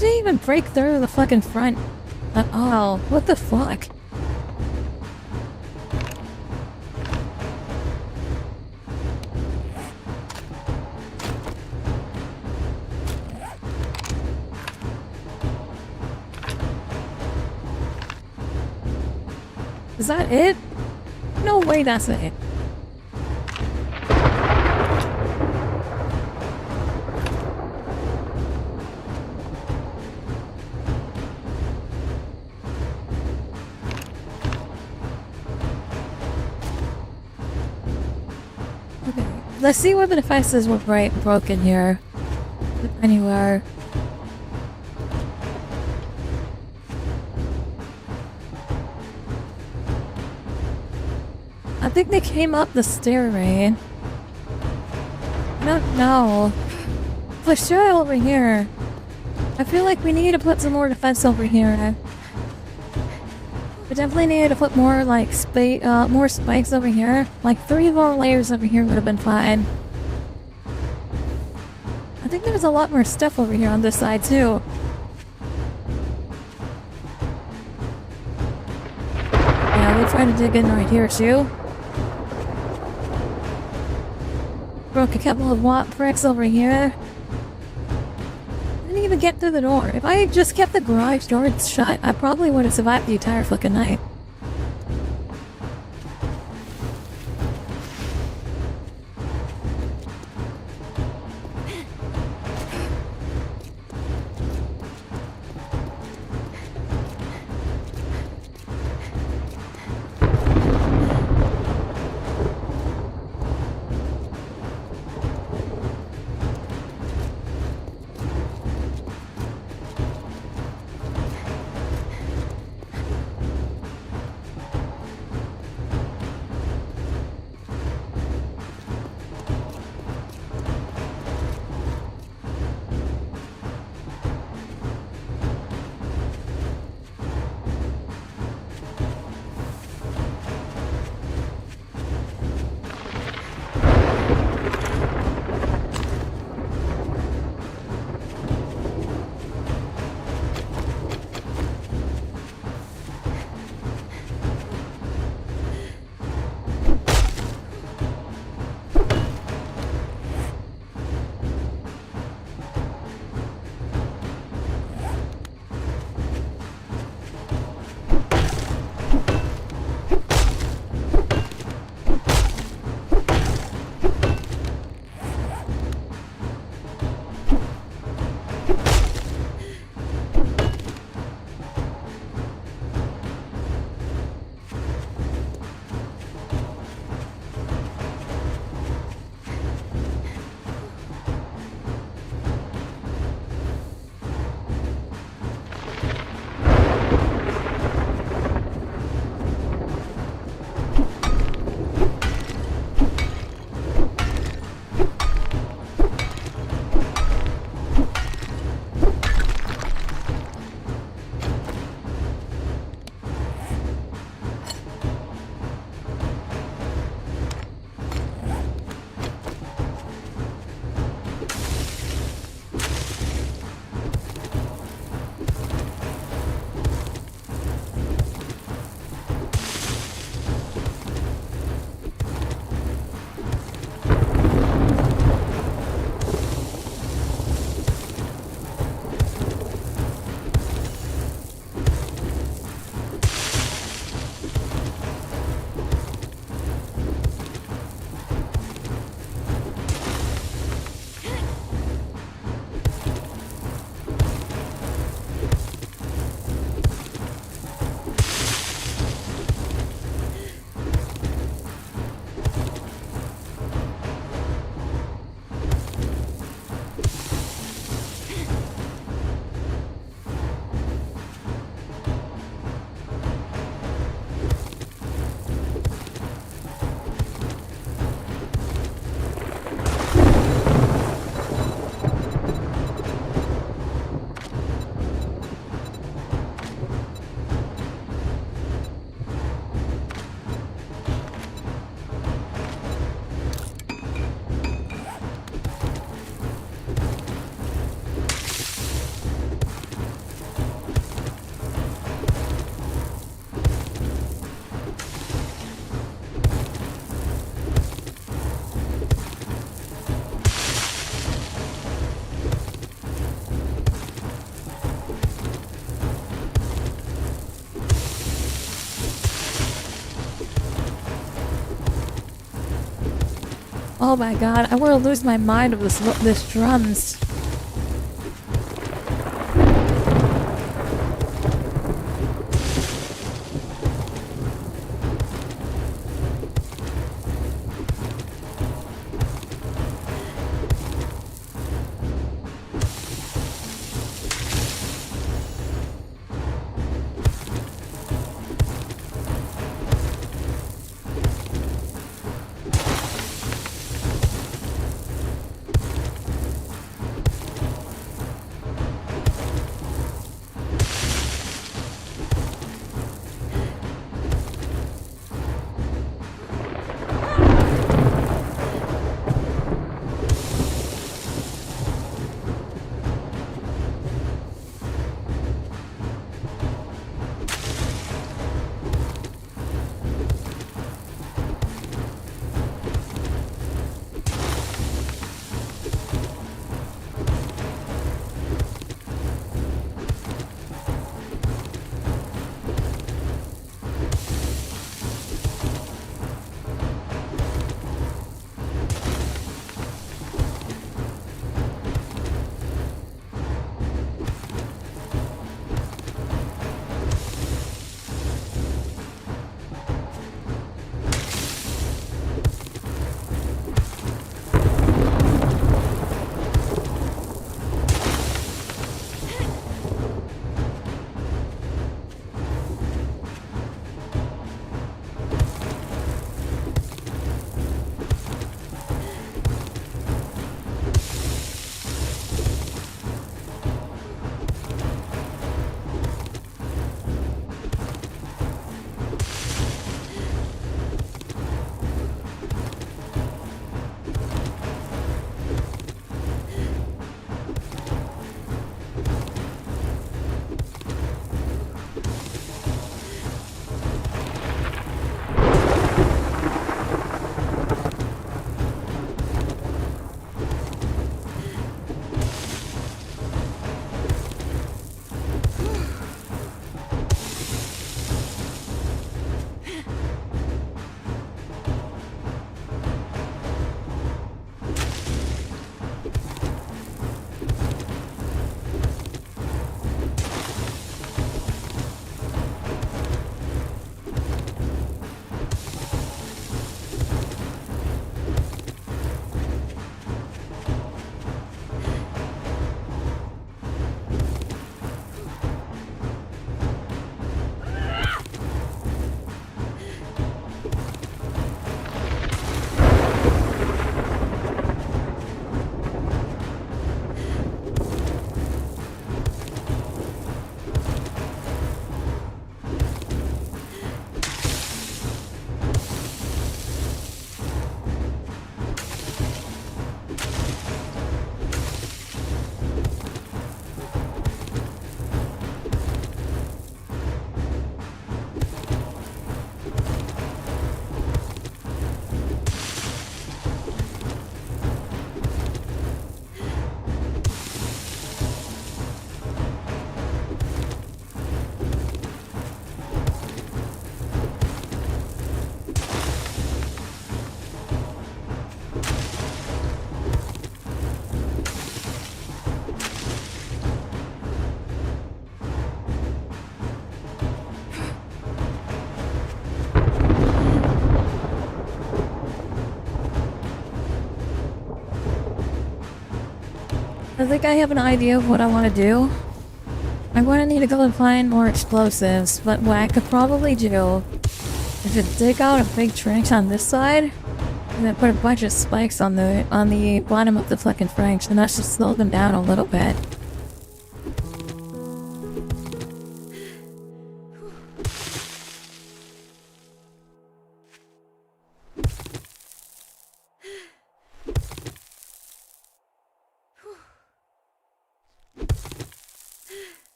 didn't even break through the fucking front at all. What the fuck? Is that it? No way that's it. Okay, let's see what the defenses were broken here. If anywhere. I think they came up the stairway. I don't know. For sure over here. I feel like we need to put some more defense over here. We definitely need to put more like more spikes over here. Like 3 more layers over here would have been fine. I think there's a lot more stuff over here on this side too. Yeah, we'll try to dig in right here too. Broke a couple of watt bricks over here. Didn't even get through the door. If I had just kept the garage doors shut, I probably would have survived the entire fucking night. Oh my god, I want to lose my mind of this drums. I think I have an idea of what I want to do. I'm going to need to go and find more explosives, but what I could probably do is just dig out a big trench on this side, and then put a bunch of spikes on the bottom of the fucking trench, and that should slow them down a little bit.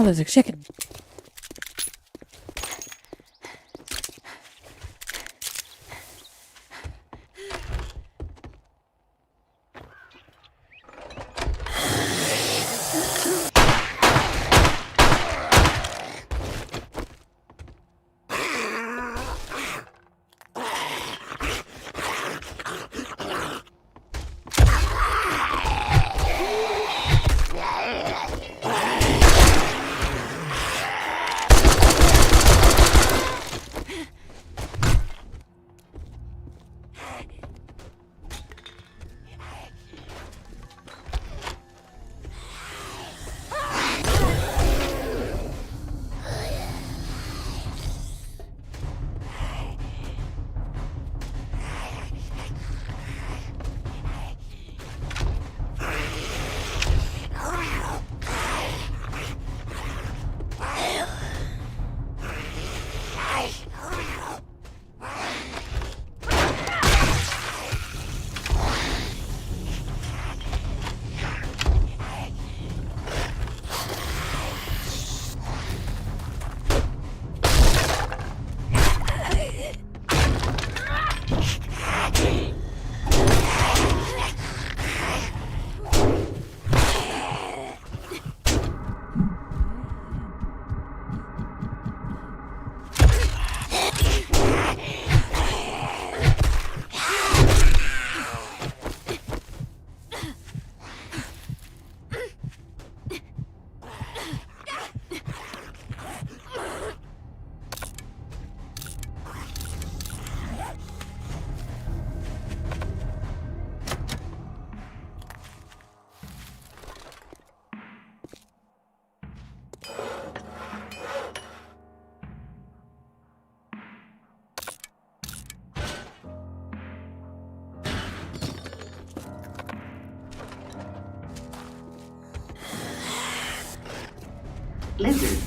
Oh, there's a chicken. Lizard.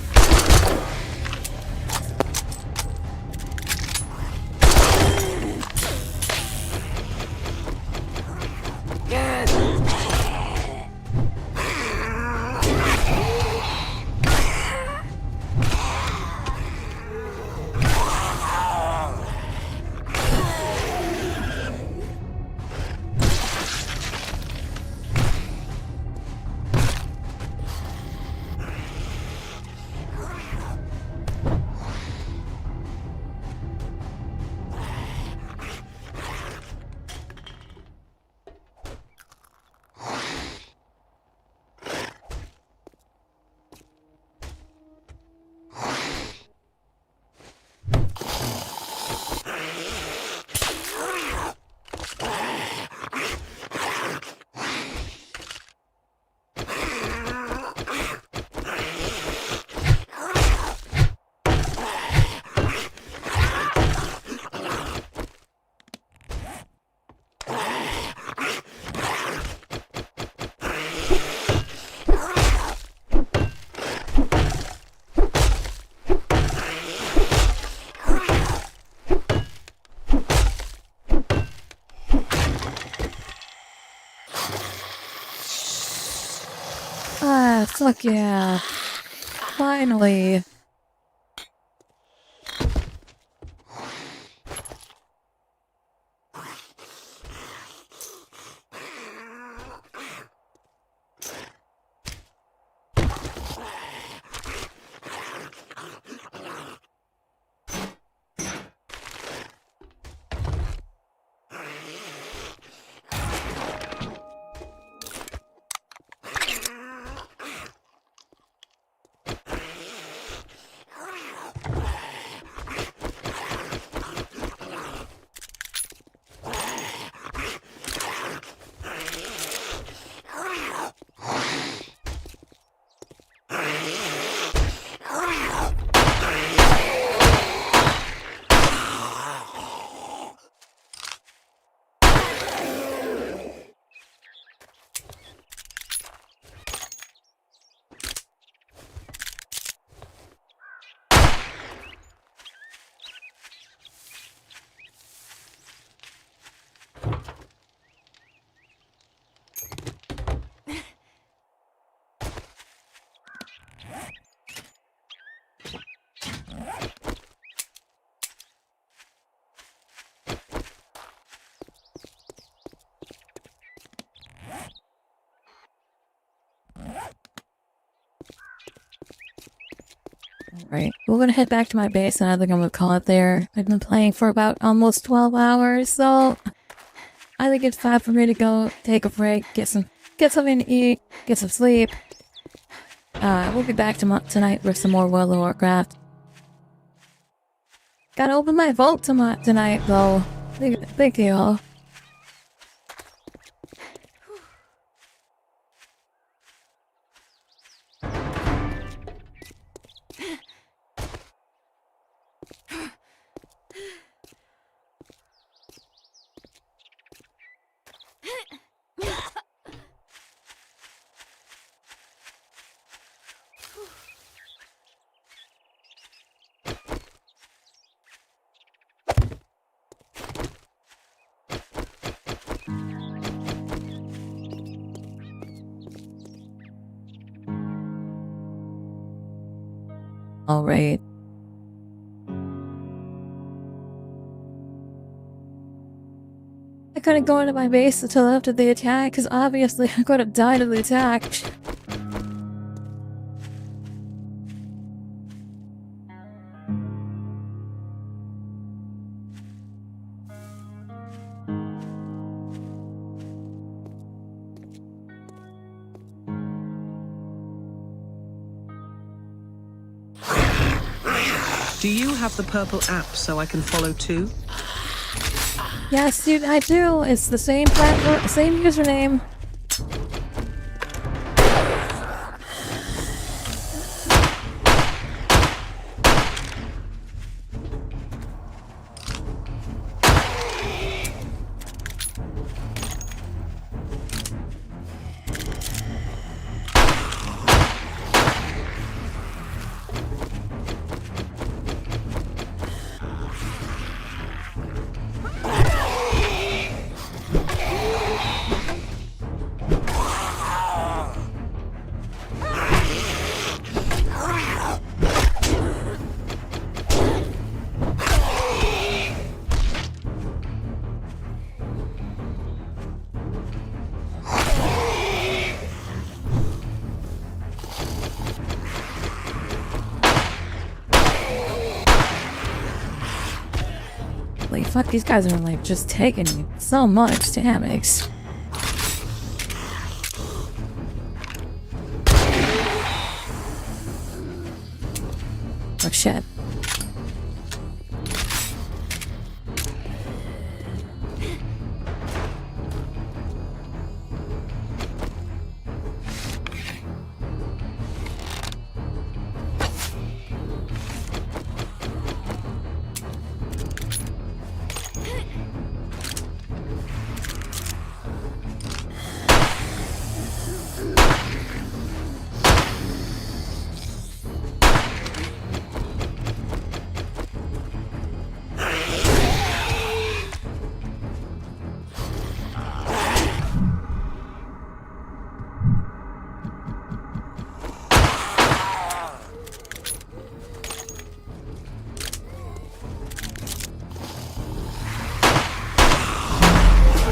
Ah, fuck yeah. Finally. Right, we're gonna head back to my base and I think I'm gonna call it there. I've been playing for about almost 12 hours, so I think it's time for me to go take a break, get something to eat, get some sleep. We'll be back tonight with some more World of Warcraft. Gotta open my vault tonight, though. Thank you all. Alright. I couldn't go into my base until after the attack, because obviously I could have died of the attack. Do you have the purple app so I can follow too? Yes, dude, I do. It's the same platform, same username. Like, fuck, these guys are like just taking so much damage. Oh shit.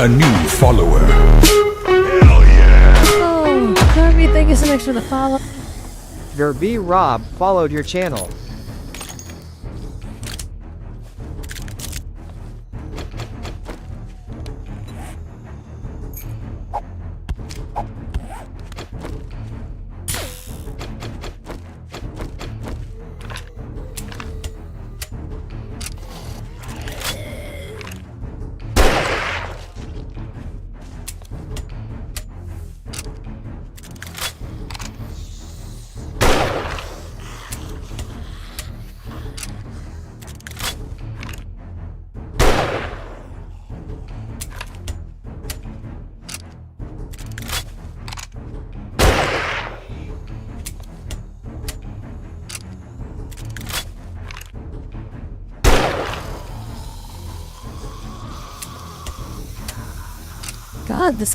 a new follower. Oh, Darby, thank you so much for the follow. Derby Rob followed your channel.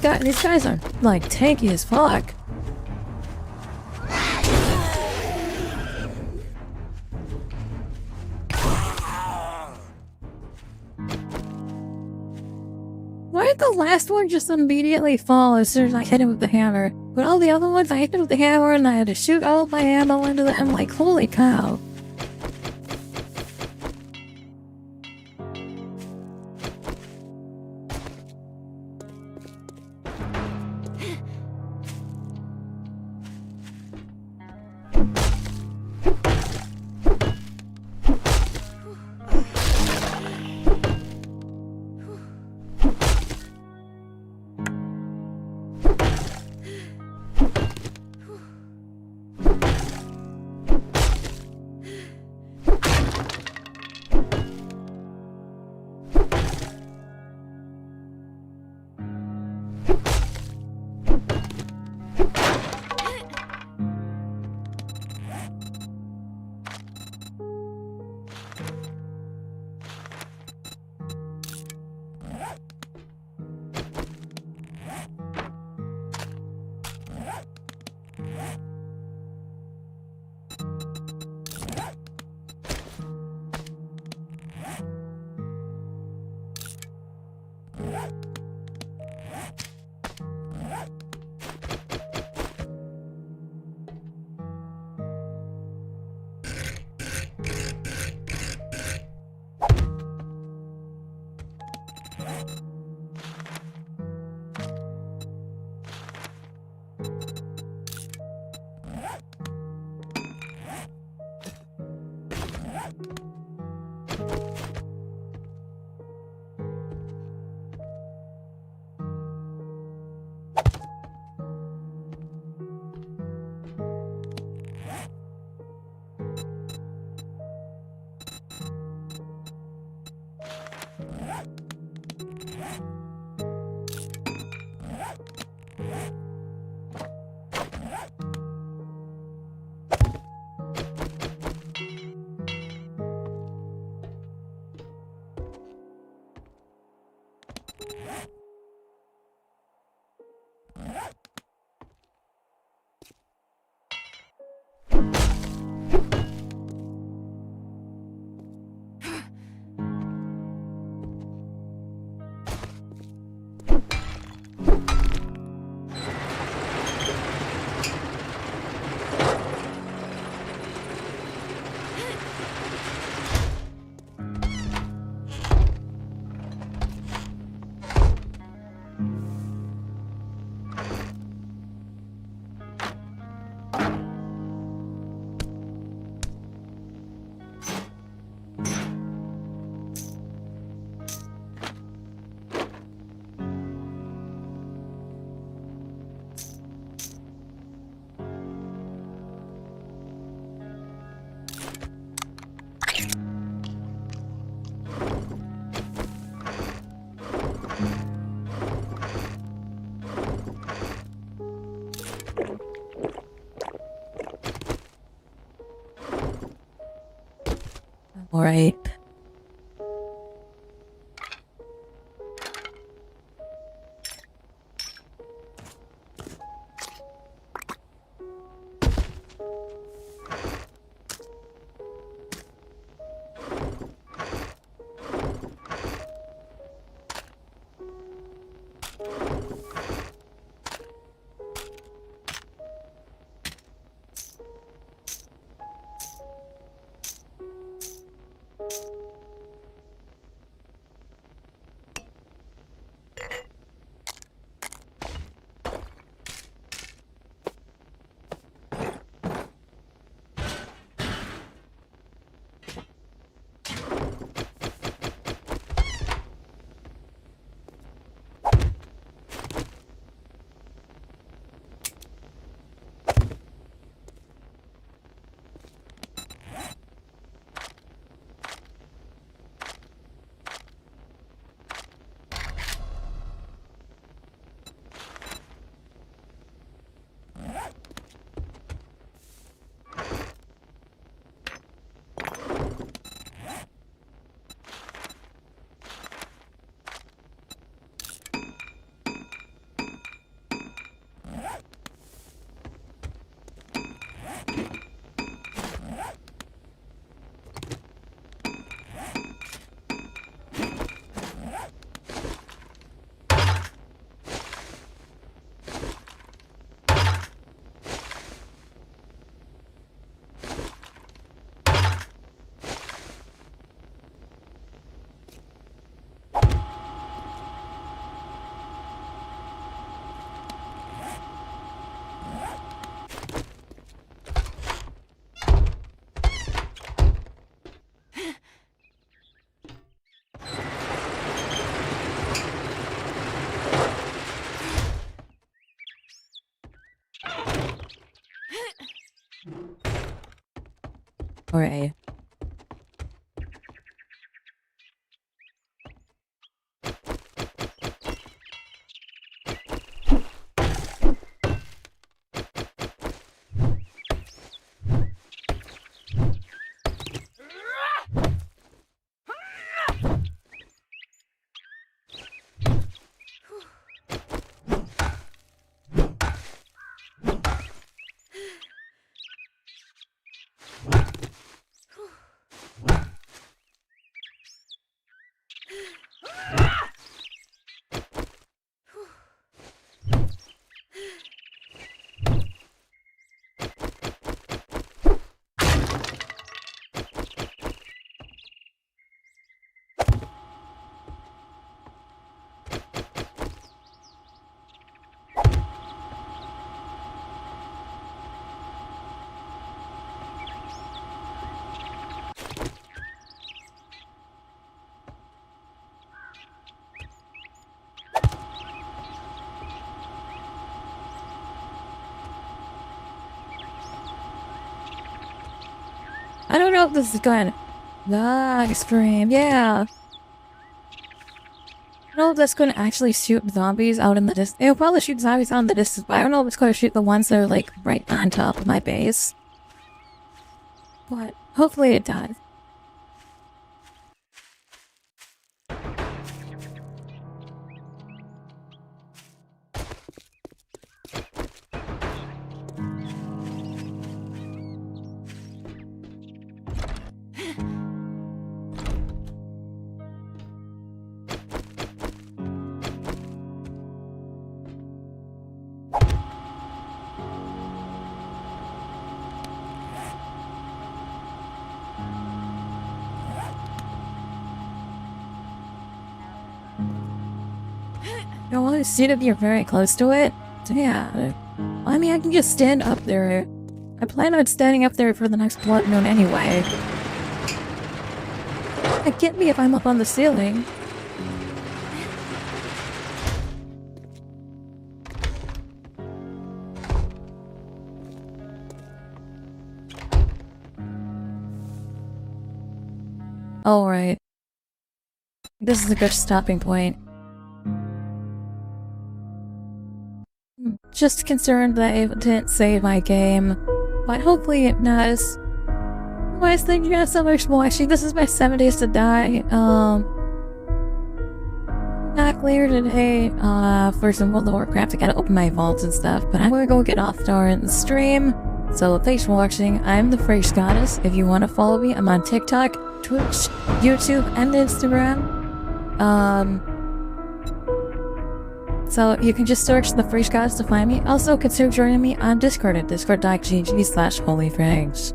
God, these guys are like tanky as fuck. Why did the last one just immediately fall as soon as I hit him with the hammer? But all the other ones, I hit him with the hammer and I had to shoot all of my ammo into them. I'm like, holy cow. All right. Alright. I don't know if this is going live stream. Yeah. I don't know if that's going to actually shoot zombies out in the distance. It'll probably shoot zombies out in the distance, but I don't know if it's going to shoot the ones that are like right on top of my base. But hopefully it does. I want to see if you're very close to it. So yeah, I mean, I can just stand up there. I plan on standing up there for the next blood moon anyway. Get me if I'm up on the ceiling. Alright. This is a good stopping point. Just concerned that it didn't save my game, but hopefully it does. Otherwise, thank you guys so much for watching. This is my 7 days to die. Not clear today, for some World of Warcraft. I gotta open my vaults and stuff, but I'm gonna go get off during the stream. So thanks for watching. I'm the AshTheFridgeGoddess. If you want to follow me, I'm on TikTok, Twitch, YouTube, and Instagram. So you can just search the AshTheFridgeGoddess to find me. Also, consider joining me on Discord at discord.gg/holyfrags.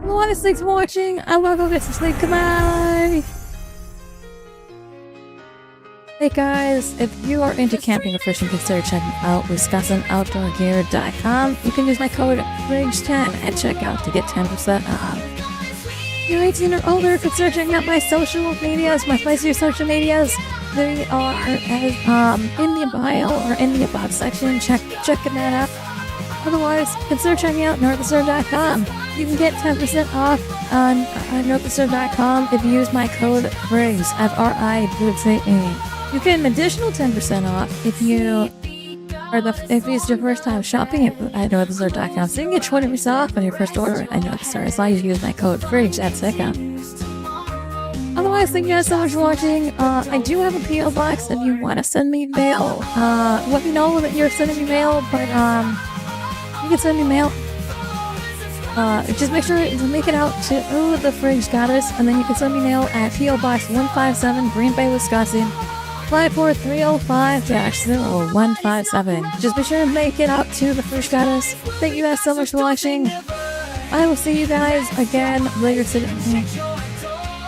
Well, thanks for watching. I'm gonna go get some sleep. Goodbye! Hey guys, if you are into camping or fishing, consider checking out WisconsinOutdoorGear.com. You can use my code FRIDGE10 at checkout to get 10% off. If you're 18 or older, consider checking out my social medias, my spicy social medias. They are in the bio or in the about section. Checking that out. Otherwise, consider checking out NorthStar.com. You can get 10% off on NorthStar.com if you use my code FRIGS, F-R-I-G-S-E. You get an additional 10% off if you if it's your first time shopping at NorthStar.com. So you can get 20% off on your first order at NorthStar as long as you use my code FRIGS at checkout. Otherwise, thank you guys so much for watching. I do have a P.O. box if you want to send me mail. Let me know that you're sending me mail, but you can send me mail. Just make sure to make it out to AshTheFridgeGoddess, and then you can send me mail at P.O. Box 157, Green Bay, Wisconsin, 54305-0157. Just be sure to make it out to the AshTheFridgeGoddess. Thank you guys so much for watching. I will see you guys again later today.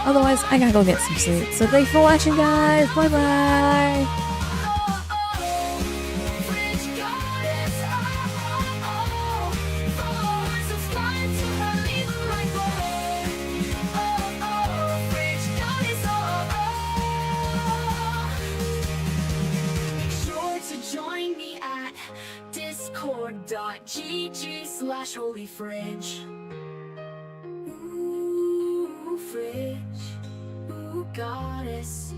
Otherwise, I gotta go get some sleep. So thanks for watching, guys. Bye bye. Sure to join me at discord.gg/holyfridge. Ooh, fridge. Ooh, goddess.